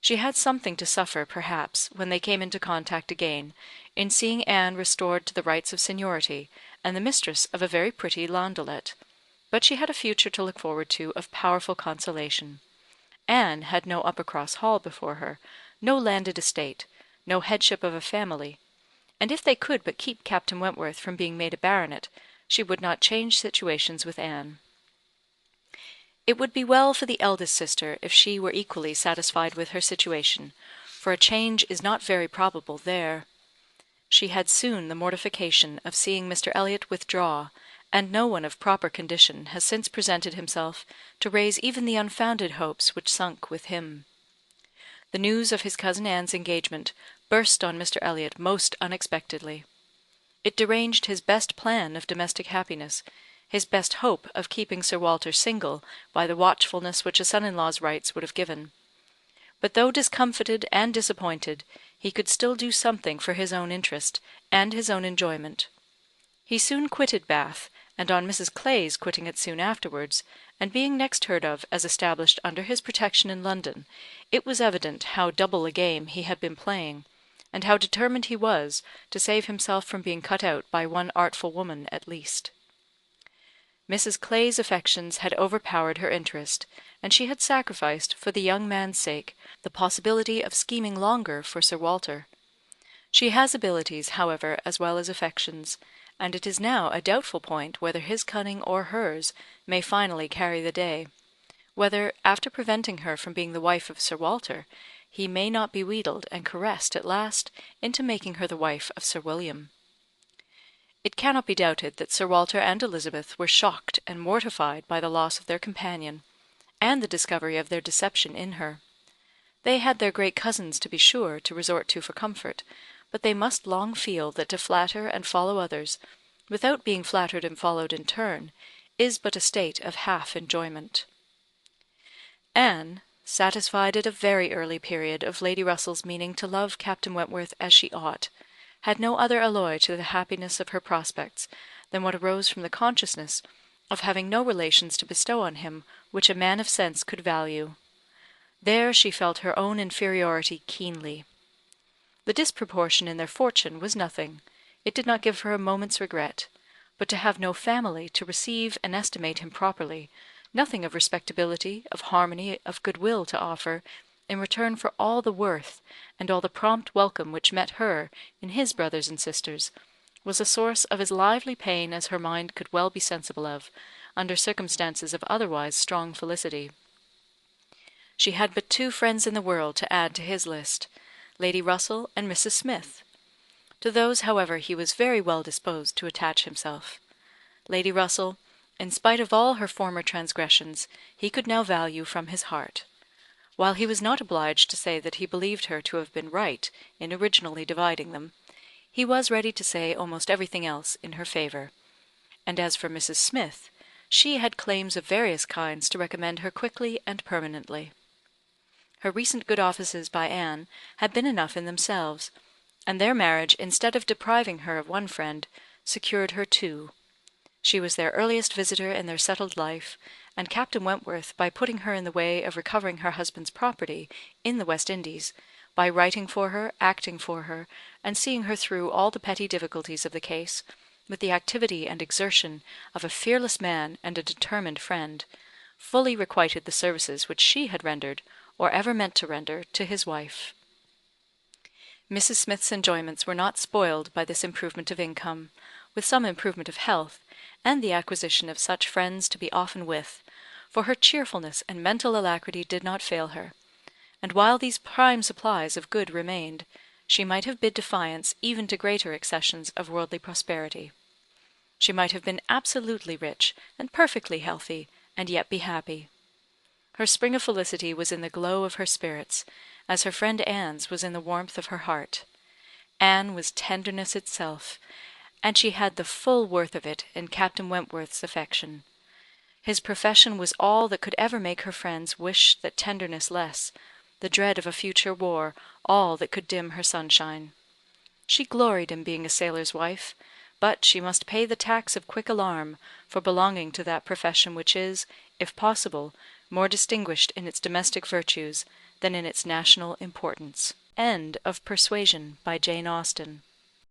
She had something to suffer, perhaps, when they came into contact again, in seeing Anne restored to the rights of seniority, and the mistress of a very pretty landaulette, but she had a future to look forward to of powerful consolation. Anne had no Uppercross Hall before her, no landed estate, no headship of a family, and if they could but keep Captain Wentworth from being made a baronet, she would not change situations with Anne. It would be well for the eldest sister if she were equally satisfied with her situation, for a change is not very probable there. She had soon the mortification of seeing Mr. Elliot withdraw, and no one of proper condition has since presented himself to raise even the unfounded hopes which sunk with him. The news of his cousin Anne's engagement burst on Mr. Elliot most unexpectedly. It deranged his best plan of domestic happiness, his best hope of keeping Sir Walter single by the watchfulness which a son-in-law's rights would have given. But though discomfited and disappointed, he could still do something for his own interest, and his own enjoyment. He soon quitted Bath, and on Mrs. Clay's quitting it soon afterwards, and being next heard of as established under his protection in London, it was evident how double a game he had been playing, and how determined he was to save himself from being cut out by one artful woman at least. Mrs. Clay's affections had overpowered her interest, and she had sacrificed, for the young man's sake, the possibility of scheming longer for Sir Walter. She has abilities, however, as well as affections, and it is now a doubtful point whether his cunning or hers may finally carry the day, whether, after preventing her from being the wife of Sir Walter, he may not be wheedled and caressed at last into making her the wife of Sir William. It cannot be doubted that Sir Walter and Elizabeth were shocked and mortified by the loss of their companion, and the discovery of their deception in her. They had their great cousins, to be sure, to resort to for comfort, but they must long feel that to flatter and follow others, without being flattered and followed in turn, is but a state of half enjoyment. Anne, satisfied at a very early period of Lady Russell's meaning to love Captain Wentworth as she ought, had no other alloy to the happiness of her prospects than what arose from the consciousness of having no relations to bestow on him which a man of sense could value. There she felt her own inferiority keenly. The disproportion in their fortune was nothing; it did not give her a moment's regret; but to have no family to receive and estimate him properly, nothing of respectability, of harmony, of goodwill to offer, in return for all the worth and all the prompt welcome which met her in his brothers and sisters, was a source of as lively pain as her mind could well be sensible of, under circumstances of otherwise strong felicity. She had but two friends in the world to add to his list, Lady Russell and Mrs. Smith. To those, however, he was very well disposed to attach himself. Lady Russell, in spite of all her former transgressions, he could now value from his heart. While he was not obliged to say that he believed her to have been right in originally dividing them, he was ready to say almost everything else in her favour. And as for Mrs. Smith, she had claims of various kinds to recommend her quickly and permanently. Her recent good offices by Anne had been enough in themselves, and their marriage, instead of depriving her of one friend, secured her two. She was their earliest visitor in their settled life, and Captain Wentworth, by putting her in the way of recovering her husband's property in the West Indies, by writing for her, acting for her, and seeing her through all the petty difficulties of the case, with the activity and exertion of a fearless man and a determined friend, fully requited the services which she had rendered, or ever meant to render, to his wife. Mrs. Smith's enjoyments were not spoiled by this improvement of income, with some improvement of health, and the acquisition of such friends to be often with, for her cheerfulness and mental alacrity did not fail her; and while these prime supplies of good remained, she might have bid defiance even to greater accessions of worldly prosperity. She might have been absolutely rich, and perfectly healthy, and yet be happy. Her spring of felicity was in the glow of her spirits, as her friend Anne's was in the warmth of her heart. Anne was tenderness itself, and she had the full worth of it in Captain Wentworth's affection. His profession was all that could ever make her friends wish that tenderness less, the dread of a future war all that could dim her sunshine. She gloried in being a sailor's wife, but she must pay the tax of quick alarm for belonging to that profession which is, if possible, more distinguished in its domestic virtues than in its national importance. End of Persuasion by Jane Austen.